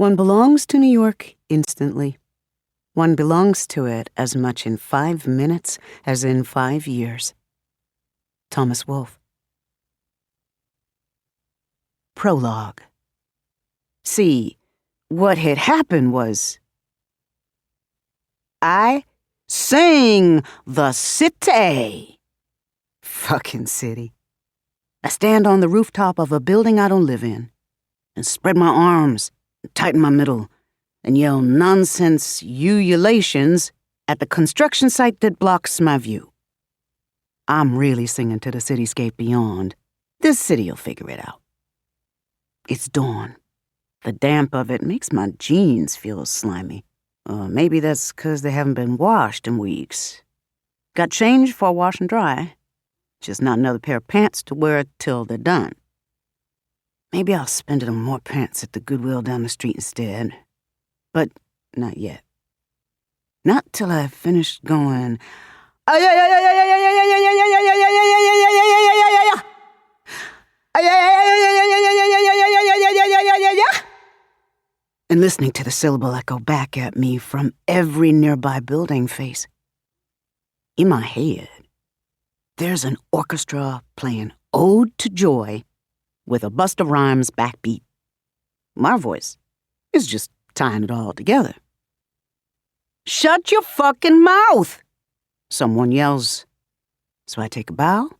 One belongs to New York instantly. One belongs to it as much in 5 minutes as in 5 years. Thomas Wolfe. Prologue. See, what had happened was I sang the city. Fucking city. I stand on the rooftop of a building I don't live in and spread my arms and tighten my middle and yell nonsense ululations at the construction site that blocks my view. I'm really singing to the cityscape beyond. This city'll figure it out. It's dawn. The damp of it makes my jeans feel slimy. Maybe that's 'cause they haven't been washed in weeks. Got change for wash and dry. Just not another pair of pants to wear till they're done. Maybe I'll spend it on more pants at the Goodwill down the street instead. But not yet. Not till I've finished going, and listening to the syllable echo back at me from every nearby building face. In my head, there's an orchestra playing Ode to Joy with a Busta Rhymes backbeat. My voice is just tying it all together. Shut your fucking mouth, someone yells. So I take a bow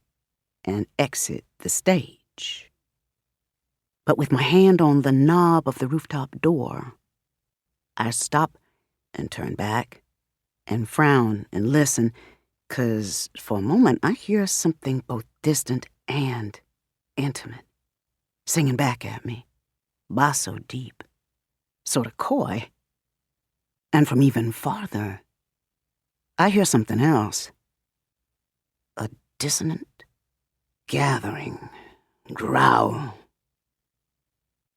and exit the stage. But with my hand on the knob of the rooftop door, I stop and turn back and frown and listen, 'cause for a moment I hear something both distant and intimate, singing back at me, basso deep, sorta coy. And from even farther, I hear something else. A dissonant, gathering growl.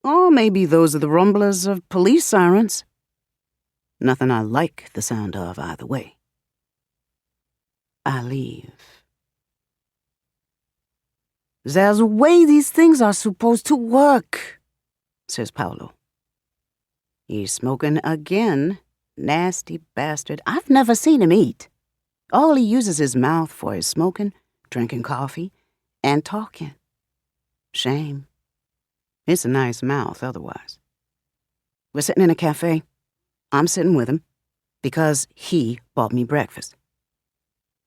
Or maybe those are the rumblers of police sirens. Nothing I like the sound of either way. I leave. There's a way these things are supposed to work, says Paolo. He's smoking again, nasty bastard. I've never seen him eat. All he uses his mouth for is smoking, drinking coffee, and talking. Shame. It's a nice mouth otherwise. We're sitting in a cafe. I'm sitting with him because he bought me breakfast.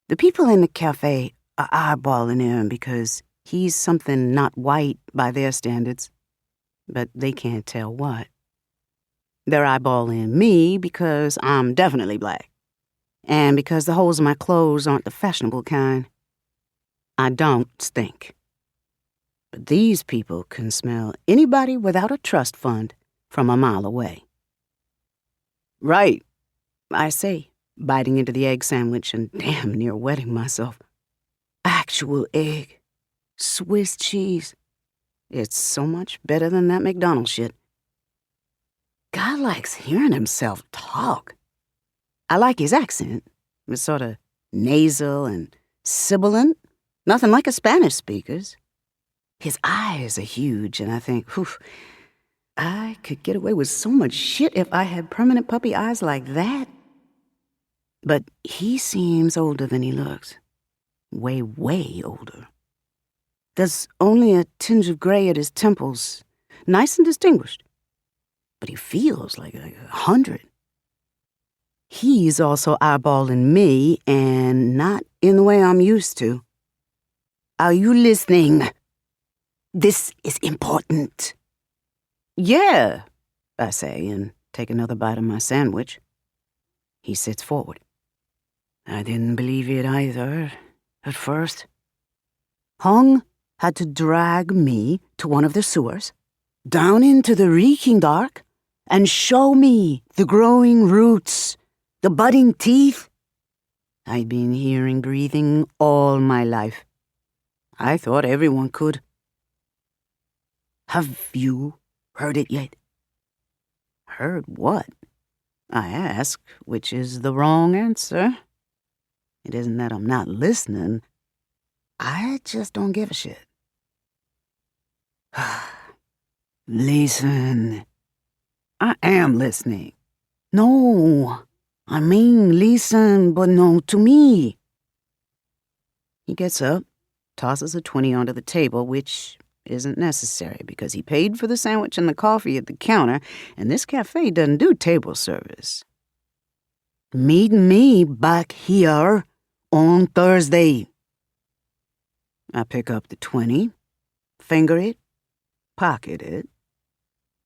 The people in the cafe are eyeballing him because he's something not white by their standards, but they can't tell what. They're eyeballing me because I'm definitely black, and because the holes in my clothes aren't the fashionable kind. I don't stink. But these people can smell anybody without a trust fund from a mile away. Right, I say, biting into the egg sandwich and damn near wetting myself. Actual egg. Swiss cheese. It's so much better than that McDonald's shit. God likes hearing himself talk. I like his accent. It's sort of nasal and sibilant. Nothing like a Spanish speaker's. His eyes are huge, and I think, whew, I could get away with so much shit if I had permanent puppy eyes like that. But he seems older than he looks. Way, way older. There's only a tinge of gray at his temples, nice and distinguished. But he feels like 100. He's also eyeballing me, and not in the way I'm used to. Are you listening? This is important. Yeah, I say, and take another bite of my sandwich. He sits forward. I didn't believe it either, at first. Hung had to drag me to one of the sewers, down into the reeking dark, and show me the growing roots, the budding teeth. I'd been hearing breathing all my life. I thought everyone could. Have you heard it yet? Heard what? I ask, which is the wrong answer. It isn't that I'm not listening. I just don't give a shit. Listen. I am listening. No, I mean listen, but no to me. He gets up, tosses a 20 onto the table, which isn't necessary because he paid for the sandwich and the coffee at the counter, and this cafe doesn't do table service. Meet me back here on Thursday. I pick up the 20, finger it, pocket it.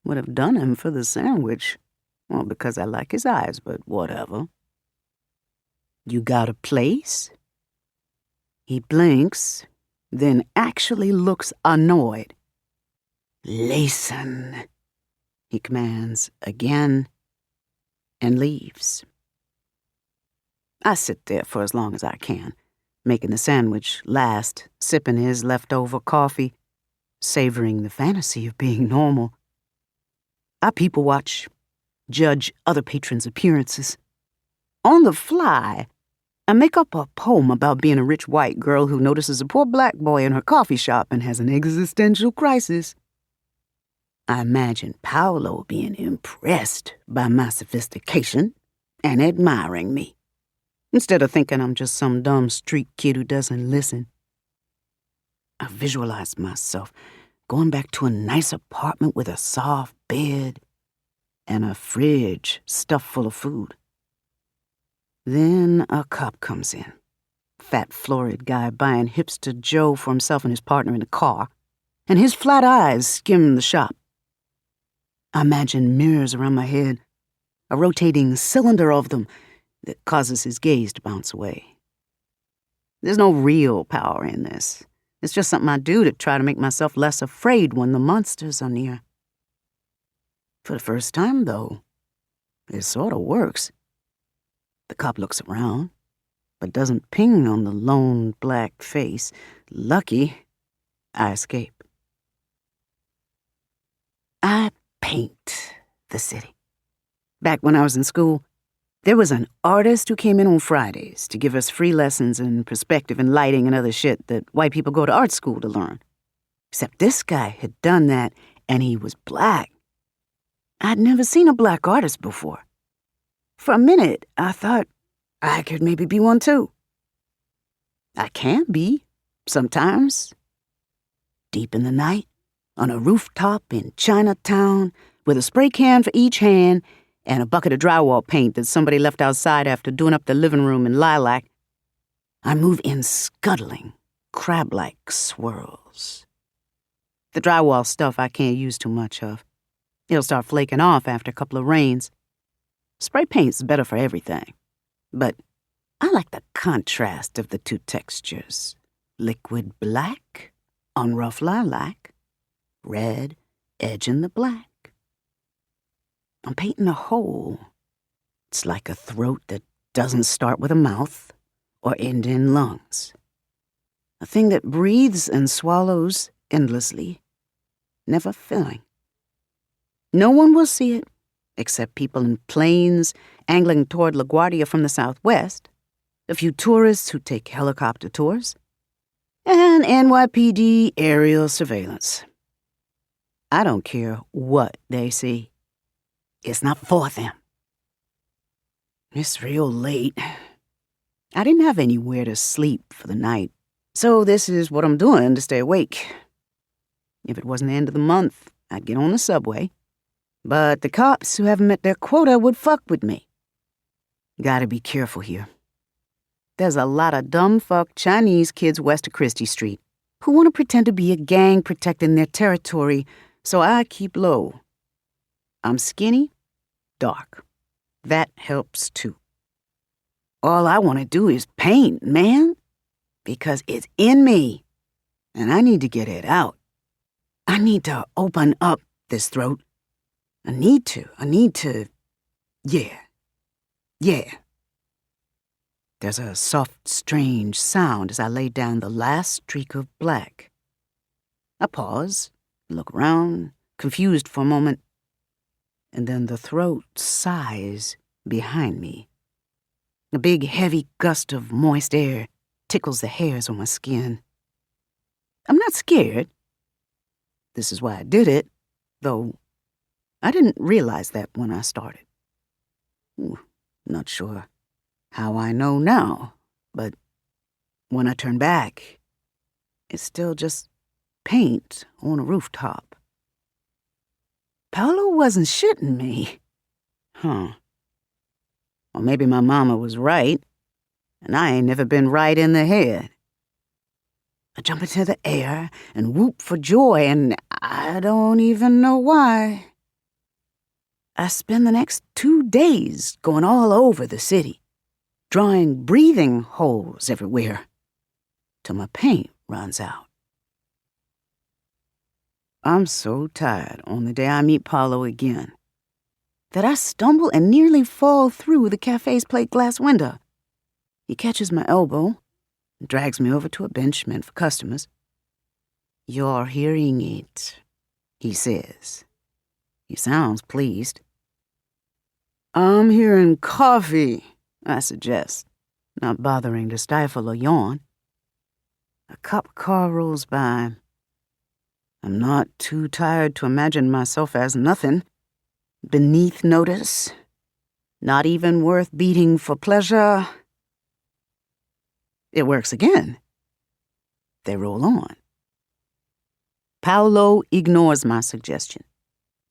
Would have done him for the sandwich. Well, because I like his eyes, but whatever. You got a place? He blinks, then actually looks annoyed. Listen, he commands again, and leaves. I sit there for as long as I can, making the sandwich last, sipping his leftover coffee, savoring the fantasy of being normal. I people watch, judge other patrons' appearances. On the fly, I make up a poem about being a rich white girl who notices a poor black boy in her coffee shop and has an existential crisis. I imagine Paolo being impressed by my sophistication and admiring me, instead of thinking I'm just some dumb street kid who doesn't listen. I visualize myself going back to a nice apartment with a soft bed and a fridge stuffed full of food. Then a cop comes in. Fat, florid guy buying hipster Joe for himself and his partner in a car, and his flat eyes skim the shop. I imagine mirrors around my head, a rotating cylinder of them that causes his gaze to bounce away. There's no real power in this. It's just something I do to try to make myself less afraid when the monsters are near. For the first time, though, it sort of works. The cop looks around, but doesn't ping on the lone black face. Lucky, I escape. I paint the city. Back when I was in school, there was an artist who came in on Fridays to give us free lessons in perspective and lighting and other shit that white people go to art school to learn. Except this guy had done that, and he was black. I'd never seen a black artist before. For a minute, I thought I could maybe be one too. I can be, sometimes. Deep in the night, on a rooftop in Chinatown, with a spray can for each hand and a bucket of drywall paint that somebody left outside after doing up the living room in lilac, I move in scuttling, crab-like swirls. The drywall stuff I can't use too much of. It'll start flaking off after a couple of rains. Spray paint's better for everything, but I like the contrast of the two textures. Liquid black on rough lilac, red edging the black. I'm painting a hole. It's like a throat that doesn't start with a mouth or end in lungs. A thing that breathes and swallows endlessly, never filling. No one will see it, except people in planes angling toward LaGuardia from the southwest, a few tourists who take helicopter tours, and NYPD aerial surveillance. I don't care what they see. It's not for them. It's real late. I didn't have anywhere to sleep for the night, so this is what I'm doing to stay awake. If it wasn't the end of the month, I'd get on the subway. But the cops who haven't met their quota would fuck with me. Gotta be careful here. There's a lot of dumb fuck Chinese kids west of Christie Street who want to pretend to be a gang protecting their territory, so I keep low. I'm skinny, dark. That helps too. All I want to do is paint, man, because it's in me, and I need to get it out. I need to open up this throat. I need to, yeah. There's a soft, strange sound as I lay down the last streak of black. I pause, look around, confused for a moment, and then the throat sighs behind me. A big, heavy gust of moist air tickles the hairs on my skin. I'm not scared. This is why I did it, though I didn't realize that when I started. Not sure how I know now, but when I turn back, it's still just paint on a rooftop. Paolo wasn't shitting me. Or maybe my mama was right, and I ain't never been right in the head. I jump into the air and whoop for joy, and I don't even know why. I spend the next 2 days going all over the city, drawing breathing holes everywhere, till my paint runs out. I'm so tired on the day I meet Paolo again that I stumble and nearly fall through the cafe's plate glass window. He catches my elbow and drags me over to a bench meant for customers. "You're hearing it," he says. He sounds pleased. "I'm hearing coffee," I suggest, not bothering to stifle a yawn. A cop car rolls by. I'm not too tired to imagine myself as nothing, beneath notice, not even worth beating for pleasure. It works again. They roll on. Paolo ignores my suggestion.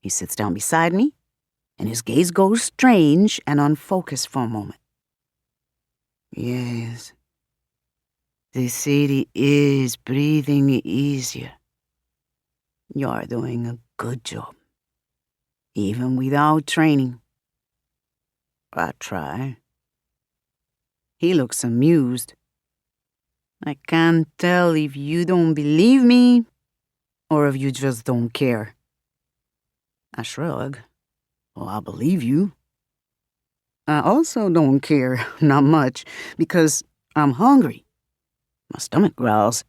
He sits down beside me, and his gaze goes strange and unfocused for a moment. "Yes, the city is breathing easier. You're doing a good job, even without training." I try. He looks amused. I can't tell if you don't believe me or if you just don't care. I shrug. "Well, I believe you." I also don't care, not much, because I'm hungry. My stomach growls.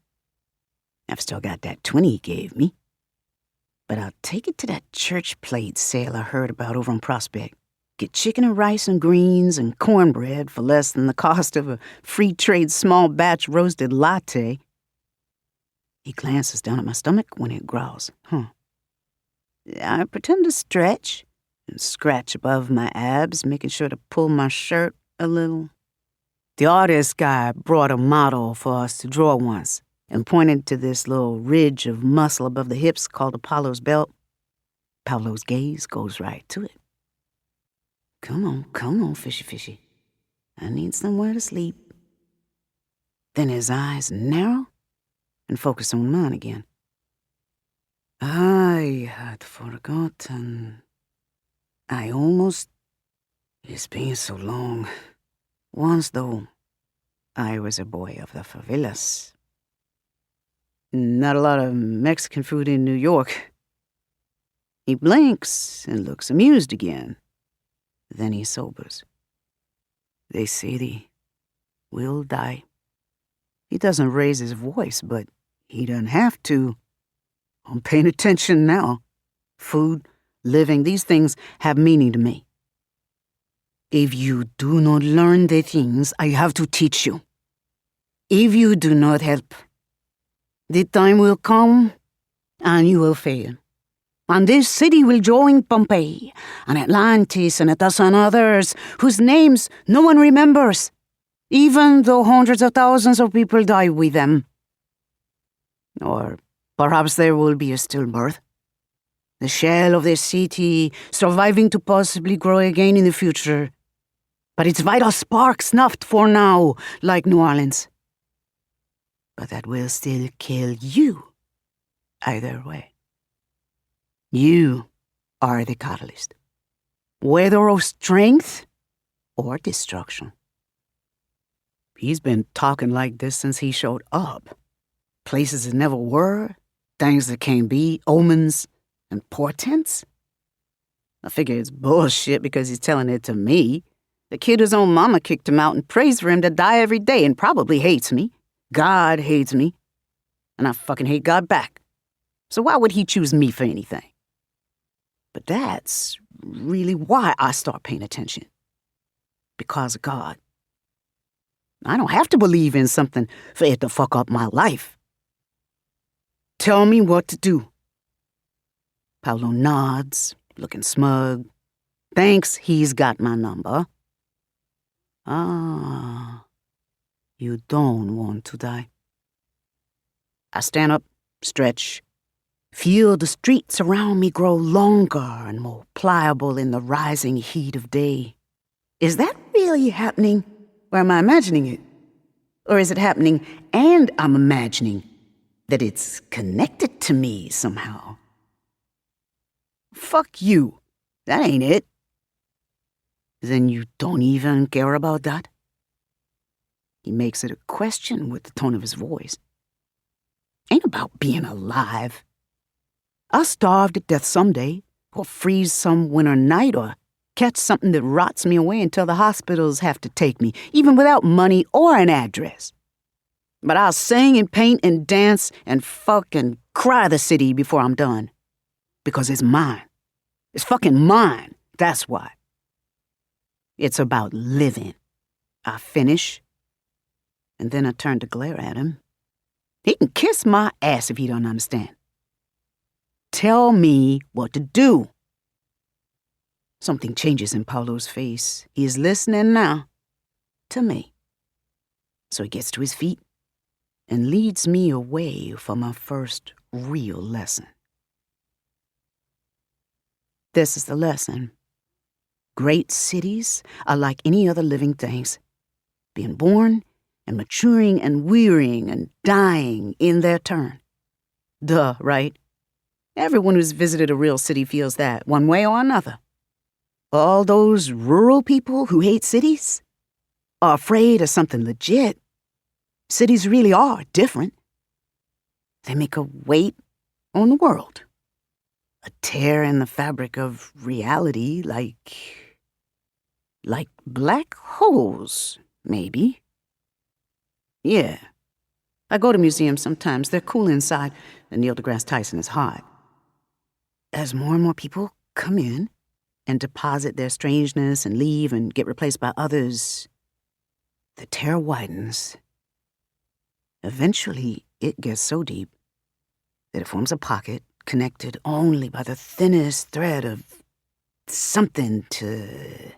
I've still got that 20 he gave me. But I'll take it to that church plate sale I heard about over on Prospect. Get chicken and rice and greens and cornbread for less than the cost of a free trade small batch roasted latte. He glances down at my stomach when it growls. I pretend to stretch and scratch above my abs, making sure to pull my shirt a little. The artist guy brought a model for us to draw once and pointed to this little ridge of muscle above the hips called Apollo's belt. Paolo's gaze goes right to it. Come on, fishy. I need somewhere to sleep." Then his eyes narrow and focus on mine again. "I had forgotten. It's been so long. Once, though, I was a boy of the favelas. Not a lot of Mexican food in New York." He blinks and looks amused again. Then he sobers. "The city will die." He doesn't raise his voice, but he doesn't have to. I'm paying attention now. Food, living, these things have meaning to me. If you do not learn the things I have to teach you, if you do not help, the time will come and you will fail. And this city will join Pompeii and Atlantis and a dozen others whose names no one remembers, even though hundreds of thousands of people die with them. Or perhaps there will be a stillbirth, the shell of the city surviving to possibly grow again in the future, but its vital spark snuffed for now, like New Orleans. But that will still kill you, either way. You are the catalyst, whether of strength or destruction." He's been talking like this since he showed up. Places that never were, things that can't be, omens and portents. I figure it's bullshit because he's telling it to me. The kid whose own mama kicked him out and prays for him to die every day and probably hates me. God hates me. And I fucking hate God back. So why would he choose me for anything? But that's really why I start paying attention. Because of God. I don't have to believe in something for it to fuck up my life. Tell me what to do. Paolo nods looking smug, thinks he's got my number. Ah, you don't want to die. I stand up, stretch, feel the streets around me grow longer and more pliable in the rising heat of day. Is that really happening, or am I imagining it? Or is it happening and I'm imagining that it's connected to me somehow? Fuck you. That ain't it. Then you don't even care about that? He makes it a question with the tone of his voice. Ain't about being alive. I'll starve to death someday, or freeze some winter night, or catch something that rots me away until the hospitals have to take me, even without money or an address. But I'll sing and paint and dance and fuck and cry the city before I'm done. Because it's mine. It's fucking mine, that's why. It's about living. I finish, and then I turn to glare at him. He can kiss my ass if he don't understand. Tell me what to do. Something changes in Paulo's face. He is listening now to me. So he gets to his feet and leads me away for my first real lesson. This is the lesson. Great cities are like any other living things, being born and maturing and wearying and dying in their turn. Duh, right? Everyone who's visited a real city feels that, one way or another. All those rural people who hate cities are afraid of something legit. Cities really are different. They make a weight on the world. A tear in the fabric of reality, like black holes, maybe. Yeah. I go to museums sometimes. They're cool inside, and Neil deGrasse Tyson is hot. As more and more people come in and deposit their strangeness and leave and get replaced by others, the tear widens. Eventually, it gets so deep that it forms a pocket connected only by the thinnest thread of something to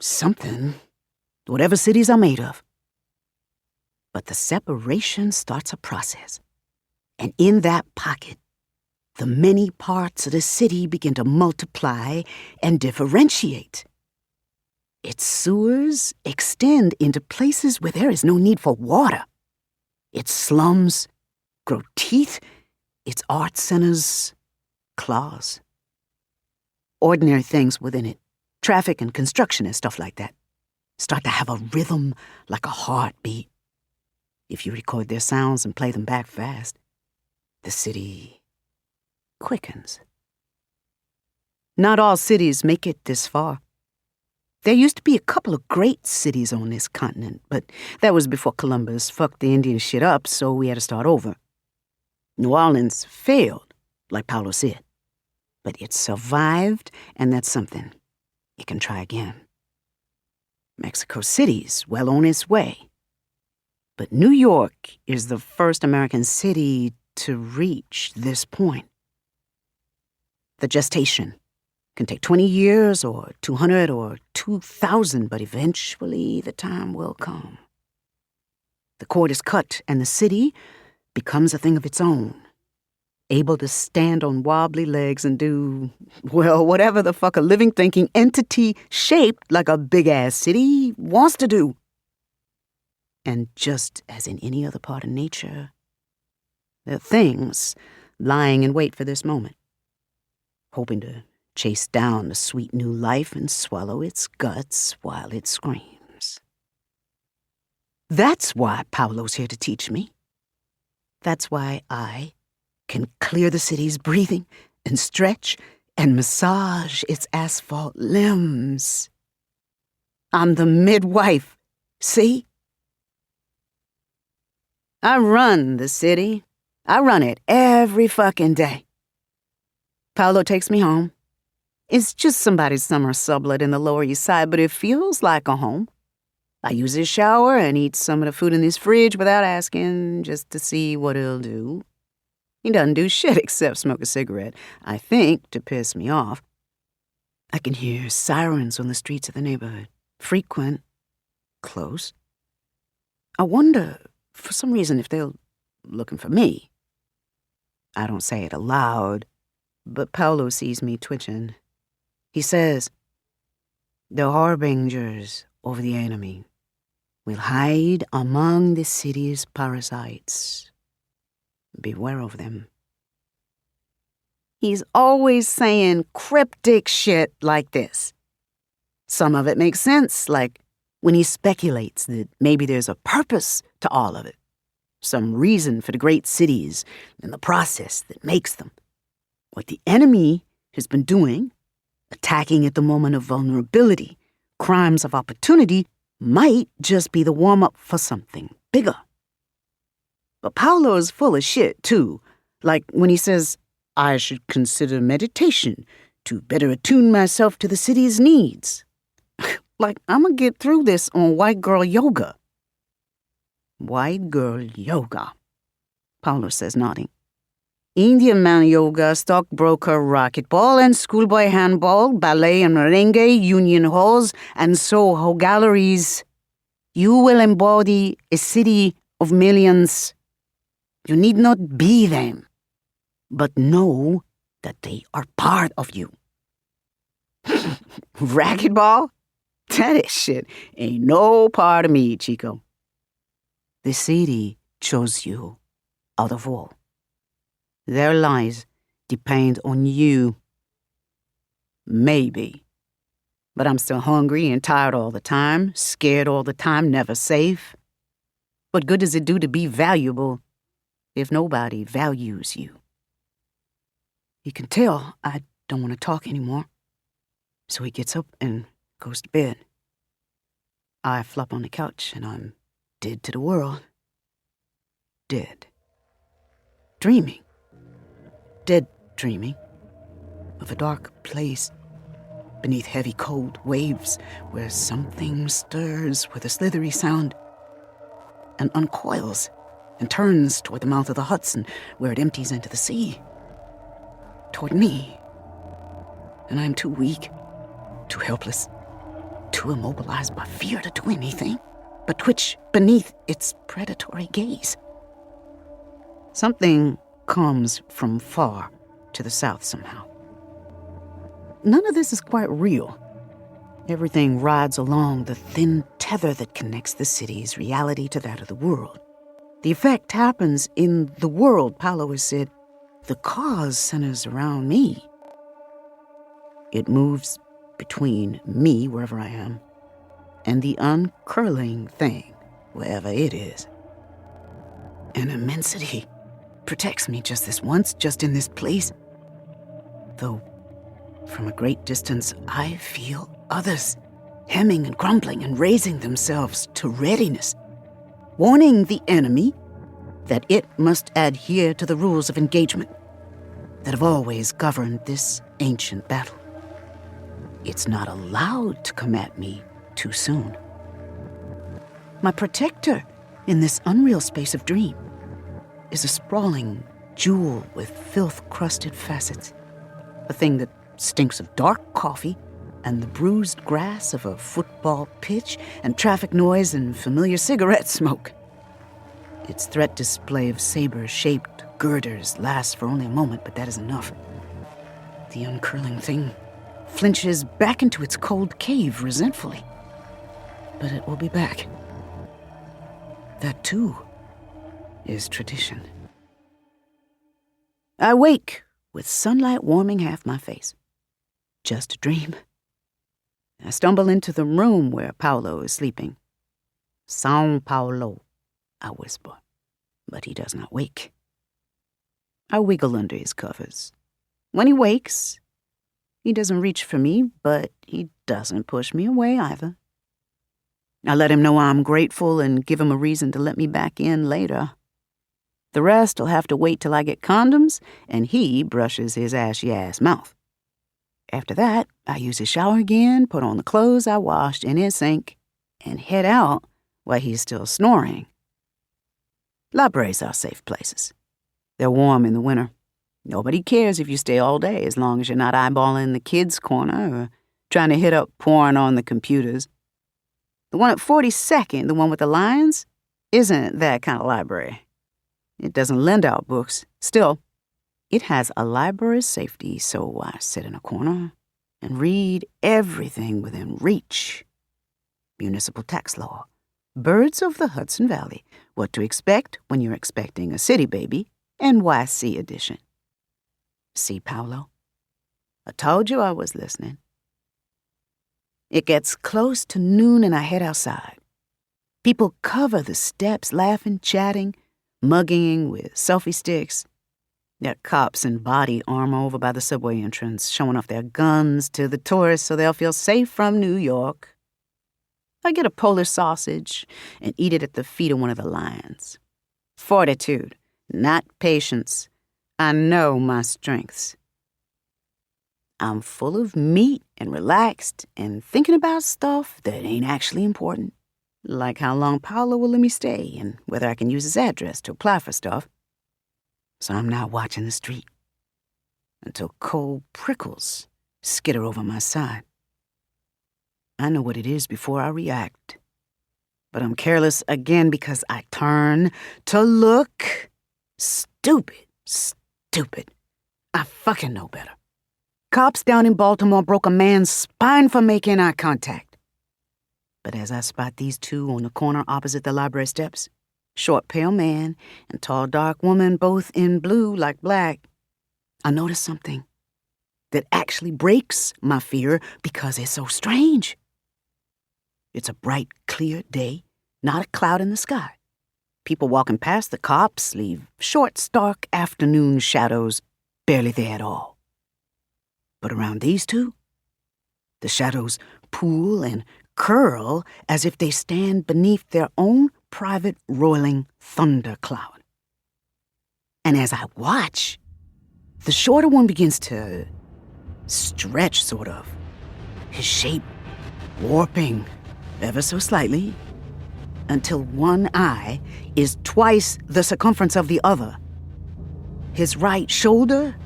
something, whatever cities are made of. But the separation starts a process, and in that pocket, the many parts of the city begin to multiply and differentiate. Its sewers extend into places where there is no need for water. Its slums grow teeth, its art centers claws. Ordinary things within it, traffic and construction and stuff like that, start to have a rhythm like a heartbeat. If you record their sounds and play them back fast, the city quickens. Not all cities make it this far. There used to be a couple of great cities on this continent, but that was before Columbus fucked the Indian shit up, so we had to start over. New Orleans failed, like Paulo said, but it survived, and that's something. It can try again. Mexico City's well on its way. But New York is the first American city to reach this point. The gestation can take 20 years or 200 or 2,000, but eventually the time will come. The cord is cut and the city becomes a thing of its own, able to stand on wobbly legs and do, well, whatever the fuck a living, thinking entity shaped like a big-ass city wants to do. And just as in any other part of nature, there are things lying in wait for this moment, hoping to chase down the sweet new life and swallow its guts while it screams. That's why Paulo's here to teach me. That's why I can clear the city's breathing and stretch and massage its asphalt limbs. I'm the midwife, see? I run the city. I run it every fucking day. Paulo takes me home. It's just somebody's summer sublet in the Lower East Side, but it feels like a home. I use his shower and eat some of the food in his fridge without asking, just to see what he'll do. He doesn't do shit except smoke a cigarette, I think, to piss me off. I can hear sirens on the streets of the neighborhood. Frequent. Close. I wonder, for some reason, if they're looking for me. I don't say it aloud, but Paolo sees me twitching. He says, "The harbingers of the enemy will hide among the city's parasites. Beware of them." He's always saying cryptic shit like this. Some of it makes sense, like when he speculates that maybe there's a purpose to all of it, some reason for the great cities and the process that makes them. What the enemy has been doing, attacking at the moment of vulnerability, crimes of opportunity, might just be the warm-up for something bigger. But Paolo is full of shit, too, like when he says, I should consider meditation to better attune myself to the city's needs. Like, I'm gonna get through this on white girl yoga. White girl yoga, Paolo says, nodding. Indian man yoga, stockbroker racquetball, and schoolboy handball, ballet and merengue, union halls, and Soho galleries. You will embody a city of millions. You need not be them, but know that they are part of you. Racquetball? That shit ain't no part of me, Chico. The city chose you out of all. Their lives depend on you. Maybe. But I'm still hungry and tired all the time, scared all the time, never safe. What good does it do to be valuable if nobody values you? You can tell I don't want to talk anymore. So he gets up and goes to bed. I flop on the couch and I'm dead to the world. Dead. Dreaming. Dead dreaming. Of a dark place beneath heavy cold waves where something stirs with a slithery sound and uncoils and turns toward the mouth of the Hudson where it empties into the sea. Toward me. And I'm too weak, too helpless, too immobilized by fear to do anything but twitch beneath its predatory gaze. Something comes from far to the south somehow. None of this is quite real. Everything rides along the thin tether that connects the city's reality to that of the world. The effect happens in the world, Paolo has said. The cause centers around me. It moves between me, wherever I am, and the uncurling thing, wherever it is. An immensity protects me just this once, just in this place. Though, from a great distance, I feel others hemming and crumbling and raising themselves to readiness, warning the enemy that it must adhere to the rules of engagement that have always governed this ancient battle. It's not allowed to come at me too soon. My protector in this unreal space of dream is a sprawling jewel with filth-crusted facets, a thing that stinks of dark coffee and the bruised grass of a football pitch and traffic noise and familiar cigarette smoke. Its threat display of saber-shaped girders lasts for only a moment, but that is enough. The uncurling thing flinches back into its cold cave resentfully. But it will be back. That, too, is tradition. I wake with sunlight warming half my face. Just a dream. I stumble into the room where Paolo is sleeping. São Paulo, I whisper, but he does not wake. I wiggle under his covers. When he wakes, he doesn't reach for me, but he doesn't push me away either. I let him know I'm grateful and give him a reason to let me back in later. The rest will have to wait till I get condoms and he brushes his ashy-ass mouth. After that, I use his shower again, put on the clothes I washed in his sink, and head out while he's still snoring. Libraries are safe places. They're warm in the winter. Nobody cares if you stay all day as long as you're not eyeballing the kids' corner or trying to hit up porn on the computers. The one at 42nd, the one with the lions, isn't that kind of library. It doesn't lend out books. Still, it has a library safety, so I sit in a corner and read everything within reach. Municipal tax law, birds of the Hudson Valley, what to expect when you're expecting a city baby, NYC edition. See, Paolo? I told you I was listening. It gets close to noon and I head outside. People cover the steps, laughing, chatting, mugging with selfie sticks. There are cops in body armor over by the subway entrance, showing off their guns to the tourists so they'll feel safe from New York. I get a Polish sausage and eat it at the feet of one of the lions. Fortitude, not patience. I know my strengths. I'm full of meat and relaxed and thinking about stuff that ain't actually important, like how long Paolo will let me stay and whether I can use his address to apply for stuff. So I'm now watching the street until cold prickles skitter over my side. I know what it is before I react, but I'm careless again because I turn to look. Stupid. I fucking know better. Cops down in Baltimore broke a man's spine for making eye contact. But as I spot these two on the corner opposite the library steps, short, pale man and tall, dark woman, both in blue like black, I notice something that actually breaks my fear because it's so strange. It's a bright, clear day, not a cloud in the sky. People walking past the cops leave short, stark afternoon shadows barely there at all. But around these two, the shadows pool and curl as if they stand beneath their own private roiling thundercloud. And as I watch, the shorter one begins to stretch, sort of, his shape warping ever so slightly until one eye is twice the circumference of the other. His right shoulder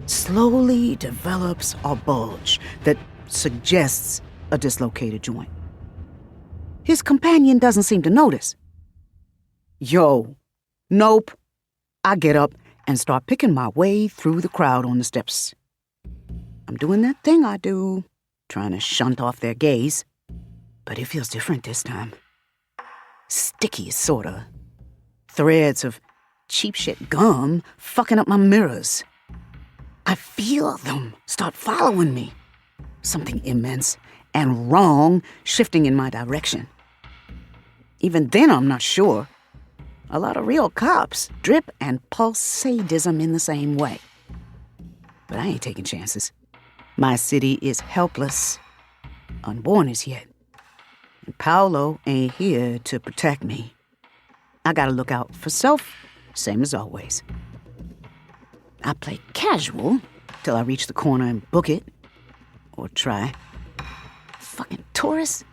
slowly develops a bulge that suggests a dislocated joint. His companion doesn't seem to notice. Yo, nope. I get up and start picking my way through the crowd on the steps. I'm doing that thing I do, trying to shunt off their gaze, but it feels different this time. Sticky, sorta. Threads of cheap shit gum fucking up my mirrors. I feel them start following me. Something immense and wrong shifting in my direction. Even then, I'm not sure. A lot of real cops drip and pulse sadism in the same way. But I ain't taking chances. My city is helpless. Unborn as yet. And Paolo ain't here to protect me. I gotta look out for self, same as always. I play casual till I reach the corner and book it. Or try. Fucking tourists.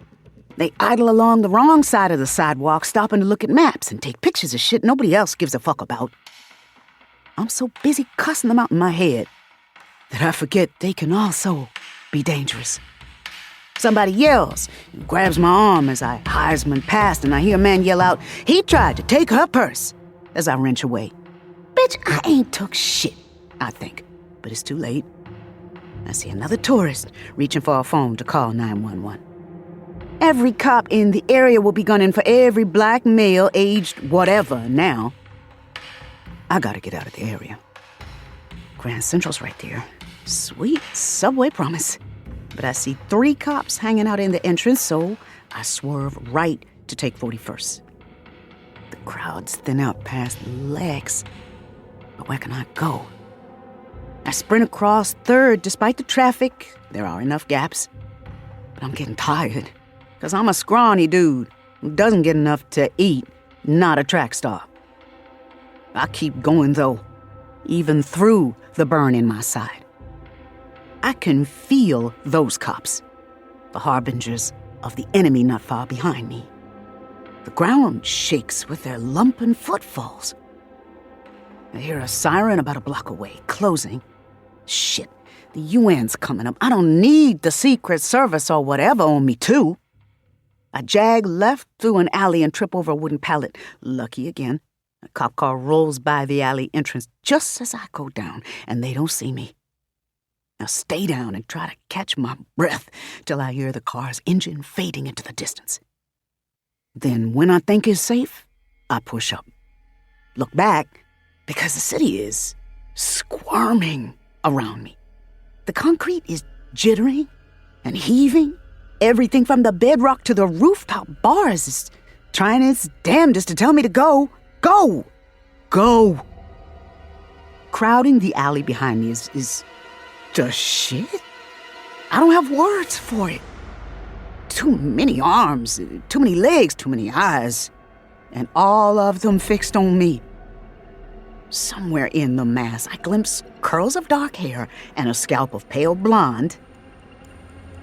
They idle along the wrong side of the sidewalk, stopping to look at maps and take pictures of shit nobody else gives a fuck about. I'm so busy cussing them out in my head that I forget they can also be dangerous. Somebody yells and grabs my arm as I Heisman past, and I hear a man yell out, "He tried to take her purse," as I wrench away. Bitch, I ain't took shit, I think, but it's too late. I see another tourist reaching for a phone to call 911. Every cop in the area will be gunning for every black male aged whatever now. I gotta get out of the area. Grand Central's right there. Sweet subway promise. But I see 3 cops hanging out in the entrance, so I swerve right to take 41st. The crowd's thin out past legs. But where can I go? I sprint across 3rd despite the traffic. There are enough gaps. But I'm getting tired, because I'm a scrawny dude who doesn't get enough to eat, not a track star. I keep going, though, even through the burn in my side. I can feel those cops, the harbingers of the enemy not far behind me. The ground shakes with their lumping footfalls. I hear a siren about a block away, closing. Shit, The UN's coming up. I don't need the Secret Service or whatever on me, too. I jag left through an alley and trip over a wooden pallet. Lucky again. A cop car rolls by the alley entrance just as I go down, and they don't see me. Now stay down and try to catch my breath till I hear the car's engine fading into the distance. Then when I think it's safe, I push up. Look back, because the city is squirming around me. The concrete is jittering and heaving. Everything from the bedrock to the rooftop bars is trying its damnedest to tell me to go. Go! Go! Crowding the alley behind me is just shit. I don't have words for it. Too many arms, too many legs, too many eyes, and all of them fixed on me. Somewhere in the mass, I glimpse curls of dark hair and a scalp of pale blonde,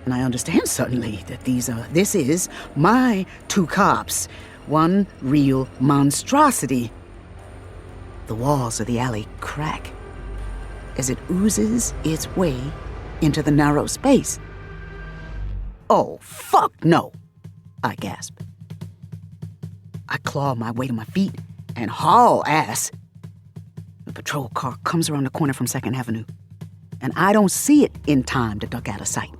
and I understand suddenly that this is my two cops, one real monstrosity. The walls of the alley crack as it oozes its way into the narrow space. Oh, fuck no, I gasp. I claw my way to my feet and haul ass. The patrol car comes around the corner from 2nd Avenue, and I don't see it in time to duck out of sight.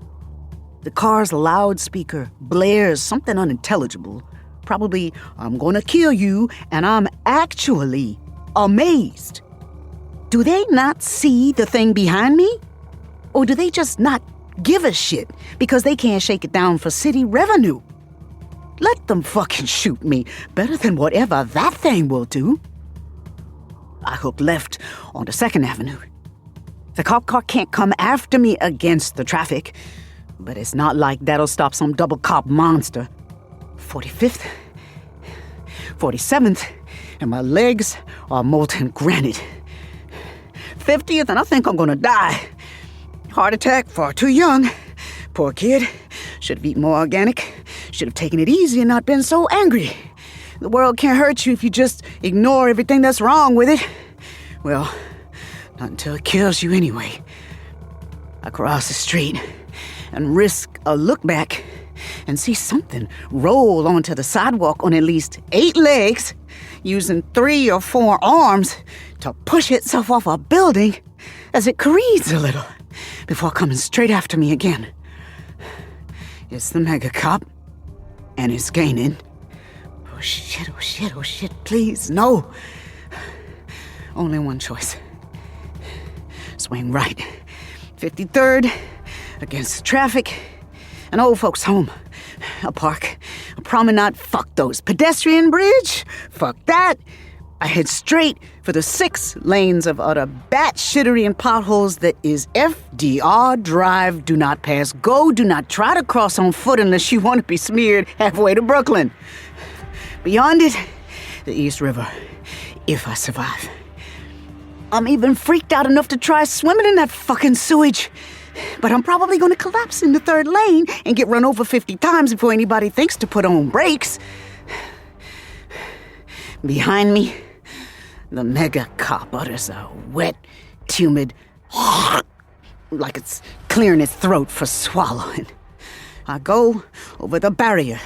The car's loudspeaker blares something unintelligible, probably, "I'm gonna kill you," and I'm actually amazed. Do they not see the thing behind me? Or do they just not give a shit because they can't shake it down for city revenue? Let them fucking shoot me, better than whatever that thing will do. I hook left onto 2nd Avenue. The cop car can't come after me against the traffic, but it's not like that'll stop some double cop monster. 45th, 47th, and my legs are molten granite. 50th, and I think I'm gonna die. Heart attack, far too young. Poor kid. Should have eaten more organic. Should have taken it easy and not been so angry. The world can't hurt you if you just ignore everything that's wrong with it. Well, not until it kills you anyway. I cross the street and risk a look back and see something roll onto the sidewalk on at least 8 legs, using 3 or 4 arms to push itself off a building as it careens a little before coming straight after me again. It's the mega cop, and it's gaining. Oh shit, oh shit, oh shit, please, no. Only one choice. Swing right. 53rd, against the traffic. An old folks' home. A park. A promenade. Fuck those. Pedestrian bridge. Fuck that. I head straight for the 6 lanes of utter bat-shittery and potholes that is FDR Drive. Do not pass go. Do not try to cross on foot unless you want to be smeared halfway to Brooklyn. Beyond it, the East River, if I survive. I'm even freaked out enough to try swimming in that fucking sewage. But I'm probably going to collapse in the 3rd lane and get run over 50 times before anybody thinks to put on brakes. Behind me, the mega cop utters a wet, tumid like it's clearing its throat for swallowing. I go over the barrier,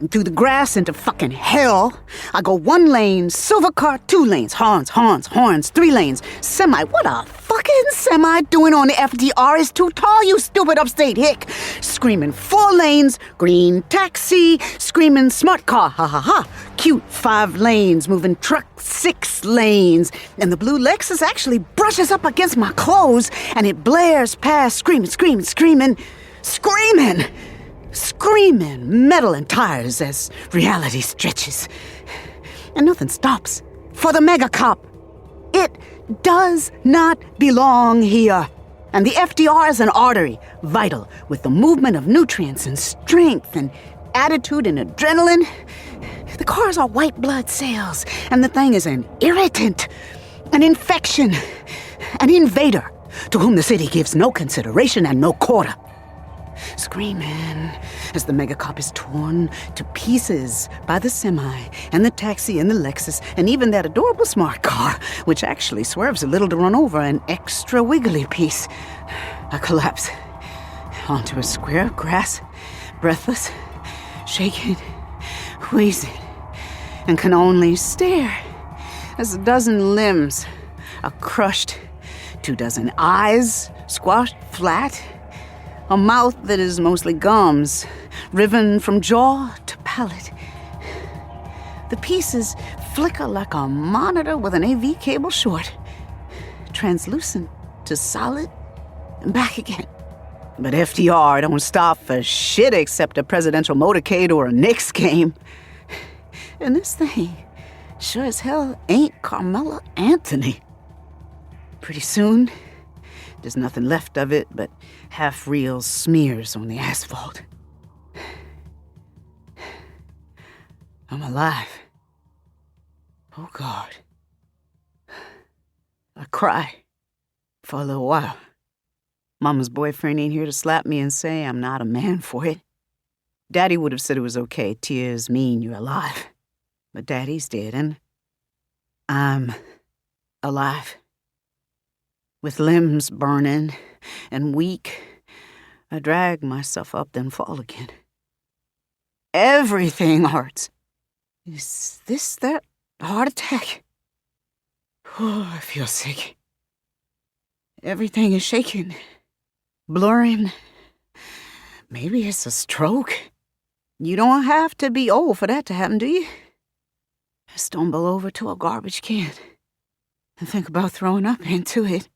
and through the grass into fucking hell. I go 1 lane, silver car, 2 lanes, horns, 3 lanes, semi. What a fucking semi doing on the FDR is too tall, you stupid upstate hick. Screaming 4 lanes, green taxi, screaming smart car, ha ha ha. Cute 5 lanes, moving truck 6 lanes. And the blue Lexus actually brushes up against my clothes, and it blares past, screaming. Screaming metal and tires as reality stretches. And nothing stops for the mega cop. It does not belong here. And the FDR is an artery, vital with the movement of nutrients and strength and attitude and adrenaline. The cars are white blood cells, and the thing is an irritant, an infection, an invader to whom the city gives no consideration and no quarter. Screaming as the mega cop is torn to pieces by the semi and the taxi and the Lexus and even that adorable smart car, which actually swerves a little to run over an extra wiggly piece. I collapse onto a square of grass, breathless, shaking, wheezing, and can only stare as a dozen limbs are crushed, 24 eyes squashed flat, a mouth that is mostly gums, riven from jaw to palate. The pieces flicker like a monitor with an AV cable short, translucent to solid and back again. But FDR don't stop for shit except a presidential motorcade or a Knicks game. And this thing sure as hell ain't Carmela Anthony. Pretty soon, there's nothing left of it but half-real smears on the asphalt. I'm alive. Oh, God. I cry for a little while. Mama's boyfriend ain't here to slap me and say I'm not a man for it. Daddy would have said it was okay. Tears mean you're alive. But Daddy's dead, and I'm alive. With limbs burning and weak, I drag myself up, then fall again. Everything hurts. Is this that heart attack? Oh, I feel sick. Everything is shaking, blurring. Maybe it's a stroke. You don't have to be old for that to happen, do you? I stumble over to a garbage can and think about throwing up into it.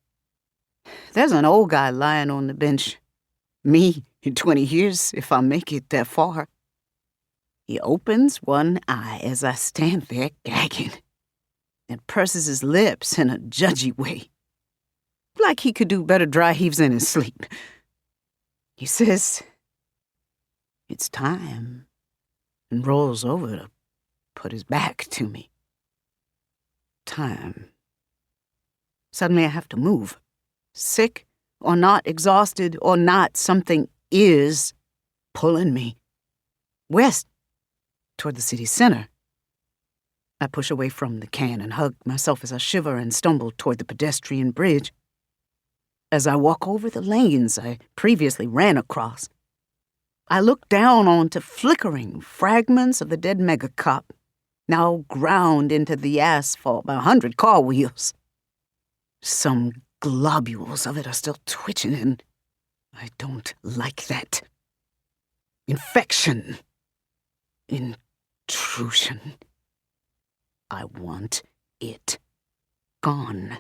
There's an old guy lying on the bench. Me in 20 years, if I make it that far. He opens one eye as I stand there gagging and purses his lips in a judgy way, like he could do better dry heaves in his sleep. He says, "It's time," and rolls over to put his back to me. Time. Suddenly I have to move. Sick or not, exhausted or not, something is pulling me west, toward the city center. I push away from the can and hug myself as I shiver and stumble toward the pedestrian bridge. As I walk over the lanes I previously ran across, I look down onto flickering fragments of the dead megacop, now ground into the asphalt by 100 car wheels. Some globules of it are still twitching, and I don't like that. Infection. Intrusion. I want it gone.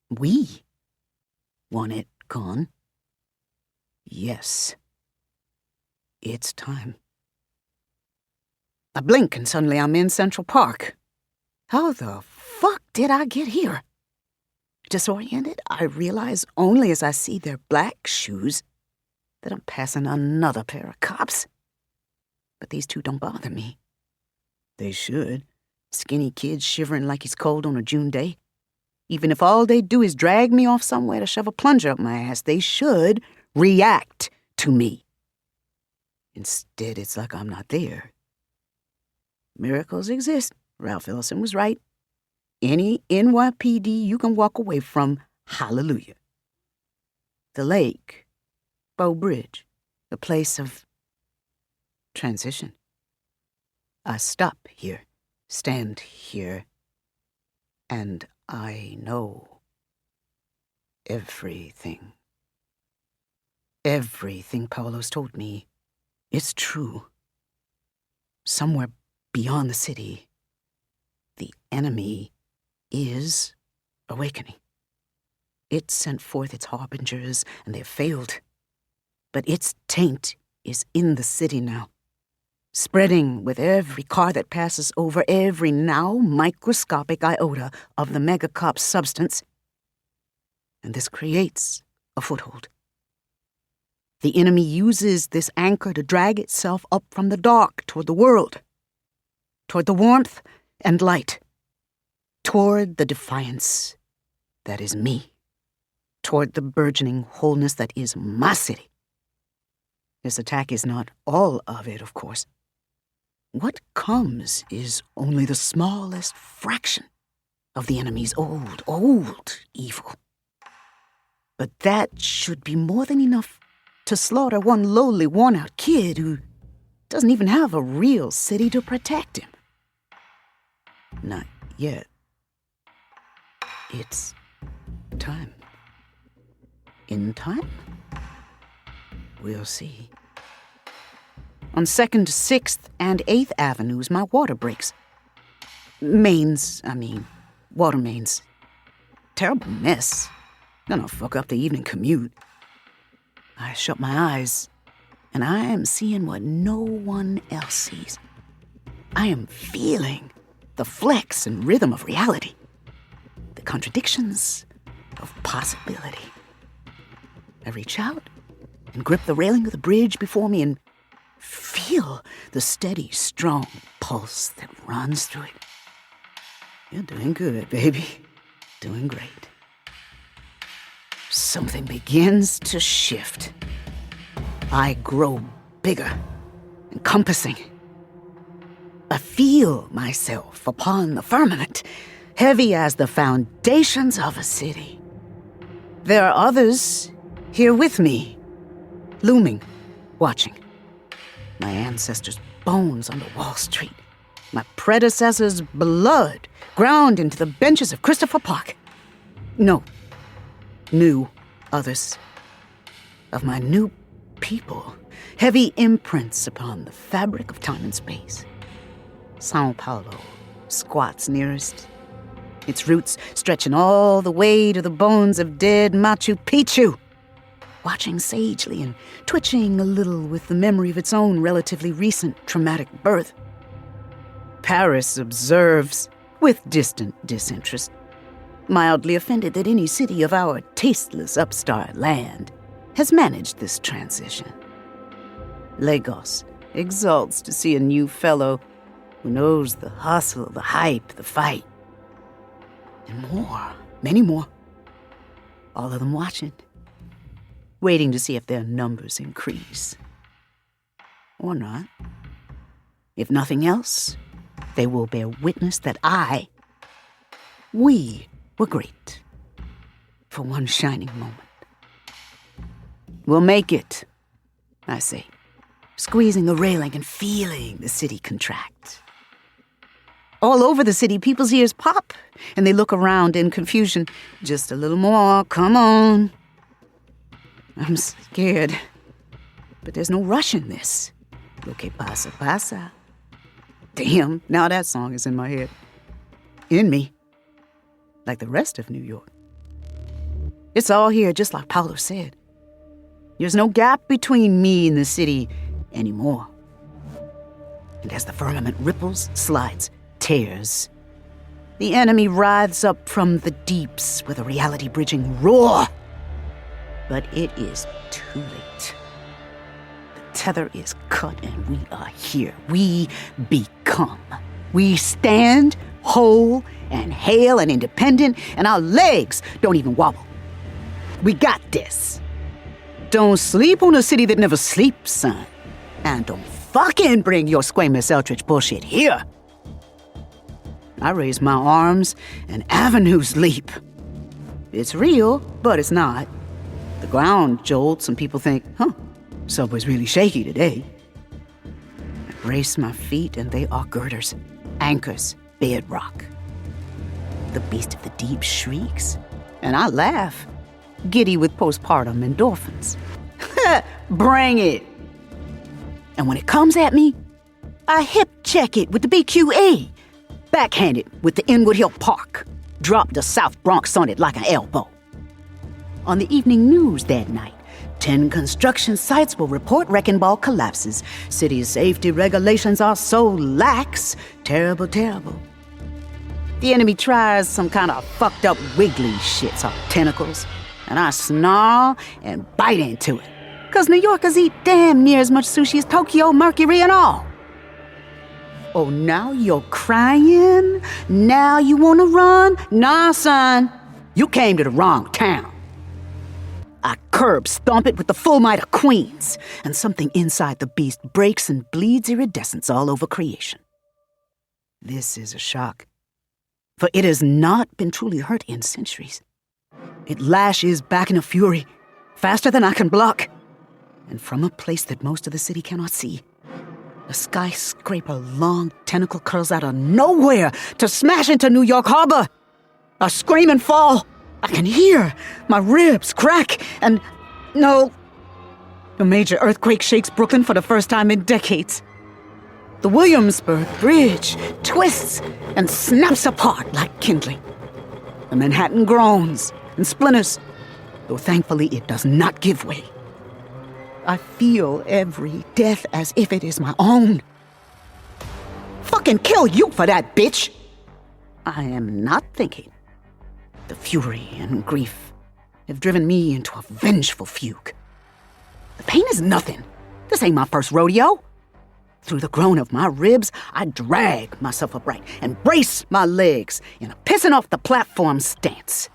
We want it gone. Yes. It's time. I blink and suddenly I'm in Central Park. How the fuck did I get here? Disoriented, I realize only as I see their black shoes that I'm passing another pair of cops. But these two don't bother me. They should. Skinny kid shivering like he's cold on a June day. Even if all they do is drag me off somewhere to shove a plunger up my ass, they should react to me. Instead, it's like I'm not there. Miracles exist. Ralph Ellison was right. Any NYPD you can walk away from, hallelujah. The lake, Bow Bridge, the place of transition. I stop here, stand here, and I know everything. Everything Paolo's told me is true. Somewhere beyond the city, the enemy is awakening. It sent forth its harbingers, and they've failed. But its taint is in the city now, spreading with every car that passes over, every now microscopic iota of the megacop substance. And this creates a foothold. The enemy uses this anchor to drag itself up from the dark toward the world, toward the warmth and light, toward the defiance that is me, toward the burgeoning wholeness that is my city. This attack is not all of it, of course. What comes is only the smallest fraction of the enemy's old evil. But that should be more than enough to slaughter one lowly, worn-out kid who doesn't even have a real city to protect him. Not yet. It's time. In time? We'll see. On 2nd, 6th, and 8th Avenues, my water breaks. Water mains. Terrible mess. Gonna fuck up the evening commute. I shut my eyes, and I am seeing what no one else sees. I am feeling the flex and rhythm of reality. The contradictions of possibility. I reach out and grip the railing of the bridge before me and feel the steady, strong pulse that runs through it. You're doing good, baby. Doing great. Something begins to shift. I grow bigger, encompassing. I feel myself upon the firmament, heavy as the foundations of a city. There are others here with me, looming, watching. My ancestors' bones under Wall Street. My predecessors' blood ground into the benches of Christopher Park. No, new others. Of my new people, heavy imprints upon the fabric of time and space. Sao Paulo squats nearest, its roots stretching all the way to the bones of dead Machu Picchu, watching sagely and twitching a little with the memory of its own relatively recent traumatic birth. Paris observes, with distant disinterest, mildly offended that any city of our tasteless upstart land has managed this transition. Lagos exults to see a new fellow who knows the hustle, the hype, the fight. And more, many more. All of them watching, waiting to see if their numbers increase. Or not. If nothing else, they will bear witness that we were great. For one shining moment. We'll make it, I say, squeezing the railing and feeling the city contract. All over the city, people's ears pop, and they look around in confusion. Just a little more, come on. I'm scared, but there's no rush in this. Lo que pasa, pasa. Damn, now that song is in my head. In me. Like the rest of New York. It's all here, just like Paulo said. There's no gap between me and the city anymore. And as the firmament ripples, slides, tears, the enemy writhes up from the deeps with a reality-bridging roar. But it is too late. The tether is cut and we are here. We become. We stand whole and hale and independent, and our legs don't even wobble. We got this. Don't sleep on a city that never sleeps, son. And don't fucking bring your squamous Eldritch bullshit here. I raise my arms and avenues leap. It's real, but it's not. The ground jolts and people think, subway's really shaky today. I brace my feet and they are girders, anchors, bedrock. The beast of the deep shrieks, and I laugh, giddy with postpartum endorphins. Bring it! And when it comes at me, I hip check it with the BQA, backhand it with the Inwood Hill Park, drop the South Bronx on it like an elbow. On the evening news that night, 10 construction sites will report wrecking ball collapses. City safety regulations are so lax. Terrible, terrible. The enemy tries some kind of fucked up wiggly shit, all tentacles, and I snarl and bite into it. 'Cause New Yorkers eat damn near as much sushi as Tokyo, Mercury, and all. Oh, now you're crying? Now you wanna run? Nah, son. You came to the wrong town. I curb stomp it with the full might of Queens, and something inside the beast breaks and bleeds iridescence all over creation. This is a shock, for it has not been truly hurt in centuries. It lashes back in a fury, faster than I can block. And from a place that most of the city cannot see, a skyscraper long tentacle curls out of nowhere to smash into New York Harbor. I scream and fall. I can hear my ribs crack and... No. A major earthquake shakes Brooklyn for the first time in decades. The Williamsburg Bridge twists and snaps apart like kindling. The Manhattan groans and splinters, though thankfully it does not give way. I feel every death as if it is my own. Fucking kill you for that, bitch! I am not thinking. The fury and grief have driven me into a vengeful fugue. The pain is nothing. This ain't my first rodeo. Through the groan of my ribs, I drag myself upright and brace my legs in a pissing off the platform stance.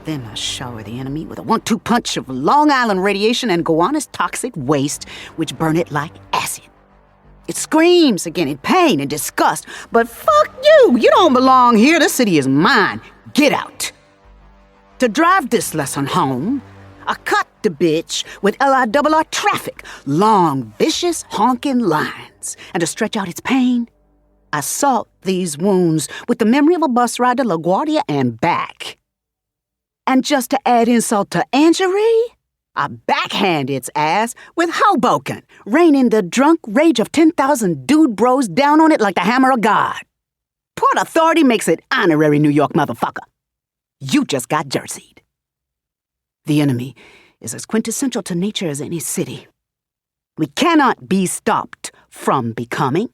Then I shower the enemy with a 1-2 punch of Long Island radiation and Gowanus toxic waste, which burn it like acid. It screams again in pain and disgust, but fuck you! You don't belong here. This city is mine. Get out. To drive this lesson home, I cut the bitch with LIRR traffic, long, vicious, honking lines. And to stretch out its pain, I salt these wounds with the memory of a bus ride to LaGuardia and back. And just to add insult to injury, I backhand its ass with Hoboken, raining the drunk rage of 10,000 dude bros down on it like the hammer of God. Port Authority makes it honorary, New York motherfucker. You just got jerseyed. The enemy is as quintessential to nature as any city. We cannot be stopped from becoming,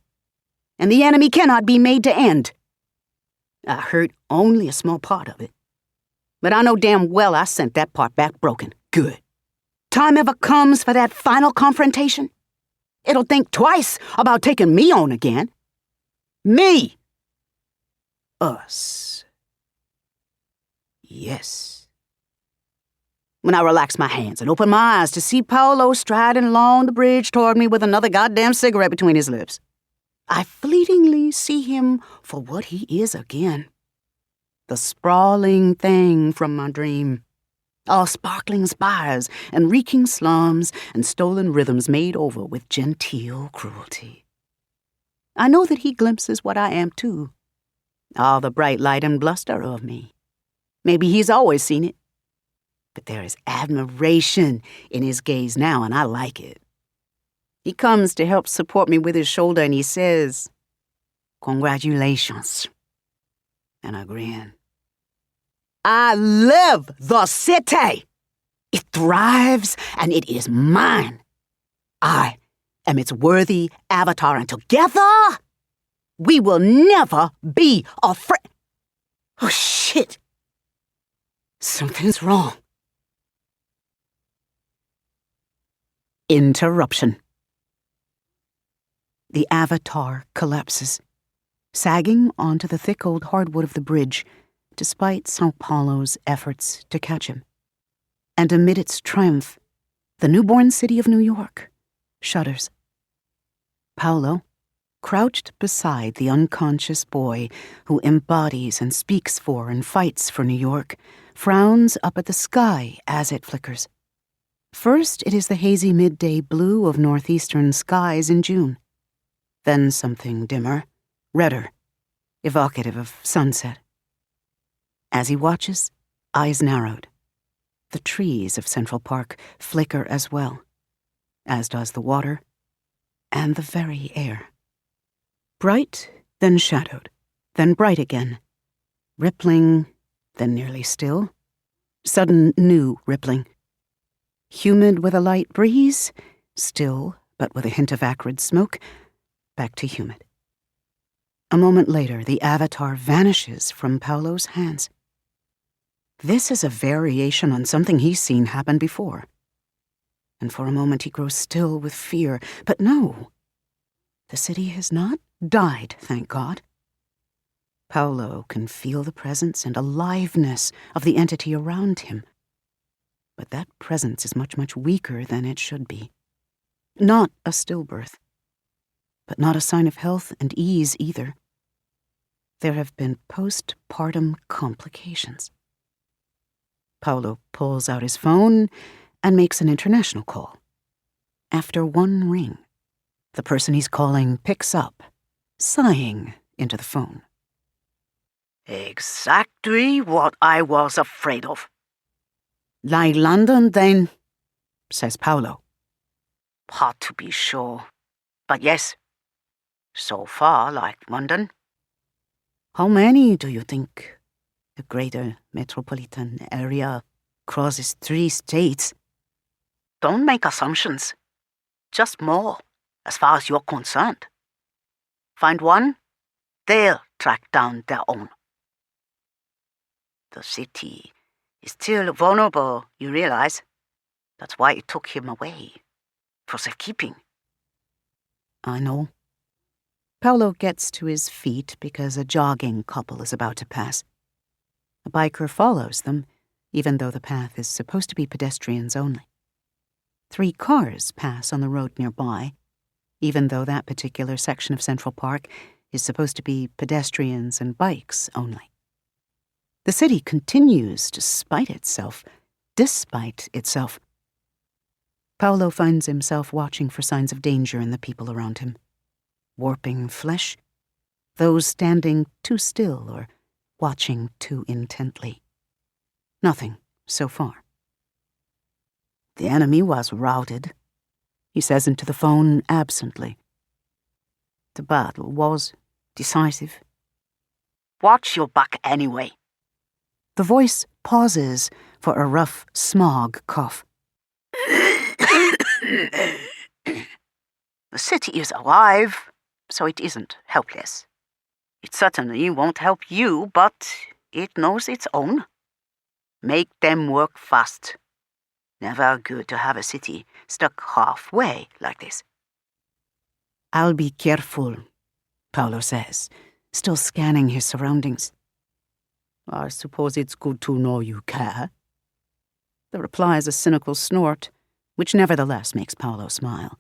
and the enemy cannot be made to end. I heard only a small part of it, but I know damn well I sent that part back broken. Good. Time ever comes for that final confrontation, it'll think twice about taking me on again. Me. Us. Yes. When I relax my hands and open my eyes to see Paolo striding along the bridge toward me with another goddamn cigarette between his lips, I fleetingly see him for what he is again. The sprawling thing from my dream. All sparkling spires and reeking slums and stolen rhythms made over with genteel cruelty. I know that he glimpses what I am too. All the bright light and bluster of me. Maybe he's always seen it. But there is admiration in his gaze now, and I like it. He comes to help support me with his shoulder, and he says, "Congratulations." And I grin. I live the city. It thrives, and it is mine. I am its worthy avatar, and together, we will never be afraid. Oh, shit. Something's wrong. Interruption. The avatar collapses, sagging onto the thick old hardwood of the bridge, despite Sao Paulo's efforts to catch him. And amid its triumph, the newborn city of New York shudders. Paolo, crouched beside the unconscious boy who embodies and speaks for and fights for New York, frowns up at the sky as it flickers. First, it is the hazy midday blue of northeastern skies in June. Then something dimmer, redder, evocative of sunset. As he watches, eyes narrowed. The trees of Central Park flicker as well, as does the water and the very air. Bright, then shadowed, then bright again. Rippling, then nearly still. Sudden new rippling. Humid with a light breeze, still, but with a hint of acrid smoke, back to humid. A moment later, the avatar vanishes from Paolo's hands. This is a variation on something he's seen happen before. And for a moment he grows still with fear, but no. The city has not died, thank God. Paolo can feel the presence and aliveness of the entity around him. But that presence is much, much weaker than it should be. Not a stillbirth, but not a sign of health and ease either. There have been postpartum complications. Paolo pulls out his phone and makes an international call. After one ring, the person he's calling picks up, sighing into the phone. Exactly what I was afraid of. Like London, then, says Paolo. Hard to be sure. But yes, so far like London. How many do you think? The greater metropolitan area crosses 3 states. Don't make assumptions. Just more, as far as you're concerned. Find one, they'll track down their own. The city is still vulnerable, you realize. That's why it took him away, for safekeeping. I know. Paolo gets to his feet because a jogging couple is about to pass. A biker follows them, even though the path is supposed to be pedestrians only. 3 cars pass on the road nearby, even though that particular section of Central Park is supposed to be pedestrians and bikes only. The city continues to despite itself. Paolo finds himself watching for signs of danger in the people around him. Warping flesh, those standing too still or watching too intently. Nothing so far. The enemy was routed, he says into the phone absently. The battle was decisive. Watch your back anyway. The voice pauses for a rough smog cough. The city is alive, so it isn't helpless. It certainly won't help you, but it knows its own. Make them work fast. Never good to have a city stuck halfway like this. I'll be careful, Paolo says, still scanning his surroundings. I suppose it's good to know you care. The reply is a cynical snort, which nevertheless makes Paolo smile.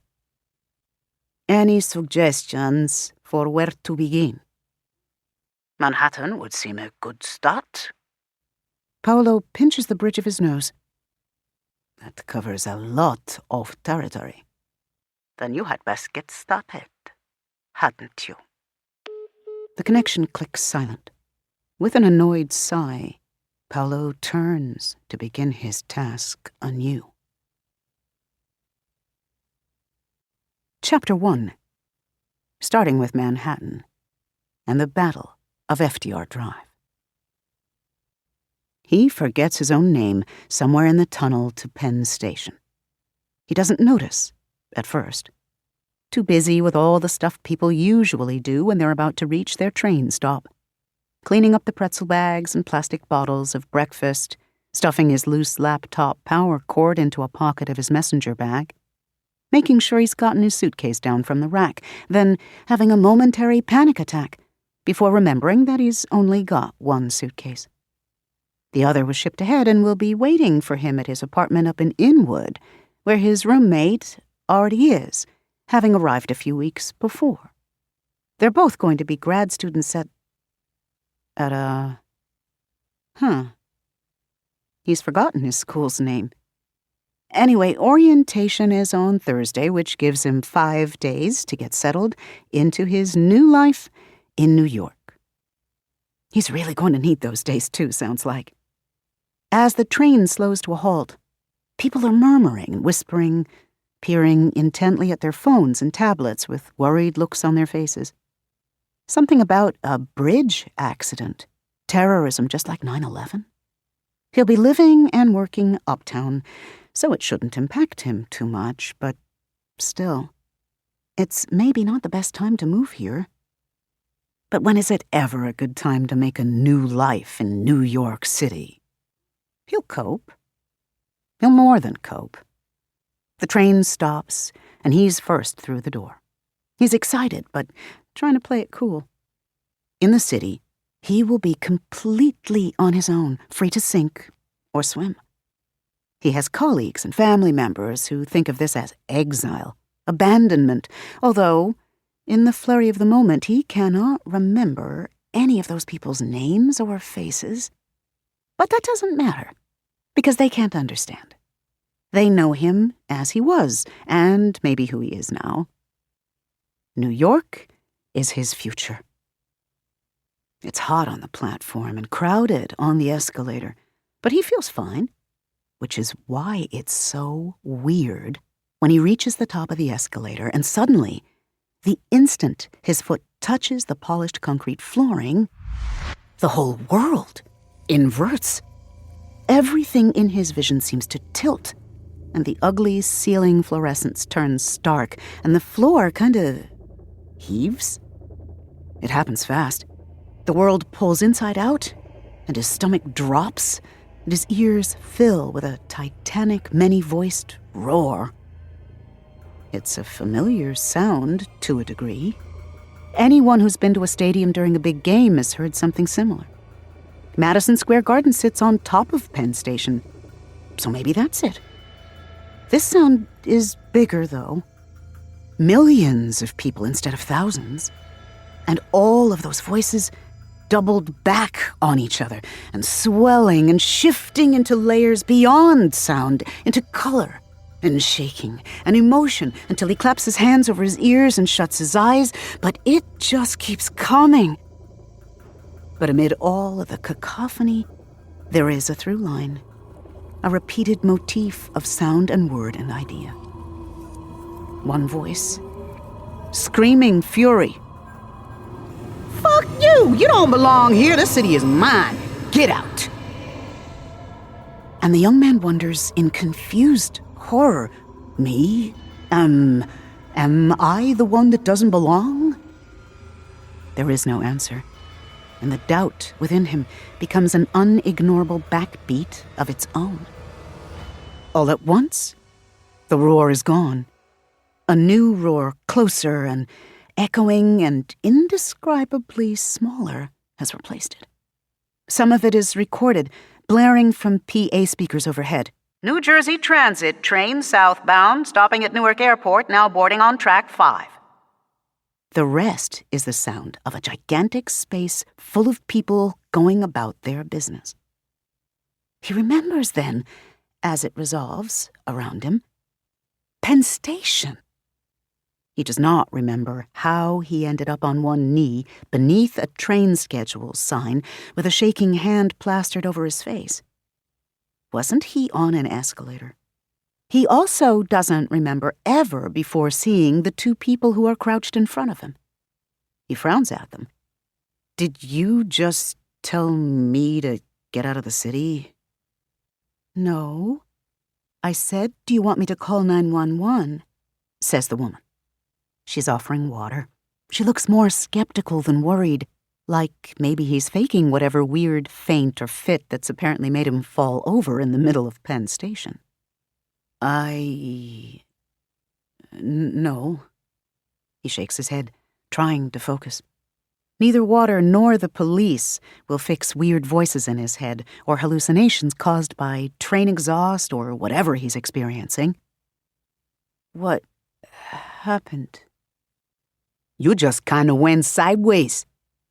Any suggestions for where to begin? Manhattan would seem a good start. Paolo pinches the bridge of his nose. That covers a lot of territory. Then you had best get started, hadn't you? The connection clicks silent. With an annoyed sigh, Paolo turns to begin his task anew. Chapter 1. Starting with Manhattan and the Battle of FDR Drive. He forgets his own name somewhere in the tunnel to Penn Station. He doesn't notice, at first. Too busy with all the stuff people usually do when they're about to reach their train stop. Cleaning up the pretzel bags and plastic bottles of breakfast, stuffing his loose laptop power cord into a pocket of his messenger bag, making sure he's gotten his suitcase down from the rack, then having a momentary panic attack before remembering that he's only got one suitcase. The other was shipped ahead and will be waiting for him at his apartment up in Inwood, where his roommate already is, having arrived a few weeks before. They're both going to be grad students He's forgotten his school's name. Anyway, orientation is on Thursday, which gives him 5 days to get settled into his new life in New York. He's really going to need those days too, sounds like. As the train slows to a halt, people are murmuring and whispering, peering intently at their phones and tablets with worried looks on their faces. Something about a bridge accident, terrorism just like 9/11. He'll be living and working uptown, so it shouldn't impact him too much, but still, it's maybe not the best time to move here. But when is it ever a good time to make a new life in New York City? He'll cope. He'll more than cope. The train stops, and he's first through the door. He's excited, but trying to play it cool. In the city, he will be completely on his own, free to sink or swim. He has colleagues and family members who think of this as exile, abandonment, although, in the flurry of the moment, he cannot remember any of those people's names or faces. But that doesn't matter. because they can't understand. They know him as he was, and maybe who he is now. New York is his future. It's hot on the platform and crowded on the escalator, but he feels fine, which is why it's so weird when he reaches the top of the escalator and suddenly, the instant his foot touches the polished concrete flooring, the whole world inverts. Everything in his vision seems to tilt, and the ugly ceiling fluorescence turns stark, and the floor kind of heaves. It happens fast. The world pulls inside out, and his stomach drops, and his ears fill with a titanic, many-voiced roar. It's a familiar sound, to a degree. Anyone who's been to a stadium during a big game has heard something similar. Madison Square Garden sits on top of Penn Station, so maybe that's it. This sound is bigger, though. Millions of people instead of thousands. And all of those voices doubled back on each other and swelling and shifting into layers beyond sound, into color and shaking and emotion until he claps his hands over his ears and shuts his eyes, but it just keeps coming. But amid all of the cacophony, there is a through line, a repeated motif of sound and word and idea. One voice, screaming fury. "Fuck you! You don't belong here! This city is mine! Get out!" And the young man wonders in confused horror, "Me? Am I the one that doesn't belong?" There is no answer, and the doubt within him becomes an unignorable backbeat of its own. All at once, the roar is gone. A new roar, closer and echoing and indescribably smaller, has replaced it. Some of it is recorded, blaring from PA speakers overhead. New Jersey Transit train southbound, stopping at Newark Airport, now boarding on track 5. The rest is the sound of a gigantic space full of people going about their business. He remembers then, as it resolves around him, Penn Station. He does not remember how he ended up on one knee beneath a train schedule sign with a shaking hand plastered over his face. Wasn't he on an escalator? He also doesn't remember ever before seeing the two people who are crouched in front of him. He frowns at them. "Did you just tell me to get out of the city?" "No. I said, do you want me to call 911? Says the woman. She's offering water. She looks more skeptical than worried, like maybe he's faking whatever weird faint or fit that's apparently made him fall over in the middle of Penn Station. No. He shakes his head, trying to focus. Neither water nor the police will fix weird voices in his head or hallucinations caused by train exhaust or whatever he's experiencing. What happened? "You just kinda went sideways,"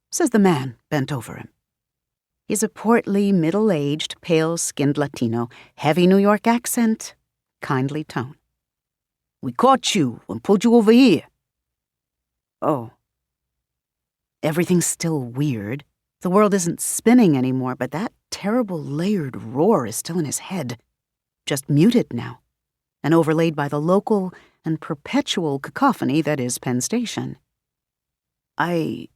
says the man bent over him. He's a portly, middle-aged, pale-skinned Latino, heavy New York accent, kindly tone. "We caught you and pulled you over here." Oh. Everything's still weird. The world isn't spinning anymore, but that terrible layered roar is still in his head, just muted now, and overlaid by the local and perpetual cacophony that is Penn Station. "I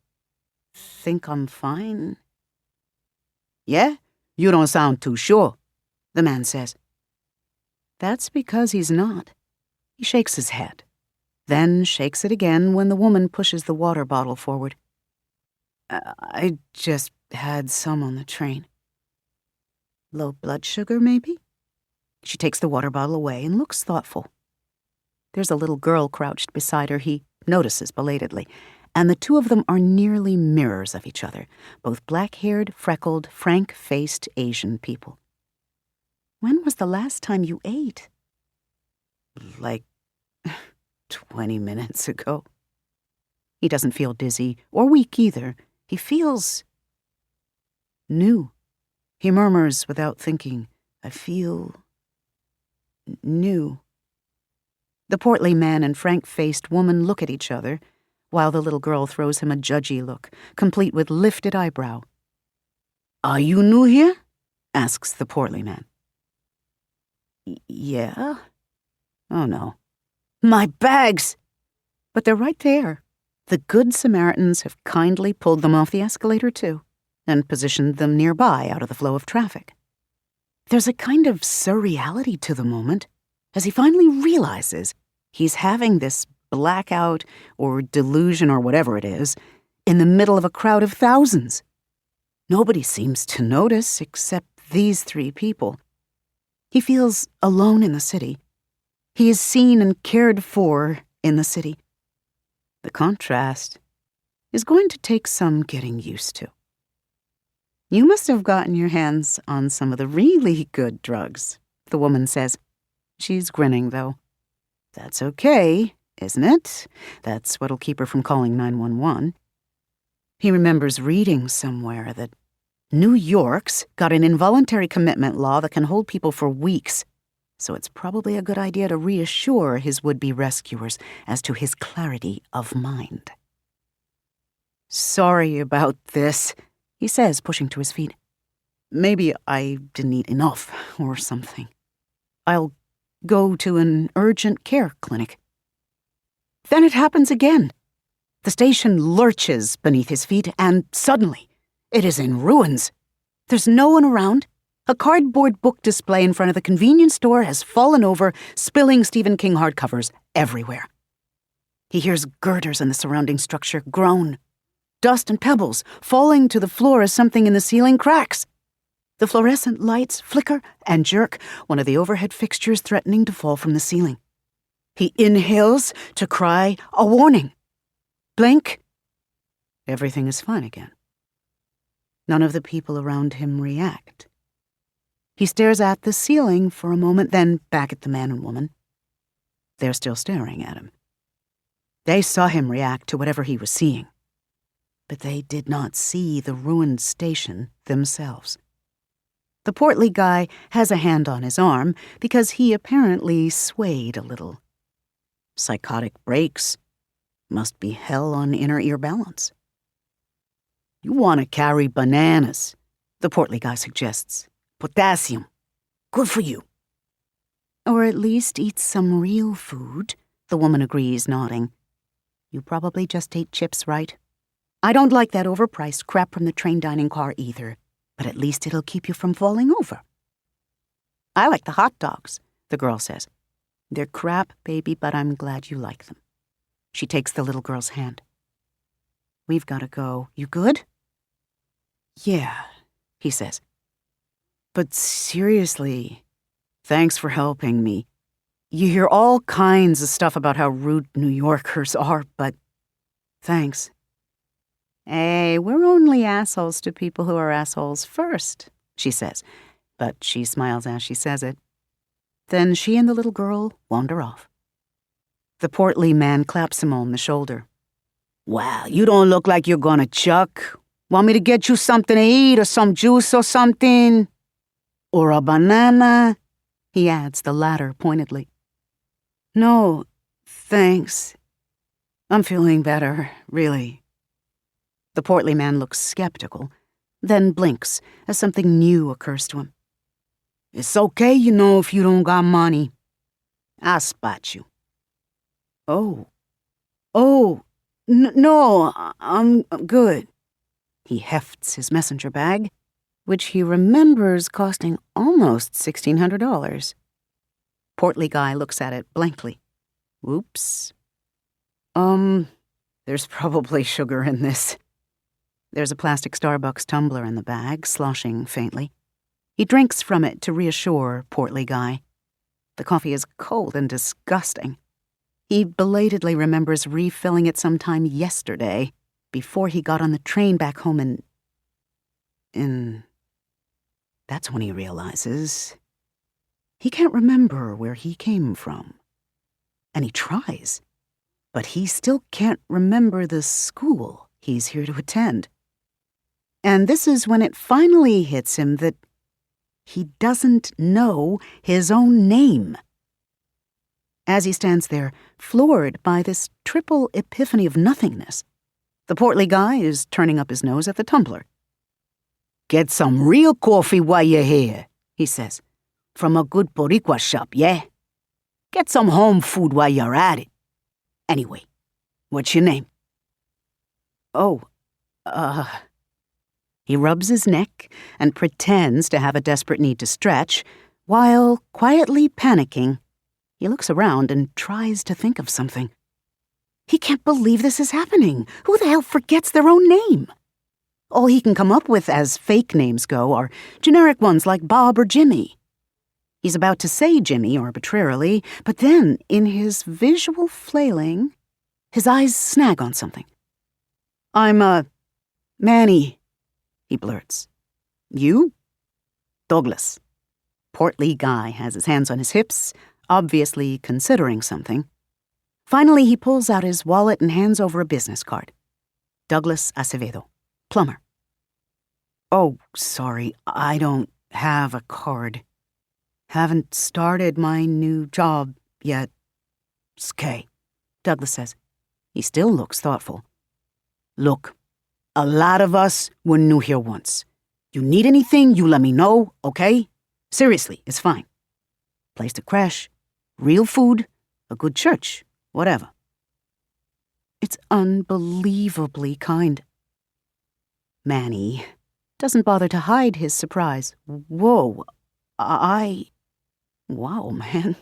think I'm fine." "Yeah? You don't sound too sure," the man says. That's because he's not. He shakes his head, then shakes it again when the woman pushes the water bottle forward. "I just had some on the train." "Low blood sugar, maybe?" She takes the water bottle away and looks thoughtful. There's a little girl crouched beside her he notices belatedly, and the two of them are nearly mirrors of each other, both black-haired, freckled, frank-faced Asian people. "When was the last time you ate?" "Like 20 minutes ago." He doesn't feel dizzy or weak either. He feels new. He murmurs without thinking, I feel new. The portly man and frank-faced woman look at each other, while the little girl throws him a judgy look, complete with lifted eyebrow. "Are you new here?" asks the portly man. Yeah? Oh no. My bags! But they're right there. The Good Samaritans have kindly pulled them off the escalator too, and positioned them nearby out of the flow of traffic. There's a kind of surreality to the moment, as he finally realizes he's having this blackout or delusion or whatever it is in the middle of a crowd of thousands. Nobody seems to notice except these three people. He feels alone in the city. He is seen and cared for in the city. The contrast is going to take some getting used to. You must have gotten your hands on some of the really good drugs, the woman says. She's grinning, though. That's okay, isn't it? That's what'll keep her from calling 911. He remembers reading somewhere that New York's got an involuntary commitment law that can hold people for weeks, so it's probably a good idea to reassure his would-be rescuers as to his clarity of mind. Sorry about this, he says, pushing to his feet. Maybe I didn't eat enough or something. I'll go to an urgent care clinic. Then it happens again. The station lurches beneath his feet, and suddenly, it is in ruins. There's no one around. A cardboard book display in front of the convenience store has fallen over, spilling Stephen King hardcovers everywhere. He hears girders in the surrounding structure groan. Dust and pebbles falling to the floor as something in the ceiling cracks. The fluorescent lights flicker and jerk, one of the overhead fixtures threatening to fall from the ceiling. He inhales to cry a warning. Blink. Everything is fine again. None of the people around him react. He stares at the ceiling for a moment, then back at the man and woman. They're still staring at him. They saw him react to whatever he was seeing, but they did not see the ruined station themselves. The portly guy has a hand on his arm because he apparently swayed a little. Psychotic breaks. Must be hell on inner ear balance. You want to carry bananas, the portly guy suggests. Potassium. Good for you. Or at least eat some real food, the woman agrees, nodding. You probably just ate chips, right? I don't like that overpriced crap from the train dining car either, but at least it'll keep you from falling over. I like the hot dogs, the girl says. They're crap, baby, but I'm glad you like them. She takes the little girl's hand. We've got to go. You good? Yeah, he says. But seriously, thanks for helping me. You hear all kinds of stuff about how rude New Yorkers are, but thanks. Hey, we're only assholes to people who are assholes first, she says, but she smiles as she says it. Then she and the little girl wander off. The portly man claps him on the shoulder. Wow, you don't look like you're gonna chuck. Want me to get you something to eat or some juice or something? Or a banana? He adds the latter pointedly. No, thanks. I'm feeling better, really. The portly man looks skeptical, then blinks as something new occurs to him. It's okay, you know, if you don't got money. I'll spot you. Oh, no, I'm good. He hefts his messenger bag, which he remembers costing almost $1,600. Portly guy looks at it blankly. Whoops. There's probably sugar in this. There's a plastic Starbucks tumbler in the bag, sloshing faintly. He drinks from it to reassure portly guy. The coffee is cold and disgusting. He belatedly remembers refilling it sometime yesterday, before he got on the train back home in... That's when he realizes he can't remember where he came from. And he tries, but he still can't remember the school he's here to attend. And this is when it finally hits him that He doesn't know his own name. As he stands there, floored by this triple epiphany of nothingness, the portly guy is turning up his nose at the tumbler. "Get some real coffee while you're here," he says. "From a good Boricua shop, yeah? Get some home food while you're at it. Anyway, what's your name?" "Oh, He rubs his neck and pretends to have a desperate need to stretch, while quietly panicking, he looks around and tries to think of something. He can't believe this is happening. Who the hell forgets their own name? All he can come up with as fake names go are generic ones like Bob or Jimmy. He's about to say Jimmy arbitrarily, but then, in his visual flailing, his eyes snag on something. "I'm, Manny," he blurts. "You?" "Douglas." Portly guy has his hands on his hips, obviously considering something. Finally, he pulls out his wallet and hands over a business card. "Douglas Acevedo, plumber." "Oh, sorry, I don't have a card. Haven't started my new job yet." "'Skay," Douglas says. He still looks thoughtful. "Look, a lot of us were new here once. You need anything, you let me know, okay? Seriously, it's fine. Place to crash, real food, a good church, whatever." It's unbelievably kind. Manny doesn't bother to hide his surprise. "Whoa, wow, man.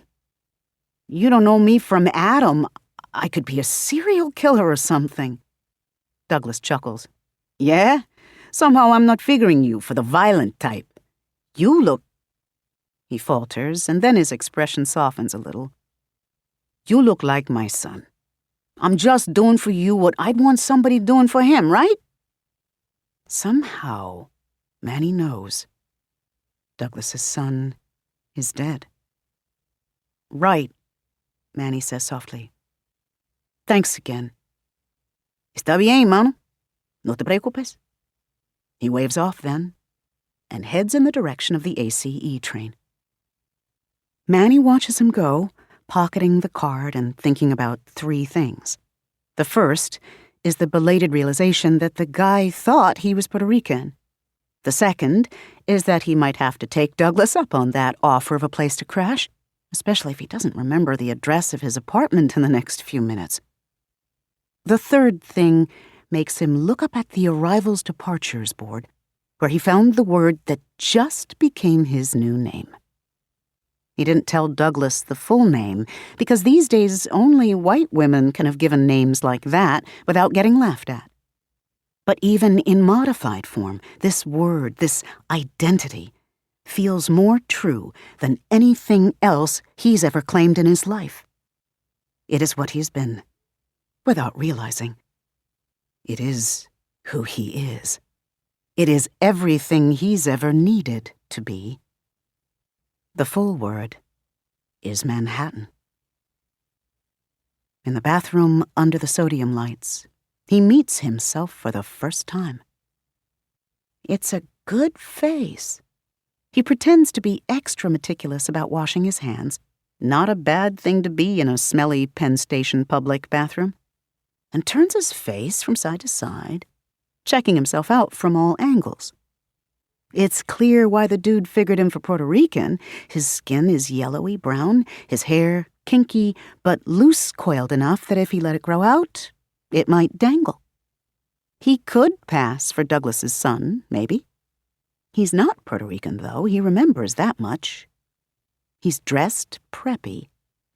You don't know me from Adam. I could be a serial killer or something." Douglas chuckles. "Yeah? Somehow I'm not figuring you for the violent type. You look..." He falters, and then his expression softens a little. "You look like my son. I'm just doing for you what I'd want somebody doing for him, right?" Somehow, Manny knows. Douglas's son is dead. "Right," Manny says softly. "Thanks again." "Está bien, mano. No te preocupes." He waves off then, and heads in the direction of the ACE train. Manny watches him go, pocketing the card and thinking about 3 things. The first is the belated realization that the guy thought he was Puerto Rican. The second is that he might have to take Douglas up on that offer of a place to crash, especially if he doesn't remember the address of his apartment in the next few minutes. The third thing makes him look up at the arrivals departures board, where he found the word that just became his new name. He didn't tell Douglas the full name, because these days only white women can have given names like that without getting laughed at. But even in modified form, this word, this identity, feels more true than anything else he's ever claimed in his life. It is what he's been, without realizing. It is who he is. It is everything he's ever needed to be. The full word is Manhattan. In the bathroom under the sodium lights, he meets himself for the first time. It's a good face. He pretends to be extra meticulous about washing his hands, not a bad thing to be in a smelly Penn Station public bathroom, and turns his face from side to side, checking himself out from all angles. It's clear why the dude figured him for Puerto Rican. His skin is yellowy brown, his hair kinky but loose coiled enough that if he let it grow out, it might dangle. He could pass for Douglas's son, maybe. He's not Puerto Rican, though. He remembers that much. He's dressed preppy,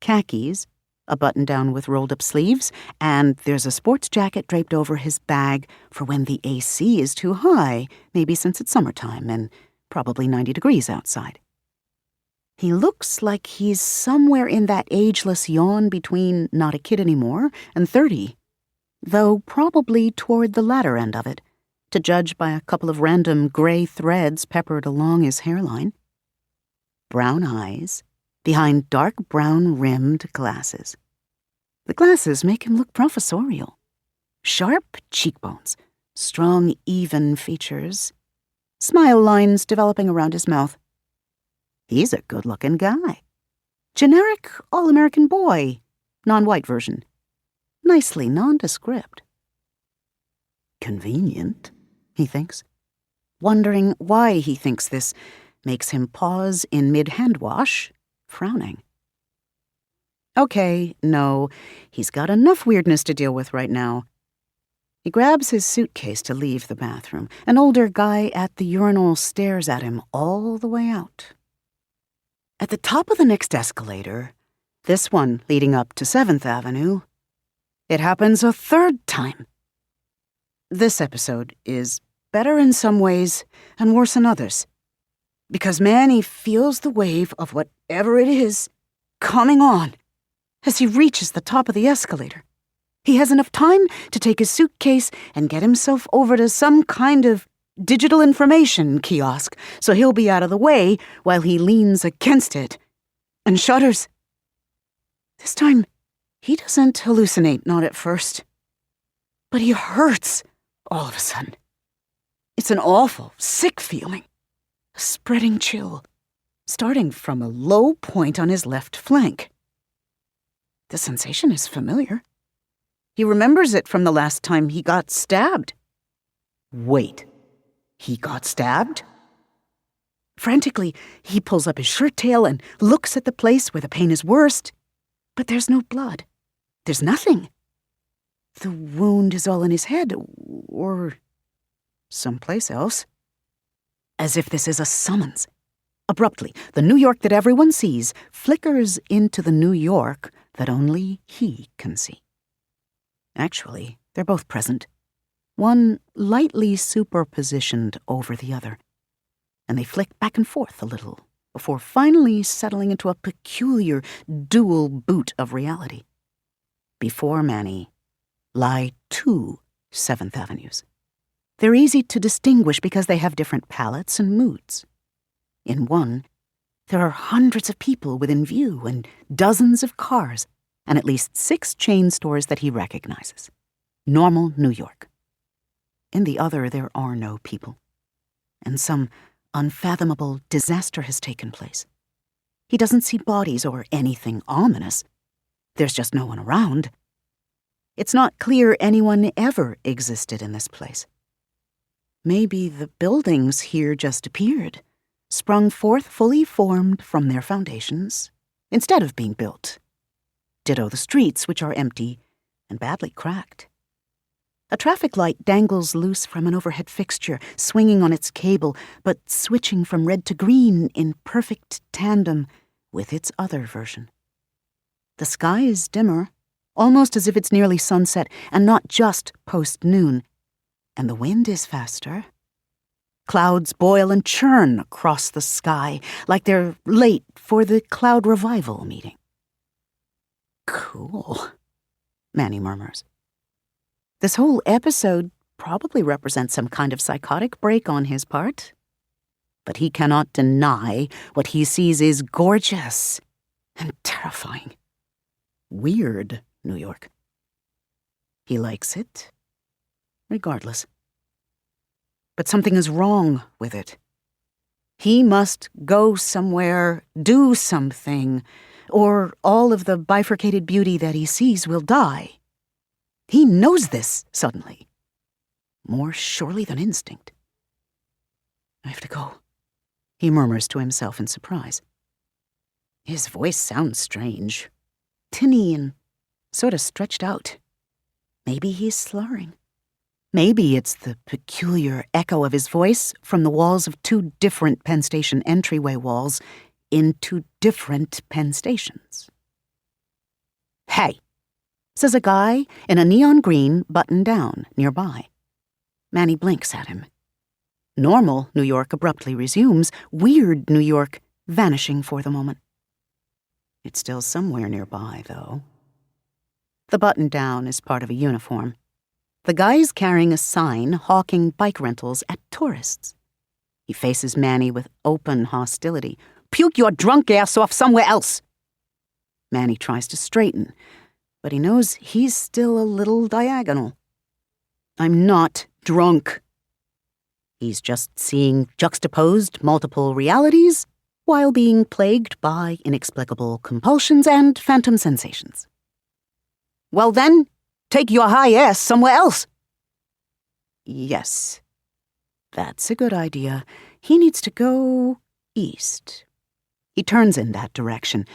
khakis, a button-down with rolled-up sleeves, and there's a sports jacket draped over his bag for when the AC is too high, maybe since it's summertime and probably 90 degrees outside. He looks like he's somewhere in that ageless yawn between not a kid anymore and 30, though probably toward the latter end of it, to judge by a couple of random gray threads peppered along his hairline. Brown eyes behind dark brown-rimmed glasses. The glasses make him look professorial. Sharp cheekbones, strong, even features, smile lines developing around his mouth. He's a good-looking guy. Generic all-American boy, non-white version. Nicely nondescript. Convenient, he thinks. Wondering why he thinks this makes him pause in mid-hand wash, frowning. Okay, no, he's got enough weirdness to deal with right now. He grabs his suitcase to leave the bathroom. An older guy at the urinal stares at him all the way out. At the top of the next escalator, this one leading up to 7th Avenue, it happens a third time. This episode is better in some ways and worse in others, because Manny feels the wave of whatever it is coming on as he reaches the top of the escalator. He has enough time to take his suitcase and get himself over to some kind of digital information kiosk, so he'll be out of the way while he leans against it and shudders. This time, he doesn't hallucinate, not at first, but he hurts all of a sudden. It's an awful, sick feeling, a spreading chill, starting from a low point on his left flank. The sensation is familiar. He remembers it from the last time he got stabbed. Wait, he got stabbed? Frantically, he pulls up his shirt tail and looks at the place where the pain is worst, but there's no blood. There's nothing. The wound is all in his head, or someplace else. As if this is a summons. Abruptly, the New York that everyone sees flickers into the New York that only he can see. Actually, they're both present, one lightly superpositioned over the other, and they flick back and forth a little before finally settling into a peculiar dual boot of reality. Before Manny lie 2 7th Avenues. They're easy to distinguish because they have different palettes and moods. In one, there are hundreds of people within view and dozens of cars, and at least 6 chain stores that he recognizes. Normal New York. In the other, there are no people, and some unfathomable disaster has taken place. He doesn't see bodies or anything ominous. There's just no one around. It's not clear anyone ever existed in this place. Maybe the buildings here just appeared, sprung forth fully formed from their foundations, instead of being built. Ditto the streets, which are empty and badly cracked. A traffic light dangles loose from an overhead fixture, swinging on its cable, but switching from red to green in perfect tandem with its other version. The sky is dimmer, almost as if it's nearly sunset and not just post-noon, and the wind is faster. Clouds boil and churn across the sky like they're late for the cloud revival meeting. Cool, Manny murmurs. This whole episode probably represents some kind of psychotic break on his part. But he cannot deny what he sees is gorgeous and terrifying. Weird New York. He likes it, regardless. But something is wrong with it. He must go somewhere, do something, or all of the bifurcated beauty that he sees will die. He knows this suddenly, more surely than instinct. I have to go, he murmurs to himself in surprise. His voice sounds strange, tinny and sort of stretched out. Maybe he's slurring. Maybe it's the peculiar echo of his voice from the walls of 2 different Penn Station entryway walls into different Penn Stations. Hey, says a guy in a neon green button-down nearby. Manny blinks at him. Normal New York abruptly resumes, weird New York vanishing for the moment. It's still somewhere nearby, though. The button-down is part of a uniform. The guy's carrying a sign hawking bike rentals at tourists. He faces Manny with open hostility. Puke your drunk ass off somewhere else! Manny tries to straighten, but he knows he's still a little diagonal. I'm not drunk. He's just seeing juxtaposed multiple realities while being plagued by inexplicable compulsions and phantom sensations. Well then, take your high ass somewhere else. Yes, that's a good idea. He needs to go east. He turns in that direction,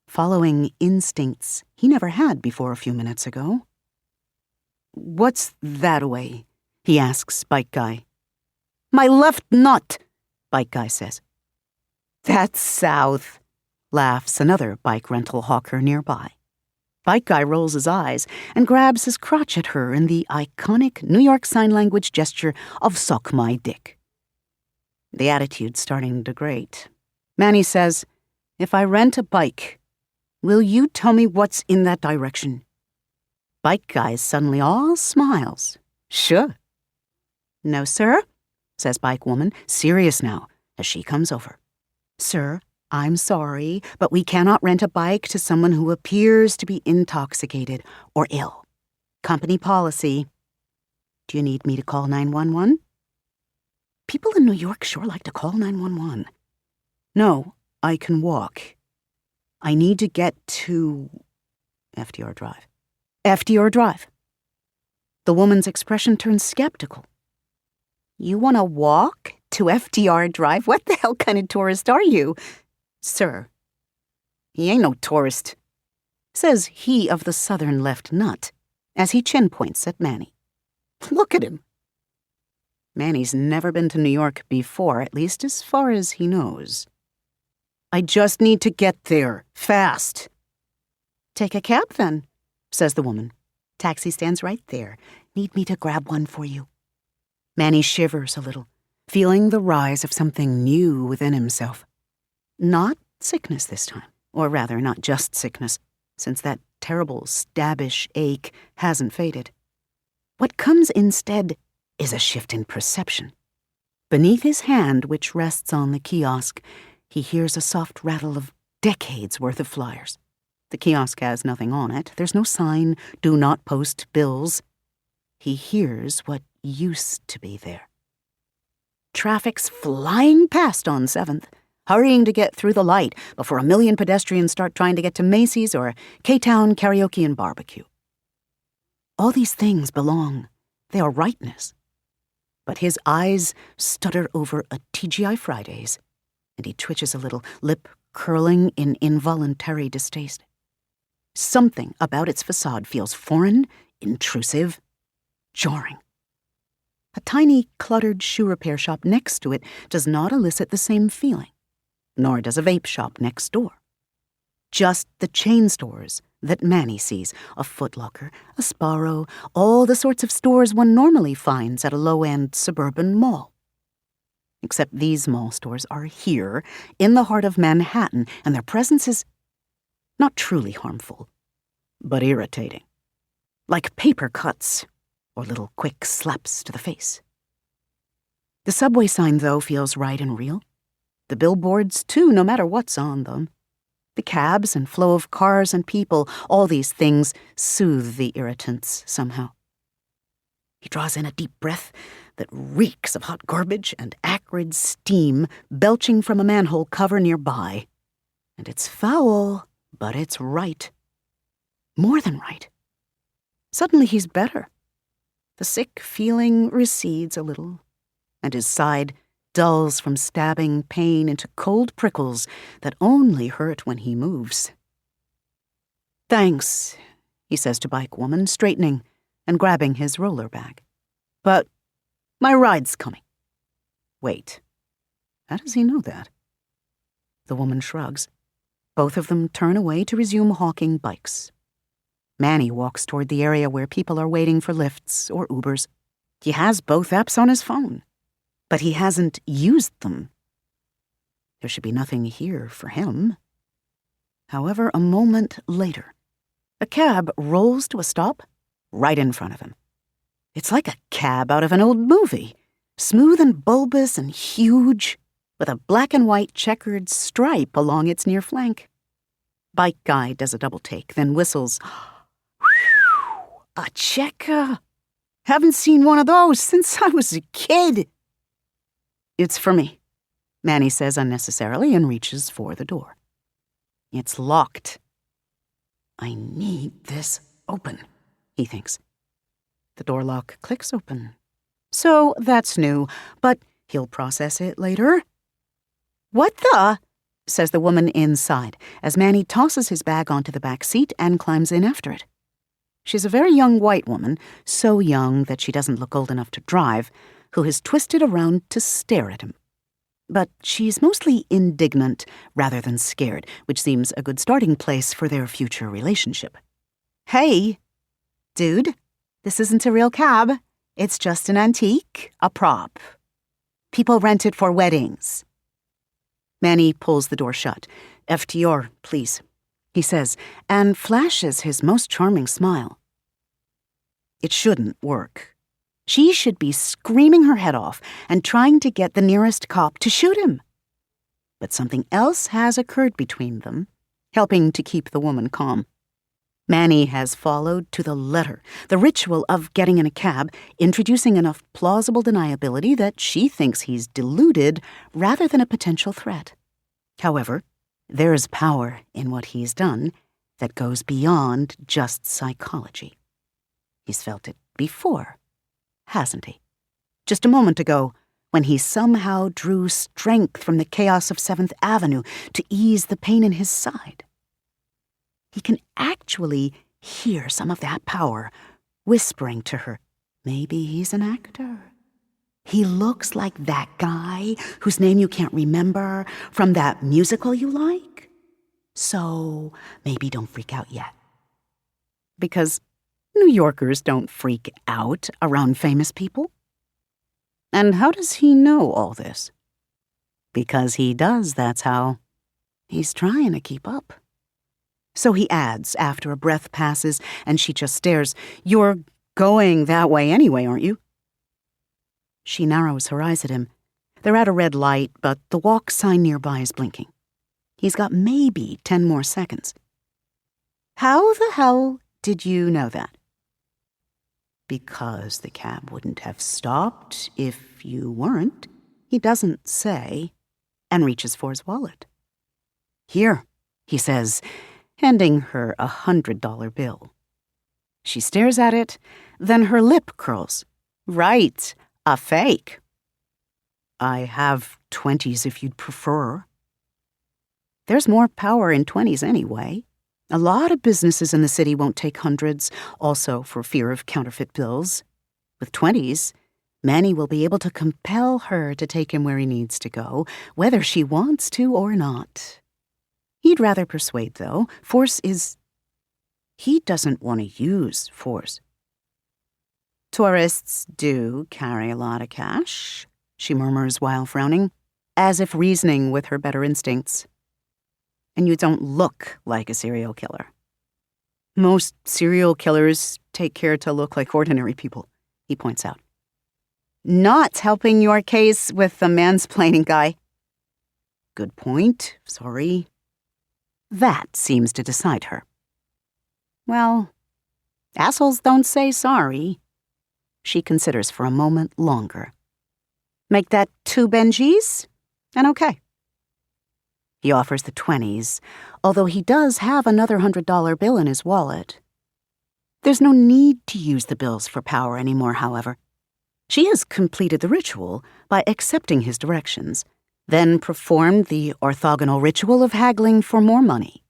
following instincts he never had before a few minutes ago. What's that way? He asks Bike Guy. My left nut, Bike Guy says. That's south, laughs another bike rental hawker nearby. Bike Guy rolls his eyes and grabs his crotch at her in the iconic New York Sign Language gesture of suck my dick. The attitude's starting to grate. Manny says, if I rent a bike, will you tell me what's in that direction? Bike Guy suddenly all smiles. Sure. No, sir, says Bike Woman, serious now, as she comes over. Sir, I'm sorry, but we cannot rent a bike to someone who appears to be intoxicated or ill. Company policy. Do you need me to call 911? People in New York sure like to call 911. No, I can walk. I need to get to FDR Drive. FDR Drive. The woman's expression turns skeptical. You want to walk to FDR Drive? What the hell kind of tourist are you? Sir, he ain't no tourist, says he of the southern left nut, as he chin points at Manny. Look at him. Manny's never been to New York before, at least as far as he knows. I just need to get there, fast. Take a cab then, says the woman. Taxi stands right there. Need me to grab one for you? Manny shivers a little, feeling the rise of something new within himself. Not sickness this time, or rather not just sickness, since that terrible stabbish ache hasn't faded. What comes instead is a shift in perception. Beneath his hand, which rests on the kiosk, he hears a soft rattle of decades' worth of flyers. The kiosk has nothing on it. There's no sign, do not post bills. He hears what used to be there. Traffic's flying past on 7th, hurrying to get through the light before a million pedestrians start trying to get to Macy's or K-Town Karaoke and Barbecue. All these things belong. They are rightness. But his eyes stutter over a TGI Fridays, and he twitches a little, lip curling in involuntary distaste. Something about its facade feels foreign, intrusive, jarring. A tiny, cluttered shoe repair shop next to it does not elicit the same feeling, nor does a vape shop next door. Just the chain stores that Manny sees, a Foot Locker, a Sparrow, all the sorts of stores one normally finds at a low-end suburban mall. Except these mall stores are here, in the heart of Manhattan, and their presence is not truly harmful, but irritating. Like paper cuts or little quick slaps to the face. The subway sign, though, feels right and real. The billboards, too, no matter what's on them. The cabs and flow of cars and people, all these things soothe the irritants somehow. He draws in a deep breath that reeks of hot garbage and acrid steam belching from a manhole cover nearby. And it's foul, but it's right. More than right. Suddenly he's better. The sick feeling recedes a little, and his side dulls from stabbing pain into cold prickles that only hurt when he moves. Thanks, he says to Bike Woman, straightening and grabbing his roller bag. But my ride's coming. Wait, how does he know that? The woman shrugs. Both of them turn away to resume hawking bikes. Manny walks toward the area where people are waiting for lifts or Ubers. He has both apps on his phone, but he hasn't used them. There should be nothing here for him. However, a moment later, a cab rolls to a stop right in front of him. It's like a cab out of an old movie, smooth and bulbous and huge, with a black and white checkered stripe along its near flank. Bike Guy does a double take, then whistles. A checker? Haven't seen one of those since I was a kid. It's for me, Manny says unnecessarily and reaches for the door. It's locked. I need this open, he thinks. The door lock clicks open. So that's new, but he'll process it later. What the? Says the woman inside, as Manny tosses his bag onto the back seat and climbs in after it. She's a very young white woman, so young that she doesn't look old enough to drive, who has twisted around to stare at him. But she's mostly indignant rather than scared, which seems a good starting place for their future relationship. Hey, dude, this isn't a real cab. It's just an antique, a prop. People rent it for weddings. Manny pulls the door shut. FTR, please, he says, and flashes his most charming smile. It shouldn't work. She should be screaming her head off and trying to get the nearest cop to shoot him. But something else has occurred between them, helping to keep the woman calm. Manny has followed to the letter the ritual of getting in a cab, introducing enough plausible deniability that she thinks he's deluded rather than a potential threat. However, there's power in what he's done that goes beyond just psychology. He's felt it before, hasn't he? Just a moment ago, when he somehow drew strength from the chaos of 7th Avenue to ease the pain in his side. He can actually hear some of that power whispering to her, maybe he's an actor. He looks like that guy whose name you can't remember from that musical you like. So maybe don't freak out yet. Because New Yorkers don't freak out around famous people. And how does he know all this? Because he does, that's how. He's trying to keep up. So he adds, after a breath passes and she just stares, "You're going that way anyway, aren't you?" She narrows her eyes at him. They're at a red light, but the walk sign nearby is blinking. He's got maybe 10 more seconds. How the hell did you know that? Because the cab wouldn't have stopped if you weren't, he doesn't say, and reaches for his wallet. Here, he says, handing her a $100 bill. She stares at it, then her lip curls. Right, a fake. I have 20s if you'd prefer. There's more power in 20s anyway. A lot of businesses in the city won't take hundreds, also for fear of counterfeit bills. With 20s, Manny will be able to compel her to take him where he needs to go, whether she wants to or not. He'd rather persuade, though. Force is... He doesn't want to use force. Tourists do carry a lot of cash, she murmurs while frowning, as if reasoning with her better instincts. And you don't look like a serial killer. Most serial killers take care to look like ordinary people, he points out. Not helping your case with the mansplaining guy. Good point, sorry. That seems to decide her. Well, assholes don't say sorry. She considers for a moment longer. Make that 2 Benjis, and okay. He offers the 20s, although he does have another $100 bill in his wallet. There's no need to use the bills for power anymore, however. She has completed the ritual by accepting his directions, then performed the orthogonal ritual of haggling for more money.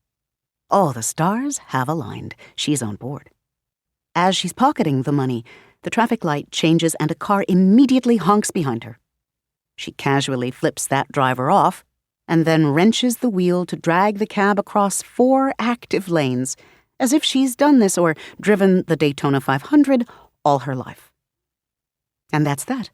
All the stars have aligned. She's on board. As she's pocketing the money, the traffic light changes and a car immediately honks behind her. She casually flips that driver off, and then wrenches the wheel to drag the cab across 4 active lanes, as if she's done this or driven the Daytona 500 all her life. And that's that.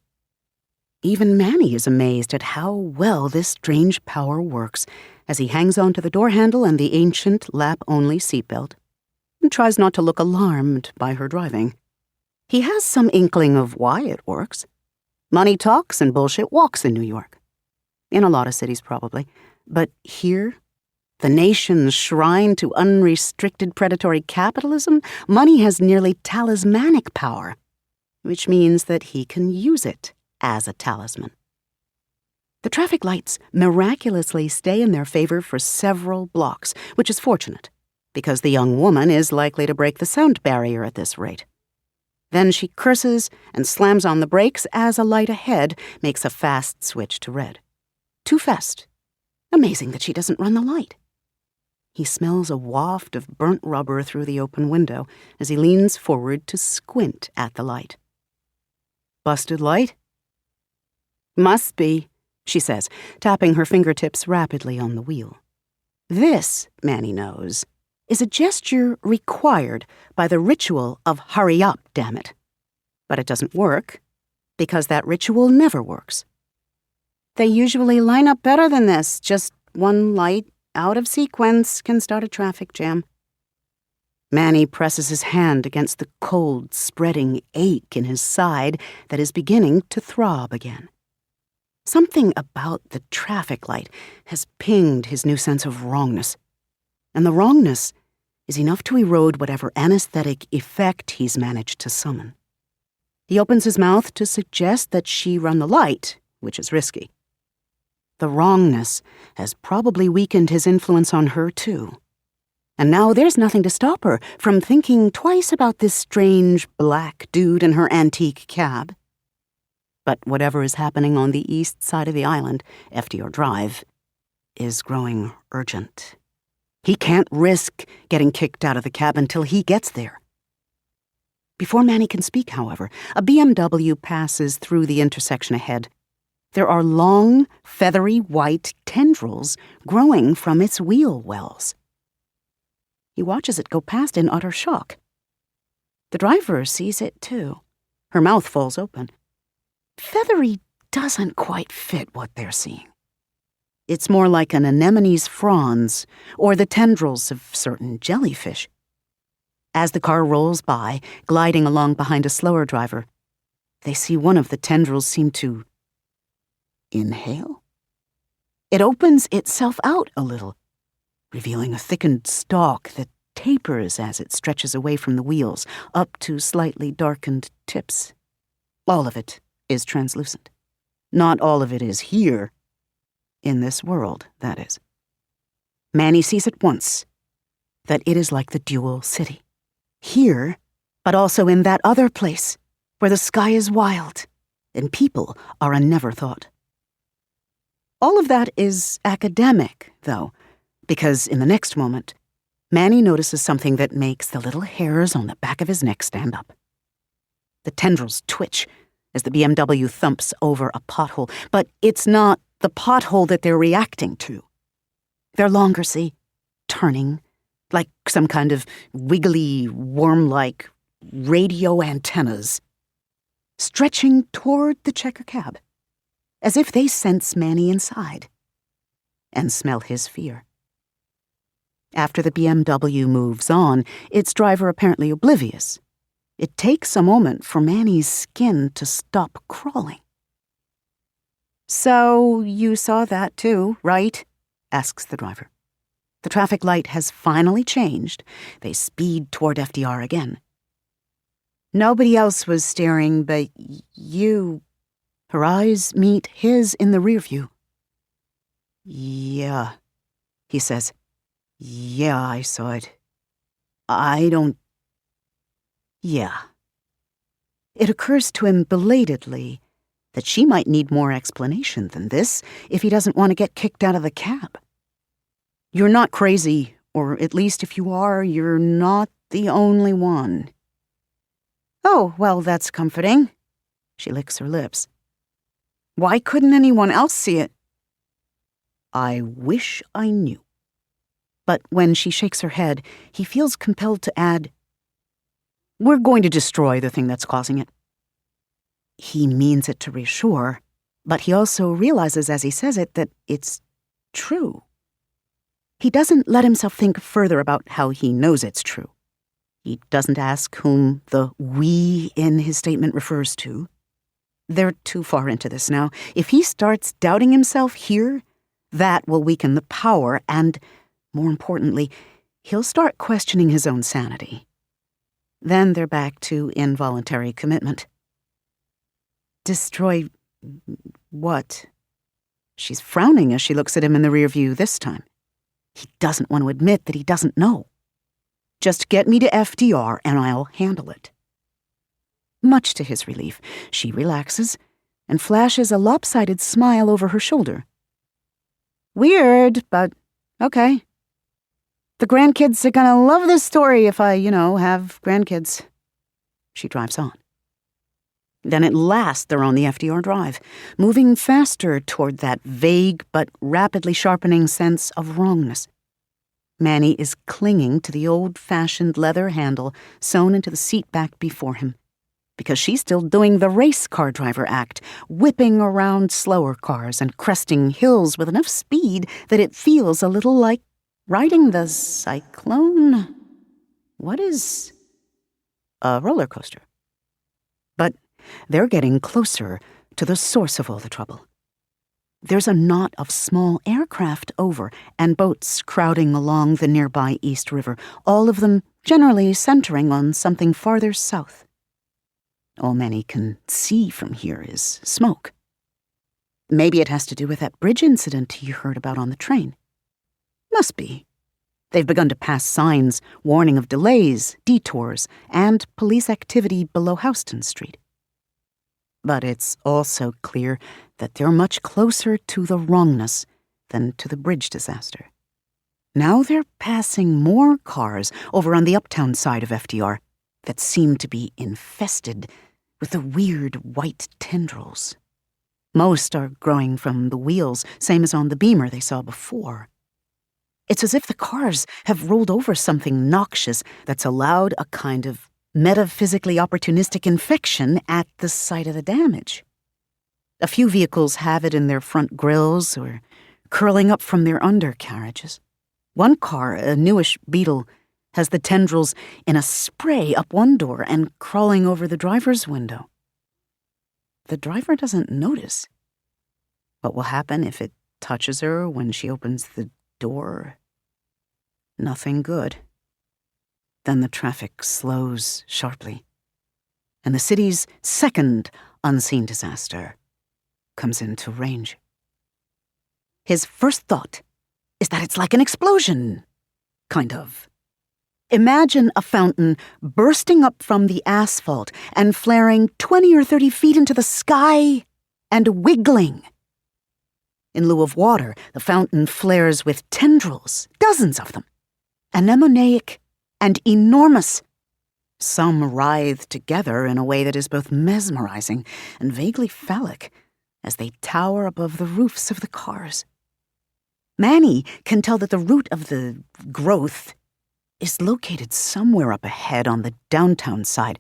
Even Manny is amazed at how well this strange power works as he hangs onto the door handle and the ancient lap-only seatbelt, and tries not to look alarmed by her driving. He has some inkling of why it works. Money talks and bullshit walks in New York. In a lot of cities, probably. But here, the nation's shrine to unrestricted predatory capitalism, money has nearly talismanic power, which means that he can use it as a talisman. The traffic lights miraculously stay in their favor for several blocks, which is fortunate, because the young woman is likely to break the sound barrier at this rate. Then she curses and slams on the brakes as a light ahead makes a fast switch to red. Too fast. Amazing that she doesn't run the light. He smells a waft of burnt rubber through the open window as he leans forward to squint at the light. Busted light? Must be, she says, tapping her fingertips rapidly on the wheel. This, Manny knows, is a gesture required by the ritual of hurry up, damn it. But it doesn't work, because that ritual never works. They usually line up better than this. Just one light out of sequence can start a traffic jam. Manny presses his hand against the cold, spreading ache in his side that is beginning to throb again. Something about the traffic light has pinged his new sense of wrongness, and the wrongness is enough to erode whatever anesthetic effect he's managed to summon. He opens his mouth to suggest that she run the light, which is risky. The wrongness has probably weakened his influence on her, too. And now there's nothing to stop her from thinking twice about this strange black dude in her antique cab. But whatever is happening on the east side of the island, FDR Drive, is growing urgent. He can't risk getting kicked out of the cab until he gets there. Before Manny can speak, however, a BMW passes through the intersection ahead. There are long, feathery white tendrils growing from its wheel wells. He watches it go past in utter shock. The driver sees it, too. Her mouth falls open. Feathery doesn't quite fit what they're seeing. It's more like an anemone's fronds or the tendrils of certain jellyfish. As the car rolls by, gliding along behind a slower driver, they see one of the tendrils seem to inhale. It opens itself out a little, revealing a thickened stalk that tapers as it stretches away from the wheels, up to slightly darkened tips. All of it is translucent. Not all of it is here. In this world, that is. Manny sees at once that it is like the dual city. Here, but also in that other place, where the sky is wild, and people are a never thought. All of that is academic, though, because in the next moment, Manny notices something that makes the little hairs on the back of his neck stand up. The tendrils twitch as the BMW thumps over a pothole, but it's not the pothole that they're reacting to. They're longer, see, turning, like some kind of wiggly, worm-like radio antennas, stretching toward the checker cab, as if they sense Manny inside and smell his fear. After the BMW moves on, its driver apparently oblivious, it takes a moment for Manny's skin to stop crawling. "So you saw that too, right?" asks the driver. The traffic light has finally changed. They speed toward FDR again. "Nobody else was staring, but you..." Her eyes meet his in the rear view. "Yeah," he says. "Yeah, I saw it. I don't..." "Yeah." It occurs to him belatedly that she might need more explanation than this if he doesn't want to get kicked out of the cab. You're not crazy, or at least if you are, you're not the only one. "Oh, well, that's comforting." She licks her lips. "Why couldn't anyone else see it?" "I wish I knew." But when she shakes her head, he feels compelled to add, "We're going to destroy the thing that's causing it." He means it to reassure, but he also realizes as he says it that it's true. He doesn't let himself think further about how he knows it's true. He doesn't ask whom the "we" in his statement refers to. They're too far into this now. If he starts doubting himself here, that will weaken the power and, more importantly, he'll start questioning his own sanity. Then they're back to involuntary commitment. "Destroy what?" She's frowning as she looks at him in the rear view this time. He doesn't want to admit that he doesn't know. Just get me to FDR and I'll handle it. Much to his relief, she relaxes and flashes a lopsided smile over her shoulder. Weird, but okay. The grandkids are gonna love this story if I, have grandkids. She drives on. Then at last they're on the FDR Drive, moving faster toward that vague but rapidly sharpening sense of wrongness. Manny is clinging to the old-fashioned leather handle sewn into the seat back before him, because she's still doing the race car driver act, whipping around slower cars and cresting hills with enough speed that it feels a little like riding the Cyclone. What is a roller coaster? But they're getting closer to the source of all the trouble. There's a knot of small aircraft over and boats crowding along the nearby East River, all of them generally centering on something farther south. All Manny can see from here is smoke. Maybe it has to do with that bridge incident he heard about on the train. Must be. They've begun to pass signs warning of delays, detours, and police activity below Houston Street. But it's also clear that they're much closer to the wrongness than to the bridge disaster. Now they're passing more cars over on the uptown side of FDR that seem to be infested with the weird white tendrils. Most are growing from the wheels, same as on the Beamer they saw before. It's as if the cars have rolled over something noxious that's allowed a kind of metaphysically opportunistic infection at the site of the damage. A few vehicles have it in their front grills or curling up from their undercarriages. One car, a newish Beetle, has the tendrils in a spray up one door and crawling over the driver's window. The driver doesn't notice. What will happen if it touches her when she opens the door? Nothing good. Then the traffic slows sharply, and the city's second unseen disaster comes into range. His first thought is that it's like an explosion, kind of. Imagine a fountain bursting up from the asphalt and flaring 20 or 30 feet into the sky and wiggling. In lieu of water, the fountain flares with tendrils, dozens of them, anemoniac and enormous. Some writhe together in a way that is both mesmerizing and vaguely phallic as they tower above the roofs of the cars. Manny can tell that the root of the growth is located somewhere up ahead on the downtown side,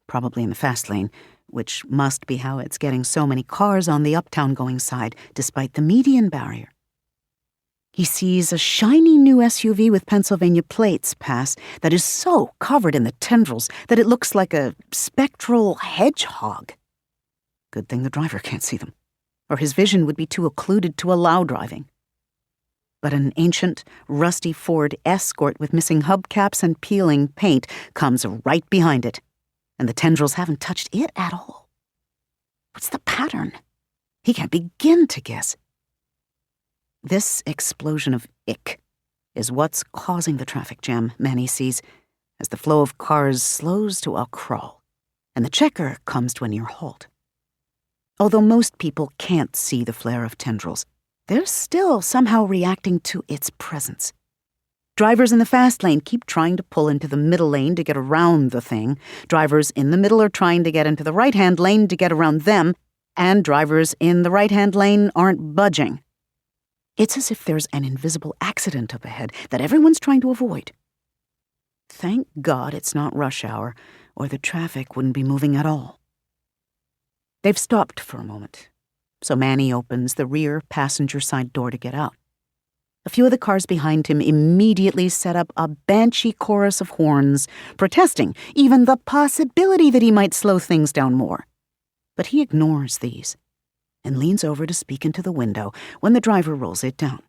probably in the fast lane, which must be how it's getting so many cars on the uptown-going side, despite the median barrier. He sees a shiny new SUV with Pennsylvania plates pass that is so covered in the tendrils that it looks like a spectral hedgehog. Good thing the driver can't see them, or his vision would be too occluded to allow driving. But an ancient, rusty Ford Escort with missing hubcaps and peeling paint comes right behind it, and the tendrils haven't touched it at all. What's the pattern? He can't begin to guess. This explosion of ick is what's causing the traffic jam, Manny sees, as the flow of cars slows to a crawl, and the checker comes to a near halt. Although most people can't see the flare of tendrils, they're still somehow reacting to its presence. Drivers in the fast lane keep trying to pull into the middle lane to get around the thing. Drivers in the middle are trying to get into the right-hand lane to get around them, and drivers in the right-hand lane aren't budging. It's as if there's an invisible accident up ahead that everyone's trying to avoid. Thank God it's not rush hour, or the traffic wouldn't be moving at all. They've stopped for a moment, so Manny opens the rear passenger side door to get out. A few of the cars behind him immediately set up a banshee chorus of horns, protesting even the possibility that he might slow things down more. But he ignores these and leans over to speak into the window when the driver rolls it down.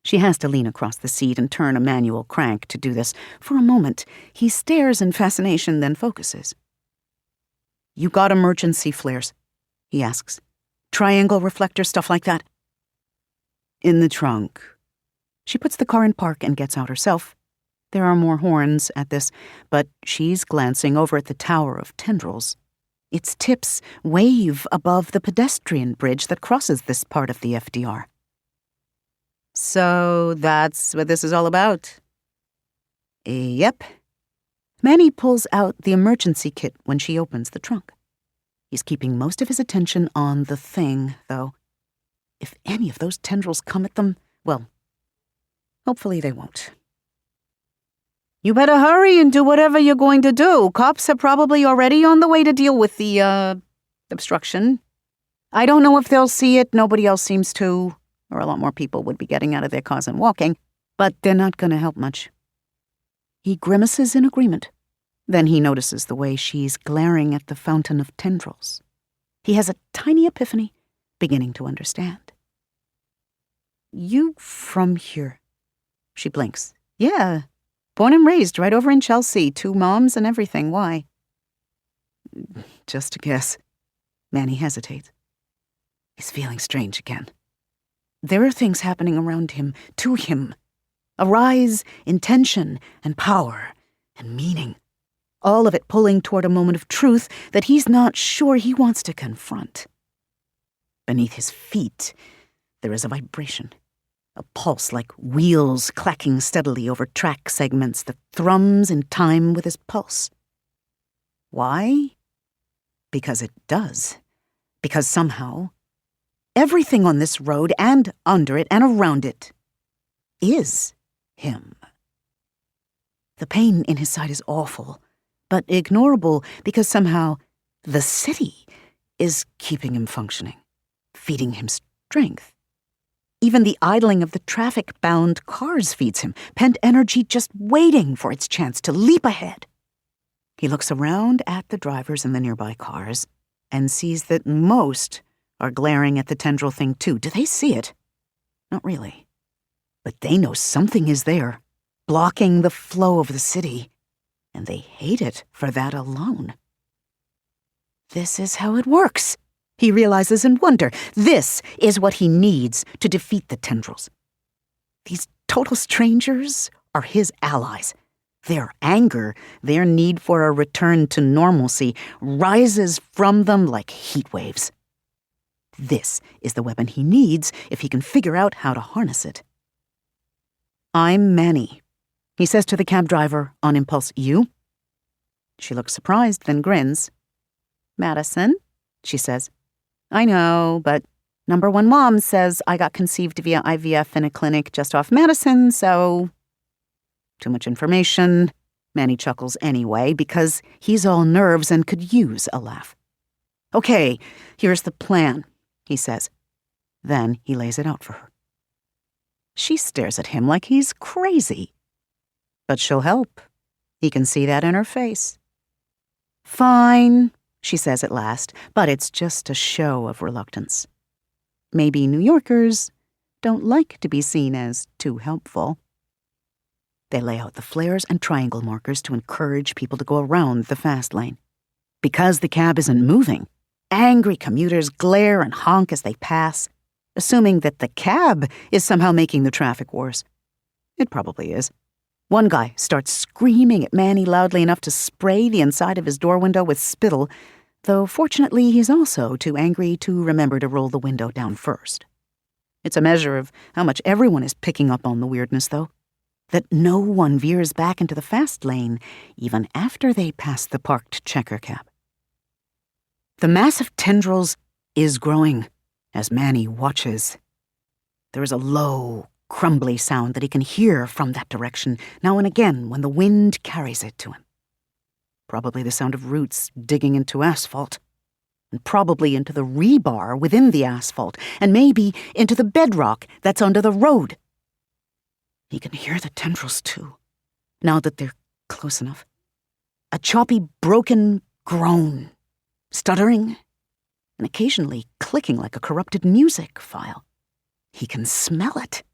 She has to lean across the seat and turn a manual crank to do this. For a moment, he stares in fascination, then focuses. "You got emergency flares?" he asks. "Triangle reflector, stuff like that?" In the trunk. She puts the car in park and gets out herself. There are more horns at this, but she's glancing over at the tower of tendrils. Its tips wave above the pedestrian bridge that crosses this part of the FDR. So that's what this is all about? Yep. Manny pulls out the emergency kit when she opens the trunk. He's keeping most of his attention on the thing, though. If any of those tendrils come at them, well, hopefully they won't. You better hurry and do whatever you're going to do. Cops are probably already on the way to deal with the, obstruction. I don't know if they'll see it. Nobody else seems to, or a lot more people would be getting out of their cars and walking, but they're not going to help much. He grimaces in agreement. Then he notices the way she's glaring at the fountain of tendrils. He has a tiny epiphany, beginning to understand. You from here? She blinks. Yeah. Born and raised right over in Chelsea, 2 moms and everything. Why? Just a guess. Manny hesitates. He's feeling strange again. There are things happening around him, to him. A rise in tension and power and meaning. All of it pulling toward a moment of truth that he's not sure he wants to confront. Beneath his feet, there is a vibration. A pulse like wheels clacking steadily over track segments that thrums in time with his pulse. Why? Because it does. Because somehow, everything on this road and under it and around it is him. The pain in his side is awful, but ignorable because somehow the city is keeping him functioning, feeding him strength. Even the idling of the traffic-bound cars feeds him, pent energy just waiting for its chance to leap ahead. He looks around at the drivers in the nearby cars and sees that most are glaring at the tendril thing too. Do they see it? Not really. But they know something is there, blocking the flow of the city, and they hate it for that alone. This is how it works. He realizes in wonder. This is what he needs to defeat the tendrils. These total strangers are his allies. Their anger, their need for a return to normalcy, rises from them like heat waves. This is the weapon he needs if he can figure out how to harness it. I'm Manny, he says to the cab driver on impulse. You? She looks surprised, then grins. Madison, she says. I know, but number 1 mom says I got conceived via IVF in a clinic just off Madison, so... Too much information. Manny chuckles anyway, because he's all nerves and could use a laugh. Okay, here's the plan, he says. Then he lays it out for her. She stares at him like he's crazy. But she'll help. He can see that in her face. Fine, she says at last, but it's just a show of reluctance. Maybe New Yorkers don't like to be seen as too helpful. They lay out the flares and triangle markers to encourage people to go around the fast lane. Because the cab isn't moving, angry commuters glare and honk as they pass, assuming that the cab is somehow making the traffic worse. It probably is. One guy starts screaming at Manny loudly enough to spray the inside of his door window with spittle, though fortunately he's also too angry to remember to roll the window down first. It's a measure of how much everyone is picking up on the weirdness, though, that no one veers back into the fast lane even after they pass the parked checker cab. The mass of tendrils is growing as Manny watches. There is a low, crumbly sound that he can hear from that direction now and again when the wind carries it to him. Probably the sound of roots digging into asphalt, and probably into the rebar within the asphalt, and maybe into the bedrock that's under the road. He can hear the tendrils too, now that they're close enough. A choppy, broken groan, stuttering, and occasionally clicking like a corrupted music file. He can smell it.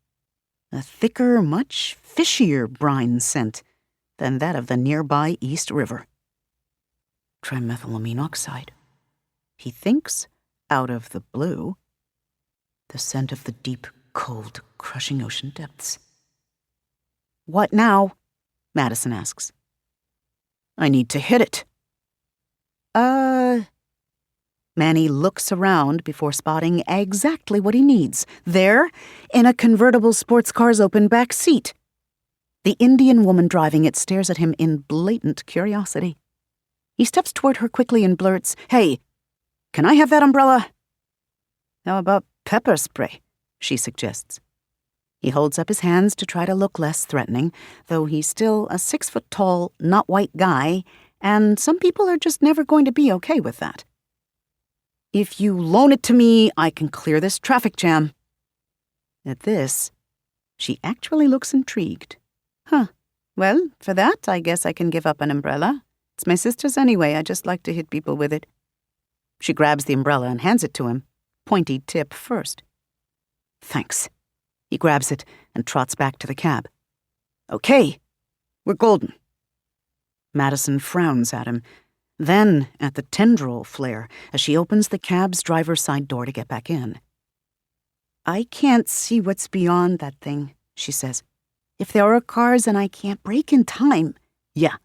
A thicker, much fishier brine scent than that of the nearby East River. Trimethylamine oxide. He thinks, out of the blue. The scent of the deep cold, crushing ocean depths. "What now?" Madison asks. "I need to hit it." Manny looks around before spotting exactly what he needs. There, in a convertible sports car's open back seat. The Indian woman driving it stares at him in blatant curiosity. He steps toward her quickly and blurts, "Hey, can I have that umbrella?" "How about pepper spray?" she suggests. He holds up his hands to try to look less threatening, though he's still a 6-foot-tall, not white guy, and some people are just never going to be okay with that. "If you loan it to me, I can clear this traffic jam." At this, she actually looks intrigued. "Huh. Well, for that, I guess I can give up an umbrella. It's my sister's anyway. I just like to hit people with it." She grabs the umbrella and hands it to him, pointy tip first. "Thanks." He grabs it and trots back to the cab. "Okay, we're golden." Madison frowns at him, then at the tendril flare as she opens the cab's driver's side door to get back in. "I can't see what's beyond that thing," she says. "If there are cars and I can't brake in time." "Yeah,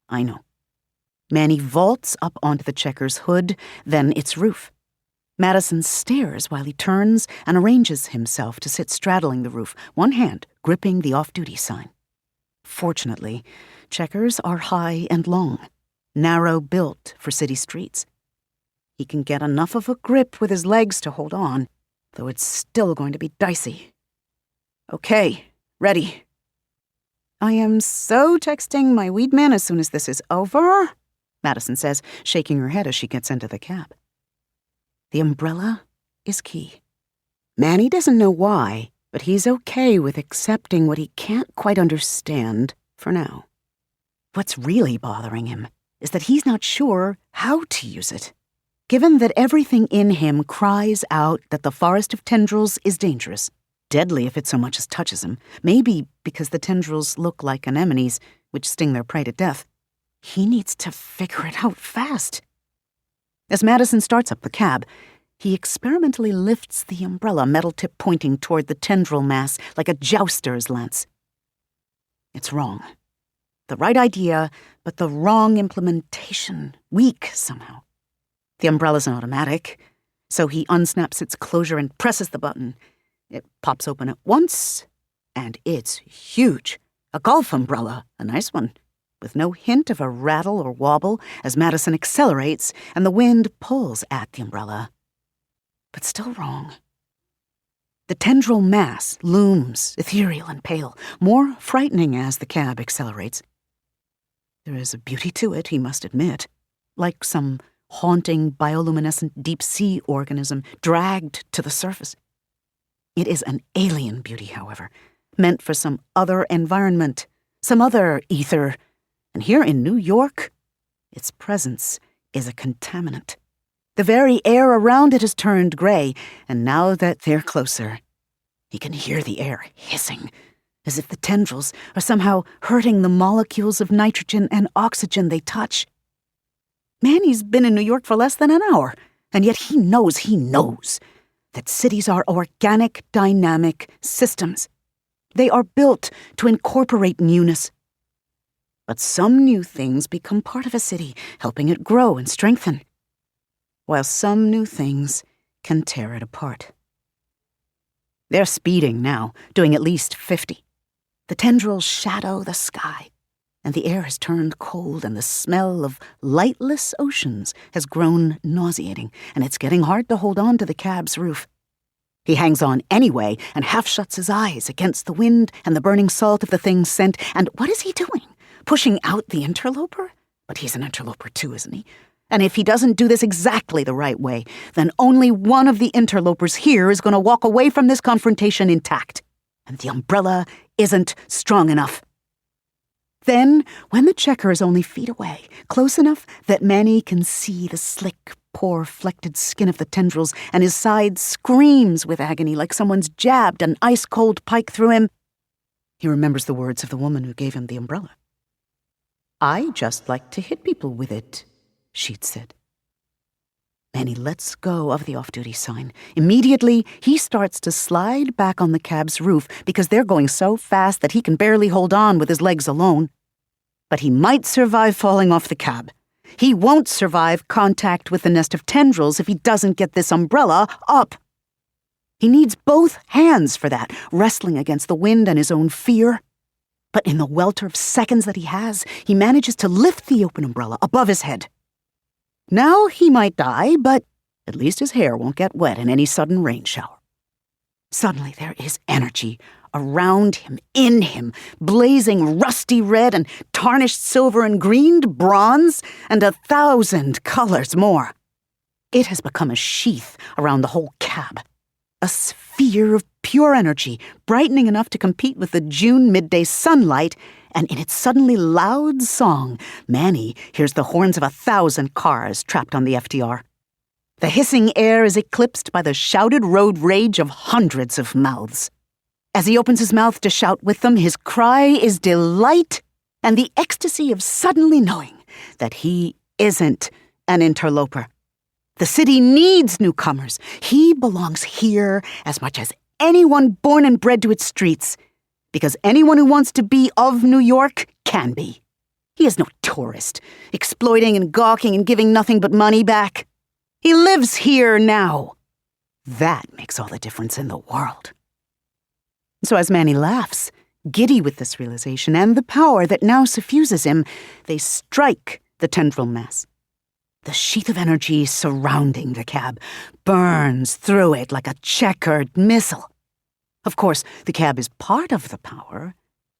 I know." Manny vaults up onto the Checker's hood, then its roof. Madison stares while he turns and arranges himself to sit straddling the roof, one hand gripping the off-duty sign. Fortunately, Checkers are high and long, narrow-built for city streets. He can get enough of a grip with his legs to hold on, though it's still going to be dicey. "Okay, ready." "I am so texting my weed man as soon as this is over," Madison says, shaking her head as she gets into the cab. The umbrella is key. Manny doesn't know why, but he's okay with accepting what he can't quite understand for now. What's really bothering him is that he's not sure how to use it. Given that everything in him cries out that the forest of tendrils is dangerous, deadly if it so much as touches him, maybe because the tendrils look like anemones, which sting their prey to death, he needs to figure it out fast. As Madison starts up the cab, he experimentally lifts the umbrella, metal tip pointing toward the tendril mass like a jouster's lance. It's wrong. The right idea, but the wrong implementation. Weak, somehow. The umbrella's an automatic, so he unsnaps its closure and presses the button. It pops open at once, and it's huge. A golf umbrella, a nice one, with no hint of a rattle or wobble as Madison accelerates and the wind pulls at the umbrella. But still wrong. The tendril mass looms, ethereal and pale, more frightening as the cab accelerates. There is a beauty to it, he must admit, like some haunting bioluminescent deep-sea organism dragged to the surface. It is an alien beauty, however, meant for some other environment, some other ether. And here in New York, its presence is a contaminant. The very air around it has turned gray, and now that they're closer, he can hear the air hissing, as if the tendrils are somehow hurting the molecules of nitrogen and oxygen they touch. Manny's been in New York for less than an hour, and yet he knows that cities are organic, dynamic systems. They are built to incorporate newness. But some new things become part of a city, helping it grow and strengthen, while some new things can tear it apart. They're speeding now, doing at least 50. The tendrils shadow the sky, and the air has turned cold, and the smell of lightless oceans has grown nauseating, and it's getting hard to hold on to the cab's roof. He hangs on anyway and half shuts his eyes against the wind and the burning salt of the thing's scent, and what is he doing? Pushing out the interloper? But he's an interloper too, isn't he? And if he doesn't do this exactly the right way, then only one of the interlopers here is going to walk away from this confrontation intact. And the umbrella isn't strong enough. Then, when the checker is only feet away, close enough that Manny can see the slick, poor, flected skin of the tendrils, and his side screams with agony like someone's jabbed an ice-cold pike through him, he remembers the words of the woman who gave him the umbrella. "I just like to hit people with it," she'd said. Manny lets go of the off-duty sign. Immediately, he starts to slide back on the cab's roof because they're going so fast that he can barely hold on with his legs alone. But he might survive falling off the cab. He won't survive contact with the nest of tendrils if he doesn't get this umbrella up. He needs both hands for that, wrestling against the wind and his own fear. But in the welter of seconds that he has, he manages to lift the open umbrella above his head. Now he might die, but at least his hair won't get wet in any sudden rain shower. Suddenly there is energy around him, in him, blazing rusty red and tarnished silver and greened bronze and 1,000 colors more. It has become a sheath around the whole cab, a sphere of pure energy, brightening enough to compete with the June midday sunlight, and in its suddenly loud song, Manny hears the horns of 1,000 cars trapped on the FDR. The hissing air is eclipsed by the shouted road rage of hundreds of mouths. As he opens his mouth to shout with them, his cry is delight and the ecstasy of suddenly knowing that he isn't an interloper. The city needs newcomers. He belongs here as much as anyone born and bred to its streets, because anyone who wants to be of New York can be. He is no tourist, exploiting and gawking and giving nothing but money back. He lives here now. That makes all the difference in the world. So as Manny laughs, giddy with this realization and the power that now suffuses him, they strike the tendril mass. The sheath of energy surrounding the cab burns through it like a checkered missile. Of course, the cab is part of the power.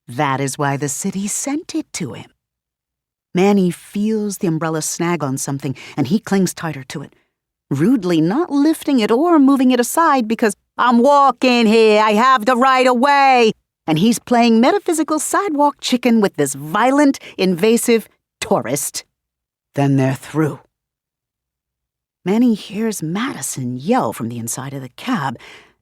That is why the city sent it to him. Manny feels the umbrella snag on something, and he clings tighter to it, rudely not lifting it or moving it aside because I'm walking here, I have the right of way, and he's playing metaphysical sidewalk chicken with this violent, invasive tourist. Then they're through. Manny hears Madison yell from the inside of the cab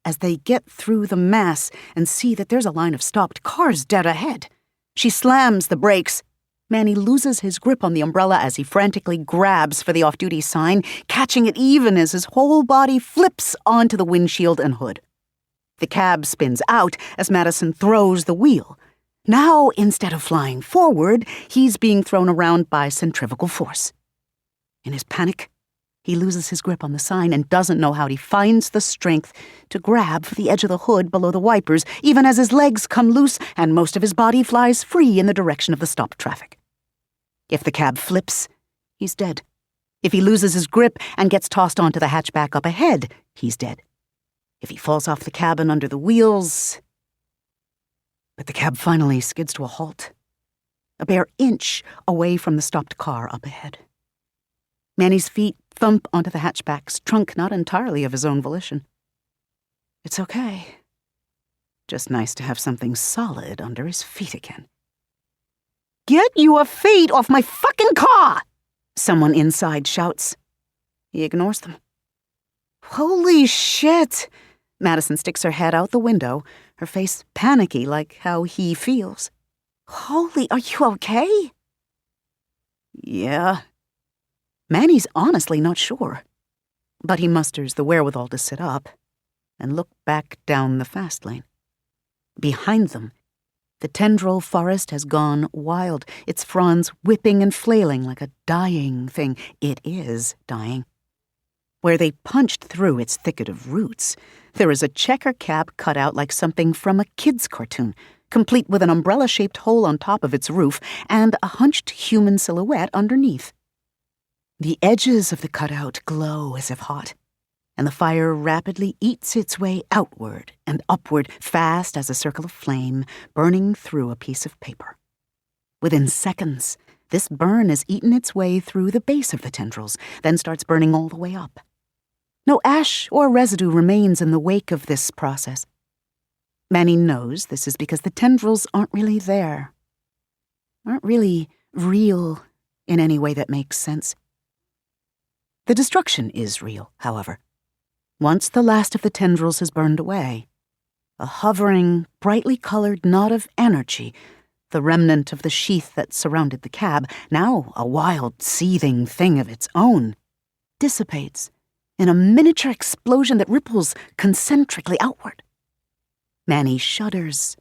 as they get through the mass and see that there's a line of stopped cars dead ahead. She slams the brakes. Manny loses his grip on the umbrella as he frantically grabs for the off-duty sign, catching it even as his whole body flips onto the windshield and hood. The cab spins out as Madison throws the wheel. Now, instead of flying forward, he's being thrown around by centrifugal force. In his panic, he loses his grip on the sign and doesn't know how he finds the strength to grab for the edge of the hood below the wipers, even as his legs come loose and most of his body flies free in the direction of the stopped traffic. If the cab flips, he's dead. If he loses his grip and gets tossed onto the hatchback up ahead, he's dead. If he falls off the cabin under the wheels... But the cab finally skids to a halt, a bare inch away from the stopped car up ahead. Manny's feet thump onto the hatchback's trunk, not entirely of his own volition. It's okay. Just nice to have something solid under his feet again. "Get your feet off my fucking car!" someone inside shouts. He ignores them. Holy shit! Madison sticks her head out the window, her face panicky like how he feels. Holy, are you okay? Yeah. Manny's honestly not sure, but he musters the wherewithal to sit up and look back down the fast lane. Behind them, the tendril forest has gone wild, its fronds whipping and flailing like a dying thing. It is dying. Where they punched through its thicket of roots, there is a checker cab cut out like something from a kid's cartoon, complete with an umbrella-shaped hole on top of its roof and a hunched human silhouette underneath. The edges of the cutout glow as if hot, and the fire rapidly eats its way outward and upward, fast as a circle of flame, burning through a piece of paper. Within seconds, this burn has eaten its way through the base of the tendrils, then starts burning all the way up. No ash or residue remains in the wake of this process. Manny knows this is because the tendrils aren't really there, aren't really real in any way that makes sense. The destruction is real, however. Once the last of the tendrils has burned away, a hovering, brightly colored knot of energy, the remnant of the sheath that surrounded the cab, now a wild, seething thing of its own, dissipates in a miniature explosion that ripples concentrically outward. Manny shudders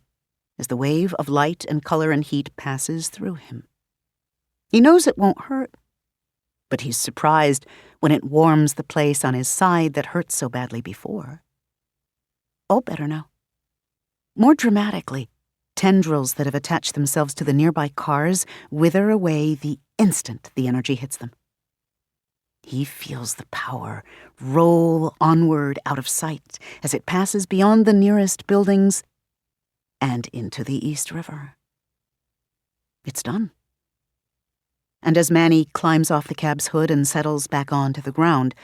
as the wave of light and color and heat passes through him. He knows it won't hurt, but he's surprised when it warms the place on his side that hurt so badly before. Oh, better now. More dramatically, tendrils that have attached themselves to the nearby cars wither away the instant the energy hits them. He feels the power roll onward out of sight as it passes beyond the nearest buildings and into the East River. It's done. And as Manny climbs off the cab's hood and settles back onto the ground,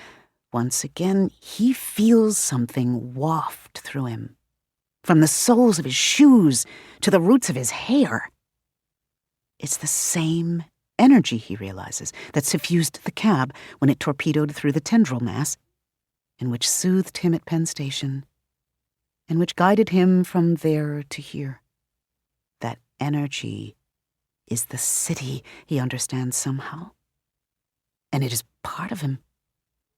once again he feels something waft through him, from the soles of his shoes to the roots of his hair. It's the same energy, he realizes, that suffused the cab when it torpedoed through the tendril mass, and which soothed him at Penn Station, and which guided him from there to here. That energy is the city, he understands somehow. And it is part of him,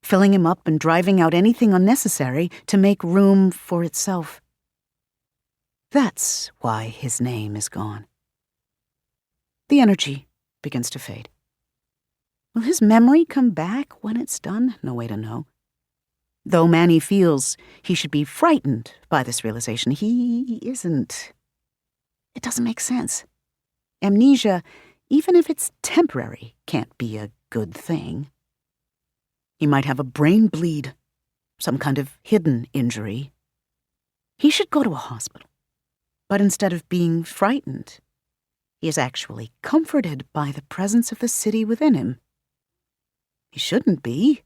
filling him up and driving out anything unnecessary to make room for itself. That's why his name is gone. The energy begins to fade. Will his memory come back when it's done? No way to know. Though Manny feels he should be frightened by this realization, he isn't. It doesn't make sense. Amnesia, even if it's temporary, can't be a good thing. He might have a brain bleed, some kind of hidden injury. He should go to a hospital. But instead of being frightened, he is actually comforted by the presence of the city within him. He shouldn't be.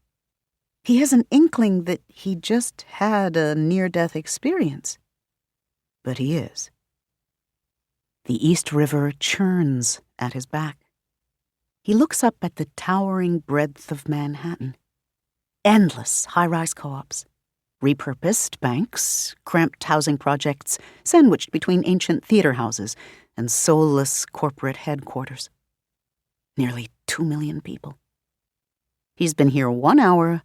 He has an inkling that he just had a near-death experience. But he is. The East River churns at his back. He looks up at the towering breadth of Manhattan. Endless high-rise co-ops, repurposed banks, cramped housing projects sandwiched between ancient theater houses and soulless corporate headquarters. Nearly 2 million people. He's been here 1 hour,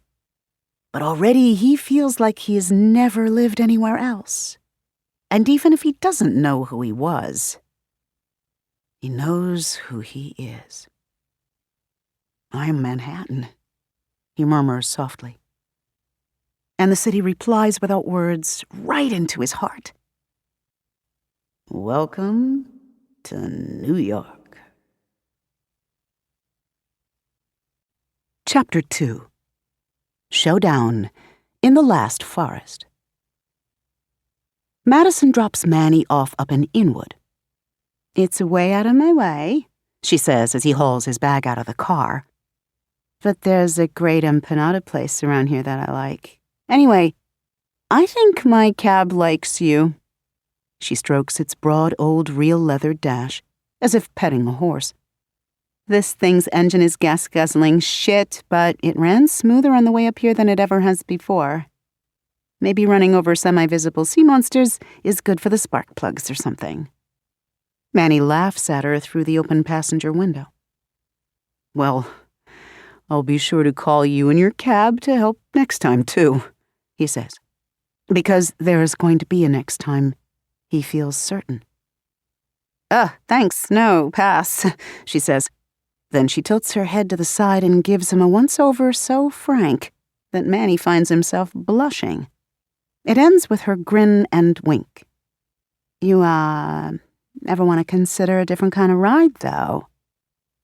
but already he feels like he has never lived anywhere else. And even if he doesn't know who he was, he knows who he is. I'm Manhattan, he murmurs softly. And the city replies without words, right into his heart. Welcome to New York. Chapter 2. Showdown in the Last Forest. Madison drops Manny off up in Inwood. It's way out of my way, she says as he hauls his bag out of the car. But there's a great empanada place around here that I like. Anyway, I think my cab likes you. She strokes its broad old real leather dash, as if petting a horse. This thing's engine is gas-guzzling shit, but it ran smoother on the way up here than it ever has before. Maybe running over semi-visible sea monsters is good for the spark plugs or something. Manny laughs at her through the open passenger window. Well, I'll be sure to call you in your cab to help next time, too, he says. Because there is going to be a next time, he feels certain. Thanks, no, pass, she says. Then she tilts her head to the side and gives him a once-over so frank that Manny finds himself blushing. It ends with her grin and wink. You, ever want to consider a different kind of ride, though?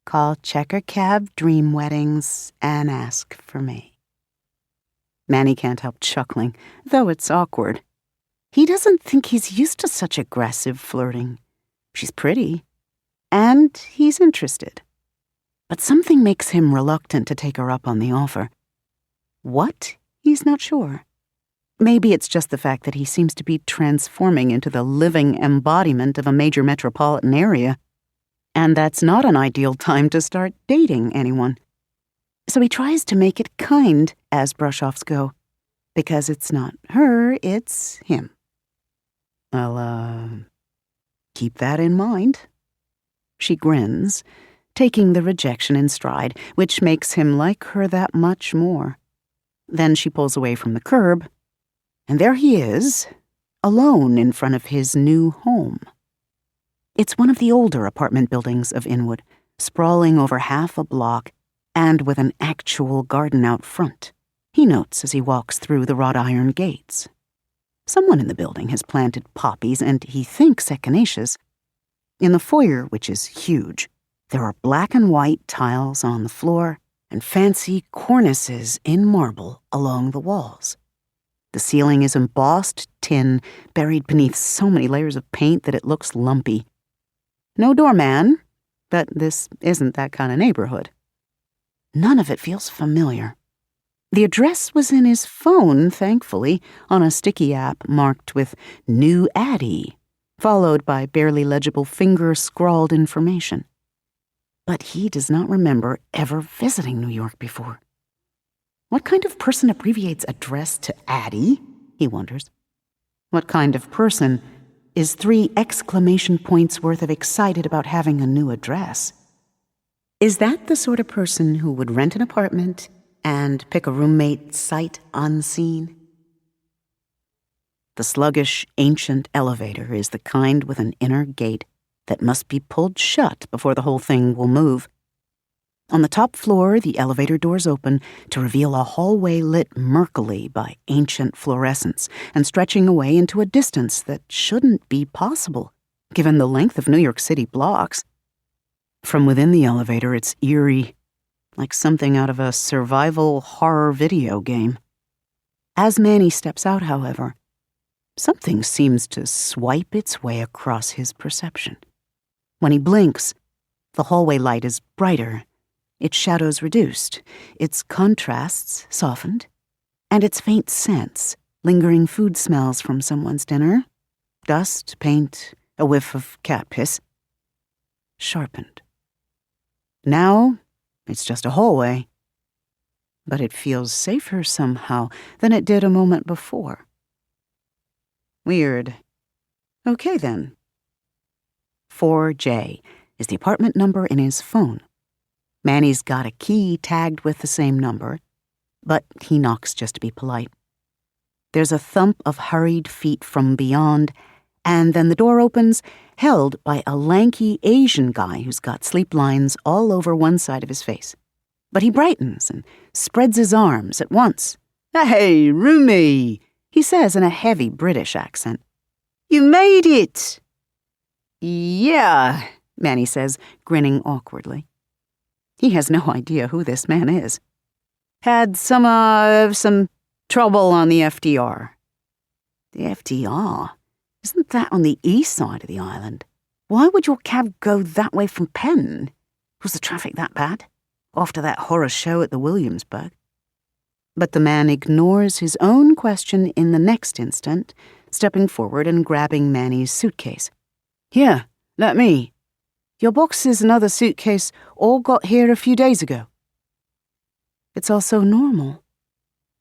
Call Checker Cab Dream Weddings and ask for me. Manny can't help chuckling, though it's awkward. He doesn't think he's used to such aggressive flirting. She's pretty, and he's interested. But something makes him reluctant to take her up on the offer. What? He's not sure. Maybe it's just the fact that he seems to be transforming into the living embodiment of a major metropolitan area, and that's not an ideal time to start dating anyone. So he tries to make it kind, as brush-offs go, because it's not her, it's him. I'll, keep that in mind. She grins, taking the rejection in stride, which makes him like her that much more. Then she pulls away from the curb, and there he is, alone in front of his new home. It's one of the older apartment buildings of Inwood, sprawling over half a block and with an actual garden out front, he notes as he walks through the wrought iron gates. Someone in the building has planted poppies, and he thinks echinaceas. In the foyer, which is huge, there are black and white tiles on the floor and fancy cornices in marble along the walls. The ceiling is embossed tin, buried beneath so many layers of paint that it looks lumpy. No doorman, but this isn't that kind of neighborhood. None of it feels familiar. The address was in his phone, thankfully, on a sticky app marked with New Addie, followed by barely legible finger-scrawled information. But he does not remember ever visiting New York before. What kind of person abbreviates address to Addie? He wonders. What kind of person is 3 exclamation points worth of excited about having a new address? Is that the sort of person who would rent an apartment and pick a roommate sight unseen? The sluggish, ancient elevator is the kind with an inner gate that must be pulled shut before the whole thing will move. On the top floor, the elevator doors open to reveal a hallway lit murkily by ancient fluorescence and stretching away into a distance that shouldn't be possible, given the length of New York City blocks. From within the elevator, it's eerie, like something out of a survival horror video game. As Manny steps out, however, something seems to swipe its way across his perception. When he blinks, the hallway light is brighter, its shadows reduced, its contrasts softened, and its faint scents, lingering food smells from someone's dinner, dust, paint, a whiff of cat piss, sharpened. Now, it's just a hallway, but it feels safer somehow than it did a moment before. Weird. Okay, then. 4J is the apartment number in his phone. Manny's got a key tagged with the same number, but he knocks just to be polite. There's a thump of hurried feet from beyond, and then the door opens, held by a lanky Asian guy who's got sleep lines all over one side of his face. But he brightens and spreads his arms at once. "Hey, roomie," he says in a heavy British accent. "You made it!" "Yeah," Manny says, grinning awkwardly. He has no idea who this man is. "Had some trouble on the FDR." The FDR? Isn't that on the east side of the island? Why would your cab go that way from Penn? Was the traffic that bad? After that horror show at the Williamsburg? But the man ignores his own question in the next instant, stepping forward and grabbing Manny's suitcase. "Here, let me. Your boxes and other suitcase all got here a few days ago." It's all so normal.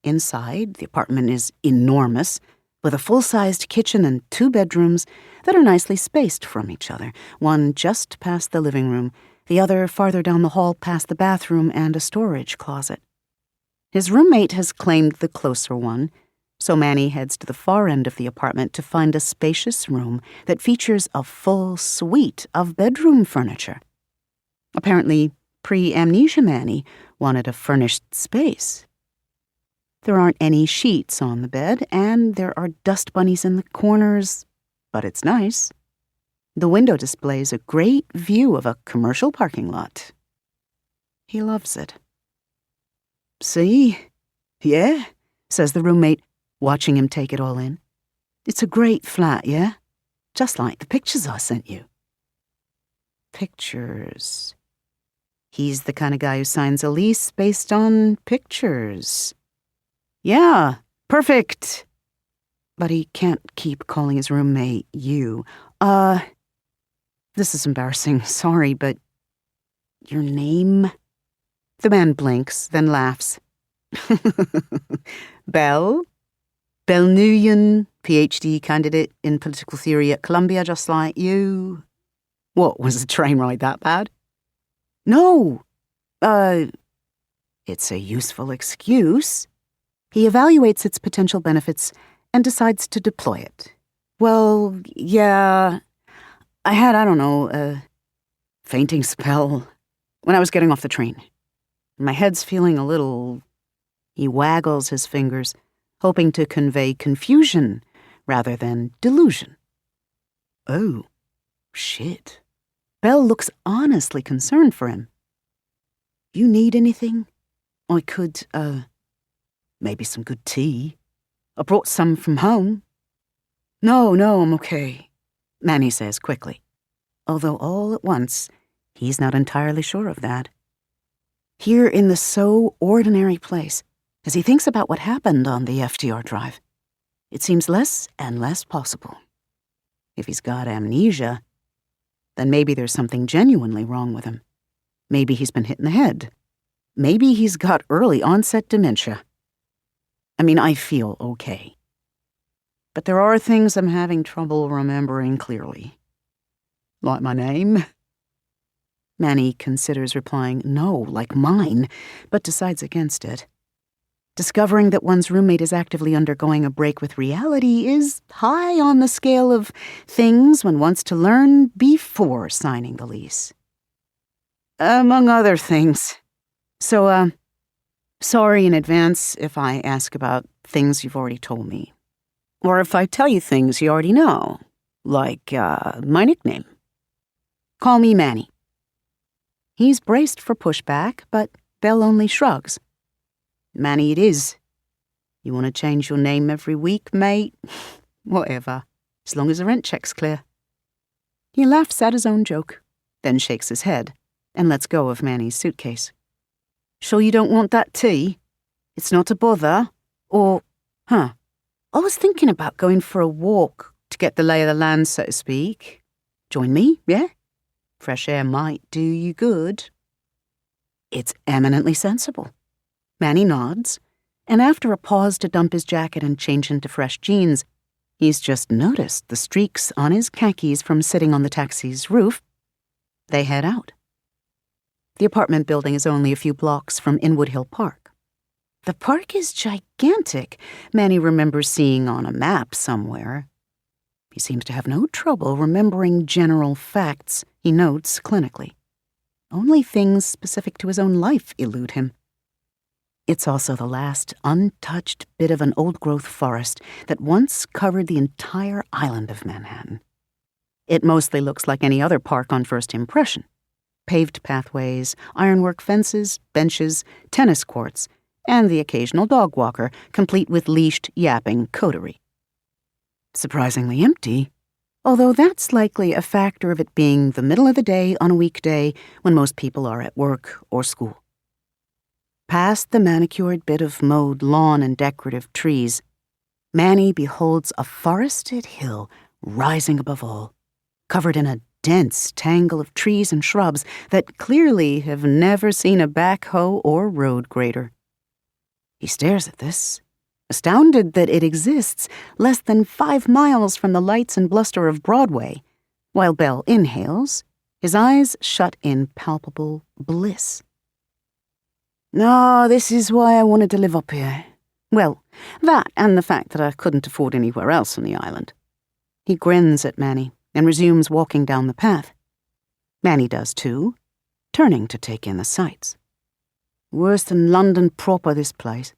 Inside, the apartment is enormous, with a full-sized kitchen and 2 bedrooms that are nicely spaced from each other, one just past the living room, the other farther down the hall past the bathroom and a storage closet. His roommate has claimed the closer one, so Manny heads to the far end of the apartment to find a spacious room that features a full suite of bedroom furniture. Apparently, pre-amnesia Manny wanted a furnished space. There aren't any sheets on the bed, and there are dust bunnies in the corners, but it's nice. The window displays a great view of a commercial parking lot. He loves it. "See? Yeah?" says the roommate, watching him take it all in. "It's a great flat, yeah? Just like the pictures I sent you." Pictures. He's the kind of guy who signs a lease based on pictures. "Yeah, perfect." But he can't keep calling his roommate you. This is embarrassing, sorry, but your name?" The man blinks, then laughs. "Bell? Bell Nguyen, PhD candidate in political theory at Columbia, just like you." "What, was the train ride that bad?" "No. It's a useful excuse." He evaluates its potential benefits and decides to deploy it. Well, yeah, I had, a fainting spell when I was getting off the train. My head's feeling a little... He waggles his fingers, hoping to convey confusion rather than delusion. Oh, shit. Belle looks honestly concerned for him. You need anything? I could, maybe some good tea. I brought some from home. No, I'm okay, Manny says quickly, although all at once he's not entirely sure of that. Here in this so ordinary place, as he thinks about what happened on the FDR drive, it seems less and less possible. If he's got amnesia, then maybe there's something genuinely wrong with him. Maybe he's been hit in the head. Maybe he's got early onset dementia. I mean, I feel okay. But there are things I'm having trouble remembering clearly. Like my name? Manny considers replying no, like mine, but decides against it. Discovering that one's roommate is actively undergoing a break with reality is high on the scale of things one wants to learn before signing the lease. Among other things. So, sorry in advance if I ask about things you've already told me. Or if I tell you things you already know, like, my nickname. Call me Manny. He's braced for pushback, but Belle only shrugs. Manny it is. You want to change your name every week, mate? Whatever, as long as the rent check's clear. He laughs at his own joke, then shakes his head, and lets go of Manny's suitcase. Sure you don't want that tea? It's not a bother? Or, I was thinking about going for a walk to get the lay of the land, so to speak. Join me, yeah? Fresh air might do you good. It's eminently sensible. Manny nods, and after a pause to dump his jacket and change into fresh jeans, he's just noticed the streaks on his khakis from sitting on the taxi's roof. They head out. The apartment building is only a few blocks from Inwood Hill Park. The park is gigantic, Manny remembers seeing on a map somewhere. He seems to have no trouble remembering general facts, he notes clinically. Only things specific to his own life elude him. It's also the last untouched bit of an old-growth forest that once covered the entire island of Manhattan. It mostly looks like any other park on first impression. Paved pathways, ironwork fences, benches, tennis courts, and the occasional dog walker, complete with leashed, yapping coterie. Surprisingly empty, although that's likely a factor of it being the middle of the day on a weekday when most people are at work or school. Past the manicured bit of mowed lawn and decorative trees, Manny beholds a forested hill rising above all, covered in a dense tangle of trees and shrubs that clearly have never seen a backhoe or road grader. He stares at this, astounded that it exists less than 5 miles from the lights and bluster of Broadway, while Belle inhales, his eyes shut in palpable bliss. No, this is why I wanted to live up here. Well, that and the fact that I couldn't afford anywhere else on the island. He grins at Manny and resumes walking down the path. Manny does too, turning to take in the sights. Worse than London proper, this place.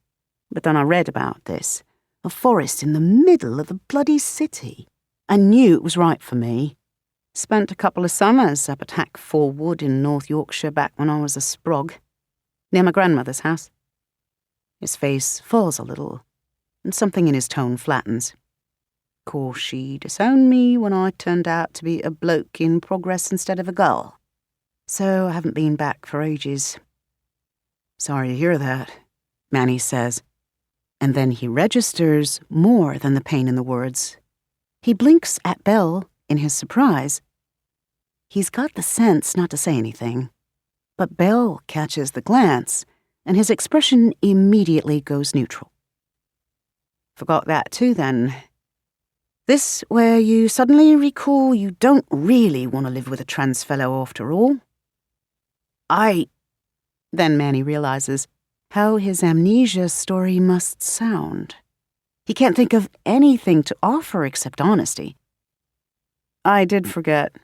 But then I read about this. A forest in the middle of the bloody city. I knew it was right for me. Spent a couple of summers up at Hackford Wood in North Yorkshire back when I was a sprog, near my grandmother's house. His face falls a little, and something in his tone flattens. Course she disowned me when I turned out to be a bloke in progress instead of a girl. So I haven't been back for ages. Sorry to hear that, Manny says, and then he registers more than the pain in the words. He blinks at Belle in his surprise. He's got the sense not to say anything, but Belle catches the glance, and his expression immediately goes neutral. Forgot that too, then. This where you suddenly recall you don't really want to live with a trans fellow after all? Then Manny realizes how his amnesia story must sound. He can't think of anything to offer except honesty. I did forget.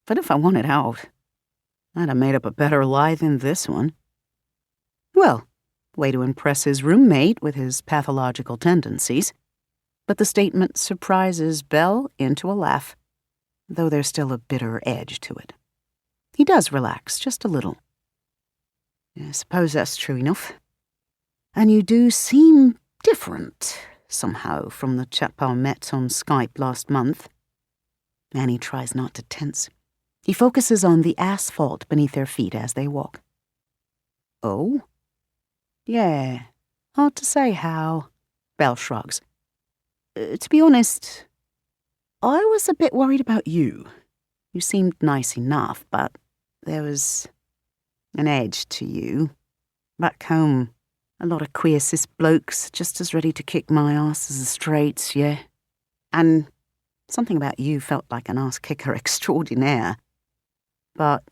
But if I wanted out, I'd have made up a better lie than this one. Well, way to impress his roommate with his pathological tendencies. But the statement surprises Belle into a laugh, though there's still a bitter edge to it. He does relax just a little. I suppose that's true enough. And you do seem different, somehow, from the chap I met on Skype last month. Annie tries not to tense. He focuses on the asphalt beneath their feet as they walk. Oh? Yeah, hard to say how. Belle shrugs. To be honest, I was a bit worried about you. You seemed nice enough, but there was an edge to you. Back home, a lot of queer cis blokes just as ready to kick my ass as the straights, yeah. And something about you felt like an ass-kicker extraordinaire. But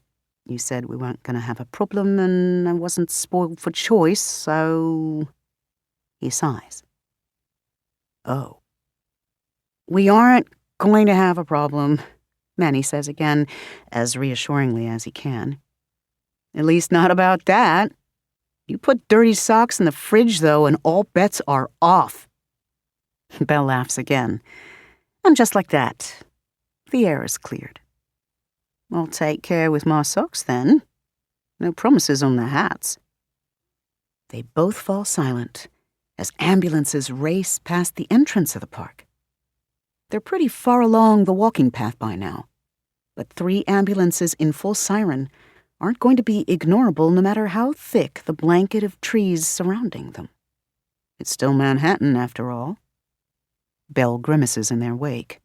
you said we weren't going to have a problem and I wasn't spoiled for choice, so... He sighs. Oh. We aren't going to have a problem, Manny says again, as reassuringly as he can. At least not about that. You put dirty socks in the fridge, though, and all bets are off. Belle laughs again. And just like that, the air is cleared. I'll take care with my socks, then. No promises on the hats. They both fall silent as ambulances race past the entrance of the park. They're pretty far along the walking path by now, but 3 ambulances in full siren aren't going to be ignorable no matter how thick the blanket of trees surrounding them. It's still Manhattan, after all. Belle grimaces in their wake.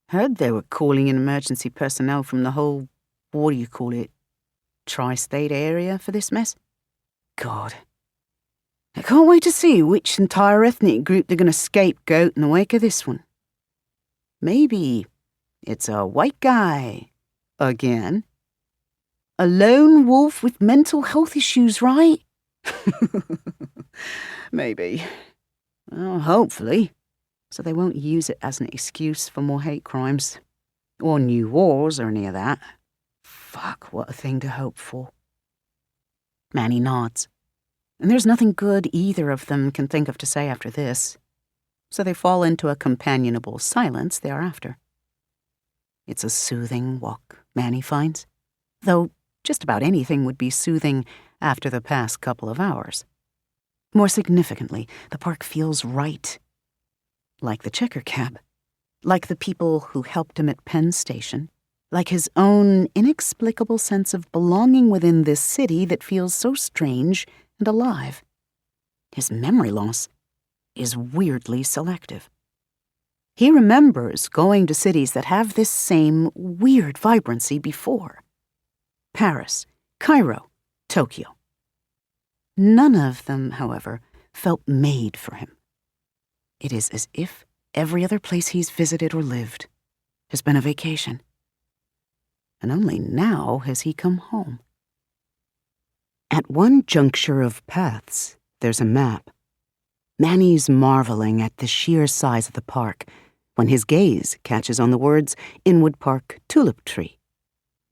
Heard they were calling in emergency personnel from the whole, tri-state area for this mess? God. I can't wait to see which entire ethnic group they're going to scapegoat in the wake of this one. Maybe it's a white guy. Again. A lone wolf with mental health issues, right? Maybe. Well, hopefully. So they won't use it as an excuse for more hate crimes. Or new wars or any of that. Fuck, what a thing to hope for. Manny nods. And there's nothing good either of them can think of to say after this. So they fall into a companionable silence thereafter. It's a soothing walk, Manny finds. Though just about anything would be soothing after the past couple of hours. More significantly, the park feels right. Like the checker cab. Like the people who helped him at Penn Station. Like his own inexplicable sense of belonging within this city that feels so strange and alive. His memory loss is weirdly selective. He remembers going to cities that have this same weird vibrancy before. Paris, Cairo, Tokyo. None of them, however, felt made for him. It is as if every other place he's visited or lived has been a vacation. And only now has he come home. At one juncture of paths, there's a map. Manny's marveling at the sheer size of the park when his gaze catches on the words Inwood Park Tulip Tree.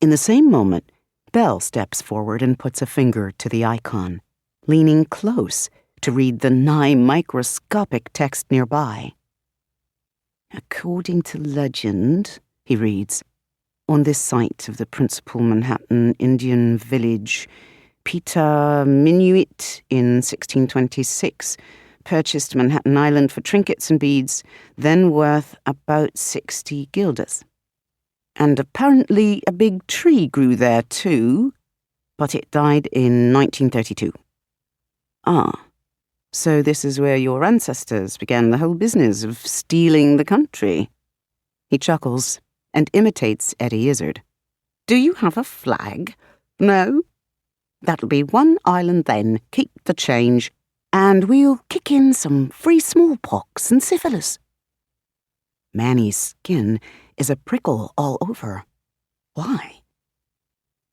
In the same moment, Belle steps forward and puts a finger to the icon, leaning close to read the nigh microscopic text nearby. According to legend, he reads, on this site of the principal Manhattan Indian village, Peter Minuit in 1626 purchased Manhattan Island for trinkets and beads, then worth about 60 guilders. And apparently a big tree grew there too, but it died in 1932. Ah, so this is where your ancestors began the whole business of stealing the country. He chuckles and imitates Eddie Izzard. Do you have a flag? No? That'll be one island then, keep the change, and we'll kick in some free smallpox and syphilis. Manny's skin is a prickle all over. Why?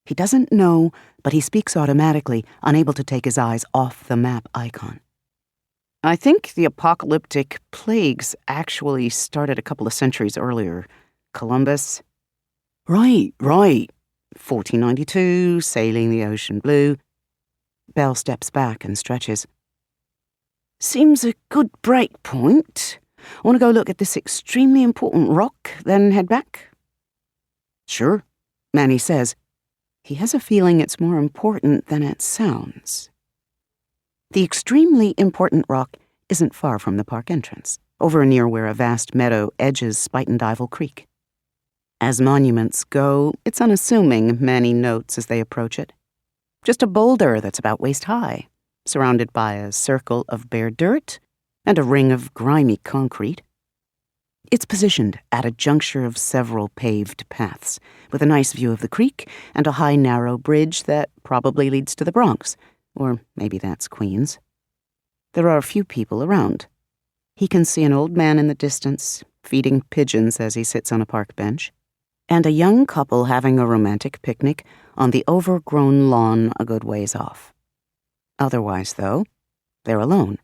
He doesn't know, but he speaks automatically, unable to take his eyes off the map icon. I think the apocalyptic plagues actually started a couple of centuries earlier. Columbus. Right. 1492, sailing the ocean blue. Belle steps back and stretches. Seems a good break point. Want to go look at this extremely important rock, then head back? Sure, Manny says. He has a feeling it's more important than it sounds. The extremely important rock isn't far from the park entrance, over near where a vast meadow edges Spuyten Creek. As monuments go, it's unassuming, Manny notes as they approach it. Just a boulder that's about waist high, surrounded by a circle of bare dirt and a ring of grimy concrete. It's positioned at a juncture of several paved paths, with a nice view of the creek and a high, narrow bridge that probably leads to the Bronx, or maybe that's Queens. There are a few people around. He can see an old man in the distance, feeding pigeons as he sits on a park bench, and a young couple having a romantic picnic on the overgrown lawn a good ways off. Otherwise, though, they're alone.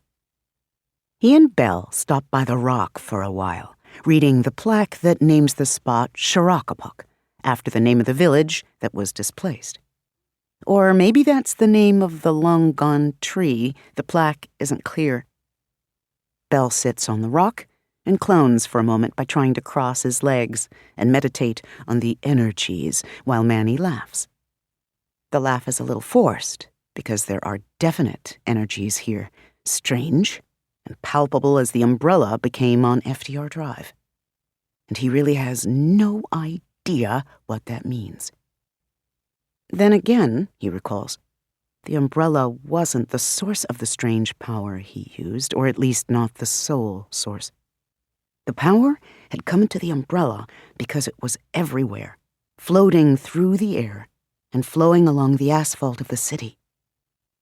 He and Belle stop by the rock for a while, reading the plaque that names the spot Shirakapuck, after the name of the village that was displaced. Or maybe that's the name of the long-gone tree. The plaque isn't clear. Belle sits on the rock and clones for a moment by trying to cross his legs and meditate on the energies while Manny laughs. The laugh is a little forced because there are definite energies here, strange and palpable as the umbrella became on FDR Drive. And he really has no idea what that means. Then again, he recalls, the umbrella wasn't the source of the strange power he used, or at least not the sole source. The power had come into the umbrella because it was everywhere, floating through the air and flowing along the asphalt of the city.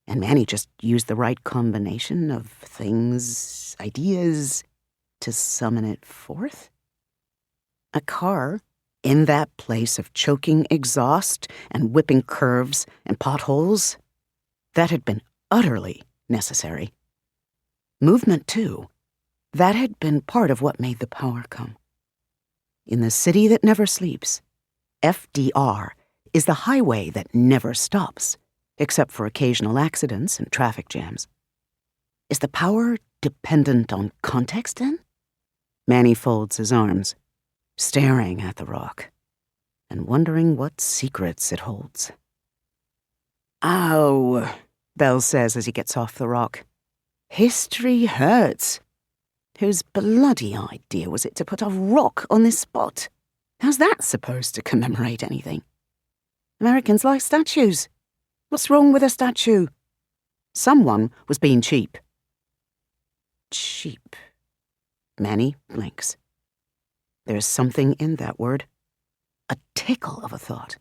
And Manny just used the right combination of things, ideas, to summon it forth. A car, in that place of choking exhaust and whipping curves and potholes, that had been utterly necessary. Movement, too, that had been part of what made the power come. In the city that never sleeps, FDR is the highway that never stops, except for occasional accidents and traffic jams. Is the power dependent on context, then? Manny folds his arms, staring at the rock, and wondering what secrets it holds. Ow, Belle says as he gets off the rock. History hurts. Whose bloody idea was it to put a rock on this spot? How's that supposed to commemorate anything? Americans like statues. What's wrong with a statue? Someone was being cheap. Cheap. Manny blinks. There's something in that word. A tickle of a thought.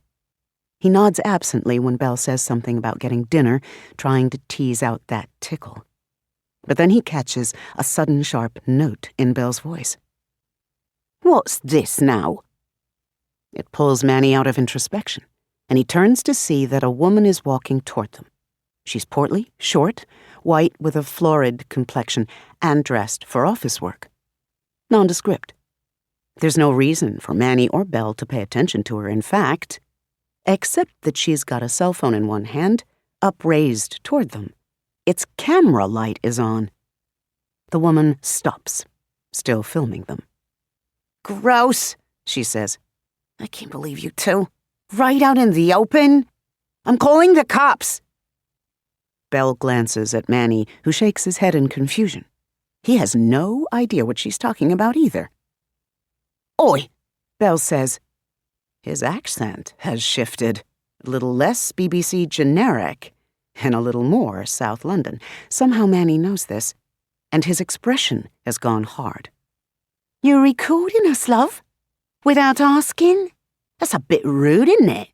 He nods absently when Belle says something about getting dinner, trying to tease out that tickle. But then he catches a sudden sharp note in Belle's voice. What's this now? It pulls Manny out of introspection, and he turns to see that a woman is walking toward them. She's portly, short, white with a florid complexion, and dressed for office work. Nondescript. There's no reason for Manny or Belle to pay attention to her, in fact, except that she's got a cell phone in one hand, upraised toward them. Its camera light is on. The woman stops, still filming them. Gross, she says. I can't believe you two. Right out in the open? I'm calling the cops. Belle glances at Manny, who shakes his head in confusion. He has no idea what she's talking about either. Oi, Belle says. His accent has shifted, a little less BBC generic, and a little more South London. Somehow Manny knows this, and his expression has gone hard. You're recording us, love? Without asking? That's a bit rude, isn't it?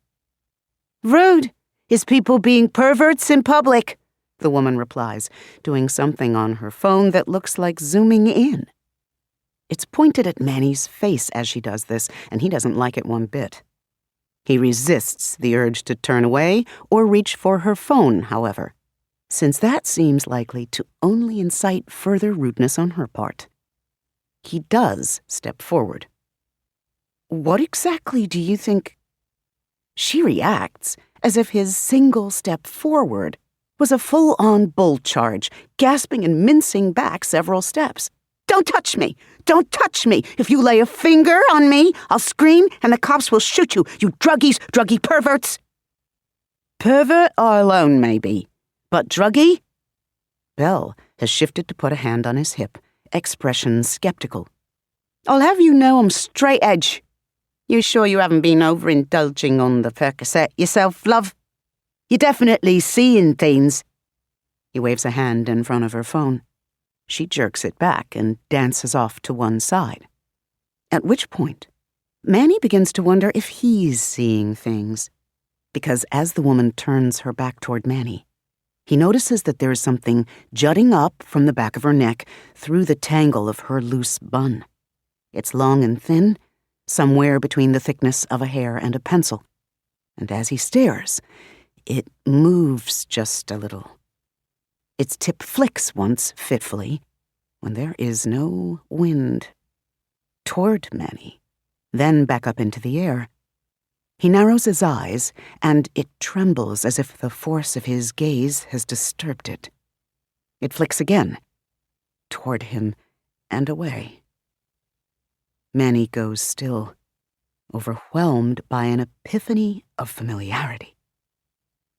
Rude is people being perverts in public, the woman replies, doing something on her phone that looks like zooming in. It's pointed at Manny's face as she does this, and he doesn't like it one bit. He resists the urge to turn away or reach for her phone, however, since that seems likely to only incite further rudeness on her part. He does step forward. "What exactly do you think?" She reacts as if his single step forward was a full-on bull charge, gasping and mincing back several steps. "Don't touch me! Don't touch me! If you lay a finger on me, I'll scream and the cops will shoot you, you druggy perverts!" Pervert or alone, maybe, but druggy? Bell has shifted to put a hand on his hip, expression skeptical. "I'll have you know I'm straight edge. You sure you haven't been overindulging on the Percocet yourself, love? You're definitely seeing things." He waves a hand in front of her phone. She jerks it back and dances off to one side. At which point, Manny begins to wonder if he's seeing things. Because as the woman turns her back toward Manny, he notices that there is something jutting up from the back of her neck through the tangle of her loose bun. It's long and thin, somewhere between the thickness of a hair and a pencil. And as he stares, it moves just a little. Its tip flicks once fitfully, when there is no wind, toward Manny, then back up into the air. He narrows his eyes, and it trembles as if the force of his gaze has disturbed it. It flicks again, toward him and away. Manny goes still, overwhelmed by an epiphany of familiarity.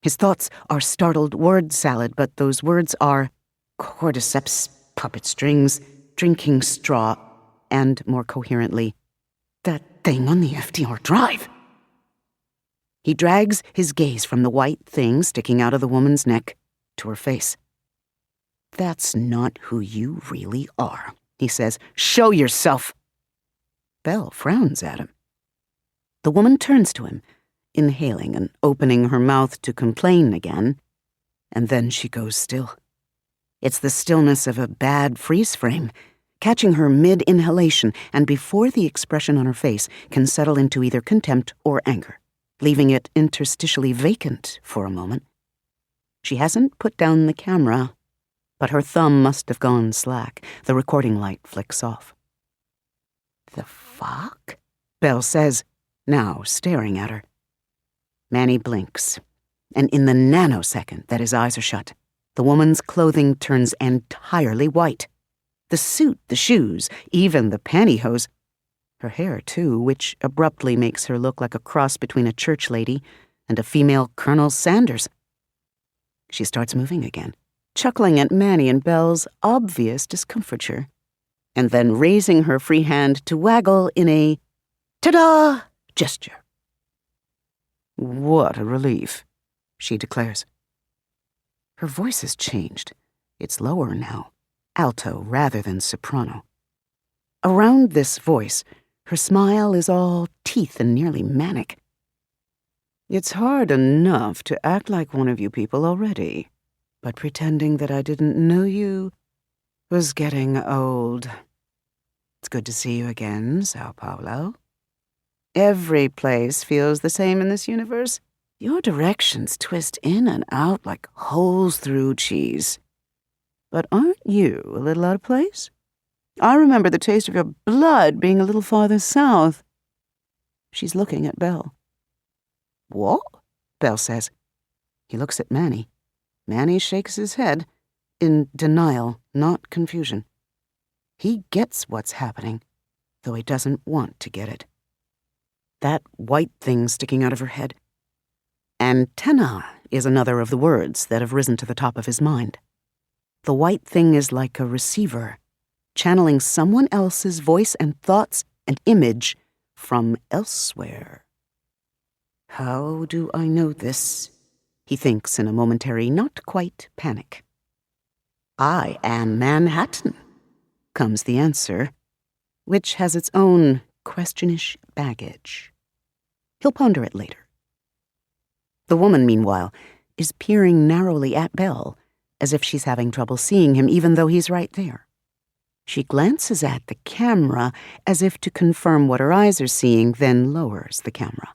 His thoughts are startled word salad, but those words are cordyceps, puppet strings, drinking straw, and, more coherently, that thing on the FDR drive. He drags his gaze from the white thing sticking out of the woman's neck to her face. "That's not who you really are," he says. "Show yourself." Belle frowns at him. The woman turns to him, inhaling and opening her mouth to complain again, and then she goes still. It's the stillness of a bad freeze frame, catching her mid-inhalation, and before the expression on her face can settle into either contempt or anger, leaving it interstitially vacant for a moment. She hasn't put down the camera, but her thumb must have gone slack. The recording light flicks off. "The fuck?" Belle says, now staring at her. Manny blinks, and in the nanosecond that his eyes are shut, the woman's clothing turns entirely white. The suit, the shoes, even the pantyhose. Her hair, too, which abruptly makes her look like a cross between a church lady and a female Colonel Sanders. She starts moving again, chuckling at Manny and Belle's obvious discomfiture, and then raising her free hand to waggle in a ta-da gesture. "What a relief," she declares. Her voice has changed. It's lower now, alto rather than soprano. Around this voice, her smile is all teeth and nearly manic. "It's hard enough to act like one of you people already, but pretending that I didn't know you was getting old. It's good to see you again, Sao Paulo. Every place feels the same in this universe. Your directions twist in and out like holes through cheese. But aren't you a little out of place? I remember the taste of your blood being a little farther south." She's looking at Belle. "What?" Belle says. He looks at Manny. Manny shakes his head, in denial, not confusion. He gets what's happening, though he doesn't want to get it. That white thing sticking out of her head. Antenna is another of the words that have risen to the top of his mind. The white thing is like a receiver, channeling someone else's voice and thoughts and image from elsewhere. How do I know this? He thinks in a momentary, not quite panic. I am Manhattan, comes the answer, which has its own questionish baggage. He'll ponder it later. The woman, meanwhile, is peering narrowly at Belle, as if she's having trouble seeing him even though he's right there. She glances at the camera as if to confirm what her eyes are seeing, then lowers the camera.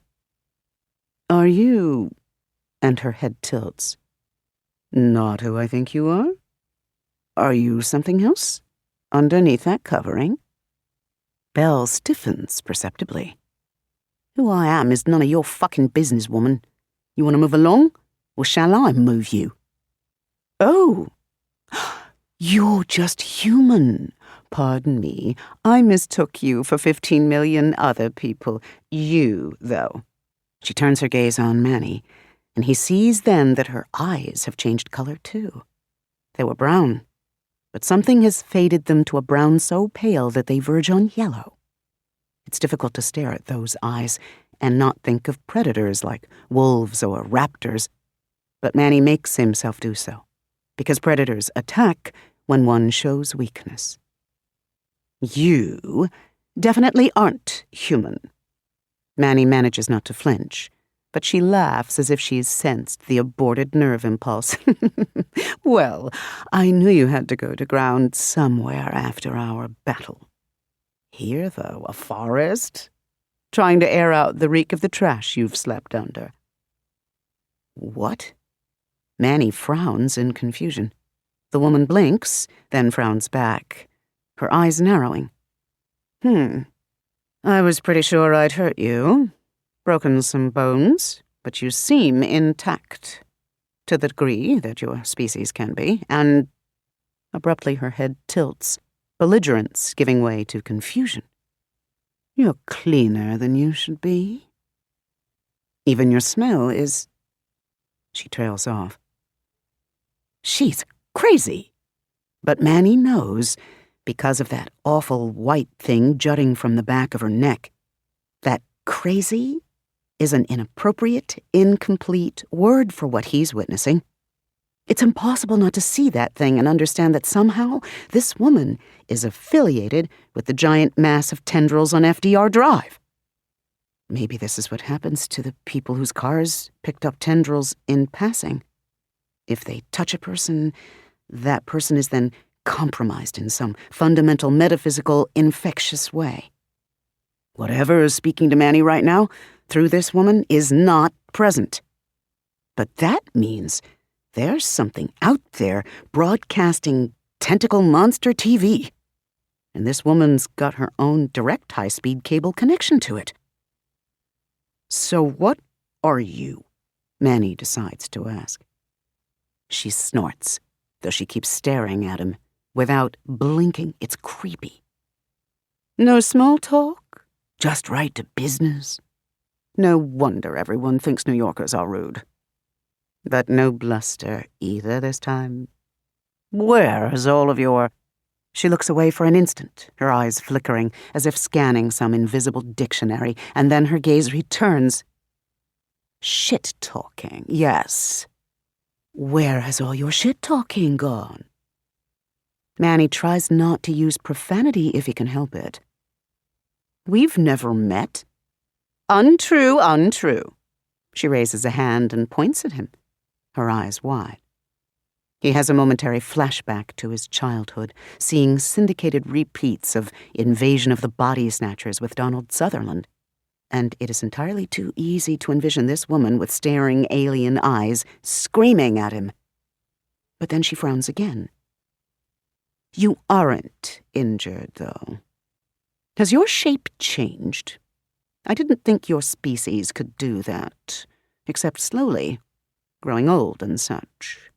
Are you, and her head tilts, not who I think you are? Are you something else? Underneath that covering? Belle stiffens perceptibly. Who I am is none of your fucking business, woman. You want to move along, or shall I move you? Oh, you're just human. Pardon me, I mistook you for 15 million other people. You, though. She turns her gaze on Manny, and he sees then that her eyes have changed color too. They were brown, but something has faded them to a brown so pale that they verge on yellow. It's difficult to stare at those eyes and not think of predators like wolves or raptors, but Manny makes himself do so, because predators attack when one shows weakness. You definitely aren't human. Manny manages not to flinch, but she laughs as if she's sensed the aborted nerve impulse. Well, I knew you had to go to ground somewhere after our battle. Here, though, a forest? Trying to air out the reek of the trash you've slept under. What? Manny frowns in confusion. The woman blinks, then frowns back, her eyes narrowing. I was pretty sure I'd hurt you. Broken some bones, but you seem intact. To the degree that your species can be, and abruptly her head tilts, belligerence giving way to confusion. You're cleaner than you should be. Even your smell is... She trails off. She's crazy. But Manny knows, because of that awful white thing jutting from the back of her neck, that crazy is an inappropriate, incomplete word for what he's witnessing. It's impossible not to see that thing and understand that somehow this woman is affiliated with the giant mass of tendrils on FDR Drive. Maybe this is what happens to the people whose cars picked up tendrils in passing. If they touch a person, that person is then compromised in some fundamental metaphysical infectious way. Whatever is speaking to Manny right now, through this woman, is not present. But that means there's something out there broadcasting tentacle monster TV. And this woman's got her own direct high-speed cable connection to it. So what are you? Manny decides to ask. She snorts, though she keeps staring at him, without blinking. It's creepy. No small talk? Just right to business? No wonder everyone thinks New Yorkers are rude. But no bluster either this time. Where is all of your... She looks away for an instant, her eyes flickering, as if scanning some invisible dictionary, and then her gaze returns. Shit-talking, yes. Where has all your shit-talking gone? Manny tries not to use profanity if he can help it. We've never met. Untrue, untrue. She raises a hand and points at him, her eyes wide. He has a momentary flashback to his childhood, seeing syndicated repeats of Invasion of the Body Snatchers with Donald Sutherland, and it is entirely too easy to envision this woman with staring alien eyes screaming at him. But then she frowns again. You aren't injured, though. Has your shape changed? I didn't think your species could do that, except slowly, growing old and such.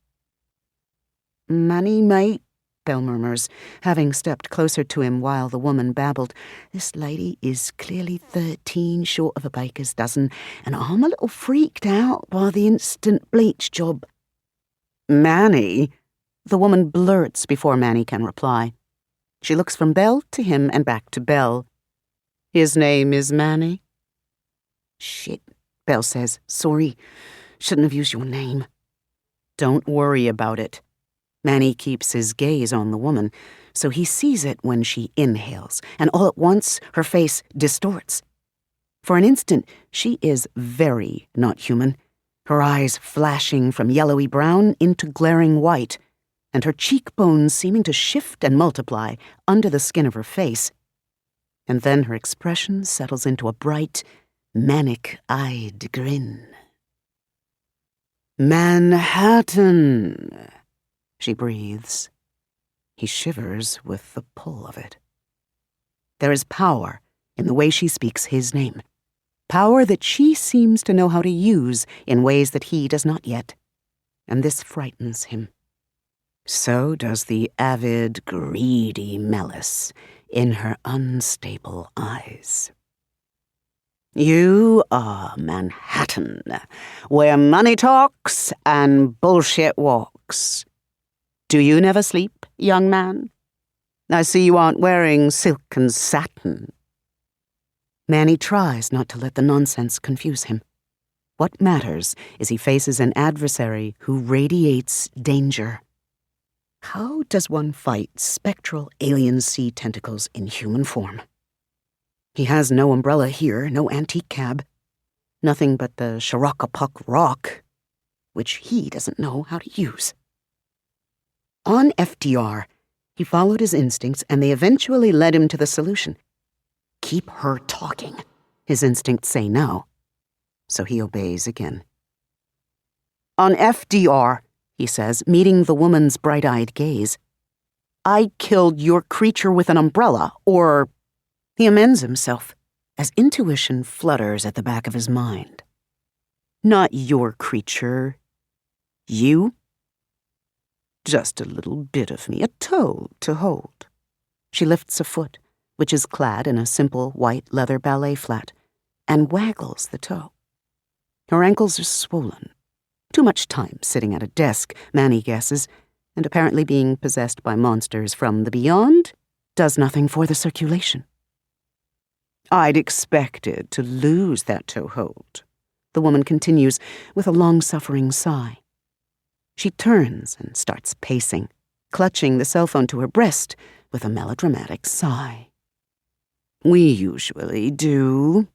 Manny, mate, Belle murmurs, having stepped closer to him while the woman babbled. This lady is clearly 13 short of a baker's dozen, and I'm a little freaked out by the instant bleach job. Manny? The woman blurts before Manny can reply. She looks from Belle to him and back to Belle. His name is Manny? Shit, Belle says. Sorry, shouldn't have used your name. Don't worry about it. Manny keeps his gaze on the woman, so he sees it when she inhales, and all at once her face distorts. For an instant, she is very not human, her eyes flashing from yellowy brown into glaring white, and her cheekbones seeming to shift and multiply under the skin of her face. And then her expression settles into a bright, manic-eyed grin. Manhattan, she breathes. He shivers with the pull of it. There is power in the way she speaks his name. Power that she seems to know how to use in ways that he does not yet. And this frightens him. So does the avid, greedy malice in her unstable eyes. You are Manhattan, where money talks and bullshit walks. Do you never sleep, young man? I see you aren't wearing silk and satin. Manny tries not to let the nonsense confuse him. What matters is he faces an adversary who radiates danger. How does one fight spectral alien sea tentacles in human form? He has no umbrella here, no antique cab, nothing but the Shirakapuck rock, which he doesn't know how to use. On FDR, he followed his instincts, and they eventually led him to the solution. Keep her talking. His instincts say no, so he obeys again. On FDR, he says, meeting the woman's bright-eyed gaze, I killed your creature with an umbrella, or... He amends himself as intuition flutters at the back of his mind. Not your creature. You? Just a little bit of me, a toe to hold. She lifts a foot, which is clad in a simple white leather ballet flat, and waggles the toe. Her ankles are swollen. Too much time sitting at a desk, Manny guesses, and apparently being possessed by monsters from the beyond does nothing for the circulation. I'd expected to lose that toe hold, the woman continues with a long-suffering sigh. She turns and starts pacing, clutching the cell phone to her breast with a melodramatic sigh. We usually do,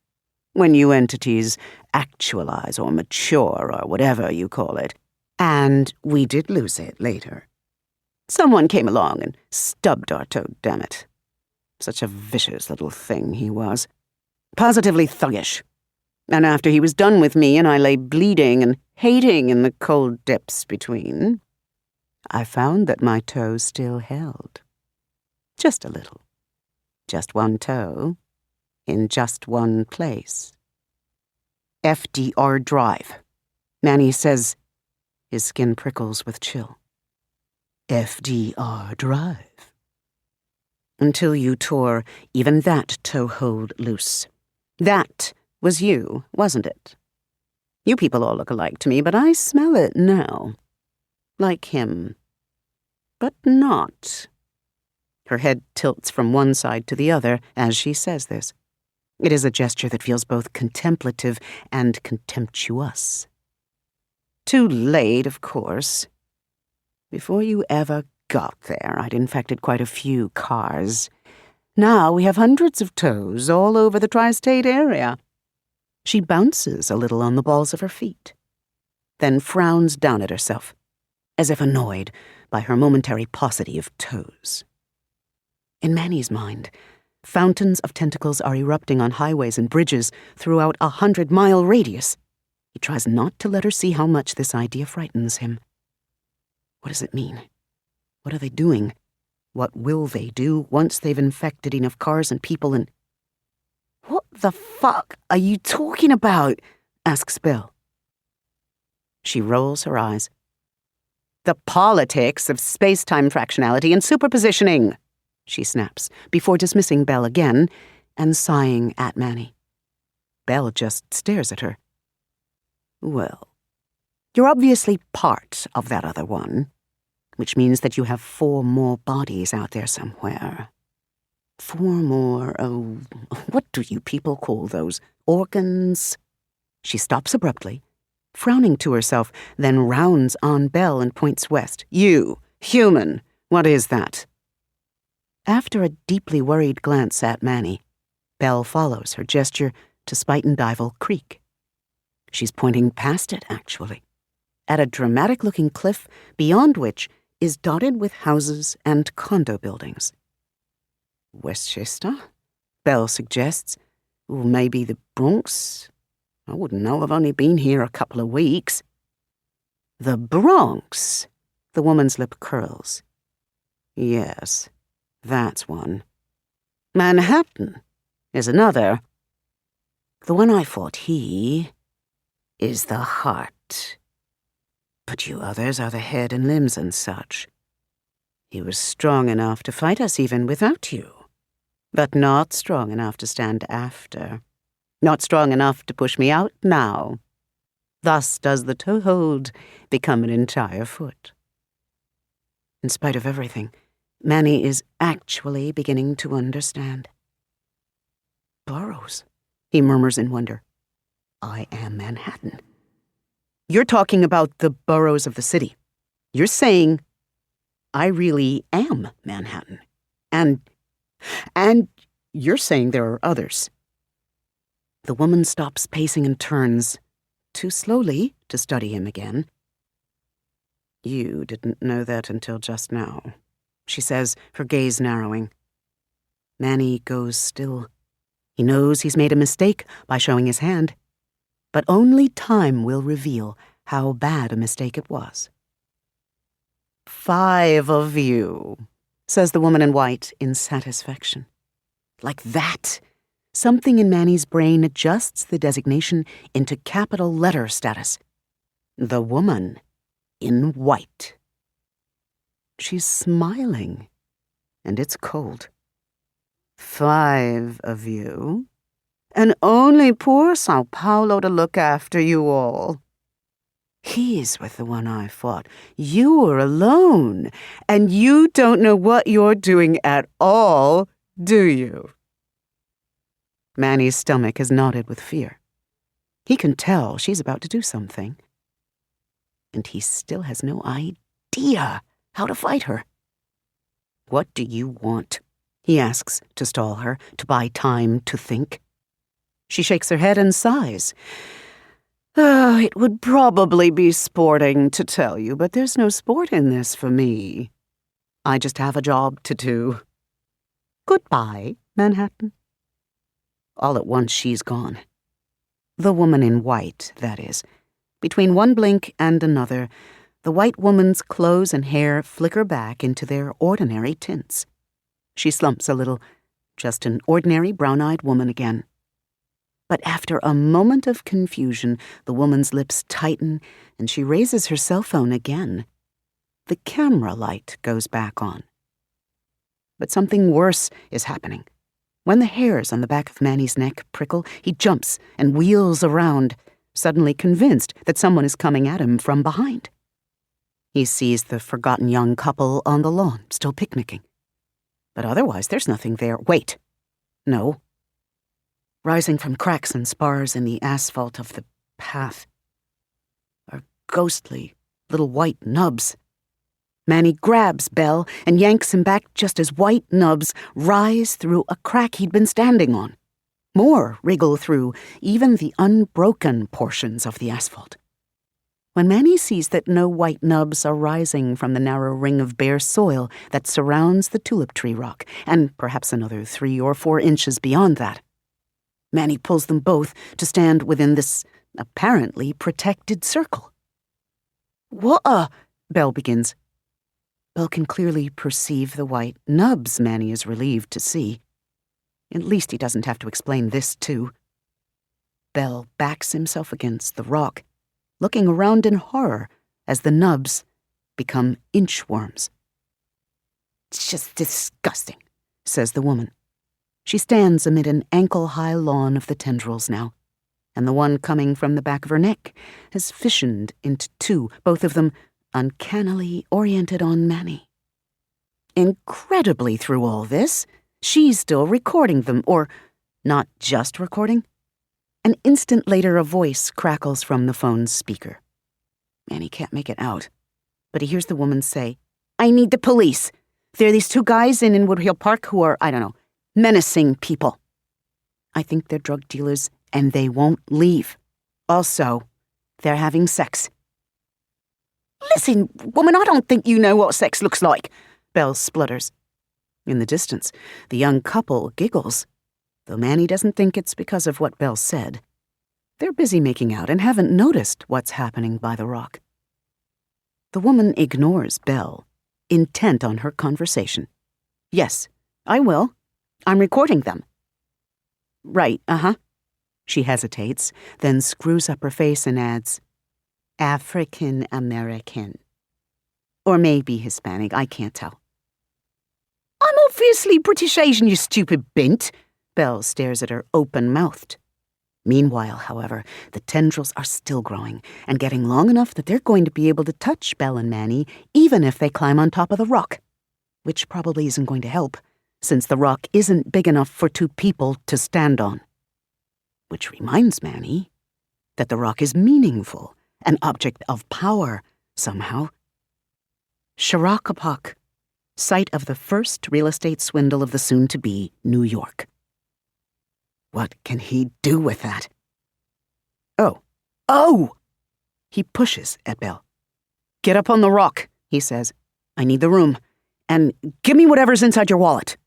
when you entities actualize or mature or whatever you call it, and we did lose it later. Someone came along and stubbed our toe, damn it. Such a vicious little thing he was. Positively thuggish. And after he was done with me and I lay bleeding and hating in the cold depths between, I found that my toe still held. Just a little. Just one toe. In just one place. FDR Drive. Manny says, his skin prickles with chill. FDR Drive. Until you tore even that toe hold loose. That was you, wasn't it? You people all look alike to me, but I smell it now. Like him. But not. Her head tilts from one side to the other as she says this. It is a gesture that feels both contemplative and contemptuous. Too late, of course. Before you ever got there, I'd infected quite a few cars. Now we have hundreds of toes all over the tri-state area. She bounces a little on the balls of her feet, then frowns down at herself, as if annoyed by her momentary paucity of toes. In Manny's mind, fountains of tentacles are erupting on highways and bridges throughout a 100-mile radius. He tries not to let her see how much this idea frightens him. What does it mean? What are they doing? What will they do once they've infected enough cars and people and... What the fuck are you talking about? Asks Bill. She rolls her eyes. The politics of space-time fractionality and superpositioning, she snaps, before dismissing Belle again and sighing at Manny. Belle just stares at her. Well, you're obviously part of that other one, which means that you have 4 more bodies out there somewhere. 4 more, what do you people call those? Organs? She stops abruptly, frowning to herself, then rounds on Belle and points west. You, human, what is that? After a deeply worried glance at Manny, Belle follows her gesture to Spuyten-Duyvil Creek. She's pointing past it, actually, at a dramatic-looking cliff beyond which is dotted with houses and condo buildings. Westchester? Belle suggests. Or maybe the Bronx? I wouldn't know, I've only been here a couple of weeks. The Bronx. The woman's lip curls. Yes, that's one. Manhattan is another. The one I fought, he is the heart. But you others are the head and limbs and such. He was strong enough to fight us even without you, but not strong enough to stand after. Not strong enough to push me out now. Thus does the toehold become an entire foot. In spite of everything, Manny is actually beginning to understand. Boroughs, he murmurs in wonder. I am Manhattan. You're talking about the boroughs of the city. You're saying I really am Manhattan. And you're saying there are others. The woman stops pacing and turns, too slowly to study him again. You didn't know that until just now, she says, her gaze narrowing. Manny goes still. He knows he's made a mistake by showing his hand, but only time will reveal how bad a mistake it was. 5 of you, says the woman in white in satisfaction. Like that, something in Manny's brain adjusts the designation into capital letter status. The woman in white. She's smiling, and it's cold. 5 of you, and only poor Sao Paulo to look after you all. He's with the one I fought. You were alone, and you don't know what you're doing at all, do you? Manny's stomach has knotted with fear. He can tell she's about to do something. And he still has no idea how to fight her. What do you want? He asks to stall her, to buy time to think. She shakes her head and sighs. It would probably be sporting to tell you, but there's no sport in this for me. I just have a job to do. Goodbye, Manhattan. All at once she's gone. The woman in white, that is. Between one blink and another, the white woman's clothes and hair flicker back into their ordinary tints. She slumps a little, just an ordinary brown-eyed woman again. But after a moment of confusion, the woman's lips tighten and she raises her cell phone again. The camera light goes back on. But something worse is happening. When the hairs on the back of Manny's neck prickle, he jumps and wheels around, suddenly convinced that someone is coming at him from behind. He sees the forgotten young couple on the lawn, still picnicking. But otherwise, there's nothing there. Wait. No. Rising from cracks and spars in the asphalt of the path are ghostly little white nubs. Manny grabs Belle and yanks him back just as white nubs rise through a crack he'd been standing on. More wriggle through even the unbroken portions of the asphalt. When Manny sees that no white nubs are rising from the narrow ring of bare soil that surrounds the tulip tree rock, and perhaps another 3 or 4 inches beyond that, Manny pulls them both to stand within this apparently protected circle. What a... Belle begins. Belle can clearly perceive the white nubs Manny is relieved to see. At least he doesn't have to explain this, too. Belle backs himself against the rock, looking around in horror as the nubs become inchworms. It's just disgusting, says the woman. She stands amid an ankle-high lawn of the tendrils now, and the one coming from the back of her neck has fissioned into 2, both of them uncannily oriented on Manny. Incredibly through all this, she's still recording them, or not just recording. An instant later, a voice crackles from the phone's speaker. Manny can't make it out, but he hears the woman say, I need the police. There are these 2 guys in Woodhill Park who are, menacing people. I think they're drug dealers, and they won't leave. Also, they're having sex. Listen, woman, I don't think you know what sex looks like, Belle splutters. In the distance, the young couple giggles, though Manny doesn't think it's because of what Belle said. They're busy making out and haven't noticed what's happening by the rock. The woman ignores Belle, intent on her conversation. Yes, I will. I'm recording them. Right, She hesitates, then screws up her face and adds, African American. Or maybe Hispanic, I can't tell. I'm obviously British Asian, you stupid bint. Belle stares at her open-mouthed. Meanwhile, however, the tendrils are still growing and getting long enough that they're going to be able to touch Belle and Manny even if they climb on top of the rock, which probably isn't going to help, since the rock isn't big enough for two people to stand on. Which reminds Manny that the rock is meaningful, an object of power, somehow. Shirakapak, site of the first real estate swindle of the soon-to-be New York. What can he do with that? Oh! He pushes at Belle. Get up on the rock, he says. I need the room. And give me whatever's inside your wallet.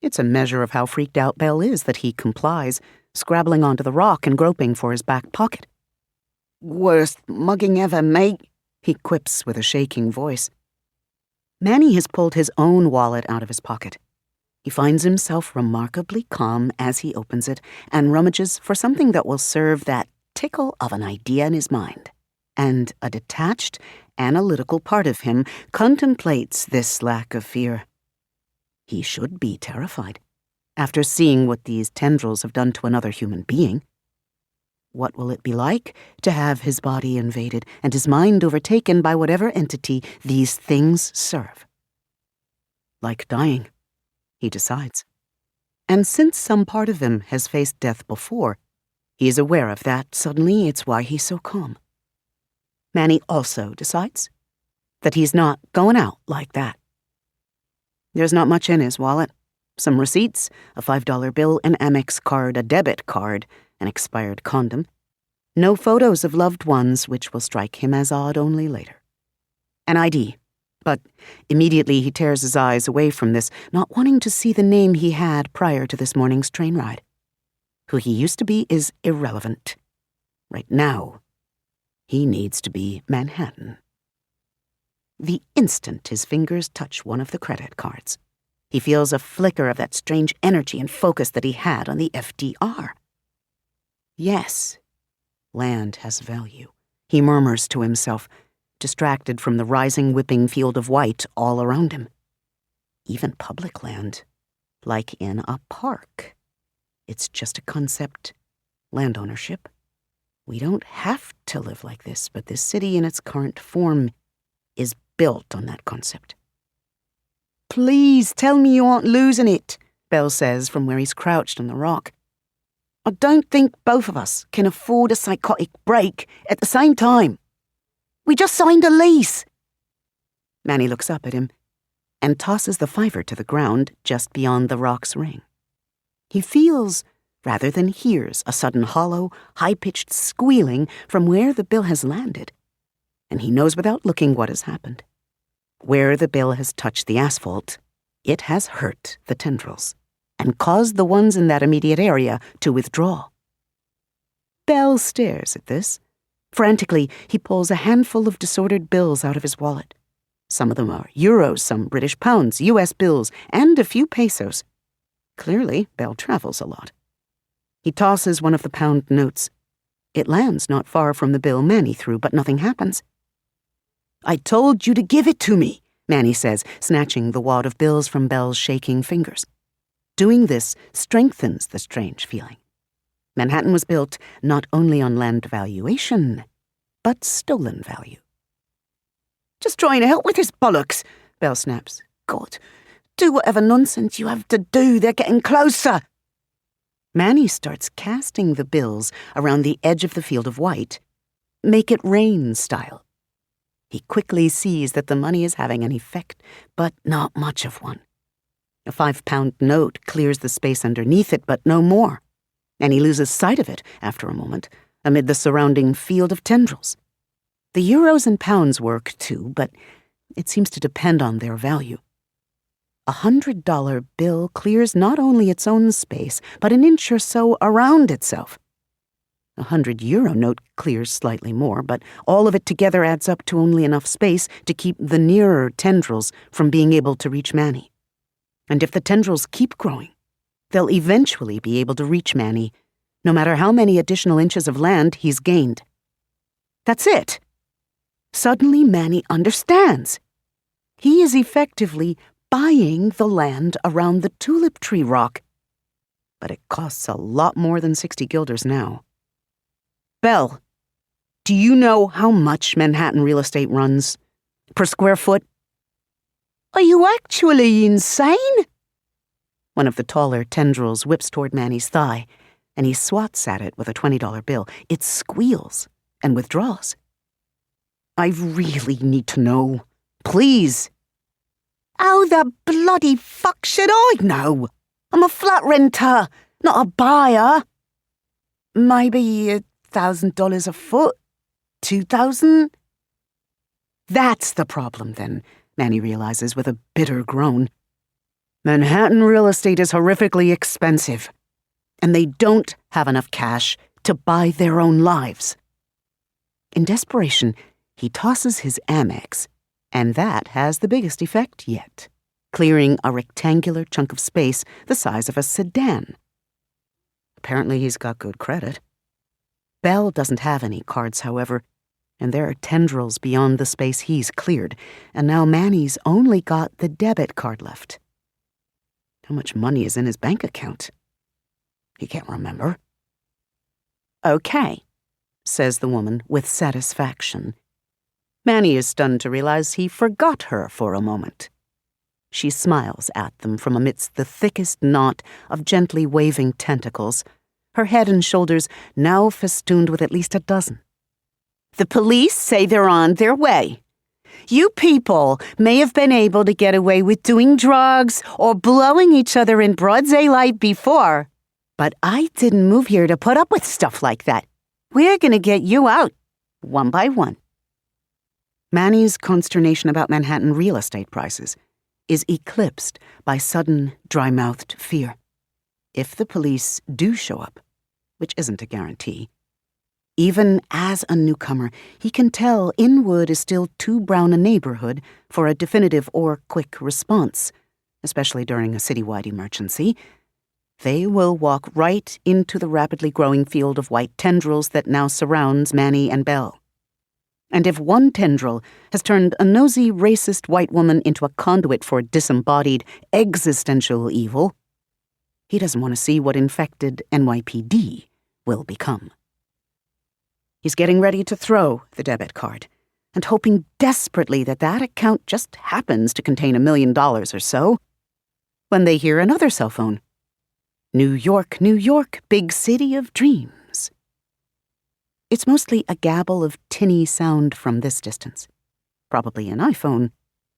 It's a measure of how freaked out Belle is that he complies, scrabbling onto the rock and groping for his back pocket. Worst mugging ever, mate, he quips with a shaking voice. Manny has pulled his own wallet out of his pocket. He finds himself remarkably calm as he opens it and rummages for something that will serve that tickle of an idea in his mind. And a detached, analytical part of him contemplates this lack of fear. He should be terrified, after seeing what these tendrils have done to another human being. What will it be like to have his body invaded and his mind overtaken by whatever entity these things serve? Like dying, he decides. And since some part of him has faced death before, he is aware of that. Suddenly, it's why he's so calm. Manny also decides that he's not going out like that. There's not much in his wallet. Some receipts, a $5 bill, an Amex card, a debit card, an expired condom. No photos of loved ones, which will strike him as odd only later. An ID. But immediately he tears his eyes away from this, not wanting to see the name he had prior to this morning's train ride. Who he used to be is irrelevant. Right now, he needs to be Manhattan. The instant his fingers touch one of the credit cards, he feels a flicker of that strange energy and focus that he had on the FDR. Yes, land has value, he murmurs to himself, distracted from the rising whipping field of white all around him. Even public land, like in a park. It's just a concept. Land ownership. We don't have to live like this, but this city in its current form is built on that concept. Please tell me you aren't losing it, Belle says from where he's crouched on the rock. I don't think both of us can afford a psychotic break at the same time. We just signed a lease. Manny looks up at him and tosses the $5 to the ground just beyond the rock's ring. He feels, rather than hears, a sudden hollow, high-pitched squealing from where the bill has landed, and he knows without looking what has happened. Where the bill has touched the asphalt, it has hurt the tendrils and caused the ones in that immediate area to withdraw. Belle stares at this. Frantically, he pulls a handful of disordered bills out of his wallet. Some of them are euros, some British pounds, US bills, and a few pesos. Clearly, Belle travels a lot. He tosses one of the pound notes. It lands not far from the bill Manny threw, but nothing happens. I told you to give it to me, Manny says, snatching the wad of bills from Belle's shaking fingers. Doing this strengthens the strange feeling. Manhattan was built not only on land valuation, but stolen value. Just trying to help with his bollocks, Belle snaps. God, do whatever nonsense you have to do, they're getting closer. Manny starts casting the bills around the edge of the field of white, make it rain style. He quickly sees that the money is having an effect, but not much of one. A 5-pound note clears the space underneath it, but no more, and he loses sight of it after a moment, amid the surrounding field of tendrils. The euros and pounds work too, but it seems to depend on their value. A $100 bill clears not only its own space, but an inch or so around itself. €100 note clears slightly more, but all of it together adds up to only enough space to keep the nearer tendrils from being able to reach Manny. And if the tendrils keep growing, they'll eventually be able to reach Manny, no matter how many additional inches of land he's gained. That's it. Suddenly Manny understands. He is effectively buying the land around the tulip tree rock. But it costs a lot more than 60 guilders now. Belle, do you know how much Manhattan real estate runs? Per square foot? Are you actually insane? One of the taller tendrils whips toward Manny's thigh, and he swats at it with a $20 bill. It squeals and withdraws. I really need to know. Please. How the bloody fuck should I know? I'm a flat renter, not a buyer. Maybe $1,000 a foot? 2,000? That's the problem, then, Manny realizes with a bitter groan. Manhattan real estate is horrifically expensive, and they don't have enough cash to buy their own lives. In desperation, he tosses his Amex, and that has the biggest effect yet, clearing a rectangular chunk of space the size of a sedan. Apparently he's got good credit. Belle doesn't have any cards, however, and there are tendrils beyond the space he's cleared, and now Manny's only got the debit card left. How much money is in his bank account? He can't remember. Okay, says the woman with satisfaction. Manny is stunned to realize he forgot her for a moment. She smiles at them from amidst the thickest knot of gently waving tentacles, her head and shoulders now festooned with at least a dozen. The police say they're on their way. You people may have been able to get away with doing drugs or blowing each other in broad daylight before, but I didn't move here to put up with stuff like that. We're gonna get you out, one by one. Manny's consternation about Manhattan real estate prices is eclipsed by sudden, dry-mouthed fear. If the police do show up, which isn't a guarantee, even as a newcomer, he can tell Inwood is still too brown a neighborhood for a definitive or quick response, especially during a citywide emergency. They will walk right into the rapidly growing field of white tendrils that now surrounds Manny and Belle. And if one tendril has turned a nosy, racist white woman into a conduit for disembodied, existential evil, he doesn't want to see what infected NYPD will become. He's getting ready to throw the debit card, and hoping desperately that that account just happens to contain $1 million or so, when they hear another cell phone. New York, New York, big city of dreams. It's mostly a gabble of tinny sound from this distance. Probably an iPhone,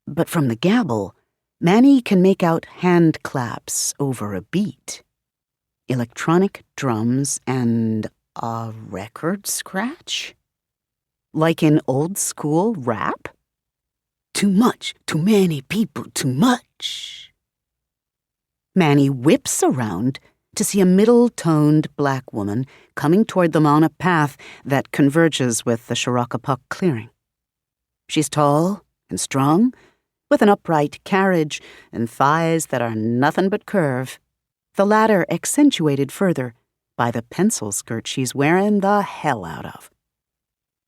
but from the gabble, Manny can make out hand claps over a beat, electronic drums, and a record scratch? Like in old-school rap? Too much, too many people, too much. Manny whips around to see a middle-toned black woman coming toward them on a path that converges with the Shirakapuck clearing. She's tall and strong, with an upright carriage and thighs that are nothing but curve, the latter accentuated further by the pencil skirt she's wearing the hell out of.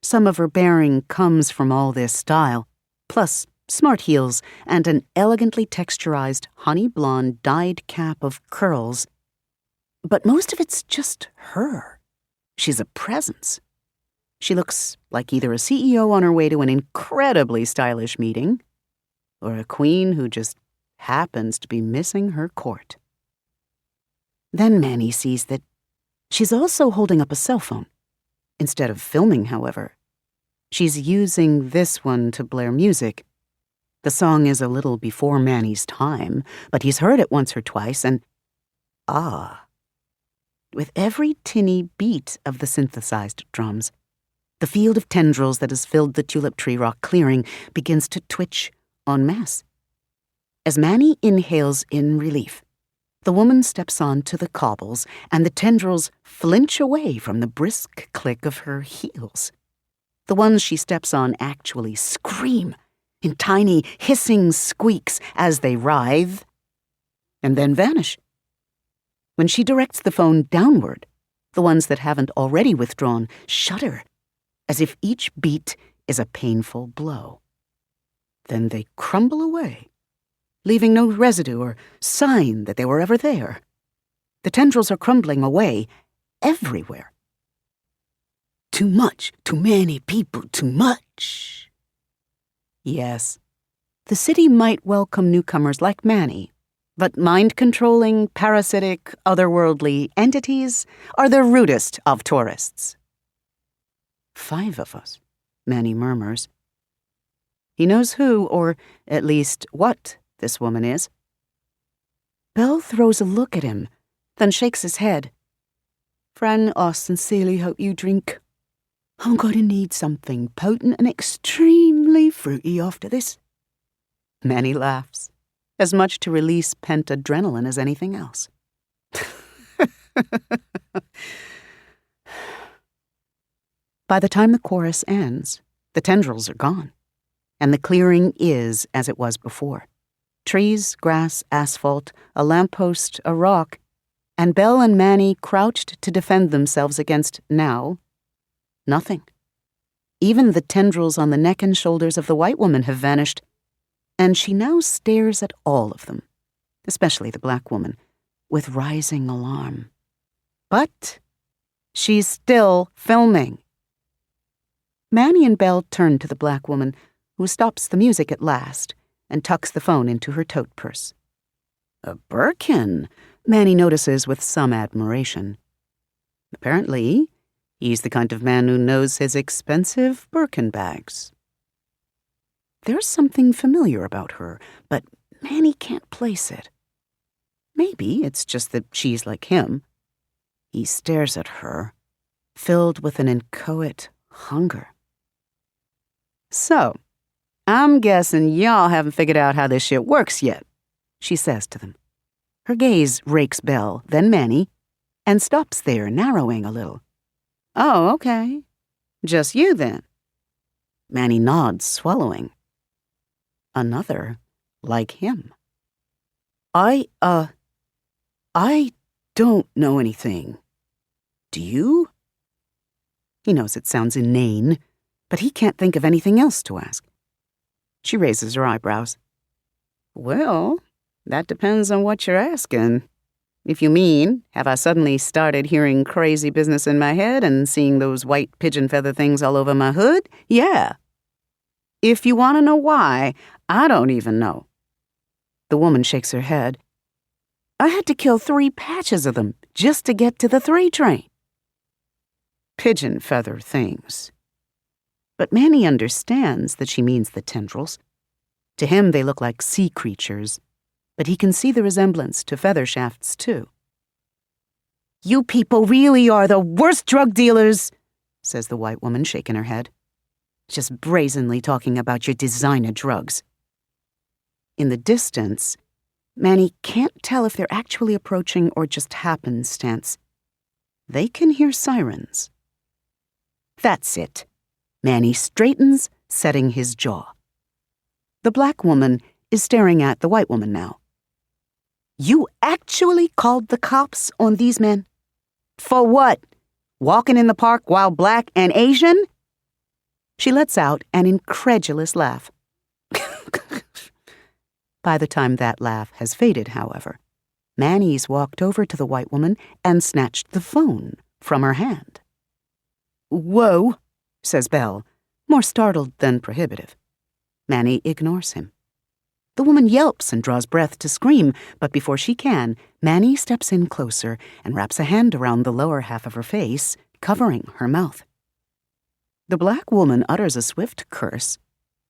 Some of her bearing comes from all this style, plus smart heels and an elegantly texturized honey blonde dyed cap of curls. But most of it's just her. She's a presence. She looks like either a CEO on her way to an incredibly stylish meeting, or a queen who just happens to be missing her court. Then Manny sees that she's also holding up a cell phone. Instead of filming, however, she's using this one to blare music. The song is a little before Manny's time, but he's heard it once or twice, and with every tinny beat of the synthesized drums, the field of tendrils that has filled the tulip tree rock clearing begins to twitch en masse. As Manny inhales in relief, The woman steps onto the cobbles, and the tendrils flinch away from the brisk click of her heels. The ones she steps on actually scream in tiny hissing squeaks as they writhe and then vanish. When she directs the phone downward, the ones that haven't already withdrawn shudder, as if each beat is a painful blow. Then they crumble away, leaving no residue or sign that they were ever there. The tendrils are crumbling away everywhere. Too much, too many people, too much. Yes, the city might welcome newcomers like Manny, but mind-controlling, parasitic, otherworldly entities are the rudest of tourists. 5 of us, Manny murmurs. He knows who, or at least what, this woman is. Belle throws a look at him, then shakes his head. Friend, I sincerely hope you drink. I'm going to need something potent and extremely fruity after this. Manny laughs, as much to release pent adrenaline as anything else. By the time the chorus ends, the tendrils are gone, and the clearing is as it was before. Trees, grass, asphalt, a lamppost, a rock, and Belle and Manny crouched to defend themselves against now nothing. Even the tendrils on the neck and shoulders of the white woman have vanished, and she now stares at all of them, especially the black woman, with rising alarm. But she's still filming. Manny and Belle turn to the black woman, who stops the music at last and tucks the phone into her tote purse. A Birkin, Manny notices with some admiration. Apparently, he's the kind of man who knows his expensive Birkin bags. There's something familiar about her, but Manny can't place it. Maybe it's just that she's like him. He stares at her, filled with an inchoate hunger. So, I'm guessing y'all haven't figured out how this shit works yet, she says to them. Her gaze rakes Belle, then Manny, and stops there, narrowing a little. Oh, okay. Just you, then. Manny nods, swallowing. Another like him. I don't know anything. Do you? He knows it sounds inane, but he can't think of anything else to ask. She raises her eyebrows. Well, that depends on what you're asking. If you mean, have I suddenly started hearing crazy business in my head and seeing those white pigeon feather things all over my hood? Yeah. If you want to know why, I don't even know. The woman shakes her head. I had to kill 3 patches of them just to get to the 3 train. Pigeon feather things. But Manny understands that she means the tendrils. To him, they look like sea creatures, but he can see the resemblance to feather shafts, too. You people really are the worst drug dealers, says the white woman, shaking her head. Just brazenly talking about your designer drugs. In the distance, Manny can't tell if they're actually approaching or just happenstance. They can hear sirens. That's it. Manny straightens, setting his jaw. The black woman is staring at the white woman now. You actually called the cops on these men? For what? Walking in the park while black and Asian? She lets out an incredulous laugh. By the time that laugh has faded, however, Manny's walked over to the white woman and snatched the phone from her hand. Whoa, says Belle, more startled than prohibitive. Manny ignores him. The woman yelps and draws breath to scream, but before she can, Manny steps in closer and wraps a hand around the lower half of her face, covering her mouth. The black woman utters a swift curse,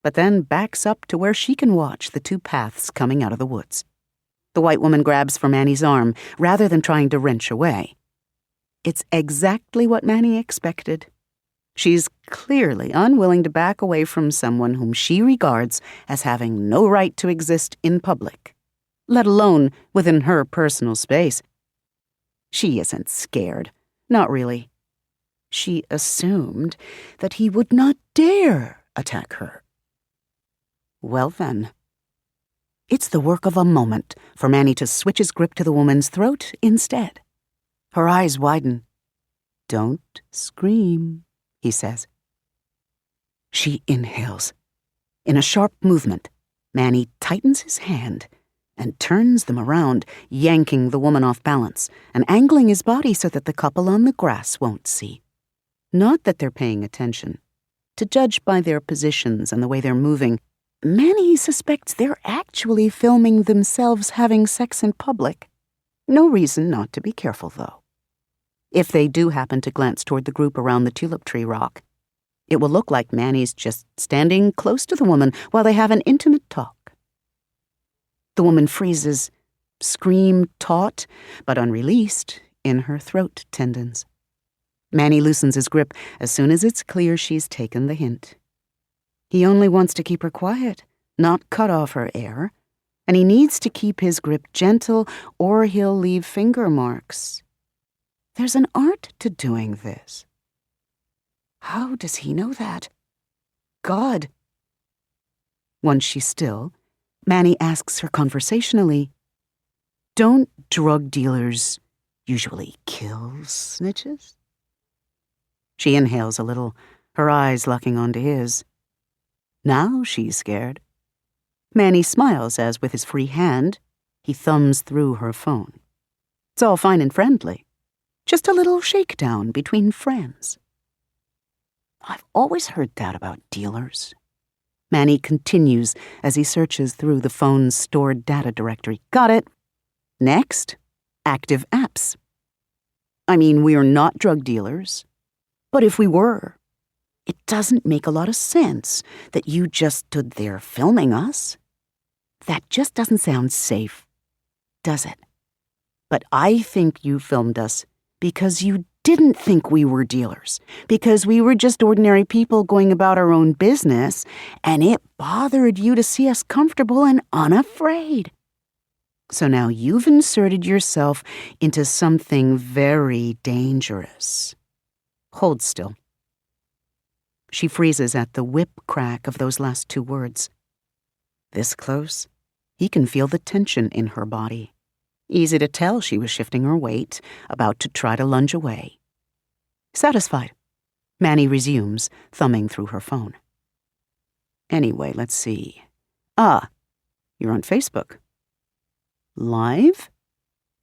but then backs up to where she can watch the 2 paths coming out of the woods. The white woman grabs for Manny's arm rather than trying to wrench away. It's exactly what Manny expected. She's clearly unwilling to back away from someone whom she regards as having no right to exist in public. let alone within her personal space. She isn't scared, not really. She assumed that he would not dare attack her. Well then, it's the work of a moment for Manny to switch his grip to the woman's throat instead. Her eyes widen. "Don't scream," he says. She inhales. In a sharp movement, Manny tightens his hand and turns them around, yanking the woman off balance and angling his body so that the couple on the grass won't see. Not that they're paying attention. To judge by their positions and the way they're moving, Manny suspects they're actually filming themselves having sex in public. No reason not to be careful, though. If they do happen to glance toward the group around the tulip tree rock, it will look like Manny's just standing close to the woman while they have an intimate talk. The woman freezes, scream taut, but unreleased, in her throat tendons. Manny loosens his grip as soon as it's clear she's taken the hint. He only wants to keep her quiet, not cut off her air, and he needs to keep his grip gentle or he'll leave finger marks. There's an art to doing this. How does he know that? God. Once she's still, Manny asks her conversationally, "Don't drug dealers usually kill snitches?" She inhales a little, her eyes locking onto his. Now she's scared. Manny smiles as, with his free hand, he thumbs through her phone. It's all fine and friendly. Just a little shakedown between friends. I've always heard that about dealers. Manny continues as he searches through the phone's stored data directory. Got it. Next, active apps. I mean, we're not drug dealers. But if we were, it doesn't make a lot of sense that you just stood there filming us. That just doesn't sound safe, does it? But I think you filmed us because you didn't think we were dealers, because we were just ordinary people going about our own business, and it bothered you to see us comfortable and unafraid. So now you've inserted yourself into something very dangerous. Hold still. She freezes at the whip crack of those last two words. This close, he can feel the tension in her body. Easy to tell she was shifting her weight, about to try to lunge away. Satisfied, Manny resumes, thumbing through her phone. Anyway, let's see. You're on Facebook. Live?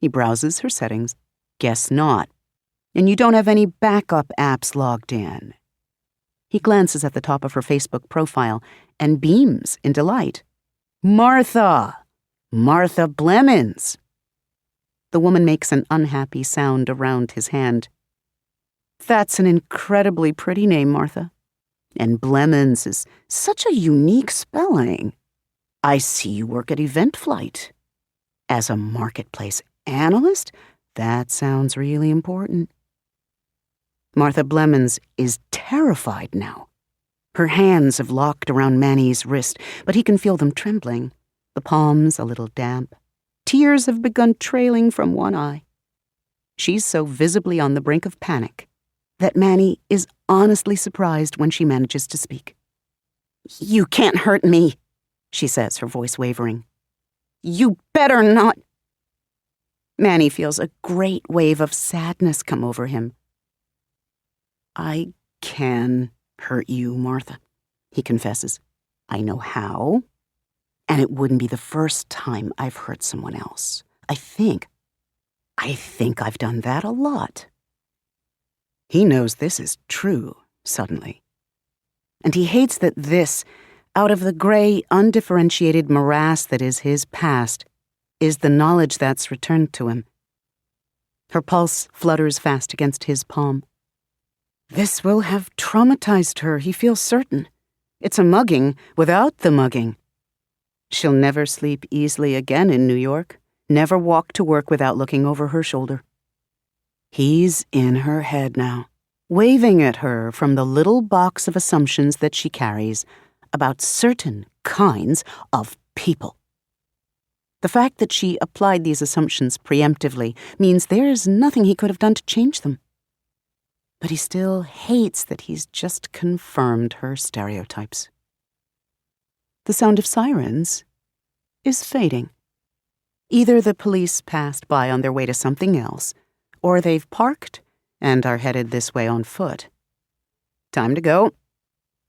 He browses her settings. Guess not. And you don't have any backup apps logged in. He glances at the top of her Facebook profile and beams in delight. Martha Blemons. The woman makes an unhappy sound around his hand. That's an incredibly pretty name, Martha. And Blemons is such a unique spelling. I see you work at Event Flight. As a marketplace analyst, that sounds really important. Martha Blemons is terrified now. Her hands have locked around Manny's wrist, but he can feel them trembling, the palms a little damp. Tears have begun trailing from one eye. She's so visibly on the brink of panic that Manny is honestly surprised when she manages to speak. "You can't hurt me," she says, her voice wavering. "You better not." Manny feels a great wave of sadness come over him. "I can hurt you, Martha," he confesses. "I know how. And it wouldn't be the first time I've hurt someone else. I think I've done that a lot." He knows this is true, suddenly. And he hates that this, out of the gray, undifferentiated morass that is his past, is the knowledge that's returned to him. Her pulse flutters fast against his palm. This will have traumatized her, he feels certain. It's a mugging without the mugging. She'll never sleep easily again in New York, never walk to work without looking over her shoulder. He's in her head now, waving at her from the little box of assumptions that she carries about certain kinds of people. The fact that she applied these assumptions preemptively means there's nothing he could have done to change them. But he still hates that he's just confirmed her stereotypes. The sound of sirens is fading. Either the police passed by on their way to something else, or they've parked and are headed this way on foot. Time to go.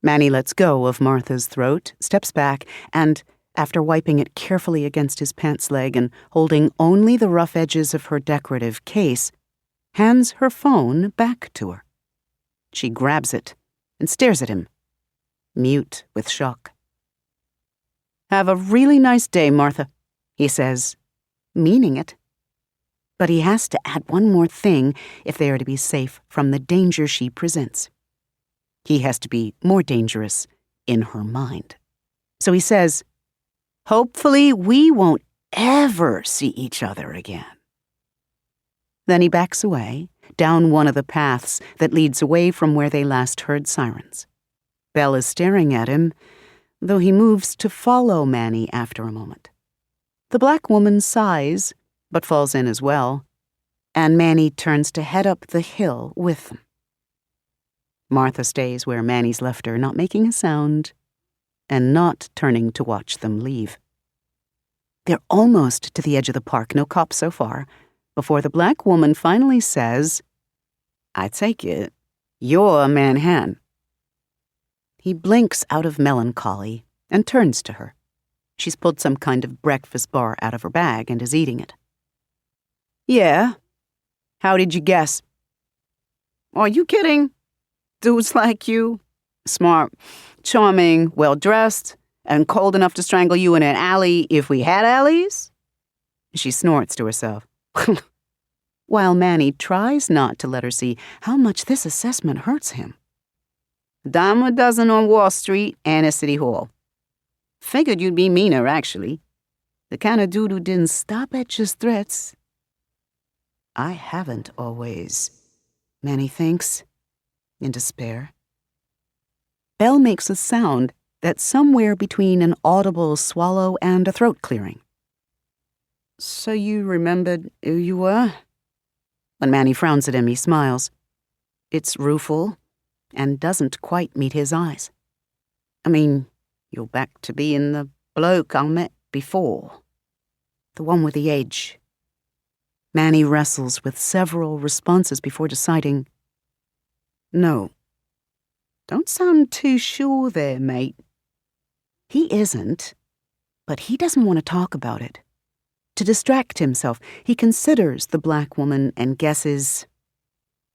Manny lets go of Martha's throat, steps back, and, after wiping it carefully against his pants leg and holding only the rough edges of her decorative case, hands her phone back to her. She grabs it and stares at him, mute with shock. "Have a really nice day, Martha," he says, meaning it. But he has to add one more thing if they are to be safe from the danger she presents. He has to be more dangerous in her mind. So he says, "Hopefully we won't ever see each other again." Then he backs away, down one of the paths that leads away from where they last heard sirens. Belle is staring at him, though he moves to follow Manny after a moment. The black woman sighs, but falls in as well, and Manny turns to head up the hill with them. Martha stays where Manny's left her, not making a sound, and not turning to watch them leave. They're almost to the edge of the park, no cops so far, before the black woman finally says, "I take it, you're Manhattan." He blinks out of melancholy and turns to her. She's pulled some kind of breakfast bar out of her bag and is eating it. "Yeah? How did you guess?" "Are you kidding? Dudes like you, smart, charming, well-dressed, and cold enough to strangle you in an alley if we had alleys?" She snorts to herself, while Manny tries not to let her see how much this assessment hurts him. "Dime a dozen on Wall Street and at City Hall. Figured you'd be meaner, actually. The kind of dude who didn't stop at just threats." "I haven't always," Manny thinks, in despair. Belle makes a sound that's somewhere between an audible swallow and a throat clearing. "So you remembered who you were?" When Manny frowns at him, he smiles. It's rueful and doesn't quite meet his eyes. "I mean, you're back to being the bloke I met before. The one with the edge." Manny wrestles with several responses before deciding, "No. Don't sound too sure there, mate." He isn't, but he doesn't want to talk about it. To distract himself, he considers the black woman and guesses,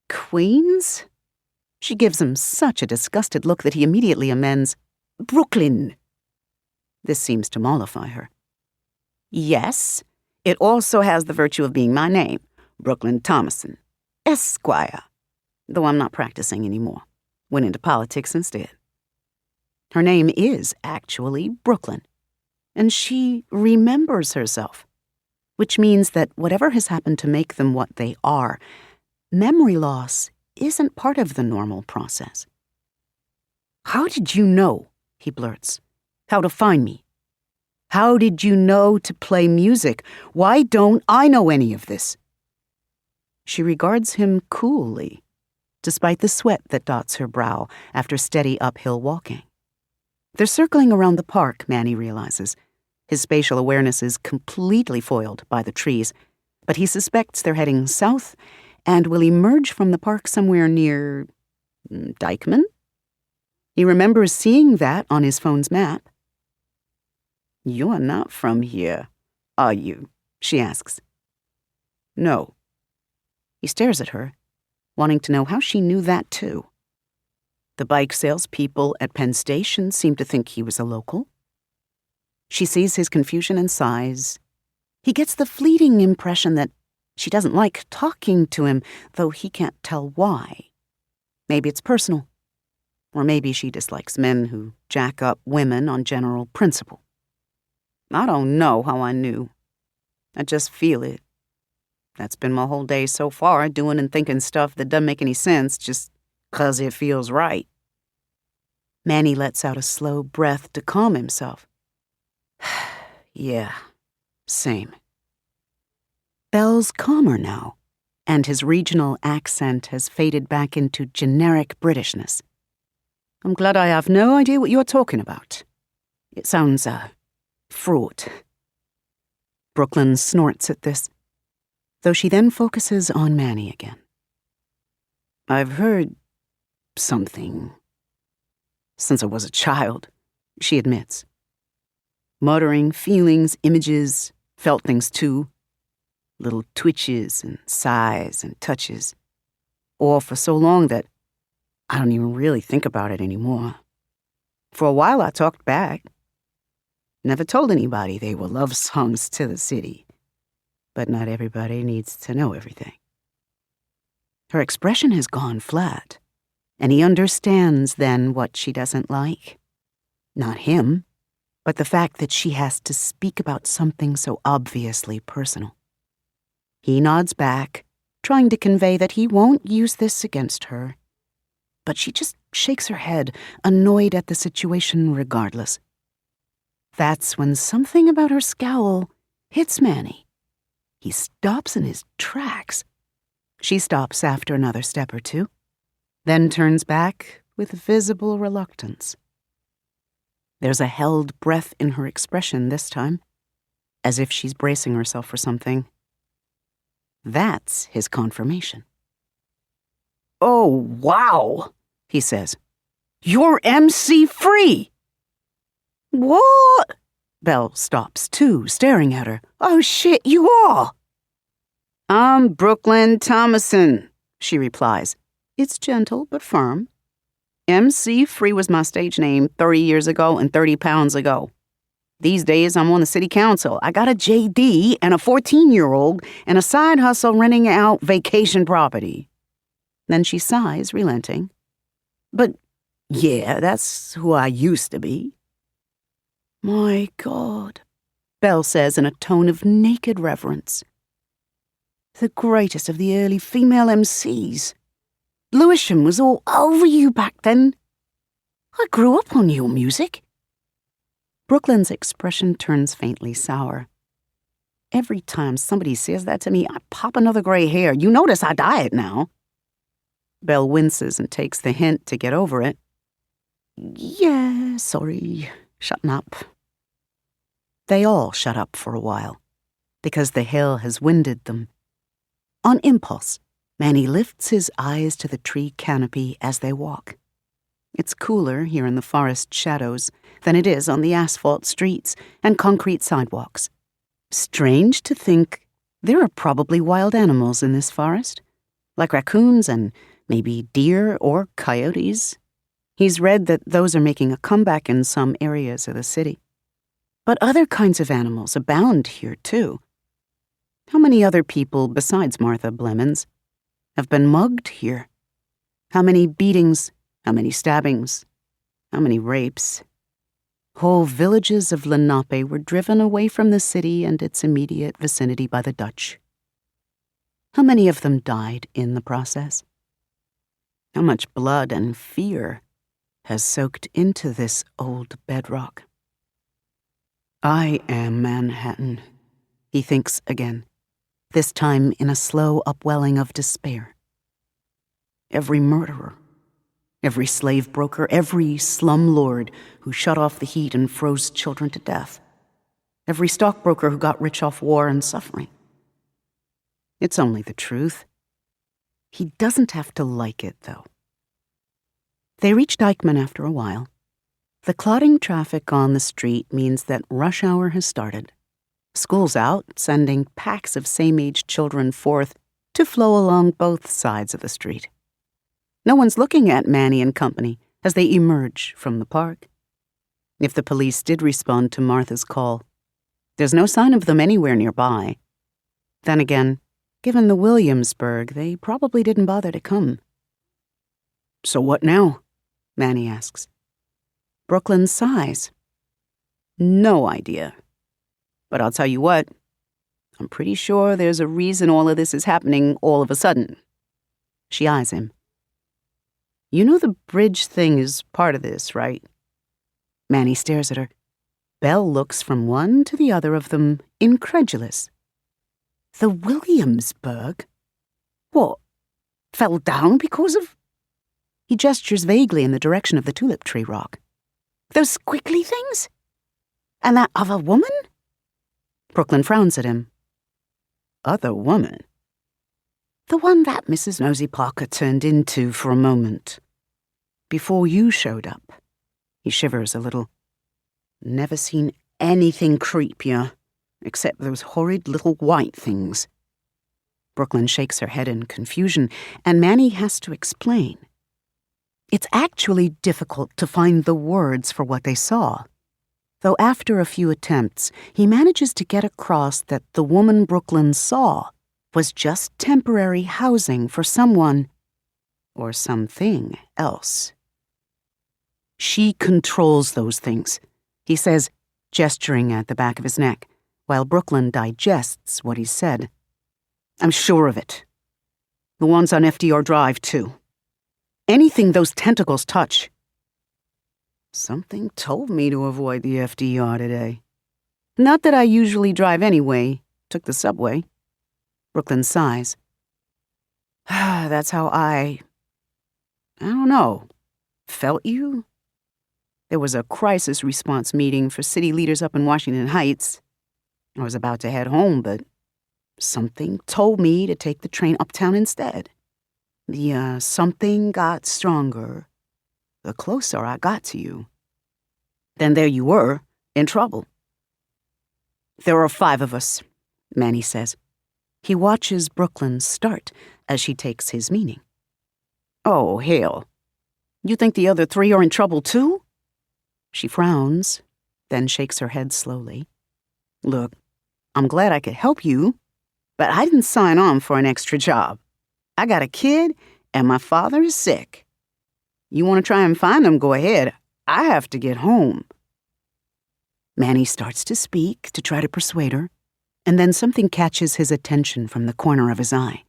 "Queens?" She gives him such a disgusted look that he immediately amends, "Brooklyn." This seems to mollify her. "Yes, it also has the virtue of being my name, Brooklyn Thomason, Esquire, though I'm not practicing anymore. Went into politics instead." Her name is actually Brooklyn, and she remembers herself, which means that whatever has happened to make them what they are, memory loss isn't part of the normal process. "How did you know," he blurts, "how to find me? How did you know to play music? Why don't I know any of this?" She regards him coolly, despite the sweat that dots her brow after steady uphill walking. They're circling around the park, Manny realizes. His spatial awareness is completely foiled by the trees, but he suspects they're heading south and will emerge from the park somewhere near Dykeman? He remembers seeing that on his phone's map. "You're not from here, are you?" she asks. "No." He stares at her, wanting to know how she knew that too. The bike salespeople at Penn Station seem to think he was a local. She sees his confusion and sighs. He gets the fleeting impression that she doesn't like talking to him, though he can't tell why. Maybe it's personal. Or maybe she dislikes men who jack up women on general principle. I don't know how I knew. I just feel it. That's been my whole day so far, doing and thinking stuff that doesn't make any sense just 'cause it feels right. Manny lets out a slow breath to calm himself. "Yeah, Same. Belle's calmer now, and his regional accent has faded back into generic Britishness. I'm glad I have no idea what you're talking about. It sounds, fraught. Brooklyn snorts at this, though she then focuses on Manny again. I've heard something since I was a child, she admits. Muttering feelings, images, felt things too. Little twitches and sighs and touches. All for so long that I don't even really think about it anymore. For a while I talked back. Never told anybody they were love songs to the city. But not everybody needs to know everything. Her expression has gone flat, and he understands then what she doesn't like. Not him, but the fact that she has to speak about something so obviously personal. He nods back, trying to convey that he won't use this against her. But she just shakes her head, annoyed at the situation regardless. That's when something about her scowl hits Manny. He stops in his tracks. She stops after another step or two, then turns back with visible reluctance. There's a held breath in her expression this time, as if she's bracing herself for something. That's his confirmation. Oh, wow, he says. You're MC free! What? Belle stops too, staring at her. Oh shit, you are! I'm Brooklyn Thomason, she replies. It's gentle but firm. MC Free was my stage name 30 years ago and 30 pounds ago. These days, I'm on the city council. I got a JD and a 14-year-old and a side hustle renting out vacation property. Then she sighs, relenting. But, yeah, that's who I used to be. My God, Belle says in a tone of naked reverence. The greatest of the early female MCs. Lewisham was all over you back then. I grew up on your music. Brooklyn's expression turns faintly sour. Every time somebody says that to me, I pop another gray hair. You notice I dye it now. Belle winces and takes the hint to get over it. Yeah, sorry. Shutting up. They all shut up for a while, because the hill has winded them. On impulse, Manny lifts his eyes to the tree canopy as they walk. It's cooler here in the forest shadows than it is on the asphalt streets and concrete sidewalks. Strange to think there are probably wild animals in this forest, like raccoons and maybe deer or coyotes. He's read that those are making a comeback in some areas of the city. But other kinds of animals abound here, too. How many other people besides Martha Blemmons have been mugged here? How many beatings? How many stabbings? How many rapes? Whole villages of Lenape were driven away from the city and its immediate vicinity by the Dutch. How many of them died in the process? How much blood and fear has soaked into this old bedrock? I am Manhattan, he thinks again, this time in a slow upwelling of despair. Every murderer, every slave broker, every slumlord who shut off the heat and froze children to death, every stockbroker who got rich off war and suffering. It's only the truth. He doesn't have to like it, though. They reach Dykeman after a while. The clotting traffic on the street means that rush hour has started. School's out, sending packs of same-age children forth to flow along both sides of the street. No one's looking at Manny and company as they emerge from the park. If the police did respond to Martha's call, there's no sign of them anywhere nearby. Then again, given the Williamsburg, they probably didn't bother to come. So what now? Manny asks. Brooklyn sighs. No idea. But I'll tell you what, I'm pretty sure there's a reason all of this is happening all of a sudden. She eyes him. You know the bridge thing is part of this, right? Manny stares at her. Belle looks from one to the other of them, incredulous. The Williamsburg? What? Fell down because of... He gestures vaguely in the direction of the tulip tree rock. Those squiggly things? And that other woman? Brooklyn frowns at him. Other woman? The one that Mrs. Nosy Parker turned into for a moment. Before you showed up. He shivers a little. Never seen anything creepier, except those horrid little white things. Brooklyn shakes her head in confusion, and Manny has to explain. It's actually difficult to find the words for what they saw, though after a few attempts, he manages to get across that the woman Brooklyn saw was just temporary housing for someone or something else. She controls those things, he says, gesturing at the back of his neck, while Brooklyn digests what he said. I'm sure of it. The ones on FDR Drive, too. Anything those tentacles touch. Something told me to avoid the FDR today. Not that I usually drive anyway. Took the subway. Brooklyn sighs. That's how I don't know, felt you? There was a crisis response meeting for city leaders up in Washington Heights. I was about to head home, but something told me to take the train uptown instead. The something got stronger the closer I got to you. Then there you were, in trouble. There are 5 of us, Manny says. He watches Brooklyn start as she takes his meaning. Oh, hell. You think the other 3 are in trouble too? She frowns, then shakes her head slowly. Look, I'm glad I could help you, but I didn't sign on for an extra job. I got a kid, and my father is sick. You want to try and find him, go ahead. I have to get home. Manny starts to speak to try to persuade her, and then something catches his attention from the corner of his eye.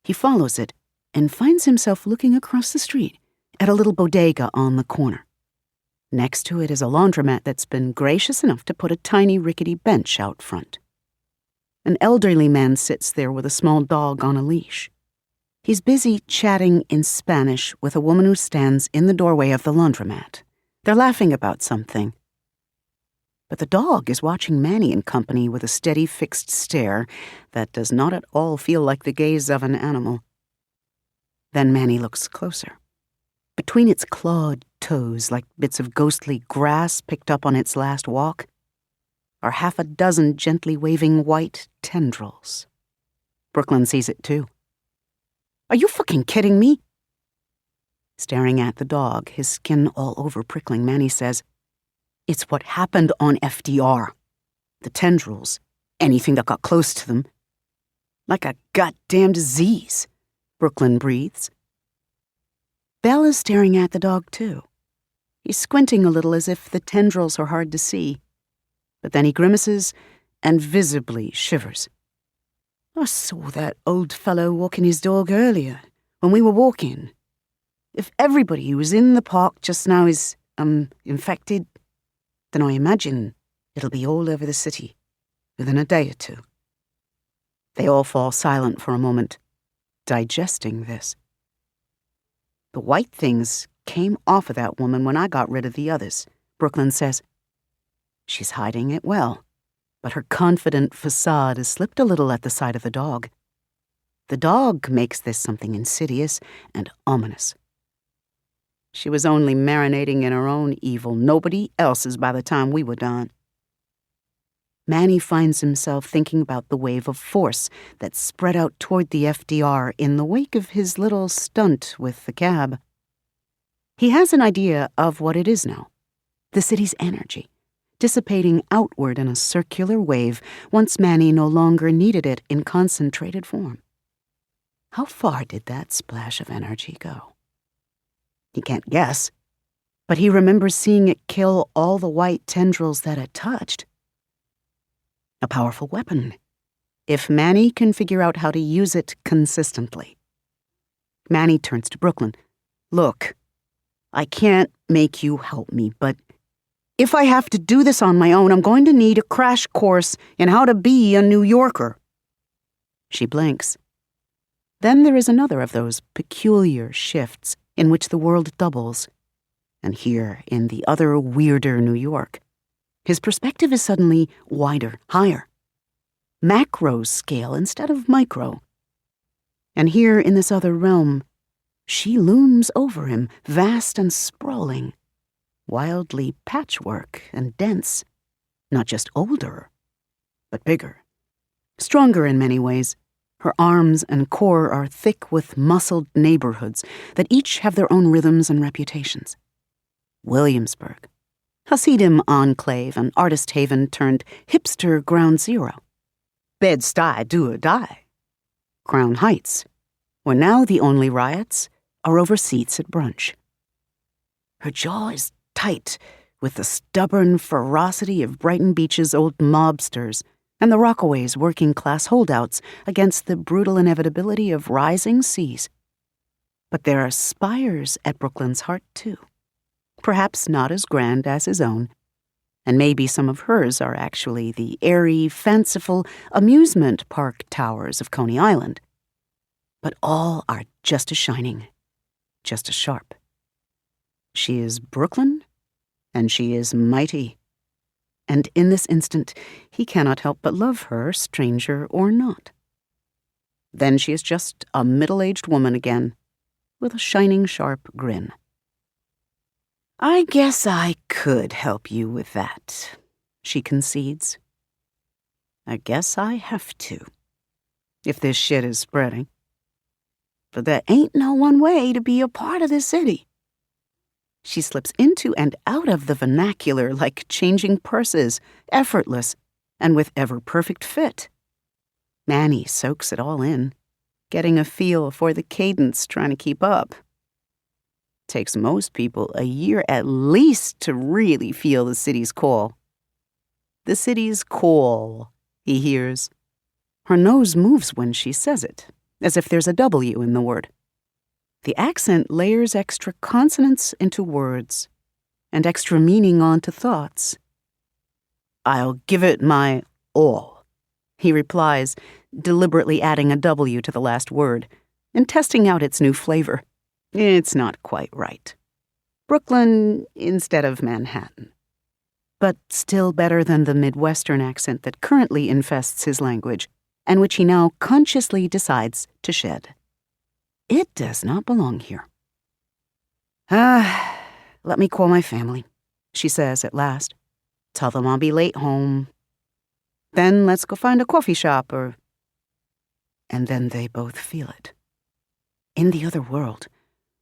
He follows it and finds himself looking across the street at a little bodega on the corner. Next to it is a laundromat that's been gracious enough to put a tiny rickety bench out front. An elderly man sits there with a small dog on a leash. He's busy chatting in Spanish with a woman who stands in the doorway of the laundromat. They're laughing about something. But the dog is watching Manny and company with a steady, fixed stare that does not at all feel like the gaze of an animal. Then Manny looks closer. Between its clawed toes, like bits of ghostly grass picked up on its last walk, are 6 gently waving white tendrils. Brooklyn sees it too. Are you fucking kidding me? Staring at the dog, his skin all over prickling, Manny says, It's what happened on FDR. The tendrils, anything that got close to them. Like a goddamn disease, Brooklyn breathes. Belle is staring at the dog, too. He's squinting a little as if the tendrils are hard to see. But then he grimaces and visibly shivers. I saw that old fellow walking his dog earlier, when we were walking. If everybody who was in the park just now is, infected, then I imagine it'll be all over the city within a day or 2. They all fall silent for a moment, digesting this. The white things came off of that woman when I got rid of the others, Brooklyn says. She's hiding it well, but her confident facade is slipped a little at the sight of the dog. The dog makes this something insidious and ominous. She was only marinating in her own evil, nobody else's by the time we were done. Manny finds himself thinking about the wave of force that spread out toward the FDR in the wake of his little stunt with the cab. He has an idea of what it is now, the city's energy, dissipating outward in a circular wave once Manny no longer needed it in concentrated form. How far did that splash of energy go? He can't guess, but he remembers seeing it kill all the white tendrils that it touched. A powerful weapon, if Manny can figure out how to use it consistently. Manny turns to Brooklyn. Look, I can't make you help me, but If I have to do this on my own, I'm going to need a crash course in how to be a New Yorker. She blinks. Then there is another of those peculiar shifts in which the world doubles. And here, in the other weirder New York, his perspective is suddenly wider, higher. Macro scale instead of micro. And here, in this other realm, she looms over him, vast and sprawling, wildly patchwork and dense, not just older, but bigger, stronger in many ways. Her arms and core are thick with muscled neighborhoods that each have their own rhythms and reputations. Williamsburg, Hasidim enclave and artist haven turned hipster ground zero. Bed-Stuy do or die. Crown Heights, where now the only riots are over seats at brunch. Her jaw is tight with the stubborn ferocity of Brighton Beach's old mobsters and the Rockaways' working-class holdouts against the brutal inevitability of rising seas. But there are spires at Brooklyn's heart, too. Perhaps not as grand as his own, and maybe some of hers are actually the airy, fanciful amusement park towers of Coney Island. But all are just as shining, just as sharp. She is Brooklyn, and she is mighty. And in this instant, he cannot help but love her, stranger or not. Then she is just a middle-aged woman again, with a shining, sharp grin. I guess I could help you with that, she concedes. I guess I have to, if this shit is spreading. But there ain't no one way to be a part of this city. She slips into and out of the vernacular like changing purses, effortless, and with ever-perfect fit. Manny soaks it all in, getting a feel for the cadence, trying to keep up. Takes most people a year at least to really feel the city's call. The city's call, he hears. Her nose moves when she says it, as if there's a W in the word. The accent layers extra consonants into words and extra meaning onto thoughts. I'll give it my all, he replies, deliberately adding a W to the last word and testing out its new flavor. It's not quite right. Brooklyn instead of Manhattan. But still better than the Midwestern accent that currently infests his language and which he now consciously decides to shed. It does not belong here. Let me call my family, she says at last. Tell them I'll be late home. Then let's go find a coffee shop or... And then they both feel it. In the other world,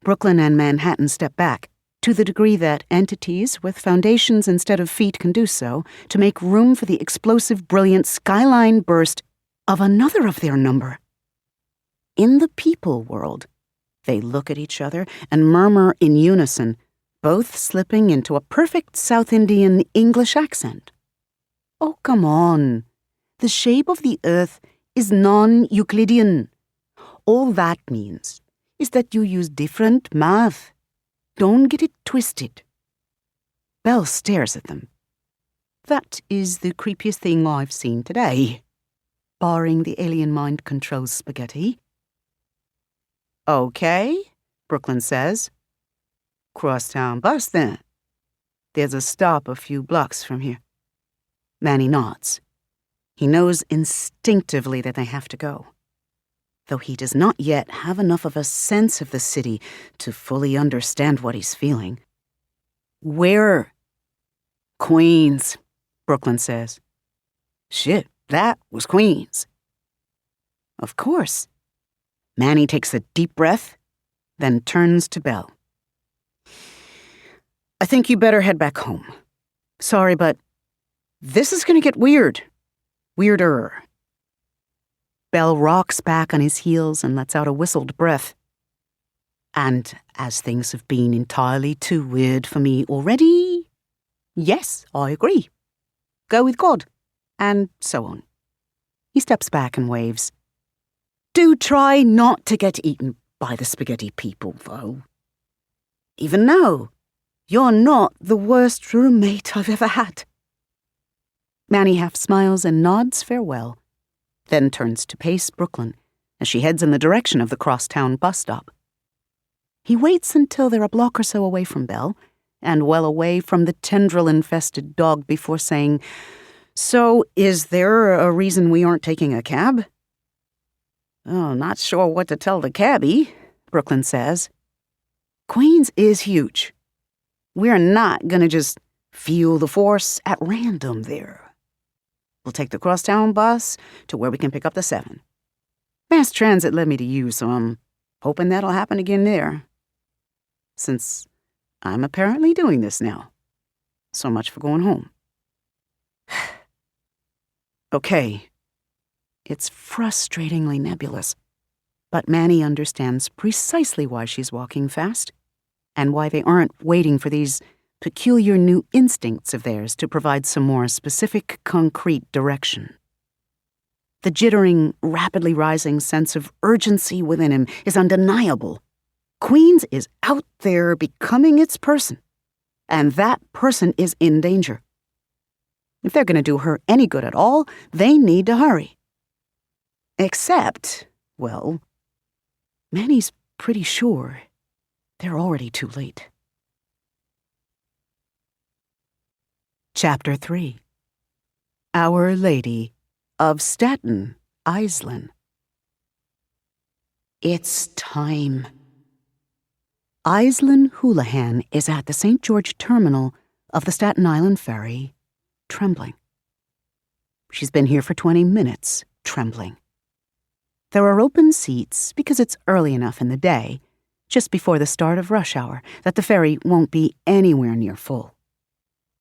Brooklyn and Manhattan step back, to the degree that entities with foundations instead of feet can do so, to make room for the explosive, brilliant skyline burst of another of their number. In the people world, they look at each other and murmur in unison, both slipping into a perfect South Indian English accent. Oh, come on. The shape of the earth is non-Euclidean. All that means is that you use different math. Don't get it twisted. Belle stares at them. That is the creepiest thing I've seen today, barring the alien mind controls spaghetti. Okay, Brooklyn says. Crosstown bus, then. There's a stop a few blocks from here. Manny nods. He knows instinctively that they have to go, though he does not yet have enough of a sense of the city to fully understand what he's feeling. Where? Queens, Brooklyn says. Shit, that was Queens. Of course. Manny takes a deep breath, then turns to Belle. I think you better head back home. Sorry, but this is going to get weird. Weirder. Belle rocks back on his heels and lets out a whistled breath. And as things have been entirely too weird for me already, yes, I agree. Go with God. And so on. He steps back and waves. Do try not to get eaten by the spaghetti people, though. Even now, You're not the worst roommate I've ever had. Manny half smiles and nods farewell, then turns to pace Brooklyn as she heads in the direction of the crosstown bus stop. He waits until they're a block or so away from Belle, and well away from the tendril-infested dog before saying, "So, is there a reason we aren't taking a cab?" "Oh, not sure what to tell the cabbie," Brooklyn says. "Queens is huge. We're not gonna just feel the force at random there. We'll take the crosstown bus to where we can pick up the 7. Mass Transit led me to you, so I'm hoping that'll happen again there. Since I'm apparently doing this now. So much for going home." Okay. It's frustratingly nebulous, but Manny understands precisely why she's walking fast, and why they aren't waiting for these peculiar new instincts of theirs to provide some more specific, concrete direction. The jittering, rapidly rising sense of urgency within him is undeniable. Queens is out there becoming its person, and that person is in danger. If they're going to do her any good at all, they need to hurry. Except, well, Manny's pretty sure they're already too late. Chapter 3. Our Lady of Staten Island. It's time. Aislinn Houlihan is at the St. George terminal of the Staten Island ferry, trembling. She's been here for 20 minutes, trembling. There are open seats because it's early enough in the day, just before the start of rush hour, that the ferry won't be anywhere near full.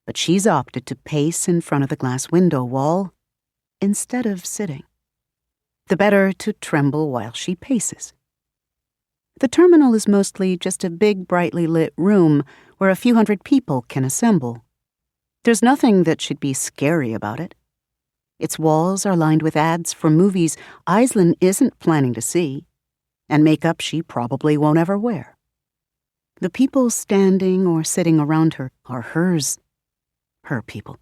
But she's opted to pace in front of the glass window wall instead of sitting. The better to tremble while she paces. The terminal is mostly just a big, brightly lit room where a few hundred people can assemble. There's nothing that should be scary about it. Its walls are lined with ads for movies Aislinn isn't planning to see, and makeup she probably won't ever wear. The people standing or sitting around her are hers. Her people.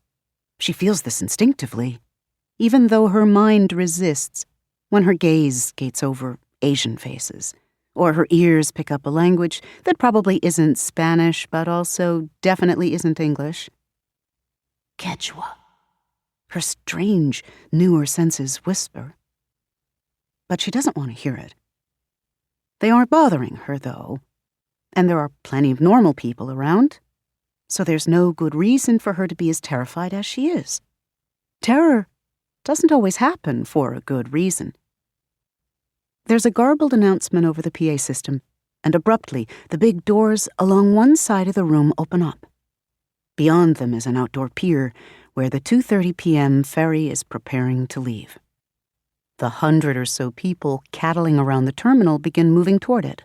She feels this instinctively, even though her mind resists when her gaze skates over Asian faces, or her ears pick up a language that probably isn't Spanish, but also definitely isn't English. Quechua. Her strange, newer senses whisper. But she doesn't want to hear it. They aren't bothering her, though, and there are plenty of normal people around, so there's no good reason for her to be as terrified as she is. Terror doesn't always happen for a good reason. There's a garbled announcement over the PA system, and abruptly, the big doors along one side of the room open up. Beyond them is an outdoor pier where the 2:30 p.m. ferry is preparing to leave. The 100 or so people cattling around the terminal begin moving toward it,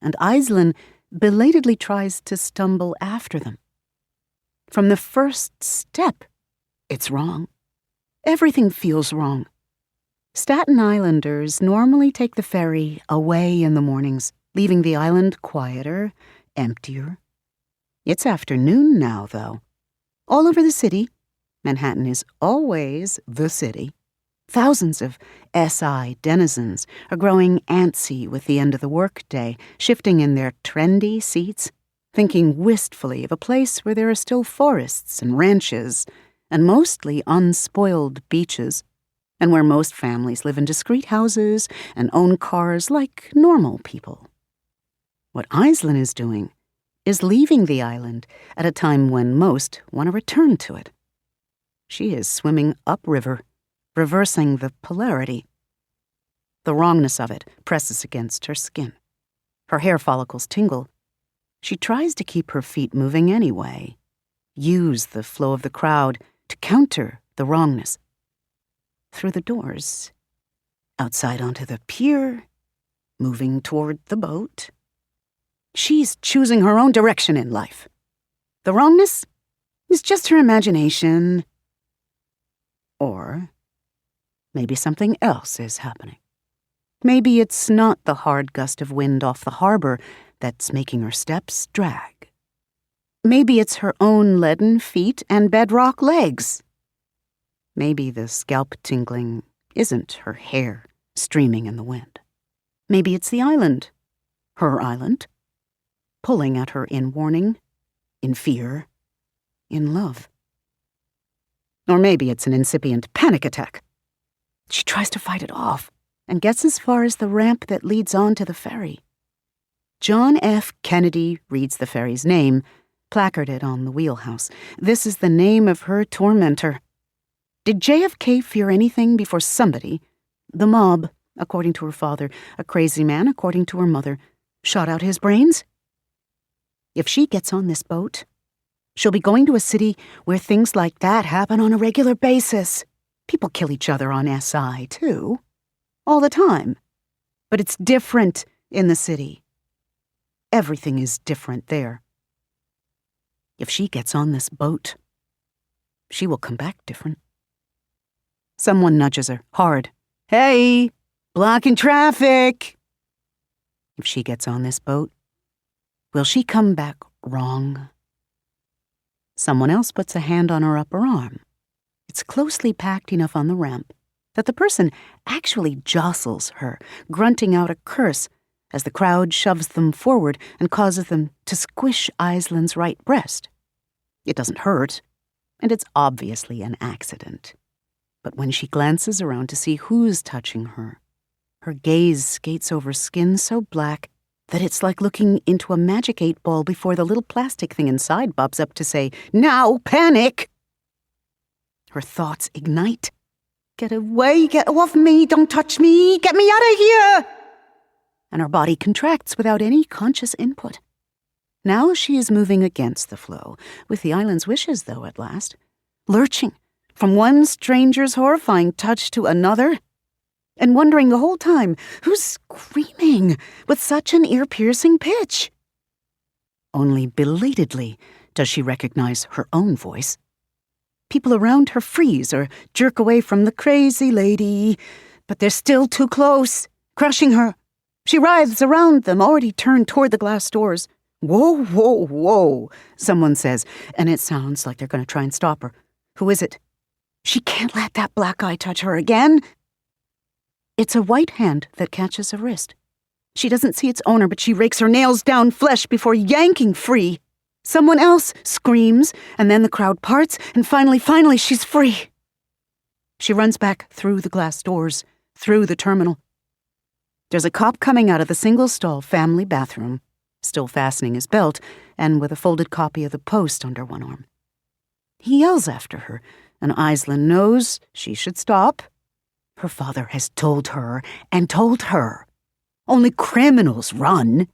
and Aislinn belatedly tries to stumble after them. From the first step, it's wrong. Everything feels wrong. Staten Islanders normally take the ferry away in the mornings, leaving the island quieter, emptier. It's afternoon now, though. All over the city, Manhattan is always the city. Thousands of SI denizens are growing antsy with the end of the workday, shifting in their trendy seats, thinking wistfully of a place where there are still forests and ranches, and mostly unspoiled beaches, and where most families live in discreet houses and own cars like normal people. What Aislinn is doing is leaving the island at a time when most want to return to it. She is swimming upriver, reversing the polarity. The wrongness of it presses against her skin. Her hair follicles tingle. She tries to keep her feet moving anyway, use the flow of the crowd to counter the wrongness. Through the doors, outside onto the pier, moving toward the boat. She's choosing her own direction in life. The wrongness is just her imagination. Or maybe something else is happening. Maybe it's not the hard gust of wind off the harbor that's making her steps drag. Maybe it's her own leaden feet and bedrock legs. Maybe the scalp tingling isn't her hair streaming in the wind. Maybe it's the island, her island, pulling at her in warning, in fear, in love. Or maybe it's an incipient panic attack. She tries to fight it off and gets as far as the ramp that leads on to the ferry. John F. Kennedy reads the ferry's name, placarded on the wheelhouse. This is the name of her tormentor. Did JFK fear anything before somebody, the mob, according to her father, a crazy man, according to her mother, shot out his brains? If she gets on this boat, she'll be going to a city where things like that happen on a regular basis. People kill each other on SI, too. All the time. But it's different in the city. Everything is different there. If she gets on this boat, she will come back different. Someone nudges her hard. Hey, blocking traffic. If she gets on this boat, will she come back wrong? Someone else puts a hand on her upper arm. It's closely packed enough on the ramp that the person actually jostles her, grunting out a curse as the crowd shoves them forward and causes them to squish Aislin's right breast. It doesn't hurt, and it's obviously an accident. But when she glances around to see who's touching her, her gaze skates over skin so black that it's like looking into a magic 8-ball before the little plastic thing inside bobs up to say, "Now, panic!" Her thoughts ignite. Get away, get off me, don't touch me, get me out of here! And her body contracts without any conscious input. Now she is moving against the flow, with the island's wishes, though, at last, lurching from one stranger's horrifying touch to another, and wondering the whole time who's screaming with such an ear-piercing pitch. Only belatedly does she recognize her own voice. People around her freeze or jerk away from the crazy lady, but they're still too close, crushing her. She writhes around them, already turned toward the glass doors. "Whoa, whoa, whoa," someone says, and it sounds like they're going to try and stop her. Who is it? She can't let that black eye touch her again. It's a white hand that catches her wrist. She doesn't see its owner, but she rakes her nails down flesh before yanking free. Someone else screams, and then the crowd parts, and finally, she's free. She runs back through the glass doors, through the terminal. There's a cop coming out of the single-stall family bathroom, still fastening his belt, and with a folded copy of the Post under one arm. He yells after her, and Aislinn knows she should stop. Her father has told her and told her. Only criminals run.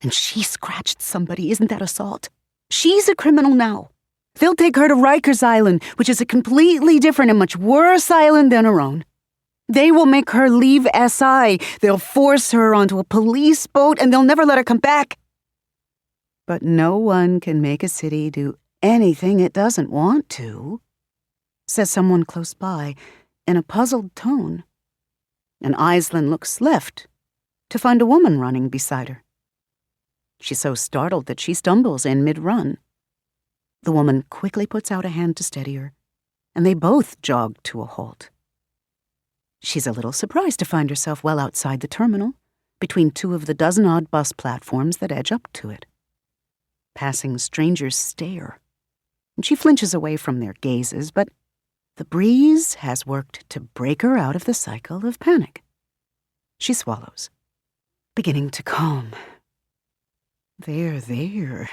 And she scratched somebody, isn't that assault? She's a criminal now. They'll take her to Rikers Island, which is a completely different and much worse island than her own. They will make her leave SI. They'll force her onto a police boat, and they'll never let her come back. But no one can make a city do anything it doesn't want to, says someone close by, in a puzzled tone. And Aislinn looks left to find a woman running beside her. She's so startled that she stumbles in mid-run. The woman quickly puts out a hand to steady her, and they both jog to a halt. She's a little surprised to find herself well outside the terminal, between two of the dozen-odd bus platforms that edge up to it. Passing strangers stare, and she flinches away from their gazes, but the breeze has worked to break her out of the cycle of panic. She swallows, beginning to calm. There,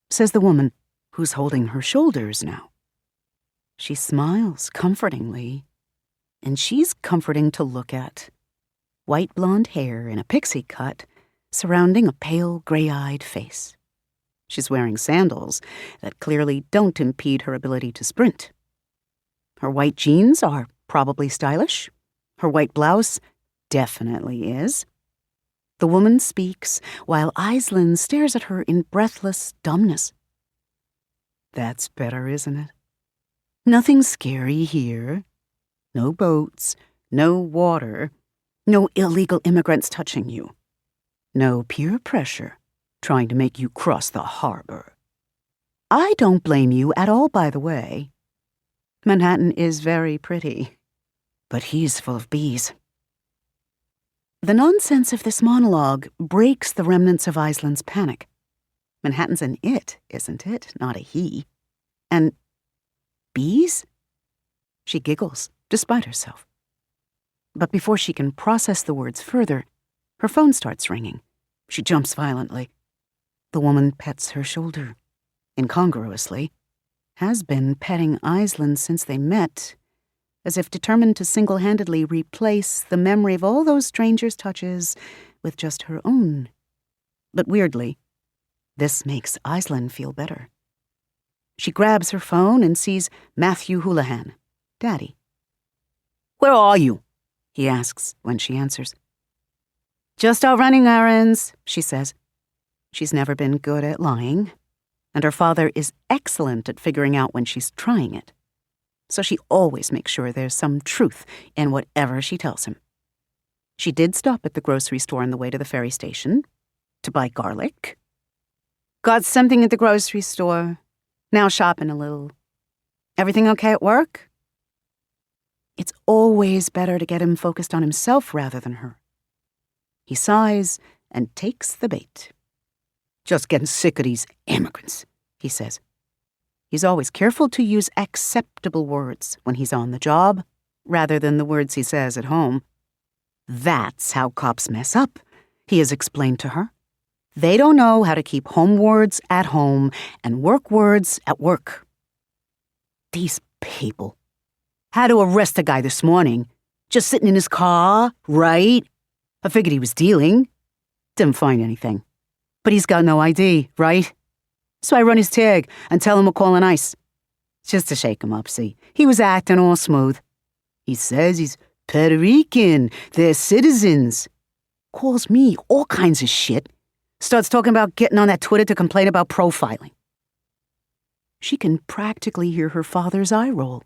says the woman, who's holding her shoulders now. She smiles comfortingly, and she's comforting to look at. White blonde hair in a pixie cut surrounding a pale gray-eyed face. She's wearing sandals that clearly don't impede her ability to sprint. Her white jeans are probably stylish. Her white blouse definitely is. The woman speaks while Aislinn stares at her in breathless dumbness. That's better, isn't it? Nothing scary here. No boats, no water, no illegal immigrants touching you. No peer pressure trying to make you cross the harbor. I don't blame you at all, by the way. Manhattan is very pretty, but he's full of bees. The nonsense of this monologue breaks the remnants of Iceland's panic. Manhattan's an it, isn't it? Not a he. And bees? She giggles, despite herself. But before she can process the words further, her phone starts ringing. She jumps violently. The woman pets her shoulder. Incongruously, has been petting Iceland since they met, as if determined to single-handedly replace the memory of all those strangers' touches with just her own. But weirdly, this makes Iceland feel better. She grabs her phone and sees Matthew Houlihan, Daddy. "Where are you?" he asks when she answers. "Just out running errands," she says. She's never been good at lying, and her father is excellent at figuring out when she's trying it. So she always makes sure there's some truth in whatever she tells him. She did stop at the grocery store on the way to the ferry station to buy garlic. "Got something at the grocery store. Now shopping a little. Everything okay at work?" It's always better to get him focused on himself rather than her. He sighs and takes the bait. "Just getting sick of these immigrants," he says. He's always careful to use acceptable words when he's on the job, rather than the words he says at home. That's how cops mess up, he has explained to her. They don't know how to keep home words at home and work words at work. These people. Had to arrest a guy this morning, just sitting in his car, right? I figured he was dealing. Didn't find anything. But he's got no ID, right? So I run his tag and tell him we're calling ICE. Just to shake him up, see? He was acting all smooth. He says he's Puerto Rican, they're citizens. Calls me all kinds of shit. Starts talking about getting on that Twitter to complain about profiling. She can practically hear her father's eye roll.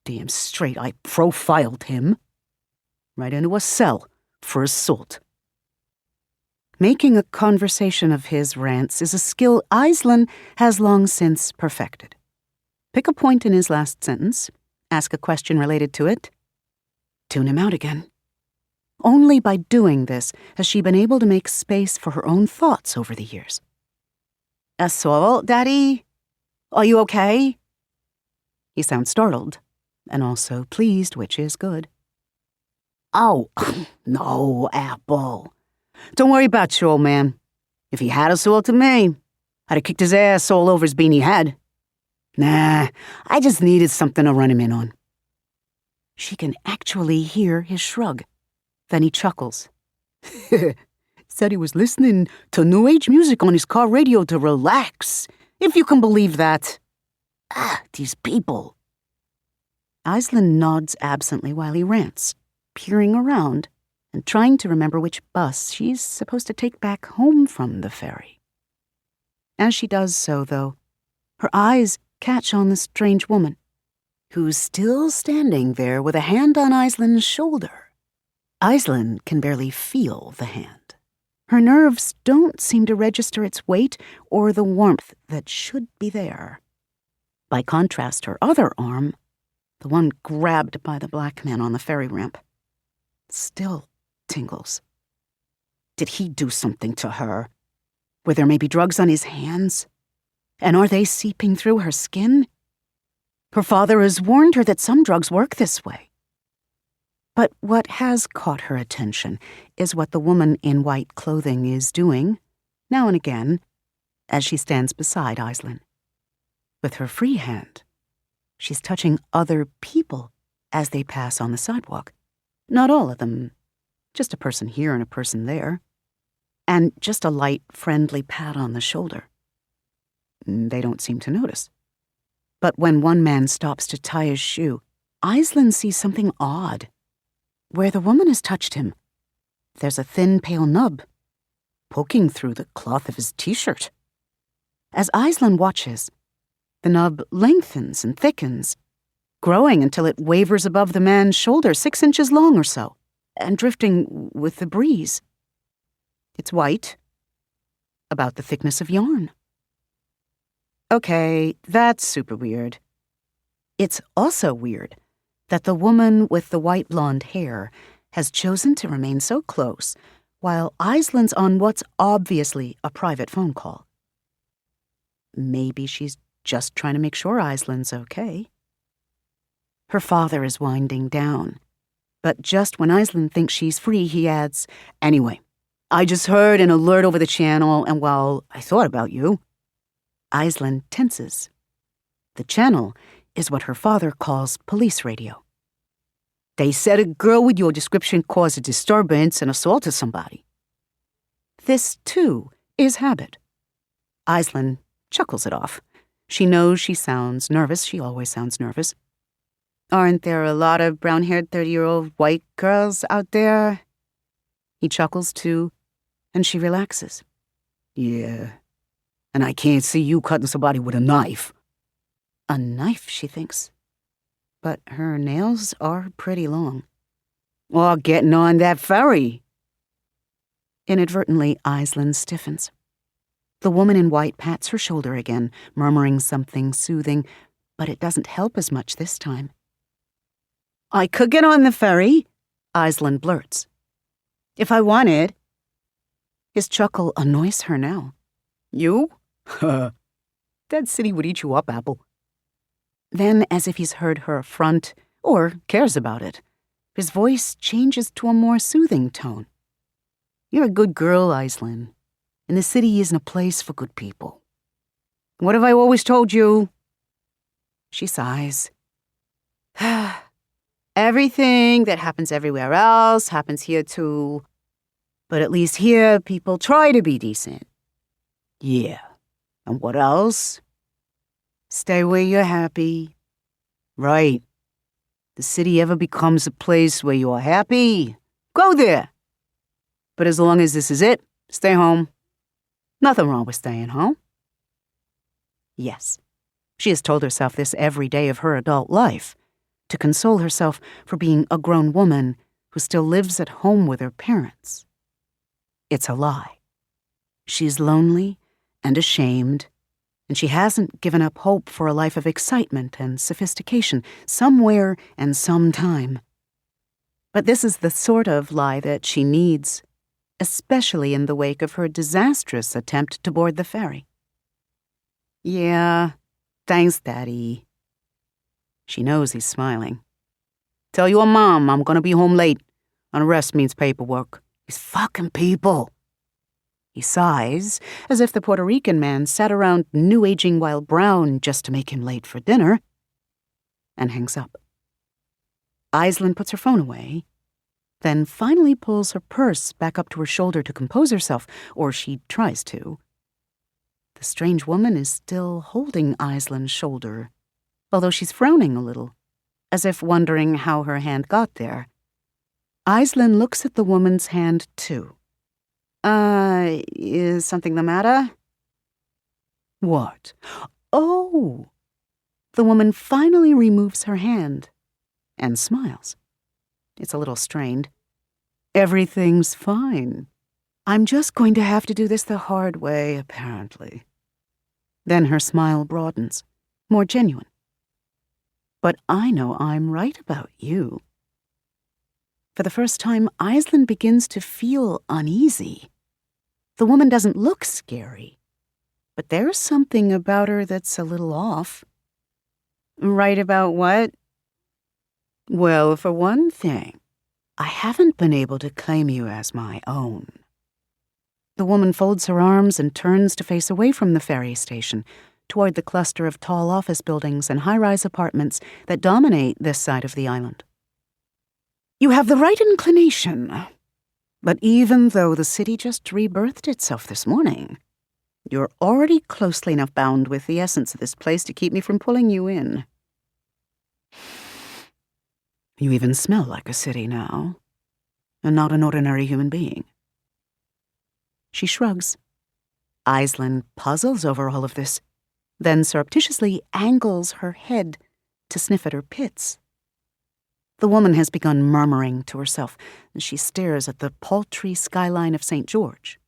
Damn straight, I profiled him. Right into a cell for assault. Making a conversation of his rants is a skill Iceland has long since perfected. Pick a point in his last sentence, ask a question related to it, tune him out again. Only by doing this has she been able to make space for her own thoughts over the years. "Assault, Daddy? Are you okay?" He sounds startled, and also pleased, which is good. "Oh, no, Apple. Don't worry about you, old man. If he had assaulted me, I'd have kicked his ass all over his beanie head. Nah, I just needed something to run him in on." She can actually hear his shrug. Then he chuckles. Said he was listening to new age music on his car radio to relax, if you can believe that. These people. Iceland nods absently while he rants, peering around and trying to remember which bus she's supposed to take back home from the ferry. As she does so, though, her eyes catch on the strange woman, who's still standing there with a hand on Iceland's shoulder. Iceland can barely feel the hand. Her nerves don't seem to register its weight or the warmth that should be there. By contrast, her other arm, the one grabbed by the black man on the ferry ramp, still tingles. Did he do something to her? Were there maybe drugs on his hands? And are they seeping through her skin? Her father has warned her that some drugs work this way. But what has caught her attention is what the woman in white clothing is doing, now and again, as she stands beside Iceland. With her free hand, she's touching other people as they pass on the sidewalk. Not all of them, just a person here and a person there, and just a light, friendly pat on the shoulder. They don't seem to notice. But when one man stops to tie his shoe, Iceland sees something odd. Where the woman has touched him, there's a thin, pale nub poking through the cloth of his t-shirt. As Iceland watches, the nub lengthens and thickens, growing until it wavers above the man's shoulder 6 inches long or so, and drifting with the breeze. It's white, about the thickness of yarn. Okay, that's super weird. It's also weird that the woman with the white blonde hair has chosen to remain so close while Aislin's on what's obviously a private phone call. Maybe she's just trying to make sure Aislin's okay. Her father is winding down, but just when Aislinn thinks she's free, he adds, "Anyway, I just heard an alert over the channel, and while I thought about you." Aislinn tenses. The channel is what her father calls police radio. "They said a girl with your description caused a disturbance and assaulted somebody." This, too, is habit. Aislinn chuckles it off. She knows she sounds nervous. She always sounds nervous. "Aren't there a lot of brown-haired 30-year-old white girls out there?" He chuckles, too, and she relaxes. "Yeah, and I can't see you cutting somebody with a knife." A knife, she thinks. But her nails are pretty long. "Or getting on that ferry." Inadvertently, Aislinn stiffens. The woman in white pats her shoulder again, murmuring something soothing, but it doesn't help as much this time. "I could get on the ferry," Aislinn blurts. "If I wanted." His chuckle annoys her now. "You? That city would eat you up, Apple." Then, as if he's heard her affront, or cares about it, his voice changes to a more soothing tone. "You're a good girl, Aislinn, and the city isn't a place for good people. What have I always told you?" She sighs. "Everything that happens everywhere else happens here too. But at least here, people try to be decent." "Yeah, and what else?" "Stay where you're happy." "Right. The city ever becomes a place where you're happy, go there. But as long as this is it, stay home. Nothing wrong with staying home." Yes, she has told herself this every day of her adult life, to console herself for being a grown woman who still lives at home with her parents. It's a lie. She's lonely and ashamed, and she hasn't given up hope for a life of excitement and sophistication somewhere and sometime. But this is the sort of lie that she needs, especially in the wake of her disastrous attempt to board the ferry. "Yeah, thanks, Daddy." She knows he's smiling. "Tell your mom I'm gonna be home late. Unrest means paperwork. These fucking people." He sighs, as if the Puerto Rican man sat around new-aging while brown just to make him late for dinner, and hangs up. Aislinn puts her phone away, then finally pulls her purse back up to her shoulder to compose herself, or she tries to. The strange woman is still holding Aislinn's shoulder, although she's frowning a little, as if wondering how her hand got there. Aislinn looks at the woman's hand, too. Is something the matter?" "What?" "Oh." The woman finally removes her hand and smiles. It's a little strained. "Everything's fine. I'm just going to have to do this the hard way, apparently." Then her smile broadens, more genuine. "But I know I'm right about you." For the first time, Aislinn begins to feel uneasy. The woman doesn't look scary, but there's something about her that's a little off. "Right about what?" "Well, for one thing, I haven't been able to claim you as my own." The woman folds her arms and turns to face away from the ferry station, toward the cluster of tall office buildings and high-rise apartments that dominate this side of the island. "You have the right inclination, but even though the city just rebirthed itself this morning, you're already closely enough bound with the essence of this place to keep me from pulling you in. You even smell like a city now, and not an ordinary human being." She shrugs. Aislinn puzzles over all of this, then surreptitiously angles her head to sniff at her pits. The woman has begun murmuring to herself as she stares at the paltry skyline of St. George.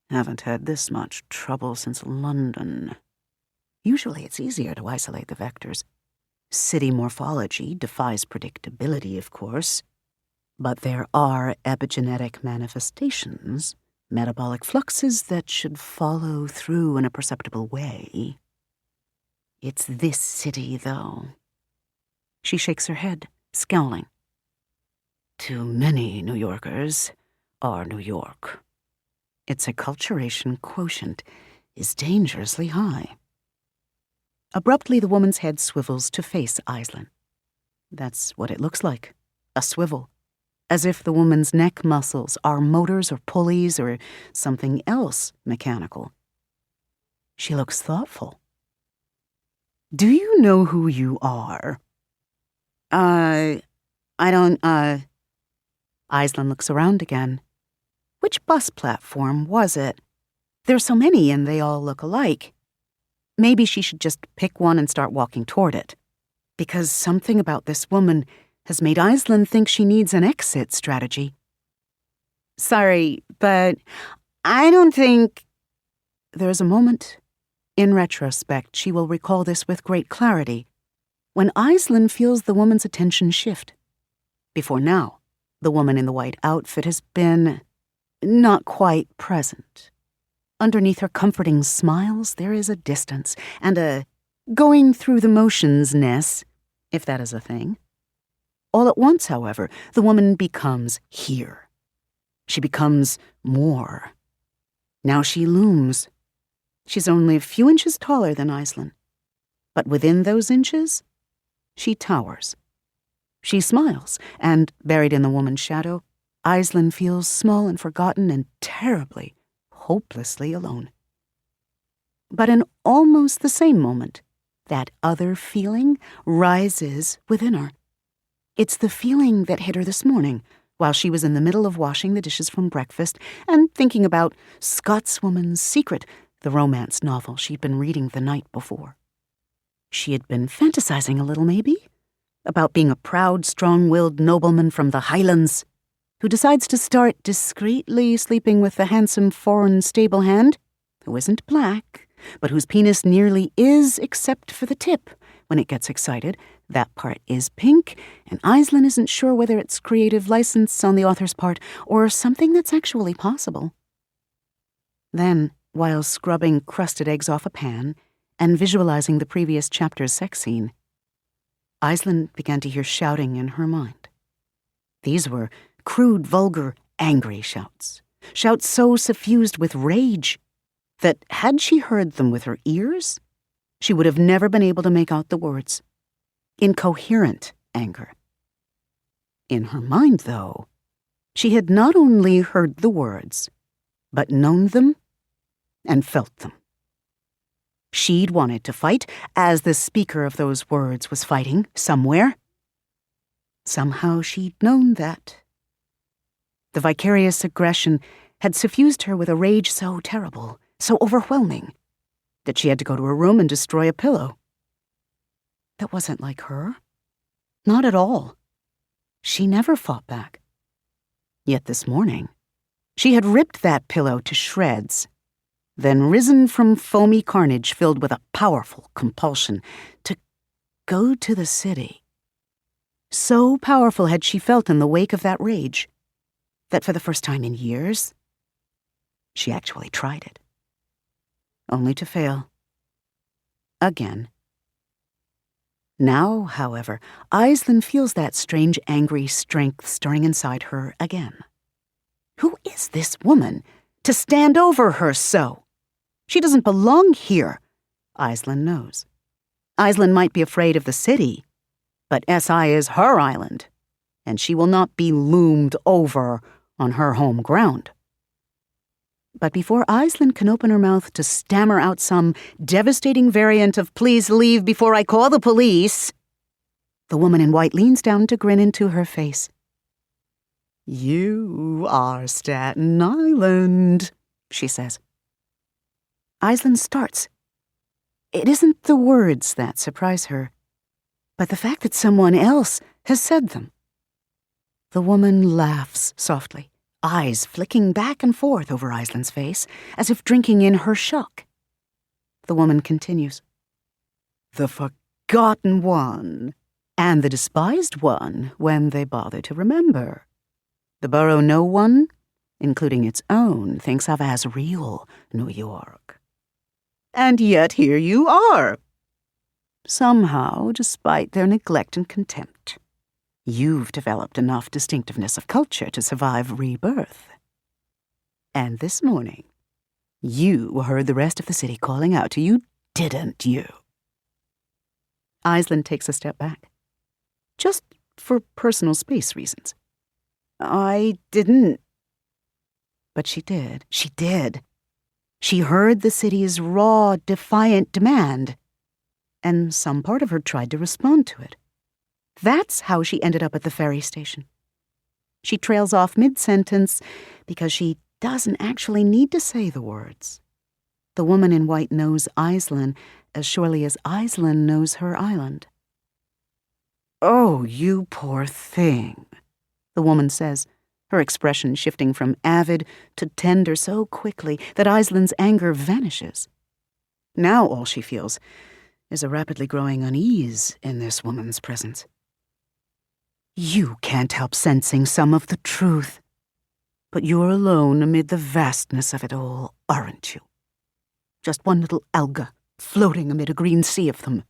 "Haven't had this much trouble since London." Usually it's easier to isolate the vectors. City morphology defies predictability, of course, but there are epigenetic manifestations, metabolic fluxes that should follow through in a perceptible way. It's this city, though. She shakes her head, scowling. Too many New Yorkers are New York. Its acculturation quotient is dangerously high. Abruptly, the woman's head swivels to face Aislinn. That's what it looks like, a swivel, as if the woman's neck muscles are motors or pulleys or something else mechanical. She looks thoughtful. Do you know who you are? I don't, Aislinn looks around again. Which bus platform was it? There's so many and they all look alike. Maybe she should just pick one and start walking toward it. Because something about this woman has made Aislinn think she needs an exit strategy. Sorry, but I don't think... There's a moment. In retrospect, she will recall this with great clarity, when Aislinn feels the woman's attention shift. Before now, the woman in the white outfit has been not quite present. Underneath her comforting smiles, there is a distance and a going-through-the-motions-ness, if that is a thing. All at once, however, the woman becomes here. She becomes more. Now she looms. She's only a few inches taller than Aislinn. But within those inches, she towers. She smiles, and, buried in the woman's shadow, Aislinn feels small and forgotten and terribly, hopelessly alone. But in almost the same moment, that other feeling rises within her. It's the feeling that hit her this morning, while she was in the middle of washing the dishes from breakfast and thinking about Scotswoman's Secret, the romance novel she'd been reading the night before. She had been fantasizing a little, maybe, about being a proud, strong-willed nobleman from the Highlands who decides to start discreetly sleeping with the handsome foreign stable hand, who isn't black, but whose penis nearly is except for the tip. When it gets excited, that part is pink, and Aislinn isn't sure whether it's creative license on the author's part or something that's actually possible. Then, while scrubbing crusted eggs off a pan and visualizing the previous chapter's sex scene, Aislinn began to hear shouting in her mind. These were crude, vulgar, angry shouts. Shouts so suffused with rage that, had she heard them with her ears, she would have never been able to make out the words. Incoherent anger. In her mind, though, she had not only heard the words, but known them and felt them. She'd wanted to fight, as the speaker of those words was fighting somewhere. Somehow she'd known that. The vicarious aggression had suffused her with a rage so terrible, so overwhelming, that she had to go to her room and destroy a pillow. That wasn't like her. Not at all. She never fought back. Yet this morning, she had ripped that pillow to shreds, then risen from foamy carnage filled with a powerful compulsion to go to the city. So powerful had she felt in the wake of that rage, that for the first time in years, she actually tried it. Only to fail. Again. Now, however, Aislinn feels that strange angry strength stirring inside her again. Who is this woman to stand over her so? She doesn't belong here, Aislinn knows. Aislinn might be afraid of the city, but SI is her island, and she will not be loomed over on her home ground. But before Aislinn can open her mouth to stammer out some devastating variant of "please leave before I call the police," the woman in white leans down to grin into her face. "You are Staten Island," she says. Aislinn starts. It isn't the words that surprise her, but the fact that someone else has said them. The woman laughs softly, eyes flicking back and forth over Aislinn's face, as if drinking in her shock. The woman continues. the forgotten one, and the despised one when they bother to remember. The borough no one, including its own, thinks of as real New York. And yet here you are. Somehow, despite their neglect and contempt, you've developed enough distinctiveness of culture to survive rebirth. And this morning, you heard the rest of the city calling out to you, didn't you? Iceland takes a step back, just for personal space reasons. I didn't. But she did. She did. She heard the city's raw, defiant demand, and some part of her tried to respond to it. That's how she ended up at the ferry station. She trails off mid-sentence because she doesn't actually need to say the words. The woman in white knows Iceland as surely as Iceland knows her island. "Oh, you poor thing," the woman says, her expression shifting from avid to tender so quickly that Iceland's anger vanishes. Now all she feels is a rapidly growing unease in this woman's presence. You can't help sensing some of the truth, but you're alone amid the vastness of it all, aren't you? Just one little alga floating amid a green sea of them.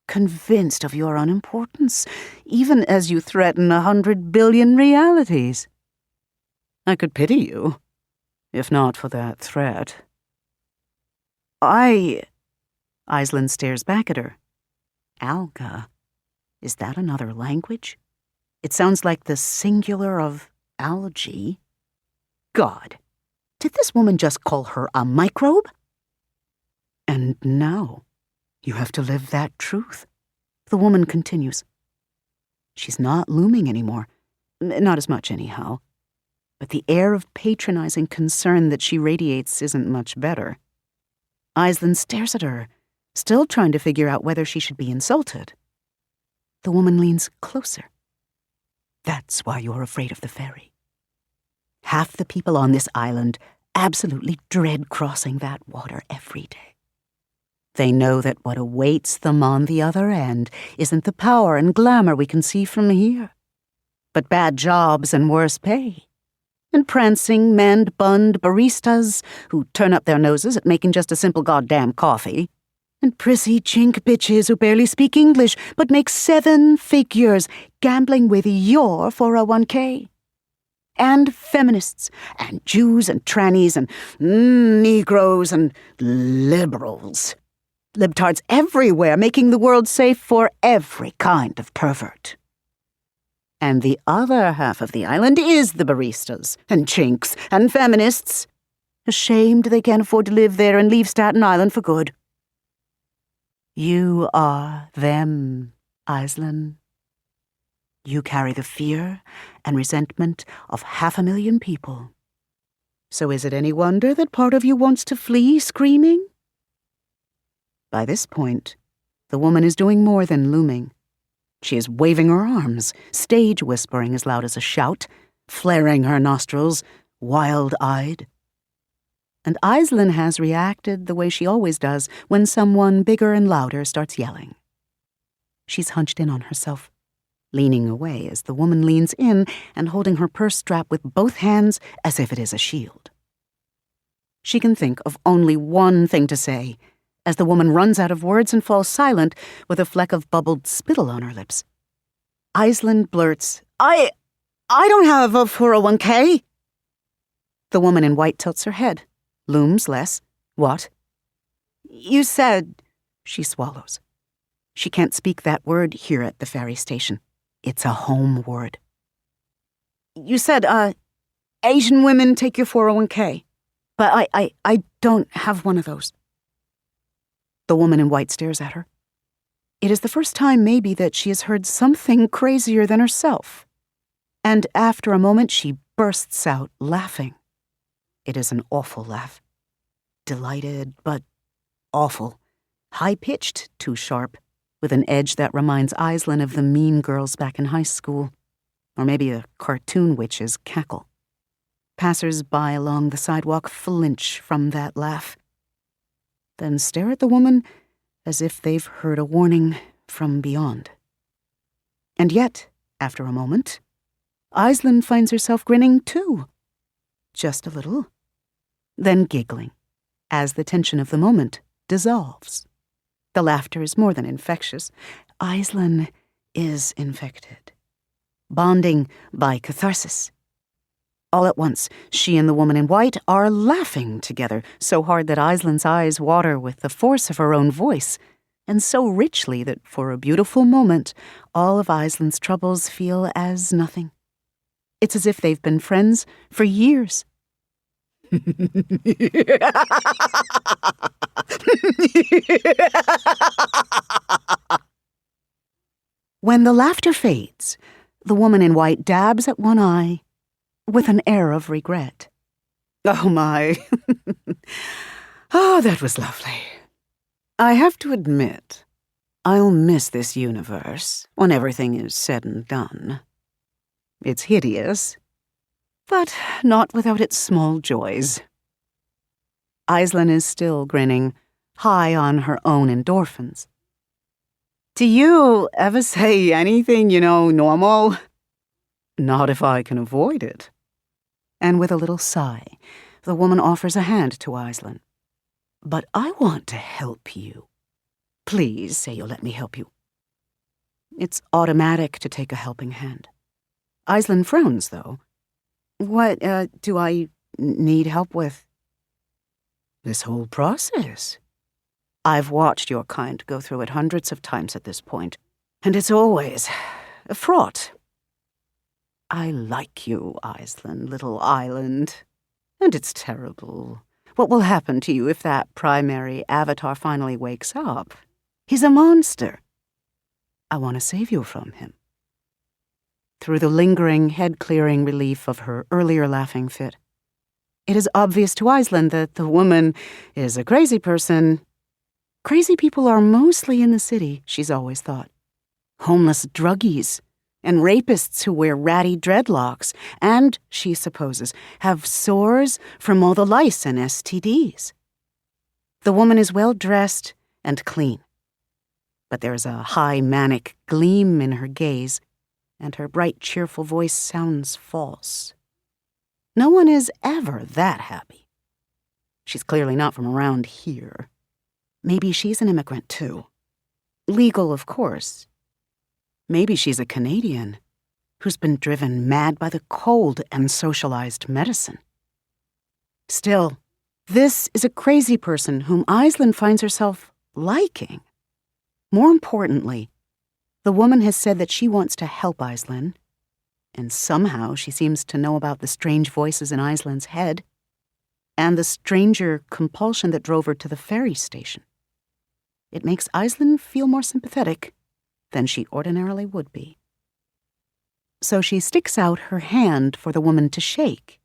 Convinced of your unimportance, even as you threaten 100 billion realities. I could pity you, if not for that threat. Iceland stares back at her. Alga? Is that another language? It sounds like the singular of algae. God, did this woman just call her a microbe? And now you have to live that truth, the woman continues. She's not looming anymore, not as much anyhow, but the air of patronizing concern that she radiates isn't much better. Iceland stares at her, still trying to figure out whether she should be insulted. The woman leans closer. That's why you're afraid of the ferry. Half the people on this island absolutely dread crossing that water every day. They know that what awaits them on the other end isn't the power and glamour we can see from here, but bad jobs and worse pay, and prancing, man-bunned baristas who turn up their noses at making just a simple goddamn coffee, and prissy chink bitches who barely speak English but make 7 figures gambling with your 401k. And feminists, and Jews and trannies, and Negroes and liberals. Libtards everywhere making the world safe for every kind of pervert. And the other half of the island is the baristas, and chinks, and feminists. Ashamed they can't afford to live there and leave Staten Island for good. You are them, Iceland. You carry the fear and resentment of 500,000 people. So is it any wonder that part of you wants to flee screaming? By this point, the woman is doing more than looming. She is waving her arms, stage whispering as loud as a shout, flaring her nostrils, wild-eyed. And Iceland has reacted the way she always does when someone bigger and louder starts yelling. She's hunched in on herself, leaning away as the woman leans in and holding her purse strap with both hands as if it is a shield. She can think of only one thing to say as the woman runs out of words and falls silent with a fleck of bubbled spittle on her lips. Iceland blurts, I don't have a 401k. The woman in white tilts her head, looms less. What? You said, she swallows. She can't speak that word here at the ferry station. It's a home word. You said, Asian women take your 401k, but I don't have one of those. The woman in white stares at her. It is the first time maybe that she has heard something crazier than herself. And after a moment she bursts out laughing. It is an awful laugh. Delighted, but awful. High-pitched, too sharp, with an edge that reminds Iceland of the mean girls back in high school, or maybe a cartoon witch's cackle. Passers-by along the sidewalk flinch from that laugh, then stare at the woman as if they've heard a warning from beyond. And yet, after a moment, Aisling finds herself grinning too. Just a little. Then giggling, as the tension of the moment dissolves. The laughter is more than infectious. Aisling is infected. Bonding by catharsis. All at once, she and the woman in white are laughing together, so hard that Aisling's eyes water with the force of her own voice, and so richly that for a beautiful moment, all of Aisling's troubles feel as nothing. It's as if they've been friends for years. When the laughter fades, the woman in white dabs at one eye with an air of regret. Oh my. Oh, that was lovely. I have to admit, I'll miss this universe when everything is said and done. It's hideous, but not without its small joys. Aisling is still grinning, high on her own endorphins. Do you ever say anything, normal? Not if I can avoid it. And with a little sigh, the woman offers a hand to Aisling. But I want to help you. Please say you'll let me help you. It's automatic to take a helping hand. Aisling frowns, though. What, do I need help with? This whole process. I've watched your kind go through it hundreds of times at this point, and it's always fraught. I like you, Aisling, little island. And it's terrible. What will happen to you if that primary avatar finally wakes up? He's a monster. I want to save you from him. Through the lingering, head-clearing relief of her earlier laughing fit, it is obvious to Aisling that the woman is a crazy person. Crazy people are mostly in the city, she's always thought. Homeless druggies and rapists who wear ratty dreadlocks and, she supposes, have sores from all the lice and STDs. The woman is well-dressed and clean, but there's a high manic gleam in her gaze, and her bright, cheerful voice sounds false. No one is ever that happy. She's clearly not from around here. Maybe she's an immigrant, too. Legal, of course. Maybe she's a Canadian who's been driven mad by the cold and socialized medicine. Still, this is a crazy person whom Aisling finds herself liking. More importantly, the woman has said that she wants to help Aisling, and somehow she seems to know about the strange voices in Aisling's head and the stranger compulsion that drove her to the ferry station. It makes Aisling feel more sympathetic than she ordinarily would be. So she sticks out her hand for the woman to shake.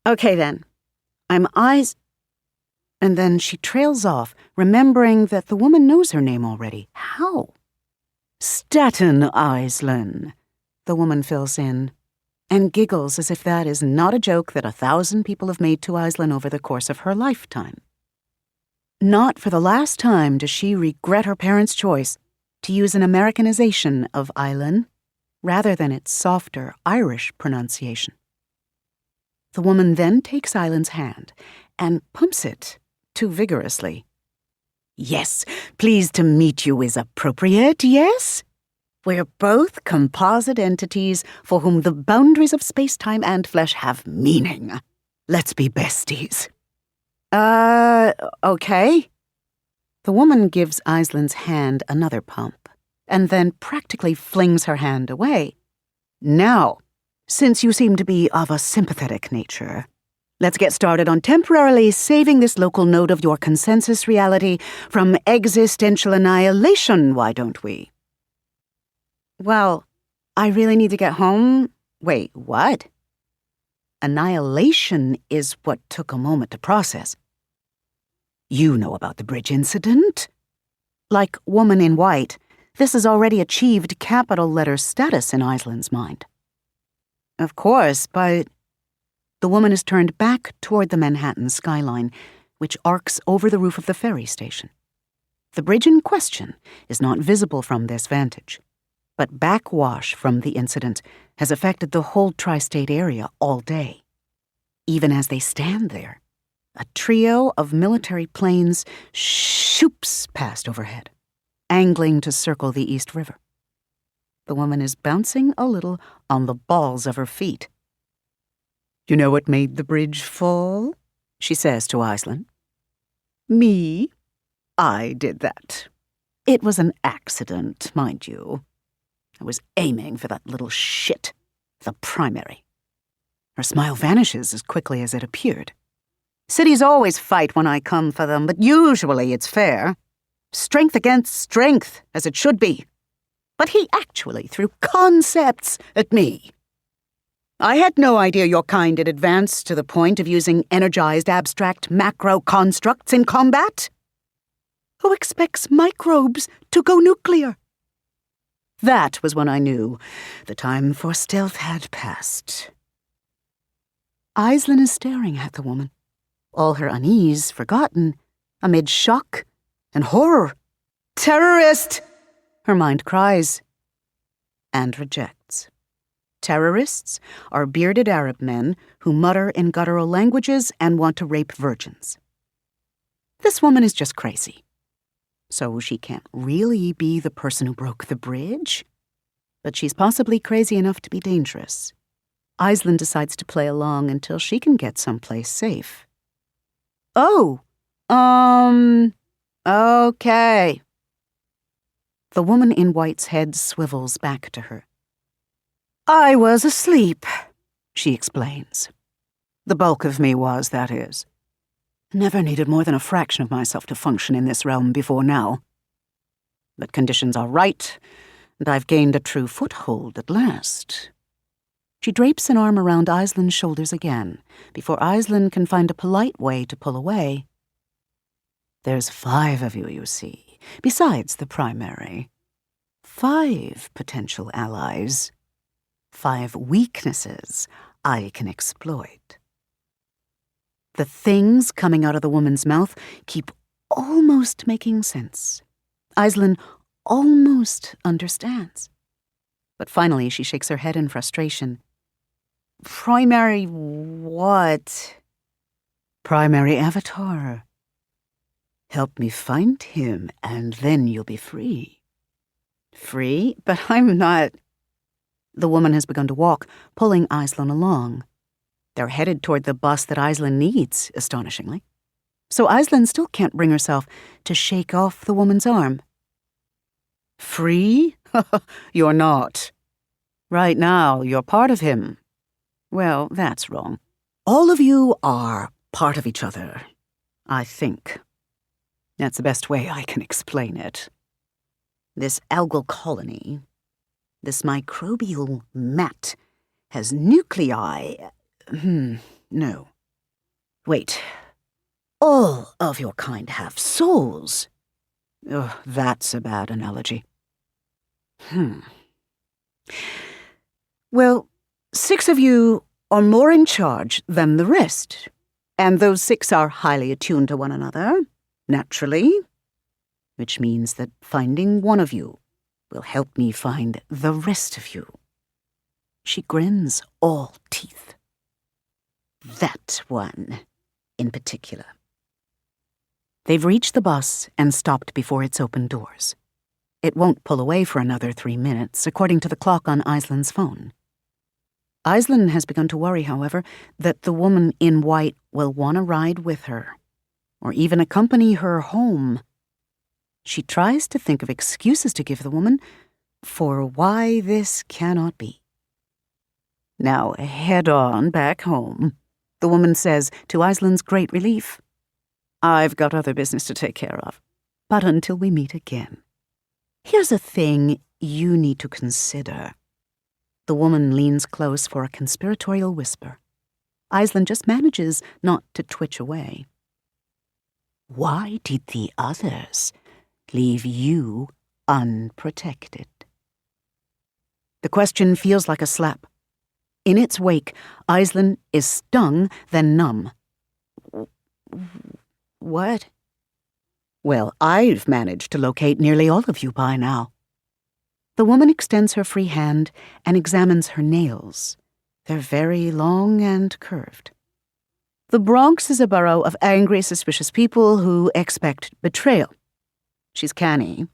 Okay then, I'm And then she trails off, remembering that the woman knows her name already. How? Staten Aisling, the woman fills in, and giggles as if that is not a joke that 1,000 people have made to Aisling over the course of her lifetime. Not for the last time does she regret her parents' choice to use an Americanization of Aisling rather than its softer Irish pronunciation. The woman then takes Ailing's hand and pumps it too vigorously. Yes, pleased to meet you is appropriate, yes? We're both composite entities for whom the boundaries of space-time and flesh have meaning. Let's be besties. Okay. The woman gives Aisling's hand another pump, and then practically flings her hand away. Now, since you seem to be of a sympathetic nature, let's get started on temporarily saving this local node of your consensus reality from existential annihilation, why don't we? Well, I really need to get home. Wait, what? Annihilation is what took a moment to process. You know about the bridge incident? Like Woman in White, this has already achieved capital letter status in Aisling's mind. Of course, but the woman is turned back toward the Manhattan skyline, which arcs over the roof of the ferry station. The bridge in question is not visible from this vantage, but backwash from the incident has affected the whole tri-state area all day. Even as they stand there, a trio of military planes shoops past overhead, angling to circle the East River. The woman is bouncing a little on the balls of her feet. "You know what made the bridge fall?" she says to Aislinn. "Me? I did that. It was an accident, mind you. I was aiming for that little shit, the primary." Her smile vanishes as quickly as it appeared. "Cities always fight when I come for them, but usually it's fair. Strength against strength, as it should be. But he actually threw concepts at me. I had no idea your kind had advanced to the point of using energized abstract macro constructs in combat. Who expects microbes to go nuclear?" That was when I knew the time for stealth had passed. Aislinn is staring at the woman, all her unease forgotten, amid shock and horror. "Terrorist!" her mind cries, and rejects. Terrorists are bearded Arab men who mutter in guttural languages and want to rape virgins. This woman is just crazy. So she can't really be the person who broke the bridge? But she's possibly crazy enough to be dangerous. Aislinn decides to play along until she can get someplace safe. "Oh, okay." The woman in white's head swivels back to her. "I was asleep," she explains. "The bulk of me was, that is. Never needed more than a fraction of myself to function in this realm before now. But conditions are right, and I've gained a true foothold at last." She drapes an arm around Aislinn's shoulders again, before Aislinn can find a polite way to pull away. "There's 5 of you, you see, besides the primary. 5 potential allies. 5 weaknesses I can exploit." The things coming out of the woman's mouth keep almost making sense. Aislinn almost understands. But finally she shakes her head in frustration. "Primary what?" "Primary avatar. Help me find him, and then you'll be free." "Free? But I'm not..." The woman has begun to walk, pulling Aislinn along. They're headed toward the bus that Aislinn needs, astonishingly. So Aislinn still can't bring herself to shake off the woman's arm. "Free? You're not. Right now, you're part of him. Well, that's wrong. All of you are part of each other, I think. That's the best way I can explain it. This algal colony, this microbial mat, has nuclei. No. Wait. All of your kind have souls. Oh, that's a bad analogy. Well, 6 of you are more in charge than the rest, and those 6 are highly attuned to one another, naturally, which means that finding one of you will help me find the rest of you." She grins all teeth. "That one, in particular." They've reached the bus and stopped before its open doors. It won't pull away for another 3 minutes, according to the clock on Aislinn's phone. Aislinn has begun to worry, however, that the woman in white will want to ride with her, or even accompany her home. She tries to think of excuses to give the woman for why this cannot be. "Now head on back home," the woman says to Aislinn's great relief. "I've got other business to take care of, but until we meet again, here's a thing you need to consider." The woman leans close for a conspiratorial whisper. Aislinn just manages not to twitch away. "Why did the others leave you unprotected?" The question feels like a slap. In its wake, Aislinn is stung, then numb. "What?" Well, I've managed to locate nearly all of you by now. The woman extends her free hand and examines her nails. They're very long and curved. The Bronx is a borough of angry, suspicious people who expect betrayal. She's canny,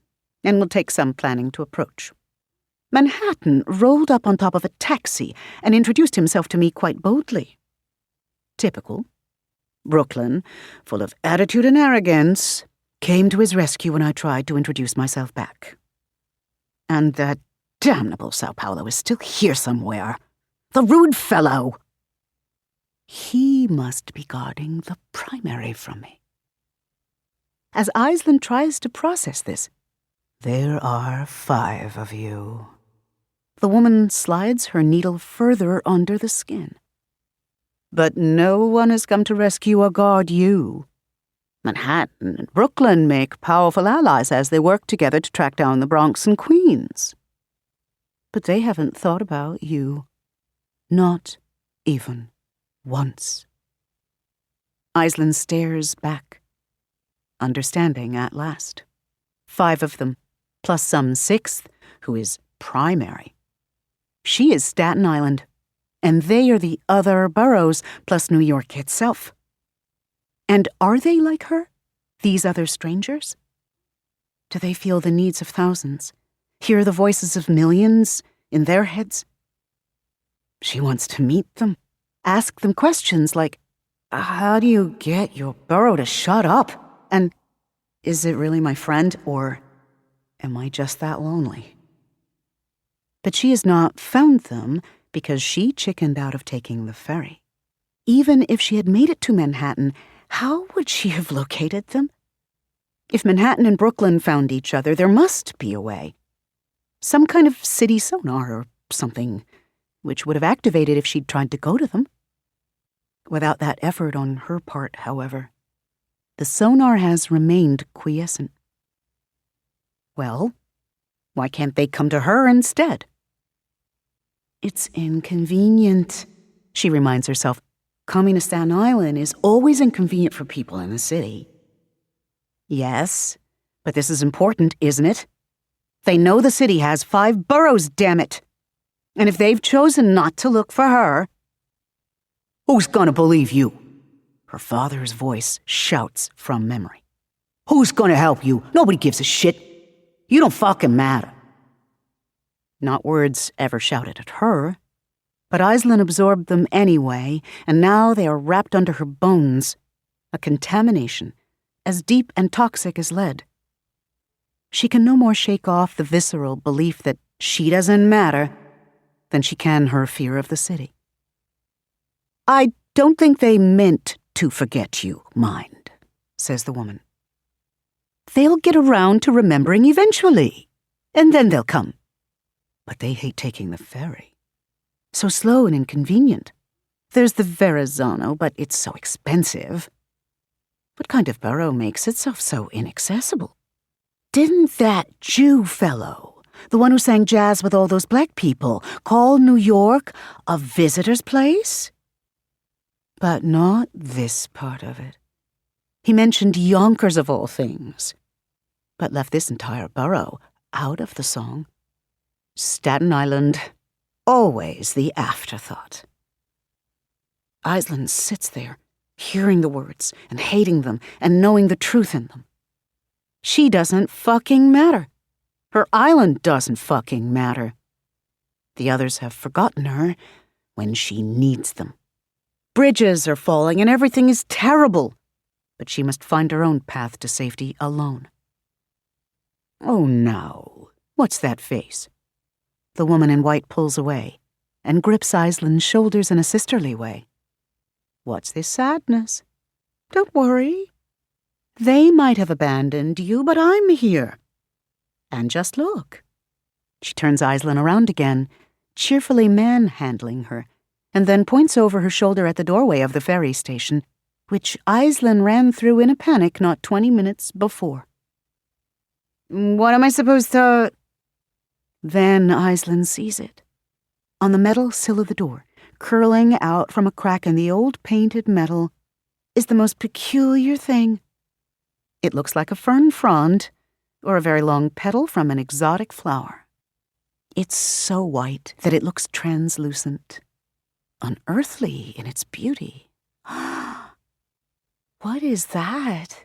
and will take some planning to approach. Manhattan rolled up on top of a taxi and introduced himself to me quite boldly. Typical. Brooklyn, full of attitude and arrogance, came to his rescue when I tried to introduce myself back. And that damnable Sao Paulo is still here somewhere. The rude fellow! He must be guarding the primary from me. As Aisling tries to process this, there are 5 of you. The woman slides her needle further under the skin. But no one has come to rescue or guard you. Manhattan and Brooklyn make powerful allies as they work together to track down the Bronx and Queens. But they haven't thought about you. Not even once. Aisling stares back, understanding at last. 5 of them, plus some 6th, who is primary. She is Staten Island, and they are the other boroughs, plus New York itself. And are they like her, these other strangers? Do they feel the needs of thousands, hear the voices of millions in their heads? She wants to meet them, ask them questions like, how do you get your borough to shut up? And is it really my friend, or am I just that lonely? But she has not found them because she chickened out of taking the ferry. Even if she had made it to Manhattan, how would she have located them? If Manhattan and Brooklyn found each other, there must be a way. Some kind of city sonar or something, which would have activated if she'd tried to go to them. Without that effort on her part, however, the sonar has remained quiescent. Well, why can't they come to her instead? It's inconvenient, she reminds herself. Coming to Staten Island is always inconvenient for people in the city. Yes, but this is important, isn't it? They know the city has 5 boroughs, damn it. And if they've chosen not to look for her, who's gonna believe you? Her father's voice shouts from memory. Who's gonna help you? Nobody gives a shit. You don't fucking matter. Not words ever shouted at her. But Aisling absorbed them anyway, and now they are wrapped under her bones, a contamination as deep and toxic as lead. She can no more shake off the visceral belief that she doesn't matter than she can her fear of the city. I don't think they meant to forget you, mind, says the woman. They'll get around to remembering eventually, and then they'll come. But they hate taking the ferry. So slow and inconvenient. There's the Verrazano, but it's so expensive. What kind of borough makes itself so inaccessible? Didn't that Jew fellow, the one who sang jazz with all those black people, call New York a visitor's place? But not this part of it. He mentioned Yonkers of all things, but left this entire borough out of the song. Staten Island, always the afterthought. Aisling sits there, hearing the words and hating them and knowing the truth in them. She doesn't fucking matter. Her island doesn't fucking matter. The others have forgotten her when she needs them. Bridges are falling and everything is terrible, but she must find her own path to safety alone. Oh no, what's that face? The woman in white pulls away and grips Aisling's shoulders in a sisterly way. What's this sadness? Don't worry. They might have abandoned you, but I'm here. And just look. She turns Aisling around again, cheerfully manhandling her, and then points over her shoulder at the doorway of the ferry station, which Aisling ran through in a panic not 20 minutes before. What am I supposed to... Then Aisling sees it. On the metal sill of the door, curling out from a crack in the old painted metal, is the most peculiar thing. It looks like a fern frond or a very long petal from an exotic flower. It's so white that it looks translucent, unearthly in its beauty. What is that?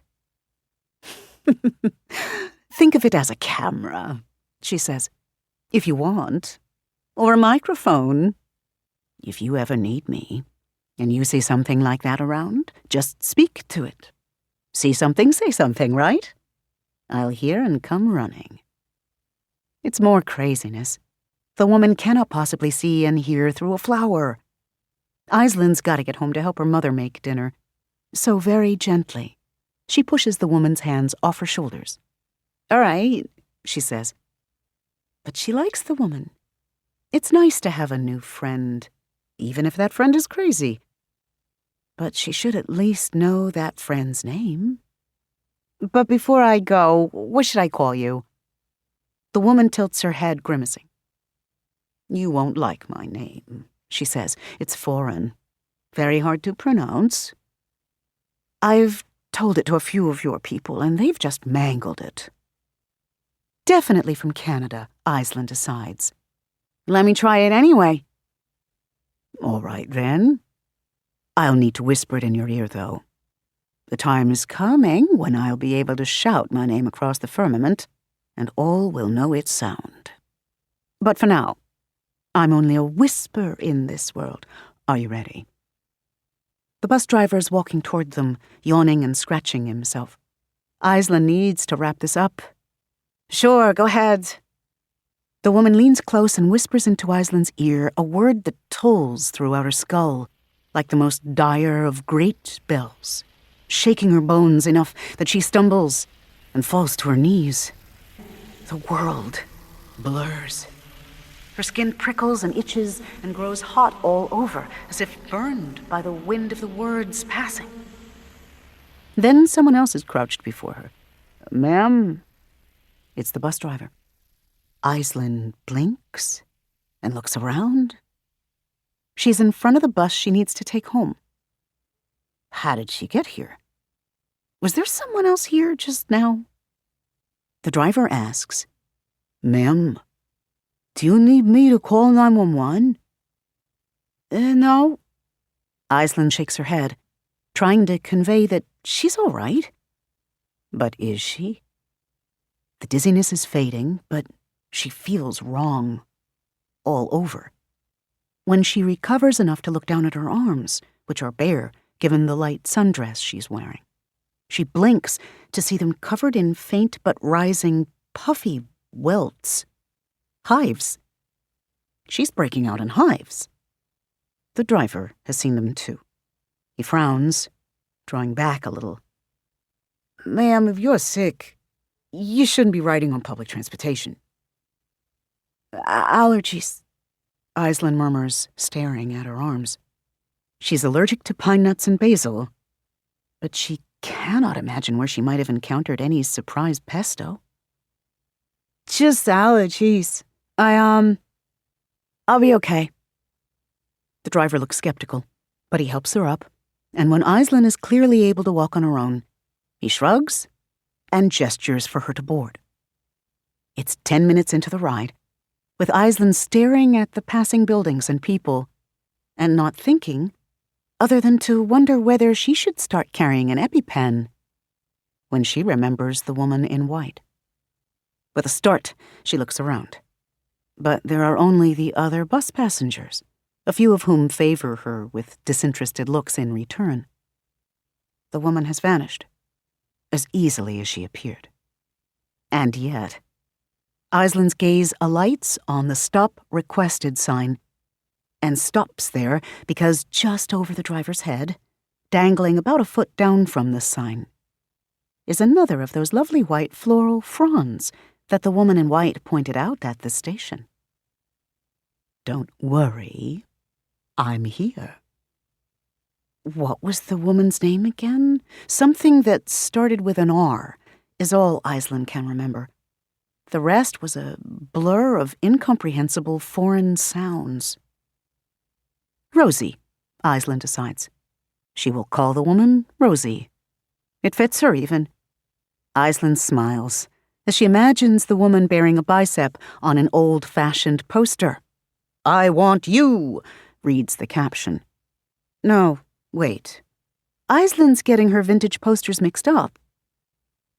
Think of it as a camera, she says, if you want, or a microphone. If you ever need me, and you see something like that around, just speak to it. See something, say something, right? I'll hear and come running. It's more craziness. The woman cannot possibly see and hear through a flower. Aislin's got to get home to help her mother make dinner. So very gently, she pushes the woman's hands off her shoulders. All right, she says. But she likes the woman. It's nice to have a new friend, even if that friend is crazy. But she should at least know that friend's name. But before I go, what should I call you? The woman tilts her head, grimacing. You won't like my name, she says. It's foreign. Very hard to pronounce. I've told it to a few of your people, and they've just mangled it. Definitely from Canada, Aisling decides. Let me try it anyway. All right, then. I'll need to whisper it in your ear, though. The time is coming when I'll be able to shout my name across the firmament, and all will know its sound. But for now, I'm only a whisper in this world. Are you ready? The bus driver is walking toward them, yawning and scratching himself. Aisling needs to wrap this up. Sure, go ahead. The woman leans close and whispers into Aisling's ear a word that tolls throughout her skull, like the most dire of great bells, shaking her bones enough that she stumbles and falls to her knees. The world blurs. Her skin prickles and itches and grows hot all over, as if burned by the wind of the words passing. Then someone else is crouched before her. Ma'am? It's the bus driver. Aisling blinks and looks around. She's in front of the bus she needs to take home. How did she get here? Was there someone else here just now? The driver asks, Ma'am, do you need me to call 911? No. Aisling shakes her head, trying to convey that she's all right. But is she? The dizziness is fading, but she feels wrong. All over. When she recovers enough to look down at her arms, which are bare given the light sundress she's wearing, she blinks to see them covered in faint but rising, puffy welts. Hives. She's breaking out in hives. The driver has seen them too. He frowns, drawing back a little. Ma'am, if you're sick, you shouldn't be riding on public transportation. Allergies, Aisling murmurs, staring at her arms. She's allergic to pine nuts and basil, but she cannot imagine where she might have encountered any surprise pesto. Just allergies. I'll be okay. The driver looks skeptical, but he helps her up, and when Aisling is clearly able to walk on her own, he shrugs and gestures for her to board. It's 10 minutes into the ride, with Aisling staring at the passing buildings and people, and not thinking, other than to wonder whether she should start carrying an EpiPen, when she remembers the woman in white. With a start, she looks around. But there are only the other bus passengers, a few of whom favor her with disinterested looks in return. The woman has vanished, as easily as she appeared. And yet, Aisling's gaze alights on the Stop Requested sign and stops there because just over the driver's head, dangling about a foot down from the sign, is another of those lovely white floral fronds that the woman in white pointed out at the station. Don't worry, I'm here. What was the woman's name again? Something that started with an R is all Aisling can remember. The rest was a blur of incomprehensible foreign sounds. Rosie, Aisling decides. She will call the woman Rosie. It fits her even. Aislinn smiles as she imagines the woman bearing a bicep on an old-fashioned poster. "I want you," reads the caption. No, wait. Aislinn's getting her vintage posters mixed up.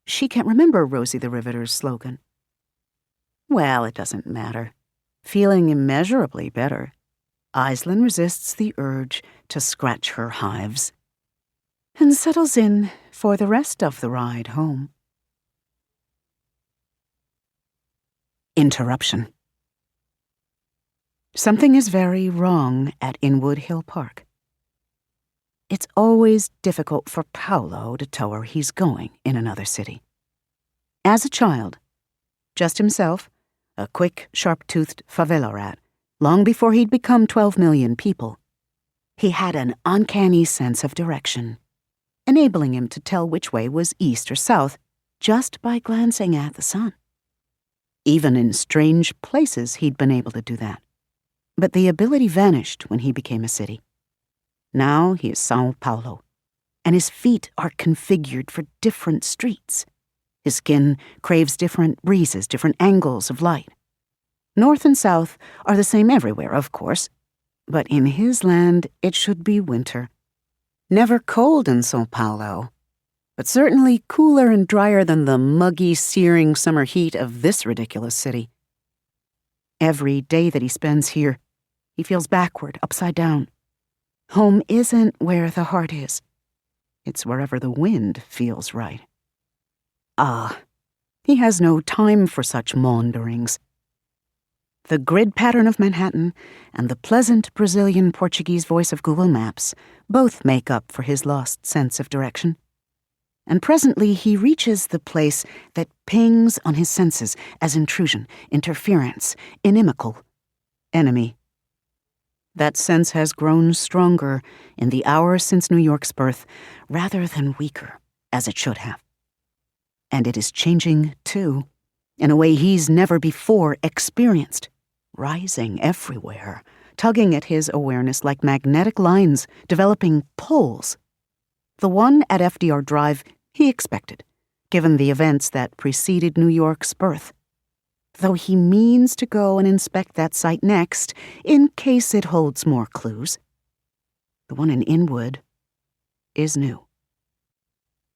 She can't remember Rosie the Riveter's slogan. Well, it doesn't matter. Feeling immeasurably better, Aislinn resists the urge to scratch her hives and settles in for the rest of the ride home. Interruption. Something is very wrong at Inwood Hill Park. It's always difficult for Paolo to tell where he's going in another city. As a child, just himself, a quick, sharp-toothed favela rat, long before he'd become 12 million people, he had an uncanny sense of direction, enabling him to tell which way was east or south just by glancing at the sun. Even in strange places, he'd been able to do that. But the ability vanished when he became a city. Now he is São Paulo, and his feet are configured for different streets. His skin craves different breezes, different angles of light. North and south are the same everywhere, of course, but in his land it should be winter. Never cold in São Paulo, but certainly cooler and drier than the muggy, searing summer heat of this ridiculous city. Every day that he spends here, he feels backward, upside down. Home isn't where the heart is. It's wherever the wind feels right. He has no time for such maunderings. The grid pattern of Manhattan and the pleasant Brazilian Portuguese voice of Google Maps both make up for his lost sense of direction. And presently he reaches the place that pings on his senses as intrusion, interference, inimical, enemy. That sense has grown stronger in the hour since New York's birth, rather than weaker, as it should have. And it is changing, too, in a way he's never before experienced, rising everywhere, tugging at his awareness like magnetic lines, developing pulls. The one at FDR Drive he expected, given the events that preceded New York's birth, though he means to go and inspect that site next, in case it holds more clues. The one in Inwood is new.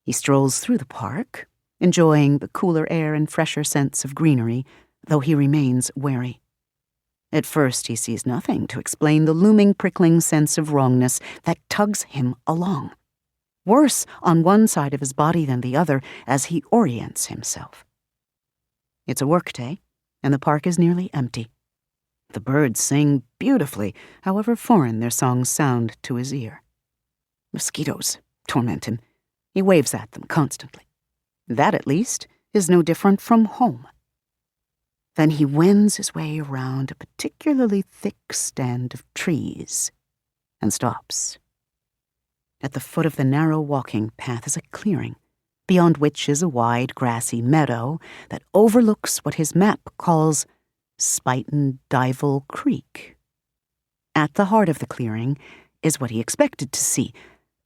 He strolls through the park, enjoying the cooler air and fresher scents of greenery, though he remains wary. At first he sees nothing to explain the looming, prickling sense of wrongness that tugs him along, worse on one side of his body than the other as he orients himself. It's a workday, and the park is nearly empty. The birds sing beautifully, however foreign their songs sound to his ear. Mosquitoes torment him. He waves at them constantly. That, at least, is no different from home. Then he wends his way around a particularly thick stand of trees and stops. At the foot of the narrow walking path is a clearing, beyond which is a wide, grassy meadow that overlooks what his map calls Spuyten Duyvil Creek. At the heart of the clearing is what he expected to see,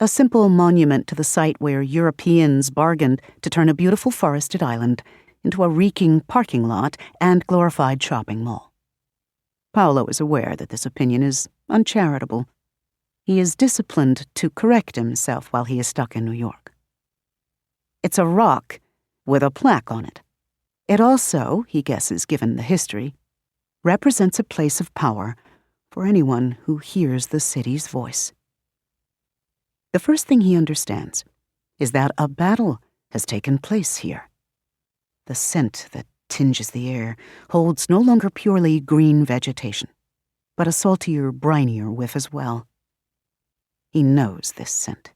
a simple monument to the site where Europeans bargained to turn a beautiful forested island into a reeking parking lot and glorified shopping mall. Paolo is aware that this opinion is uncharitable. He is disciplined to correct himself while he is stuck in New York. It's a rock with a plaque on it. It also, he guesses given the history, represents a place of power for anyone who hears the city's voice. The first thing he understands is that a battle has taken place here. The scent that tinges the air holds no longer purely green vegetation, but a saltier, brinier whiff as well. He knows this scent.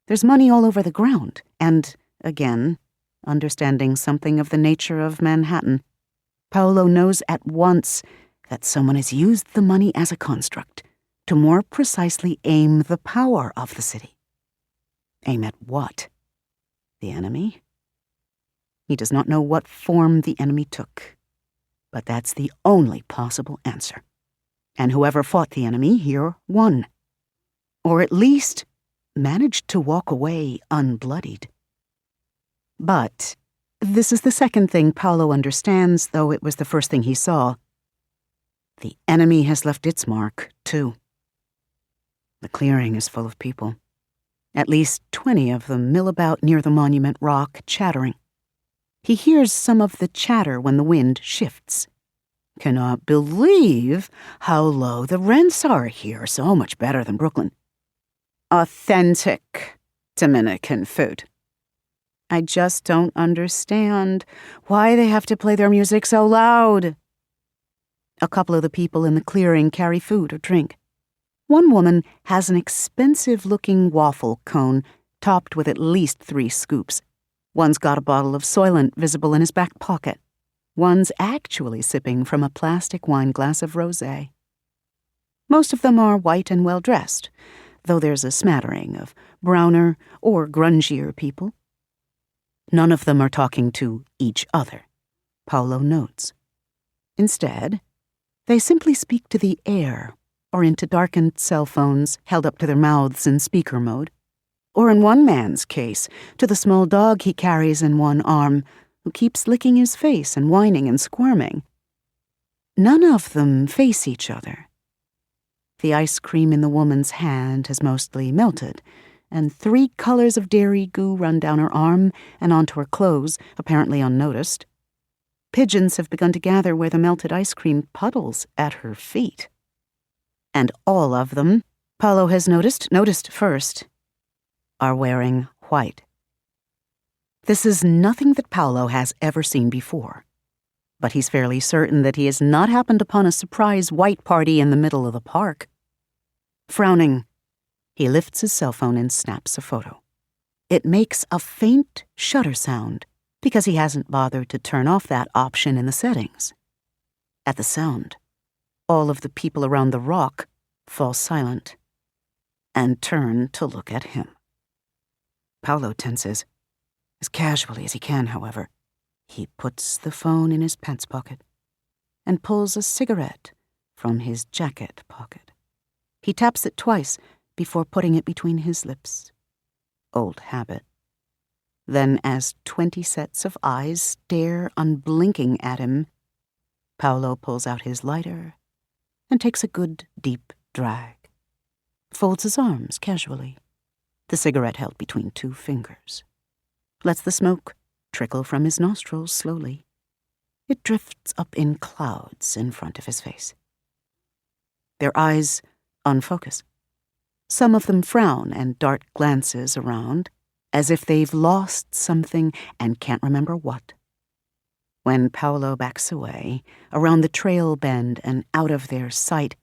There's money all over the ground, and again, understanding something of the nature of Manhattan, Paolo knows at once that someone has used the money as a construct to more precisely aim the power of the city. Aim at what? The enemy? He does not know what form the enemy took, but that's the only possible answer. And whoever fought the enemy here won, or at least managed to walk away unbloodied. But This is the second thing Paolo understands, though it was the first thing he saw. The enemy has left its mark, too. The clearing is full of people. At least 20 of them mill about near the monument rock, chattering. He hears some of the chatter when the wind shifts. Cannot believe how low the rents are here, so much better than Brooklyn. Authentic Dominican food. I just don't understand why they have to play their music so loud. A couple of the people in the clearing carry food or drink. One woman has an expensive-looking waffle cone topped with at least 3 scoops. One's got a bottle of Soylent visible in his back pocket. One's actually sipping from a plastic wine glass of rosé. Most of them are white and well-dressed, though there's a smattering of browner or grungier people. None of them are talking to each other, Paolo notes. Instead, they simply speak to the air or into darkened cell phones held up to their mouths in speaker mode, or in one man's case, to the small dog he carries in one arm, who keeps licking his face and whining and squirming. None of them face each other. The ice cream in the woman's hand has mostly melted, and 3 colors of dairy goo run down her arm and onto her clothes, apparently unnoticed. Pigeons have begun to gather where the melted ice cream puddles at her feet. And all of them, Paolo has noticed first, are wearing white. This is nothing that Paolo has ever seen before, but he's fairly certain that he has not happened upon a surprise white party in the middle of the park. Frowning, he lifts his cell phone and snaps a photo. It makes a faint shutter sound because he hasn't bothered to turn off that option in the settings. At the sound, all of the people around the rock fall silent and turn to look at him. Paolo tenses. As casually as he can, however, he puts the phone in his pants pocket and pulls a cigarette from his jacket pocket. He taps it twice before putting it between his lips. Old habit. Then, as 20 sets of eyes stare unblinking at him, Paolo pulls out his lighter and takes a good, deep drag. Folds his arms casually, the cigarette held between 2 fingers. Lets the smoke trickle from his nostrils slowly. It drifts up in clouds in front of his face. Their eyes unfocus. Some of them frown and dart glances around, as if they've lost something and can't remember what. When Paolo backs away, around the trail bend and out of their sight,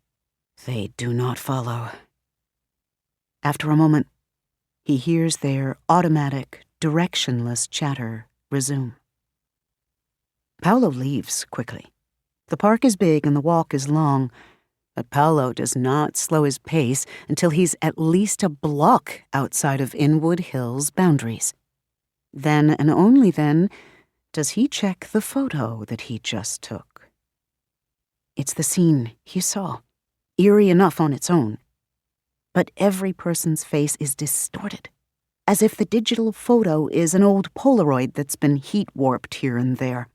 they do not follow. After a moment, he hears their automatic, directionless chatter resume. Paolo leaves quickly. The park is big and the walk is long, but Paolo does not slow his pace until he's at least a block outside of Inwood Hill's boundaries. Then, and only then, does he check the photo that he just took. It's the scene he saw, eerie enough on its own. But every person's face is distorted, as if the digital photo is an old Polaroid that's been heat-warped here and there.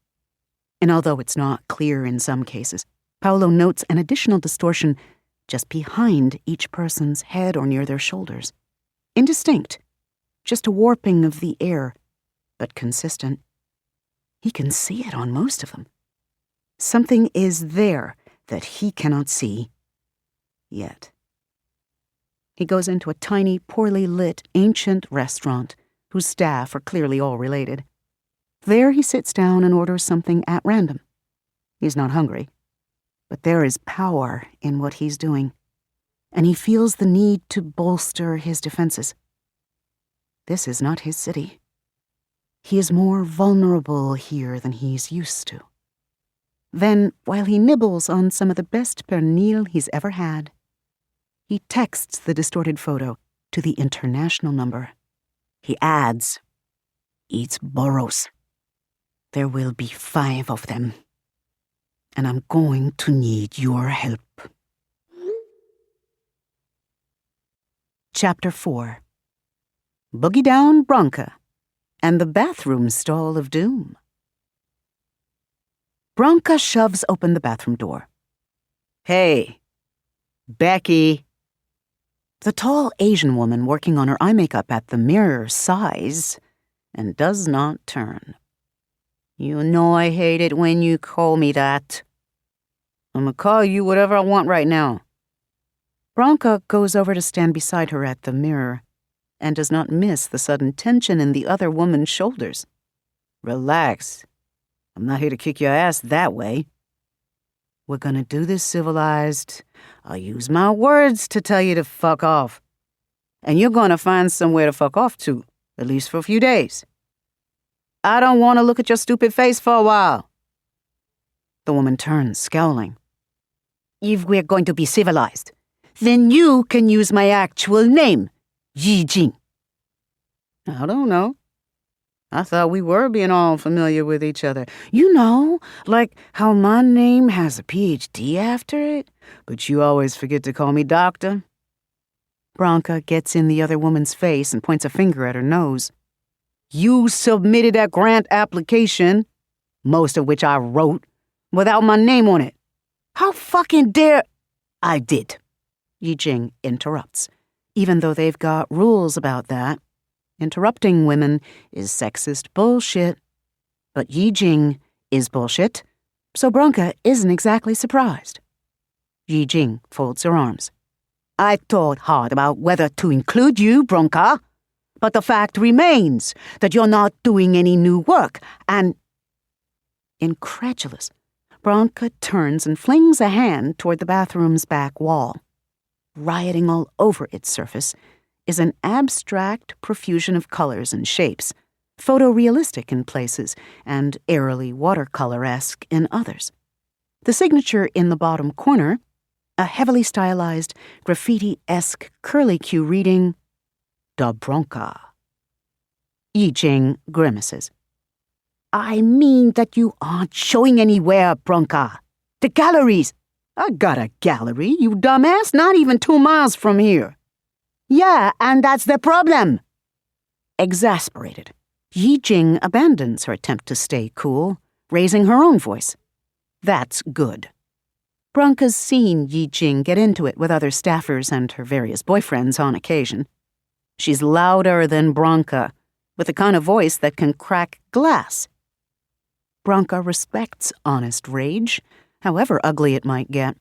And although it's not clear in some cases, Paolo notes an additional distortion just behind each person's head or near their shoulders. Indistinct, just a warping of the air, but consistent. He can see it on most of them. Something is there that he cannot see yet. He goes into a tiny, poorly lit, ancient restaurant whose staff are clearly all related. There he sits down and orders something at random. He's not hungry, but there is power in what he's doing, and he feels the need to bolster his defenses. This is not his city. He is more vulnerable here than he's used to. Then, while he nibbles on some of the best pernil he's ever had, he texts the distorted photo to the international number. He adds, "It's boroughs. There will be 5 of them, and I'm going to need your help." Chapter 4. Boogie Down Bronca and the bathroom stall of doom. Bronca shoves open the bathroom door. "Hey, Becky." The tall Asian woman working on her eye makeup at the mirror sighs and does not turn. "You know I hate it when you call me that. I'm gonna call you whatever I want right now." Bronca goes over to stand beside her at the mirror and does not miss the sudden tension in the other woman's shoulders. "Relax. I'm not here to kick your ass that way. We're gonna do this civilized. I'll use my words to tell you to fuck off. And you're gonna find somewhere to fuck off to, at least for a few days. I don't want to look at your stupid face for a while." The woman turns, scowling. "If we're going to be civilized, then you can use my actual name, Yi Jing." "I don't know. I thought we were being all familiar with each other. You know, like how my name has a PhD after it, but you always forget to call me doctor." Bronca gets in the other woman's face and points a finger at her nose. "You submitted a grant application, most of which I wrote, without my name on it. How fucking dare—" "I did," Yi Jing interrupts, even though they've got rules about that. Interrupting women is sexist bullshit. But Yi Jing is bullshit, so Bronca isn't exactly surprised. Yi Jing folds her arms. "I thought hard about whether to include you, Bronca, but the fact remains that you're not doing any new work, and—" Incredulous, Bronca turns and flings a hand toward the bathroom's back wall. Rioting all over its surface is an abstract profusion of colors and shapes, photorealistic in places and airily watercolor-esque in others. The signature in the bottom corner, a heavily stylized, graffiti-esque curlicue reading, "Da Bronca." Yi Jing grimaces. "I mean that you aren't showing anywhere, Bronca. The galleries—" "I got a gallery, you dumbass, not even 2 miles from here." "Yeah, and that's the problem." Exasperated, Yi Jing abandons her attempt to stay cool, raising her own voice. That's good. Bronca's seen Yi Jing get into it with other staffers and her various boyfriends on occasion. She's louder than Bronca, with the kind of voice that can crack glass. Bronca respects honest rage, however ugly it might get.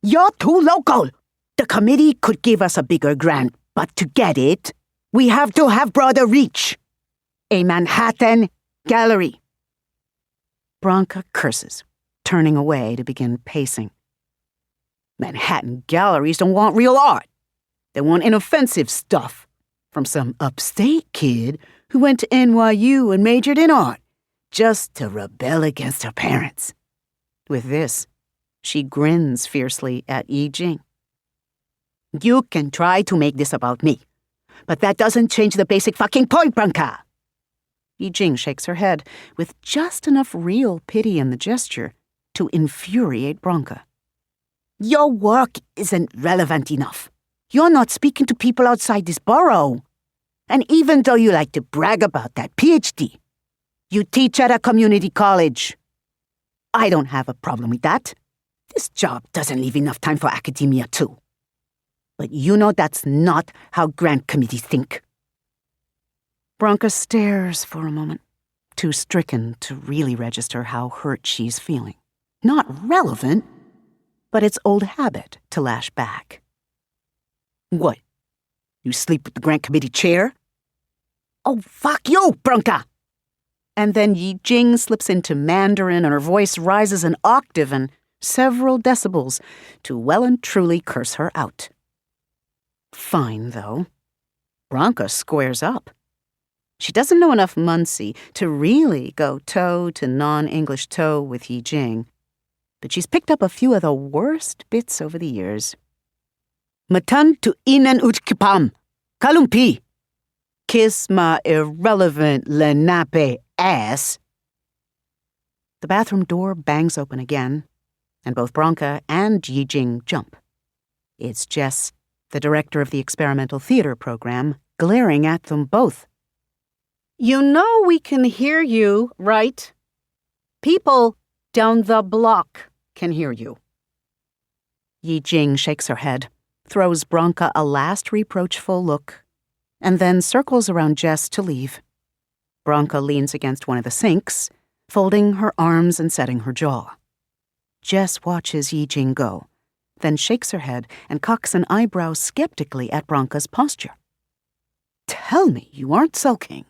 "You're too local. The committee could give us a bigger grant, but to get it, we have to have broader reach. A Manhattan gallery." Bronca curses, turning away to begin pacing. "Manhattan galleries don't want real art. They want inoffensive stuff from some upstate kid who went to NYU and majored in art just to rebel against her parents." With this, she grins fiercely at Yi Jing. "You can try to make this about me, but that doesn't change the basic fucking point, Bronca." Yi Jing shakes her head with just enough real pity in the gesture to infuriate Bronca. "Your work isn't relevant enough. You're not speaking to people outside this borough. And even though you like to brag about that PhD, you teach at a community college. I don't have a problem with that. This job doesn't leave enough time for academia, too. But you know that's not how grant committees think." Bronca stares for a moment, too stricken to really register how hurt she's feeling. Not relevant, but it's old habit to lash back. "What? You sleep with the grant committee chair?" "Oh, fuck you, Bronca!" And then Yi Jing slips into Mandarin and her voice rises an octave and several decibels to well and truly curse her out. Fine, though. Bronca squares up. She doesn't know enough Muncie to really go toe to non-English toe with Yi Jing, but she's picked up a few of the worst bits over the years. "Matan tu inan uchkipam, kalumpi. Kiss my irrelevant Lenape ass." The bathroom door bangs open again, and both Bronca and Yi Jing jump. It's Jess, the director of the experimental theater program, glaring at them both. You know we can hear you, right? People down the block can hear you. Yi Jing shakes her head, throws Bronca a last reproachful look, and then circles around Jess to leave. Bronca leans against one of the sinks, folding her arms and setting her jaw. Jess watches Yi Jing go, then shakes her head and cocks an eyebrow skeptically at Bronca's posture. Tell me you aren't sulking.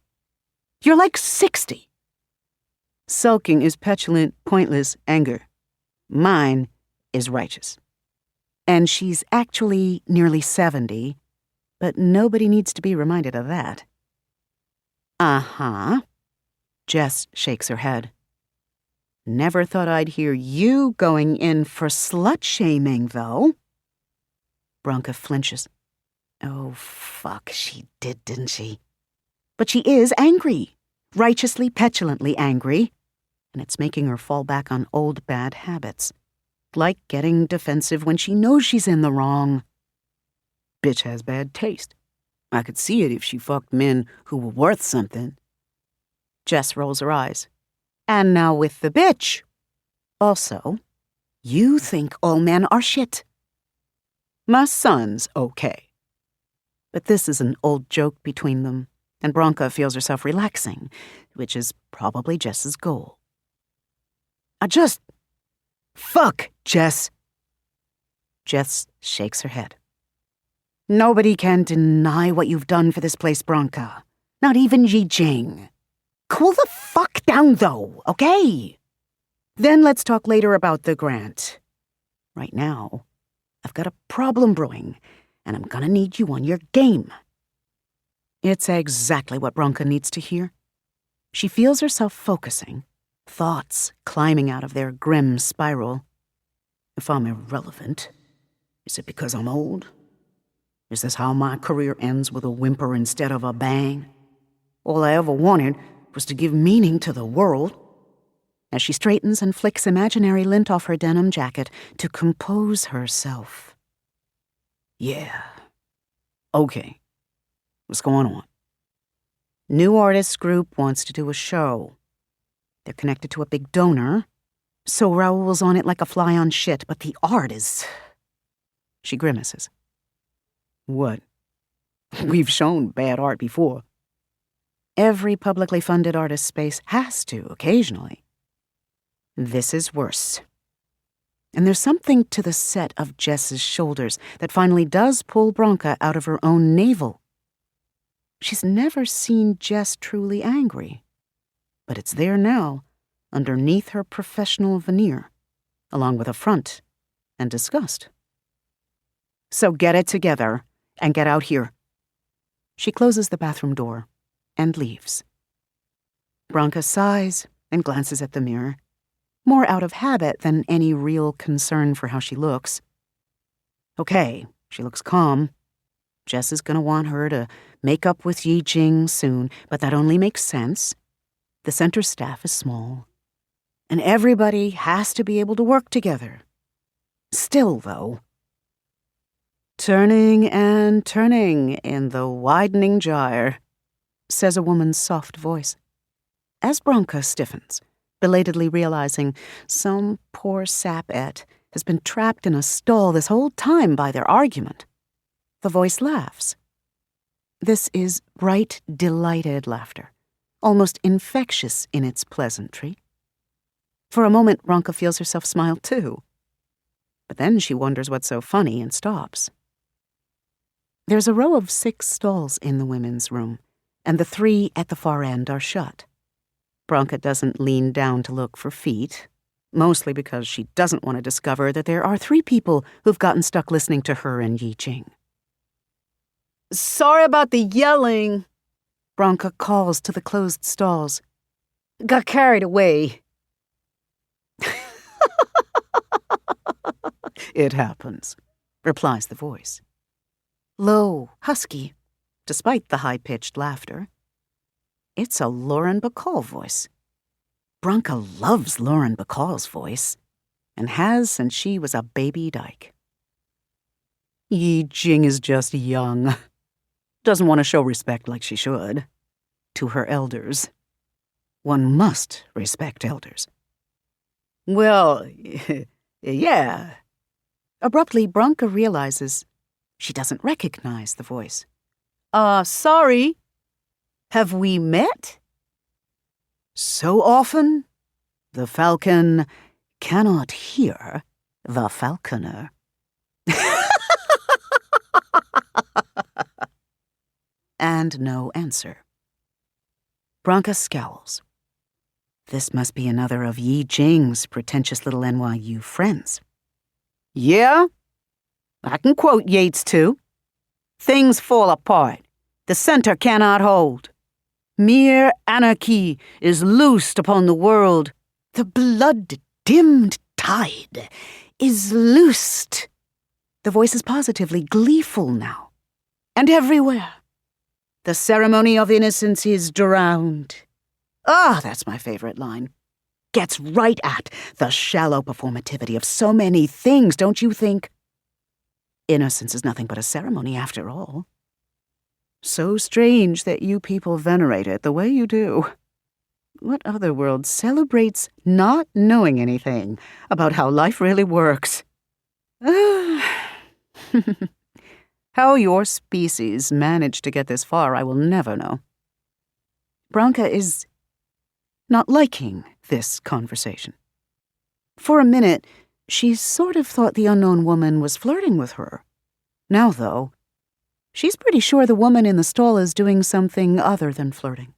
You're like 60. Sulking is petulant, pointless anger. Mine is righteous. And she's actually nearly 70, but nobody needs to be reminded of that. Uh-huh. Jess shakes her head. Never thought I'd hear you going in for slut-shaming, though. Bronca flinches. Oh, fuck, she did, didn't she? But she is angry, righteously, petulantly angry, and it's making her fall back on old bad habits, like getting defensive when she knows she's in the wrong. Bitch has bad taste. I could see it if she fucked men who were worth something. Jess rolls her eyes. And now with the bitch. Also, you think all men are shit. My son's okay. But this is an old joke between them, and Bronca feels herself relaxing, which is probably Jess's goal. Fuck, Jess. Jess shakes her head. Nobody can deny what you've done for this place, Bronca. Not even Yi Jing. Cool the fuck down, though, okay? Then let's talk later about the grant. Right now, I've got a problem brewing, and I'm gonna need you on your game. It's exactly what Bronca needs to hear. She feels herself focusing, thoughts climbing out of their grim spiral. If I'm irrelevant, is it because I'm old? Is this how my career ends, with a whimper instead of a bang? All I ever wanted was to give meaning to the world. As she straightens and flicks imaginary lint off her denim jacket to compose herself. Yeah. Okay. What's going on? New artists group wants to do a show. They're connected to a big donor, so Raoul's on it like a fly on shit, but the art is... She grimaces. What? We've shown bad art before. Every publicly funded artist space has to, occasionally. This is worse. And there's something to the set of Jess's shoulders that finally does pull Bronca out of her own navel. She's never seen Jess truly angry, but it's there now, underneath her professional veneer, along with affront and disgust. So get it together and get out here. She closes the bathroom door and leaves. Bronca sighs and glances at the mirror, more out of habit than any real concern for how she looks. Okay, she looks calm. Jess is gonna want her to make up with Yi Jing soon, but that only makes sense. The center staff is small, and everybody has to be able to work together. Still, though, turning and turning in the widening gyre, says a woman's soft voice. As Bronca stiffens, belatedly realizing some poor sapette has been trapped in a stall this whole time by their argument, the voice laughs. This is bright, delighted laughter, almost infectious in its pleasantry. For a moment, Bronca feels herself smile too. But then she wonders what's so funny and stops. There's a row of 6 stalls in the women's room, and the 3 at the far end are shut. Bronca doesn't lean down to look for feet, mostly because she doesn't want to discover that there are 3 people who've gotten stuck listening to her and Yi Jing. Sorry about the yelling, Bronca calls to the closed stalls. Got carried away. It happens, replies the voice. Low, husky, despite the high-pitched laughter. It's a Lauren Bacall voice. Bronca loves Lauren Bacall's voice, and has since she was a baby dyke. Yi Jing is just young. Doesn't want to show respect like she should. to her elders. One must respect elders. Well, yeah. Abruptly, Bronca realizes she doesn't recognize the voice. Sorry. Have we met? So often, the falcon cannot hear the falconer. And no answer. Bronca scowls. This must be another of Yi Jing's pretentious little NYU friends. Yeah? I can quote Yeats, too. Things fall apart. The center cannot hold. Mere anarchy is loosed upon the world. The blood-dimmed tide is loosed. The voice is positively gleeful now. And everywhere. The ceremony of innocence is drowned. That's my favorite line. Gets right at the shallow performativity of so many things, don't you think? Innocence is nothing but a ceremony, after all. So strange that you people venerate it the way you do. What other world celebrates not knowing anything about how life really works? How your species managed to get this far, I will never know. Bronca is not liking this conversation. For a minute, she sort of thought the unknown woman was flirting with her. Now, though, she's pretty sure the woman in the stall is doing something other than flirting.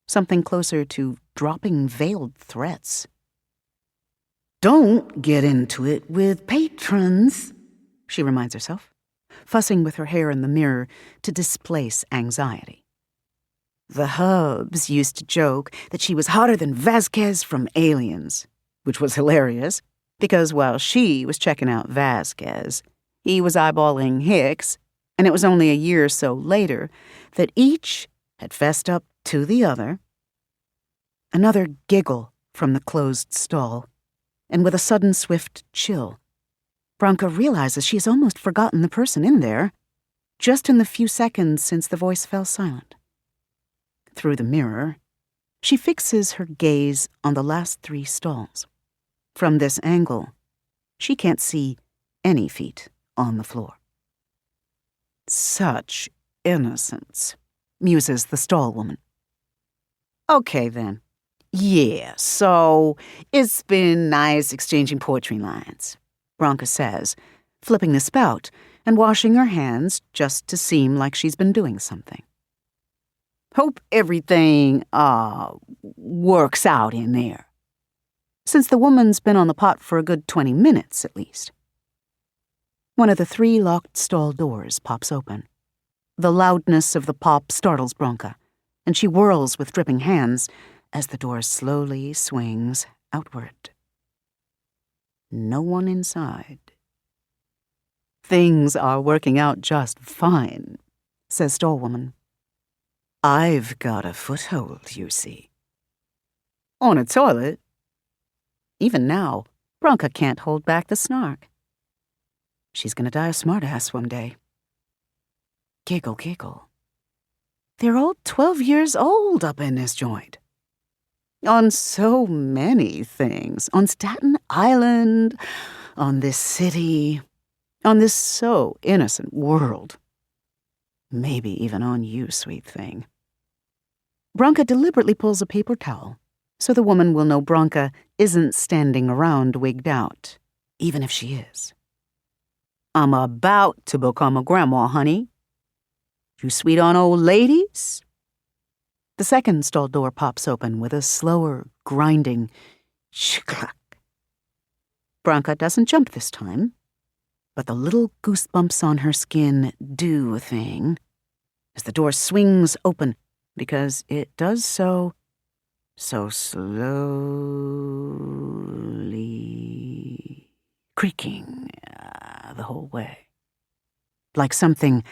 Something closer to dropping veiled threats. Don't get into it with patrons, she reminds herself, fussing with her hair in the mirror to displace anxiety. The Hubs used to joke that she was hotter than Vasquez from Aliens, which was hilarious, because while she was checking out Vasquez, he was eyeballing Hicks, and it was only a year or so later that each had fessed up to the other. Another giggle from the closed stall, and with a sudden swift chill, Bronca realizes she has almost forgotten the person in there, just in the few seconds since the voice fell silent. Through the mirror, she fixes her gaze on the last 3 stalls. From this angle, she can't see any feet on the floor. Such innocence, muses the stall woman. Okay, then. Yeah, so it's been nice exchanging poetry lines, Bronca says, flipping the spout and washing her hands just to seem like she's been doing something. Hope everything, works out in there. Since the woman's been on the pot for a good 20 minutes, at least. One of the 3 locked stall doors pops open. The loudness of the pop startles Bronca, and she whirls with dripping hands as the door slowly swings outward. No one inside. Things are working out just fine, says stallwoman. I've got a foothold, you see. On a toilet? Even now, Bronca can't hold back the snark. She's gonna die a smartass one day. Giggle, giggle. They're all 12 years old up in this joint. On so many things. On Staten Island, on this city, on this so innocent world. Maybe even on you, sweet thing. Bronca deliberately pulls a paper towel so the woman will know Bronca isn't standing around wigged out, even if she is. I'm about to become a grandma, honey. You sweet on old ladies? The second stall door pops open with a slower, grinding sh-clack. Bronca doesn't jump this time, but the little goosebumps on her skin do a thing as the door swings open because it does so slowly, creaking the whole way, like something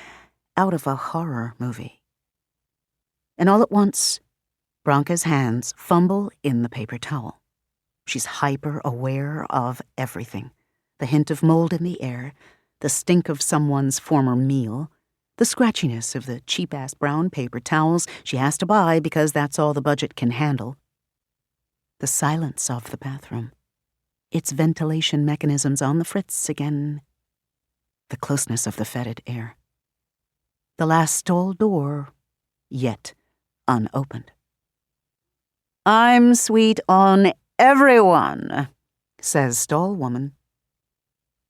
out of a horror movie. And all at once, Bronca's hands fumble in the paper towel. She's hyper-aware of everything. The hint of mold in the air, the stink of someone's former meal, the scratchiness of the cheap-ass brown paper towels she has to buy because that's all the budget can handle. The silence of the bathroom, its ventilation mechanisms on the fritz again. The closeness of the fetid air. The last stall door, yet unopened. "I'm sweet on everyone," says stall woman.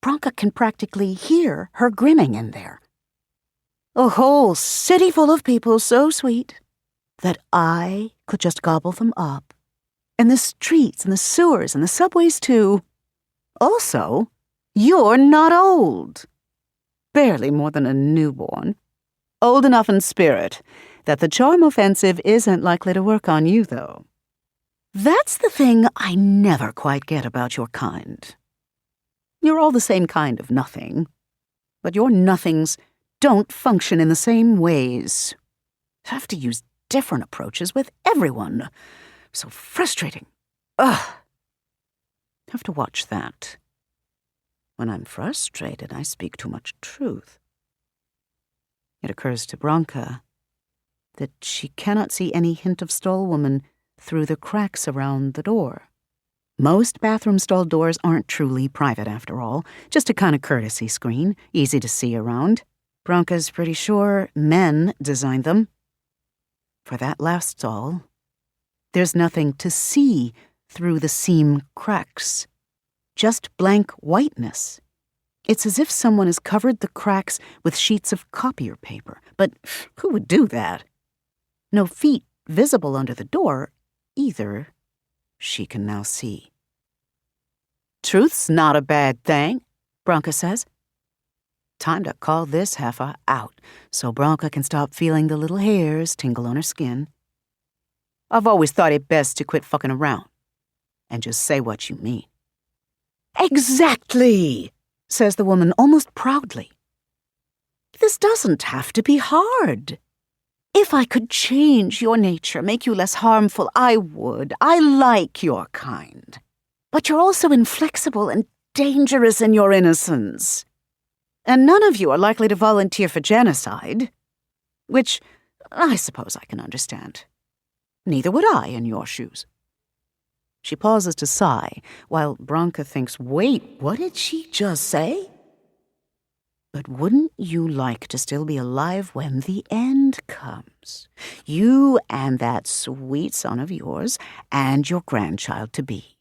Bronca can practically hear her grinning in there. A whole city full of people so sweet that I could just gobble them up. And the streets and the sewers and the subways too. Also, you're not old. Barely more than a newborn. Old enough in spirit that the charm offensive isn't likely to work on you, though. That's the thing I never quite get about your kind. You're all the same kind of nothing, but your nothings don't function in the same ways. Have to use different approaches with everyone. So frustrating. Ugh. Have to watch that. When I'm frustrated, I speak too much truth. It occurs to Bronca that she cannot see any hint of stall woman through the cracks around the door. Most bathroom stall doors aren't truly private, after all, just a kind of courtesy screen, easy to see around. Bronca's pretty sure men designed them. For that last stall, there's nothing to see through the seam cracks, just blank whiteness. It's as if someone has covered the cracks with sheets of copier paper, but who would do that? No feet visible under the door, either, she can now see. Truth's not a bad thing, Bronca says. Time to call this heifer out so Bronca can stop feeling the little hairs tingle on her skin. I've always thought it best to quit fucking around and just say what you mean. Exactly, says the woman almost proudly. This doesn't have to be hard. If I could change your nature, make you less harmful, I would. I like your kind. But you're also inflexible and dangerous in your innocence. And none of you are likely to volunteer for genocide, which I suppose I can understand. Neither would I in your shoes. She pauses to sigh, while Bronca thinks, wait, what did she just say? But wouldn't you like to still be alive when the end comes? You and that sweet son of yours and your grandchild-to-be.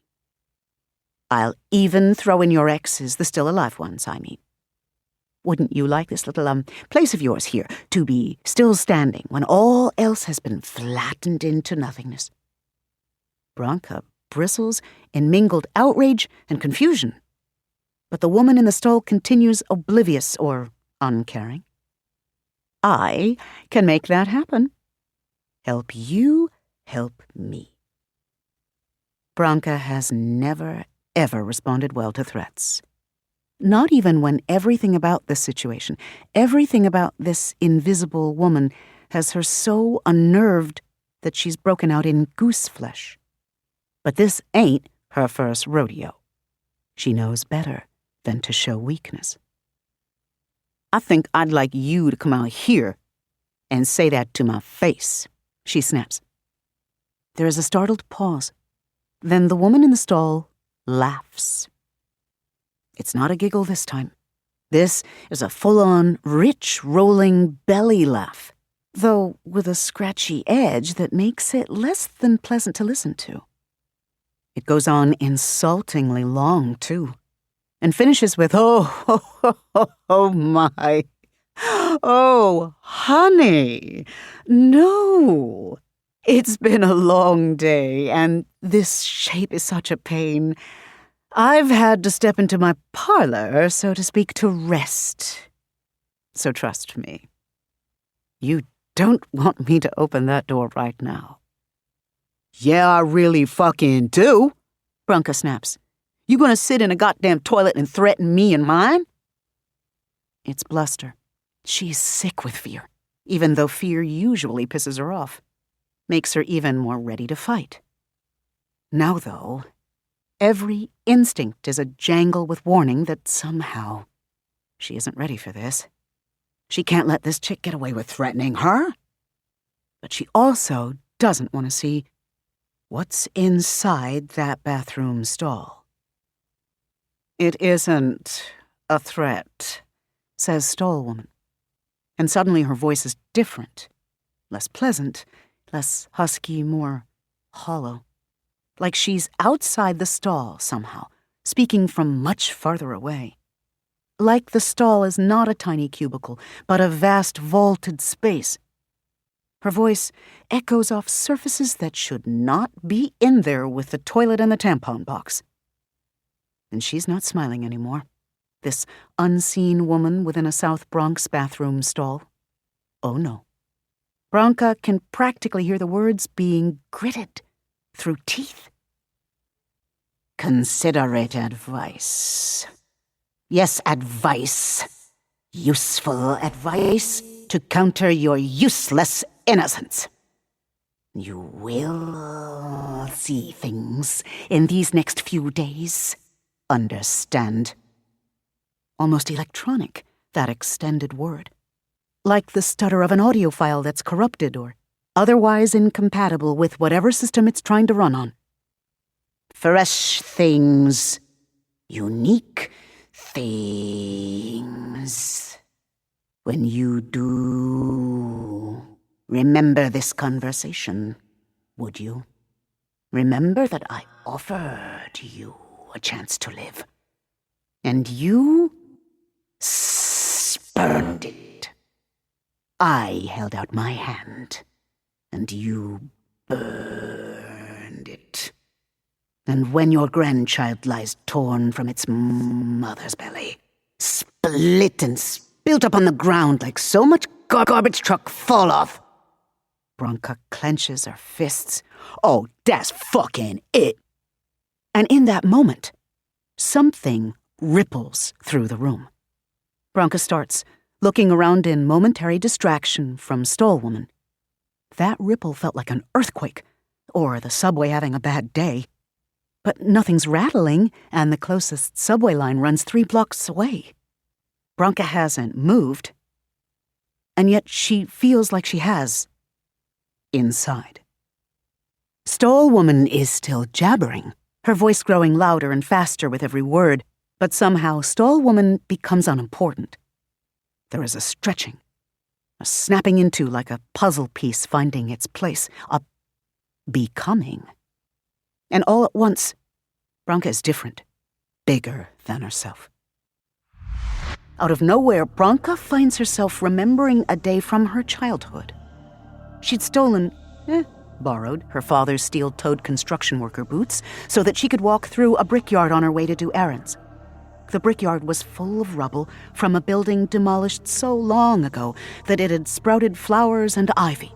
I'll even throw in your exes, the still alive ones, I mean. Wouldn't you like this little, place of yours here to be still standing when all else has been flattened into nothingness? Bronca bristles in mingled outrage and confusion. But the woman in the stall continues oblivious or uncaring. I can make that happen. Help you, help me. Bronca has never, ever responded well to threats. Not even when everything about this situation, everything about this invisible woman has her so unnerved that she's broken out in goose flesh. But this ain't her first rodeo. She knows better than to show weakness. I think I'd like you to come out here and say that to my face, she snaps. There is a startled pause. Then the woman in the stall laughs. It's not a giggle this time. This is a full-on, rich, rolling belly laugh, though with a scratchy edge that makes it less than pleasant to listen to. It goes on insultingly long, too, and finishes with, oh my, oh, honey, no. It's been a long day, and this shape is such a pain. I've had to step into my parlor, so to speak, to rest. So trust me. You don't want me to open that door right now. Yeah, I really fucking do, Bronca snaps. You gonna sit in a goddamn toilet and threaten me and mine? It's bluster. She's sick with fear, even though fear usually pisses her off. Makes her even more ready to fight. Now, though, every instinct is a jangle with warning that somehow she isn't ready for this. She can't let this chick get away with threatening her. But she also doesn't want to see what's inside that bathroom stall. "It isn't a threat," says stall woman. And suddenly her voice is different, less pleasant, less husky, more hollow. Like she's outside the stall somehow, speaking from much farther away. Like the stall is not a tiny cubicle, but a vast vaulted space. Her voice echoes off surfaces that should not be in there with the toilet and the tampon box. And she's not smiling anymore, this unseen woman within a South Bronx bathroom stall. Oh no. Branka can practically hear the words being gritted through teeth. "Consider it advice. Yes, advice. Useful advice to counter your useless innocence. You will see things in these next few days. Understand?" Almost electronic, that extended word. Like the stutter of an audio file that's corrupted or otherwise incompatible with whatever system it's trying to run on. Fresh things. Unique things. When you do, remember this conversation, would you? Remember that I offered you a chance to live. And you spurned it. I held out my hand, and you burned it. And when your grandchild lies torn from its mother's belly, split and spilt up on the ground like so much garbage truck fall off. Branka clenches her fists. Oh, that's fucking it. And in that moment, something ripples through the room. Branka starts looking around in momentary distraction from stall woman. That ripple felt like an earthquake, or the subway having a bad day. But nothing's rattling, and the closest subway line runs 3 blocks away. Branka hasn't moved, and yet she feels like she has inside. Stall woman is still jabbering, her voice growing louder and faster with every word, but somehow stall woman becomes unimportant. There is a stretching, a snapping into like a puzzle piece finding its place, a becoming. And all at once, Branka is different, bigger than herself. Out of nowhere, Branka finds herself remembering a day from her childhood. She'd borrowed her father's steel-toed construction worker boots so that she could walk through a brickyard on her way to do errands. The brickyard was full of rubble from a building demolished so long ago that it had sprouted flowers and ivy.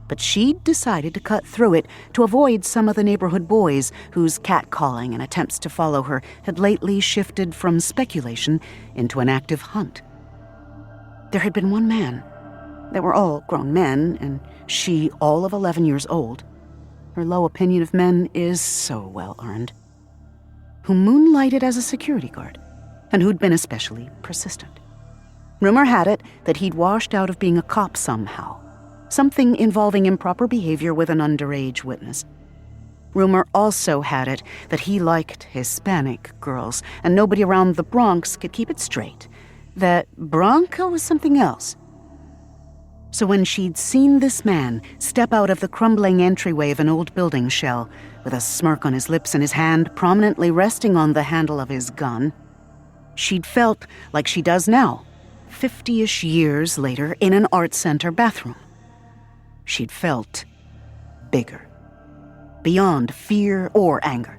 But she'd decided to cut through it to avoid some of the neighborhood boys whose catcalling and attempts to follow her had lately shifted from speculation into an active hunt. There had been one man. They were all grown men, and she all of 11 years old. Her low opinion of men is so well earned. Who moonlighted as a security guard, and who'd been especially persistent. Rumor had it that he'd washed out of being a cop somehow. Something involving improper behavior with an underage witness. Rumor also had it that he liked Hispanic girls, and nobody around the Bronx could keep it straight. That Branka was something else. So when she'd seen this man step out of the crumbling entryway of an old building shell, with a smirk on his lips and his hand prominently resting on the handle of his gun, she'd felt like she does now, 50-ish years later in an art center bathroom. She'd felt bigger, beyond fear or anger.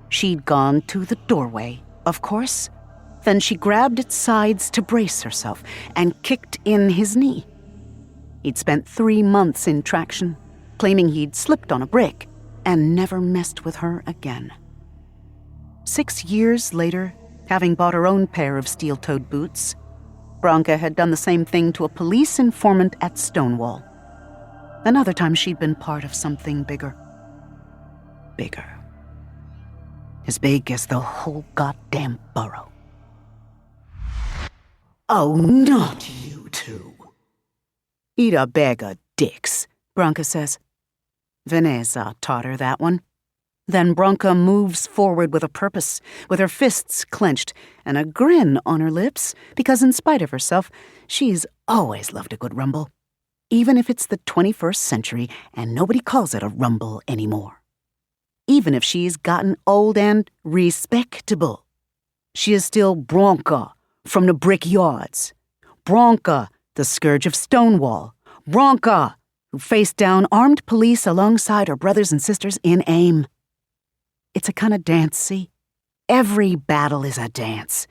She'd gone to the doorway, of course. Then she grabbed its sides to brace herself and kicked in his knee. He'd spent 3 months in traction, claiming he'd slipped on a brick and never messed with her again. 6 years later, having bought her own pair of steel-toed boots, Branka had done the same thing to a police informant at Stonewall. Another time she'd been part of something bigger. Bigger. As big as the whole goddamn borough. Oh, not you two. Eat a bag of dicks, Bronca says. Vanessa taught her that one. Then Bronca moves forward with a purpose, with her fists clenched and a grin on her lips, because in spite of herself, she's always loved a good rumble, even if it's the 21st century and nobody calls it a rumble anymore. Even if she's gotten old and respectable, she is still Bronca from the brickyards. Bronca, the scourge of Stonewall. Bronca, who faced down armed police alongside her brothers and sisters in aim. It's a kind of dance, see? Every battle is a dance.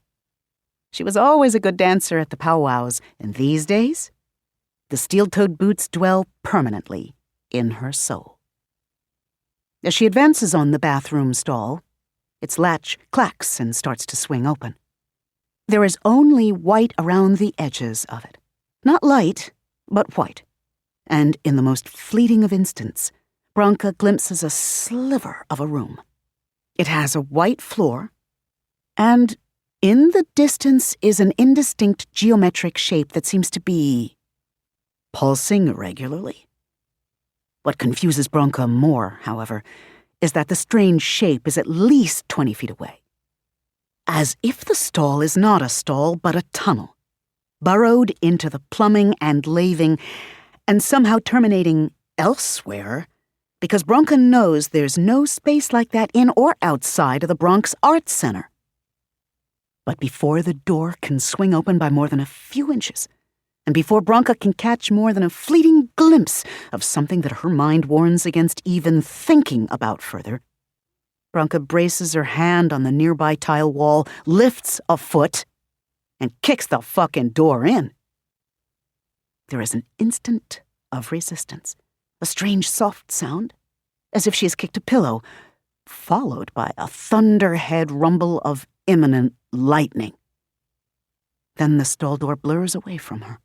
She was always a good dancer at the powwows, and these days, the steel-toed boots dwell permanently in her soul. As she advances on the bathroom stall, its latch clacks and starts to swing open. There is only white around the edges of it. Not light, but white. And in the most fleeting of instants, Bronca glimpses a sliver of a room. It has a white floor, and in the distance is an indistinct geometric shape that seems to be pulsing irregularly. What confuses Bronca more, however, is that the strange shape is at least 20 feet away. As if the stall is not a stall, but a tunnel, burrowed into the plumbing and lathing, and somehow terminating elsewhere, because Bronca knows there's no space like that in or outside of the Bronx Arts Center. But before the door can swing open by more than a few inches, and before Bronca can catch more than a fleeting glimpse of something that her mind warns against even thinking about further, Bronca braces her hand on the nearby tile wall, lifts a foot, and kicks the fucking door in. There is an instant of resistance, a strange soft sound, as if she has kicked a pillow, followed by a thunderhead rumble of imminent lightning. Then the stall door blurs away from her.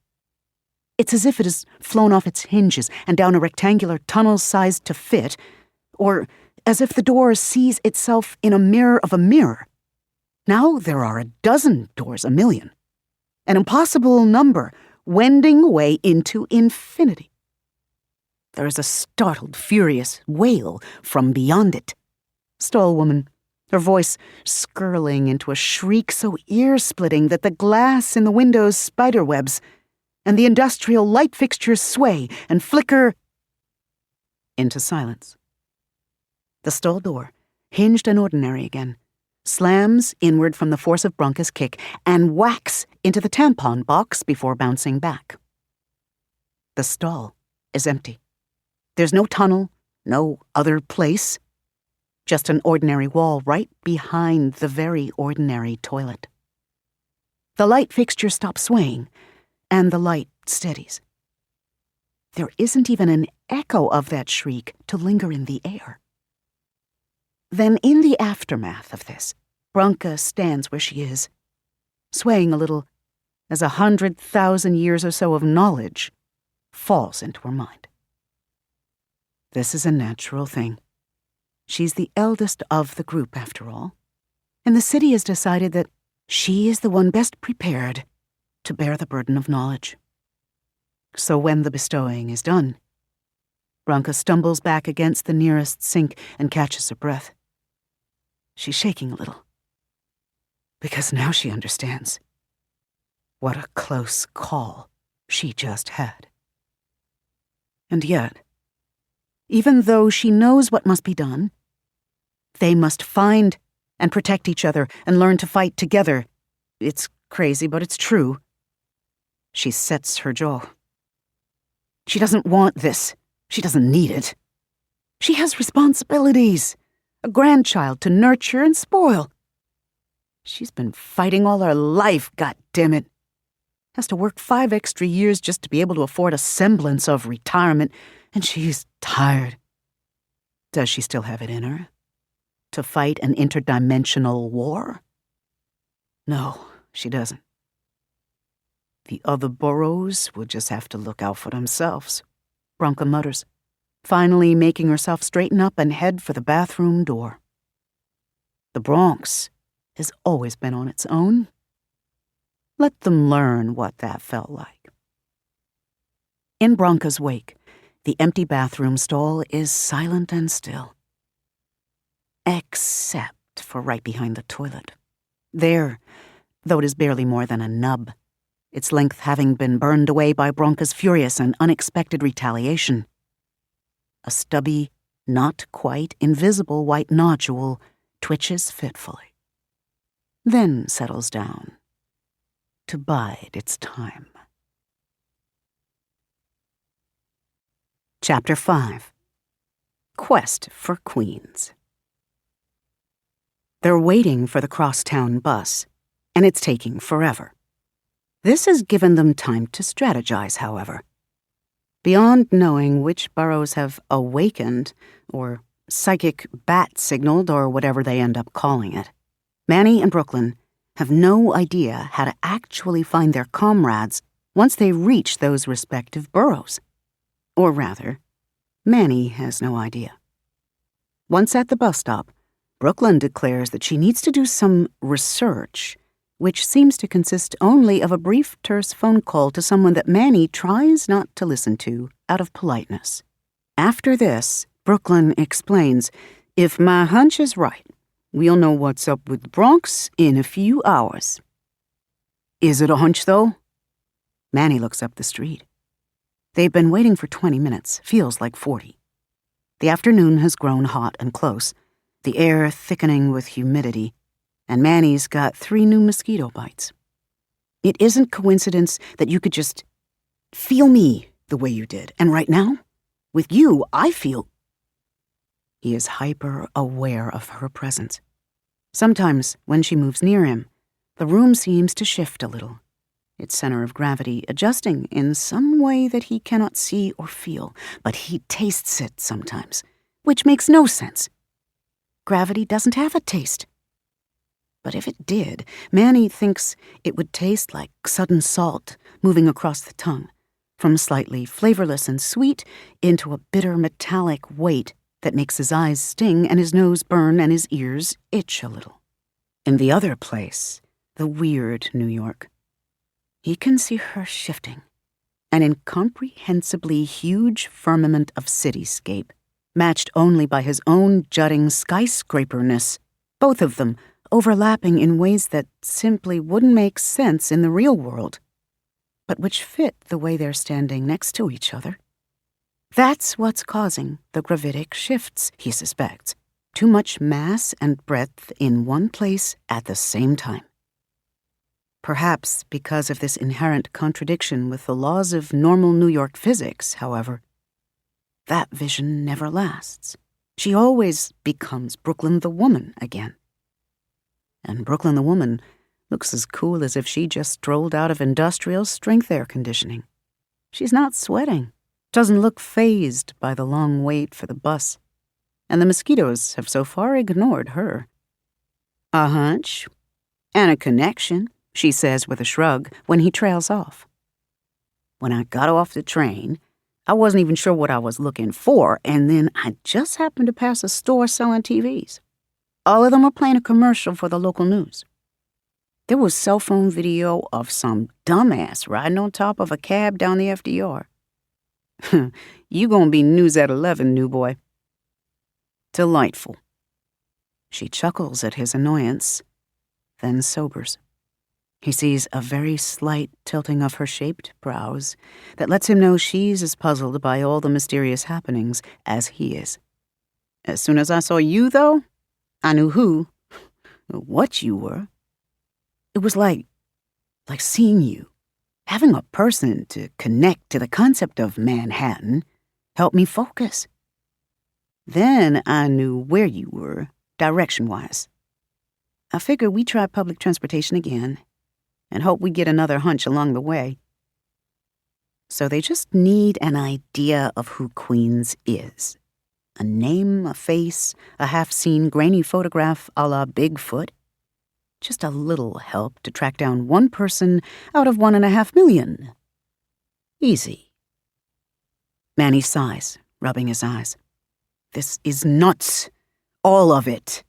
It's as if it has flown off its hinges and down a rectangular tunnel sized to fit, or as if the door sees itself in a mirror of a mirror. Now there are a dozen doors, a million. An impossible number, wending away into infinity. There is a startled, furious wail from beyond it. Stall woman, her voice skirling into a shriek so ear-splitting that the glass in the windows spiderwebs, and the industrial light fixtures sway and flicker into silence. The stall door, hinged and ordinary again, slams inward from the force of Bronca's kick and whacks into the tampon box before bouncing back. The stall is empty. There's no tunnel, no other place, just an ordinary wall right behind the very ordinary toilet. The light fixture stops swaying, and the light steadies. There isn't even an echo of that shriek to linger in the air. Then in the aftermath of this, Bronca stands where she is, swaying a little as 100,000 years or so of knowledge falls into her mind. This is a natural thing. She's the eldest of the group, after all, and the city has decided that she is the one best prepared to bear the burden of knowledge. So when the bestowing is done, Bronca stumbles back against the nearest sink and catches her breath. She's shaking a little, because now she understands what a close call she just had. And yet, even though she knows what must be done, they must find and protect each other and learn to fight together. It's crazy, but it's true. She sets her jaw. She doesn't want this. She doesn't need it. She has responsibilities, a grandchild to nurture and spoil. She's been fighting all her life, goddammit. Has to work 5 extra years just to be able to afford a semblance of retirement, and she's tired. Does she still have it in her to fight an interdimensional war? No, she doesn't. The other boroughs will just have to look out for themselves, Bronca mutters, finally making herself straighten up and head for the bathroom door. The Bronx has always been on its own. Let them learn what that felt like. In Bronca's wake, the empty bathroom stall is silent and still. Except for right behind the toilet. There, though it is barely more than a nub, its length having been burned away by Bronca's furious and unexpected retaliation. A stubby, not quite invisible white nodule twitches fitfully, then settles down to bide its time. Chapter 5. Quest for Queens. They're waiting for the crosstown bus, and it's taking forever. This has given them time to strategize, however. Beyond knowing which boroughs have awakened, or psychic bat-signaled, or whatever they end up calling it, Manny and Brooklyn have no idea how to actually find their comrades once they reach those respective boroughs. Or rather, Manny has no idea. Once at the bus stop, Brooklyn declares that she needs to do some research, which seems to consist only of a brief, terse phone call to someone that Manny tries not to listen to out of politeness. After this, Brooklyn explains, if my hunch is right, we'll know what's up with the Bronx in a few hours. Is it a hunch, though? Manny looks up the street. They've been waiting for 20 minutes, feels like 40. The afternoon has grown hot and close, the air thickening with humidity, and Manny's got 3 new mosquito bites. It isn't coincidence that you could just feel me the way you did, and right now, with you, I feel... He is hyper-aware of her presence. Sometimes, when she moves near him, the room seems to shift a little, its center of gravity adjusting in some way that he cannot see or feel, but he tastes it sometimes, which makes no sense. Gravity doesn't have a taste. But if it did, Manny thinks it would taste like sudden salt moving across the tongue, from slightly flavorless and sweet into a bitter metallic weight that makes his eyes sting and his nose burn and his ears itch a little. In the other place, the weird New York, he can see her shifting, an incomprehensibly huge firmament of cityscape, matched only by his own jutting skyscraperness, both of them overlapping in ways that simply wouldn't make sense in the real world, but which fit the way they're standing next to each other. That's what's causing the gravitic shifts, he suspects. Too much mass and breadth in one place at the same time. Perhaps because of this inherent contradiction with the laws of normal New York physics, however, that vision never lasts. She always becomes Brooklyn the woman again. And Brooklyn the woman looks as cool as if she just strolled out of industrial strength air conditioning. She's not sweating, doesn't look fazed by the long wait for the bus, and the mosquitoes have so far ignored her. A hunch and a connection, she says with a shrug when he trails off. When I got off the train, I wasn't even sure what I was looking for, and then I just happened to pass a store selling TVs. All of them were playing a commercial for the local news. There was cell phone video of some dumbass riding on top of a cab down the FDR. You gonna be news at 11, new boy. Delightful. She chuckles at his annoyance, then sobers. He sees a very slight tilting of her shaped brows that lets him know she's as puzzled by all the mysterious happenings as he is. As soon as I saw you, though, I knew what you were. It was like seeing you, having a person to connect to the concept of Manhattan, helped me focus. Then I knew where you were, direction-wise. I figured we'd try public transportation again, and hope we get another hunch along the way. So they just need an idea of who Queens is. A name, a face, a half-seen grainy photograph a la Bigfoot. Just a little help to track down one person out of 1.5 million. Easy. Manny sighs, rubbing his eyes. This is nuts. All of it.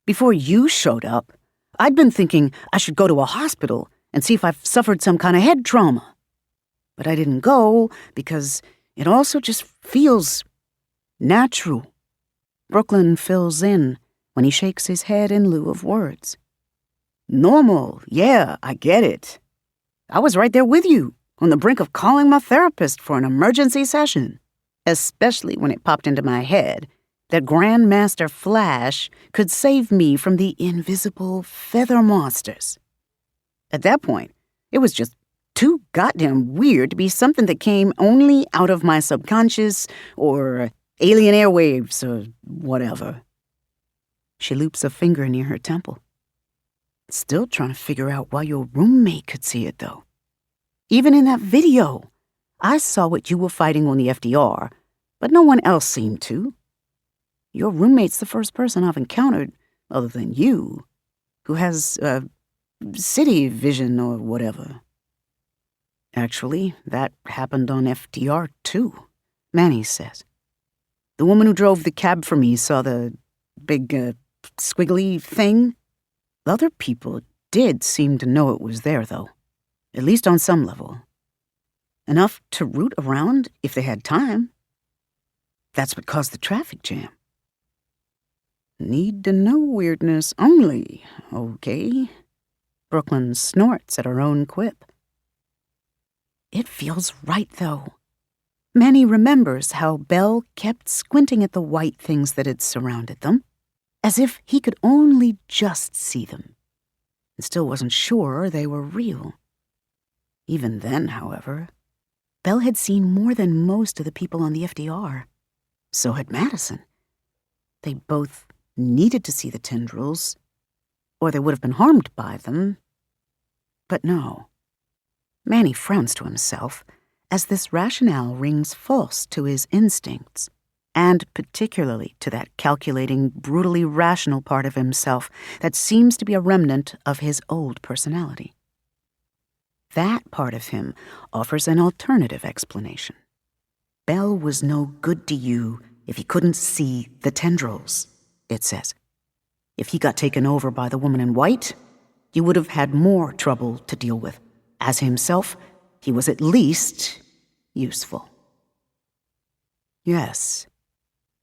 Before you showed up, I'd been thinking I should go to a hospital and see if I've suffered some kind of head trauma. But I didn't go because it also just feels natural. Brooklyn fills in when he shakes his head in lieu of words. Normal, yeah, I get it. I was right there with you, on the brink of calling my therapist for an emergency session, especially when it popped into my head that Grandmaster Flash could save me from the invisible feather monsters. At that point, it was just too goddamn weird to be something that came only out of my subconscious or alien airwaves or whatever. She loops a finger near her temple. Still trying to figure out why your roommate could see it, though. Even in that video, I saw what you were fighting on the FDR, but no one else seemed to. Your roommate's the first person I've encountered, other than you, who has, city vision or whatever. Actually, that happened on FDR, too, Manny says. The woman who drove the cab for me saw the big, squiggly thing. The other people did seem to know it was there, though, at least on some level. Enough to root around if they had time. That's what caused the traffic jam. Need to know weirdness only, okay? Brooklyn snorts at her own quip. It feels right, though. Manny remembers how Belle kept squinting at the white things that had surrounded them, as if he could only just see them, and still wasn't sure they were real. Even then, however, Belle had seen more than most of the people on the FDR. So had Madison. They both needed to see the tendrils, or they would have been harmed by them. But no. Manny frowns to himself as this rationale rings false to his instincts, and particularly to that calculating, brutally rational part of himself that seems to be a remnant of his old personality. That part of him offers an alternative explanation. Belle was no good to you if he couldn't see the tendrils, it says. If he got taken over by the woman in white, you would have had more trouble to deal with. As himself, he was at least useful. Yes,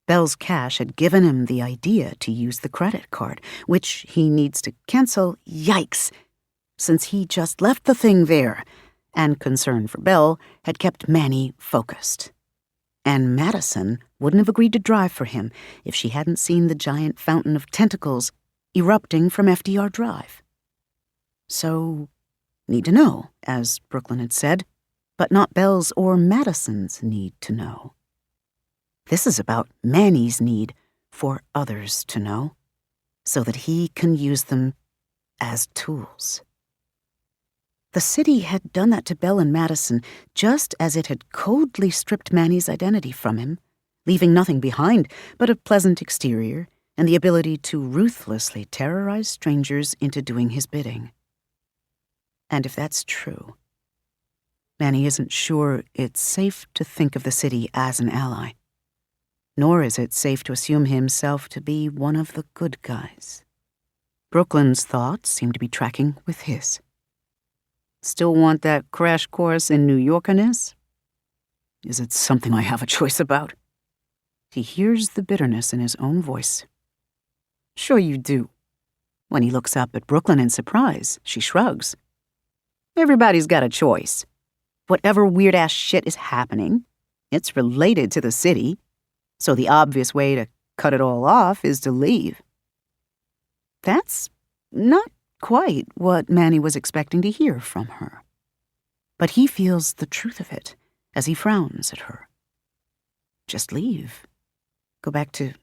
Belle's cash had given him the idea to use the credit card, which he needs to cancel, yikes, since he just left the thing there, and concern for Belle had kept Manny focused. And Madison wouldn't have agreed to drive for him if she hadn't seen the giant fountain of tentacles erupting from FDR Drive. So, need to know, as Brooklyn had said, but not Belle's or Madison's need to know. This is about Manny's need for others to know, so that he can use them as tools. The city had done that to Belle and Madison just as it had coldly stripped Manny's identity from him, leaving nothing behind but a pleasant exterior and the ability to ruthlessly terrorize strangers into doing his bidding. And if that's true, Manny isn't sure it's safe to think of the city as an ally, nor is it safe to assume himself to be one of the good guys. Brooklyn's thoughts seem to be tracking with his. Still want that crash course in New Yorkerness? Is it something I have a choice about? He hears the bitterness in his own voice. Sure you do. When he looks up at Brooklyn in surprise, she shrugs. Everybody's got a choice. Whatever weird-ass shit is happening, it's related to the city, so the obvious way to cut it all off is to leave. That's not quite what Manny was expecting to hear from her. But he feels the truth of it as he frowns at her. Just leave. Go back to...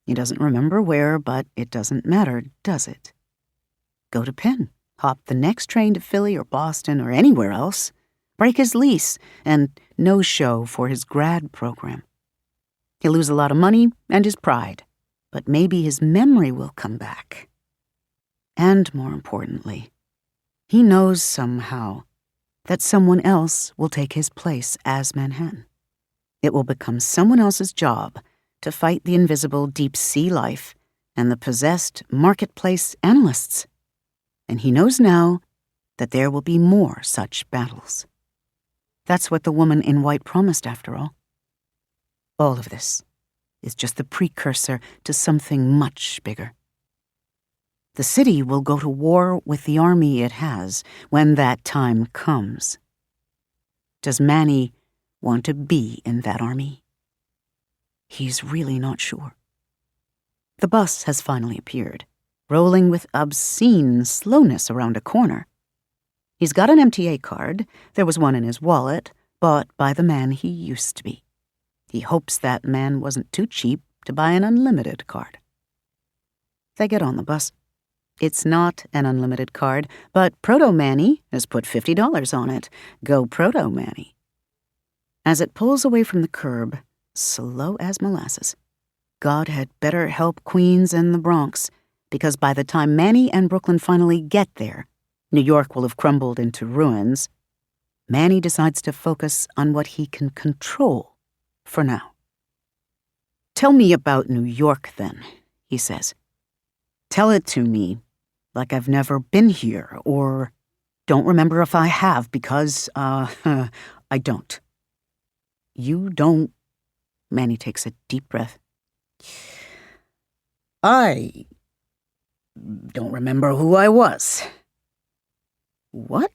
He doesn't remember where, but it doesn't matter, does it? Go to Penn. Hop the next train to Philly or Boston or anywhere else. Break his lease and no-show for his grad program. He'll lose a lot of money and his pride, but maybe his memory will come back. And more importantly, he knows somehow that someone else will take his place as Manhattan. It will become someone else's job to fight the invisible deep-sea life and the possessed marketplace analysts. And he knows now that there will be more such battles. That's what the woman in white promised, after all. All of this is just the precursor to something much bigger. The city will go to war with the army it has when that time comes. Does Manny want to be in that army? He's really not sure. The bus has finally appeared, rolling with obscene slowness around a corner. He's got an MTA card. There was one in his wallet, bought by the man he used to be. He hopes that man wasn't too cheap to buy an unlimited card. They get on the bus. It's not an unlimited card, but Proto-Manny has put $50 on it. Go Proto-Manny. As it pulls away from the curb, slow as molasses, God had better help Queens and the Bronx, because by the time Manny and Brooklyn finally get there, New York will have crumbled into ruins. Manny decides to focus on what he can control for now. "Tell me about New York, then," he says. "Tell it to me like I've never been here, or don't remember if I have, because, I don't." "You don't?" Manny takes a deep breath. "I don't remember who I was." "What?"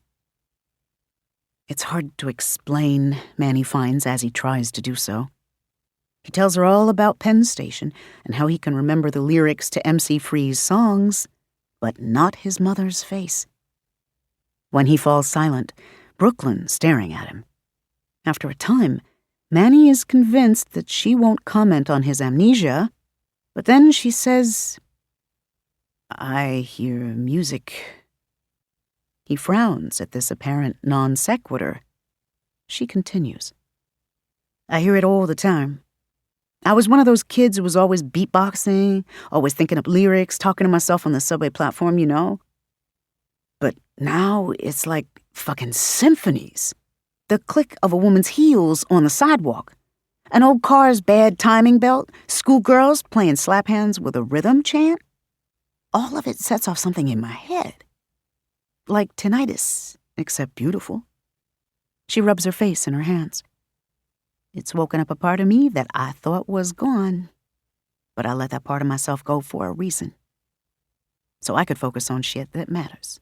It's hard to explain, Manny finds as he tries to do so. He tells her all about Penn Station and how he can remember the lyrics to MC Free's songs, but not his mother's face. When he falls silent, Brooklyn's staring at him. After a time, Manny is convinced that she won't comment on his amnesia, but then she says, "I hear music." He frowns at this apparent non sequitur. She continues, "I hear it all the time. I was one of those kids who was always beatboxing, always thinking up lyrics, talking to myself on the subway platform, you know? But now it's like fucking symphonies. The click of a woman's heels on the sidewalk, an old car's bad timing belt, schoolgirls playing slap hands with a rhythm chant. All of it sets off something in my head. Like tinnitus, except beautiful." She rubs her face in her hands. "It's woken up a part of me that I thought was gone, but I let that part of myself go for a reason, so I could focus on shit that matters."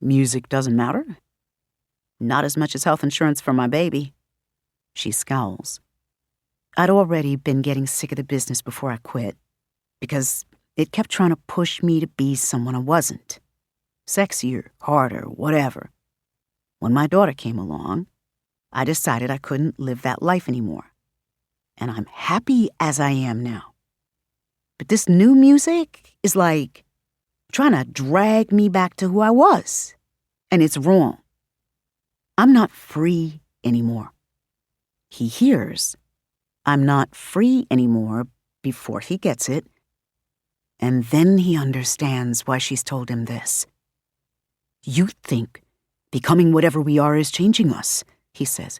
"Music doesn't matter?" "Not as much as health insurance for my baby." She scowls. "I'd already been getting sick of the business before I quit, because it kept trying to push me to be someone I wasn't. Sexier, harder, whatever. When my daughter came along, I decided I couldn't live that life anymore. And I'm happy as I am now. But this new music is like trying to drag me back to who I was. And it's wrong. I'm not free anymore." He hears, "I'm not free anymore," before he gets it. And then he understands why she's told him this. "You think becoming whatever we are is changing us," he says,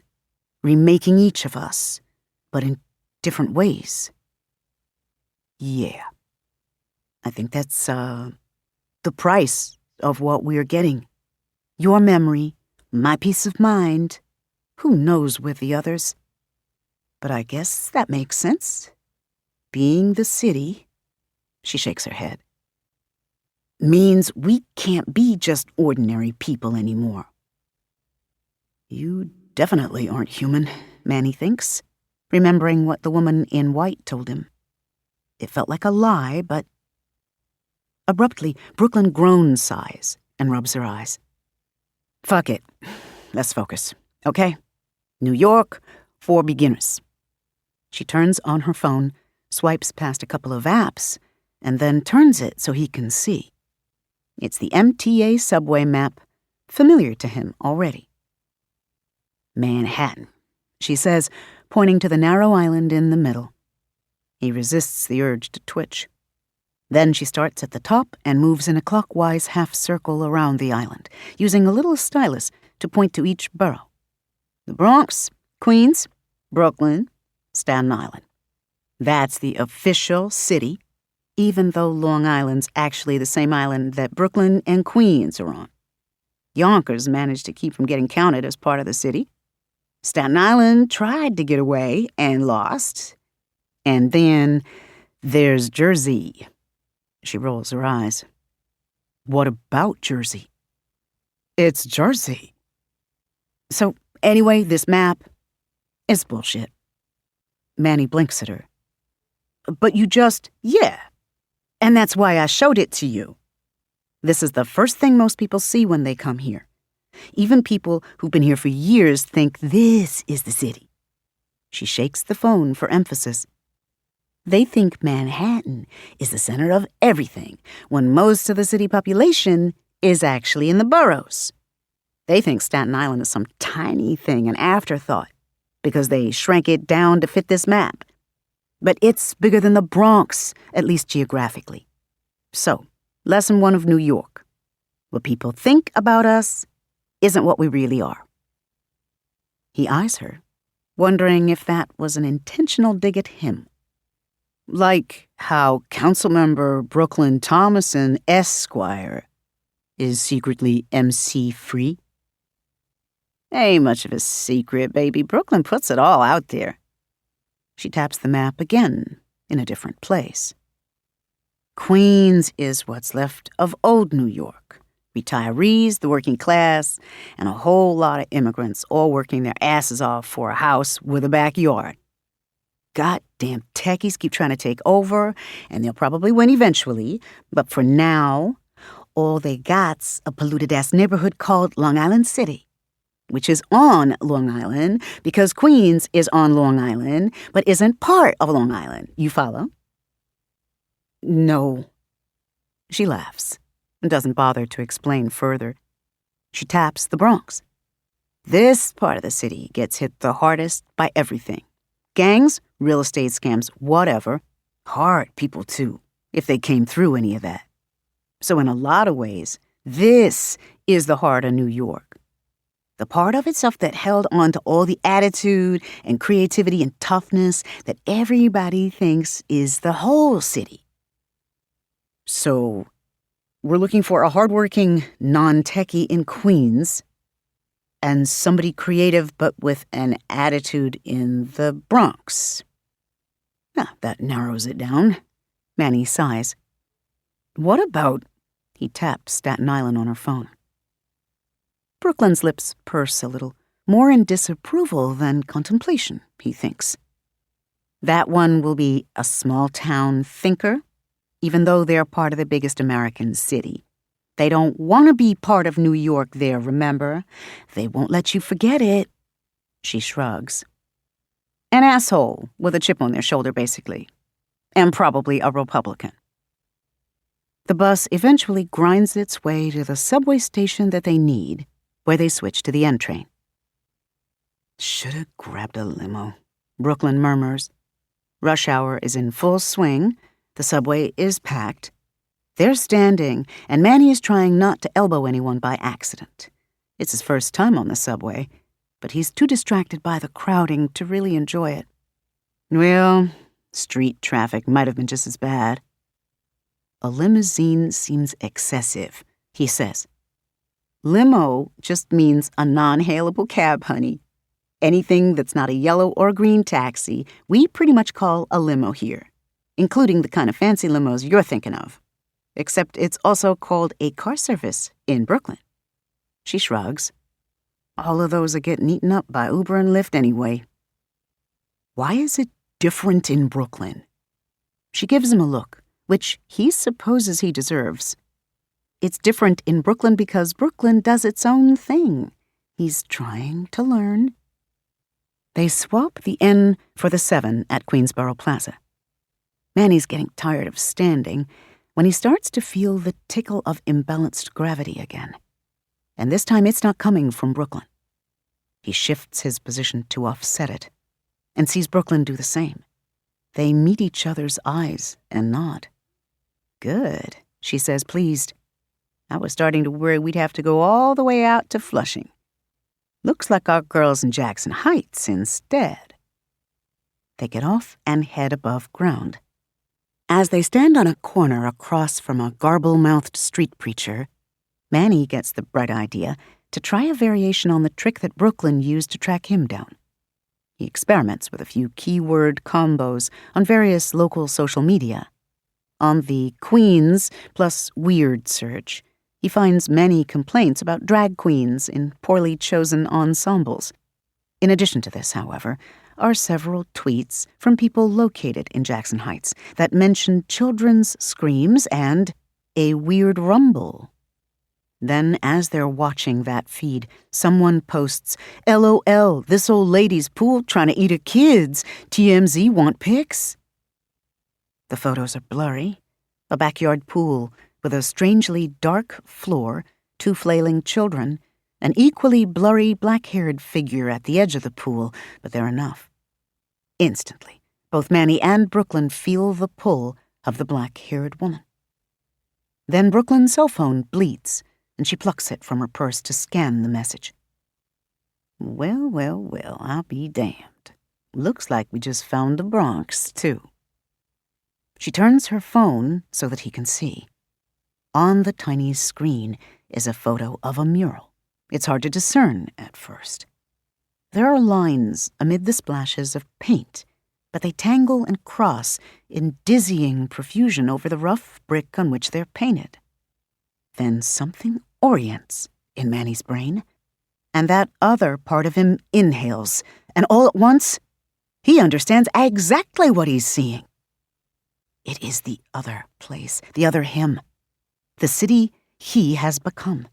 "remaking each of us, but in different ways." "Yeah, I think that's, the price of what we're getting. Your memory, my peace of mind, who knows with the others. But I guess that makes sense. Being the city," she shakes her head, "means we can't be just ordinary people anymore." "You definitely aren't human," Manny thinks, remembering what the woman in white told him. It felt like a lie, but... Abruptly, Brooklyn groans sighs and rubs her eyes. "Fuck it. Let's focus, okay? New York for beginners." She turns on her phone, swipes past a couple of apps, and then turns it so he can see. It's the MTA subway map, familiar to him already. "Manhattan," she says, pointing to the narrow island in the middle. He resists the urge to twitch. Then she starts at the top and moves in a clockwise half-circle around the island, using a little stylus to point to each borough. The Bronx, Queens, Brooklyn, Staten Island. That's the official city, even though Long Island's actually the same island that Brooklyn and Queens are on. Yonkers managed to keep from getting counted as part of the city. Staten Island tried to get away and lost. And then there's Jersey. She rolls her eyes. What about Jersey? It's Jersey. So anyway, this map is bullshit. Manny blinks at her. But you just, yeah. And that's why I showed it to you. This is the first thing most people see when they come here. Even people who've been here for years think this is the city. She shakes the phone for emphasis. They think Manhattan is the center of everything, when most of the city population is actually in the boroughs. They think Staten Island is some tiny thing, an afterthought, because they shrank it down to fit this map. But it's bigger than the Bronx, at least geographically. So, lesson 1 of New York. What people think about us isn't what we really are. He eyes her, wondering if that was an intentional dig at him. Like how Councilmember Brooklyn Thomason, Esquire, is secretly MC-free. Ain't much of a secret, baby. Brooklyn puts it all out there. She taps the map again, in a different place. Queens is what's left of old New York. Retirees, the working class, and a whole lot of immigrants all working their asses off for a house with a backyard. Goddamn techies keep trying to take over, and they'll probably win eventually, but for now, all they got's a polluted-ass neighborhood called Long Island City, which is on Long Island because Queens is on Long Island, but isn't part of Long Island. You follow? No. She laughs and doesn't bother to explain further. She taps the Bronx. This part of the city gets hit the hardest by everything. Gangs, real estate scams, whatever. Hard people, too, if they came through any of that. So in a lot of ways, this is the heart of New York. The part of itself that held on to all the attitude and creativity and toughness that everybody thinks is the whole city. So, we're looking for a hardworking non-techie in Queens and somebody creative but with an attitude in the Bronx. That narrows it down. Manny sighs. What about... He taps Staten Island on her phone. Brooklyn's lips purse a little, more in disapproval than contemplation, he thinks. That one will be a small-town thinker, even though they're part of the biggest American city. They don't want to be part of New York there, remember? They won't let you forget it. She shrugs. An asshole with a chip on their shoulder, basically. And probably a Republican. The bus eventually grinds its way to the subway station that they need, where they switch to the N train. Should've grabbed a limo, Brooklyn murmurs. Rush hour is in full swing. The subway is packed. They're standing, and Manny is trying not to elbow anyone by accident. It's his first time on the subway, but he's too distracted by the crowding to really enjoy it. Well, street traffic might have been just as bad. A limousine seems excessive, he says. Limo just means a non-hailable cab, honey. Anything that's not a yellow or green taxi, we pretty much call a limo here, including the kind of fancy limos you're thinking of. Except it's also called a car service in Brooklyn. She shrugs. All of those are getting eaten up by Uber and Lyft anyway. Why is it different in Brooklyn? She gives him a look, which he supposes he deserves. It's different in Brooklyn because Brooklyn does its own thing. He's trying to learn. They swap the N for the 7 at Queensboro Plaza. Manny's getting tired of standing when he starts to feel the tickle of imbalanced gravity again. And this time it's not coming from Brooklyn. He shifts his position to offset it and sees Brooklyn do the same. They meet each other's eyes and nod. Good, she says, pleased. I was starting to worry we'd have to go all the way out to Flushing. Looks like our girl's in Jackson Heights instead. They get off and head above ground. As they stand on a corner across from a garble-mouthed street preacher, Manny gets the bright idea to try a variation on the trick that Brooklyn used to track him down. He experiments with a few keyword combos on various local social media. On the Queens plus weird search, he finds many complaints about drag queens in poorly chosen ensembles. In addition to this, however, are several tweets from people located in Jackson Heights that mention children's screams and a weird rumble. Then, as they're watching that feed, someone posts, LOL, this old lady's pool trying to eat her kids. TMZ want pics? The photos are blurry. A backyard pool with a strangely dark floor, 2 flailing children, an equally blurry black-haired figure at the edge of the pool, but they're enough. Instantly, both Manny and Brooklyn feel the pull of the black-haired woman. Then Brooklyn's cell phone bleats, and she plucks it from her purse to scan the message. Well, I'll be damned. Looks like we just found the Bronx, too. She turns her phone so that he can see. On the tiny screen is a photo of a mural. It's hard to discern at first. There are lines amid the splashes of paint, but they tangle and cross in dizzying profusion over the rough brick on which they're painted. Then something orients in Manny's brain, and that other part of him inhales, and all at once, he understands exactly what he's seeing. It is the other place, the other him, the city he has become.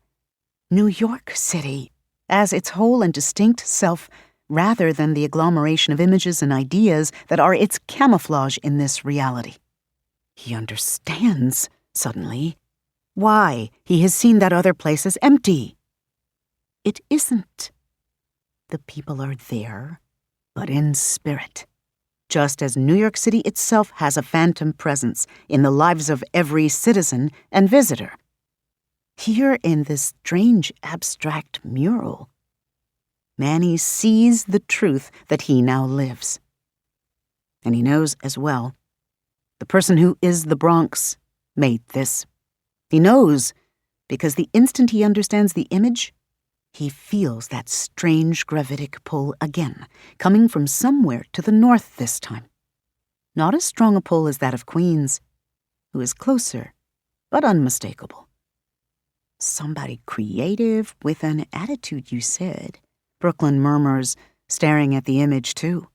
New York City, as its whole and distinct self, rather than the agglomeration of images and ideas that are its camouflage in this reality. He understands, suddenly, why he has seen that other place as empty. It isn't. The people are there, but in spirit. Just as New York City itself has a phantom presence in the lives of every citizen and visitor. Here in this strange abstract mural, Manny sees the truth that he now lives. And he knows as well, the person who is the Bronx made this. He knows because the instant he understands the image, he feels that strange gravitic pull again, coming from somewhere to the north this time. Not as strong a pull as that of Queens, who is closer, but unmistakable. Somebody creative with an attitude, you said, Brooklyn murmurs, staring at the image too.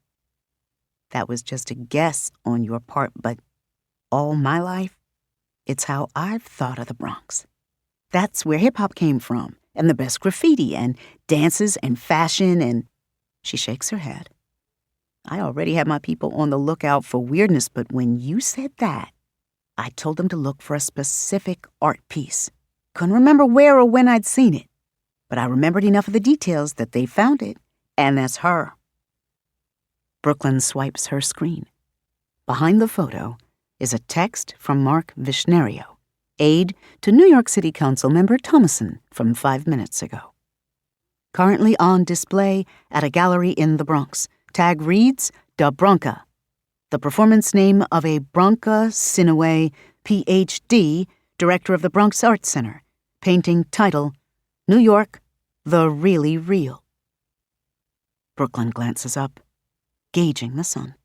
That was just a guess on your part, but all my life, it's how I've thought of the Bronx. That's where hip-hop came from, and the best graffiti, and dances, and fashion, and... She shakes her head. I already had my people on the lookout for weirdness, but when you said that, I told them to look for a specific art piece. Couldn't remember where or when I'd seen it, but I remembered enough of the details that they found it, and that's her. Brooklyn swipes her screen. Behind the photo is a text from Mark Vishnario, aide to New York City Council member Jemisin from 5 minutes ago. Currently on display at a gallery in the Bronx. Tag reads, Da Bronca, the performance name of a Bronca Sinaway, Ph.D., director of the Bronx Art Center. Painting title, New York, The Really Real. Brooklyn glances up, gauging the sun.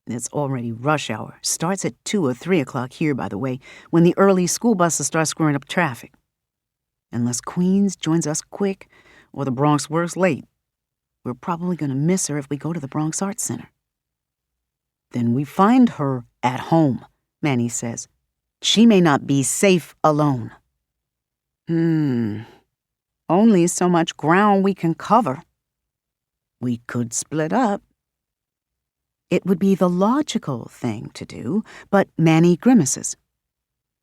It's already rush hour. Starts at 2 or 3 o'clock here, by the way, when the early school buses start screwing up traffic. Unless Queens joins us quick or the Bronx works late, we're probably going to miss her if we go to the Bronx Art Center. Then we find her at home, Manny says. She may not be safe alone. Only so much ground we can cover. We could split up. It would be the logical thing to do, but Manny grimaces.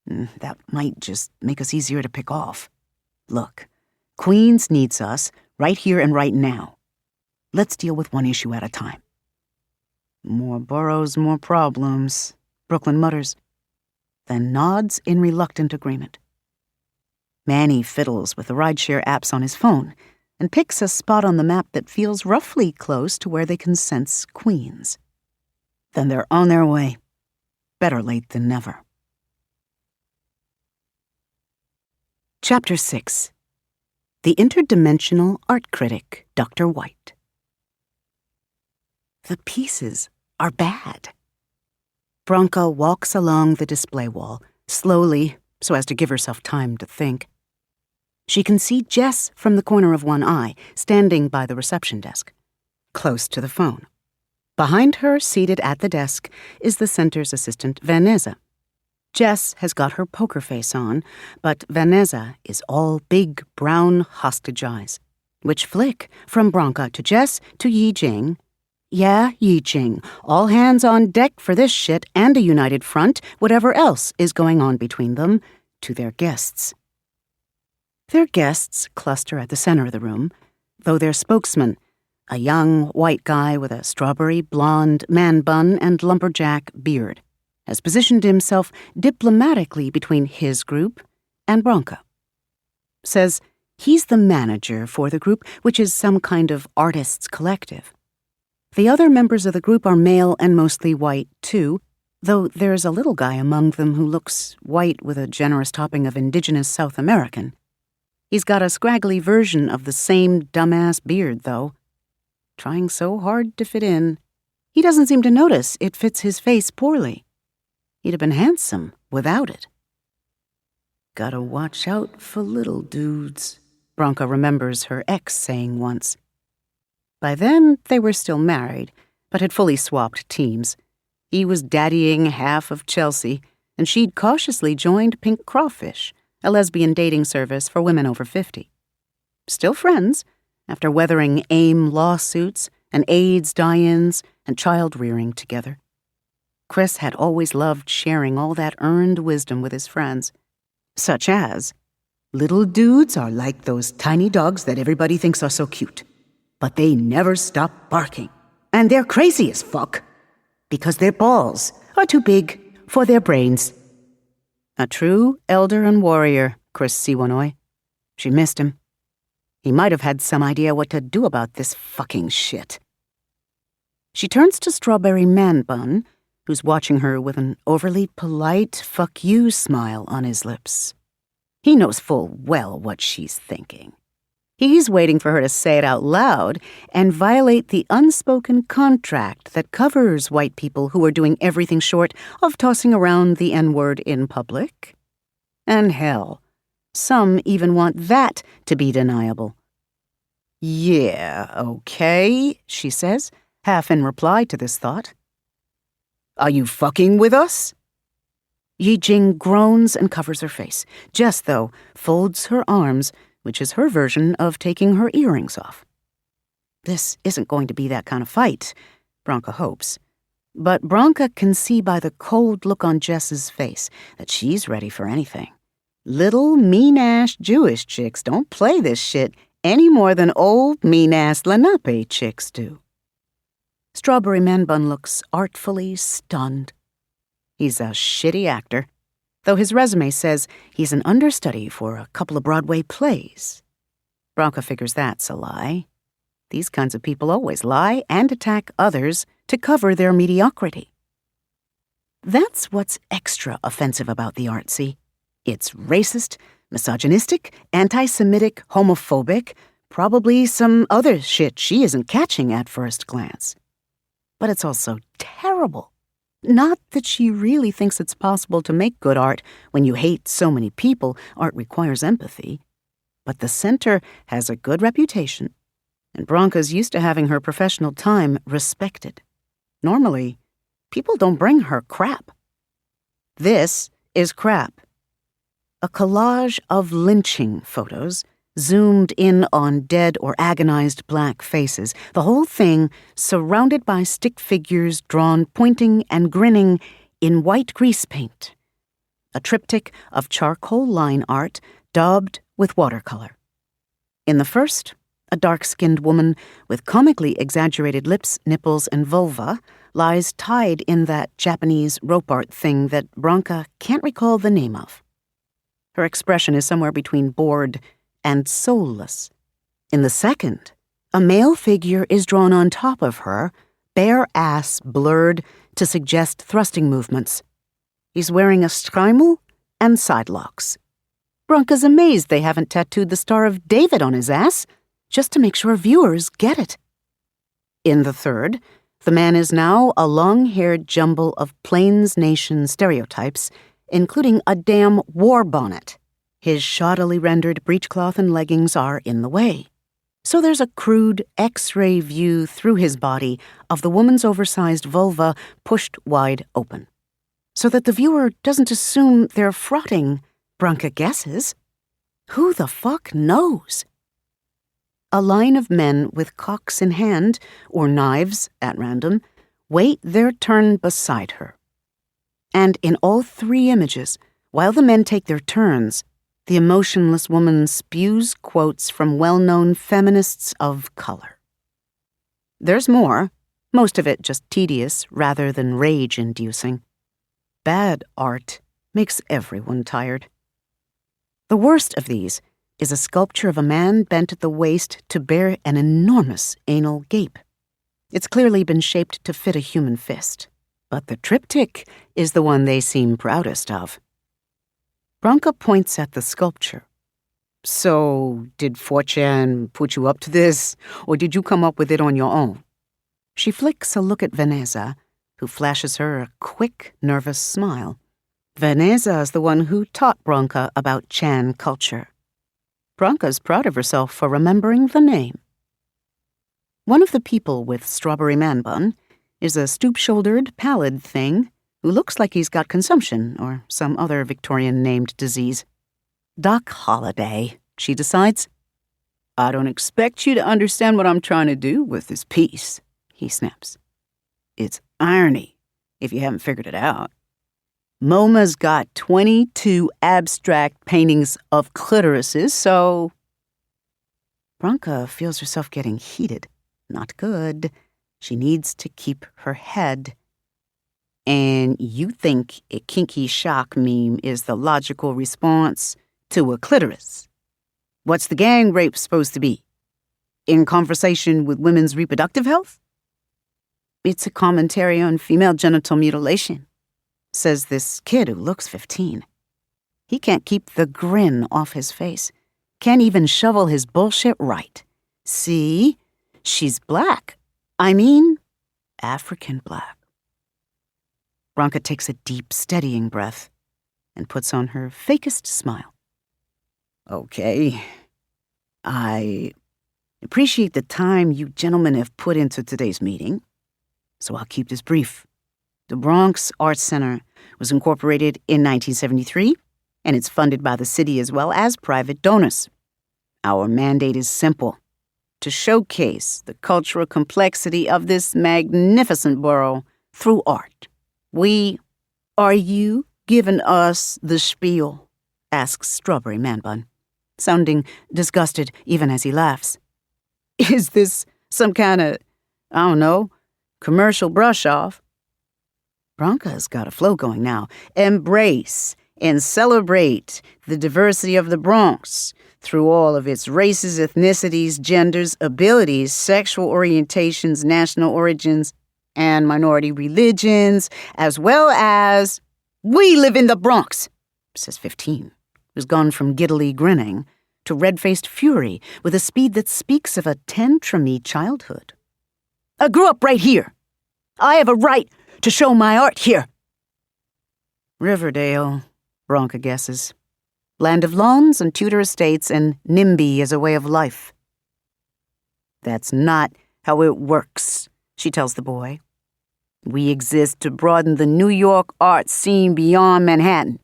That might just make us easier to pick off. Look, Queens needs us right here and right now. Let's deal with one issue at a time. More boroughs, more problems, Brooklyn mutters, then nods in reluctant agreement. Manny fiddles with the rideshare apps on his phone and picks a spot on the map that feels roughly close to where they can sense Queens. Then they're on their way. Better late than never. Chapter 6. The Interdimensional Art Critic, Dr. White. The pieces are bad. Branka walks along the display wall, slowly, so as to give herself time to think. She can see Jess from the corner of one eye, standing by the reception desk, close to the phone. Behind her, seated at the desk, is the center's assistant, Vanessa. Jess has got her poker face on, but Vanessa is all big, brown hostage eyes, which flick from Branka to Jess to Yi Jing. Yeah, Yi Jing, all hands on deck for this shit and a united front, whatever else is going on between them, to their guests. Their guests cluster at the center of the room, though their spokesman, a young white guy with a strawberry blonde man bun and lumberjack beard, has positioned himself diplomatically between his group and Branka. Says he's the manager for the group, which is some kind of artists' collective. The other members of the group are male and mostly white, too, though there's a little guy among them who looks white with a generous topping of indigenous South American. He's got a scraggly version of the same dumbass beard, though. Trying so hard to fit in, he doesn't seem to notice it fits his face poorly. He'd have been handsome without it. Gotta watch out for little dudes, Branka remembers her ex saying once. By then, they were still married, but had fully swapped teams. He was daddying half of Chelsea, and she'd cautiously joined Pink Crawfish, a lesbian dating service for women over 50. Still friends, after weathering AIM lawsuits and AIDS die-ins and child-rearing together. Chris had always loved sharing all that earned wisdom with his friends, such as, little dudes are like those tiny dogs that everybody thinks are so cute, but they never stop barking, and they're crazy as fuck, because their balls are too big for their brains. A true elder and warrior, Chris Siwanoy. She missed him. He might have had some idea what to do about this fucking shit. She turns to Strawberry Man Bun, who's watching her with an overly polite fuck you smile on his lips. He knows full well what she's thinking. He's waiting for her to say it out loud and violate the unspoken contract that covers white people who are doing everything short of tossing around the N-word in public. And hell, some even want that to be deniable. Yeah, okay, she says, half in reply to this thought. Are you fucking with us? Yi Jing groans and covers her face. Jess, though, folds her arms, which is her version of taking her earrings off. This isn't going to be that kind of fight, Branka hopes. But Branka can see by the cold look on Jess's face that she's ready for anything. Little mean-ass Jewish chicks don't play this shit any more than old mean-ass Lenape chicks do. Strawberry Man Bun looks artfully stunned. He's a shitty actor, though his resume says he's an understudy for a couple of Broadway plays. Branka figures that's a lie. These kinds of people always lie and attack others to cover their mediocrity. That's what's extra offensive about the artsy. It's racist, misogynistic, anti-Semitic, homophobic, probably some other shit she isn't catching at first glance. But it's also terrible. Not that she really thinks it's possible to make good art when you hate so many people. Art requires empathy. But the center has a good reputation, and Branka's used to having her professional time respected. Normally, people don't bring her crap. This is crap. A collage of lynching photos, zoomed in on dead or agonized black faces, the whole thing surrounded by stick figures drawn pointing and grinning in white grease paint. A triptych of charcoal line art daubed with watercolor. In the first, a dark-skinned woman with comically exaggerated lips, nipples, and vulva lies tied in that Japanese rope art thing that Branka can't recall the name of. Her expression is somewhere between bored and soulless. In the second, a male figure is drawn on top of her, bare ass blurred to suggest thrusting movements. He's wearing a streimel and sidelocks. Branka's amazed they haven't tattooed the Star of David on his ass, just to make sure viewers get it. In the third, the man is now a long-haired jumble of Plains Nation stereotypes, including a damn war bonnet. His shoddily rendered breechcloth and leggings are in the way. So there's a crude X-ray view through his body of the woman's oversized vulva pushed wide open, so that the viewer doesn't assume they're frotting. Branka guesses. Who the fuck knows? A line of men with cocks in hand, or knives at random, wait their turn beside her. And in all three images, while the men take their turns, the emotionless woman spews quotes from well-known feminists of color. There's more, most of it just tedious rather than rage-inducing. Bad art makes everyone tired. The worst of these is a sculpture of a man bent at the waist to bear an enormous anal gape. It's clearly been shaped to fit a human fist, but the triptych is the one they seem proudest of. Branka points at the sculpture. So, did fortune put you up to this, or did you come up with it on your own? She flicks a look at Vanessa, who flashes her a quick, nervous smile. Vanessa is the one who taught Branka about Chan culture. Branka's proud of herself for remembering the name. One of the people with strawberry man bun is a stoop-shouldered, pallid thing who looks like he's got consumption or some other Victorian-named disease. Doc Holliday, she decides. I don't expect you to understand what I'm trying to do with this piece, he snaps. It's irony, if you haven't figured it out. MoMA's got 22 abstract paintings of clitorises, so... Branka feels herself getting heated. Not good. She needs to keep her head. And you think a kinky shock meme is the logical response to a clitoris? What's the gang rape supposed to be? In conversation with women's reproductive health? It's a commentary on female genital mutilation, says this kid who looks 15. He can't keep the grin off his face. Can't even shovel his bullshit right. See? She's black. I mean, African black. Branka takes a deep, steadying breath and puts on her fakest smile. Okay. I appreciate the time you gentlemen have put into today's meeting, so I'll keep this brief. The Bronx Arts Center was incorporated in 1973, and it's funded by the city as well as private donors. Our mandate is simple: to showcase the cultural complexity of this magnificent borough through art. Are you giving us the spiel? Asks Strawberry Man Bun, sounding disgusted even as he laughs. Is this some kind of, I don't know, commercial brush-off? Branka's got a flow going now. Embrace and celebrate the diversity of the Bronx through all of its races, ethnicities, genders, abilities, sexual orientations, national origins, and minority religions, as well as, we live in the Bronx, says 15, who's gone from giddily grinning to red-faced fury with a speed that speaks of a tantrumy childhood. I grew up right here. I have a right to show my art here. Riverdale, Branka guesses. Land of lawns and Tudor estates and NIMBY as a way of life. That's not how it works, she tells the boy. We exist to broaden the New York art scene beyond Manhattan.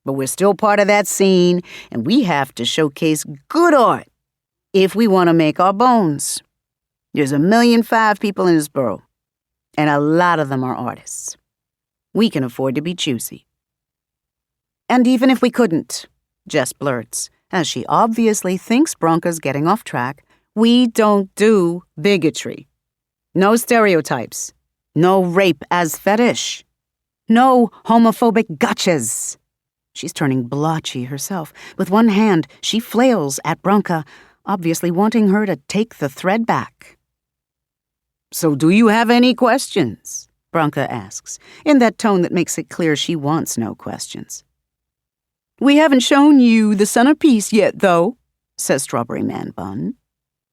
But we're still part of that scene, and we have to showcase good art if we want to make our bones. There's 1.5 million people in this borough, and a lot of them are artists. We can afford to be choosy. And even if we couldn't, Jess blurts, as she obviously thinks Branka's getting off track, we don't do bigotry. No stereotypes. No rape as fetish. No homophobic gotchas. She's turning blotchy herself. With one hand, she flails at Branka, obviously wanting her to take the thread back. So do you have any questions? Branka asks, in that tone that makes it clear she wants no questions. We haven't shown you the centerpiece yet, though, says Strawberry Man Bun.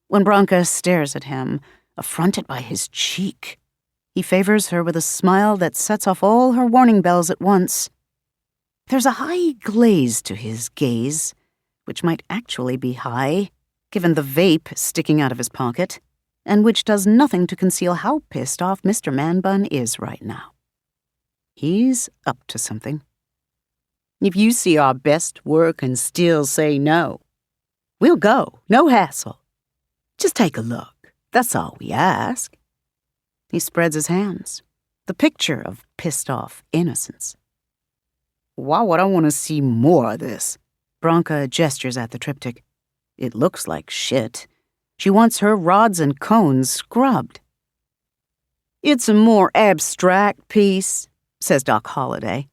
When Branca stares at him, affronted by his cheek, he favors her with a smile that sets off all her warning bells at once. There's a high glaze to his gaze, which might actually be high, given the vape sticking out of his pocket, and which does nothing to conceal how pissed off Mr. Man Bun is right now. He's up to something. If you see our best work and still say no, we'll go, no hassle. Just take a look, that's all we ask. He spreads his hands, the picture of pissed-off innocence. Why would I want to see more of this? Branca gestures at the triptych. It looks like shit. She wants her rods and cones scrubbed. It's a more abstract piece, says Doc Holliday.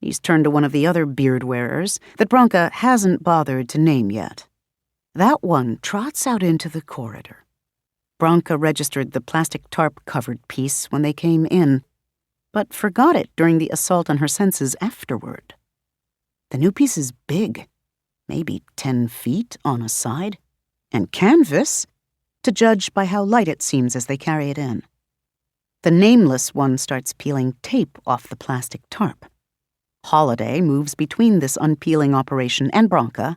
He's turned to one of the other beard-wearers that Branca hasn't bothered to name yet. That one trots out into the corridor. Branca registered the plastic tarp-covered piece when they came in, but forgot it during the assault on her senses afterward. The new piece is big, maybe 10 feet on a side, and canvas, to judge by how light it seems as they carry it in. The nameless one starts peeling tape off the plastic tarp. Holiday moves between this unpeeling operation and Branca.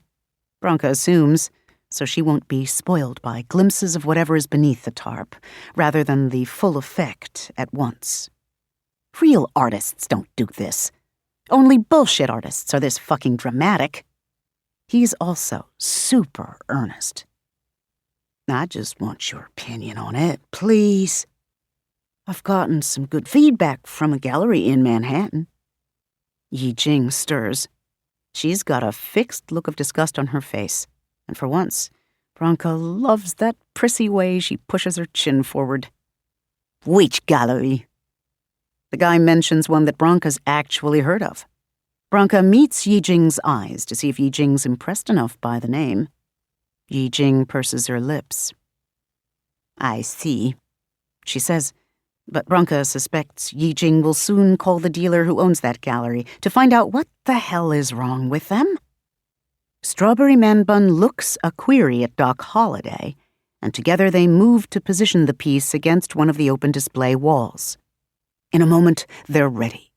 Branca assumes, so she won't be spoiled by glimpses of whatever is beneath the tarp, rather than the full effect at once. Real artists don't do this. Only bullshit artists are this fucking dramatic. He's also super earnest. I just want your opinion on it, please. I've gotten some good feedback from a gallery in Manhattan. Yi Jing stirs. She's got a fixed look of disgust on her face, and for once, Branca loves that prissy way she pushes her chin forward. Which gallery? The guy mentions one that Branca's actually heard of. Branca meets Yi Jing's eyes to see if Yi Jing's impressed enough by the name. Yi Jing purses her lips. I see, she says, but Branca suspects Yi Jing will soon call the dealer who owns that gallery to find out what the hell is wrong with them. Strawberry Man Bun looks a query at Doc Holliday, and together they move to position the piece against one of the open display walls. In a moment, they're ready.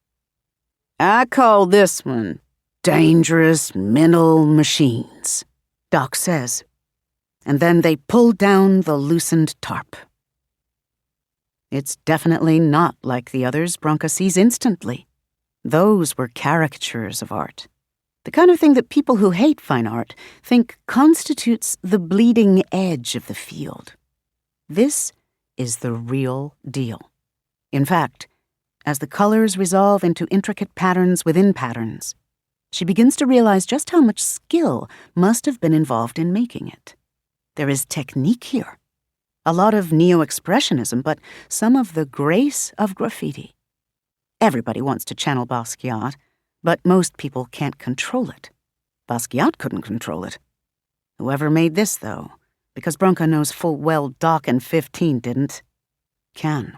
I call this one Dangerous Mental Machines, Doc says, and then they pull down the loosened tarp. It's definitely not like the others Branca sees instantly. Those were caricatures of art. The kind of thing that people who hate fine art think constitutes the bleeding edge of the field. This is the real deal. In fact, as the colors resolve into intricate patterns within patterns, she begins to realize just how much skill must have been involved in making it. There is technique here. A lot of neo-expressionism, but some of the grace of graffiti. Everybody wants to channel Basquiat, but most people can't control it. Basquiat couldn't control it. Whoever made this, though, because Branca knows full well Doc and 15 didn't, can.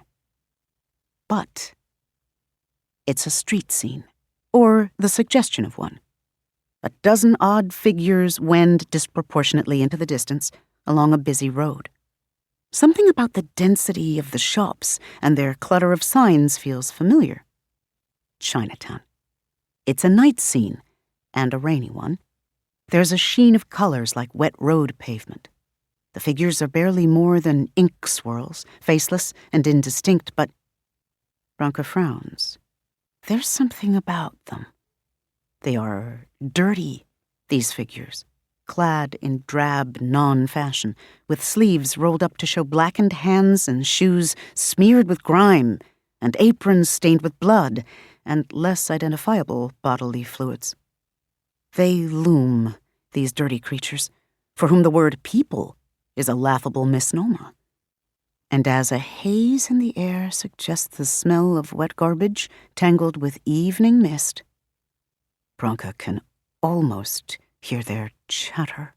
But it's a street scene, or the suggestion of one. A dozen odd figures wend disproportionately into the distance along a busy road. Something about the density of the shops and their clutter of signs feels familiar. Chinatown. It's a night scene, and a rainy one. There's a sheen of colors like wet road pavement. The figures are barely more than ink swirls, faceless and indistinct, but Branca frowns. There's something about them. They are dirty, these figures, clad in drab non-fashion, with sleeves rolled up to show blackened hands and shoes smeared with grime, and aprons stained with blood, and less identifiable bodily fluids. They loom, these dirty creatures, for whom the word people is a laughable misnomer. And as a haze in the air suggests the smell of wet garbage tangled with evening mist, Branca can almost hear their chatter.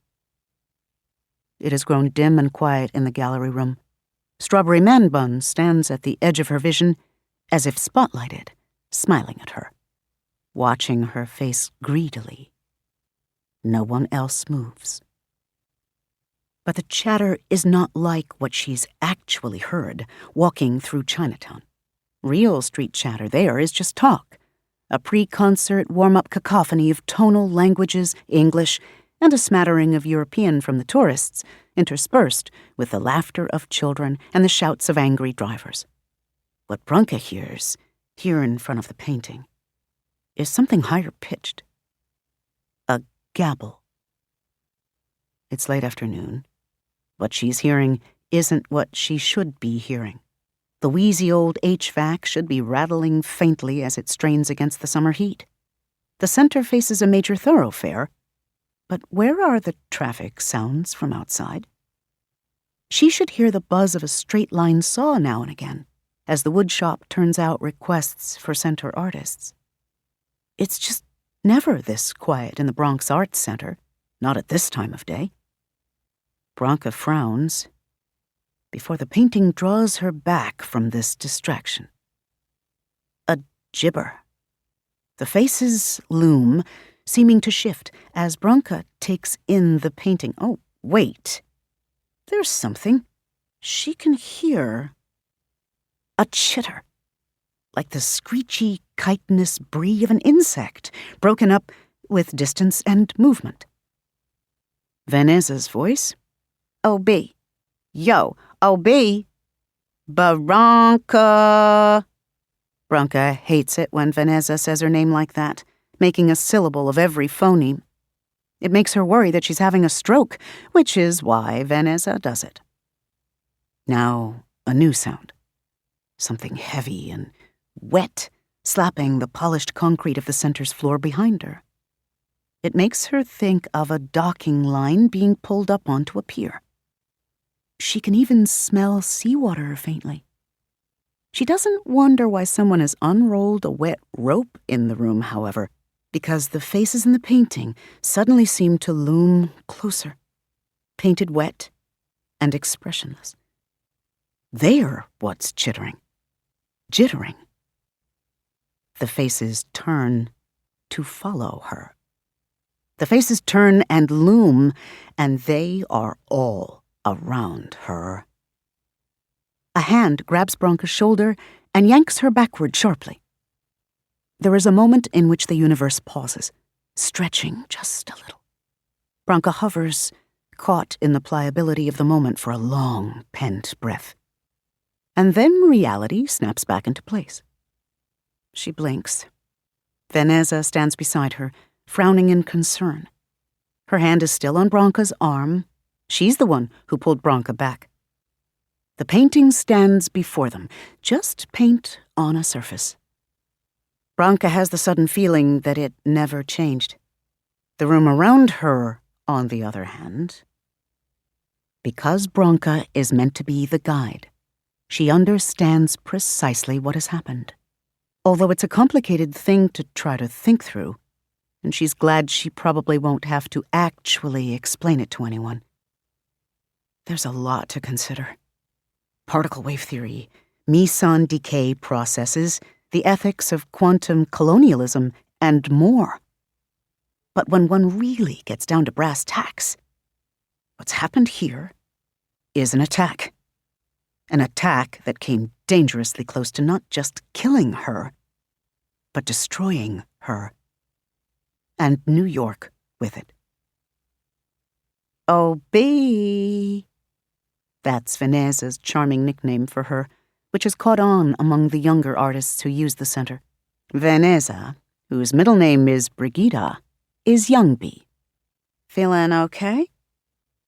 It has grown dim and quiet in the gallery room. Strawberry Man Bun stands at the edge of her vision, as if spotlighted, smiling at her, watching her face greedily No one else moves. But the chatter is not like what she's actually heard walking through Chinatown. Real street chatter there is just talk, a pre-concert warm-up cacophony of tonal languages, English, and a smattering of European from the tourists, interspersed with the laughter of children and the shouts of angry drivers. What Branka hears, here in front of the painting, is something higher-pitched. A gabble. It's late afternoon. What she's hearing isn't what she should be hearing. The wheezy old HVAC should be rattling faintly as it strains against the summer heat. The center faces a major thoroughfare, but where are the traffic sounds from outside? She should hear the buzz of a straight-line saw now and again, as the woodshop turns out requests for center artists. It's just never this quiet in the Bronx Arts Center, not at this time of day. Branka frowns before the painting draws her back from this distraction. A gibber. The faces loom, seeming to shift as Branka takes in the painting. Oh, wait. There's something. She can hear a chitter, like the screechy, chitinous brie of an insect, broken up with distance and movement. Vanesa's voice. O.B. Yo, O.B. Branka. Branka hates it when Vanessa says her name like that, making a syllable of every phoneme. It makes her worry that she's having a stroke, which is why Vanessa does it. Now, a new sound. Something heavy and wet, slapping the polished concrete of the center's floor behind her. It makes her think of a docking line being pulled up onto a pier. She can even smell seawater faintly. She doesn't wonder why someone has unrolled a wet rope in the room, however, because the faces in the painting suddenly seem to loom closer, painted wet and expressionless. They're what's jittering. The faces turn to follow her. The faces turn and loom, and they are all around her. A hand grabs Branka's shoulder and yanks her backward sharply. There is a moment in which the universe pauses, stretching just a little. Branka hovers, caught in the pliability of the moment for a long, pent breath. And then reality snaps back into place. She blinks. Vanessa stands beside her, frowning in concern. Her hand is still on Branka's arm. She's the one who pulled Branka back. The painting stands before them, just paint on a surface. Branka has the sudden feeling that it never changed. The room around her, on the other hand, because Branka is meant to be the guide, she understands precisely what has happened. Although it's a complicated thing to try to think through, and she's glad she probably won't have to actually explain it to anyone. There's a lot to consider. Particle wave theory, meson decay processes, the ethics of quantum colonialism, and more. But when one really gets down to brass tacks, what's happened here is an attack. An attack that came dangerously close to not just killing her, but destroying her. And New York with it. O.B. That's Vanessa's charming nickname for her, which has caught on among the younger artists who use the center. Vanessa, whose middle name is Brigida, is young B. Feeling okay?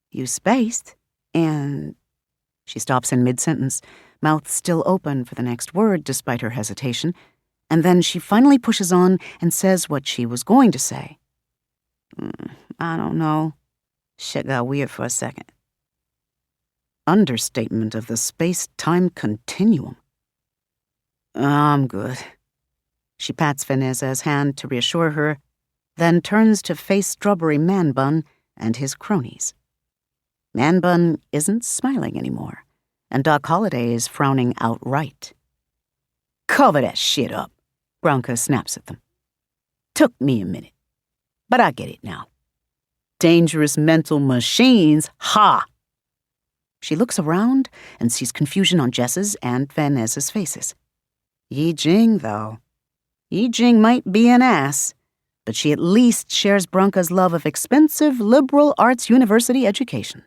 You spaced, and... She stops in mid-sentence, mouth still open for the next word despite her hesitation, and then she finally pushes on and says what she was going to say. I don't know. Shit got weird for a second. Understatement of the space-time continuum. I'm good. She pats Vanessa's hand to reassure her, then turns to face Strawberry Man-Bun and his cronies. Man-Bun isn't smiling anymore, and Doc Holliday is frowning outright. Cover that shit up, Branka snaps at them. Took me a minute, but I get it now. dangerous mental machines, ha! She looks around and sees confusion on Jess's and Van Nez's faces. Yi Jing, though. Yi Jing might be an ass, but she at least shares Bronca's love of expensive liberal arts university education.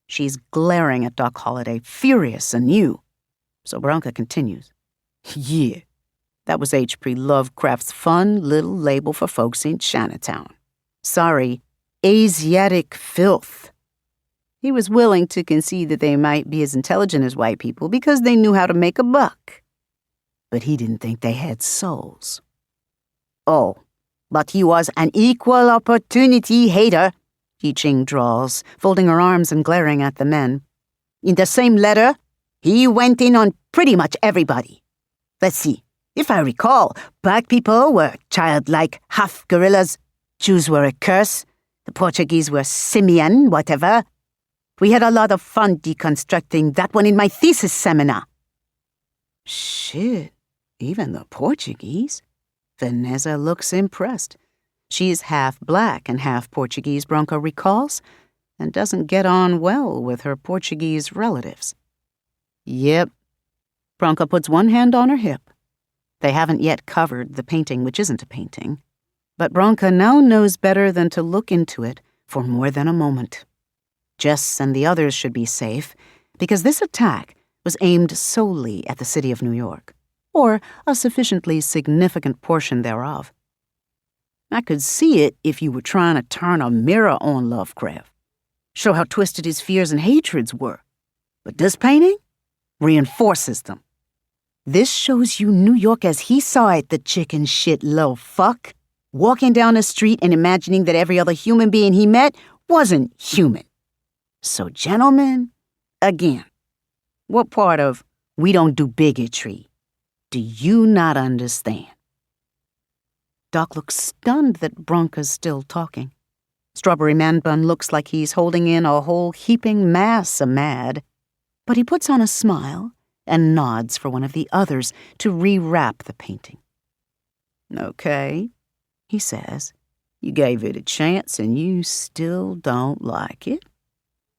She's glaring at Doc Holliday, furious anew. So Bronca continues. Yeah, that was H.P. Lovecraft's fun little label for folks in Chinatown. Sorry, Asiatic filth. He was willing to concede that they might be as intelligent as white people because they knew how to make a buck. But he didn't think they had souls. Oh, but he was an equal opportunity hater, Yi Jing drawls, folding her arms and glaring at the men. In the same letter, he went in on pretty much everybody. Let's see. If I recall, black people were childlike half-gorillas, Jews were a curse, the Portuguese were simian, whatever. We had a lot of fun deconstructing that one in my thesis seminar. Shit, even the Portuguese? Vanessa looks impressed. She's half black and half Portuguese, Bronca recalls, and doesn't get on well with her Portuguese relatives. Yep. Bronca puts one hand on her hip. They haven't yet covered the painting, which isn't a painting. But Bronca now knows better than to look into it for more than a moment. Jess and the others should be safe, because this attack was aimed solely at the city of New York, or a sufficiently significant portion thereof. I could see it if you were trying to turn a mirror on Lovecraft, show how twisted his fears and hatreds were. But this painting reinforces them. This shows you New York as he saw it, the chicken shit little fuck, walking down the street and imagining that every other human being he met wasn't human. So, gentlemen, again, what part of we don't do bigotry do you not understand? Doc looks stunned that Bronca's still talking. Strawberry Man Bun looks like he's holding in a whole heaping mass of mad, but he puts on a smile and nods for one of the others to rewrap the painting. Okay, he says, you gave it a chance and you still don't like it?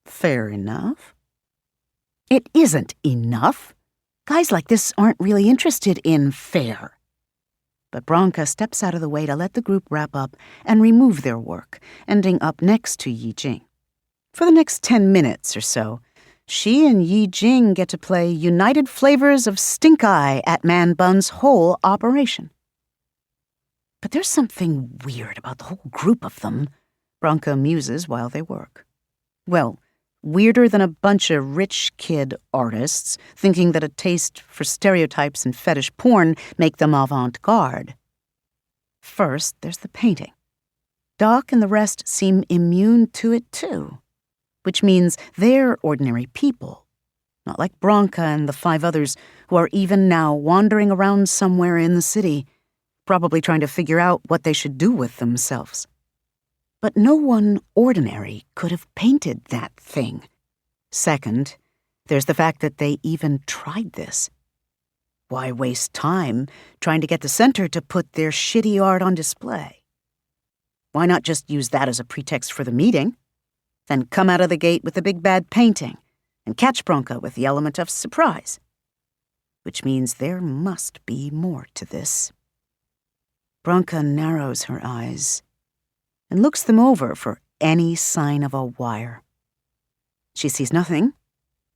Fair enough. It isn't enough. Guys like this aren't really interested in fair. But Bronca steps out of the way to let the group wrap up and remove their work, ending up next to Yi Jing. For the next 10 minutes or so, she and Yi Jing get to play United Flavors of Stink Eye at Man Bun's whole operation. But there's something weird about the whole group of them, Bronca muses while they work. Well, weirder than a bunch of rich kid artists thinking that a taste for stereotypes and fetish porn make them avant-garde. First, there's the painting. Doc and the rest seem immune to it too, which means they're ordinary people, not like Bronca and the 5 others who are even now wandering around somewhere in the city, probably trying to figure out what they should do with themselves. But no one ordinary could have painted that thing. Second, there's the fact that they even tried this. Why waste time trying to get the center to put their shitty art on display? Why not just use that as a pretext for the meeting? Then come out of the gate with the big bad painting and catch Bronca with the element of surprise. Which means there must be more to this. Bronca narrows her eyes and looks them over for any sign of a wire. She sees nothing,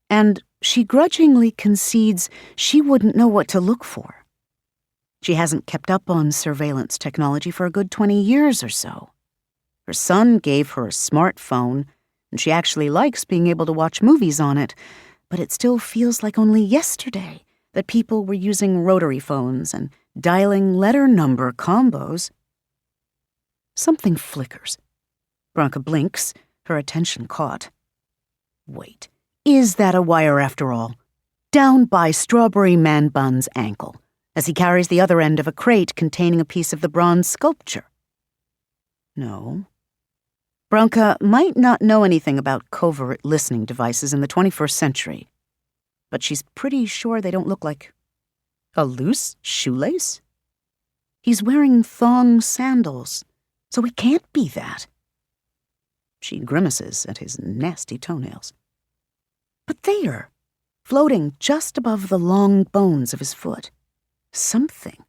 and she grudgingly concedes she wouldn't know what to look for. She hasn't kept up on surveillance technology for a good 20 years or so. Her son gave her a smartphone, and she actually likes being able to watch movies on it, but it still feels like only yesterday that people were using rotary phones and dialing letter number combos. Something flickers. Bronca blinks, her attention caught. Wait, is that a wire after all? Down by Strawberry Man Bun's ankle, as he carries the other end of a crate containing a piece of the bronze sculpture. No. Bronca might not know anything about covert listening devices in the 21st century, but she's pretty sure they don't look like a loose shoelace. He's wearing thong sandals, so it can't be that. She grimaces at his nasty toenails. But there, floating just above the long bones of his foot, something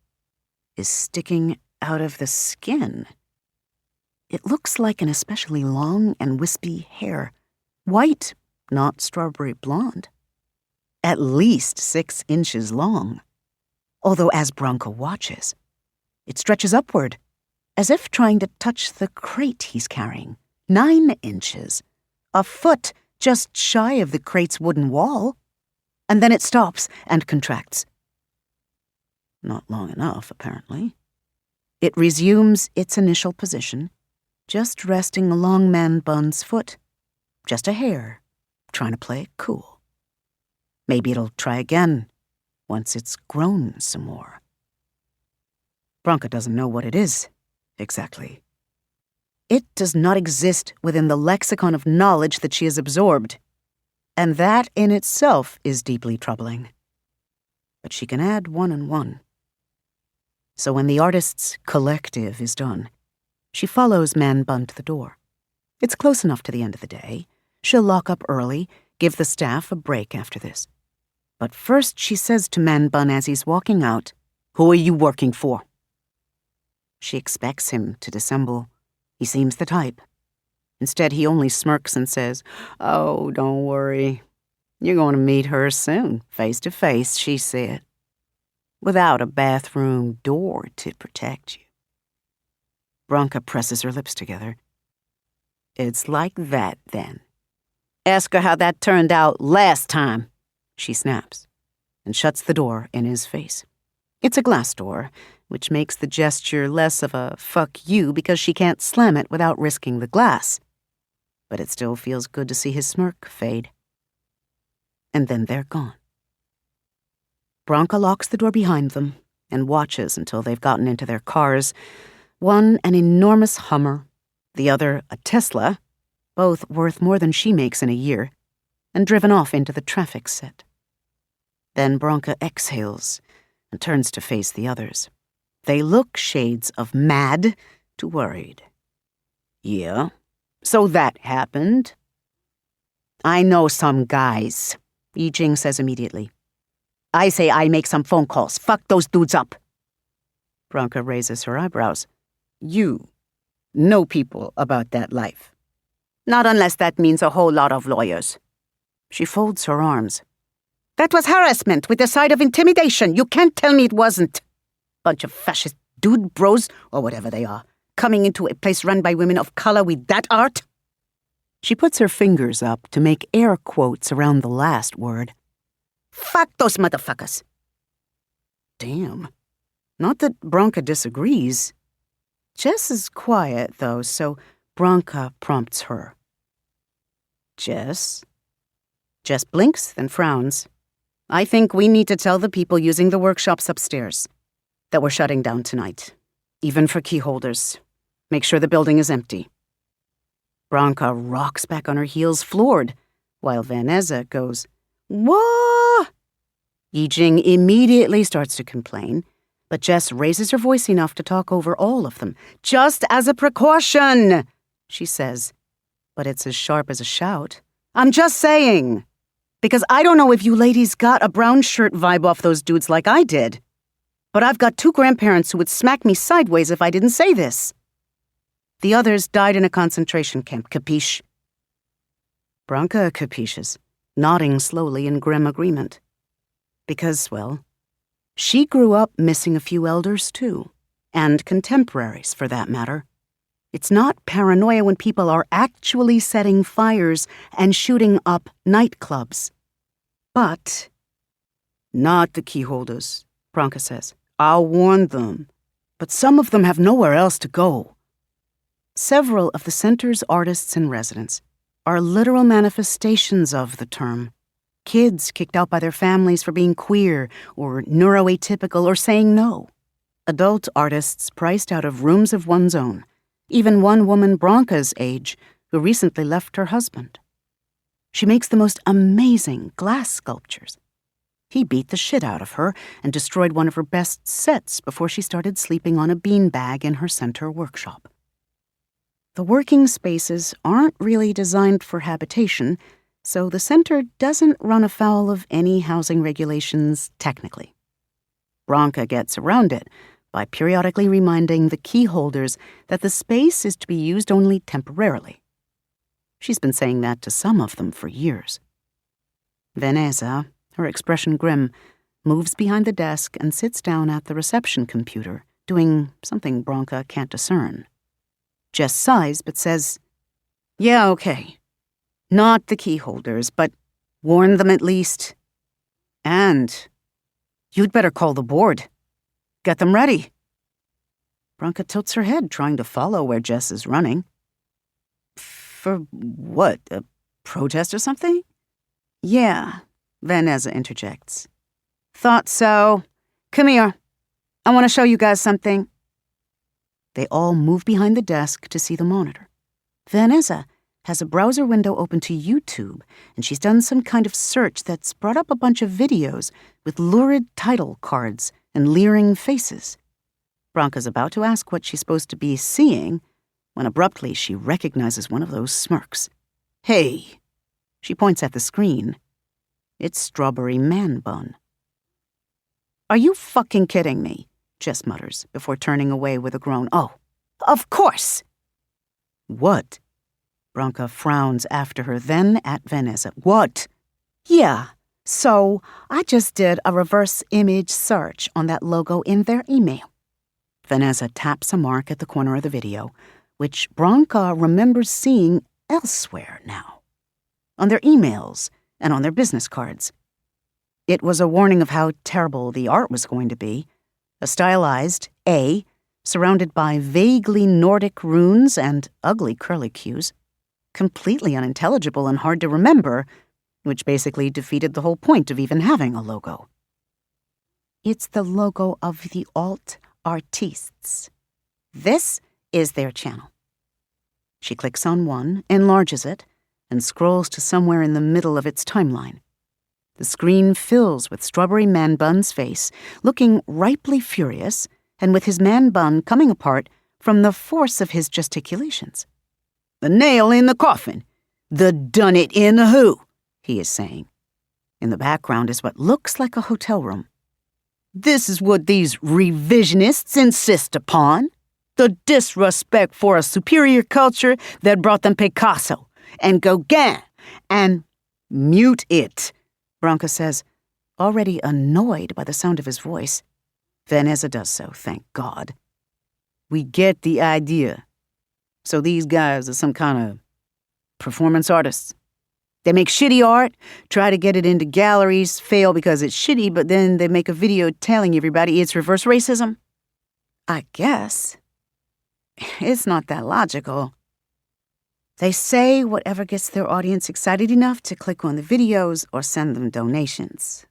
is sticking out of the skin. It looks like an especially long and wispy hair, white, not strawberry blonde. At least 6 inches long. Although as Bronco watches, it stretches upward, as if trying to touch the crate he's carrying. 9 inches. A foot just shy of the crate's wooden wall. And then it stops and contracts. Not long enough, apparently. It resumes its initial position, just resting along Man Bun's foot. Just a hair, trying to play it cool. Maybe it'll try again, once it's grown some more. Bronca doesn't know what it is, exactly. It does not exist within the lexicon of knowledge that she has absorbed, and that in itself is deeply troubling. But she can add 1 and 1. So when the artist's collective is done, she follows Man Bun to the door. It's close enough to the end of the day. She'll lock up early, give the staff a break after this. But first she says to Man Bun as he's walking out, "Who are you working for?" She expects him to dissemble. He seems the type. Instead, he only smirks and says, "Oh, don't worry. You're going to meet her soon, face to face," she said, "without a bathroom door to protect you." Bronca presses her lips together. "It's like that, then. Ask her how that turned out last time," she snaps, and shuts the door in his face. It's a glass door, which makes the gesture less of a fuck you because she can't slam it without risking the glass. But it still feels good to see his smirk fade. And then they're gone. Bronca locks the door behind them and watches until they've gotten into their cars, one an enormous Hummer, the other a Tesla, both worth more than she makes in a year, and driven off into the traffic set. Then Bronca exhales and turns to face the others. They look shades of mad to worried. "Yeah, so that happened?" "I know some guys," Yijing says immediately. "I say I make some phone calls. Fuck those dudes up." Bronca raises her eyebrows. "You know people about that life?" "Not unless that means a whole lot of lawyers." She folds her arms. "That was harassment with a side of intimidation. You can't tell me it wasn't. Bunch of fascist dude bros, or whatever they are, coming into a place run by women of color with that art." She puts her fingers up to make air quotes around the last word. "Fuck those motherfuckers." Damn. Not that Bronca disagrees. Jess is quiet, though, so Bronca prompts her. "Jess?" Jess blinks, then frowns. "I think we need to tell the people using the workshops upstairs that we're shutting down tonight, even for key holders. Make sure the building is empty." Bronca rocks back on her heels, floored, while Vanessa goes, "What?" Yijing immediately starts to complain, but Jess raises her voice enough to talk over all of them. "Just as a precaution," she says, but it's as sharp as a shout. "I'm just saying, because I don't know if you ladies got a brown shirt vibe off those dudes like I did, but I've got 2 grandparents who would smack me sideways if I didn't say this. The others died in a concentration camp, capiche?" Bronca capishes, nodding slowly in grim agreement. Because, well, she grew up missing a few elders too, and contemporaries for that matter. It's not paranoia when people are actually setting fires and shooting up nightclubs. But not the key holders, Bronca says. "I'll warn them, but some of them have nowhere else to go." Several of the center's artists in residence are literal manifestations of the term. Kids kicked out by their families for being queer or neuroatypical or saying no. Adult artists priced out of rooms of one's own. Even one woman Bronca's age who recently left her husband. She makes the most amazing glass sculptures. He beat the shit out of her and destroyed one of her best sets before she started sleeping on a beanbag in her center workshop. The working spaces aren't really designed for habitation, so the center doesn't run afoul of any housing regulations technically. Branka gets around it by periodically reminding the key holders that the space is to be used only temporarily. She's been saying that to some of them for years. Vanessa, her expression grim, moves behind the desk and sits down at the reception computer, doing something Branka can't discern. Jess sighs but says, "Yeah, okay. Not the key holders, but warn them at least. And you'd better call the board. Get them ready." Branka tilts her head, trying to follow where Jess is running. "For what, a protest or something?" "Yeah," Vanessa interjects. "Thought so. Come here. I want to show you guys something." They all move behind the desk to see the monitor. Vanessa has a browser window open to YouTube, and she's done some kind of search that's brought up a bunch of videos with lurid title cards and leering faces. Branka's about to ask what she's supposed to be seeing when abruptly she recognizes one of those smirks. "Hey!" She points at the screen. It's Strawberry Man Bun. "Are you fucking kidding me?" Jess mutters, before turning away with a groan. "Oh, of course!" "What?" Branka frowns after her, then at Vanessa. "What?" "Yeah, so I just did a reverse image search on that logo in their email." Vanessa taps a mark at the corner of the video, which Branka remembers seeing elsewhere now. On their emails and on their business cards. It was a warning of how terrible the art was going to be. A stylized A, surrounded by vaguely Nordic runes and ugly curlicues. Completely unintelligible and hard to remember, which basically defeated the whole point of even having a logo. It's the logo of the alt artistes. This is their channel. She clicks on one, enlarges it, and scrolls to somewhere in the middle of its timeline. The screen fills with Strawberry Man Bun's face, looking ripely furious, and with his man bun coming apart from the force of his gesticulations. "The nail in the coffin! The done it in the who!" he is saying. In the background is what looks like a hotel room. "This is what these revisionists insist upon. The disrespect for a superior culture that brought them Picasso and Gauguin and—" "Mute it," Branka says, already annoyed by the sound of his voice. Vanessa does so, thank God. "We get the idea. So these guys are some kind of performance artists. They make shitty art, try to get it into galleries, fail because it's shitty, but then they make a video telling everybody it's reverse racism? I guess. It's not that logical. They say whatever gets their audience excited enough to click on the videos or send them donations.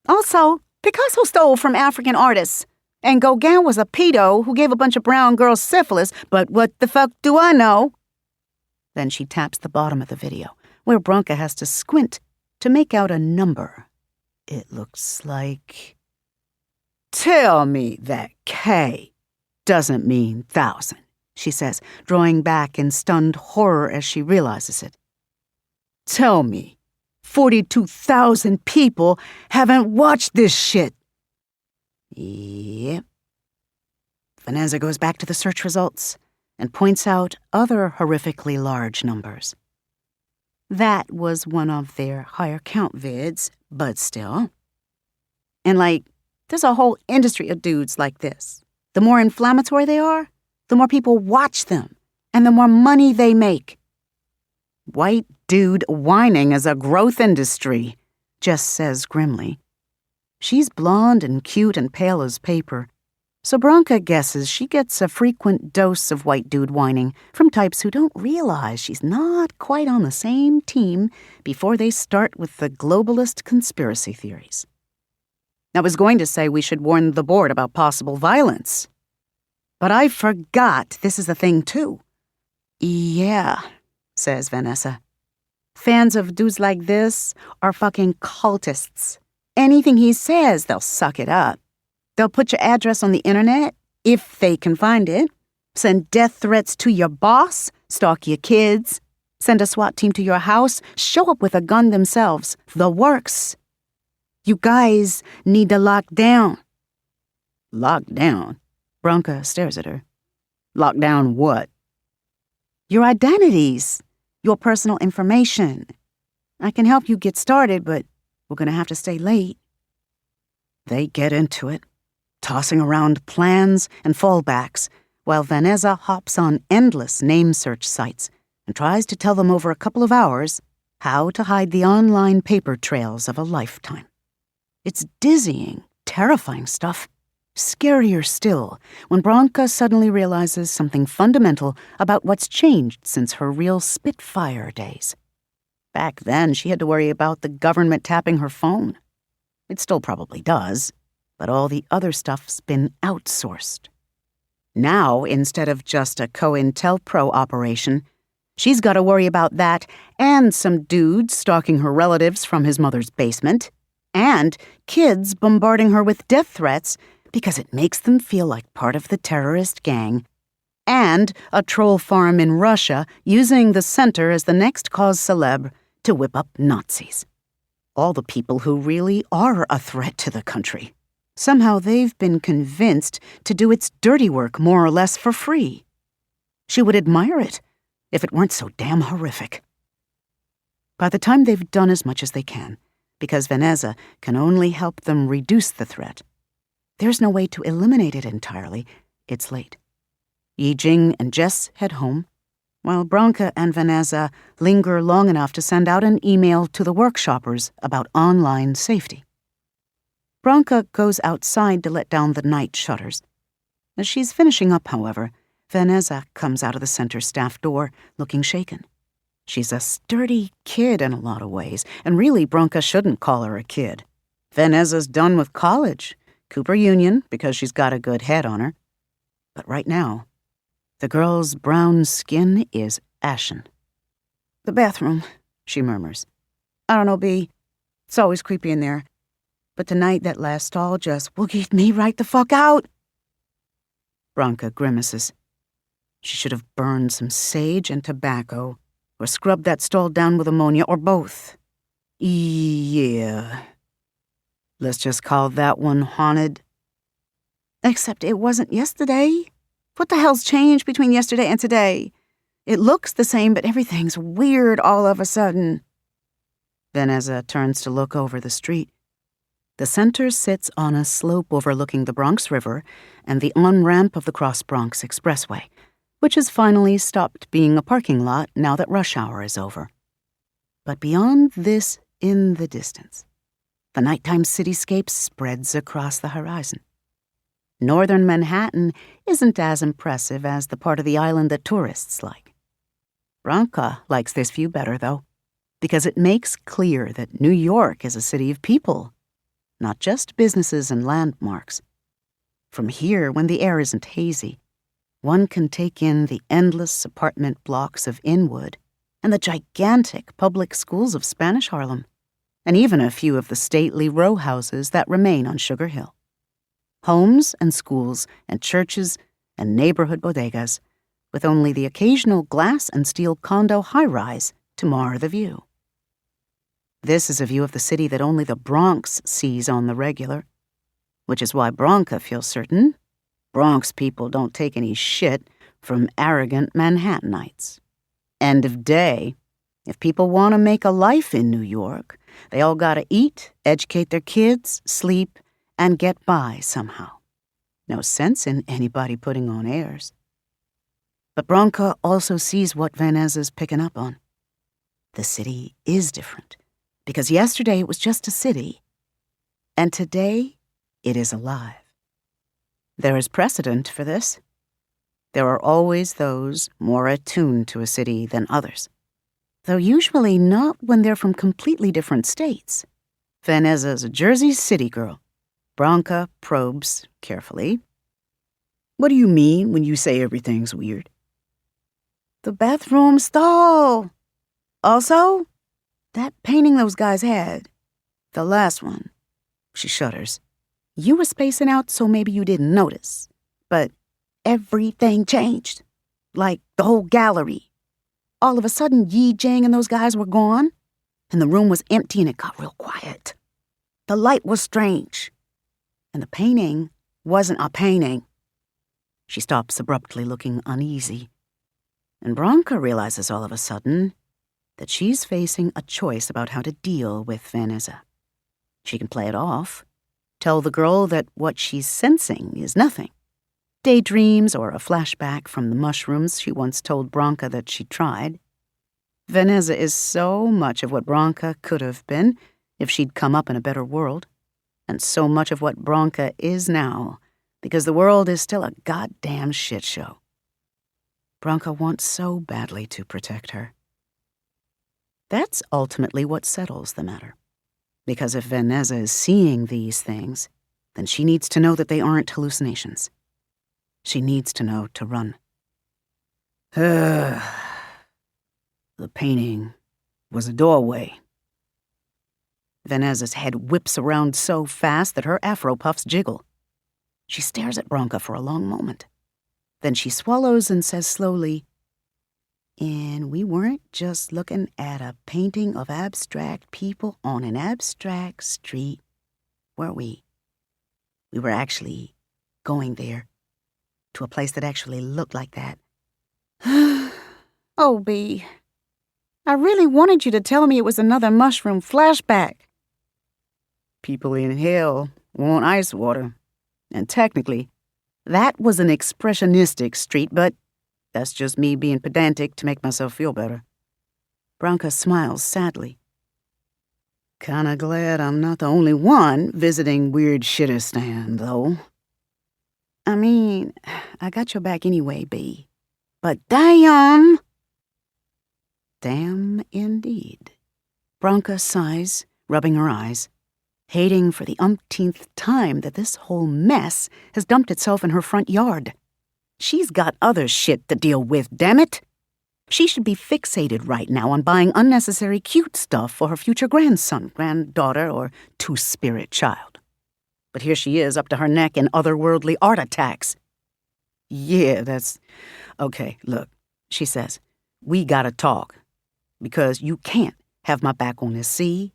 Also, Picasso stole from African artists, and Gauguin was a pedo who gave a bunch of brown girls syphilis, but what the fuck do I know?" Then she taps the bottom of the video, where Branka has to squint to make out a number. It looks like... "Tell me that K doesn't mean 1,000. She says, drawing back in stunned horror as she realizes it. "Tell me 42,000 people haven't watched this shit." Yep. Vanessa goes back to the search results and points out other horrifically large numbers. That was one of their higher count vids, but still. And there's a whole industry of dudes like this. The more inflammatory they are, the more people watch them, and the more money they make. "White dude whining is a growth industry," Jess says grimly. She's blonde and cute and pale as paper, so Branka guesses she gets a frequent dose of white dude whining from types who don't realize she's not quite on the same team before they start with the globalist conspiracy theories. I was going to say we should warn the board about possible violence. But I forgot this is a thing, too. "Yeah," says Vanessa. "Fans of dudes like this are fucking cultists. Anything he says, they'll suck it up. They'll put your address on the internet, if they can find it, Send death threats to your boss, stalk your kids, send a SWAT team to your house, show up with a gun themselves. The works. You guys need to lock down. Lock down? Bronca stares at her. Lock down what? Your identities, your personal information. I can help you get started, but we're going to have to stay late. They get into it, tossing around plans and fallbacks, while Vanessa hops on endless name search sites and tries to tell them over a couple of hours how to hide the online paper trails of a lifetime. It's dizzying, terrifying stuff. Scarier still when Bronca suddenly realizes something fundamental about what's changed since her real Spitfire days. Back then, she had to worry about the government tapping her phone. It still probably does, but all the other stuff's been outsourced. Now, instead of just a COINTELPRO operation, she's got to worry about that and some dude stalking her relatives from his mother's basement, and kids bombarding her with death threats because it makes them feel like part of the terrorist gang, and a troll farm in Russia using the center as the next cause célèbre to whip up Nazis. All the people who really are a threat to the country. Somehow they've been convinced to do its dirty work more or less for free. She would admire it if it weren't so damn horrific. By the time they've done as much as they can, because Vanessa can only help them reduce the threat, there's no way to eliminate it entirely. It's late. Yijing and Jess head home, while Bronca and Vanessa linger long enough to send out an email to the workshoppers about online safety. Bronca goes outside to let down the night shutters. As she's finishing up, however, Vanessa comes out of the center staff door, looking shaken. She's a sturdy kid in a lot of ways, and really Bronca shouldn't call her a kid. Vanessa's done with college, Cooper Union, because she's got a good head on her. But right now, the girl's brown skin is ashen. "The bathroom," she murmurs. "I don't know, B. It's always creepy in there. But tonight that last stall just woogied me right the fuck out." Bronca grimaces. She should have burned some sage and tobacco, or scrubbed that stall down with ammonia, or both. Yeah. Let's just call that one haunted. Except it wasn't yesterday. What the hell's changed between yesterday and today? It looks the same, but everything's weird all of a sudden. Vanessa turns to look over the street. The center sits on a slope overlooking the Bronx River and the on-ramp of the Cross Bronx Expressway, which has finally stopped being a parking lot now that rush hour is over. But beyond this, in the distance, the nighttime cityscape spreads across the horizon. Northern Manhattan isn't as impressive as the part of the island that tourists like. Bronca likes this view better, though, because it makes clear that New York is a city of people, not just businesses and landmarks. From here, when the air isn't hazy, one can take in the endless apartment blocks of Inwood and the gigantic public schools of Spanish Harlem, and even a few of the stately row houses that remain on Sugar Hill. Homes and schools and churches and neighborhood bodegas, with only the occasional glass and steel condo high-rise to mar the view. This is a view of the city that only the Bronx sees on the regular, which is why Bronca feels certain Bronx people don't take any shit from arrogant Manhattanites. End of day, if people want to make a life in New York, they all gotta eat, educate their kids, sleep, and get by somehow. No sense in anybody putting on airs. But Bronca also sees what Vanessa's picking up on. The city is different, because yesterday it was just a city, and today it is alive. There is precedent for this. There are always those more attuned to a city than others, though usually not when they're from completely different states. Vanessa's a Jersey City girl. Bronca probes carefully. What do you mean when you say everything's weird? The bathroom stall. Also, that painting those guys had. The last one. She shudders. You were spacing out, so maybe you didn't notice. But everything changed. Like the whole gallery. All of a sudden, Yi Jing and those guys were gone, and the room was empty and it got real quiet. The light was strange, and the painting wasn't a painting. She stops abruptly, looking uneasy, and Bronca realizes all of a sudden that she's facing a choice about how to deal with Vanessa. She can play it off, tell the girl that what she's sensing is nothing. Daydreams or a flashback from the mushrooms she once told Bronca that she tried. Vanessa is so much of what Bronca could have been if she'd come up in a better world, and so much of what Bronca is now, because the world is still a goddamn shit show. Bronca wants so badly to protect her. That's ultimately what settles the matter. Because if Vanessa is seeing these things, then she needs to know that they aren't hallucinations. She needs to know to run. The painting was a doorway. Vanessa's head whips around so fast that her afro puffs jiggle. She stares at Bronca for a long moment. Then she swallows and says slowly, "And we weren't just looking at a painting of abstract people on an abstract street, were we? We were actually going there, to a place that actually looked like that." Oh, B, I really wanted you to tell me it was another mushroom flashback. People in hell want ice water, and technically, that was an expressionistic street, but that's just me being pedantic to make myself feel better. Bronca smiles sadly. Kinda glad I'm not the only one visiting Weird Shitistan, though. I mean, I got your back anyway, B. But damn! Damn indeed. Bronca sighs, rubbing her eyes, hating for the umpteenth time that this whole mess has dumped itself in her front yard. She's got other shit to deal with, damn it! She should be fixated right now on buying unnecessary cute stuff for her future grandson, granddaughter, or two-spirit child. But here she is, up to her neck in otherworldly art attacks. Yeah, that's... Okay, look, she says, we gotta talk. Because you can't have my back on this, see?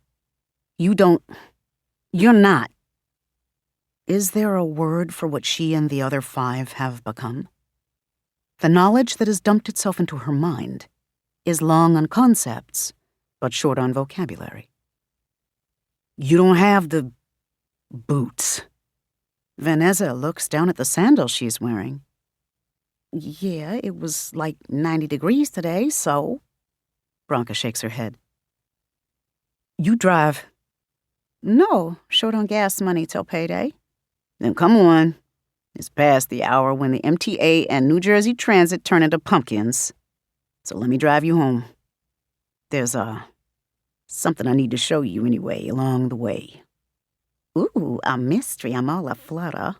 You don't... You're not. Is there a word for what she and the other 5 have become? The knowledge that has dumped itself into her mind is long on concepts, but short on vocabulary. You don't have the boots. Vanessa looks down at the sandals she's wearing. Yeah, it was like 90 degrees today, so... Bronca shakes her head. You drive. No, short on gas money till payday. Then come on. It's past the hour when the MTA and New Jersey Transit turn into pumpkins. So let me drive you home. There's, something I need to show you anyway along the way. Ooh, a mystery. I'm all aflutter.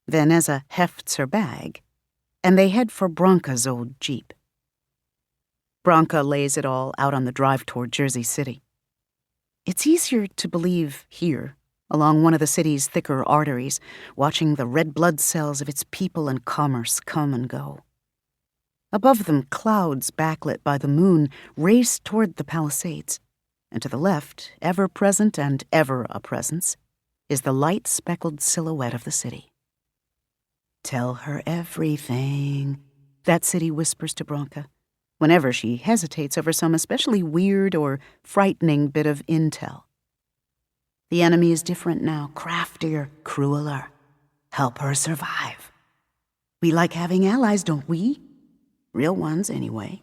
Vanessa hefts her bag, and they head for Bronca's old Jeep. Bronca lays it all out on the drive toward Jersey City. It's easier to believe here, along one of the city's thicker arteries, watching the red blood cells of its people and commerce come and go. Above them, clouds backlit by the moon race toward the Palisades, and to the left, ever-present and ever-a-presence, is the light-speckled silhouette of the city. Tell her everything, that city whispers to Bronca, whenever she hesitates over some especially weird or frightening bit of intel. The enemy is different now, craftier, crueler. Help her survive. We like having allies, don't we? Real ones, anyway.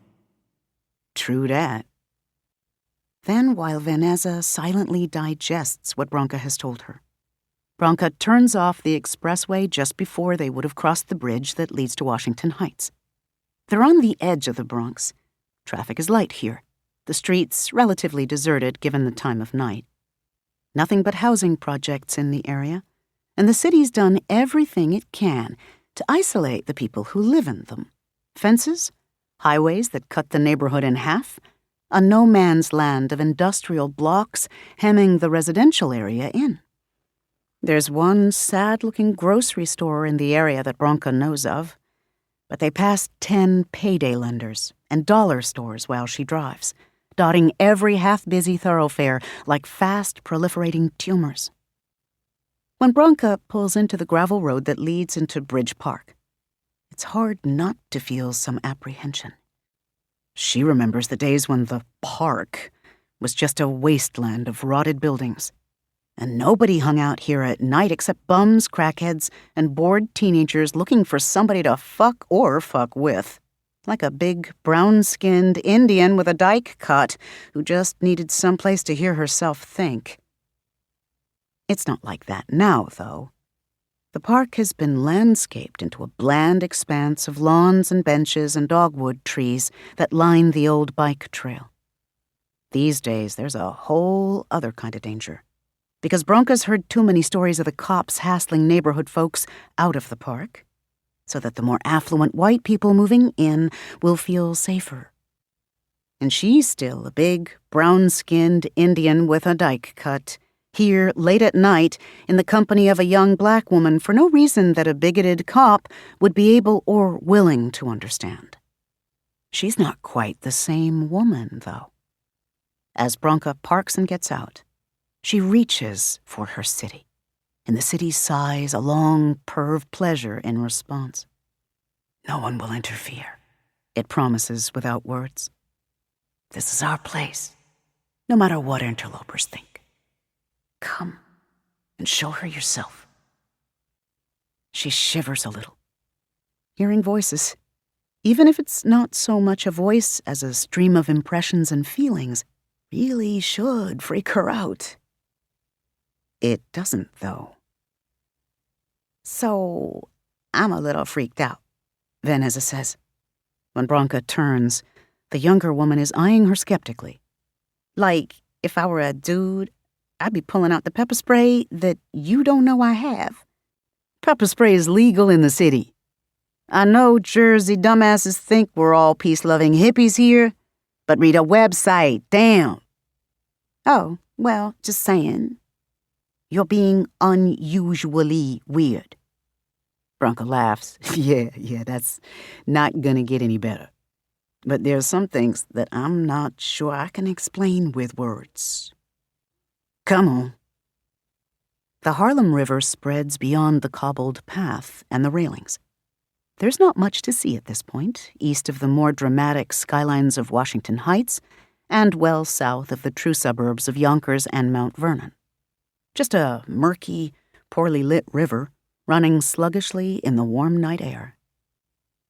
True that. Then, while Vanessa silently digests what Bronca has told her, Bronca turns off the expressway just before they would have crossed the bridge that leads to Washington Heights. They're on the edge of the Bronx. Traffic is light here. The streets relatively deserted given the time of night. Nothing but housing projects in the area, and the city's done everything it can to isolate the people who live in them. Fences, highways that cut the neighborhood in half, a no-man's land of industrial blocks hemming the residential area in. There's one sad-looking grocery store in the area that Bronca knows of, But they pass 10 payday lenders and dollar stores while she drives, dotting every half-busy thoroughfare like fast proliferating tumors. When Bronca pulls into the gravel road that leads into Bridge Park, it's hard not to feel some apprehension. She remembers the days when the park was just a wasteland of rotted buildings, and nobody hung out here at night except bums, crackheads, and bored teenagers looking for somebody to fuck or fuck with, like a big brown-skinned Indian with a dyke cut who just needed someplace to hear herself think. It's not like that now, though. The park has been landscaped into a bland expanse of lawns and benches and dogwood trees that line the old bike trail. These days, there's a whole other kind of danger, because Bronca's heard too many stories of the cops hassling neighborhood folks out of the park, so that the more affluent white people moving in will feel safer. And she's still a big, brown-skinned Indian with a dyke cut, here late at night in the company of a young black woman for no reason that a bigoted cop would be able or willing to understand. She's not quite the same woman, though. As Bronca parks and gets out, she reaches for her city, and the city sighs a long purr of pleasure in response. No one will interfere, it promises without words. This is our place, no matter what interlopers think. Come and show her yourself. She shivers a little, hearing voices, even if it's not so much a voice as a stream of impressions and feelings, really should freak her out. It doesn't, though. So, I'm a little freaked out, Vanessa says. When Bronca turns, the younger woman is eyeing her skeptically. Like, if I were a dude, I'd be pulling out the pepper spray that you don't know I have. Pepper spray is legal in the city. I know Jersey dumbasses think we're all peace-loving hippies here, but read a website, damn. Oh, well, just saying. You're being unusually weird. Bronca laughs. Yeah, that's not gonna get any better. But there's some things that I'm not sure I can explain with words. Come on. The Harlem River spreads beyond the cobbled path and the railings. There's not much to see at this point, east of the more dramatic skylines of Washington Heights and well south of the true suburbs of Yonkers and Mount Vernon. Just a murky, poorly lit river running sluggishly in the warm night air.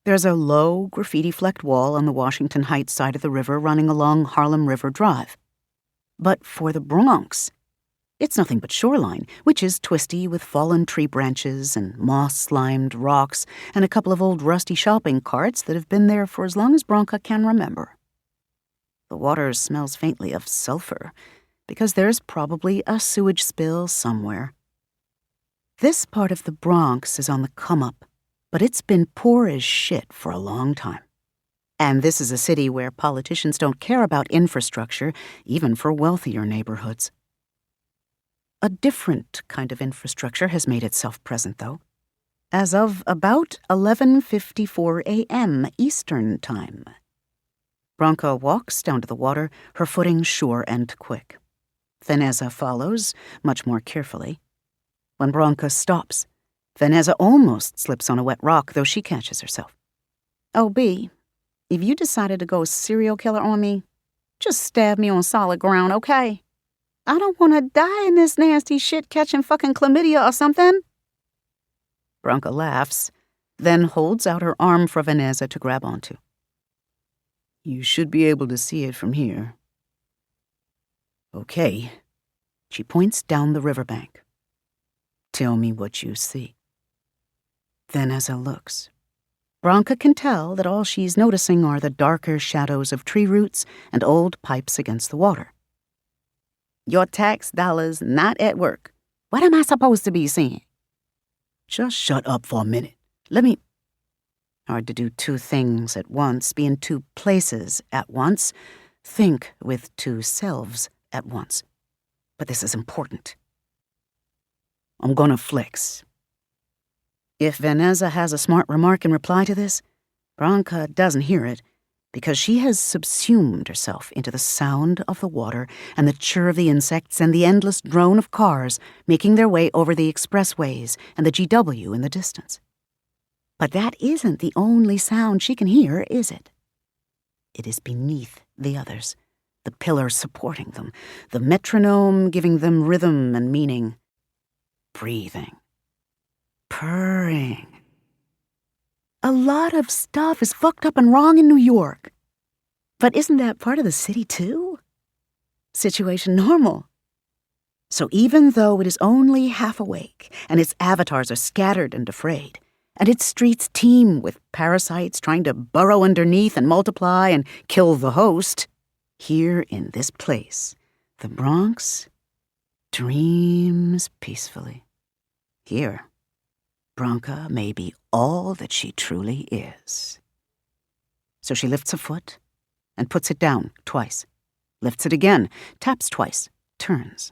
There's a low, graffiti-flecked wall on the Washington Heights side of the river running along Harlem River Drive. But for the Bronx, it's nothing but shoreline, which is twisty with fallen tree branches and moss-slimed rocks and a couple of old rusty shopping carts that have been there for as long as Bronca can remember. The water smells faintly of sulfur, because there's probably a sewage spill somewhere. This part of the Bronx is on the come-up, but it's been poor as shit for a long time. And this is a city where politicians don't care about infrastructure, even for wealthier neighborhoods. A different kind of infrastructure has made itself present, though, as of about 11:54 a.m. Eastern Time. Bronca walks down to the water, her footing sure and quick. Vanessa follows, much more carefully. When Bronca stops, Vanessa almost slips on a wet rock, though she catches herself. Oh, B, if you decided to go serial killer on me, just stab me on solid ground, okay? I don't want to die in this nasty shit catching fucking chlamydia or something. Bronca laughs, then holds out her arm for Vanessa to grab onto. You should be able to see it from here. Okay. She points down the riverbank. Tell me what you see. Vanessa looks. Bronca can tell that all she's noticing are the darker shadows of tree roots and old pipes against the water. Your tax dollars not at work. What am I supposed to be seeing? Just shut up for a minute. Let me... Hard to do two things at once, be in two places at once, think with two selves at once. But this is important. I'm gonna flex. If Vanessa has a smart remark in reply to this, Branka doesn't hear it because she has subsumed herself into the sound of the water and the chirr of the insects and the endless drone of cars making their way over the expressways and the GW in the distance. But that isn't the only sound she can hear, is it? It is beneath the others, the pillars supporting them, the metronome giving them rhythm and meaning. Breathing. Purring. A lot of stuff is fucked up and wrong in New York. But isn't that part of the city, too? Situation normal. So even though it is only half awake, and its avatars are scattered and afraid, and its streets teem with parasites trying to burrow underneath and multiply and kill the host, here in this place, the Bronx dreams peacefully. Here, Branka may be all that she truly is. So she lifts a foot and puts it down twice, lifts it again, taps twice, turns.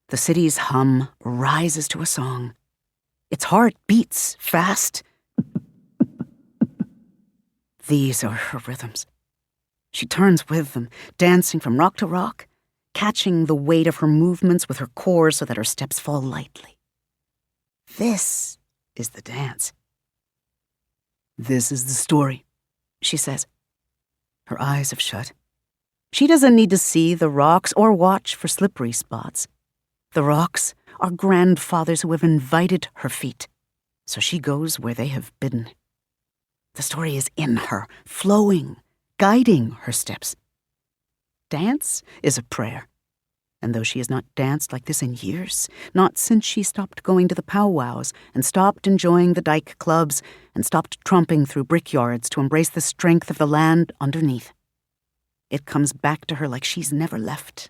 The city's hum rises to a song. Its heart beats fast. These are her rhythms. She turns with them, dancing from rock to rock, catching the weight of her movements with her core so that her steps fall lightly. This is the dance. This is the story, she says. Her eyes have shut. She doesn't need to see the rocks or watch for slippery spots. The rocks are grandfathers who have invited her feet, so she goes where they have bidden. The story is in her, flowing, guiding her steps. Dance is a prayer, and though she has not danced like this in years, not since she stopped going to the powwows and stopped enjoying the dyke clubs and stopped tromping through brickyards to embrace the strength of the land underneath, it comes back to her like she's never left.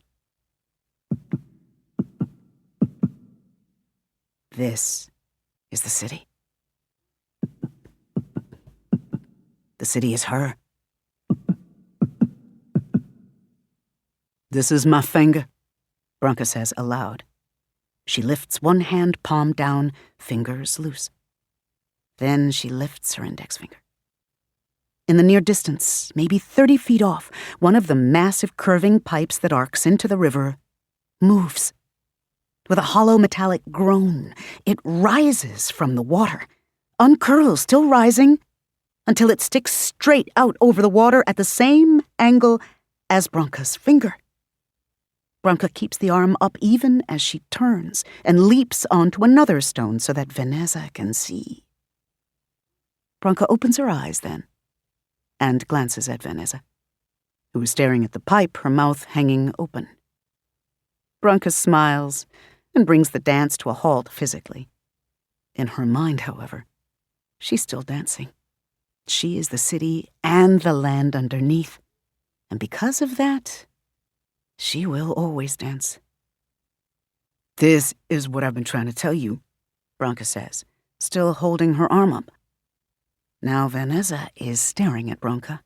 This is the city. The city is her. This is my finger, Branka says aloud. She lifts one hand palm down, fingers loose. Then she lifts her index finger. In the near distance, maybe 30 feet off, one of the massive curving pipes that arcs into the river moves. With a hollow metallic groan, it rises from the water, uncurls, still rising, until it sticks straight out over the water at the same angle as Branka's finger. Branka keeps the arm up even as she turns and leaps onto another stone so that Vanessa can see. Branka opens her eyes then and glances at Vanessa, who is staring at the pipe, her mouth hanging open. Branka smiles and brings the dance to a halt physically. In her mind, however, she's still dancing. She is the city and the land underneath, and because of that, she will always dance. This is what I've been trying to tell you, Branka says, still holding her arm up. Now Vanessa is staring at Branka.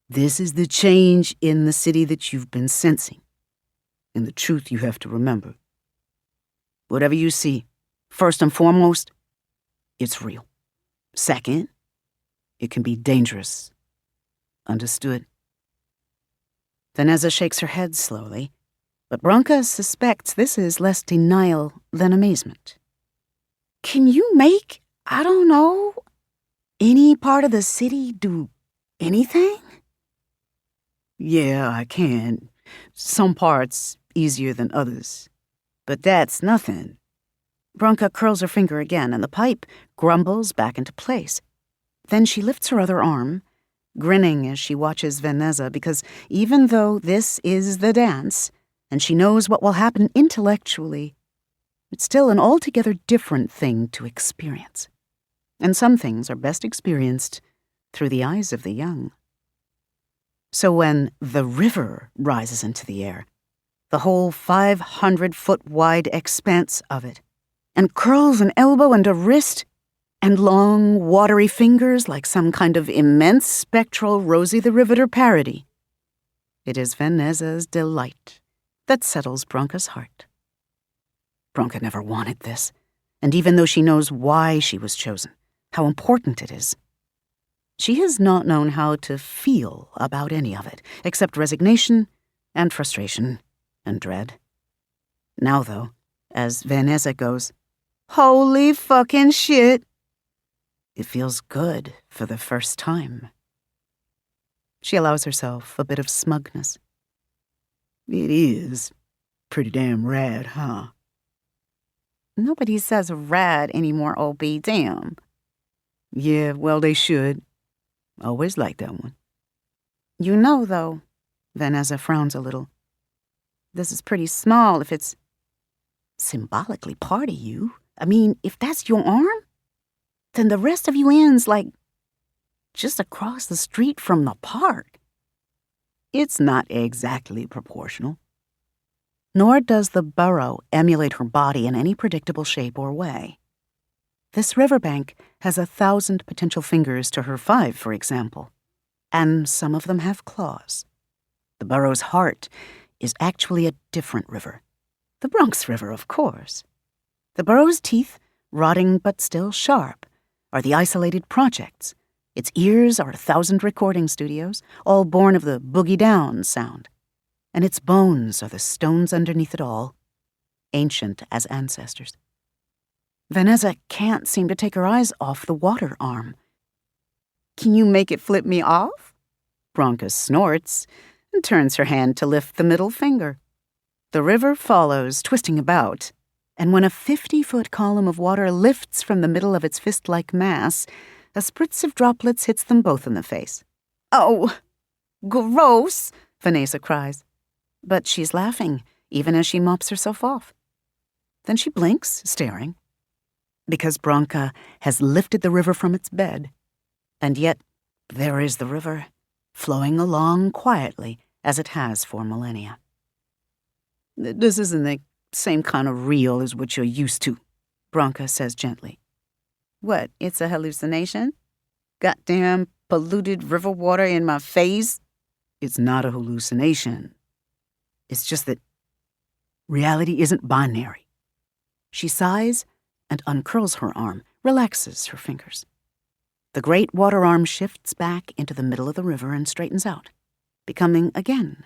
This is the change in the city that you've been sensing, and the truth you have to remember. Whatever you see, first and foremost, it's real. Second, it can be dangerous. Understood? Vanessa shakes her head slowly, but Branka suspects this is less denial than amazement. Can you make, I don't know, any part of the city do anything? Yeah, I can. Some parts easier than others. But that's nothing. Branka curls her finger again, and the pipe grumbles back into place. Then she lifts her other arm, grinning as she watches Vanessa, because even though this is the dance, and she knows what will happen intellectually, it's still an altogether different thing to experience. And some things are best experienced through the eyes of the young. So when the river rises into the air, the whole 500-foot wide expanse of it, and curls an elbow and a wrist, and long, watery fingers like some kind of immense spectral Rosie the Riveter parody, it is Vanessa's delight that settles Branka's heart. Branka never wanted this, and even though she knows why she was chosen, how important it is, She has not known how to feel about any of it, except resignation and frustration and dread. Now, though, as Vanessa goes, "Holy fucking shit!" it feels good for the first time. She allows herself a bit of smugness. "It is pretty damn rad, huh?" "Nobody says rad anymore, OB, damn." "Yeah, well, they should. Always liked that one." "You know, though," Vanessa frowns a little, "this is pretty small if it's symbolically part of you. I mean, if that's your arm, then the rest of you ends, like, just across the street from the park." "It's not exactly proportional." Nor does the borough emulate her body in any predictable shape or way. This riverbank has 1,000 potential fingers to her 5, for example, and some of them have claws. The borough's heart is actually a different river. The Bronx River, of course. The borough's teeth, rotting but still sharp, are the isolated projects. Its ears are 1,000 recording studios, all born of the boogie down sound. And its bones are the stones underneath it all, ancient as ancestors. Vanessa can't seem to take her eyes off the water arm. "Can you make it flip me off?" Bronca snorts and turns her hand to lift the middle finger. The river follows, twisting about, and when a 50-foot column of water lifts from the middle of its fist-like mass, a spritz of droplets hits them both in the face. "Oh, gross!" Vanessa cries. But she's laughing, even as she mops herself off. Then she blinks, staring, because Bronca has lifted the river from its bed. And yet, there is the river, flowing along quietly as it has for millennia. "This isn't the same kind of real as what you're used to," Bronca says gently. "What, it's a hallucination? Goddamn polluted river water in my face?" "It's not a hallucination. It's just that reality isn't binary." She sighs and uncurls her arm, relaxes her fingers. The great water arm shifts back into the middle of the river and straightens out, becoming again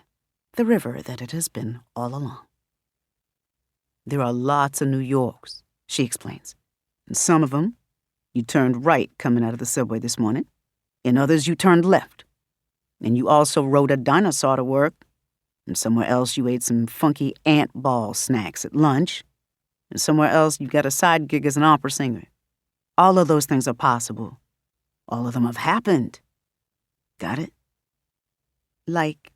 the river that it has been all along. "There are lots of New Yorks," she explains. "In some of them, you turned right coming out of the subway this morning. In others, you turned left. And you also rode a dinosaur to work. And somewhere else, you ate some funky ant ball snacks at lunch. And somewhere else, you got a side gig as an opera singer. All of those things are possible. All of them have happened. Got it?" "Like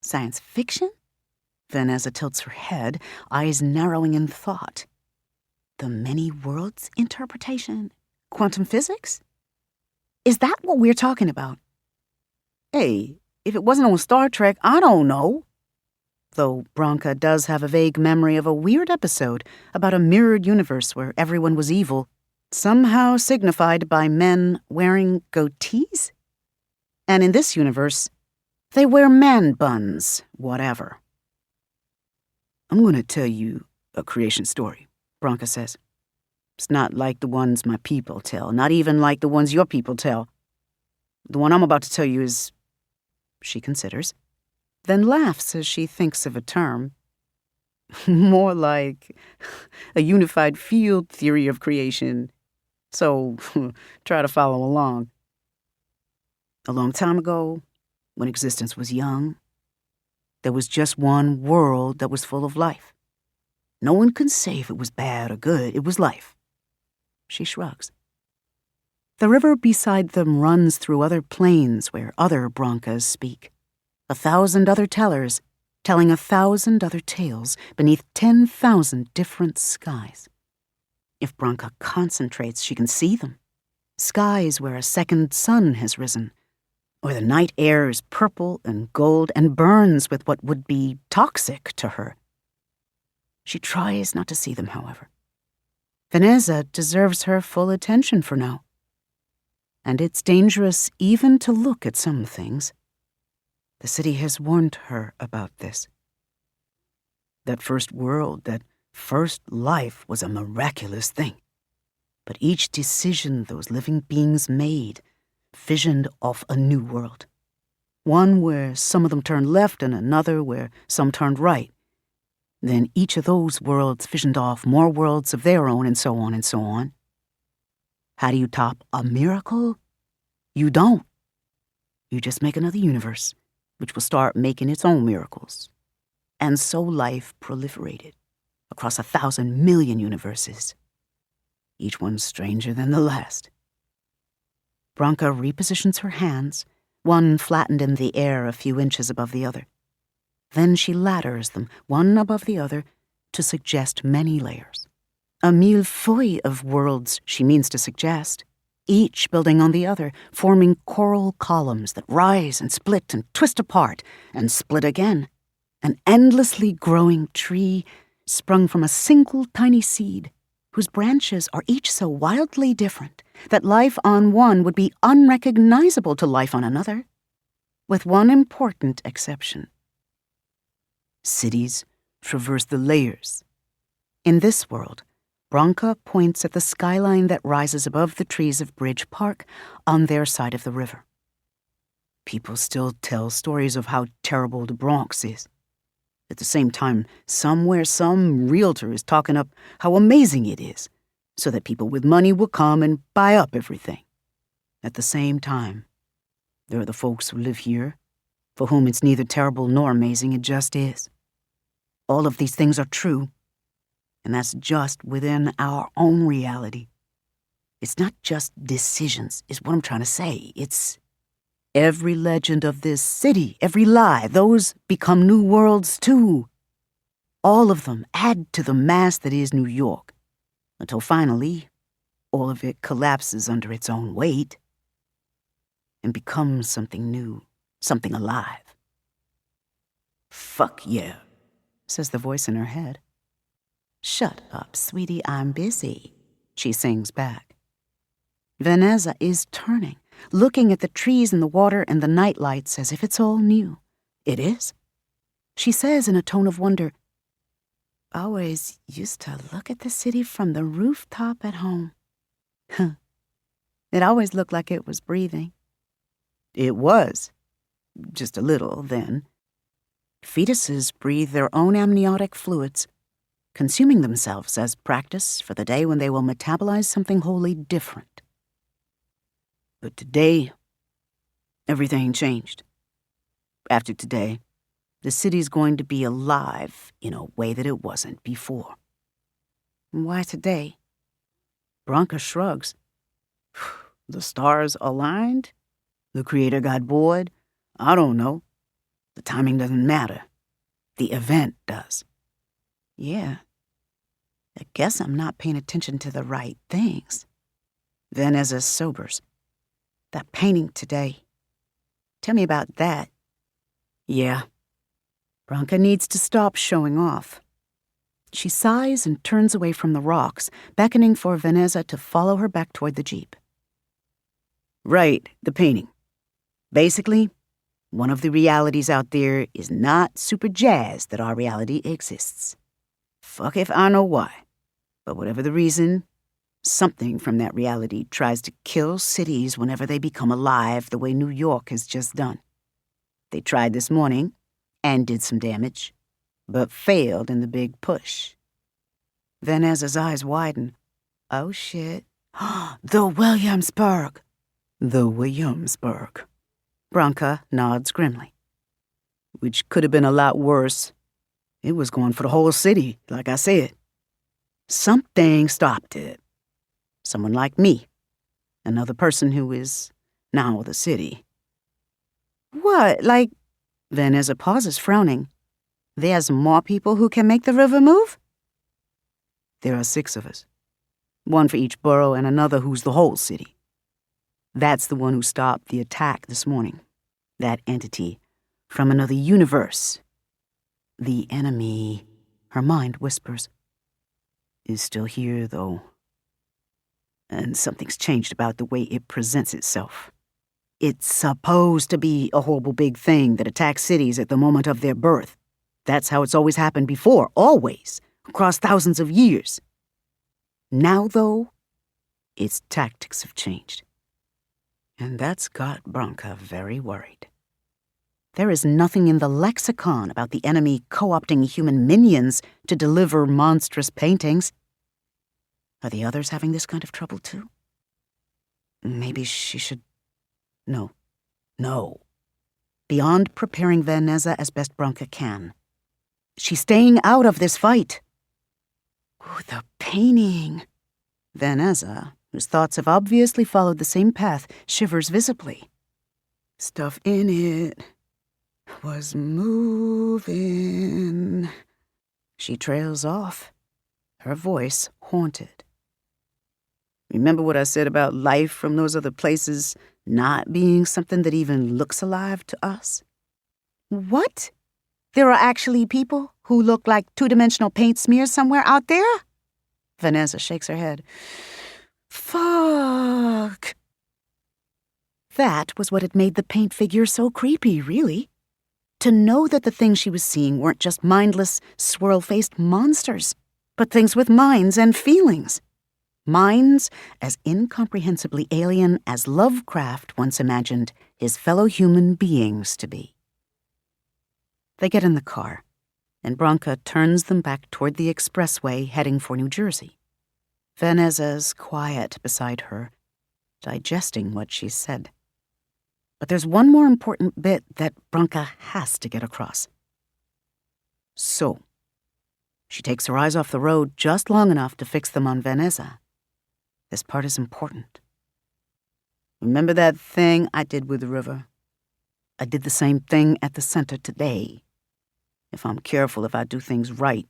science fiction?" Vanessa tilts her head, eyes narrowing in thought. "The many worlds interpretation? Quantum physics? Is that what we're talking about?" "Hey, if it wasn't on Star Trek, I don't know." Though Bronca does have a vague memory of a weird episode about a mirrored universe where everyone was evil, somehow signified by men wearing goatees? And in this universe, they wear man buns, whatever. "I'm going to tell you a creation story," Bronca says. "It's not like the ones my people tell, not even like the ones your people tell. The one I'm about to tell you is..." She considers, then laughs as she thinks of a term. "More like a unified field theory of creation. So, try to follow along. A long time ago, when existence was young, there was just one world that was full of life. No one can say if it was bad or good. It was life." She shrugs. The river beside them runs through other plains where other Broncas speak. 1,000 other tellers, telling 1,000 other tales beneath 10,000 different skies. If Bronca concentrates, she can see them. Skies where a second sun has risen, or the night air is purple and gold and burns with what would be toxic to her. She tries not to see them, however. Vanessa deserves her full attention for now. And it's dangerous even to look at some things. The city has warned her about this. That first world, that first life was a miraculous thing. But each decision those living beings made visioned off a new world. One where some of them turned left and another where some turned right. Then each of those worlds visioned off more worlds of their own, and so on and so on. How do you top a miracle? You don't. You just make another universe, which will start making its own miracles. And so life proliferated across 1,000 million universes, each one stranger than the last. Branka repositions her hands, one flattened in the air a few inches above the other. Then she ladders them, one above the other, to suggest many layers. A millefeuille of worlds she means to suggest, each building on the other, forming coral columns that rise and split and twist apart and split again. An endlessly growing tree sprung from a single tiny seed, whose branches are each so wildly different that life on one would be unrecognizable to life on another, with one important exception. Cities traverse the layers. In this world, Branka points at the skyline that rises above the trees of Bridge Park on their side of the river. People still tell stories of how terrible the Bronx is. At the same time, somewhere some realtor is talking up how amazing it is, so that people with money will come and buy up everything. At the same time, there are the folks who live here, for whom it's neither terrible nor amazing, it just is. All of these things are true, and that's just within our own reality. It's not just decisions, is what I'm trying to say. It's every legend of this city, every lie, those become new worlds too. All of them add to the mass that is New York, until finally, all of it collapses under its own weight and becomes something new, something alive. "Fuck yeah," says the voice in her head. "Shut up, sweetie, I'm busy," she sings back. Vanessa is turning, looking at the trees and the water and the night lights as if it's all new. It is. She says in a tone of wonder, "Always used to look at the city from the rooftop at home. It always looked like it was breathing." It was. Just a little, then. Fetuses breathe their own amniotic fluids, consuming themselves as practice for the day when they will metabolize something wholly different. But today, everything changed. After today, the city's going to be alive in a way that it wasn't before. Why today? Branka shrugs. The stars aligned? The Creator got bored? I don't know. The timing doesn't matter. The event does. Yeah. I guess I'm not paying attention to the right things. Vanessa sobers. That painting today. Tell me about that. Yeah. Branka needs to stop showing off. She sighs and turns away from the rocks, beckoning for Vanessa to follow her back toward the Jeep. Right, the painting. Basically, one of the realities out there is not super jazzed that our reality exists. Fuck if I know why. But whatever the reason, something from that reality tries to kill cities whenever they become alive the way New York has just done. They tried this morning and did some damage, but failed in the big push. Vanessa's eyes widen. Oh shit. The Williamsburg. The Williamsburg. Branka nods grimly. Which could have been a lot worse. It was going for the whole city, like I said. Something stopped it. Someone like me. Another person who is now the city. What, like... Vanessa pauses, frowning. There's more people who can make the river move? There are 6 of us. One for each borough and another who's the whole city. That's the one who stopped the attack this morning. That entity from another universe. The enemy, her mind whispers, is still here, though. And something's changed about the way it presents itself. It's supposed to be a horrible big thing that attacks cities at the moment of their birth. That's how it's always happened before, always, across thousands of years. Now, though, its tactics have changed. And that's got Branka very worried. There is nothing in the lexicon about the enemy co-opting human minions to deliver monstrous paintings. Are the others having this kind of trouble too? Maybe she should... No. Beyond preparing Vanessa as best Branka can, she's staying out of this fight. Ooh, the painting. Vanessa, whose thoughts have obviously followed the same path, shivers visibly. Stuff in it was moving. She trails off, her voice haunted. Remember what I said about life from those other places not being something that even looks alive to us? What? There are actually people who look like two-dimensional paint smears somewhere out there? Vanessa shakes her head. Fuck. That was what had made the paint figure so creepy, really. To know that the things she was seeing weren't just mindless, swirl-faced monsters, but things with minds and feelings. Minds as incomprehensibly alien as Lovecraft once imagined his fellow human beings to be. They get in the car, and Branka turns them back toward the expressway heading for New Jersey. Vanessa's quiet beside her, digesting what she said. But there's one more important bit that Branka has to get across. So, she takes her eyes off the road just long enough to fix them on Vanessa. This part is important. Remember that thing I did with the river? I did the same thing at the center today. If I'm careful, if I do things right,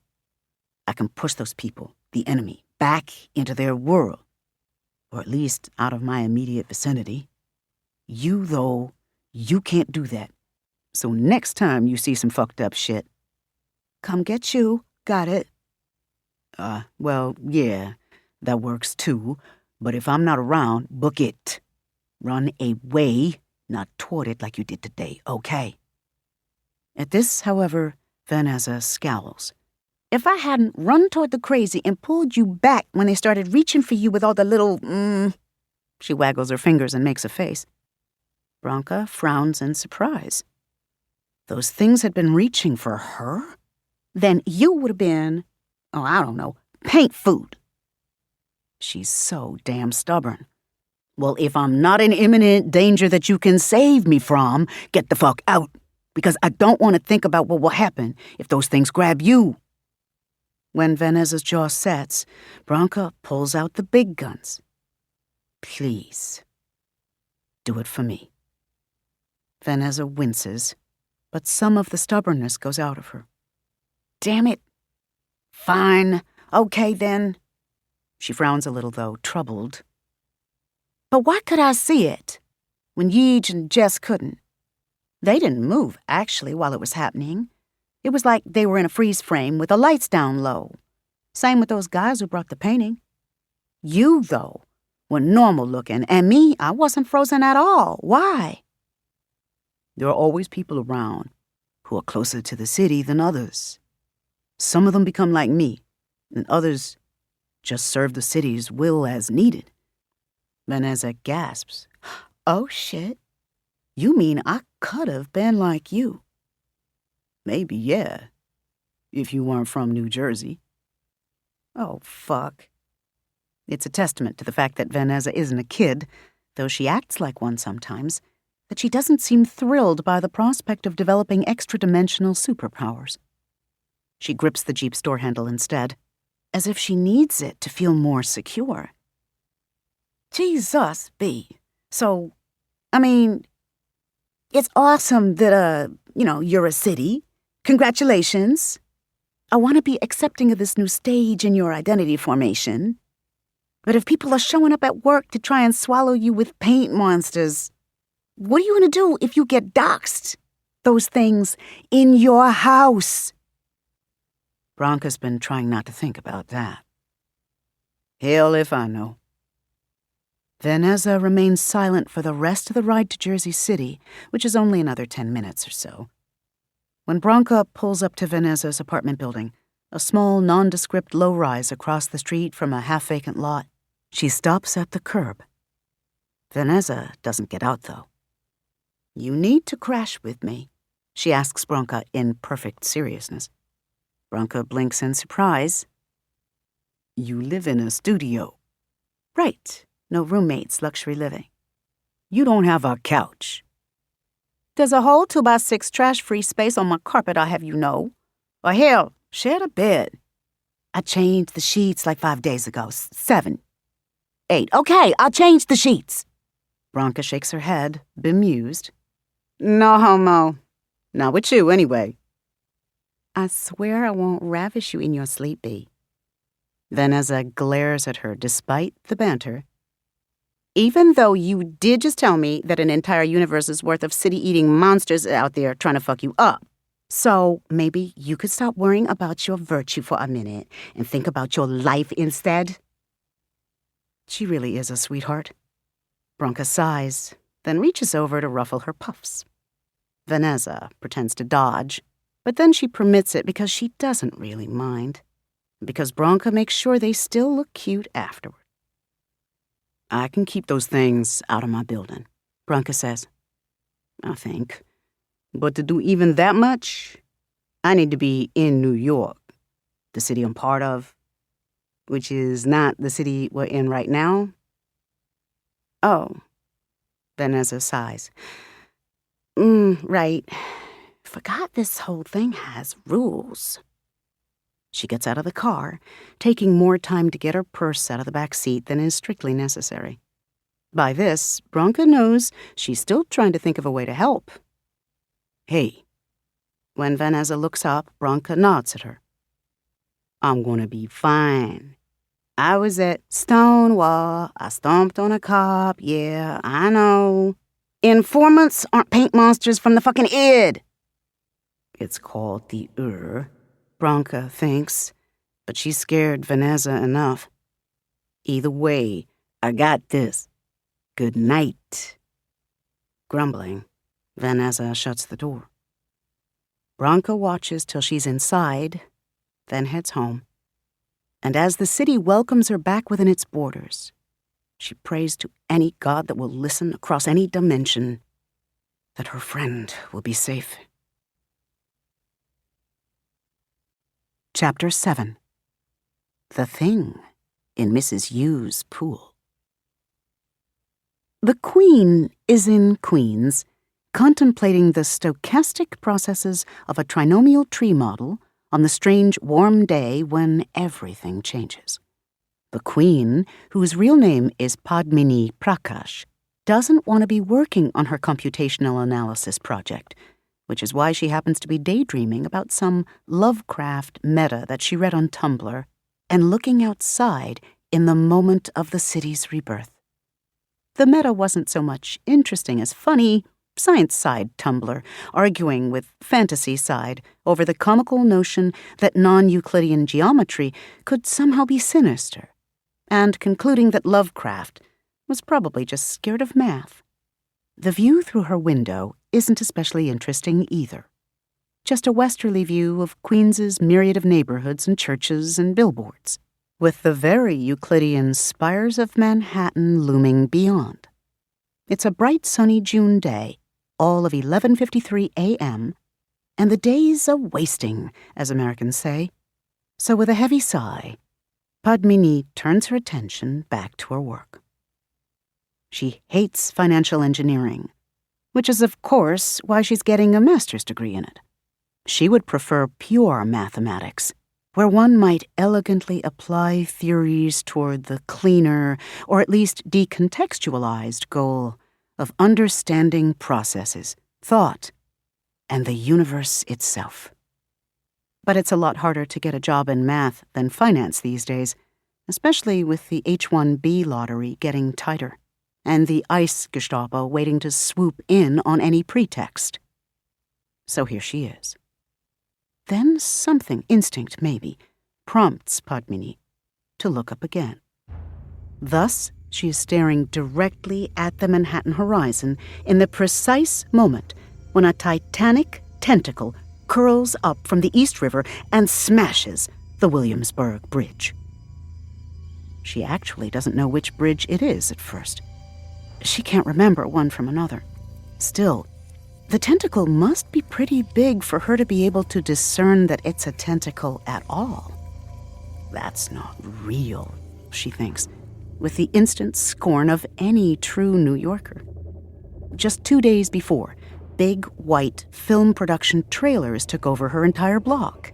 I can push those people, the enemy, back into their world. Or at least out of my immediate vicinity. You, though, you can't do that. So next time you see some fucked up shit, come get you, got it? Well, yeah, that works too. But if I'm not around, book it. Run away, not toward it like you did today, okay? At this, however, Vanessa scowls. If I hadn't run toward the crazy and pulled you back when they started reaching for you with all the little, She waggles her fingers and makes a face. Branka frowns in surprise. Those things had been reaching for her? Then you would have been, I don't know, paint food. She's so damn stubborn. Well, if I'm not in imminent danger that you can save me from, get the fuck out. Because I don't want to think about what will happen if those things grab you. When Vanessa's jaw sets, Branka pulls out the big guns. Please, do it for me. Vanessa winces, but some of the stubbornness goes out of her. Damn it. Fine. Okay, then. She frowns a little, though, troubled. But why could I see it when Yeej and Jess couldn't? They didn't move, actually, while it was happening. It was like they were in a freeze frame with the lights down low. Same with those guys who brought the painting. You, though, were normal looking, and me, I wasn't frozen at all. Why? There are always people around who are closer to the city than others. Some of them become like me, and others just serve the city's will as needed. Vanessa gasps. Oh, shit. You mean I could have been like you? Maybe, yeah, if you weren't from New Jersey. Oh, fuck. It's a testament to the fact that Vanessa isn't a kid, though she acts like one sometimes, that she doesn't seem thrilled by the prospect of developing extra-dimensional superpowers. She grips the Jeep's door handle instead, as if she needs it to feel more secure. Jesus, B. So, it's awesome that, you're a city. Congratulations. I want to be accepting of this new stage in your identity formation. But if people are showing up at work to try and swallow you with paint monsters, what are you going to do if you get doxxed? Those things in your house. Branka's been trying not to think about that. Hell if I know. Vanessa remains silent for the rest of the ride to Jersey City, which is only another 10 minutes or so. When Branka pulls up to Vanessa's apartment building, a small, nondescript low-rise across the street from a half-vacant lot, she stops at the curb. Vanessa doesn't get out, though. You need to crash with me, she asks Bronca in perfect seriousness. Bronca blinks in surprise. You live in a studio. Right. No roommates, luxury living. You don't have a couch. There's a whole 2x6 trash-free space on my carpet, I have you know. Or hell, share the bed. I changed the sheets like 5 days ago. 7. 8. Okay, I'll change the sheets. Bronca shakes her head, bemused. No homo. Not with you, anyway. I swear I won't ravish you in your sleep, Bee. Vanessa glares at her despite the banter. Even though you did just tell me that an entire universe's worth of city-eating monsters are out there trying to fuck you up. So maybe you could stop worrying about your virtue for a minute and think about your life instead? She really is a sweetheart. Bronca sighs, then reaches over to ruffle her puffs. Vanessa pretends to dodge, but then she permits it because she doesn't really mind. Because Bronca makes sure they still look cute afterward. I can keep those things out of my building, Bronca says. I think. But to do even that much, I need to be in New York, the city I'm part of, which is not the city we're in right now. Oh, Vanessa sighs. Right. Forgot this whole thing has rules. She gets out of the car, taking more time to get her purse out of the back seat than is strictly necessary. By this, Bronca knows she's still trying to think of a way to help. Hey. When Vanessa looks up, Bronca nods at her. I'm gonna be fine. I was at Stonewall. I stomped on a cop. Yeah, I know. Informants aren't paint monsters from the fucking id. It's called the Bronca thinks, but she scared Vanessa enough. Either way, I got this. Good night. Grumbling, Vanessa shuts the door. Bronca watches till she's inside, then heads home. And as the city welcomes her back within its borders, she prays to any god that will listen across any dimension that her friend will be safe. Chapter 7. The Thing in Mrs. Yu's Pool. The Queen is in Queens, contemplating the stochastic processes of a trinomial tree model on the strange warm day when everything changes. The Queen, whose real name is Padmini Prakash, doesn't want to be working on her computational analysis project, which is why she happens to be daydreaming about some Lovecraft meta that she read on Tumblr and looking outside in the moment of the city's rebirth. The meta wasn't so much interesting as funny, science side Tumblr, arguing with fantasy side over the comical notion that non-Euclidean geometry could somehow be sinister, and concluding that Lovecraft was probably just scared of math. The view through her window isn't especially interesting either. Just a westerly view of Queens's myriad of neighborhoods and churches and billboards, with the very Euclidean spires of Manhattan looming beyond. It's a bright sunny June day, all of 11:53 a.m., and the day's a-wasting, as Americans say. So with a heavy sigh, Padmini turns her attention back to her work. She hates financial engineering, which is, of course, why she's getting a master's degree in it. She would prefer pure mathematics, where one might elegantly apply theories toward the cleaner, or at least decontextualized goal of understanding processes, thought, and the universe itself. But it's a lot harder to get a job in math than finance these days, especially with the H-1B lottery getting tighter, and the ICE Gestapo waiting to swoop in on any pretext. So here she is. Then something, instinct maybe, prompts Padmini to look up again. Thus, she is staring directly at the Manhattan horizon in the precise moment when a titanic tentacle curls up from the East River and smashes the Williamsburg Bridge. She actually doesn't know which bridge it is at first. She can't remember one from another. Still, the tentacle must be pretty big for her to be able to discern that it's a tentacle at all. That's not real, she thinks, with the instant scorn of any true New Yorker. Just 2 days before, big white film production trailers took over her entire block.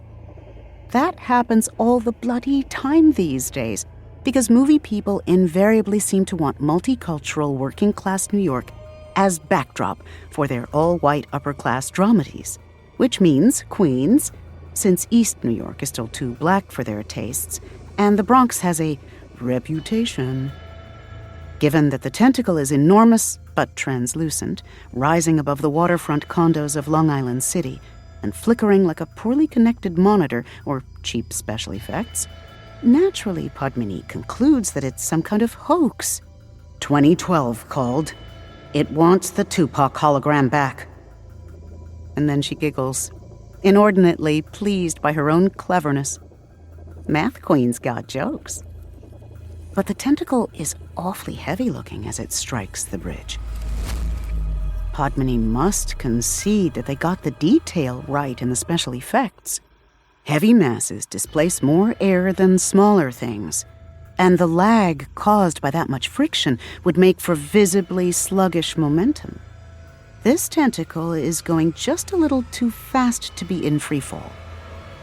That happens all the bloody time these days, because movie people invariably seem to want multicultural working-class New York as backdrop for their all-white upper-class dramedies, which means Queens, since East New York is still too black for their tastes, and the Bronx has a reputation. Given that the tentacle is enormous but translucent, rising above the waterfront condos of Long Island City, and flickering like a poorly connected monitor or cheap special effects, naturally Padmini concludes that it's some kind of hoax. 2012 called. It wants the Tupac hologram back. And then she giggles, inordinately pleased by her own cleverness. Math queen's got jokes. But the tentacle is awfully heavy-looking as it strikes the bridge. Padmini must concede that they got the detail right in the special effects. Heavy masses displace more air than smaller things, and the lag caused by that much friction would make for visibly sluggish momentum. This tentacle is going just a little too fast to be in freefall,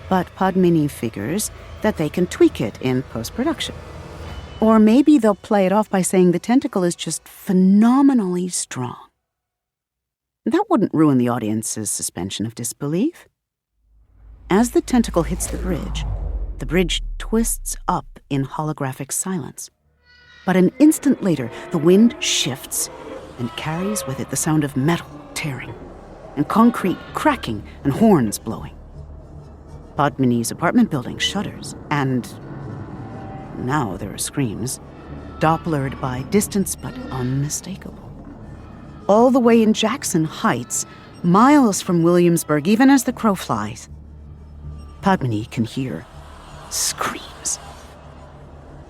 but Padmini figures that they can tweak it in post-production. Or maybe they'll play it off by saying the tentacle is just phenomenally strong. That wouldn't ruin the audience's suspension of disbelief. As the tentacle hits the bridge twists up in holographic silence. But an instant later, the wind shifts and carries with it the sound of metal tearing, and concrete cracking and horns blowing. Padmini's apartment building shudders, and now there are screams, dopplered by distance but unmistakable. All the way in Jackson Heights, miles from Williamsburg, even as the crow flies, Padmini can hear screams.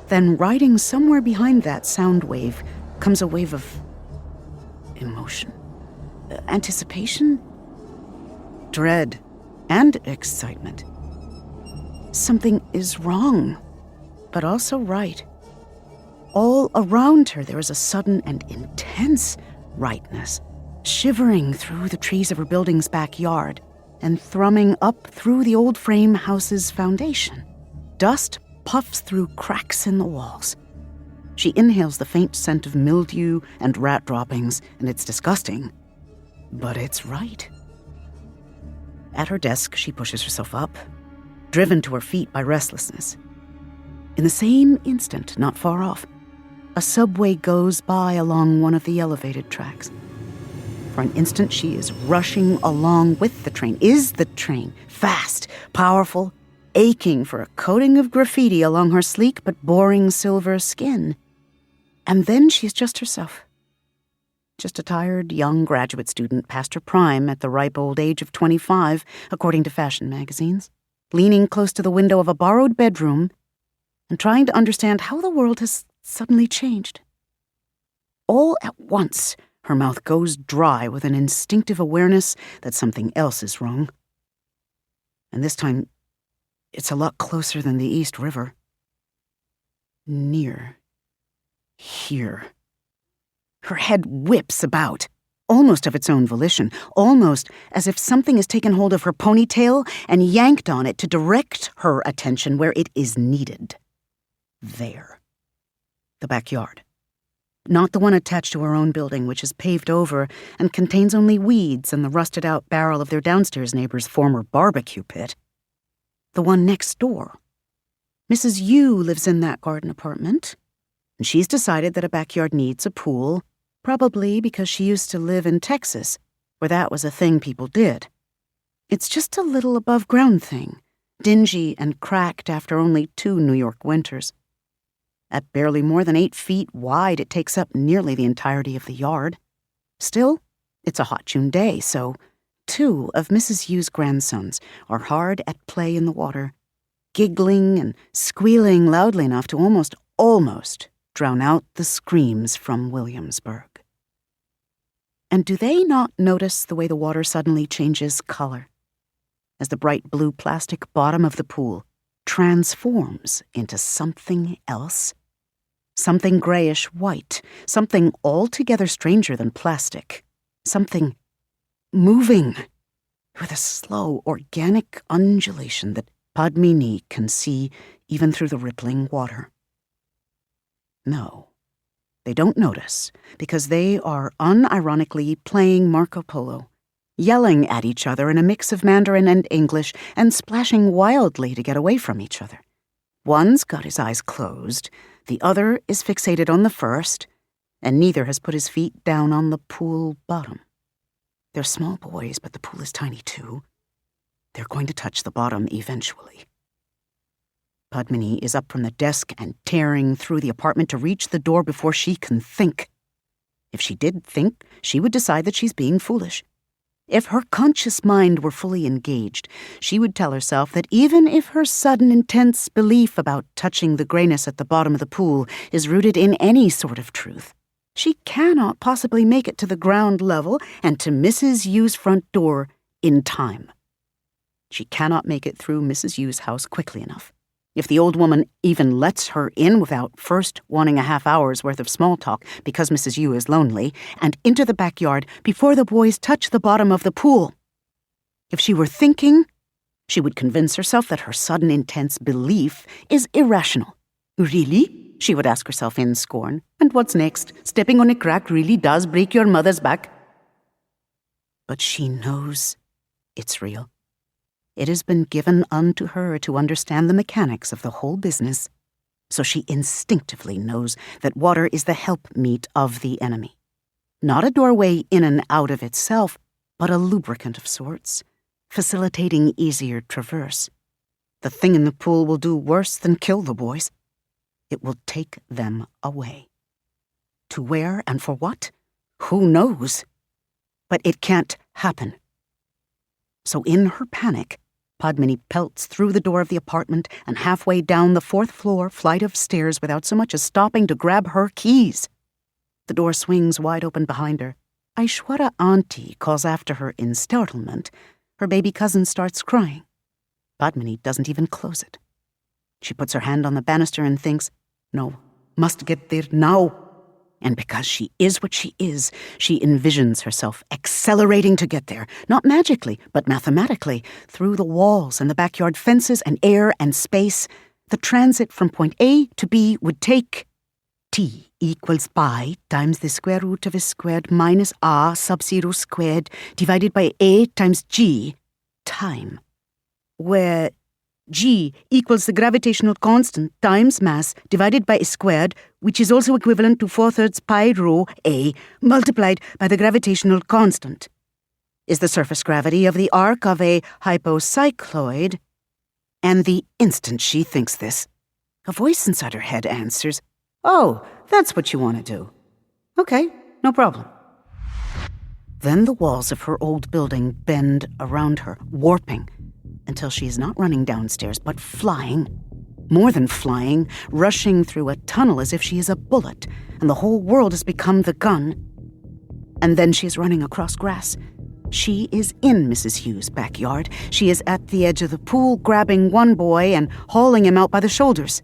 Then riding somewhere behind that sound wave comes a wave of emotion, anticipation, dread, and excitement. Something is wrong, but also right. All around her there is a sudden and intense rightness, shivering through the trees of her building's backyard and thrumming up through the old frame house's foundation. Dust puffs through cracks in the walls. She inhales the faint scent of mildew and rat droppings, and it's disgusting, but it's right. At her desk, she pushes herself up, driven to her feet by restlessness. In the same instant, not far off, a subway goes by along one of the elevated tracks. For an instant, she is rushing along with the train. Is the train fast, powerful, aching for a coating of graffiti along her sleek but boring silver skin? And then she's just herself. Just a tired young graduate student past her prime at the ripe old age of 25, according to fashion magazines, leaning close to the window of a borrowed bedroom and trying to understand how the world has suddenly changed. All at once, her mouth goes dry with an instinctive awareness that something else is wrong. And this time, it's a lot closer than the East River. Near. Here. Her head whips about, almost of its own volition, almost as if something has taken hold of her ponytail and yanked on it to direct her attention where it is needed. There. The backyard. Not the one attached to her own building, which is paved over and contains only weeds and the rusted-out barrel of their downstairs neighbor's former barbecue pit. The one next door. Mrs. Yu lives in that garden apartment, and she's decided that a backyard needs a pool, probably because she used to live in Texas, where that was a thing people did. It's just a little above-ground thing, dingy and cracked after only 2 New York winters. At barely more than 8 feet wide, it takes up nearly the entirety of the yard. Still, it's a hot June day, so 2 of Mrs. Yu's grandsons are hard at play in the water, giggling and squealing loudly enough to almost drown out the screams from Williamsburg. And do they not notice the way the water suddenly changes color? As the bright blue plastic bottom of the pool transforms into something else? Something grayish-white, something altogether stranger than plastic, something moving with a slow, organic undulation that Padmini can see even through the rippling water. No, they don't notice, because they are unironically playing Marco Polo, yelling at each other in a mix of Mandarin and English, and splashing wildly to get away from each other. One's got his eyes closed, the other is fixated on the first, and neither has put his feet down on the pool bottom. They're small boys, but the pool is tiny too. They're going to touch the bottom eventually. Padmini is up from the desk and tearing through the apartment to reach the door before she can think. If she did think, she would decide that she's being foolish. If her conscious mind were fully engaged, she would tell herself that even if her sudden intense belief about touching the grayness at the bottom of the pool is rooted in any sort of truth, she cannot possibly make it to the ground level and to Mrs. Yu's front door in time. She cannot make it through Mrs. Yu's house quickly enough. If the old woman even lets her in without first wanting a half-hour's worth of small talk because Mrs. Yu is lonely, and into the backyard before the boys touch the bottom of the pool. If she were thinking, she would convince herself that her sudden intense belief is irrational. Really? She would ask herself in scorn. And what's next? Stepping on a crack really does break your mother's back. But she knows it's real. It has been given unto her to understand the mechanics of the whole business, so she instinctively knows that water is the helpmeet of the enemy. Not a doorway in and out of itself, but a lubricant of sorts, facilitating easier traverse. The thing in the pool will do worse than kill the boys. It will take them away. To where and for what? Who knows? But it can't happen. So in her panic, Padmini pelts through the door of the apartment and halfway down the 4th floor flight of stairs without so much as stopping to grab her keys. The door swings wide open behind her. Aishwara Auntie calls after her in startlement. Her baby cousin starts crying. Padmini doesn't even close it. She puts her hand on the banister and thinks, no, must get there now. And because she is what she is, she envisions herself accelerating to get there, not magically, but mathematically, through the walls and the backyard fences and air and space. The transit from point A to B would take T equals pi times the square root of a squared minus a sub-0 squared divided by a times g time, where g equals the gravitational constant times mass divided by a squared, which is also equivalent to 4/3 pi rho a multiplied by the gravitational constant, is the surface gravity of the arc of a hypocycloid. And the instant she thinks this, a voice inside her head answers, "Oh, that's what you want to do. Okay, no problem." Then the walls of her old building bend around her, warping, until she is not running downstairs, but flying. More than flying, rushing through a tunnel as if she is a bullet, and the whole world has become the gun. And then she is running across grass. She is in Mrs. Yu's backyard. She is at the edge of the pool, grabbing one boy and hauling him out by the shoulders.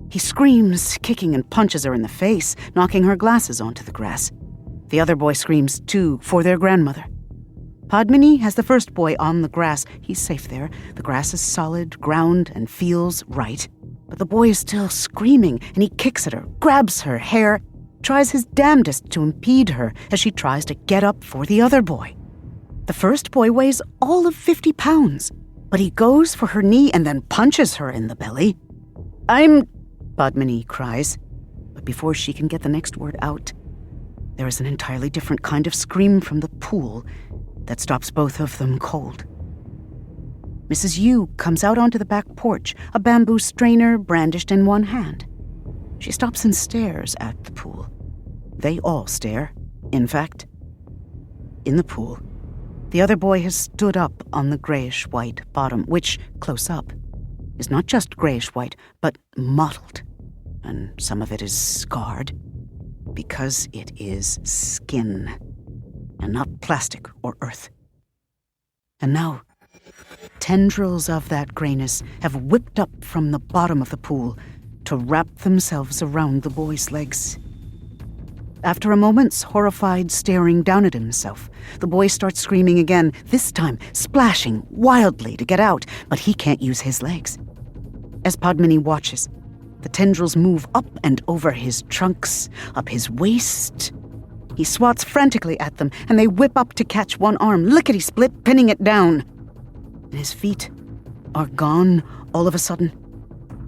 He screams, kicking and punches her in the face, knocking her glasses onto the grass. The other boy screams, too, for their grandmother. Padmini has the first boy on the grass. He's safe there. The grass is solid ground and feels right. But the boy is still screaming, and he kicks at her, grabs her hair, tries his damnedest to impede her as she tries to get up for the other boy. The first boy weighs all of 50 pounds, but he goes for her knee and then punches her in the belly. Padmini cries, but before she can get the next word out, there is an entirely different kind of scream from the pool that stops both of them cold. Mrs. Yu comes out onto the back porch, a bamboo strainer brandished in one hand. She stops and stares at the pool. They all stare, in fact. In the pool, the other boy has stood up on the grayish-white bottom, which, close up, is not just grayish-white, but mottled, and some of it is scarred, because it is skin. and not plastic or earth. And now, tendrils of that grayness have whipped up from the bottom of the pool to wrap themselves around the boy's legs. After a moment's horrified staring down at himself, the boy starts screaming again, this time splashing wildly to get out, but he can't use his legs. As Padmini watches, the tendrils move up and over his trunks, up his waist. He swats frantically at them, and they whip up to catch one arm, lickety-split, pinning it down. And his feet are gone all of a sudden.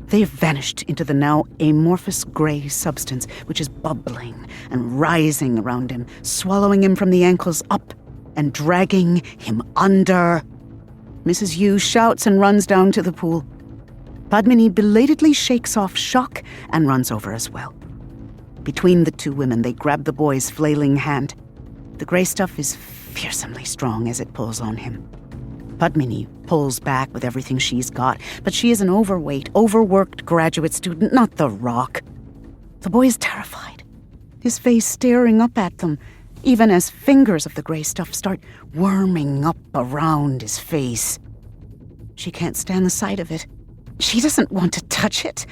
They have vanished into the now amorphous gray substance which is bubbling and rising around him, swallowing him from the ankles up and dragging him under. Mrs. Yu shouts and runs down to the pool. Padmini belatedly shakes off shock and runs over as well. Between the two women, they grab the boy's flailing hand. The gray stuff is fearsomely strong as it pulls on him. Padmini pulls back with everything she's got, but she is an overweight, overworked graduate student, not the Rock. The boy is terrified, his face staring up at them, even as fingers of the gray stuff start worming up around his face. She can't stand the sight of it. She doesn't want to touch it.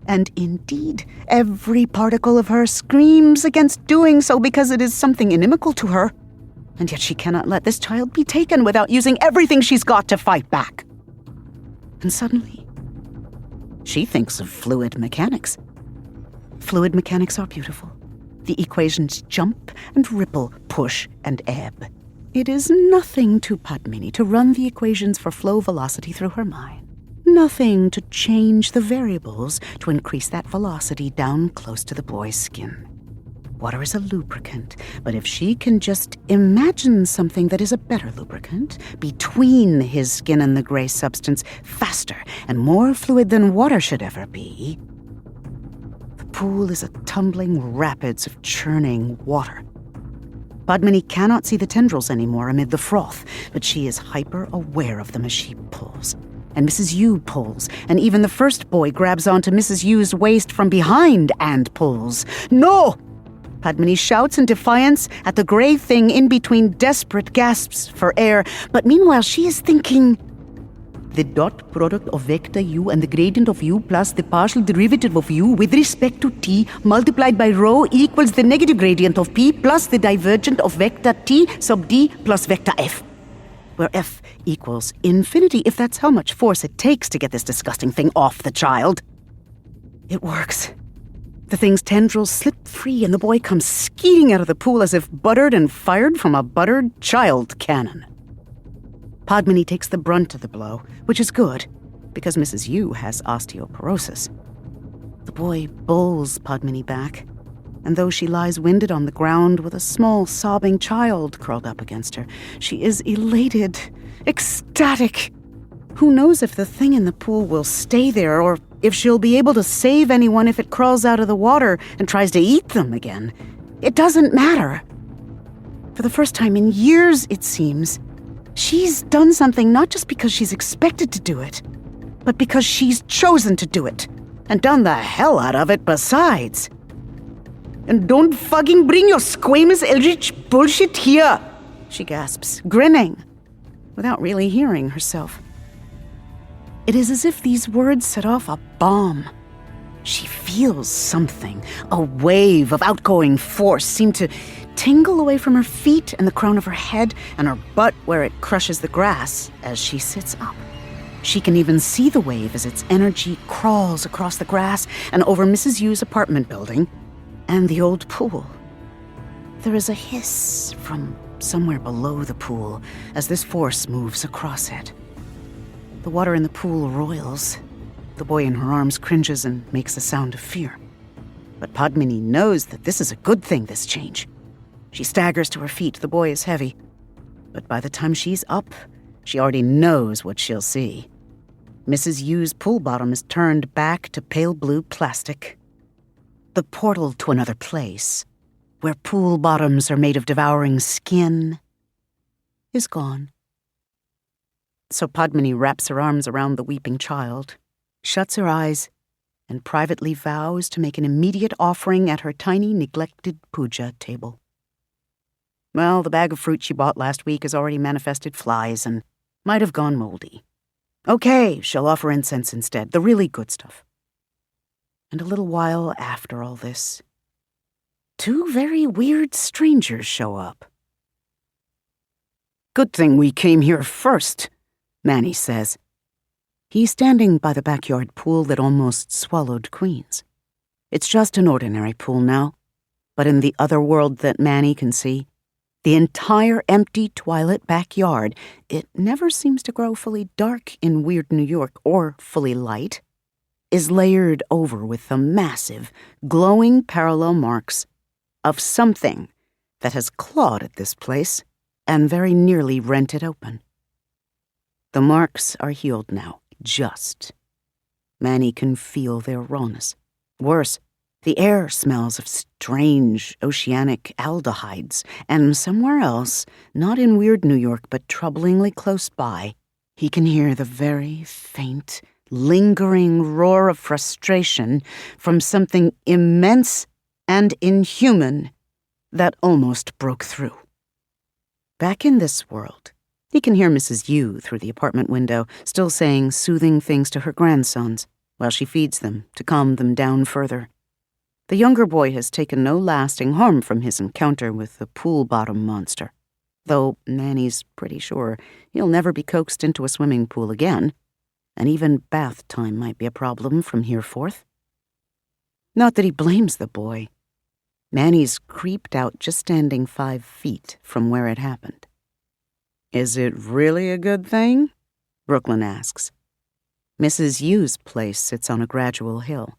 And indeed, every particle of her screams against doing so because it is something inimical to her. And yet she cannot let this child be taken without using everything she's got to fight back. And suddenly, she thinks of fluid mechanics. Fluid mechanics are beautiful. The equations jump and ripple, push and ebb. It is nothing to Padmini to run the equations for flow velocity through her mind. Nothing to change the variables to increase that velocity down close to the boy's skin. Water is a lubricant, but if she can just imagine something that is a better lubricant between his skin and the gray substance, faster and more fluid than water should ever be. The pool is a tumbling rapids of churning water. Padmini cannot see the tendrils anymore amid the froth, but she is hyper-aware of them as she pulls. And Mrs. Yu pulls, and even the first boy grabs onto Mrs. Yu's waist from behind and pulls. No! Padmini shouts in defiance at the gray thing in between desperate gasps for air, but meanwhile she is thinking, the dot product of vector u and the gradient of u plus the partial derivative of u with respect to t multiplied by rho equals the negative gradient of p plus the divergent of vector t sub d plus vector f, where f equals infinity if that's how much force it takes to get this disgusting thing off the child. It works. The thing's tendrils slip free and the boy comes skeeting out of the pool as if buttered and fired from a buttered child cannon. Padmini takes the brunt of the blow, which is good, because Mrs. Yu has osteoporosis. The boy bowls Padmini back, and though she lies winded on the ground with a small sobbing child curled up against her, she is elated, ecstatic. Who knows if the thing in the pool will stay there, or if she'll be able to save anyone if it crawls out of the water and tries to eat them again. It doesn't matter. For the first time in years, it seems, she's done something not just because she's expected to do it, but because she's chosen to do it, and done the hell out of it besides. And don't fucking bring your squamous eldritch bullshit here, she gasps, grinning, without really hearing herself. It is as if these words set off a bomb. She feels something, a wave of outgoing force seem to tingle away from her feet and the crown of her head and her butt where it crushes the grass as she sits up. She can even see the wave as its energy crawls across the grass and over Mrs. Yu's apartment building and the old pool. There is a hiss from somewhere below the pool as this force moves across it. The water in the pool roils. The boy in her arms cringes and makes a sound of fear. But Padmini knows that this is a good thing, this change. She staggers to her feet. The boy is heavy. But by the time she's up, she already knows what she'll see. Mrs. Yu's pool bottom is turned back to pale blue plastic. The portal to another place, where pool bottoms are made of devouring skin, is gone. So Padmini wraps her arms around the weeping child, shuts her eyes, and privately vows to make an immediate offering at her tiny, neglected puja table. Well, the bag of fruit she bought last week has already manifested flies and might have gone moldy. Okay, she'll offer incense instead, the really good stuff. And a little while after all this, 2 very weird strangers show up. Good thing we came here first, Manny says. He's standing by the backyard pool that almost swallowed Queens. It's just an ordinary pool now, but in the other world that Manny can see, the entire empty twilit backyard, it never seems to grow fully dark in weird New York or fully light, is layered over with the massive, glowing parallel marks of something that has clawed at this place and very nearly rent it open. The marks are healed now, just. Manny can feel their rawness. Worse, the air smells of strange oceanic aldehydes, and somewhere else, not in weird New York but troublingly close by, he can hear the very faint, lingering roar of frustration from something immense and inhuman that almost broke through. Back in this world, he can hear Mrs. Yu through the apartment window, still saying soothing things to her grandsons while she feeds them to calm them down further. The younger boy has taken no lasting harm from his encounter with the pool-bottom monster, though Manny's pretty sure he'll never be coaxed into a swimming pool again, and even bath time might be a problem from here forth. Not that he blames the boy. Manny's creeped out just standing 5 feet from where it happened. Is it really a good thing? Brooklyn asks. Mrs. Yu's place sits on a gradual hill.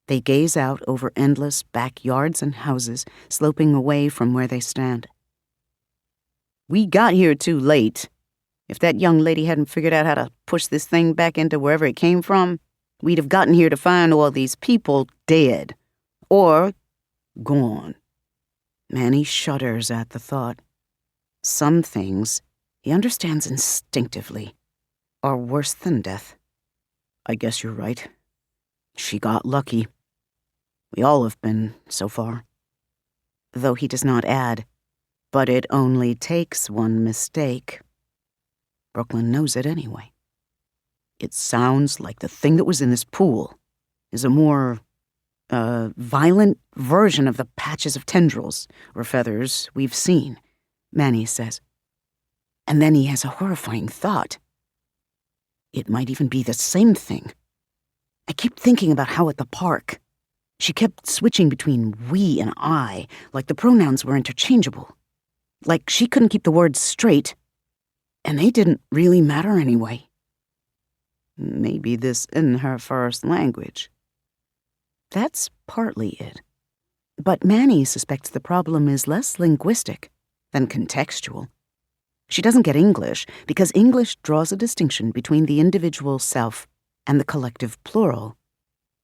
They gaze out over endless backyards and houses sloping away from where they stand. We got here too late. If that young lady hadn't figured out how to push this thing back into wherever it came from, we'd have gotten here to find all these people dead. Or gone. Manny shudders at the thought. Some things, he understands instinctively, are worse than death. I guess you're right. She got lucky. We all have been, so far. Though he does not add, but it only takes one mistake. Brooklyn knows it anyway. It sounds like the thing that was in this pool is a more, violent version of the patches of tendrils or feathers we've seen, Manny says. And then he has a horrifying thought. It might even be the same thing. I keep thinking about how at the park, she kept switching between we and I, like the pronouns were interchangeable. Like she couldn't keep the words straight, and they didn't really matter anyway. Maybe this isn't her first language. That's partly it. But Manny suspects the problem is less linguistic than contextual. She doesn't get English because English draws a distinction between the individual self and the collective plural.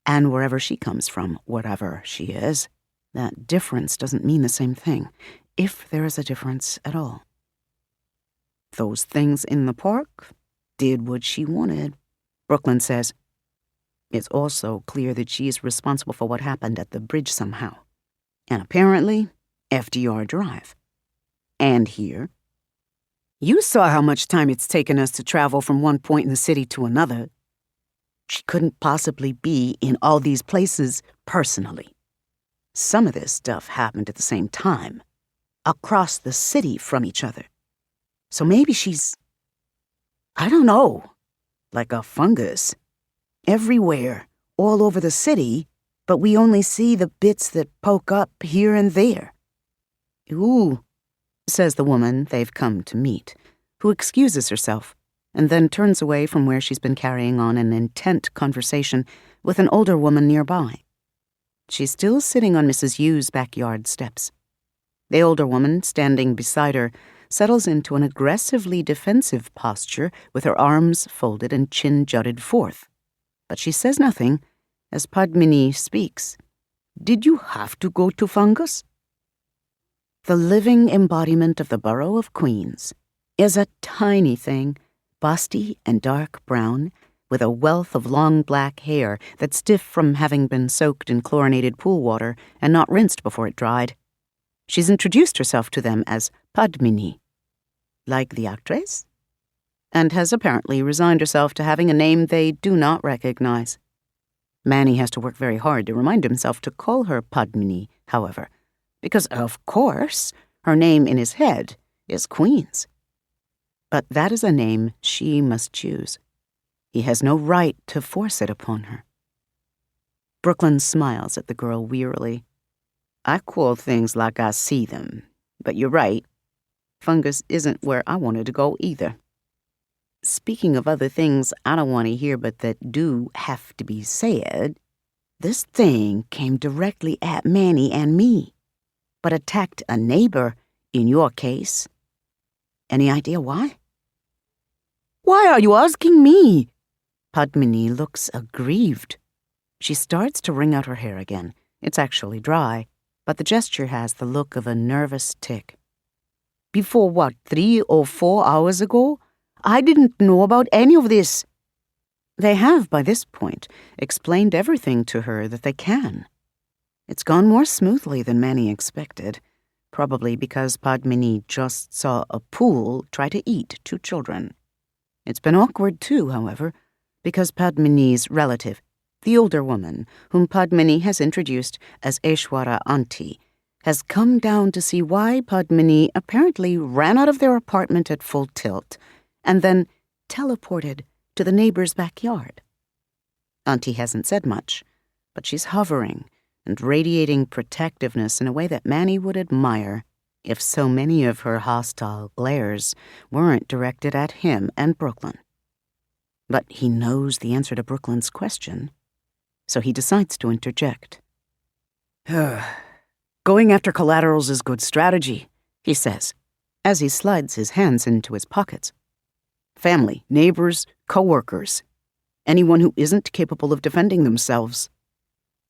And wherever she comes from, whatever she is, that difference doesn't mean the same thing, if there is a difference at all. Those things in the park did what she wanted, Brooklyn says. It's also clear that she is responsible for what happened at the bridge somehow. And apparently, FDR Drive. And here. You saw how much time it's taken us to travel from one point in the city to another. She couldn't possibly be in all these places personally. Some of this stuff happened at the same time, across the city from each other. So maybe she's, I don't know, like a fungus. Everywhere, all over the city, but we only see the bits that poke up here and there. Ooh, says the woman they've come to meet, who excuses herself and then turns away from where she's been carrying on an intent conversation with an older woman nearby. She's still sitting on Mrs. Yu's backyard steps. The older woman, standing beside her, settles into an aggressively defensive posture with her arms folded and chin jutted forth. But she says nothing as Padmini speaks. Did you have to go to Fungus? The living embodiment of the borough of Queens is a tiny thing, busty and dark brown, with a wealth of long black hair that's stiff from having been soaked in chlorinated pool water and not rinsed before it dried. She's introduced herself to them as Padmini, like the actress, and has apparently resigned herself to having a name they do not recognize. Manny has to work very hard to remind himself to call her Padmini, however, because, of course, her name in his head is Queen's. But that is a name she must choose. He has no right to force it upon her. Brooklyn smiles at the girl wearily. I call things like I see them, but you're right. Fungus isn't where I wanted to go either. Speaking of other things I don't want to hear but that do have to be said, this thing came directly at Manny and me, but attacked a neighbor in your case. Any idea why? Why are you asking me? Padmini looks aggrieved. She starts to wring out her hair again. It's actually dry, but the gesture has the look of a nervous tick. Before what, 3 or 4 hours ago? I didn't know about any of this. They have, by this point, explained everything to her that they can. It's gone more smoothly than Manny expected, probably because Padmini just saw a pool try to eat 2 children. It's been awkward too, however, because Padmini's relative, the older woman, whom Padmini has introduced as Aishwara Auntie, has come down to see why Padmini apparently ran out of their apartment at full tilt and then teleported to the neighbor's backyard. Auntie hasn't said much, but she's hovering and radiating protectiveness in a way that Manny would admire if so many of her hostile glares weren't directed at him and Brooklyn. But he knows the answer to Brooklyn's question, so he decides to interject. Going after collaterals is good strategy, he says, as he slides his hands into his pockets. Family, neighbors, co-workers, anyone who isn't capable of defending themselves.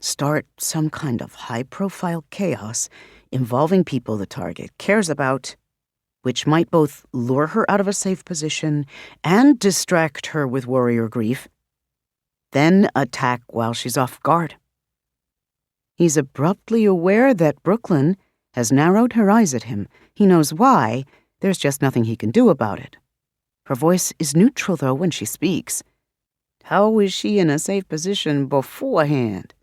Start some kind of high-profile chaos involving people the target cares about, which might both lure her out of a safe position and distract her with worry or grief. Then attack while she's off guard. He's abruptly aware that Brooklyn has narrowed her eyes at him. He knows why. There's just nothing he can do about it. Her voice is neutral, though, when she speaks. How is she in a safe position beforehand?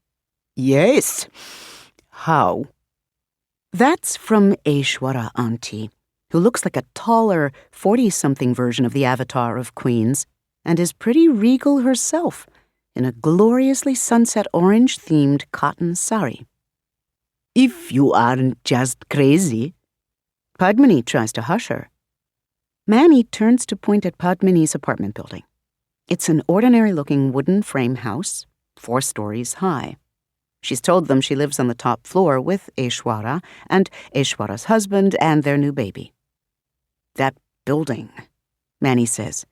Yes. How? That's from Aishwara Auntie, who looks like a taller, 40-something version of the avatar of Queens, and is pretty regal herself, in a gloriously sunset orange-themed cotton sari. If you aren't just crazy. Padmini tries to hush her. Manny turns to point at Padmini's apartment building. It's an ordinary-looking wooden frame house, 4 stories high. She's told them she lives on the top floor with Aishwara and Aishwara's husband and their new baby. That building, Manny says.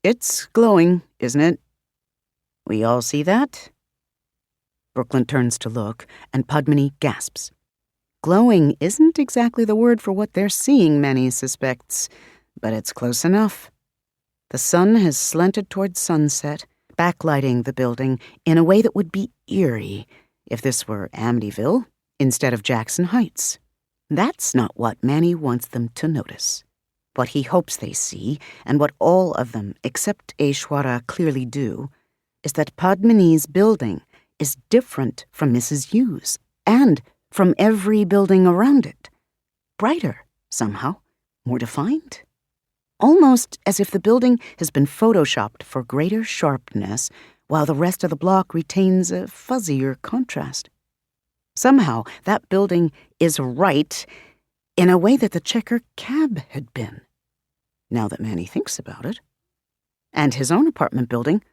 It's glowing, isn't it? We all see that? Brooklyn turns to look, and Padmini gasps. Glowing isn't exactly the word for what they're seeing, Manny suspects, but it's close enough. The sun has slanted towards sunset, backlighting the building in a way that would be eerie if this were Amityville instead of Jackson Heights. That's not what Manny wants them to notice. What he hopes they see, and what all of them except Aishwara clearly do, is that Padmini's building is different from Mrs. Hughes and from every building around it. Brighter, somehow, more defined. Almost as if the building has been photoshopped for greater sharpness, while the rest of the block retains a fuzzier contrast. Somehow, that building is right in a way that the checker cab had been, now that Manny thinks about it. And his own apartment building,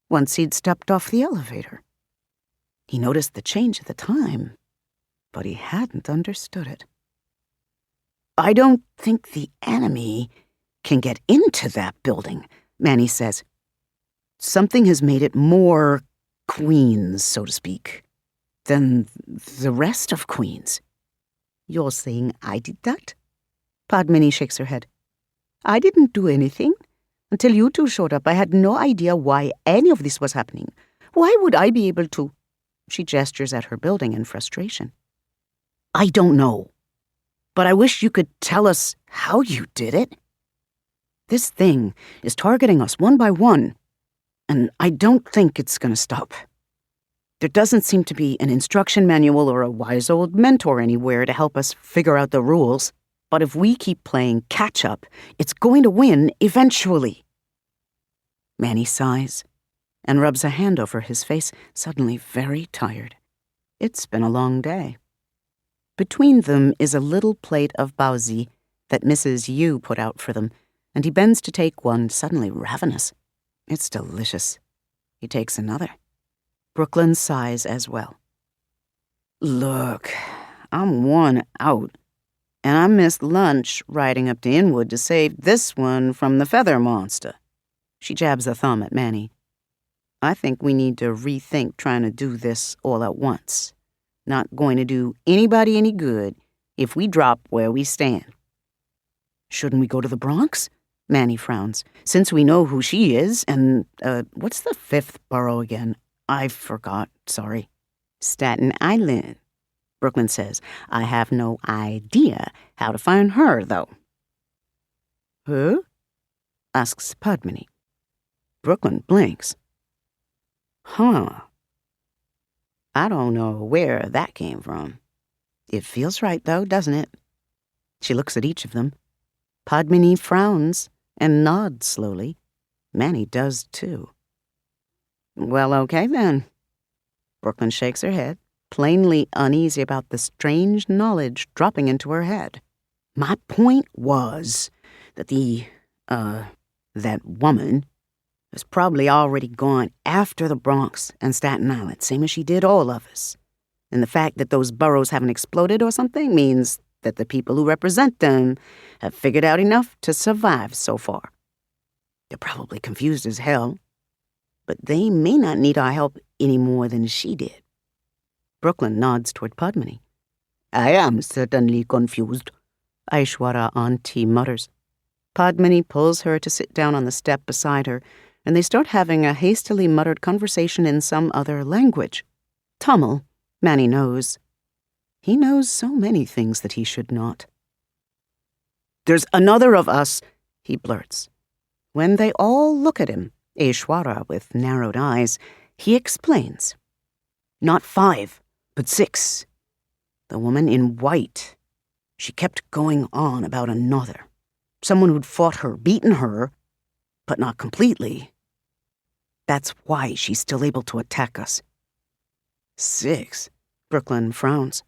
once he'd stepped off the elevator. He noticed the change at the time, but he hadn't understood it. I don't think the enemy can get into that building, Manny says. Something has made it more Queens, so to speak, than the rest of Queens. You're saying I did that? Padmini shakes her head. I didn't do anything. Until you two showed up, I had no idea why any of this was happening. Why would I be able to? She gestures at her building in frustration. I don't know. but I wish you could tell us how you did it. This thing is targeting us one by one, and I don't think it's gonna stop. There doesn't seem to be an instruction manual or a wise old mentor anywhere to help us figure out the rules, but if we keep playing catch-up, it's going to win eventually. Manny sighs and rubs a hand over his face, suddenly very tired. It's been a long day. Between them is a little plate of baozi that Mrs. Yu put out for them, and he bends to take one, suddenly ravenous. It's delicious. He takes another. Brooklyn sighs as well. Look, I'm worn out, and I missed lunch riding up to Inwood to save this one from the feather monster. She jabs a thumb at Manny. I think we need to rethink trying to do this all at once. Not going to do anybody any good if we drop where we stand. Shouldn't we go to the Bronx? Manny frowns. Since we know who she is, and, what's the 5th borough again? I forgot, sorry. Staten Island, Brooklyn says. I have no idea how to find her, though. Who? Asks Padmini. Brooklyn blinks. Huh. I don't know where that came from. It feels right, though, doesn't it? She looks at each of them. Padmini frowns and nods slowly. Manny does, too. Well, okay, then. Brooklyn shakes her head, plainly uneasy about the strange knowledge dropping into her head. My point was that that woman has probably already gone after the Bronx and Staten Island, same as she did all of us. And the fact that those boroughs haven't exploded or something means that the people who represent them have figured out enough to survive so far. They're probably confused as hell, but they may not need our help any more than she did. Brooklyn nods toward Padmini. I am certainly confused, Aishwara Auntie mutters. Padmini pulls her to sit down on the step beside her, and they start having a hastily muttered conversation in some other language. Tamil, Manny knows. He knows so many things that he should not. There's another of us, he blurts. When they all look at him, Aishwara with narrowed eyes, he explains. Not 5, but 6. The woman in white. She kept going on about another. Someone who'd fought her, beaten her, but not completely. That's why she's still able to attack us. 6? Brooklyn frowns.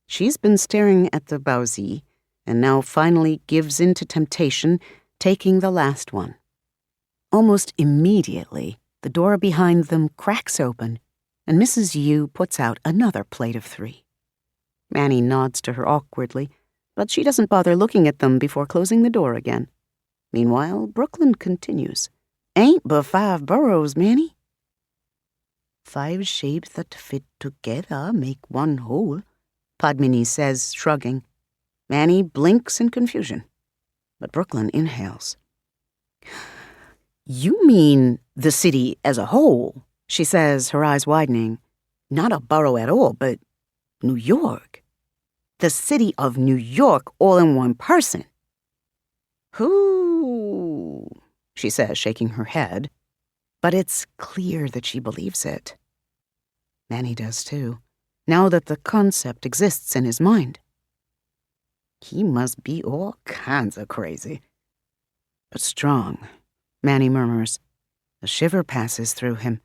She's been staring at the baozi, and now finally gives in to temptation, taking the last one. Almost immediately, the door behind them cracks open, and Mrs. Yu puts out another plate of 3. Manny nods to her awkwardly, but she doesn't bother looking at them before closing the door again. Meanwhile, Brooklyn continues. Ain't but 5 boroughs, Manny. 5 shapes that fit together make one whole, Padmini says, shrugging. Manny blinks in confusion, but Brooklyn inhales. You mean the city as a whole, she says, her eyes widening. Not a borough at all, but New York. The city of New York all in one person. Who? She says, shaking her head. But it's clear that she believes it. Manny does too, now that the concept exists in his mind. He must be all kinds of crazy. But strong, Manny murmurs. A shiver passes through him.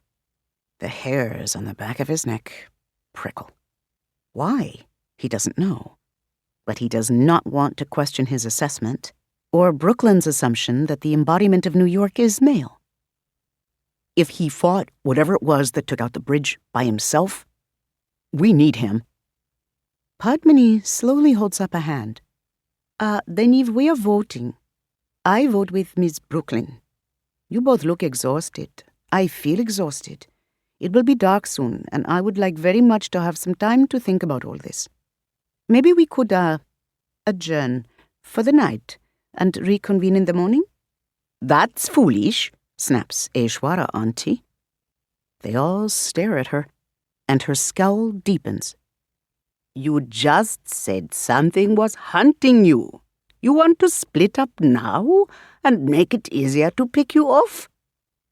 The hairs on the back of his neck prickle. Why? He doesn't know. But he does not want to question his assessment, or Brooklyn's assumption that the embodiment of New York is male. If he fought whatever it was that took out the bridge by himself, we need him. Padmini slowly holds up a hand. Then if we are voting, I vote with Miss Brooklyn. You both look exhausted. I feel exhausted. It will be dark soon, and I would like very much to have some time to think about all this. Maybe we could, adjourn for the night and reconvene in the morning? That's foolish, snaps Aishwara Auntie. They all stare at her, and her scowl deepens. You just said something was hunting you. You want to split up now and make it easier to pick you off?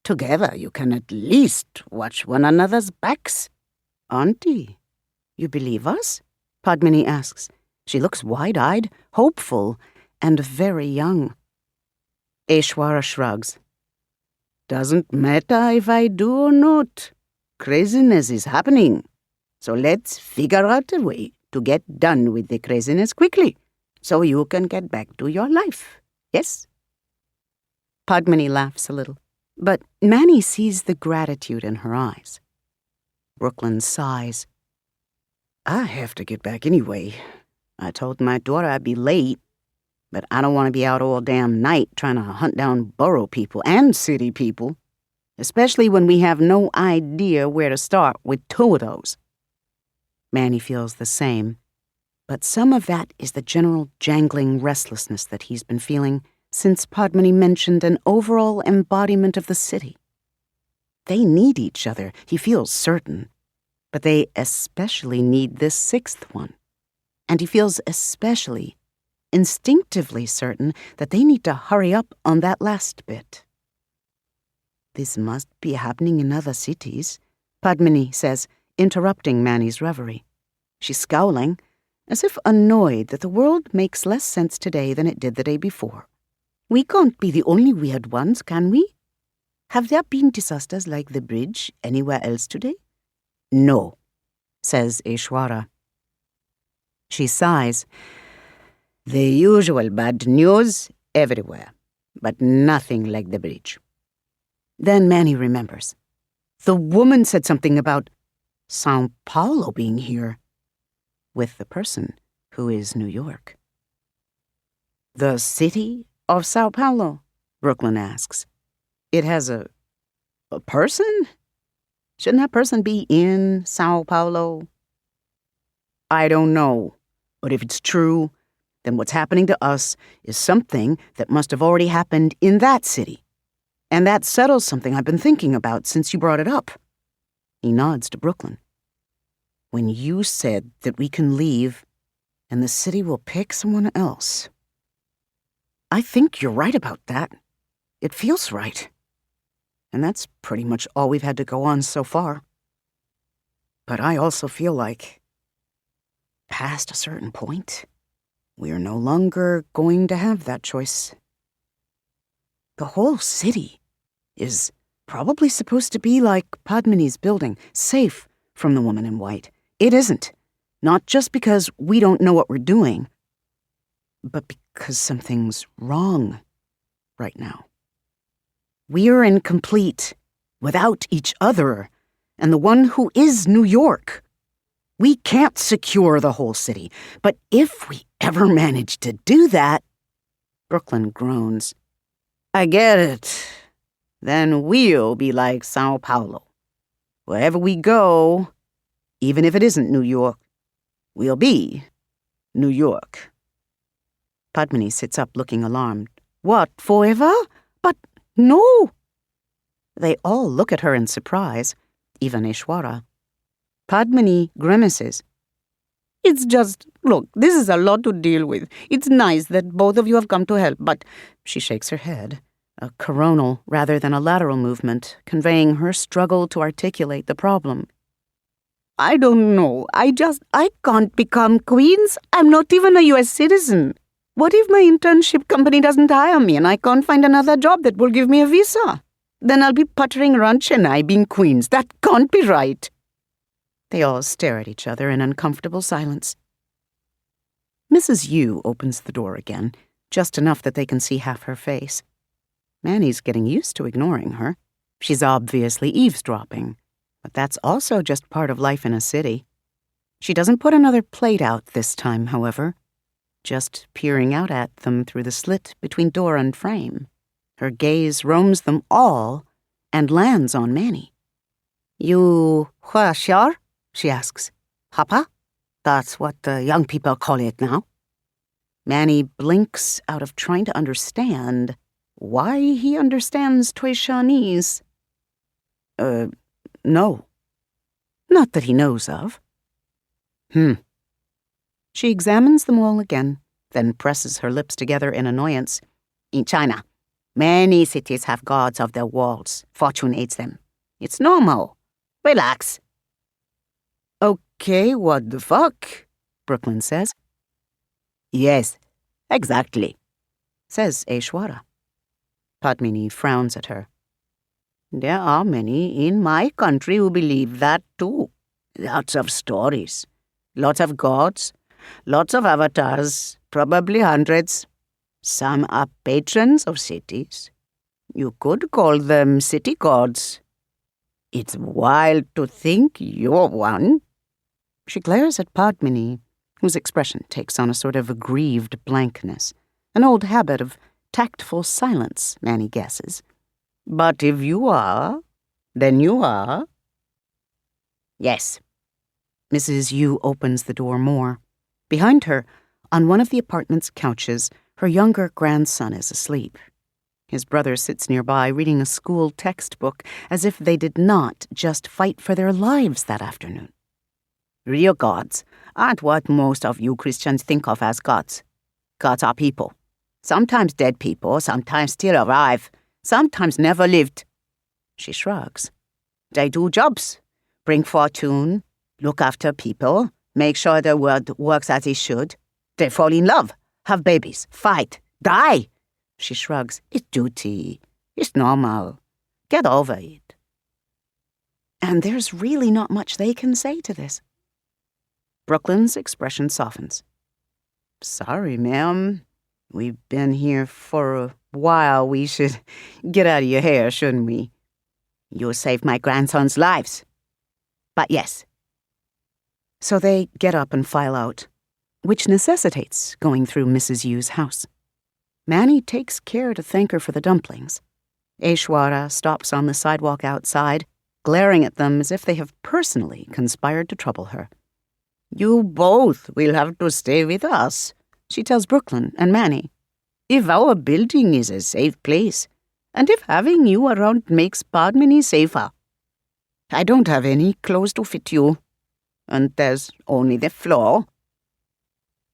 Together you can at least watch one another's backs. Auntie, you believe us? Padmini asks. She looks wide-eyed, hopeful, and very young. Ishwara shrugs. Doesn't matter if I do or not. Craziness is happening. So let's figure out a way to get done with the craziness quickly, so you can get back to your life. Yes? Padmini laughs a little, but Manny sees the gratitude in her eyes. Brooklyn sighs. I have to get back anyway. I told my daughter I'd be late, but I don't want to be out all damn night trying to hunt down borough people and city people, especially when we have no idea where to start with two of those. Manny feels the same, but some of that is the general jangling restlessness that he's been feeling since Padmini mentioned an overall embodiment of the city. They need each other, he feels certain, but they especially need this sixth one. And he feels especially, instinctively certain that they need to hurry up on that last bit. This must be happening in other cities, Padmini says, interrupting Manny's reverie. She's scowling, as if annoyed that the world makes less sense today than it did the day before. We can't be the only weird ones, can we? Have there been disasters like the bridge anywhere else today? No, says Ishwara. She sighs. The usual bad news everywhere, but nothing like the bridge. Then Manny remembers. The woman said something about Sao Paulo being here, with the person who is New York. The city of Sao Paulo? Brooklyn asks. It has a person? Shouldn't that person be in Sao Paulo? I don't know, but if it's true, then what's happening to us is something that must have already happened in that city. And that settles something I've been thinking about since you brought it up. He nods to Brooklyn. When you said that we can leave and the city will pick someone else, I think you're right about that. It feels right. And that's pretty much all we've had to go on so far. But I also feel like, past a certain point, we're no longer going to have that choice. The whole city is probably supposed to be like Padmini's building, safe from the woman in white. It isn't. Not just because we don't know what we're doing, but because something's wrong right now. We're incomplete without each other and the one who is New York. We can't secure the whole city, but if we ever manage to do that, Brooklyn groans. I get it. Then we'll be like Sao Paulo. Wherever we go, even if it isn't New York, we'll be New York. Padmini sits up looking alarmed. What, forever? But no. They all look at her in surprise, even Ishwara. Padmini grimaces. It's just, look, this is a lot to deal with. It's nice that both of you have come to help, but she shakes her head, a coronal rather than a lateral movement, conveying her struggle to articulate the problem. I don't know. I can't become Queens. I'm not even a U.S. citizen. What if my internship company doesn't hire me and I can't find another job that will give me a visa? Then I'll be puttering around Chennai being Queens. That can't be right. They all stare at each other in uncomfortable silence. Mrs. Yu opens the door again, just enough that they can see half her face. Manny's getting used to ignoring her. She's obviously eavesdropping, but that's also just part of life in a city. She doesn't put another plate out this time, however, just peering out at them through the slit between door and frame. Her gaze roams them all and lands on Manny. You sure? She asks. Papa? That's what the young people call it now. Manny blinks out of trying to understand why he understands Toishanese. No. Not that he knows of. She examines them all again, then presses her lips together in annoyance. In China, many cities have gods of their walls. Fortune aids them. It's normal. Relax. Okay, what the fuck? Brooklyn says. Yes, exactly, says Aishwara. Padmini frowns at her. There are many in my country who believe that too. Lots of stories. Lots of gods. Lots of avatars. Probably hundreds. Some are patrons of cities. You could call them city gods. It's wild to think you're one. She glares at Padmini, whose expression takes on a sort of aggrieved blankness, an old habit of tactful silence, Manny guesses. But if you are, then you are. Yes. Mrs. Yu opens the door more. Behind her, on one of the apartment's couches, her younger grandson is asleep. His brother sits nearby reading a school textbook as if they did not just fight for their lives that afternoon. Real gods aren't what most of you Christians think of as gods. Gods are people. Sometimes dead people, sometimes still alive, sometimes never lived. She shrugs. They do jobs, bring fortune, look after people, make sure the world works as it should. They fall in love, have babies, fight, die. She shrugs. It's duty. It's normal. Get over it. And there's really not much they can say to this. Brooklyn's expression softens. Sorry, ma'am. We've been here for a while. We should get out of your hair, shouldn't we? You saved my grandson's lives. But yes. So they get up and file out, which necessitates going through Mrs. Yu's house. Manny takes care to thank her for the dumplings. Aishwara stops on the sidewalk outside, glaring at them as if they have personally conspired to trouble her. You both will have to stay with us, she tells Brooklyn and Manny. If our building is a safe place, and if having you around makes Padmini safer. I don't have any clothes to fit you, and there's only the floor.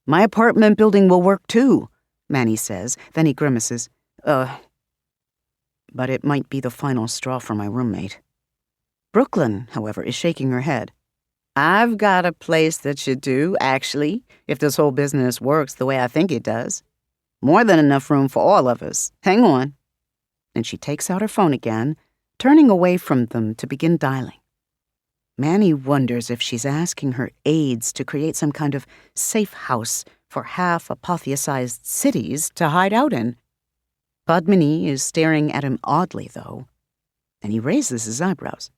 My apartment building will work too, Manny says, then he grimaces. But it might be the final straw for my roommate. Brooklyn, however, is shaking her head. I've got a place that should do, actually, if this whole business works the way I think it does. More than enough room for all of us. Hang on. And she takes out her phone again, turning away from them to begin dialing. Manny wonders if she's asking her aides to create some kind of safe house for half-apotheosized cities to hide out in. Padmini is staring at him oddly, though, and he raises his eyebrows.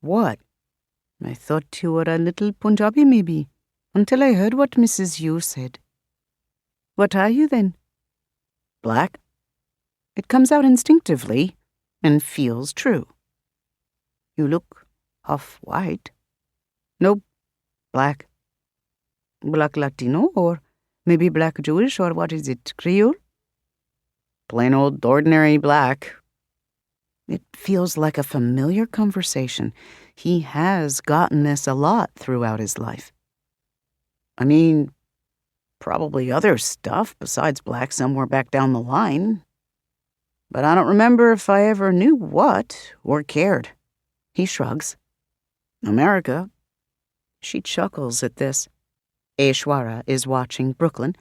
What? I thought you were a little Punjabi, maybe, until I heard what Mrs. Yu said. What are you, then? Black? It comes out instinctively and feels true. You look half-white. Nope, black. Black Latino, or maybe black Jewish, or what is it, Creole? Plain old ordinary black. It feels like a familiar conversation. He has gotten this a lot throughout his life. I mean, probably other stuff besides black somewhere back down the line. But I don't remember if I ever knew what or cared. He shrugs. America. She chuckles at this. Aishwara is watching Brooklyn.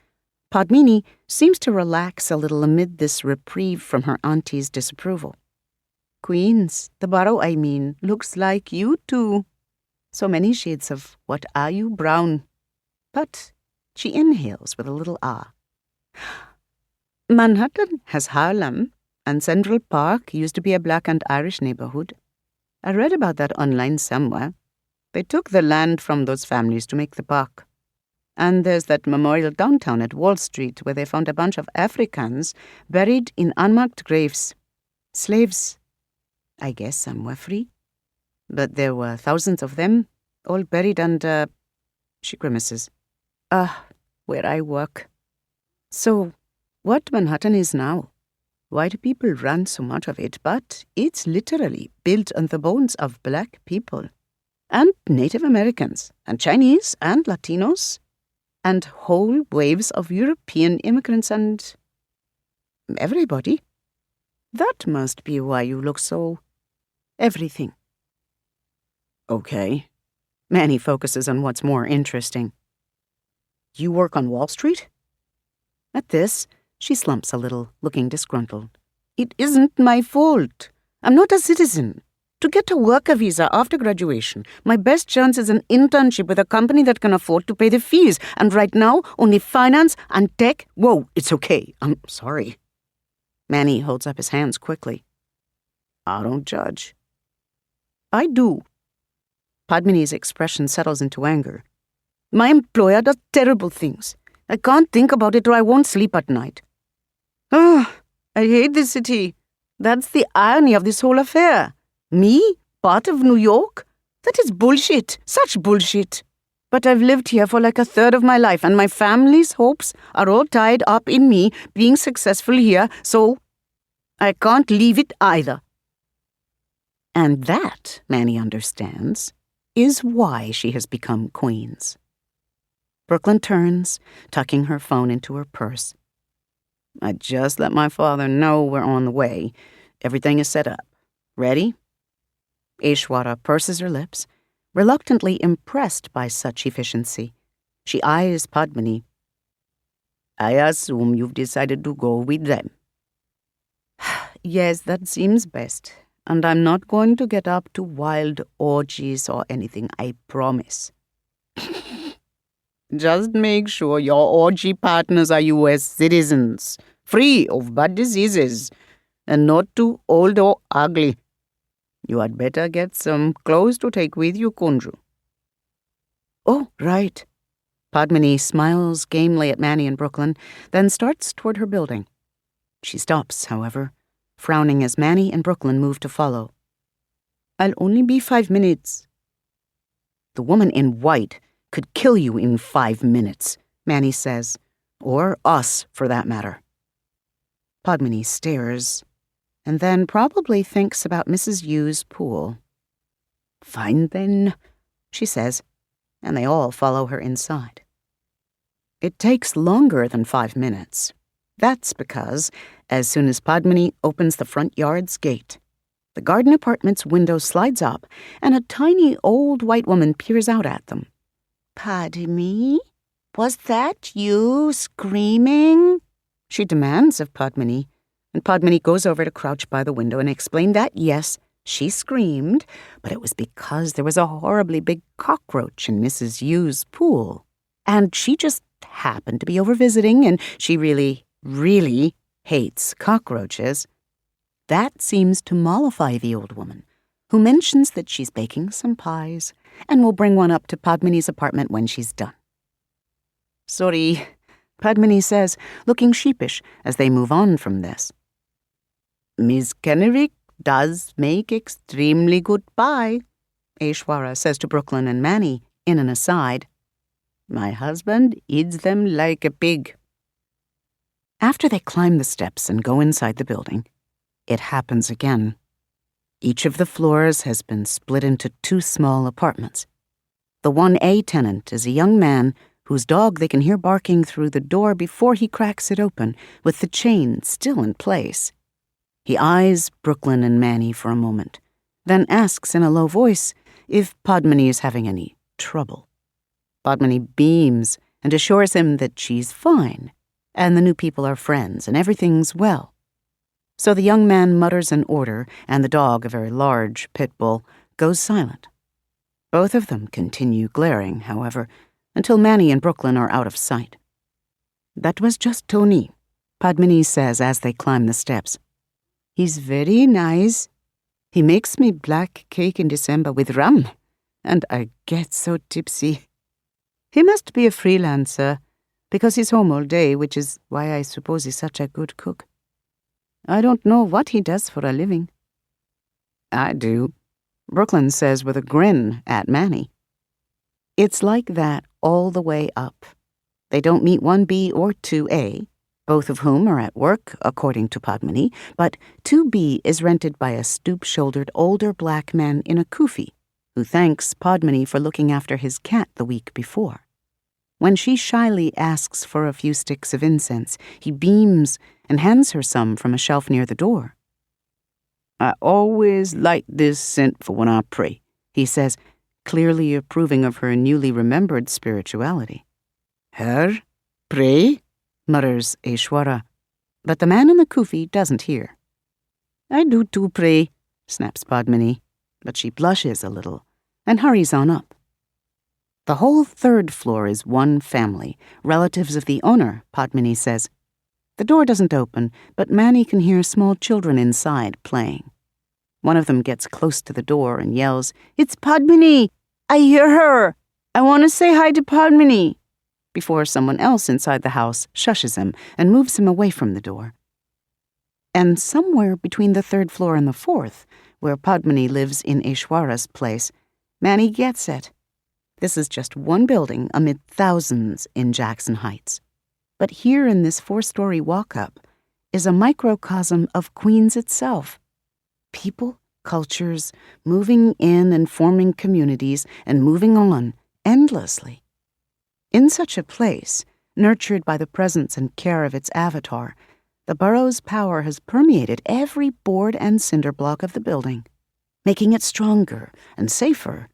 Padmini seems to relax a little amid this reprieve from her auntie's disapproval. Queens, the borough, I mean, looks like you too. So many shades of what are you, brown? But she inhales with a little ah. Manhattan has Harlem, and Central Park used to be a black and Irish neighborhood. I read about that online somewhere. They took the land from those families to make the park. And there's that memorial downtown at Wall Street where they found a bunch of Africans buried in unmarked graves. Slaves. I guess some were free. But there were thousands of them, all buried under... She grimaces. Where I work. So, what Manhattan is now? Why do people run so much of it? But it's literally built on the bones of black people. And Native Americans, and Chinese, and Latinos. and whole waves of European immigrants and everybody. That must be why you look so everything. Okay. Manny focuses on what's more interesting. You work on Wall Street? At this, she slumps a little, looking disgruntled. It isn't my fault. I'm not a citizen. To get a worker visa after graduation, my best chance is an internship with a company that can afford to pay the fees. And right now, only finance and tech. Whoa, it's okay. I'm sorry. Manny holds up his hands quickly. I don't judge. I do. Padmini's expression settles into anger. My employer does terrible things. I can't think about it or I won't sleep at night. I hate this city. That's the irony of this whole affair. Me, part of New York? That is bullshit. Such bullshit. But I've lived here for like a third of my life and my family's hopes are all tied up in me being successful here, so I can't leave it either. And that, Manny understands, is why she has become Queen's. Brooklyn turns, tucking her phone into her purse. I just let my father know we're on the way. Everything is set up. Ready? Ishwara purses her lips, reluctantly impressed by such efficiency. She eyes Padmini. I assume you've decided to go with them. Yes, that seems best. And I'm not going to get up to wild orgies or anything, I promise. Just make sure your orgy partners are U.S. citizens, free of bad diseases, and not too old or ugly. You had better get some clothes to take with you, Kunju. Oh, right. Padmini smiles gamely at Manny and Brooklyn, then starts toward her building. She stops, however, frowning as Manny and Brooklyn move to follow. I'll only be 5 minutes. The woman in white could kill you in 5 minutes, Manny says, or us, for that matter. Padmini stares, and then probably thinks about Mrs. Yu's pool. Fine then, she says, and they all follow her inside. It takes longer than 5 minutes. That's because, as soon as Padmini opens the front yard's gate, the garden apartment's window slides up, and a tiny old white woman peers out at them. Padmini? Was that you screaming? She demands of Padmini, and Padmini goes over to crouch by the window and explain that, yes, she screamed, but it was because there was a horribly big cockroach in Mrs. Yu's pool. And she just happened to be over visiting, and she really hates cockroaches. That seems to mollify the old woman, who mentions that she's baking some pies and will bring one up to Padmini's apartment when she's done. Sorry, Padmini says, looking sheepish as they move on from this. Miss Kennewick does make extremely good pie, Ishwara says to Brooklyn and Manny in an aside. My husband eats them like a pig. After they climb the steps and go inside the building, it happens again. Each of the floors has been split into 2 small apartments. The 1A tenant is a young man whose dog they can hear barking through the door before he cracks it open, with the chain still in place. He eyes Brooklyn and Manny for a moment, then asks in a low voice if Padmini is having any trouble. Padmini beams and assures him that she's fine, and the new people are friends and everything's well. So the young man mutters an order, and the dog, a very large pit bull, goes silent. Both of them continue glaring, however, until Manny and Brooklyn are out of sight. That was just Tony, Padmini says as they climb the steps. He's very nice. He makes me black cake in December with rum, and I get so tipsy. He must be a freelancer, because he's home all day, which is why I suppose he's such a good cook. I don't know what he does for a living. I do, Brooklyn says with a grin at Manny. It's like that all the way up. They don't meet 1B or 2A, both of whom are at work, according to Padmini, but 2B is rented by a stoop-shouldered older black man in a kufi, who thanks Padmini for looking after his cat the week before. When she shyly asks for a few sticks of incense, he beams and hands her some from a shelf near the door. "I always light this scent for when I pray," he says, clearly approving of her newly remembered spirituality. "Her? Pray?" mutters Aishwara, but the man in the kufi doesn't hear. "I do too pray," snaps Padmini, but she blushes a little and hurries on up. The whole third floor is one family, relatives of the owner, Padmini says. The door doesn't open, but Manny can hear small children inside playing. One of them gets close to the door and yells, "It's Padmini! I hear her! I want to say hi to Padmini!" before someone else inside the house shushes him and moves him away from the door. And somewhere between the third floor and the fourth, where Padmini lives in Aishwara's place, Manny gets it. This is just one building amid thousands in Jackson Heights. But here in this 4-story walk-up is a microcosm of Queens itself. People, cultures, moving in and forming communities and moving on endlessly. In such a place, nurtured by the presence and care of its avatar, the borough's power has permeated every board and cinder block of the building, making it stronger and safer,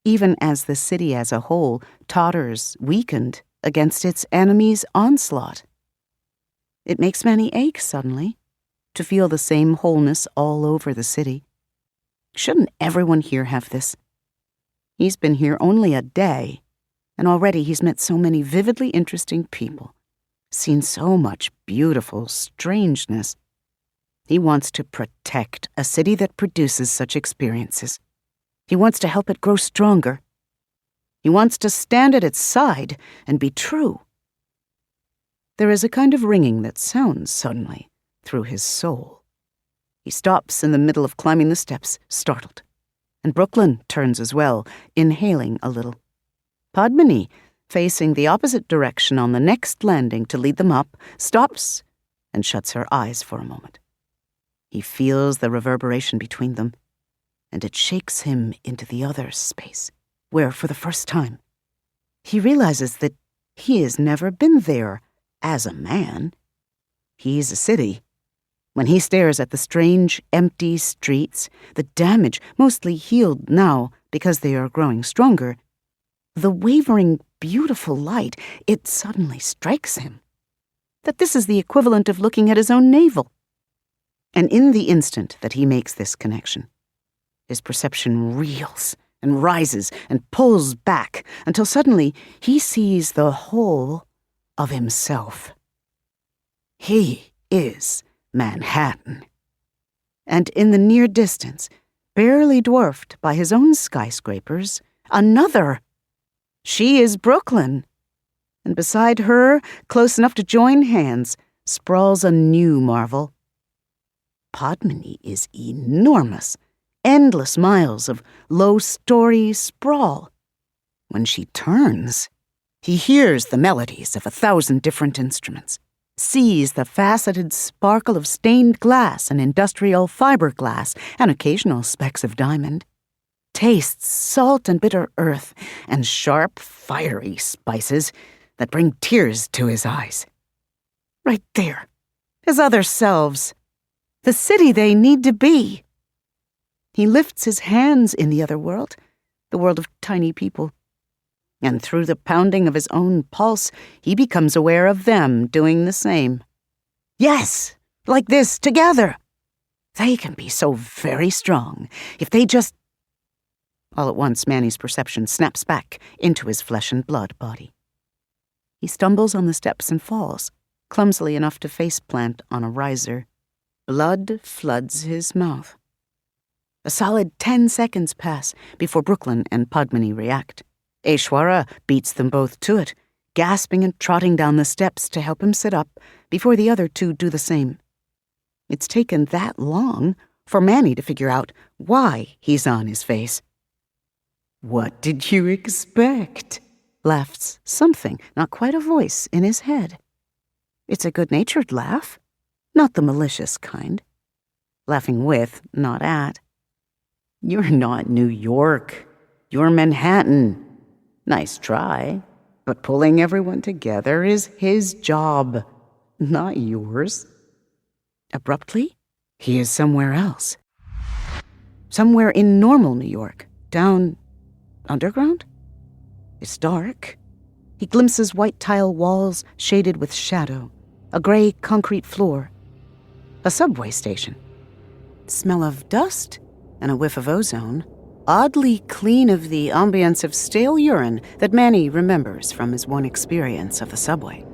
even as the city as a whole totters, weakened, against its enemy's onslaught. It makes Manny ache suddenly, to feel the same wholeness all over the city. Shouldn't everyone here have this? He's been here only a day, and already he's met so many vividly interesting people, seen so much beautiful strangeness. He wants to protect a city that produces such experiences. He wants to help it grow stronger. He wants to stand at its side and be true. There is a kind of ringing that sounds suddenly through his soul. He stops in the middle of climbing the steps, startled. And Brooklyn turns as well, inhaling a little. Padmini, facing the opposite direction on the next landing to lead them up, stops and shuts her eyes for a moment. He feels the reverberation between them, and it shakes him into the other space, where, for the first time, he realizes that he has never been there as a man. He's a city. When he stares at the strange, empty streets, the damage, mostly healed now because they are growing stronger, the wavering, beautiful light, it suddenly strikes him that this is the equivalent of looking at his own navel. And in the instant that he makes this connection, his perception reels and rises and pulls back until suddenly he sees the whole of himself. He is Manhattan. And in the near distance, barely dwarfed by his own skyscrapers, another. She is Brooklyn. And beside her, close enough to join hands, sprawls a new marvel. Padmini is enormous. Endless miles of low-story sprawl. When she turns, he hears the melodies of 1,000 different instruments, sees the faceted sparkle of stained glass and industrial fiberglass and occasional specks of diamond, tastes salt and bitter earth and sharp, fiery spices that bring tears to his eyes. Right there, his other selves, the city they need to be. He lifts his hands in the other world, the world of tiny people. And through the pounding of his own pulse, he becomes aware of them doing the same. Yes, like this, together. They can be so very strong if they just... All at once, Manny's perception snaps back into his flesh and blood body. He stumbles on the steps and falls, clumsily enough to faceplant on a riser. Blood floods his mouth. A solid 10 seconds pass before Brooklyn and Padmini react. Aishwara beats them both to it, gasping and trotting down the steps to help him sit up before the other two do the same. It's taken that long for Manny to figure out why he's on his face. "What did you expect?" laughs something, not quite a voice, in his head. It's a good-natured laugh, not the malicious kind. Laughing with, not at. "You're not New York. You're Manhattan. Nice try, But pulling everyone together is his job, not yours. Abruptly, he is somewhere else. Somewhere in normal New York, down underground? It's dark. He glimpses white tile walls shaded with shadow, a gray concrete floor, a subway station. Smell of dust and a whiff of ozone, oddly clean of the ambience of stale urine that Manny remembers from his one experience of the subway.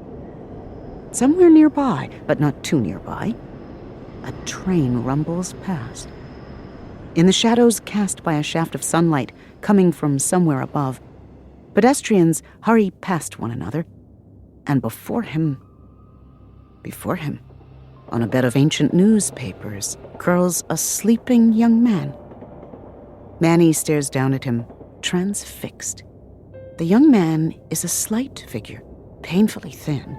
Somewhere nearby, but not too nearby, a train rumbles past. In the shadows cast by a shaft of sunlight coming from somewhere above, pedestrians hurry past one another, and before him, on a bed of ancient newspapers, curls a sleeping young man. Manny stares down at him, transfixed. The young man is a slight figure, painfully thin,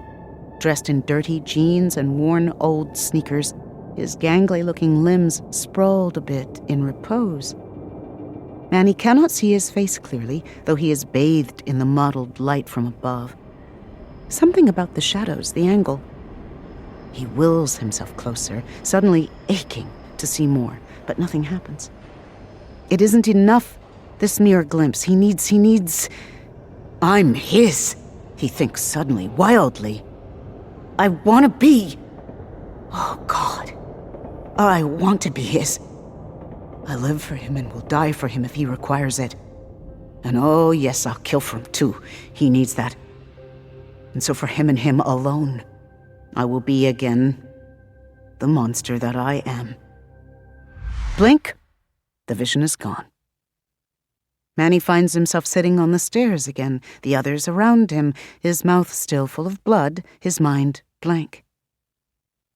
dressed in dirty jeans and worn old sneakers, his gangly-looking limbs sprawled a bit in repose. Manny cannot see his face clearly, though he is bathed in the mottled light from above. Something about the shadows, the angle. He wills himself closer, suddenly aching to see more, but nothing happens. It isn't enough, this mere glimpse. He needs... I'm his, he thinks suddenly, wildly. I want to be... Oh, God. I want to be his. I live for him and will die for him if he requires it. And oh, yes, I'll kill for him, too. He needs that. And so for him and him alone, I will be again the monster that I am. Blink, the vision is gone. Manny finds himself sitting on the stairs again, the others around him, his mouth still full of blood, his mind blank.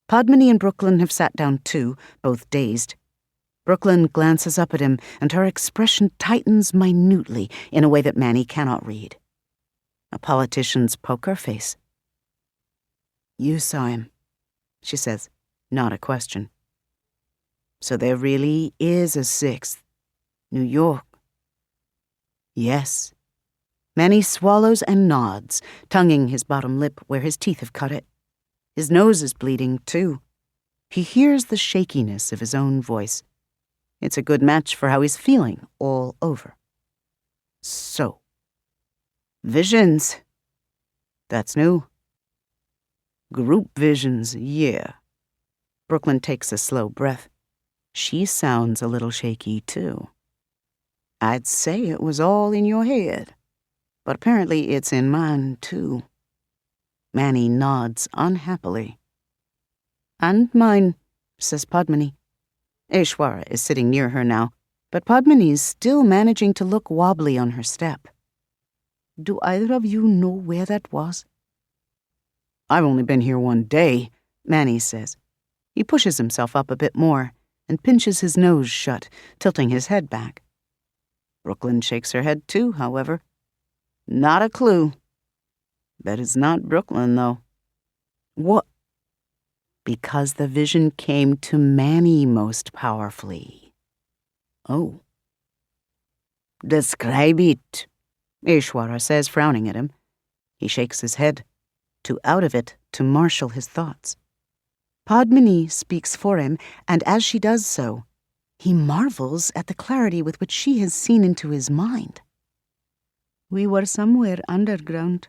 Padmini and Brooklyn have sat down too, both dazed. Brooklyn glances up at him, and her expression tightens minutely in a way that Manny cannot read. A politician's poker face. You saw him, she says, not a question. So there really is a sixth. New York. Yes. Manny swallows and nods, tonguing his bottom lip where his teeth have cut it. His nose is bleeding, too. He hears the shakiness of his own voice. It's a good match for how he's feeling all over. So. Visions. That's new. Group visions, yeah. Brooklyn takes a slow breath. She sounds a little shaky, too. I'd say it was all in your head, but apparently it's in mine, too. Manny nods unhappily. And mine, says Padmini. Aishwara is sitting near her now, but Padmini's still managing to look wobbly on her step. Do either of you know where that was? I've only been here one day, Manny says. He pushes himself up a bit more and pinches his nose shut, tilting his head back. Brooklyn shakes her head too, however. Not a clue. Bet it's not Brooklyn, though. What? Because the vision came to Manny most powerfully. Oh. Describe it, Ishwara says, frowning at him. He shakes his head, too out of it to marshal his thoughts. Padmini speaks for him, and as she does so, he marvels at the clarity with which she has seen into his mind. We were somewhere underground.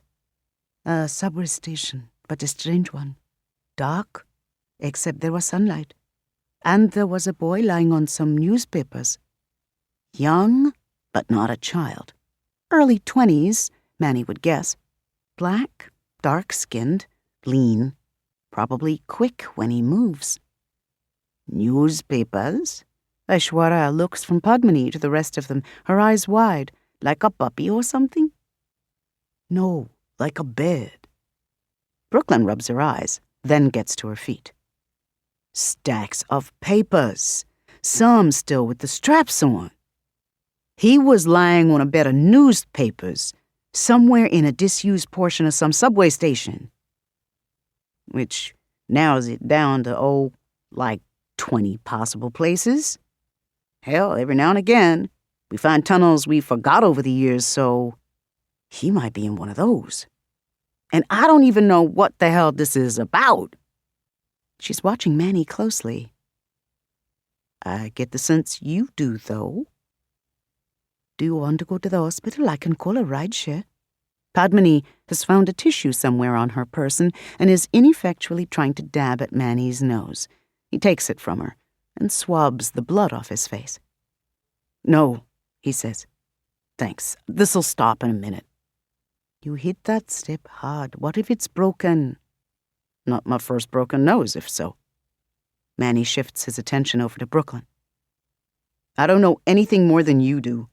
A subway station, but a strange one. Dark, except there was sunlight. And there was a boy lying on some newspapers. Young, but not a child. Early 20s, Manny would guess. Black, dark-skinned, lean, probably quick when he moves. Newspapers? Aishwara looks from Padmini to the rest of them, her eyes wide, like a puppy or something. No, like a bed. Brooklyn rubs her eyes, then gets to her feet. Stacks of papers, some still with the straps on. He was lying on a bed of newspapers, somewhere in a disused portion of some subway station. Which narrows it down to, like 20 possible places. Hell, every now and again, we find tunnels we forgot over the years, so... he might be in one of those. And I don't even know what the hell this is about. She's watching Manny closely. I get the sense you do, though. Do you want to go to the hospital? I can call a rideshare. Padmini has found a tissue somewhere on her person and is ineffectually trying to dab at Manny's nose. He takes it from her and swabs the blood off his face. No, he says. Thanks. This'll stop in a minute. You hit that step hard. What if it's broken? Not my first broken nose, if so. Manny shifts his attention over to Brooklyn. I don't know anything more than you do.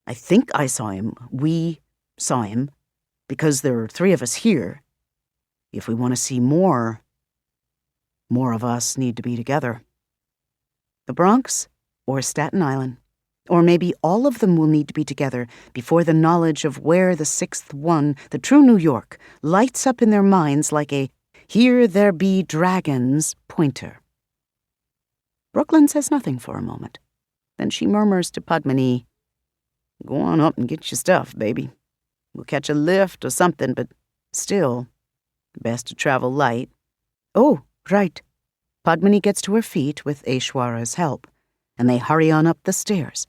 I think I saw him. We saw him. Because there are 3 of us here. If we want to see more of us need to be together. The Bronx or Staten Island. Or maybe all of them will need to be together before the knowledge of where the 6th one, the true New York, lights up in their minds like a "Here there be dragons" pointer. Brooklyn says nothing for a moment. Then she murmurs to Padmini, "Go on up and get your stuff, baby. We'll catch a lift or something, but still, best to travel light." Oh, right. Padmini gets to her feet with Aishwara's help, and they hurry on up the stairs.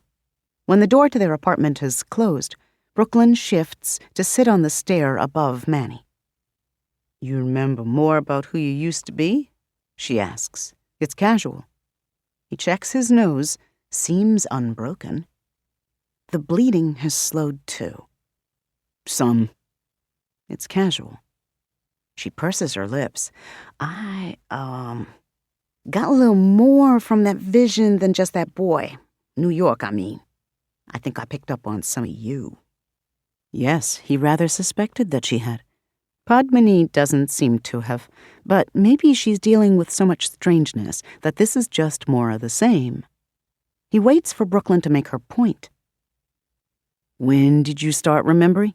When the door to their apartment has closed, Brooklyn shifts to sit on the stair above Manny. You remember more about who you used to be? She asks. It's casual. He checks his nose, seems unbroken. The bleeding has slowed too. Some. It's casual. She purses her lips. I, got a little more from that vision than just that boy. New York, I mean. I think I picked up on some of you. Yes, he rather suspected that she had. Padmini doesn't seem to have, but maybe she's dealing with so much strangeness that this is just more of the same. He waits for Brooklyn to make her point. When did you start remembering?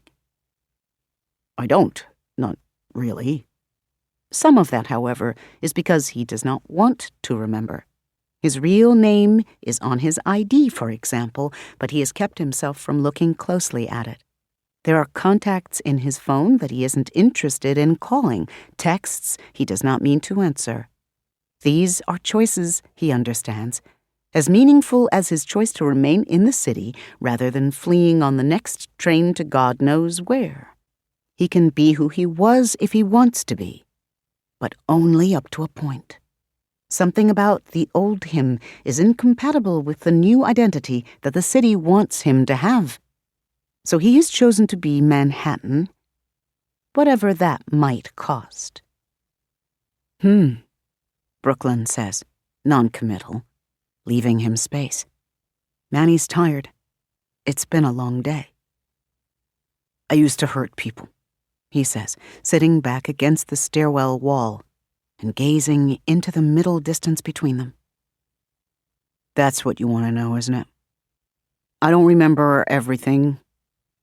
I don't. Not really. Some of that, however, is because he does not want to remember. His real name is on his ID, for example, but he has kept himself from looking closely at it. There are contacts in his phone that he isn't interested in calling, texts he does not mean to answer. These are choices, he understands, as meaningful as his choice to remain in the city rather than fleeing on the next train to God knows where. He can be who he was if he wants to be, but only up to a point. Something about the old him is incompatible with the new identity that the city wants him to have. So he has chosen to be Manhattan, whatever that might cost. Brooklyn says, non-committal, leaving him space. Manny's tired. It's been a long day. I used to hurt people, he says, sitting back against the stairwell wall and gazing into the middle distance between them. That's what you want to know, isn't it? I don't remember everything.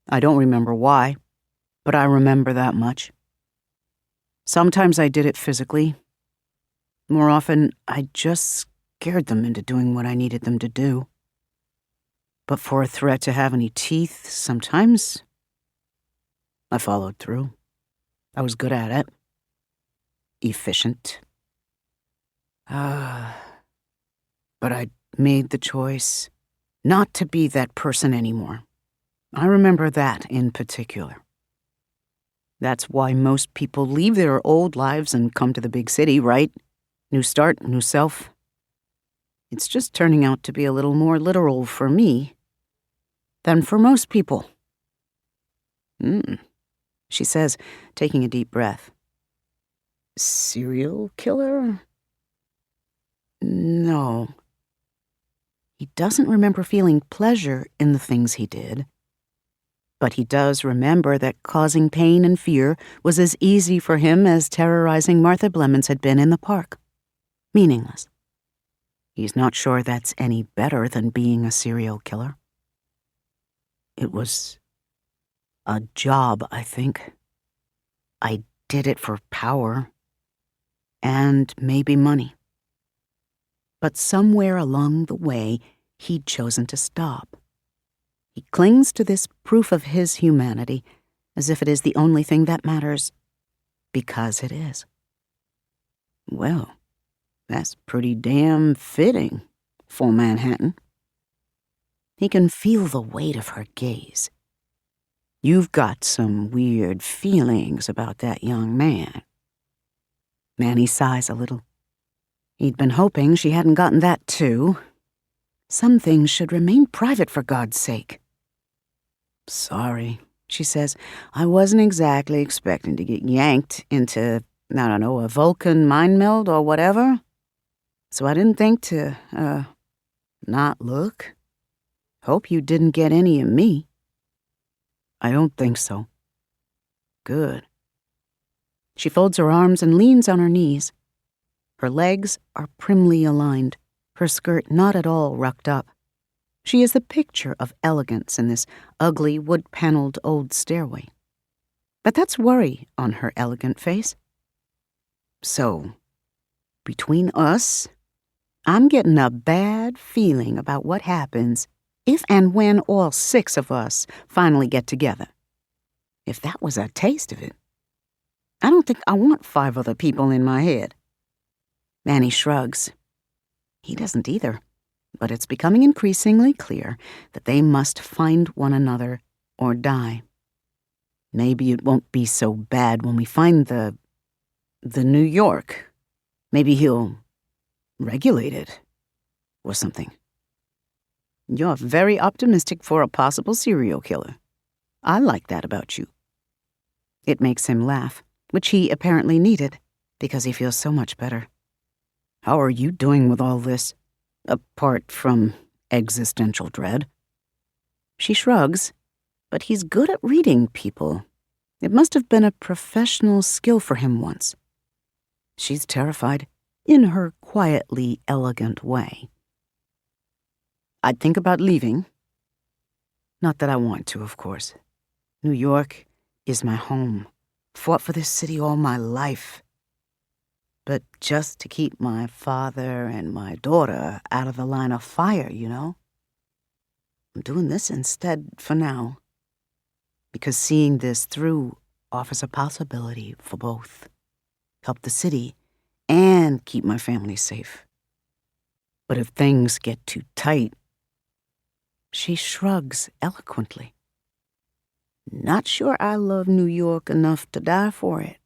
I don't remember why, but I remember that much. Sometimes I did it physically. More often, I just scared them into doing what I needed them to do. But for a threat to have any teeth, sometimes I followed through. I was good at it. Efficient. But I made the choice not to be that person anymore. I remember that in particular. That's why most people leave their old lives and come to the big city, right? New start, new self. It's just turning out to be a little more literal for me than for most people. She says, taking a deep breath. Serial killer? No. He doesn't remember feeling pleasure in the things he did. But he does remember that causing pain and fear was as easy for him as terrorizing Martha Blemons had been in the park. Meaningless. He's not sure that's any better than being a serial killer. It was a job, I think. I did it for power. And maybe money. But somewhere along the way, he'd chosen to stop. He clings to this proof of his humanity as if it is the only thing that matters, because it is. Well, that's pretty damn fitting for Manhattan. He can feel the weight of her gaze. You've got some weird feelings about that young man. Manny sighs a little. He'd been hoping she hadn't gotten that too. Some things should remain private, for God's sake. Sorry, she says. I wasn't exactly expecting to get yanked into, I don't know, a Vulcan mind meld or whatever. So I didn't think to, not look. Hope you didn't get any of me. I don't think so. Good. She folds her arms and leans on her knees. Her legs are primly aligned, her skirt not at all rucked up. She is the picture of elegance in this ugly, wood-paneled old stairway. But that's worry on her elegant face. So, between us, I'm getting a bad feeling about what happens if and when all 6 of us finally get together. If that was a taste of it, I don't think I want 5 other people in my head. Manny shrugs. He doesn't either, but it's becoming increasingly clear that they must find one another or die. Maybe it won't be so bad when we find the New York. Maybe he'll regulate it or something. You're very optimistic for a possible serial killer. I like that about you. It makes him laugh, which he apparently needed, because he feels so much better. How are you doing with all this, apart from existential dread? She shrugs, but he's good at reading people. It must have been a professional skill for him once. She's terrified, in her quietly elegant way. I'd think about leaving. Not that I want to, of course. New York is my home. Fought for this city all my life. But just to keep my father and my daughter out of the line of fire, you know? I'm doing this instead for now. Because seeing this through offers a possibility for both. Help the city and keep my family safe. But if things get too tight, she shrugs eloquently. Not sure I love New York enough to die for it.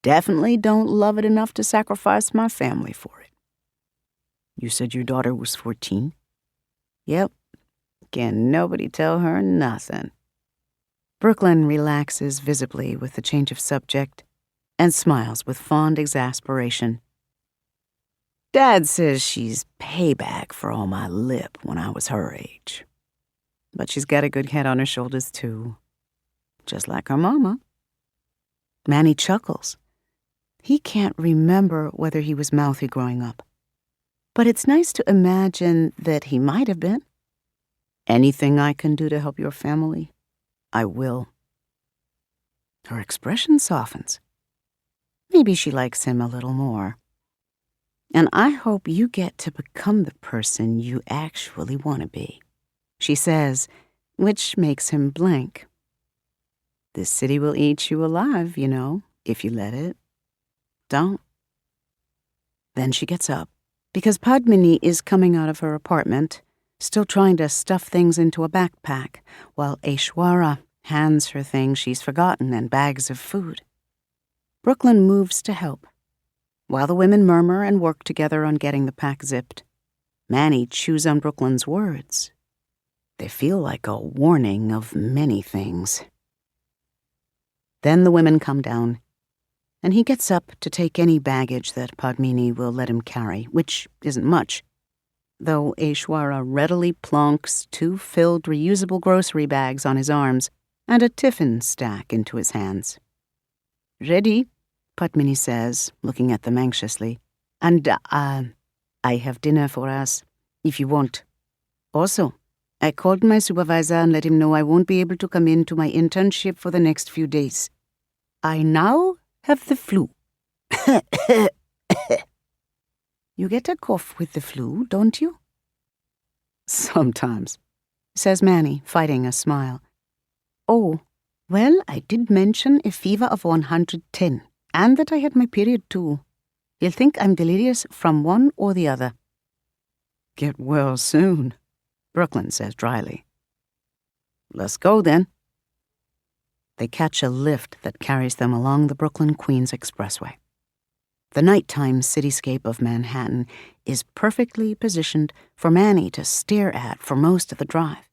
Definitely don't love it enough to sacrifice my family for it. You said your daughter was 14? Yep. Can nobody tell her nothing. Brooklyn relaxes visibly with the change of subject and smiles with fond exasperation. Dad says she's payback for all my lip when I was her age. But she's got a good head on her shoulders, too. Just like her mama. Manny chuckles. He can't remember whether he was mouthy growing up. But it's nice to imagine that he might have been. Anything I can do to help your family, I will. Her expression softens. Maybe she likes him a little more. And I hope you get to become the person you actually want to be, she says, which makes him blank. This city will eat you alive, you know, if you let it. Don't. Then she gets up, because Padmini is coming out of her apartment, still trying to stuff things into a backpack, while Aishwara hands her things she's forgotten and bags of food. Brooklyn moves to help. While the women murmur and work together on getting the pack zipped, Manny chews on Brooklyn's words. They feel like a warning of many things. Then the women come down, and he gets up to take any baggage that Padmini will let him carry, which isn't much, though Aishwara readily plonks 2 filled reusable grocery bags on his arms and a tiffin stack into his hands. Ready? Padmini says, looking at them anxiously. And, I have dinner for us, if you want. Also, I called my supervisor and let him know I won't be able to come into my internship for the next few days. I now have the flu. You get a cough with the flu, don't you? Sometimes. says Manny, fighting a smile. Oh, well, I did mention a fever of 110, and that I had my period too. You'll think I'm delirious from one or the other. Get well soon, Brooklyn says dryly. Let's go then. They catch a lift that carries them along the Brooklyn-Queens Expressway. The nighttime cityscape of Manhattan is perfectly positioned for Manny to stare at for most of the drive.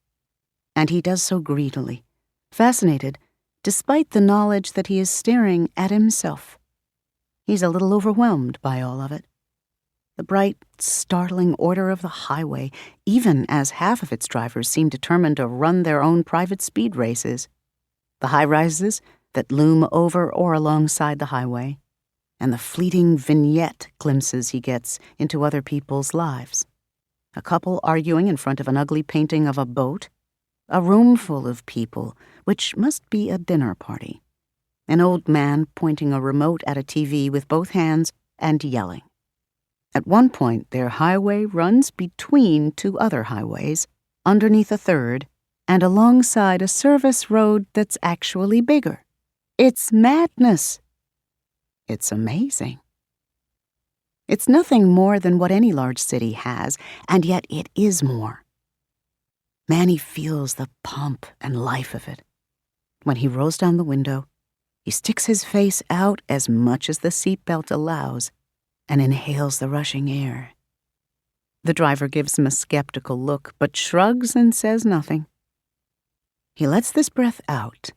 And he does so greedily, fascinated, despite the knowledge that he is staring at himself. He's a little overwhelmed by all of it. The bright, startling order of the highway, even as half of its drivers seem determined to run their own private speed races. The high-rises that loom over or alongside the highway, and the fleeting vignette glimpses he gets into other people's lives. A couple arguing in front of an ugly painting of a boat, a room full of people, which must be a dinner party, an old man pointing a remote at a TV with both hands and yelling. At one point, their highway runs between two other highways, underneath a third, and alongside a service road that's actually bigger. It's madness. It's amazing. It's nothing more than what any large city has, and yet it is more. Manny feels the pomp and life of it. When he rolls down the window, he sticks his face out as much as the seatbelt allows and inhales the rushing air. The driver gives him a skeptical look, but shrugs and says nothing. He lets this breath out,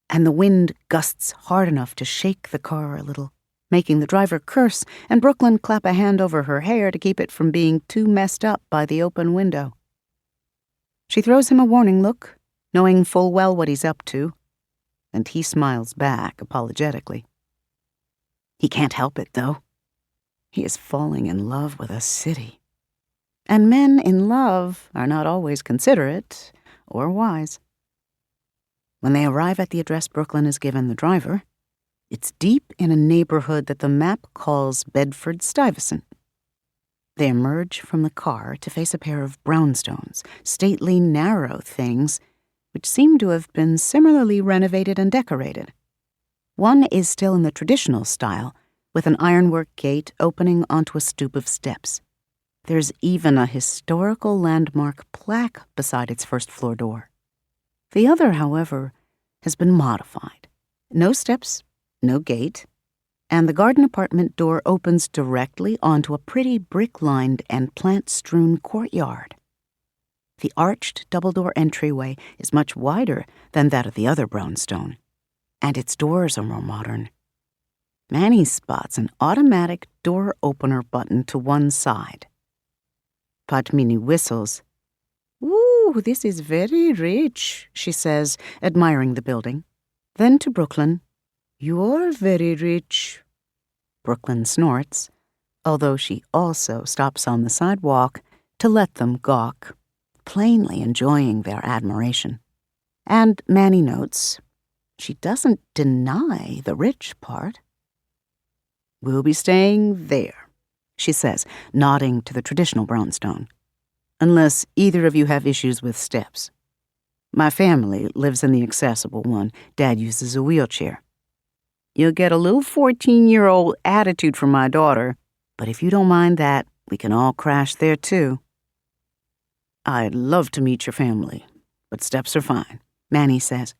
and the wind gusts hard enough to shake the car a little, making the driver curse and Brooklyn clap a hand over her hair to keep it from being too messed up by the open window. She throws him a warning look, knowing full well what he's up to, and he smiles back apologetically. He can't help it, though. He is falling in love with a city. And men in love are not always considerate or wise. When they arrive at the address Brooklyn has given the driver, it's deep in a neighborhood that the map calls Bedford-Stuyvesant. They emerge from the car to face a pair of brownstones, stately, narrow things, which seem to have been similarly renovated and decorated. One is still in the traditional style, with an ironwork gate opening onto a stoop of steps. There's even a historical landmark plaque beside its first-floor door. The other, however, has been modified. No steps, no gate, and the garden apartment door opens directly onto a pretty brick-lined and plant-strewn courtyard. The arched double-door entryway is much wider than that of the other brownstone, and its doors are more modern. Manny spots an automatic door opener button to one side. Padmini whistles. "Ooh, this is very rich," she says, admiring the building. Then to Brooklyn, "You're very rich." Brooklyn snorts, although she also stops on the sidewalk to let them gawk, plainly enjoying their admiration. And Manny notes, she doesn't deny the rich part. "We'll be staying there," she says, nodding to the traditional brownstone. "Unless either of you have issues with steps. My family lives in the accessible one. Dad uses a wheelchair. You'll get a little 14-year-old attitude from my daughter, but if you don't mind that, we can all crash there too." "I'd love to meet your family, but steps are fine," Manny says.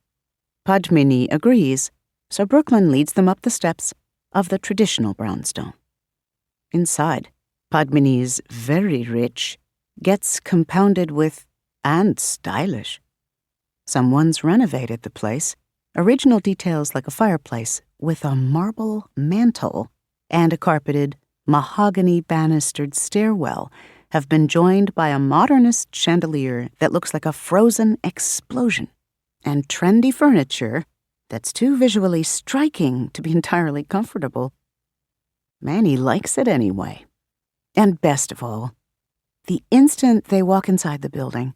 Padmini agrees, so Brooklyn leads them up the steps of the traditional brownstone. Inside, Padmini's very rich gets compounded with and stylish. Someone's renovated the place. Original details like a fireplace with a marble mantel and a carpeted, mahogany banistered stairwell have been joined by a modernist chandelier that looks like a frozen explosion, and trendy furniture that's too visually striking to be entirely comfortable. Manny likes it anyway. And best of all, the instant they walk inside the building,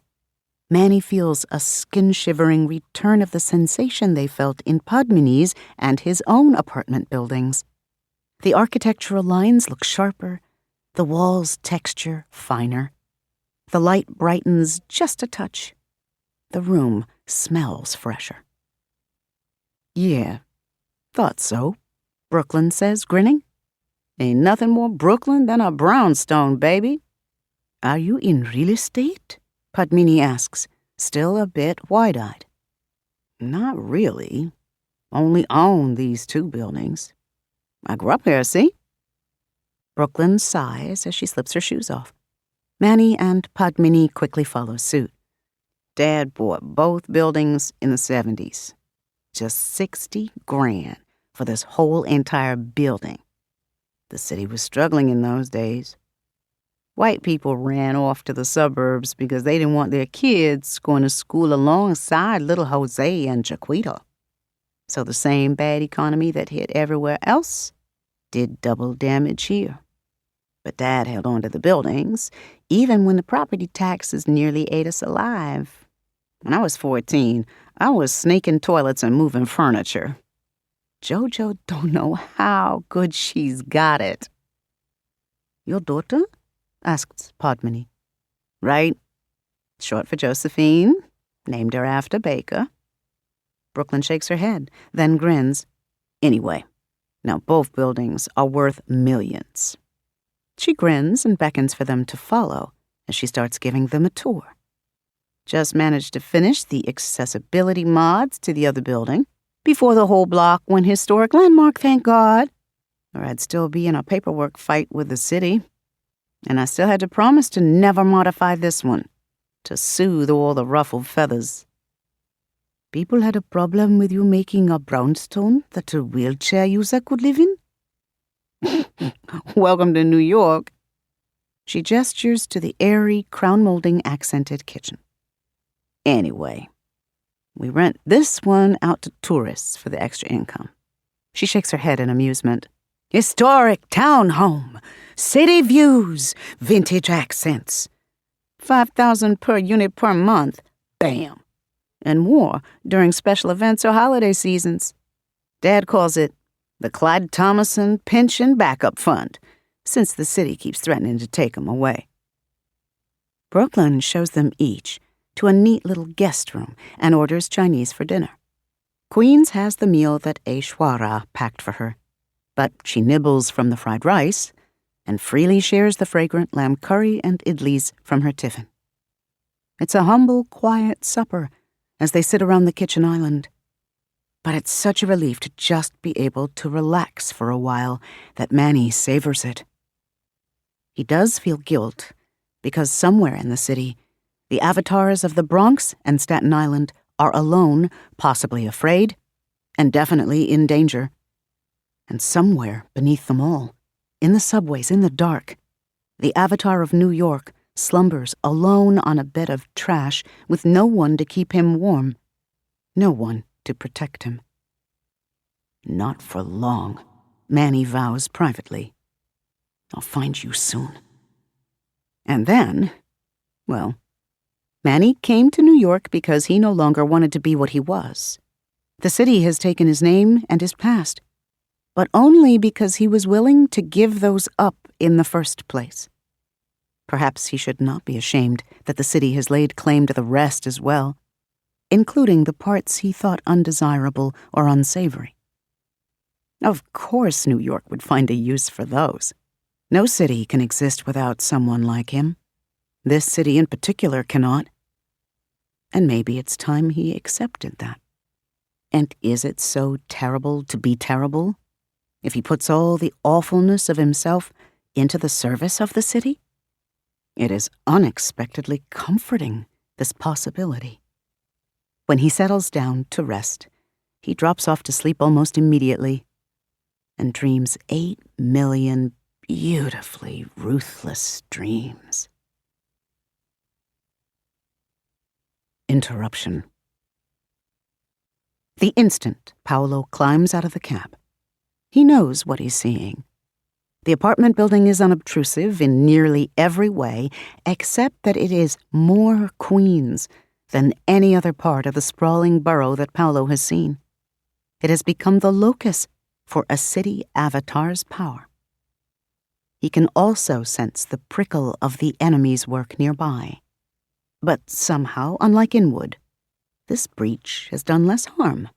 Manny feels a skin-shivering return of the sensation they felt in Padmini's and his own apartment buildings. The architectural lines look sharper, the walls' texture finer. The light brightens just a touch, The room smells fresher. Yeah, thought so, Brooklyn says, grinning. Ain't nothing more Brooklyn than a brownstone, baby. Are you in real estate? Padmini asks, still a bit wide-eyed. Not really. Only own these 2 buildings. I grew up here, see? Brooklyn sighs as she slips her shoes off. Manny and Padmini quickly follow suit. Dad bought both buildings in the 70s. Just 60 grand for this whole entire building. The city was struggling in those days. White people ran off to the suburbs because they didn't want their kids going to school alongside little Jose and Jaquita. So the same bad economy that hit everywhere else did double damage here. But Dad held on to the buildings, even when the property taxes nearly ate us alive. When I was 14, I was snaking toilets and moving furniture. Jojo don't know how good she's got it. Your daughter? Asked Padmini. Right. Short for Josephine. Named her after Baker. Brooklyn shakes her head, then grins. Anyway, now both buildings are worth millions. She grins and beckons for them to follow as she starts giving them a tour. Just managed to finish the accessibility mods to the other building before the whole block went historic landmark, thank God. Or I'd still be in a paperwork fight with the city. And I still had to promise to never modify this one, to soothe all the ruffled feathers. People had a problem with you making a brownstone that a wheelchair user could live in? Welcome to New York. She gestures to the airy, crown-molding accented kitchen. Anyway, we rent this one out to tourists for the extra income. She shakes her head in amusement. Historic townhome, city views, vintage accents. 5,000 per unit per month, bam. And more during special events or holiday seasons. Dad calls it the Clyde Thomason Pension Backup Fund, since the city keeps threatening to take them away. Brooklyn shows them each to a neat little guest room and orders Chinese for dinner. Queens has the meal that Aishwarya packed for her, but she nibbles from the fried rice and freely shares the fragrant lamb curry and idlis from her tiffin. It's a humble, quiet supper as they sit around the kitchen island. But it's such a relief to just be able to relax for a while that Manny savors it. He does feel guilt because somewhere in the city, the avatars of the Bronx and Staten Island are alone, possibly afraid, and definitely in danger. And somewhere beneath them all, in the subways, in the dark, the avatar of New York slumbers alone on a bed of trash with no one to keep him warm, no one to protect him. Not for long, Manny vows privately. I'll find you soon. And then, well, Manny came to New York because he no longer wanted to be what he was. The city has taken his name and his past, but only because he was willing to give those up in the first place. Perhaps he should not be ashamed that the city has laid claim to the rest as well, including the parts he thought undesirable or unsavory. Of course New York would find a use for those. No city can exist without someone like him. This city in particular cannot. And maybe it's time he accepted that. And is it so terrible to be terrible if he puts all the awfulness of himself into the service of the city? It is unexpectedly comforting, this possibility. When he settles down to rest, he drops off to sleep almost immediately and dreams 8 million beautifully ruthless dreams. Interruption. The instant Paolo climbs out of the cab, he knows what he's seeing. The apartment building is unobtrusive in nearly every way, except that it is more Queens than any other part of the sprawling borough that Paolo has seen. It has become the locus for a city avatar's power. He can also sense the prickle of the enemy's work nearby. But somehow, unlike Inwood, This breach has done less harm.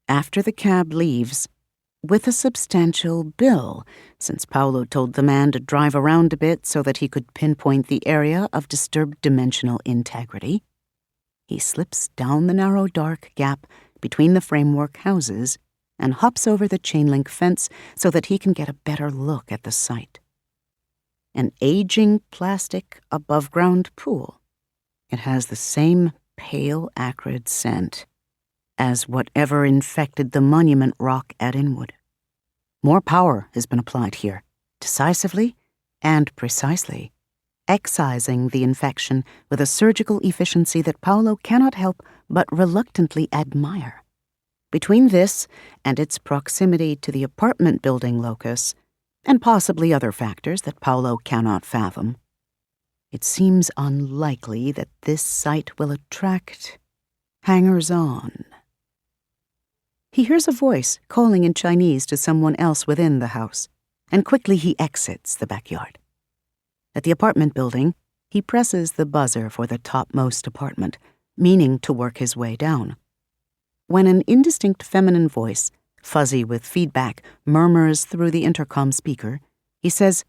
After the cab leaves, with a substantial bill, since Paolo told the man to drive around a bit so that he could pinpoint the area of disturbed dimensional integrity, he slips down the narrow dark gap between the framework houses and hops over the chain-link fence so that he can get a better look at the site. An aging plastic above-ground pool. It has the same pale, acrid scent as whatever infected the monument rock at Inwood. More power has been applied here, decisively and precisely, excising the infection with a surgical efficiency that Paolo cannot help but reluctantly admire. Between this and its proximity to the apartment building locus, and possibly other factors that Paolo cannot fathom, it seems unlikely that this site will attract hangers-on. He hears a voice calling in Chinese to someone else within the house, and quickly he exits the backyard. At the apartment building, he presses the buzzer for the topmost apartment, meaning to work his way down. When an indistinct feminine voice, fuzzy with feedback, murmurs through the intercom speaker, he says,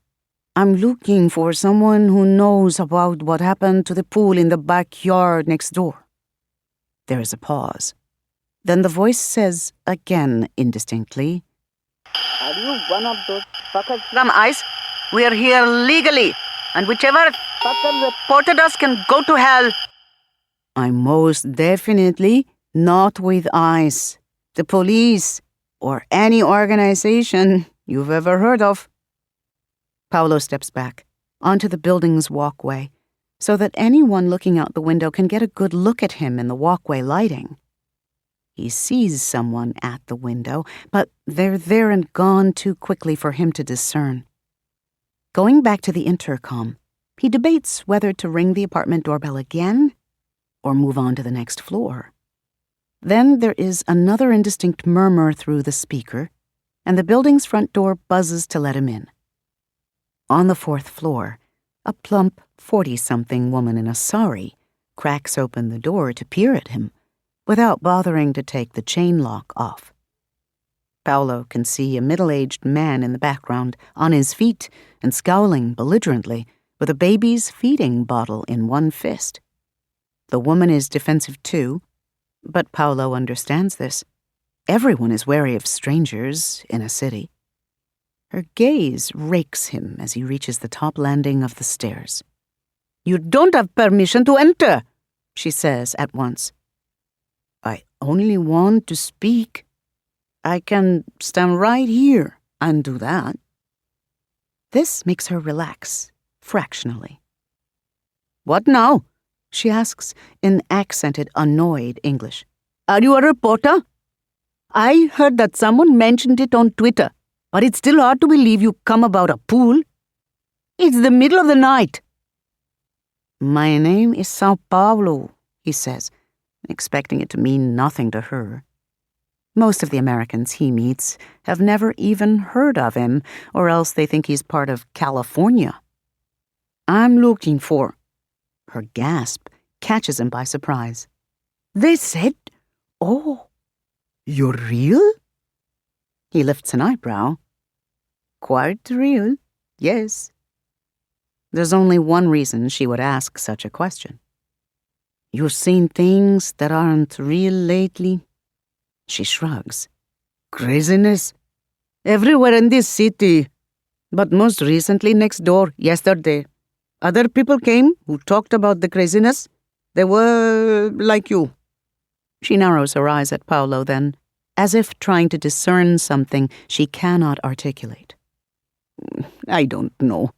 "I'm looking for someone who knows about what happened to the pool in the backyard next door." There is a pause. Then the voice says again indistinctly, Are you one of those fuckers from ICE? We're here legally, and whichever fucker reported us can go to hell. "I'm most definitely not with ICE, the police, or any organization you've ever heard of." Paolo steps back onto the building's walkway so that anyone looking out the window can get a good look at him in the walkway lighting. He sees someone at the window, but they're there and gone too quickly for him to discern. Going back to the intercom, he debates whether to ring the apartment doorbell again or move on to the next floor. Then there is another indistinct murmur through the speaker, and the building's front door buzzes to let him in. On the 4th floor, a plump 40-something woman in a sari cracks open the door to peer at him, without bothering to take the chain lock off. Paolo can see a middle-aged man in the background, on his feet and scowling belligerently, with a baby's feeding bottle in one fist. The woman is defensive too, but Paolo understands this. Everyone is wary of strangers in a city. Her gaze rakes him as he reaches the top landing of the stairs. You don't have permission to enter, she says at once. "I only want to speak. I can stand right here and do that." This makes her relax, fractionally. What now? She asks in accented, annoyed English. Are you a reporter? I heard that someone mentioned it on Twitter, but it's still hard to believe you come about a pool. It's the middle of the night. "My name is Sao Paulo," he says, expecting it to mean nothing to her. Most of the Americans he meets have never even heard of him, or else they think he's part of California. "I'm looking for..." Her gasp catches him by surprise. They said, "Oh, you're real?" He lifts an eyebrow. "Quite real, yes." There's only one reason she would ask such a question. "You've seen things that aren't real lately?" She shrugs. "Craziness? Everywhere in this city. But most recently next door, yesterday. Other people came who talked about the craziness. They were like you." She narrows her eyes at Paolo then, as if trying to discern something she cannot articulate. "I don't know."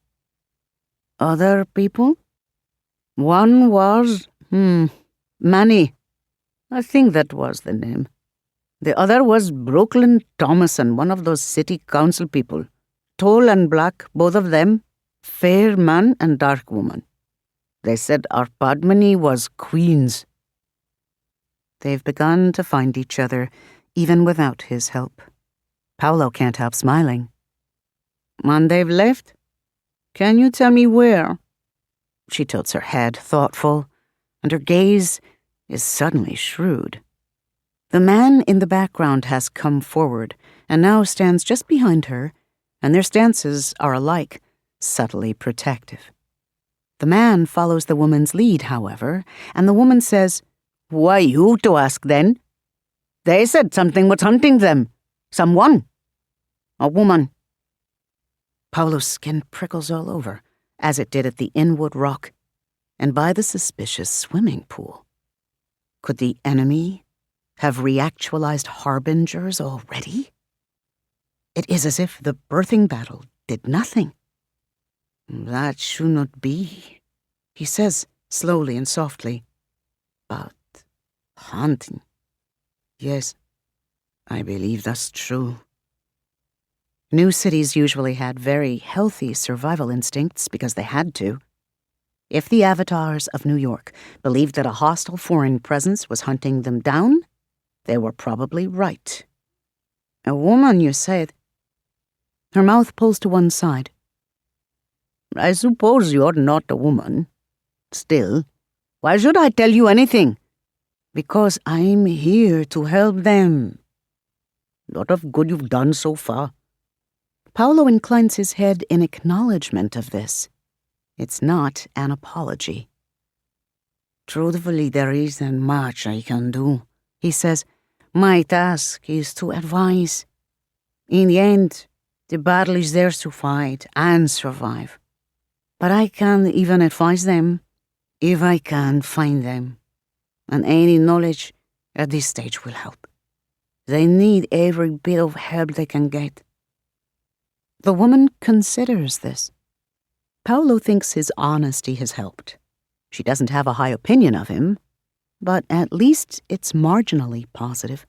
"Other people?" "One was, Manny. I think that was the name. The other was Brooklyn Thomason, one of those city council people. Tall and black, both of them. Fair man and dark woman. They said our Padmini was Queen's." They've begun to find each other, even without his help. Paolo can't help smiling. "And they've left? Can you tell me where?" She tilts her head, thoughtful, and her gaze is suddenly shrewd. The man in the background has come forward and now stands just behind her, and their stances are alike, subtly protective. The man follows the woman's lead, however, and the woman says, "Why you to ask then? They said something was hunting them. Someone. A woman." Paolo's skin prickles all over, as it did at the Inwood Rock, and by the suspicious swimming pool. Could the enemy have reactualized harbingers already? It is as if the birthing battle did nothing. "That should not be," he says slowly and softly. "But hunting, yes, I believe that's true." New cities usually had very healthy survival instincts because they had to. If the avatars of New York believed that a hostile foreign presence was hunting them down, they were probably right. "A woman, you said?" Her mouth pulls to one side. "I suppose you're not a woman. Still, why should I tell you anything?" "Because I'm here to help them." "Lot of good you've done so far." Paolo inclines his head in acknowledgement of this. It's not an apology. "Truthfully, there isn't much I can do," he says. "My task is to advise. In the end, the battle is theirs to fight and survive. But I can even advise them if I can find them. And any knowledge at this stage will help. They need every bit of help they can get." The woman considers this. Paolo thinks his honesty has helped. She doesn't have a high opinion of him, but at least it's marginally positive.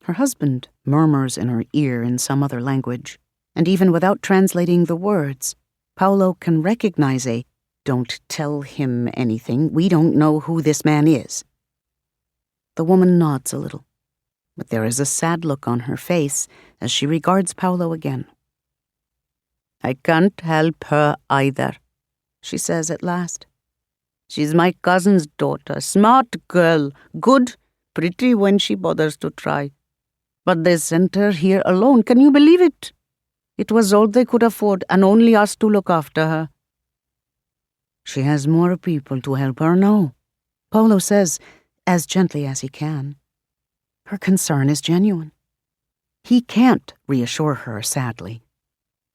Her husband murmurs in her ear in some other language, and even without translating the words, Paolo can recognize a "don't tell him anything, we don't know who this man is." The woman nods a little, but there is a sad look on her face as she regards Paolo again. "I can't help her either," she says at last. "She's my cousin's daughter, smart girl, good, pretty when she bothers to try. But they sent her here alone, can you believe it? It was all they could afford, and only us to look after her." "She has more people to help her now," Paolo says, as gently as he can. Her concern is genuine. He can't reassure her, sadly.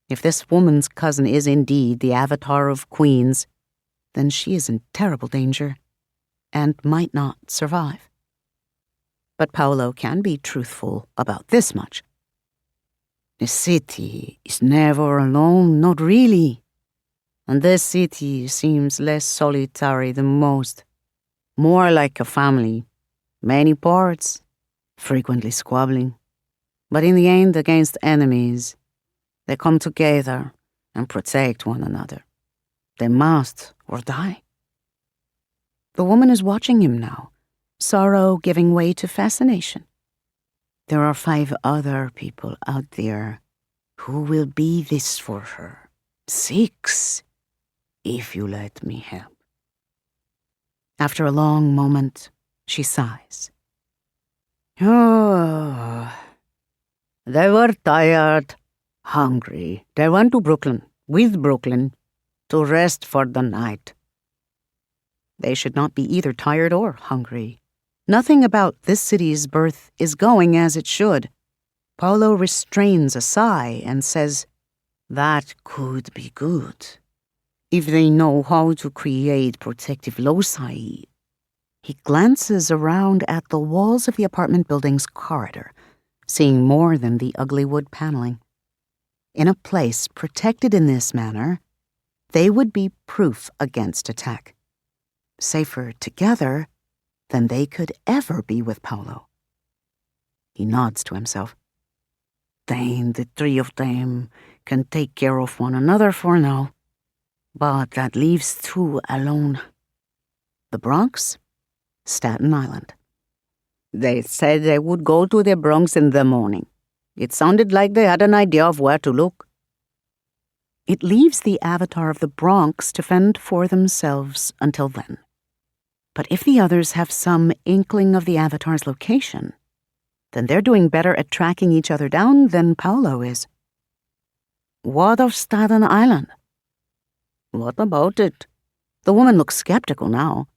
If this woman's cousin is indeed the avatar of Queens, then she is in terrible danger and might not survive. But Paolo can be truthful about this much. The city is never alone, not really. And this city seems less solitary than most, more like a family, many parts, frequently squabbling. But in the end, against enemies, they come together and protect one another. They must or die. The woman is watching him now, sorrow giving way to fascination. There are 5 other people out there who will be this for her. 6, if you let me help. After a long moment, she sighs. "Oh, they were tired, hungry. They went to Brooklyn, with Brooklyn, to rest for the night." They should not be either tired or hungry. Nothing about this city's birth is going as it should. Paolo restrains a sigh and says, "That could be good, if they know how to create protective loci." He glances around at the walls of the apartment building's corridor, seeing more than the ugly wood paneling. In a place protected in this manner, they would be proof against attack. Safer together than they could ever be with Paolo. He nods to himself. Then the 3 of them can take care of one another for now. But that leaves 2 alone. The Bronx, Staten Island. They said they would go to the Bronx in the morning. It sounded like they had an idea of where to look. It leaves the avatar of the Bronx to fend for themselves until then. But if the others have some inkling of the Avatar's location, then they're doing better at tracking each other down than Paolo is. What of Staten Island? What about it? The woman looks skeptical now.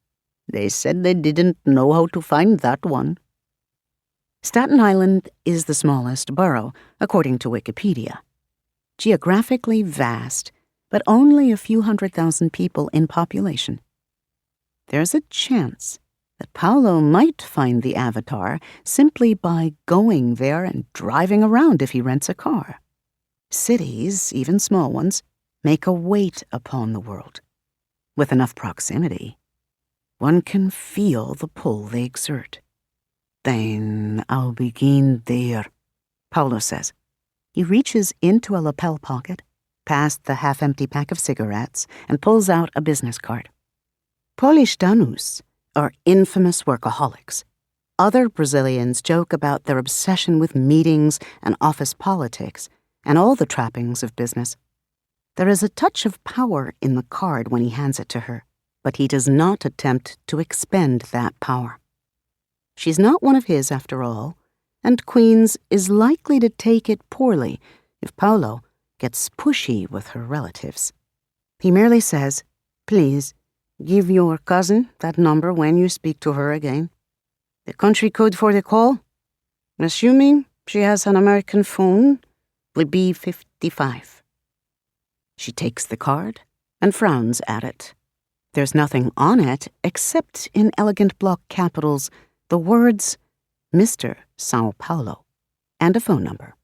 They said they didn't know how to find that one. Staten Island is the smallest borough, according to Wikipedia. Geographically vast, but only a few 100,000 people in population. There's a chance that Paolo might find the Avatar simply by going there and driving around if he rents a car. Cities, even small ones, make a weight upon the world. With enough proximity, one can feel the pull they exert. Then I'll begin there, Paolo says. He reaches into a lapel pocket, past the half-empty pack of cigarettes, and pulls out a business card. Paulistanos are infamous workaholics. Other Brazilians joke about their obsession with meetings and office politics and all the trappings of business. There is a touch of power in the card when he hands it to her, but he does not attempt to expend that power. She's not one of his, after all, and Queens is likely to take it poorly if Paolo gets pushy with her relatives. He merely says, "Please, give your cousin that number when you speak to her again. The country code for the call, assuming she has an American phone, will be 55. She takes the card and frowns at it. There's nothing on it except in elegant block capitals the words Mr. Sao Paulo and a phone number.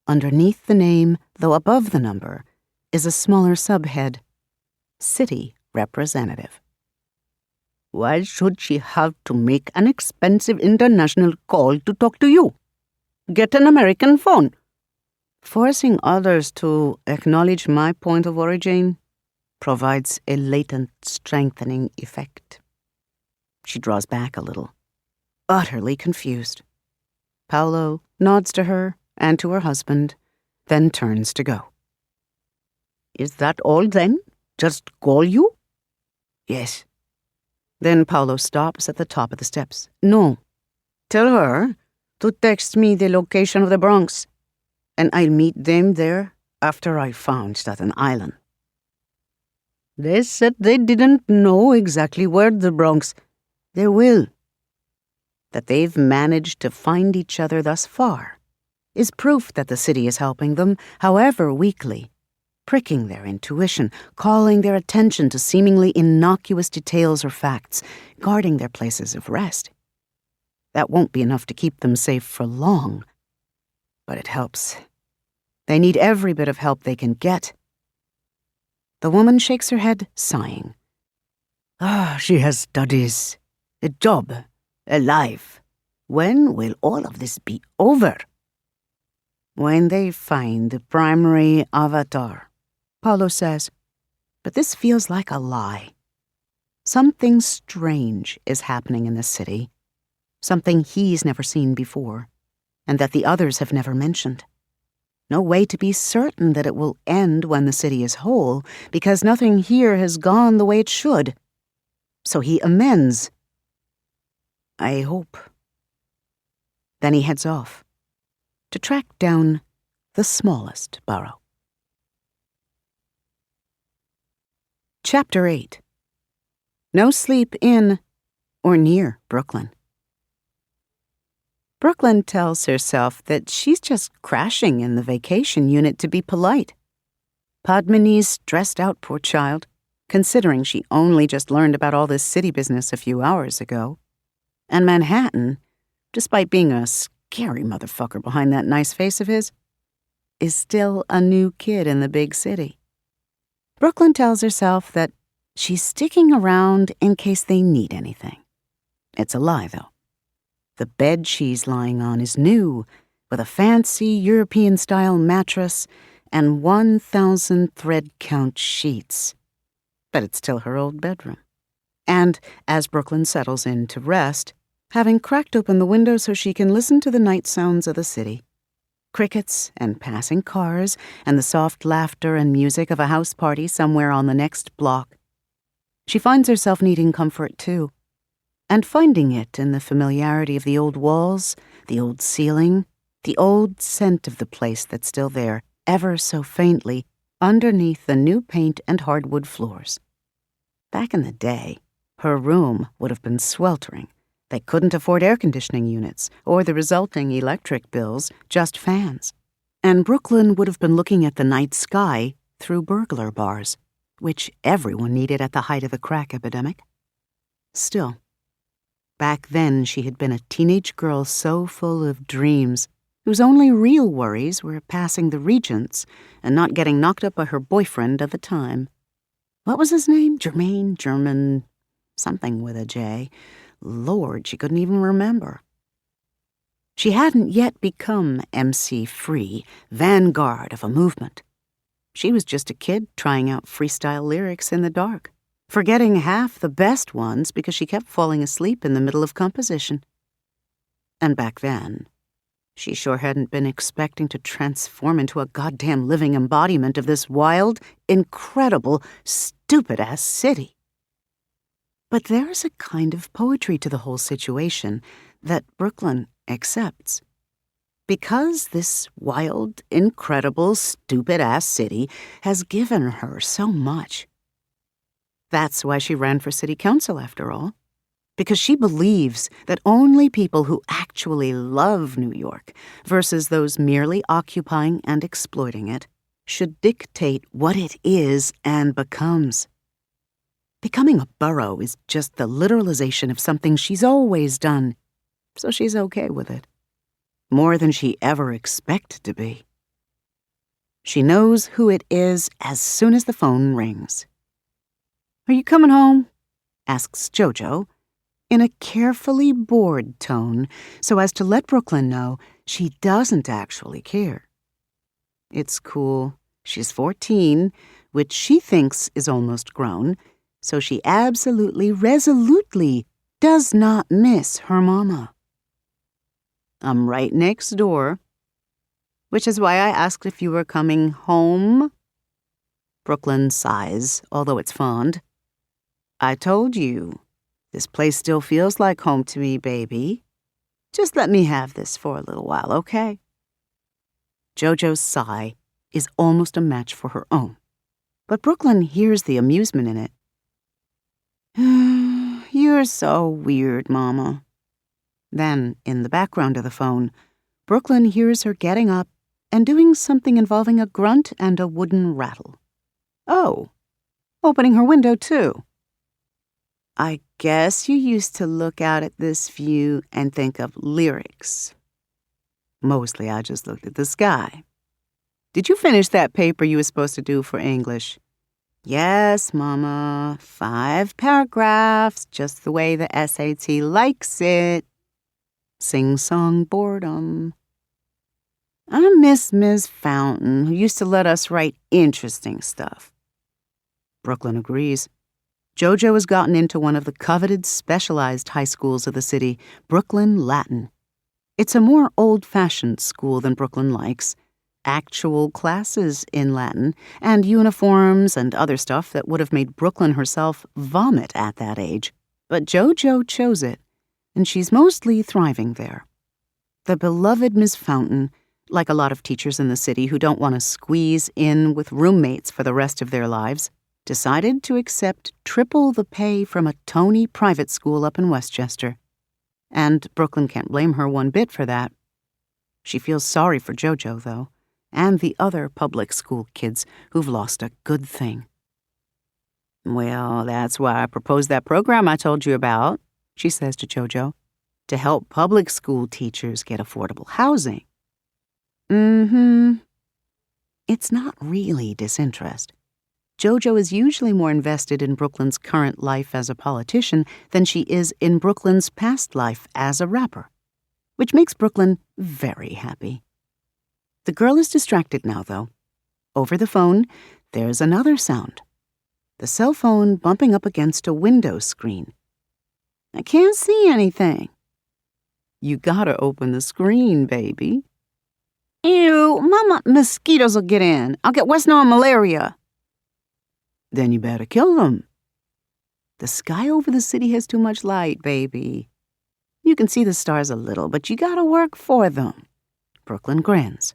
Underneath the name, though above the number, is a smaller subhead, City Representative. Why should she have to make an expensive international call to talk to you? Get an American phone. Forcing others to acknowledge my point of origin provides a latent strengthening effect. She draws back a little, utterly confused. Paolo nods to her and to her husband, then turns to go. Is that all then? Just call you? Yes. Then Paolo stops at the top of the steps. No. Tell her to text me the location of the Bronx, and I'll meet them there after I found Staten Island. They said they didn't know exactly where the Bronx. They will. That they've managed to find each other thus far is proof that the city is helping them, however weakly, pricking their intuition, calling their attention to seemingly innocuous details or facts, guarding their places of rest. That won't be enough to keep them safe for long, but it helps. They need every bit of help they can get. The woman shakes her head, sighing. She has studies, a job, a life. When will all of this be over? When they find the primary avatar, Paolo says. But this feels like a lie. Something strange is happening in the city, something he's never seen before, and that the others have never mentioned. No way to be certain that it will end when the city is whole, because nothing here has gone the way it should. So he amends. I hope. Then he heads off to track down the smallest borough. Chapter 8. No sleep in or near Brooklyn. Brooklyn tells herself that she's just crashing in the vacation unit to be polite. Padmini's stressed out, poor child, considering she only just learned about all this city business a few hours ago. And Manhattan, despite being a scary motherfucker behind that nice face of his, is still a new kid in the big city. Brooklyn tells herself that she's sticking around in case they need anything. It's a lie, though. The bed she's lying on is new, with a fancy European-style mattress and 1,000 thread-count sheets. But it's still her old bedroom. And as Brooklyn settles in to rest, having cracked open the window so she can listen to the night sounds of the city, crickets and passing cars and the soft laughter and music of a house party somewhere on the next block, she finds herself needing comfort too, and finding it in the familiarity of the old walls, the old ceiling, the old scent of the place that's still there, ever so faintly, underneath the new paint and hardwood floors. Back in the day, her room would have been sweltering. They couldn't afford air conditioning units or the resulting electric bills, just fans. And Brooklyn would have been looking at the night sky through burglar bars, which everyone needed at the height of the crack epidemic. Still, back then she had been a teenage girl so full of dreams, whose only real worries were passing the Regents and not getting knocked up by her boyfriend of the time. What was his name? German, something with a J. Lord, she couldn't even remember. She hadn't yet become MC-free, vanguard of a movement. She was just a kid trying out freestyle lyrics in the dark, forgetting half the best ones because she kept falling asleep in the middle of composition. And back then, she sure hadn't been expecting to transform into a goddamn living embodiment of this wild, incredible, stupid-ass city. But there's a kind of poetry to the whole situation that Brooklyn accepts. Because this wild, incredible, stupid-ass city has given her so much. That's why she ran for city council, after all. Because she believes that only people who actually love New York, versus those merely occupying and exploiting it, should dictate what it is and becomes. Becoming a borough is just the literalization of something she's always done, so she's okay with it. More than she ever expected to be. She knows who it is as soon as the phone rings. "Are you coming home?" asks Jojo, in a carefully bored tone so as to let Brooklyn know she doesn't actually care. It's cool. She's 14, which she thinks is almost grown, so she absolutely, resolutely does not miss her mama. "I'm right next door, which is why I asked if you were coming home." Brooklyn sighs, although it's fond. "I told you, this place still feels like home to me, baby. Just let me have this for a little while, okay?" Jojo's sigh is almost a match for her own, but Brooklyn hears the amusement in it. "You're so weird, Mama." Then, in the background of the phone, Brooklyn hears her getting up and doing something involving a grunt and a wooden rattle. Oh, opening her window, too. "I guess you used to look out at this view and think of lyrics." "Mostly I just looked at the sky." "Did you finish that paper you were supposed to do for English?" "Yes, Mama. 5 paragraphs, just the way the SAT likes it." Sing-song boredom. "I miss Ms. Fountain, who used to let us write interesting stuff." Brooklyn agrees. Jojo has gotten into one of the coveted specialized high schools of the city, Brooklyn Latin. It's a more old-fashioned school than Brooklyn likes. Actual classes in Latin, and uniforms and other stuff that would have made Brooklyn herself vomit at that age. But Jojo chose it, and she's mostly thriving there. The beloved Miss Fountain, like a lot of teachers in the city who don't want to squeeze in with roommates for the rest of their lives, decided to accept triple the pay from a Tony private school up in Westchester. And Brooklyn can't blame her one bit for that. She feels sorry for Jojo, though, and the other public school kids who've lost a good thing. "Well, that's why I proposed that program I told you about," she says to Jojo, "to help public school teachers get affordable housing." It's not really disinterest. Jojo is usually more invested in Brooklyn's current life as a politician than she is in Brooklyn's past life as a rapper, which makes Brooklyn very happy. The girl is distracted now, though. Over the phone, there's another sound. The cell phone bumping up against a window screen. "I can't see anything." "You gotta open the screen, baby." "Ew, Mama, mosquitoes will get in. I'll get West Nile malaria." "Then you better kill them." The sky over the city has too much light, baby. You can see the stars a little, but you gotta work for them. Brooklyn grins.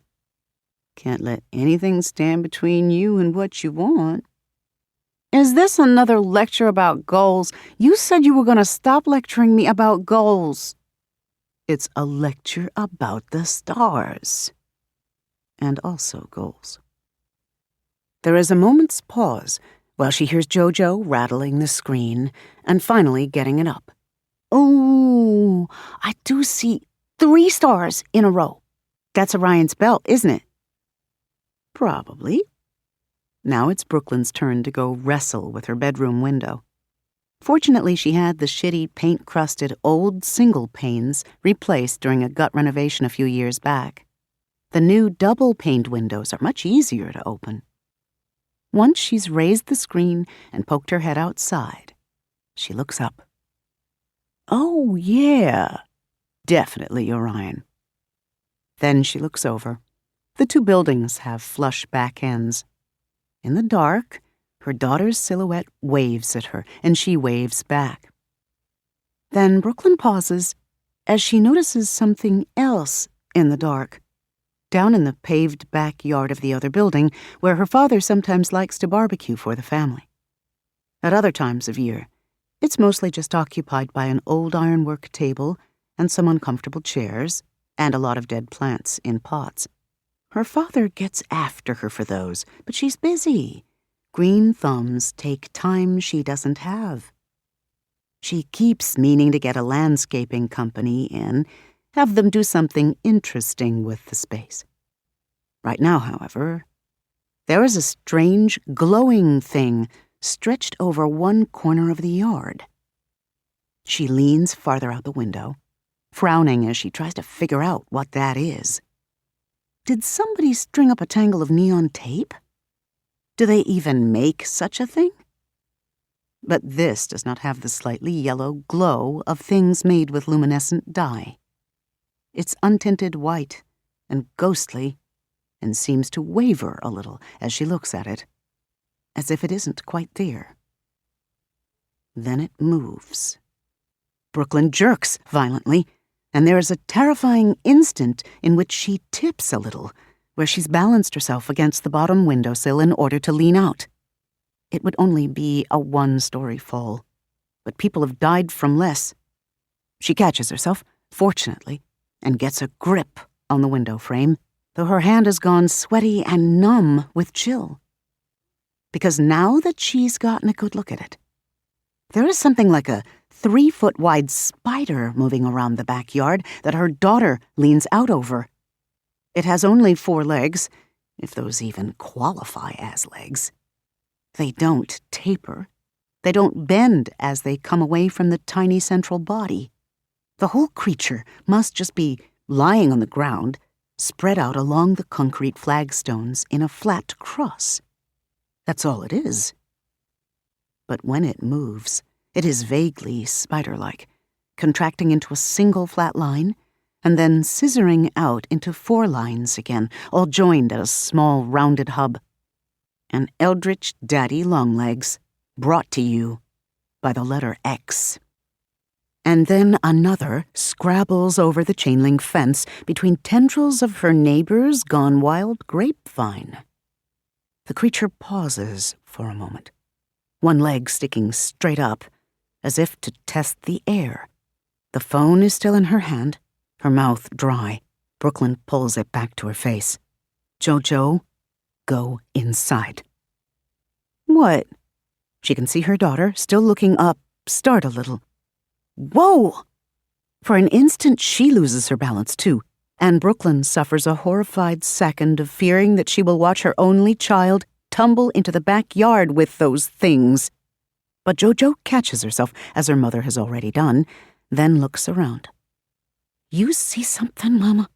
Can't let anything stand between you and what you want. Is this another lecture about goals? You said you were gonna stop lecturing me about goals. It's a lecture about the stars. And also goals. There is a moment's pause while she hears Jojo rattling the screen and finally getting it up. Oh, I do see 3 stars in a row. That's Orion's belt, isn't it? Probably. Now it's Brooklyn's turn to go wrestle with her bedroom window. Fortunately, she had the shitty, paint-crusted old single panes replaced during a gut renovation a few years back. The new double-paned windows are much easier to open. Once she's raised the screen and poked her head outside, she looks up. Oh, yeah, definitely Orion. Then she looks over. The 2 buildings have flush back ends. In the dark, her daughter's silhouette waves at her, and she waves back. Then Brooklyn pauses as she notices something else in the dark, down in the paved backyard of the other building, where her father sometimes likes to barbecue for the family. At other times of year, it's mostly just occupied by an old ironwork table and some uncomfortable chairs, and a lot of dead plants in pots. Her father gets after her for those, but she's busy. Green thumbs take time she doesn't have. She keeps meaning to get a landscaping company in, have them do something interesting with the space. Right now, however, there is a strange, glowing thing stretched over one corner of the yard. She leans farther out the window, frowning as she tries to figure out what that is. Did somebody string up a tangle of neon tape? Do they even make such a thing? But this does not have the slightly yellow glow of things made with luminescent dye. It's untinted white and ghostly, and seems to waver a little as she looks at it, as if it isn't quite there. Then it moves. Brooklyn jerks violently, and there is a terrifying instant in which she tips a little, where she's balanced herself against the bottom windowsill in order to lean out. It would only be a 1-story fall, but people have died from less. She catches herself, fortunately, and gets a grip on the window frame, though her hand has gone sweaty and numb with chill. Because now that she's gotten a good look at it, there is something like a 3-foot-wide spider moving around the backyard that her daughter leans out over. It has only 4 legs, if those even qualify as legs. They don't taper. They don't bend as they come away from the tiny central body. The whole creature must just be lying on the ground, spread out along the concrete flagstones in a flat cross. That's all it is. But when it moves, it is vaguely spider-like, contracting into a single flat line, and then scissoring out into 4 lines again, all joined at a small rounded hub. An eldritch daddy longlegs, brought to you by the letter X. And then another scrabbles over the chain-link fence between tendrils of her neighbor's gone wild grapevine. The creature pauses for a moment, one leg sticking straight up, as if to test the air. The phone is still in her hand, her mouth dry. Brooklyn pulls it back to her face. Jojo, go inside. What? She can see her daughter, still looking up, start a little. Whoa! For an instant, she loses her balance, too, and Brooklyn suffers a horrified second of fearing that she will watch her only child tumble into the backyard with those things. But Jojo catches herself, as her mother has already done, then looks around. You see something, Mama?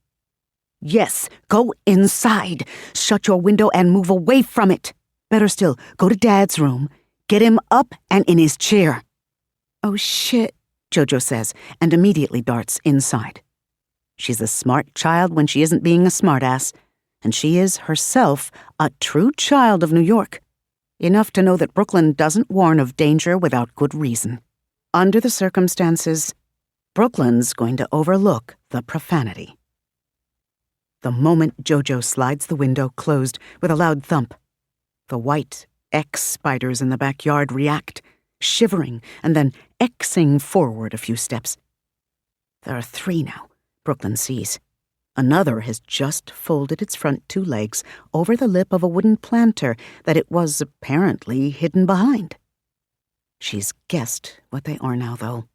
Yes, go inside. Shut your window and move away from it. Better still, go to Dad's room. Get him up and in his chair. Oh, shit, Jojo says, and immediately darts inside. She's a smart child when she isn't being a smartass, and she is herself a true child of New York. Enough to know that Brooklyn doesn't warn of danger without good reason. Under the circumstances, Brooklyn's going to overlook the profanity. The moment Jojo slides the window closed with a loud thump, the white X spiders in the backyard react, shivering and then Xing forward a few steps. There are 3 now, Brooklyn sees. Another has just folded its front 2 legs over the lip of a wooden planter that it was apparently hidden behind. She's guessed what they are now, though.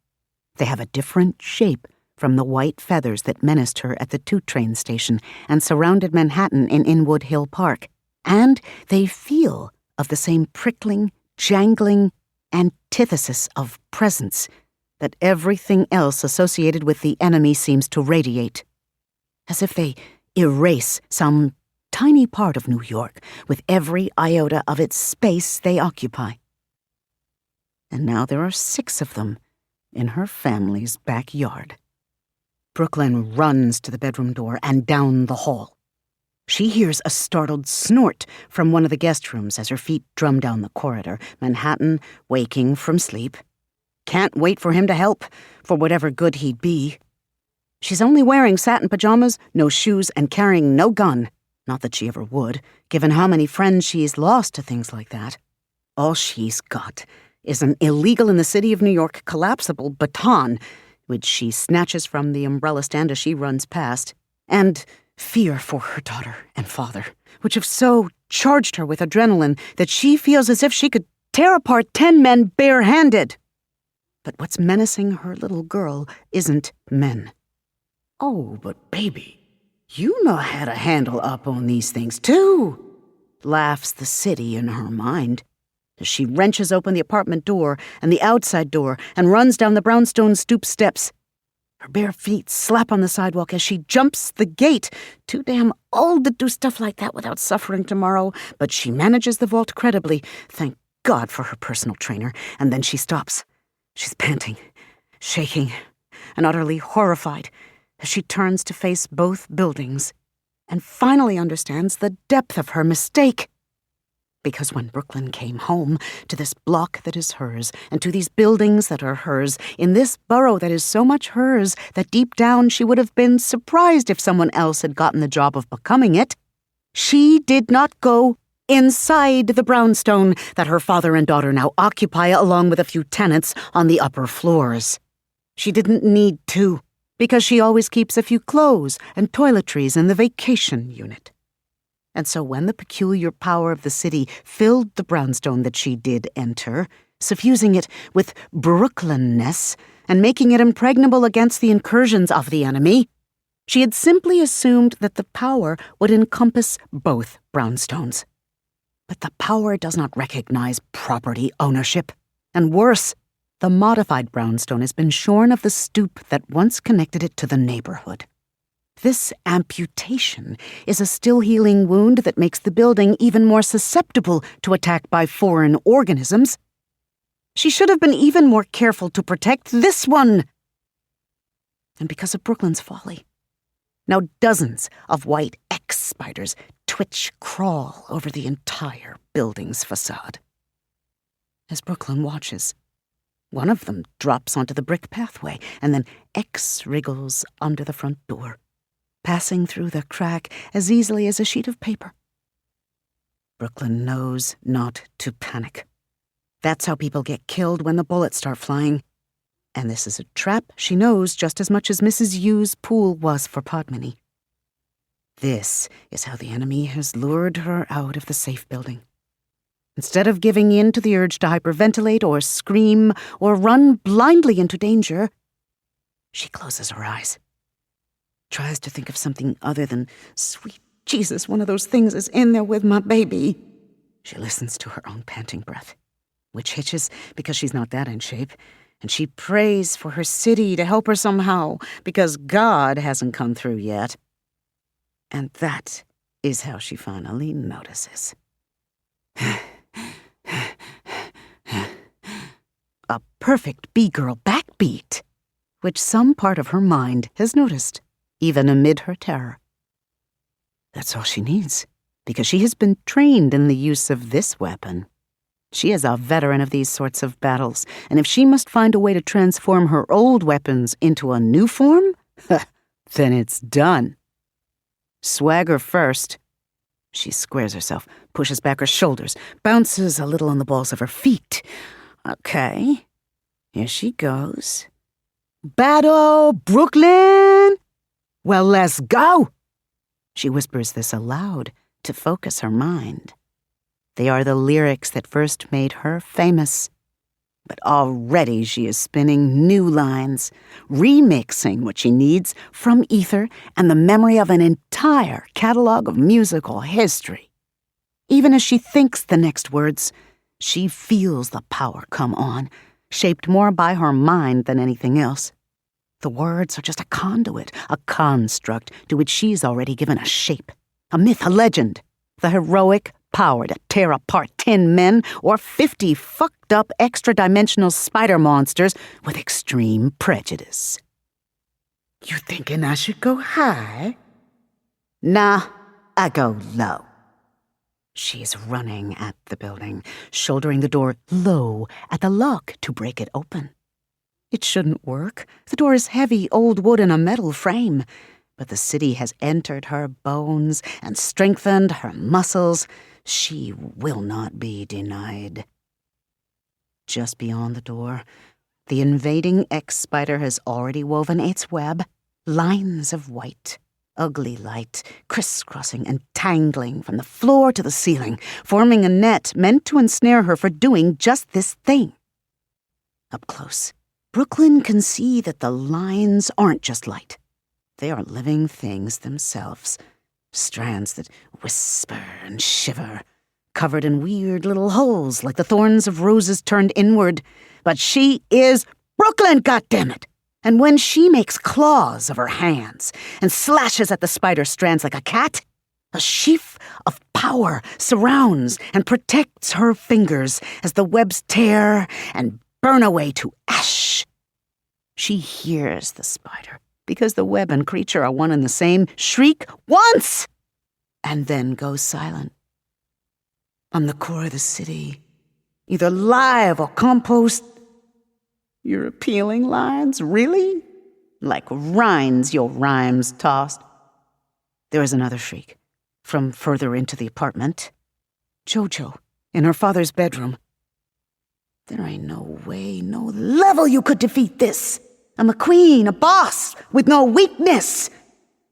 They have a different shape from the white feathers that menaced her at the 2 train station and surrounded Manhattan in Inwood Hill Park. And they feel of the same prickling, jangling antithesis of presence that everything else associated with the enemy seems to radiate. As if they erase some tiny part of New York with every iota of its space they occupy. And now there are 6 of them in her family's backyard. Brooklyn runs to the bedroom door and down the hall. She hears a startled snort from one of the guest rooms as her feet drum down the corridor, Manhattan waking from sleep. Can't wait for him to help, for whatever good he'd be. She's only wearing satin pajamas, no shoes, and carrying no gun. Not that she ever would, given how many friends she's lost to things like that. All she's got is an illegal in the city of New York collapsible baton, which she snatches from the umbrella stand as she runs past, and fear for her daughter and father, which have so charged her with adrenaline that she feels as if she could tear apart 10 men barehanded. But what's menacing her little girl isn't men. "Oh, but baby, you know how to handle up on these things too," laughs the city in her mind, as she wrenches open the apartment door and the outside door and runs down the brownstone stoop steps. Her bare feet slap on the sidewalk as she jumps the gate, too damn old to do stuff like that without suffering tomorrow, but she manages the vault credibly, thank God for her personal trainer, and then she stops. She's panting, shaking, and utterly horrified as she turns to face both buildings and finally understands the depth of her mistake. Because when Brooklyn came home to this block that is hers and to these buildings that are hers, in this borough that is so much hers that deep down she would have been surprised if someone else had gotten the job of becoming it, she did not go inside the brownstone that her father and daughter now occupy along with a few tenants on the upper floors. She didn't need to, because she always keeps a few clothes and toiletries in the vacation unit. And so when the peculiar power of the city filled the brownstone that she did enter, suffusing it with Brooklynness and making it impregnable against the incursions of the enemy, she had simply assumed that the power would encompass both brownstones. But the power does not recognize property ownership, and worse, the modified brownstone has been shorn of the stoop that once connected it to the neighborhood. This amputation is a still-healing wound that makes the building even more susceptible to attack by foreign organisms. She should have been even more careful to protect this one. And because of Brooklyn's folly, now dozens of white X spiders crawl over the entire building's facade. As Brooklyn watches, one of them drops onto the brick pathway and then X wriggles under the front door, passing through the crack as easily as a sheet of paper. Brooklyn knows not to panic. That's how people get killed when the bullets start flying. And this is a trap she knows just as much as Mrs. Yu's pool was for Podmany. This is how the enemy has lured her out of the safe building. Instead of giving in to the urge to hyperventilate or scream or run blindly into danger, she closes her eyes, tries to think of something other than, "Sweet Jesus, one of those things is in there with my baby." She listens to her own panting breath, which hitches because she's not that in shape, and she prays for her city to help her somehow because God hasn't come through yet. And that is how she finally notices. A perfect B-girl backbeat, which some part of her mind has noticed, even amid her terror. That's all she needs, because she has been trained in the use of this weapon She is a veteran of these sorts of battles, and if she must find a way to transform her old weapons into a new form, then it's done. Swagger first. She squares herself, pushes back her shoulders, bounces a little on the balls of her feet. Okay, here she goes. Battle, Brooklyn! Well, let's go! She whispers this aloud to focus her mind. They are the lyrics that first made her famous. But already she is spinning new lines, remixing what she needs from ether and the memory of an entire catalog of musical history. Even as she thinks the next words, she feels the power come on, shaped more by her mind than anything else. The words are just a conduit, a construct to which she's already given a shape, a myth, a legend, the heroic power to tear apart 10 men or 50 fucked-up extra-dimensional spider monsters with extreme prejudice. You thinking I should go high? Nah, I go low. She's running at the building, shouldering the door low at the lock to break it open. It shouldn't work. The door is heavy, old wood in a metal frame. But the city has entered her bones and strengthened her muscles. She will not be denied. Just beyond the door, the invading X-spider has already woven its web, lines of white, ugly light, crisscrossing and tangling from the floor to the ceiling, forming a net meant to ensnare her for doing just this thing. Up close, Brooklyn can see that the lines aren't just light. They are living things themselves, strands that whisper and shiver, covered in weird little holes like the thorns of roses turned inward. But she is Brooklyn, goddammit! And when she makes claws of her hands and slashes at the spider strands like a cat, a sheaf of power surrounds and protects her fingers as the webs tear and burn away to ash. She hears the spider, because the web and creature are one and the same, shriek once, and then go silent. On the core of the city, either live or compost, your appealing lines, really? Like rinds your rhymes tossed. There is another shriek, from further into the apartment. Jojo, in her father's bedroom. There ain't no way, no level you could defeat this. I'm a queen, a boss, with no weakness.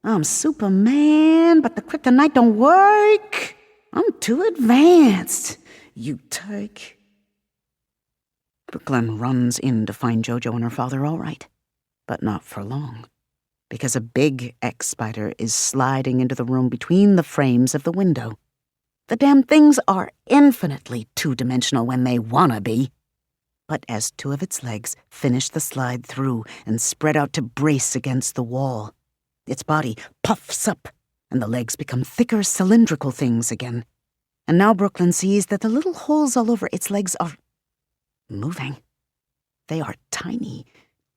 I'm Superman, but the kryptonite don't work. I'm too advanced, you take. Brooklyn runs in to find Jojo and her father all right, but not for long, because a big X-spider is sliding into the room between the frames of the window. The damn things are infinitely two-dimensional when they wanna be. But as two of its legs finish the slide through and spread out to brace against the wall, its body puffs up, and the legs become thicker cylindrical things again. And now Brooklyn sees that the little holes all over its legs are moving. They are tiny,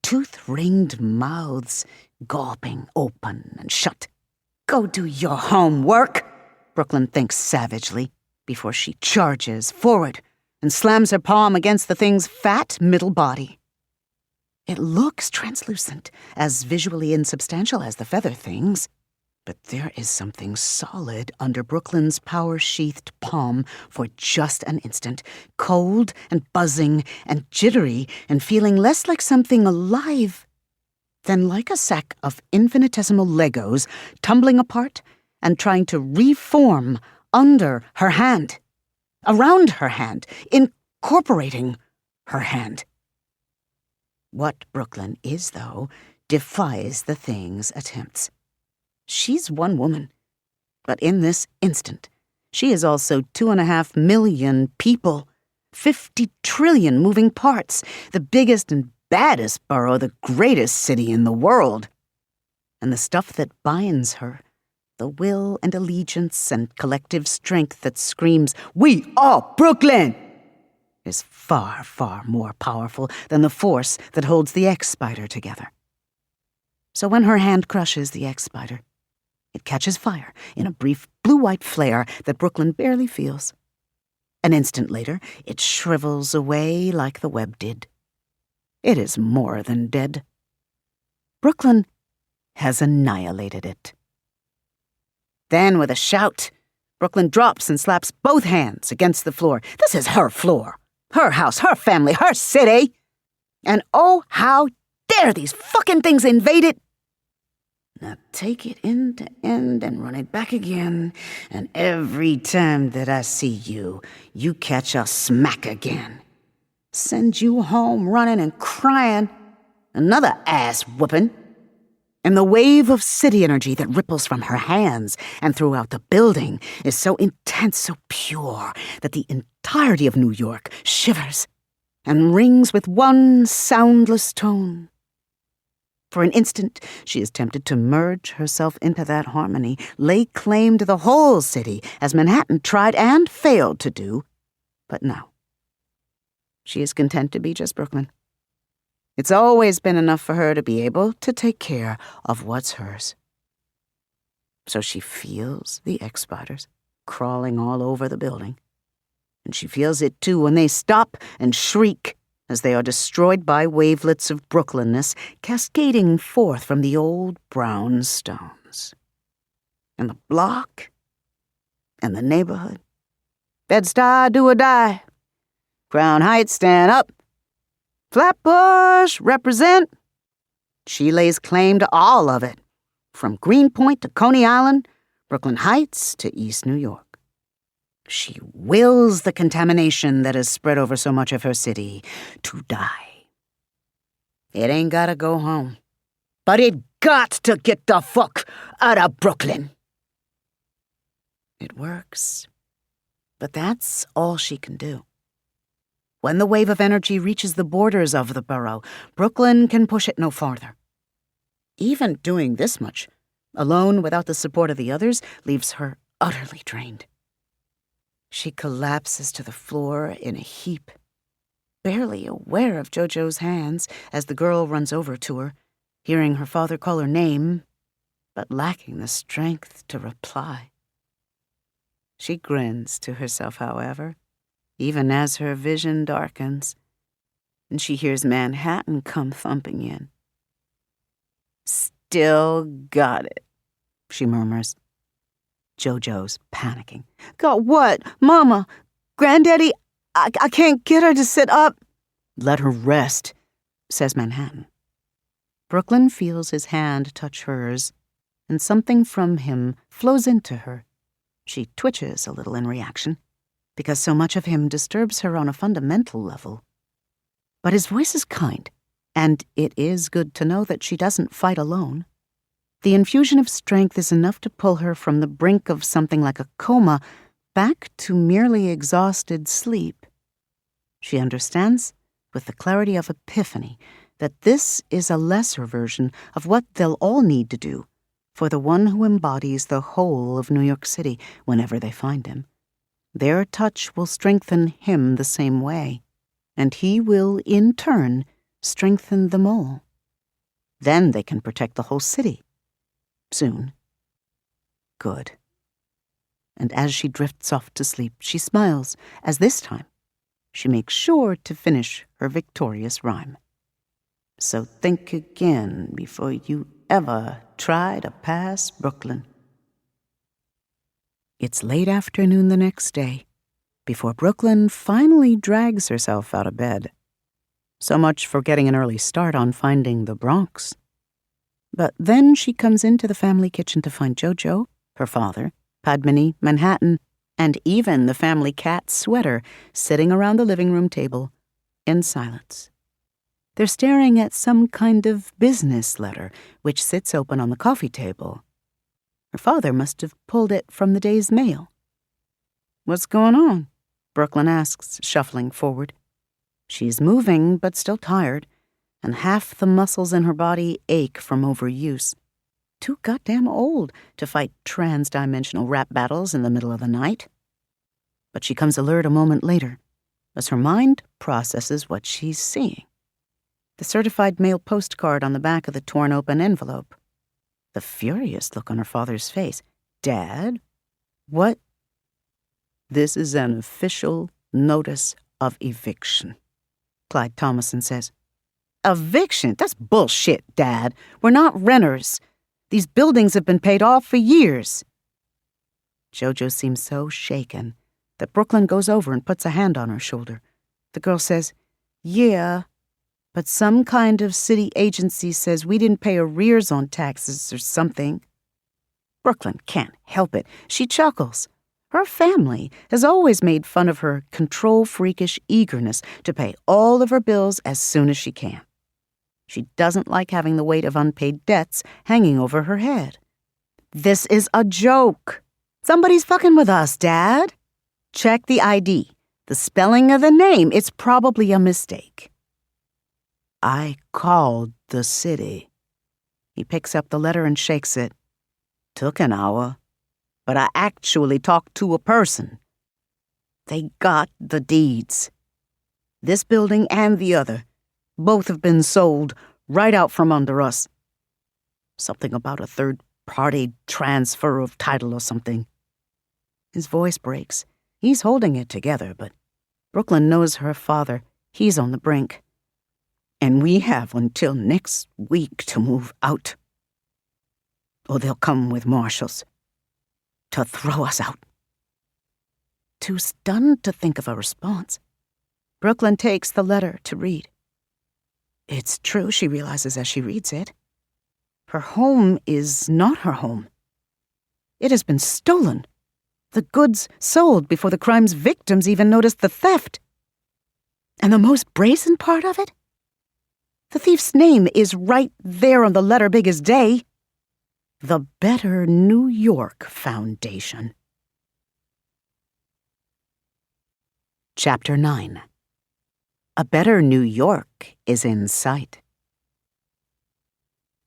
tooth-ringed mouths, gulping open and shut. Go do your homework, Brooklyn thinks savagely, before she charges forward and slams her palm against the thing's fat middle body. It looks translucent, as visually insubstantial as the feather things, but there is something solid under Brooklyn's power-sheathed palm for just an instant, cold and buzzing and jittery and feeling less like something alive than like a sack of infinitesimal Legos tumbling apart and trying to reform under her hand, around her hand, incorporating her hand. What Brooklyn is, though, defies the thing's attempts. She's one woman, but in this instant, she is also 2.5 million people, 50 trillion moving parts, the biggest and baddest borough, the greatest city in the world. And the stuff that binds her, the will and allegiance and collective strength that screams, "We are Brooklyn!" is far, far more powerful than the force that holds the X-spider together. So when her hand crushes the X-spider, it catches fire in a brief blue-white flare that Brooklyn barely feels. An instant later, it shrivels away like the web did. It is more than dead. Brooklyn has annihilated it. Then, with a shout, Brooklyn drops and slaps both hands against the floor. This is her floor, her house, her family, her city. And oh, how dare these fucking things invade it! Now take it end to end and run it back again. And every time that I see you, you catch a smack again. Send you home running and crying. Another ass whooping. And the wave of city energy that ripples from her hands and throughout the building is so intense, so pure, that the entirety of New York shivers and rings with one soundless tone. For an instant, she is tempted to merge herself into that harmony, lay claim to the whole city, as Manhattan tried and failed to do. But no. She is content to be just Brooklyn. It's always been enough for her to be able to take care of what's hers. So she feels the X-spiders crawling all over the building. And she feels it too when they stop and shriek as they are destroyed by wavelets of Brooklynness cascading forth from the old brown stones. And the block, and the neighborhood. Bed-Stuy, do or die. Crown Heights, stand up. Flatbush, represent. She lays claim to all of it, from Greenpoint to Coney Island, Brooklyn Heights to East New York. She wills the contamination that has spread over so much of her city to die. It ain't gotta go home, but it got to get the fuck out of Brooklyn. It works, but that's all she can do. When the wave of energy reaches the borders of the borough, Brooklyn can push it no farther. Even doing this much, alone without the support of the others, leaves her utterly drained. She collapses to the floor in a heap, barely aware of Jojo's hands as the girl runs over to her, hearing her father call her name, but lacking the strength to reply. She grins to herself, however, even as her vision darkens, and she hears Manhattan come thumping in. Still got it, she murmurs. Jojo's panicking. Got what? Mama? Granddaddy? I can't get her to sit up. Let her rest, says Manhattan. Brooklyn feels his hand touch hers, and something from him flows into her. She twitches a little in reaction, because so much of him disturbs her on a fundamental level. But his voice is kind, and it is good to know that she doesn't fight alone. The infusion of strength is enough to pull her from the brink of something like a coma back to merely exhausted sleep. She understands, with the clarity of epiphany, that this is a lesser version of what they'll all need to do for the one who embodies the whole of New York City whenever they find him. Their touch will strengthen him the same way, and he will, in turn, strengthen them all. Then they can protect the whole city. Soon. Good. And as she drifts off to sleep, she smiles, as this time she makes sure to finish her victorious rhyme. So think again before you ever try to pass Brooklyn. It's late afternoon the next day, before Brooklyn finally drags herself out of bed. So much for getting an early start on finding the Bronx. But then she comes into the family kitchen to find Jojo, her father, Padmini, Manhattan, and even the family cat Sweater sitting around the living room table in silence. They're staring at some kind of business letter which sits open on the coffee table. Her father must have pulled it from the day's mail. What's going on? Brooklyn asks, shuffling forward. She's moving, but still tired, and half the muscles in her body ache from overuse. Too goddamn old to fight trans-dimensional rap battles in the middle of the night. But she comes alert a moment later, as her mind processes what she's seeing. The certified mail postcard on the back of the torn-open envelope. The furious look on her father's face. Dad? What? This is an official notice of eviction. Clyde Thomason says. Eviction? That's bullshit, Dad. We're not renters. These buildings have been paid off for years. Jojo seems so shaken that Brooklyn goes over and puts a hand on her shoulder. The girl says, Yeah, but some kind of city agency says we didn't pay arrears on taxes or something. Brooklyn can't help it. She chuckles. Her family has always made fun of her control-freakish eagerness to pay all of her bills as soon as she can. She doesn't like having the weight of unpaid debts hanging over her head. This is a joke. Somebody's fucking with us, Dad. Check the ID. The spelling of the name, it's probably a mistake. I called the city. He picks up the letter and shakes it. Took an hour, but I actually talked to a person. They got the deeds. This building and the other, both have been sold right out from under us. Something about a third-party transfer of title or something. His voice breaks. He's holding it together, but Brooklyn knows her father. He's on the brink. And we have until next week to move out. Or they'll come with marshals to throw us out. Too stunned to think of a response, Brooklyn takes the letter to read. It's true, she realizes as she reads it. Her home is not her home. It has been stolen. The goods sold before the crime's victims even noticed the theft. And the most brazen part of it? The thief's name is right there on the letter big as day. The Better New York Foundation. Chapter 9. A Better New York is in sight.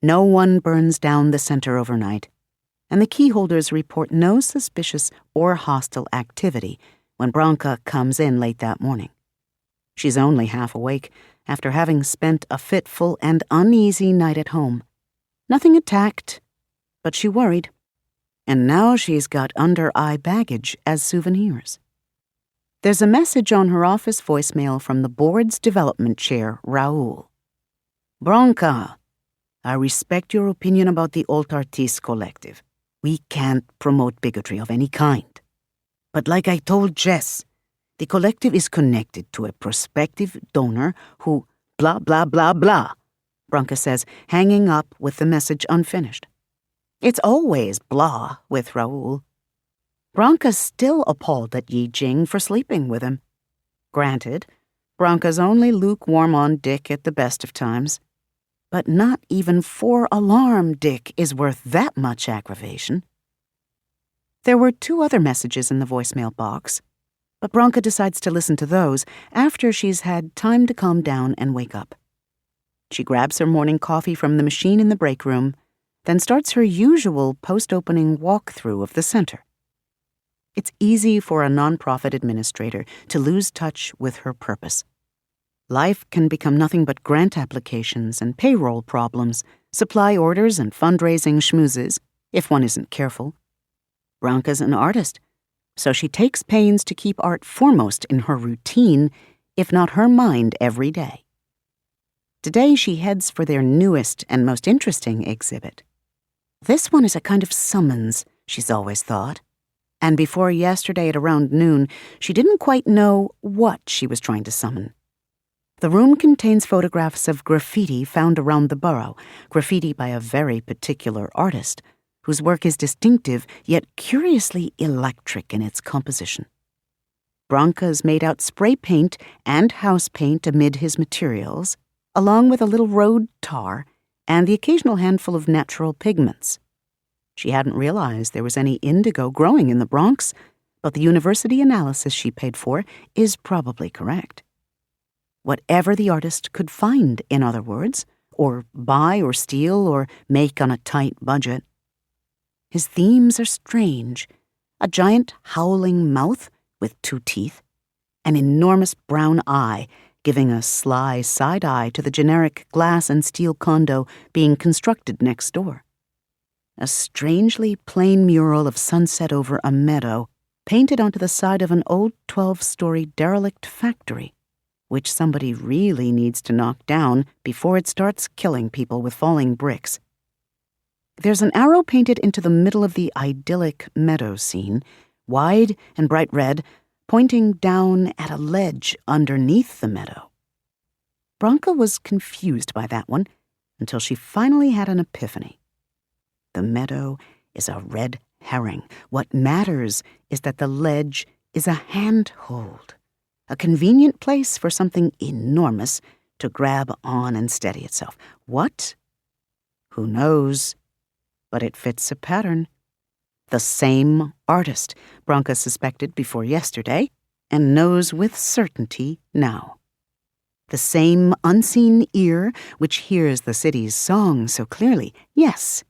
No one burns down the center overnight, and the keyholders report no suspicious or hostile activity when Branka comes in late that morning. She's only half awake after having spent a fitful and uneasy night at home. Nothing attacked, but she worried. And now she's got under-eye baggage as souvenirs. There's a message on her office voicemail from the board's development chair, Raoul. Branka, I respect your opinion about the Alt Artistes Collective. We can't promote bigotry of any kind. But like I told Jess, the collective is connected to a prospective donor who blah, blah, blah, blah, Branka says, hanging up with the message unfinished. It's always blah with Raoul. Branka's still appalled at Yi Jing for sleeping with him. Granted, Branka's only lukewarm on Dick at the best of times. But not even 4-alarm Dick is worth that much aggravation. There were 2 other messages in the voicemail box, but Branka decides to listen to those after she's had time to calm down and wake up. She grabs her morning coffee from the machine in the break room, then starts her usual post-opening walkthrough of the center. It's easy for a nonprofit administrator to lose touch with her purpose. Life can become nothing but grant applications and payroll problems, supply orders and fundraising schmoozes, if one isn't careful. Branka's an artist, so she takes pains to keep art foremost in her routine, if not her mind, every day. Today she heads for their newest and most interesting exhibit. This one is a kind of summons, she's always thought. And before yesterday at around noon, she didn't quite know what she was trying to summon. The room contains photographs of graffiti found around the borough, graffiti by a very particular artist, whose work is distinctive yet curiously electric in its composition. Branka's made out spray paint and house paint amid his materials, along with a little road tar and the occasional handful of natural pigments. She hadn't realized there was any indigo growing in the Bronx, but the university analysis she paid for is probably correct. Whatever the artist could find, in other words, or buy or steal or make on a tight budget. His themes are strange. A giant howling mouth with 2 teeth, an enormous brown eye giving a sly side eye to the generic glass and steel condo being constructed next door. A strangely plain mural of sunset over a meadow, painted onto the side of an old 12-story derelict factory, which somebody really needs to knock down before it starts killing people with falling bricks. There's an arrow painted into the middle of the idyllic meadow scene, wide and bright red, pointing down at a ledge underneath the meadow. Branka was confused by that one until she finally had an epiphany. The meadow is a red herring. What matters is that the ledge is a handhold, a convenient place for something enormous to grab on and steady itself. What? Who knows? But it fits a pattern. The same artist, Branka suspected before yesterday, and knows with certainty now. The same unseen ear which hears the city's song so clearly. Yes,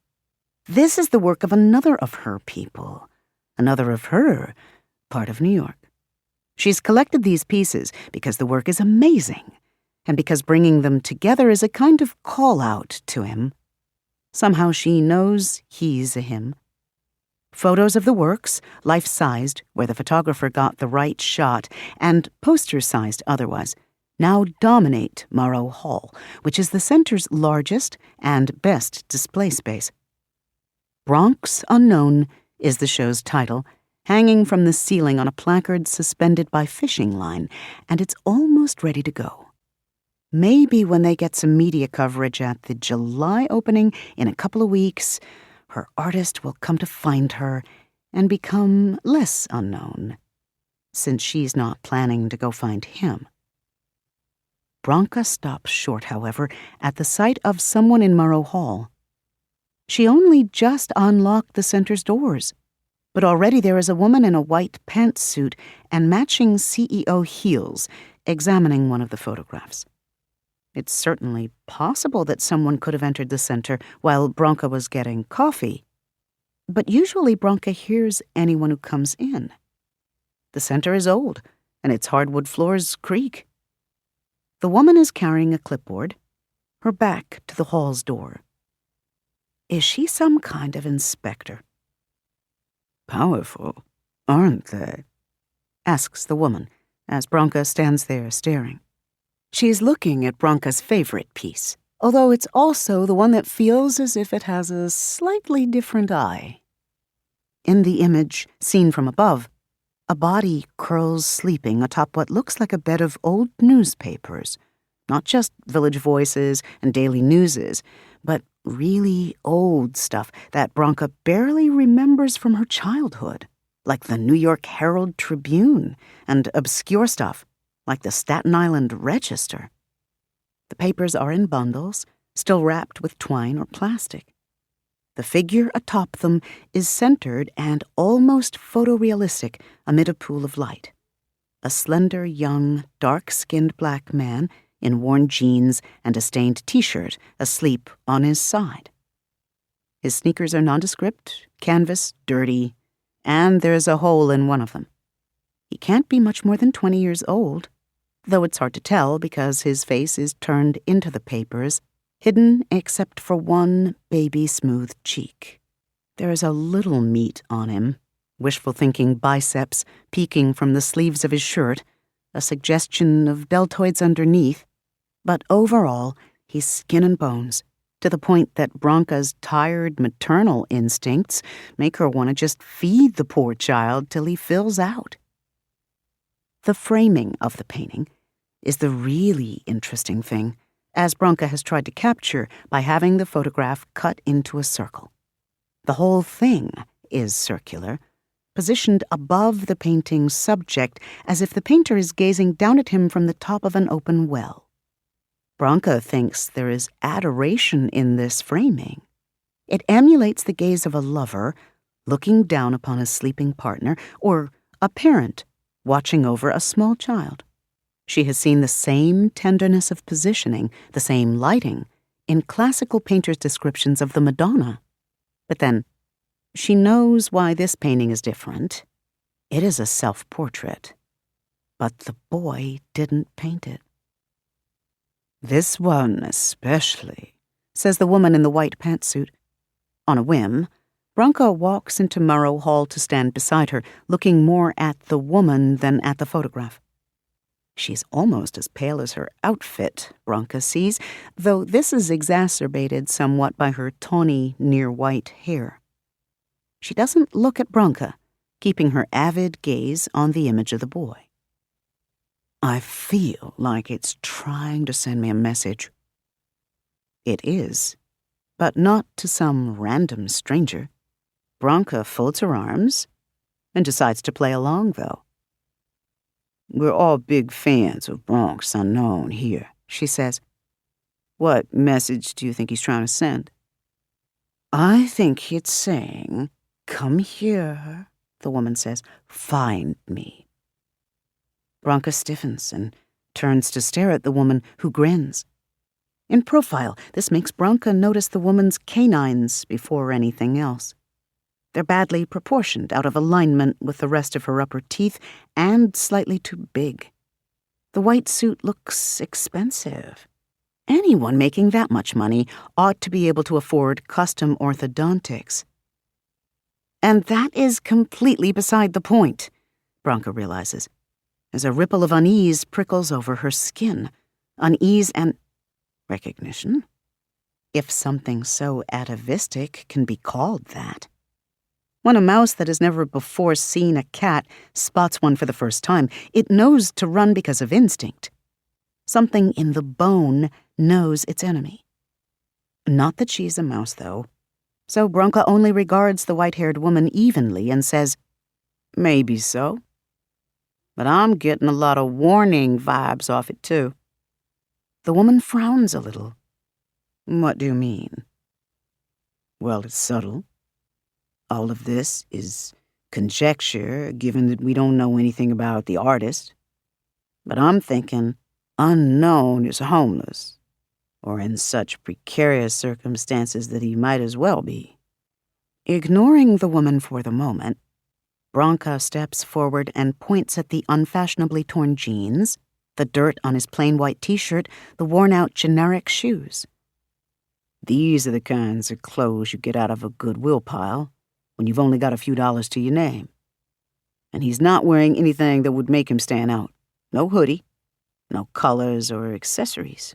this is the work of another of her people, another of her part of New York. She's collected these pieces because the work is amazing, and because bringing them together is a kind of call-out to him. Somehow she knows he's a him. Photos of the works, life-sized, where the photographer got the right shot, and poster-sized otherwise, now dominate Morrow Hall, which is the center's largest and best display space. Bronx Unknown is the show's title, hanging from the ceiling on a placard suspended by fishing line, and it's almost ready to go. Maybe when they get some media coverage at the July opening in a couple of weeks, her artist will come to find her and become less unknown, since she's not planning to go find him. Branka stops short, however, at the sight of someone in Morrow Hall. She only just unlocked the center's doors, but already there is a woman in a white pantsuit and matching CEO heels examining one of the photographs. It's certainly possible that someone could have entered the center while Branka was getting coffee, but usually Branka hears anyone who comes in. The center is old, and its hardwood floors creak. The woman is carrying a clipboard, her back to the hall's door. Is she some kind of inspector? "Powerful, aren't they?" asks the woman, as Branka stands there staring. She's looking at Branka's favorite piece, although it's also the one that feels as if it has a slightly different eye. In the image, seen from above, a body curls sleeping atop what looks like a bed of old newspapers, not just Village Voices and Daily Newses, but really old stuff that Branka barely remembers from her childhood, like the New York Herald Tribune, and obscure stuff, like the Staten Island Register. The papers are in bundles, still wrapped with twine or plastic. The figure atop them is centered and almost photorealistic amid a pool of light. A slender, young, dark-skinned black man in worn jeans and a stained t-shirt asleep on his side. His sneakers are nondescript, canvas, dirty, and there's a hole in one of them. He can't be much more than 20 years old, though it's hard to tell because his face is turned into the papers, hidden except for one baby-smooth cheek. There is a little meat on him, wishful-thinking biceps peeking from the sleeves of his shirt, a suggestion of deltoids underneath, but overall, he's skin and bones, to the point that Branka's tired maternal instincts make her want to just feed the poor child till he fills out. The framing of the painting is the really interesting thing, as Branka has tried to capture by having the photograph cut into a circle. The whole thing is circular, positioned above the painting's subject as if the painter is gazing down at him from the top of an open well. Branka thinks there is adoration in this framing. It emulates the gaze of a lover looking down upon a sleeping partner, or a parent watching over a small child. She has seen the same tenderness of positioning, the same lighting, in classical painters' descriptions of the Madonna. But then, she knows why this painting is different. It is a self-portrait. But the boy didn't paint it. "This one especially," says the woman in the white pantsuit. On a whim, Branka walks into Murrow Hall to stand beside her, looking more at the woman than at the photograph. She's almost as pale as her outfit, Branka sees, though this is exacerbated somewhat by her tawny, near-white hair. She doesn't look at Branka, keeping her avid gaze on the image of the boy. I feel like it's trying to send me a message. It is, but not to some random stranger. Branka folds her arms and decides to play along, though. We're all big fans of Bronx Unknown here, she says. What message do you think he's trying to send? I think it's saying, come here, the woman says, find me. Branka stiffens and turns to stare at the woman, who grins. In profile, this makes Branka notice the woman's canines before anything else. They're badly proportioned, out of alignment with the rest of her upper teeth, and slightly too big. The white suit looks expensive. Anyone making that much money ought to be able to afford custom orthodontics. And that is completely beside the point, Branka realizes, as a ripple of unease prickles over her skin. Unease and recognition, if something so atavistic can be called that. When a mouse that has never before seen a cat spots one for the first time, it knows to run because of instinct. Something in the bone knows its enemy. Not that she's a mouse, though. So Branka only regards the white-haired woman evenly and says, maybe so. But I'm getting a lot of warning vibes off it, too. The woman frowns a little. What do you mean? Well, it's subtle. All of this is conjecture, given that we don't know anything about the artist. But I'm thinking Unknown is homeless, or in such precarious circumstances that he might as well be. Ignoring the woman for the moment, Branka steps forward and points at the unfashionably torn jeans, the dirt on his plain white t-shirt, the worn-out generic shoes. These are the kinds of clothes you get out of a Goodwill pile when you've only got a few dollars to your name. And he's not wearing anything that would make him stand out. No hoodie, no colors or accessories.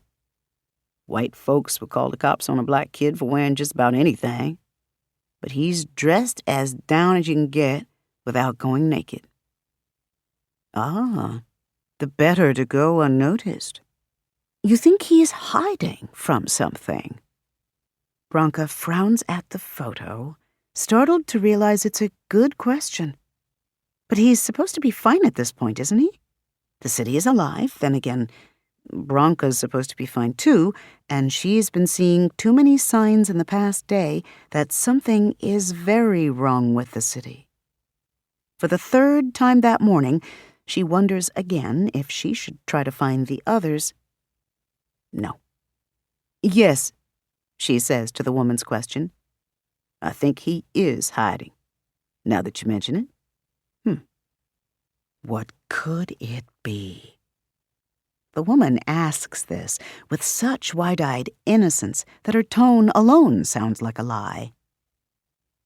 White folks would call the cops on a black kid for wearing just about anything, but he's dressed as down as you can get without going naked. Ah, the better to go unnoticed. You think he is hiding from something? Branka frowns at the photo, startled to realize it's a good question. But he's supposed to be fine at this point, isn't he? The city is alive. Then again, Branka's supposed to be fine too, and she's been seeing too many signs in the past day that something is very wrong with the city. For the third time that morning, she wonders again if she should try to find the others. No. Yes, she says to the woman's question. I think he is hiding, now that you mention it. What could it be? The woman asks this with such wide-eyed innocence that her tone alone sounds like a lie.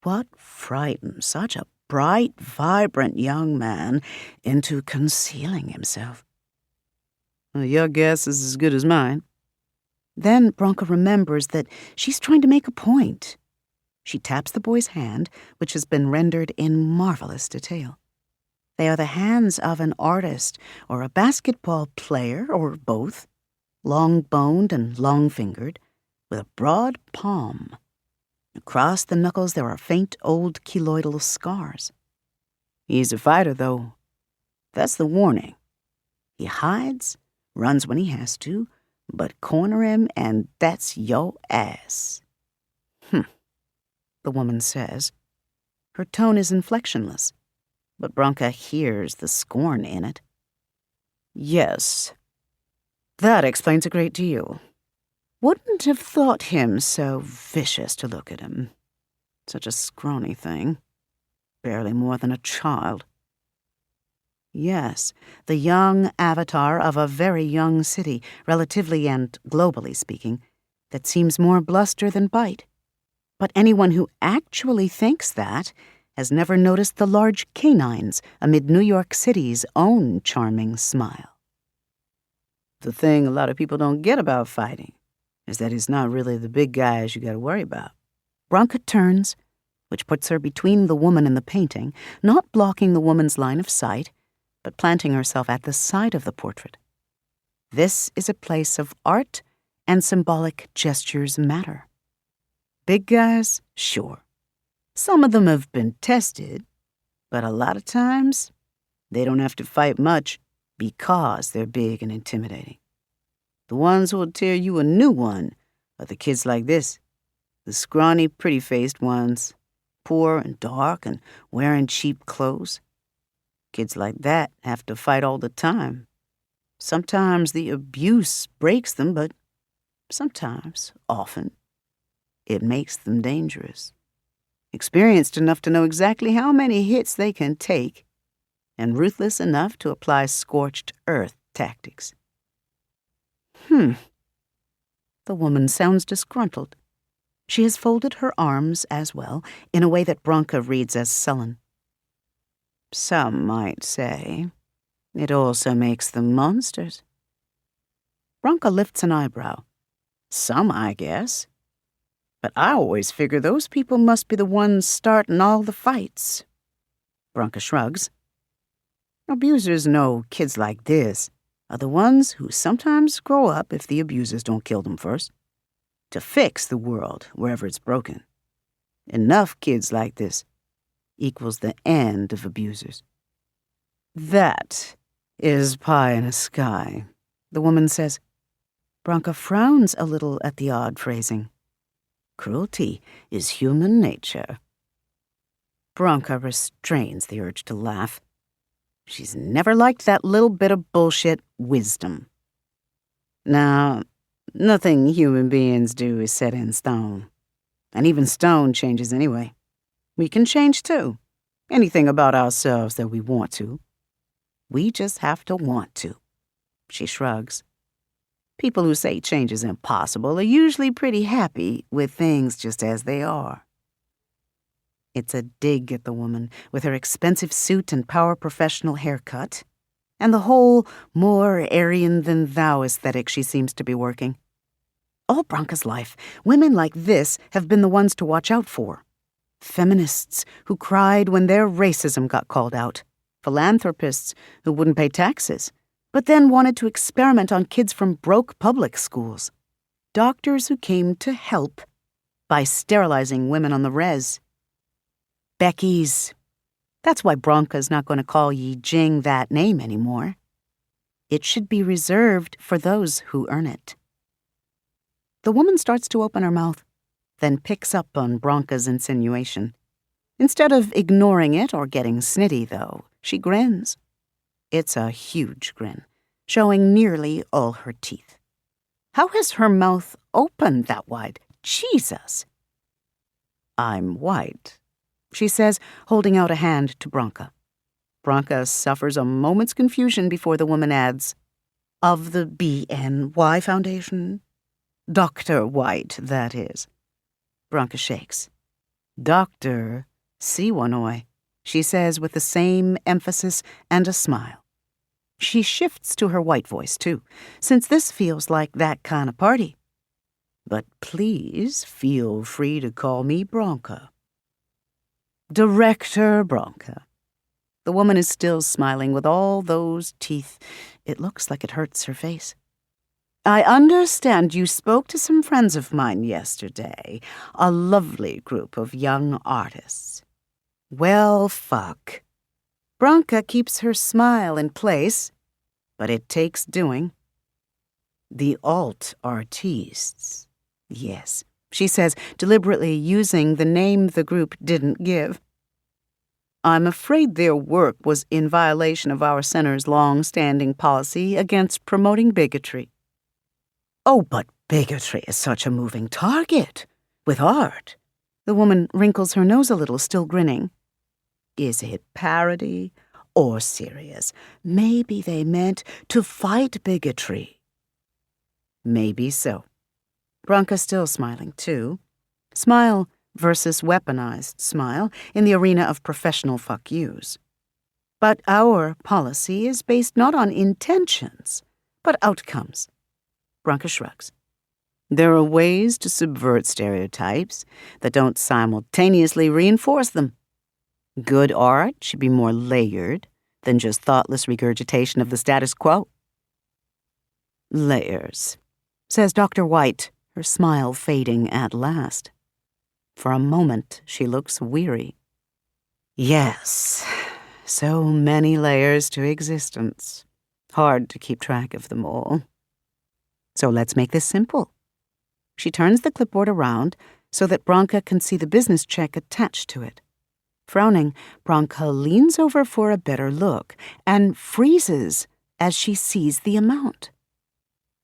What frightened such a bright, vibrant young man into concealing himself? Well, your guess is as good as mine. Then Branka remembers that she's trying to make a point. She taps the boy's hand, which has been rendered in marvelous detail. They are the hands of an artist or a basketball player, or both, long-boned and long-fingered, with a broad palm. Across the knuckles there are faint old keloidal scars. He's a fighter, though. That's the warning. He hides, runs when he has to, but corner him and that's yo ass. The woman says. Her tone is inflectionless, but Branka hears the scorn in it. Yes, that explains a great deal. Wouldn't have thought him so vicious to look at him. Such a scrawny thing. Barely more than a child. Yes, the young avatar of a very young city, relatively and globally speaking, that seems more bluster than bite. But anyone who actually thinks that has never noticed the large canines amid New York City's own charming smile. The thing a lot of people don't get about fighting is that it's not really the big guys you gotta worry about. Bronca turns, which puts her between the woman and the painting, not blocking the woman's line of sight, but planting herself at the side of the portrait. This is a place of art, and symbolic gestures matter. Big guys, sure. Some of them have been tested, but a lot of times they don't have to fight much because they're big and intimidating. The ones who will tear you a new one are the kids like this, the scrawny, pretty-faced ones, poor and dark and wearing cheap clothes. Kids like that have to fight all the time. Sometimes the abuse breaks them, but sometimes, often, it makes them dangerous. Experienced enough to know exactly how many hits they can take, and ruthless enough to apply scorched earth tactics. The woman sounds disgruntled. She has folded her arms as well, in a way that Bronca reads as sullen. Some might say it also makes them monsters. Bronca lifts an eyebrow. Some, I guess. But I always figure those people must be the ones starting all the fights. Bronca shrugs. Abusers know kids like this are the ones who sometimes grow up if the abusers don't kill them first, to fix the world wherever it's broken. Enough kids like this equals the end of abusers. That is pie in the sky, the woman says. Bronca frowns a little at the odd phrasing. Cruelty is human nature. Bronca restrains the urge to laugh. She's never liked that little bit of bullshit wisdom. Now, nothing human beings do is set in stone. And even stone changes anyway. We can change too. Anything about ourselves that we want to. We just have to want to. She shrugs. People who say change is impossible are usually pretty happy with things just as they are. It's a dig at the woman, with her expensive suit and power professional haircut, and the whole more Aryan-than-thou aesthetic she seems to be working. All Bronca's life, women like this have been the ones to watch out for. Feminists who cried when their racism got called out. Philanthropists who wouldn't pay taxes, but then wanted to experiment on kids from broke public schools. Doctors who came to help by sterilizing women on the res. Becky's. That's why Bronca's not going to call Yi Jing that name anymore. It should be reserved for those who earn it. The woman starts to open her mouth, then picks up on Bronca's insinuation. Instead of ignoring it or getting snitty, though, she grins. It's a huge grin, showing nearly all her teeth. How has her mouth opened that wide? Jesus! I'm white, she says, holding out a hand to Bronca. Bronca suffers a moment's confusion before the woman adds, of the BNY Foundation? Dr. White, that is. Bronca shakes. Dr. Siwanoy, she says with the same emphasis and a smile. She shifts to her white voice, too, since this feels like that kind of party. But please feel free to call me Bronca. Director Bronca. The woman is still smiling with all those teeth. It looks like it hurts her face. I understand you spoke to some friends of mine yesterday, a lovely group of young artists. Well, fuck. Bronca keeps her smile in place, but it takes doing. The alt artistes. Yes, she says, deliberately using the name the group didn't give. I'm afraid their work was in violation of our center's long-standing policy against promoting bigotry. Oh, but bigotry is such a moving target. With art. The woman wrinkles her nose a little, still grinning. Is it parody or serious? Maybe they meant to fight bigotry. Maybe so. Bronca's still smiling, too. Smile versus weaponized smile in the arena of professional fuck yous. But our policy is based not on intentions, but outcomes. Branka shrugs. There are ways to subvert stereotypes that don't simultaneously reinforce them. Good art should be more layered than just thoughtless regurgitation of the status quo. Layers, says Dr. White, her smile fading at last. For a moment, she looks weary. Yes, so many layers to existence. Hard to keep track of them all. So let's make this simple. She turns the clipboard around so that Branka can see the business check attached to it. Frowning, Branka leans over for a better look and freezes as she sees the amount.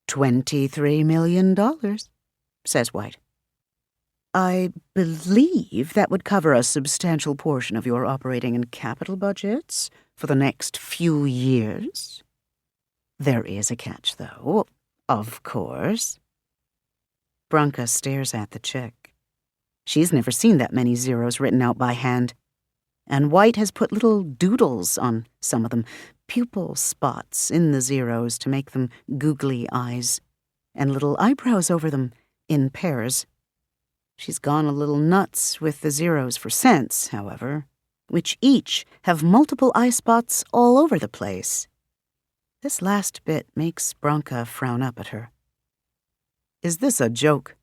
$23 million, says White. I believe that would cover a substantial portion of your operating and capital budgets for the next few years. There is a catch, though, of course. Branka stares at the check. She's never seen that many zeros written out by hand. And White has put little doodles on some of them, pupil spots in the zeros to make them googly eyes, and little eyebrows over them in pairs. She's gone a little nuts with the zeros for cents, however, which each have multiple eye spots all over the place. This last bit makes Branka frown up at her. Is this a joke?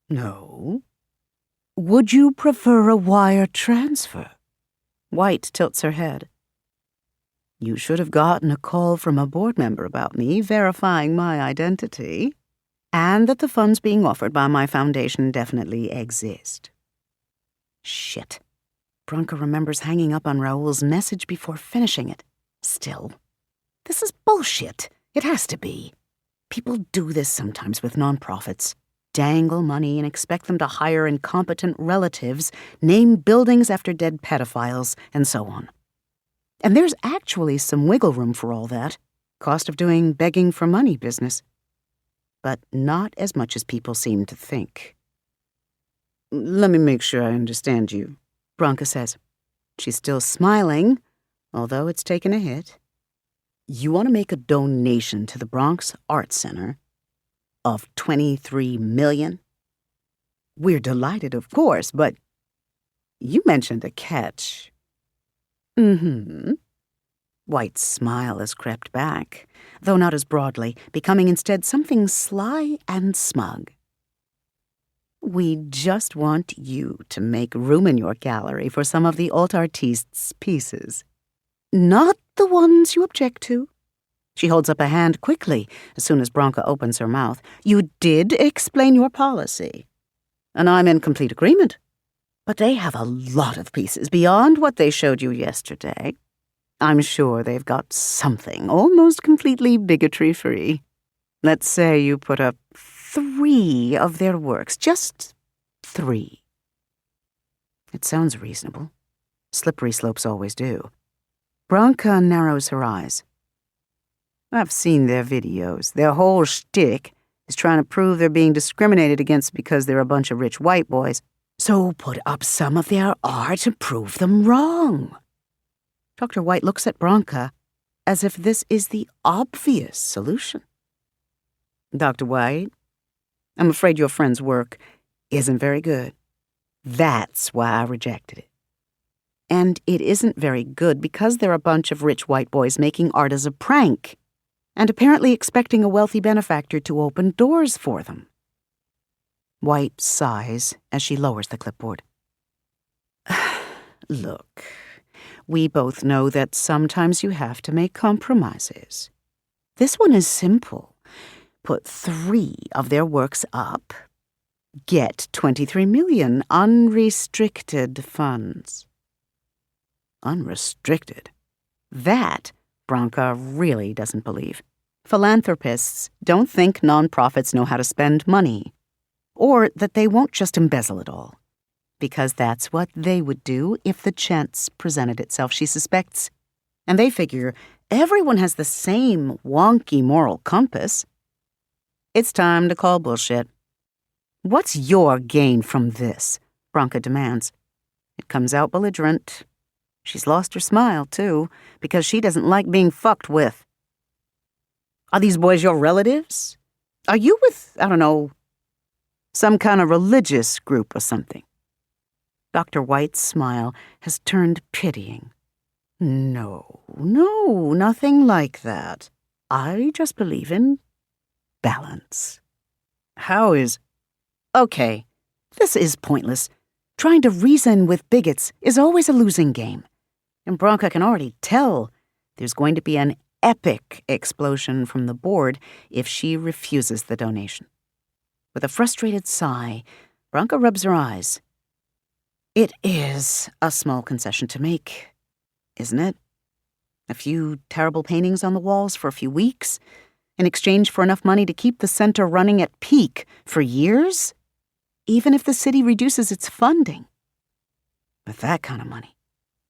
No. Would you prefer a wire transfer? White tilts her head. You should have gotten a call from a board member about me verifying my identity, and that the funds being offered by my foundation definitely exist. Shit. Branka remembers hanging up on Raoul's message before finishing it. Still, this is bullshit. It has to be. People do this sometimes with nonprofits. Dangle money and expect them to hire incompetent relatives, name buildings after dead pedophiles, and so on. And there's actually some wiggle room for all that. Cost of doing begging for money business. But not as much as people seem to think. Let me make sure I understand you, Branka says. She's still smiling, although it's taken a hit. You want to make a donation to the Bronx Arts Center of $23 million? We're delighted, of course, but you mentioned a catch. White's smile has crept back, though not as broadly, becoming instead something sly and smug. We just want you to make room in your gallery for some of the alt artistes' pieces. Not the ones you object to. She holds up a hand quickly as soon as Branka opens her mouth. You did explain your policy, and I'm in complete agreement. But they have a lot of pieces beyond what they showed you yesterday. I'm sure they've got something almost completely bigotry-free. Let's say you put up 3 of their works, just 3. It sounds reasonable. Slippery slopes always do. Branka narrows her eyes. I've seen their videos. Their whole shtick is trying to prove they're being discriminated against because they're a bunch of rich white boys. So put up some of their art and prove them wrong. Dr. White looks at Branka as if this is the obvious solution. Dr. White, I'm afraid your friend's work isn't very good. That's why I rejected it. And it isn't very good because they're a bunch of rich white boys making art as a prank, and apparently expecting a wealthy benefactor to open doors for them. White sighs as she lowers the clipboard. Look, we both know that sometimes you have to make compromises. This one is simple. Put 3 of their works up. Get $23 million unrestricted funds. Unrestricted? That Branka really doesn't believe. Philanthropists don't think nonprofits know how to spend money, or that they won't just embezzle it all, because that's what they would do if the chance presented itself, she suspects. And they figure everyone has the same wonky moral compass. It's time to call bullshit. What's your gain from this? Branka demands. It comes out belligerent. She's lost her smile, too, because she doesn't like being fucked with. Are these boys your relatives? Are you with, I don't know, some kind of religious group or something? Dr. White's smile has turned pitying. No, nothing like that. I just believe in balance. How is... Okay, this is pointless. Trying to reason with bigots is always a losing game. And Branka can already tell there's going to be an epic explosion from the board if she refuses the donation. With a frustrated sigh, Branka rubs her eyes. It is a small concession to make, isn't it? A few terrible paintings on the walls for a few weeks, in exchange for enough money to keep the center running at peak for years, even if the city reduces its funding. With that kind of money,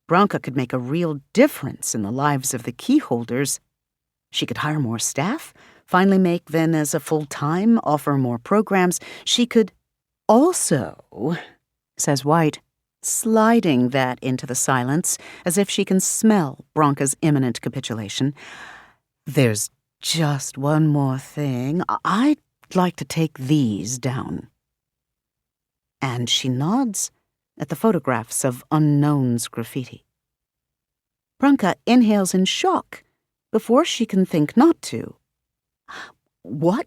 Branka could make a real difference in the lives of the key holders. She could hire more staff, finally make Venez a full-time, offer more programs. She could also, says White, sliding that into the silence as if she can smell Branka's imminent capitulation. There's just one more thing. I'd like to take these down. And she nods at the photographs of unknowns graffiti. Branka inhales in shock before she can think not to. What?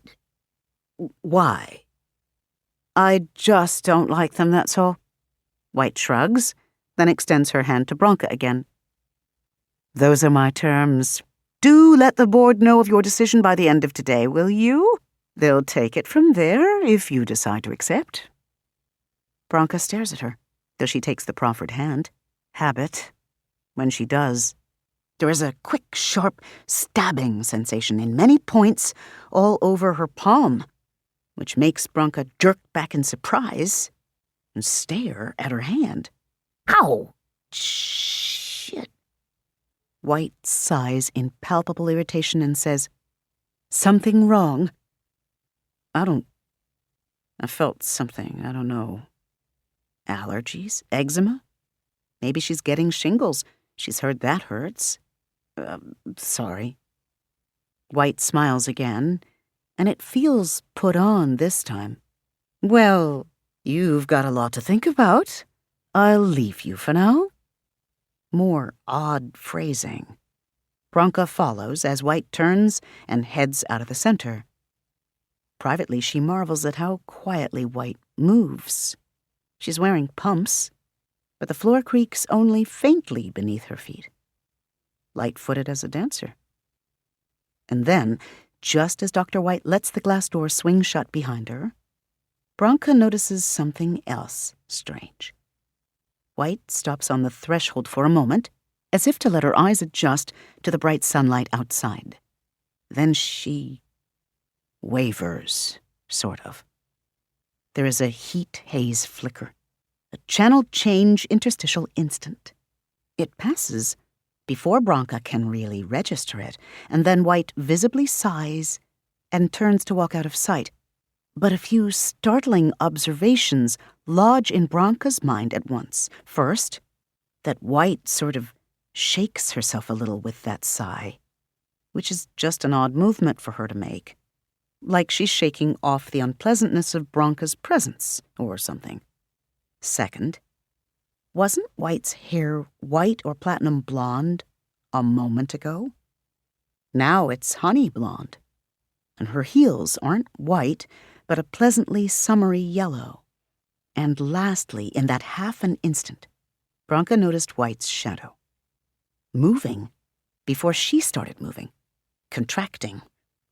Why? I just don't like them, that's all. White shrugs, then extends her hand to Branka again. Those are my terms. Do let the board know of your decision by the end of today, will you? They'll take it from there if you decide to accept. Branka stares at her, though she takes the proffered hand. Habit. When she does, there is a quick, sharp, stabbing sensation in many points all over her palm, which makes Branka jerk back in surprise and stare at her hand. Ow! Shit. White sighs in palpable irritation and says, Something wrong? I felt something, I don't know. Allergies? Eczema? Maybe she's getting shingles. She's heard that hurts. Sorry. White smiles again, and it feels put on this time. Well, you've got a lot to think about. I'll leave you for now. More odd phrasing. Branka follows as White turns and heads out of the center. Privately, she marvels at how quietly White moves. She's wearing pumps, but the floor creaks only faintly beneath her feet. Light-footed as a dancer. And then, just as Dr. White lets the glass door swing shut behind her, Branka notices something else strange. White stops on the threshold for a moment, as if to let her eyes adjust to the bright sunlight outside. Then she wavers, sort of. There is a heat-haze flicker, a channel change interstitial instant. It passes before Branka can really register it, and then White visibly sighs and turns to walk out of sight. But a few startling observations lodge in Branka's mind at once. First, that White sort of shakes herself a little with that sigh, which is just an odd movement for her to make, like she's shaking off the unpleasantness of Branka's presence or something. Second, wasn't White's hair white or platinum blonde a moment ago? Now it's honey blonde, and her heels aren't white, but a pleasantly summery yellow. And lastly, in that half an instant, Branka noticed White's shadow, moving before she started moving, contracting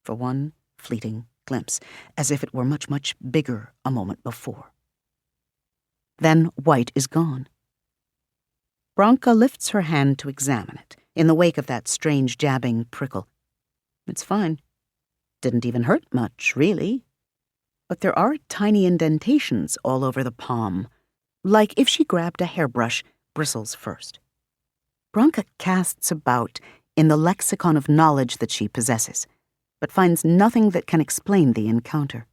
for one fleeting glimpse, as if it were much, much bigger a moment before. Then White is gone. Branka lifts her hand to examine it, in the wake of that strange jabbing prickle. It's fine. Didn't even hurt much, really. But there are tiny indentations all over the palm, like if she grabbed a hairbrush, bristles first. Branka casts about in the lexicon of knowledge that she possesses, but finds nothing that can explain the encounter.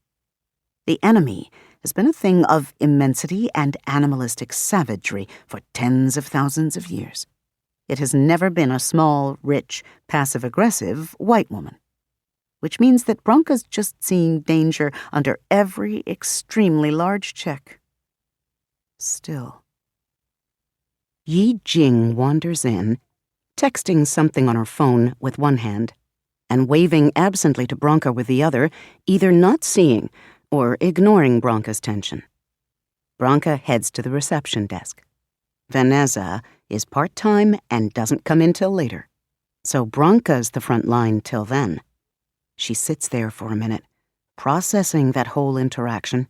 The enemy has been a thing of immensity and animalistic savagery for tens of thousands of years. It has never been a small, rich, passive-aggressive white woman, which means that Bronca's just seeing danger under every extremely large check. Still. Yi Jing wanders in, texting something on her phone with one hand and waving absently to Bronca with the other, either not seeing or ignoring Bronca's tension. Bronca heads to the reception desk. Vanessa is part-time and doesn't come in till later, so Bronca's the front line till then. She sits there for a minute, processing that whole interaction,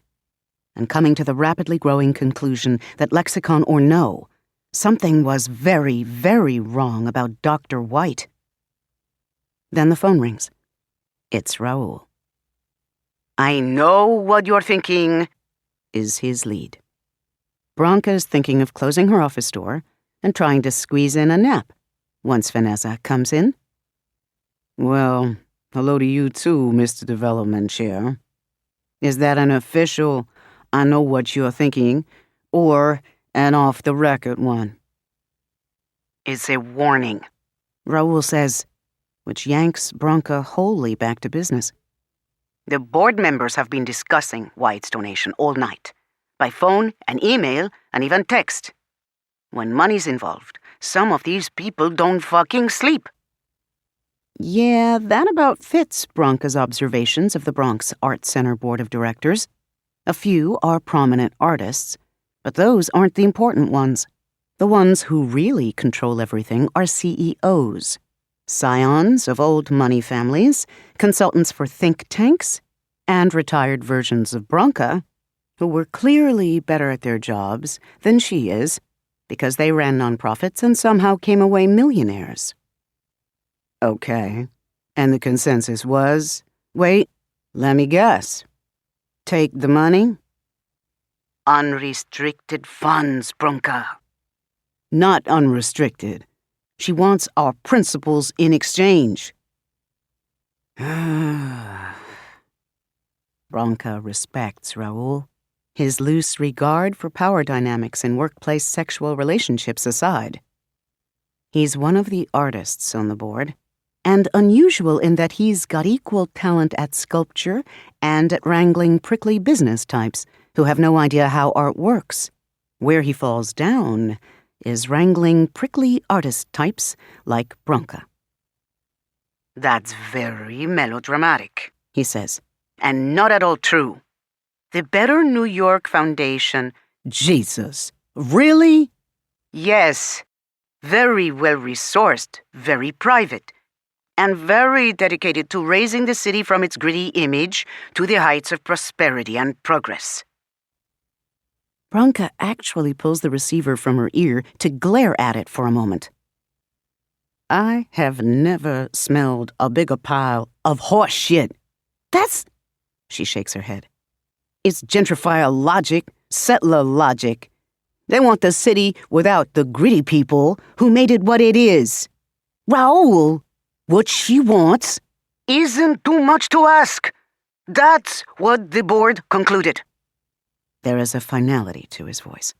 and coming to the rapidly growing conclusion that, lexicon or no, something was very, very wrong about Dr. White. Then the phone rings. It's Raoul. I know what you're thinking, is his lead. Bronca's thinking of closing her office door and trying to squeeze in a nap once Vanessa comes in. Well, hello to you too, Mr. Development Chair. Is that an official, I know what you're thinking, or an off-the-record one? It's a warning, Raoul says, which yanks Bronca wholly back to business. The board members have been discussing White's donation all night, by phone and email and even text. When money's involved, some of these people don't fucking sleep. Yeah, that about fits Bronca's observations of the Bronx Art Center Board of Directors. A few are prominent artists, but those aren't the important ones. The ones who really control everything are CEOs, scions of old money families, consultants for think tanks, and retired versions of Bronca, who were clearly better at their jobs than she is, because they ran nonprofits and somehow came away millionaires. Okay, and the consensus was, wait, let me guess. Take the money? Unrestricted funds, Bronca. Not unrestricted. She wants our principles in exchange. Bronca respects Raoul, his loose regard for power dynamics in workplace sexual relationships aside. He's one of the artists on the board, and unusual in that he's got equal talent at sculpture and at wrangling prickly business types who have no idea how art works. Where he falls down is wrangling prickly artist types like Bronca. That's very melodramatic, he says. And not at all true. The Better New York Foundation... Jesus, really? Yes. Very well-resourced, very private, and very dedicated to raising the city from its gritty image to the heights of prosperity and progress. Bronca actually pulls the receiver from her ear to glare at it for a moment. I have never smelled a bigger pile of horse shit. That's... She shakes her head. It's gentrifier logic, settler logic. They want the city without the gritty people who made it what it is. Raoul, what she wants isn't too much to ask. That's what the board concluded. There is a finality to his voice.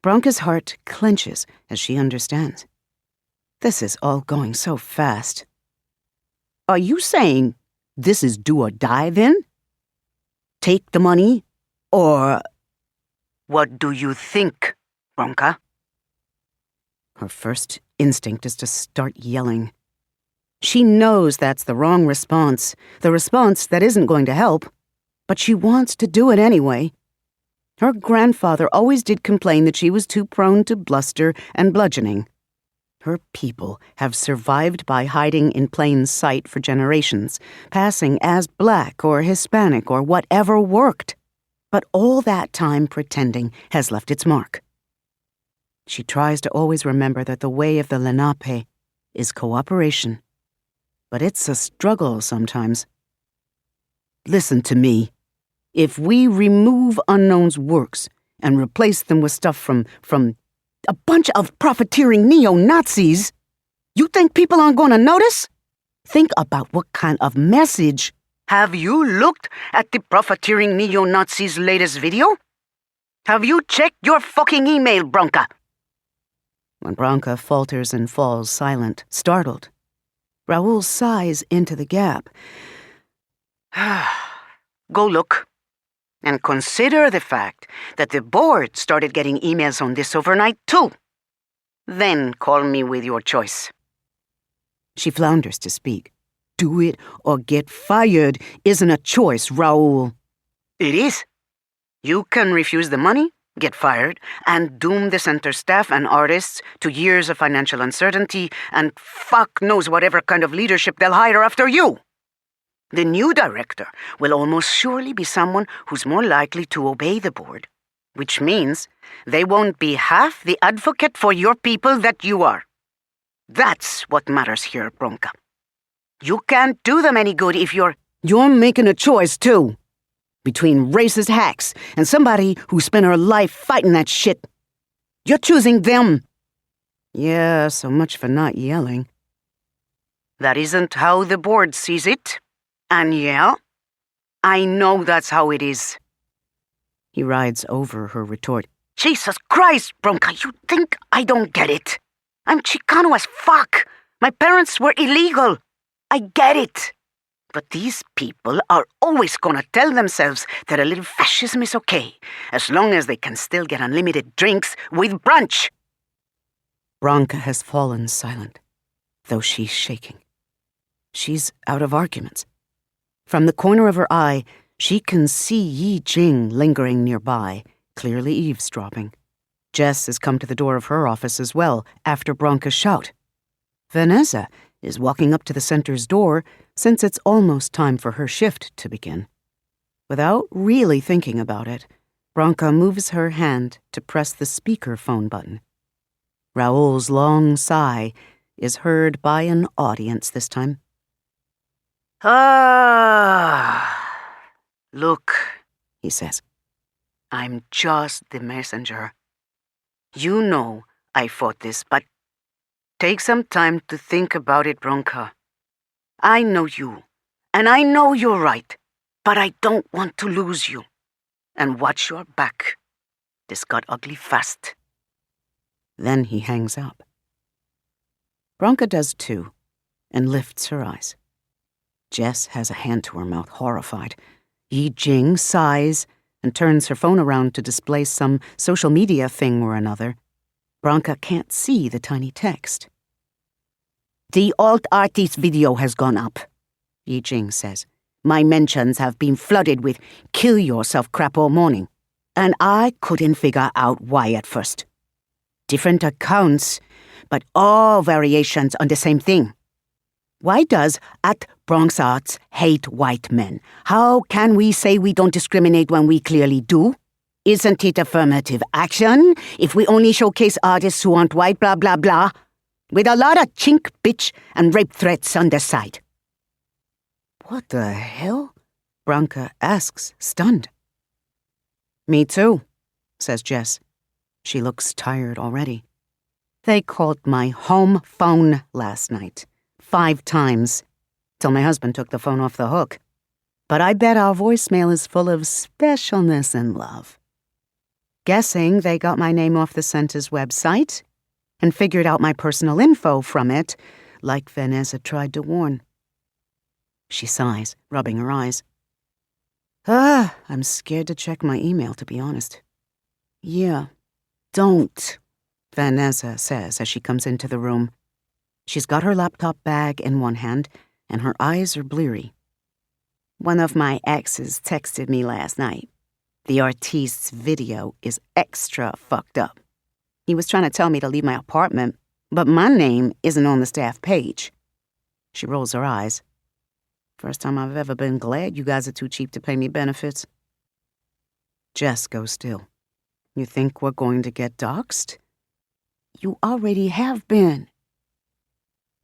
Bronca's heart clenches as she understands. This is all going so fast. Are you saying this is do or die then? Take the money, or... What do you think, Bronca? Her first instinct is to start yelling. She knows that's the wrong response, the response that isn't going to help, but she wants to do it anyway. Her grandfather always did complain that she was too prone to bluster and bludgeoning. Her people have survived by hiding in plain sight for generations, passing as black or Hispanic or whatever worked. But all that time pretending has left its mark. She tries to always remember that the way of the Lenape is cooperation. But it's a struggle sometimes. Listen to me. If we remove Unknown's works and replace them with stuff from a bunch of profiteering neo-Nazis, you think people aren't going to notice? Think about what kind of message Have you looked at the profiteering neo-Nazis' latest video? Have you checked your fucking email, Bronca? When Bronca falters and falls silent, startled, Raoul sighs into the gap. Go look. And consider the fact that the board started getting emails on this overnight, too. Then call me with your choice. She flounders to speak. Do it or get fired isn't a choice, Raoul. It is. You can refuse the money, get fired, and doom the center staff and artists to years of financial uncertainty and fuck knows whatever kind of leadership they'll hire after you. The new director will almost surely be someone who's more likely to obey the board, which means they won't be half the advocate for your people that you are. That's what matters here, Bronca. You can't do them any good if you're making a choice, too. Between racist hacks and somebody who spent her life fighting that shit. You're choosing them. Yeah, so much for not yelling. That isn't how the board sees it. And yeah, I know that's how it is. He rides over her retort. Jesus Christ, Bronca, you think I don't get it? I'm Chicano as fuck. My parents were illegal. I get it. But these people are always gonna tell themselves that a little fascism is okay, as long as they can still get unlimited drinks with brunch. Bronca has fallen silent, though she's shaking. She's out of arguments. From the corner of her eye, she can see Yi Jing lingering nearby, clearly eavesdropping. Jess has come to the door of her office as well, after Bronca's shout. Vanessa is walking up to the center's door, since it's almost time for her shift to begin. Without really thinking about it, Bronca moves her hand to press the speakerphone button. Raoul's long sigh is heard by an audience this time. Look, he says. I'm just the messenger. You know I fought this, but take some time to think about it, Bronca. I know you, and I know you're right, but I don't want to lose you. And watch your back. This got ugly fast. Then he hangs up. Bronca does too, and lifts her eyes. Jess has a hand to her mouth, horrified. Yi Jing sighs and turns her phone around to display some social media thing or another. Bronca can't see the tiny text. The alt artist video has gone up, Yi Jing says. My mentions have been flooded with kill yourself crap all morning, and I couldn't figure out why at first. Different accounts, but all variations on the same thing. Why does @BronxArts hate white men? How can we say we don't discriminate when we clearly do? Isn't it affirmative action if we only showcase artists who aren't white, blah, blah, blah? With a lot of chink, bitch, and rape threats on the side. What the hell? Bronca asks, stunned. Me too, says Jess. She looks tired already. They called my home phone last night. 5 times, till my husband took the phone off the hook. But I bet our voicemail is full of specialness and love. Guessing they got my name off the center's website and figured out my personal info from it, like Vanessa tried to warn. She sighs, rubbing her eyes. I'm scared to check my email, to be honest. Yeah, don't, Vanessa says as she comes into the room. She's got her laptop bag in one hand, and her eyes are bleary. One of my exes texted me last night. The artist's video is extra fucked up. He was trying to tell me to leave my apartment, but my name isn't on the staff page. She rolls her eyes. First time I've ever been glad you guys are too cheap to pay me benefits. Jess goes still. You think we're going to get doxxed? You already have been.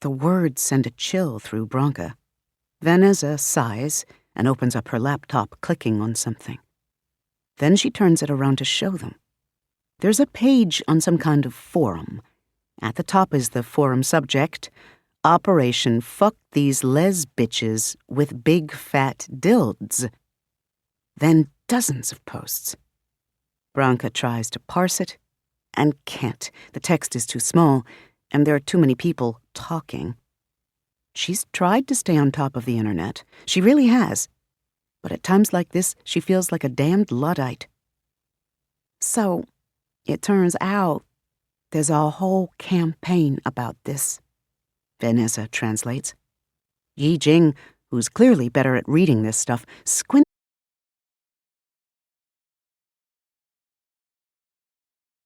The words send a chill through Bronca. Vanessa sighs and opens up her laptop, clicking on something. Then she turns it around to show them. There's a page on some kind of forum. At the top is the forum subject, Operation Fuck These Les Bitches with Big Fat Dilds. Then dozens of posts. Branka tries to parse it and can't. The text is too small, and there are too many people talking. She's tried to stay on top of the internet. She really has. But at times like this, she feels like a damned Luddite. So, it turns out there's a whole campaign about this. Vanessa translates. Yi Jing, who's clearly better at reading this stuff, squints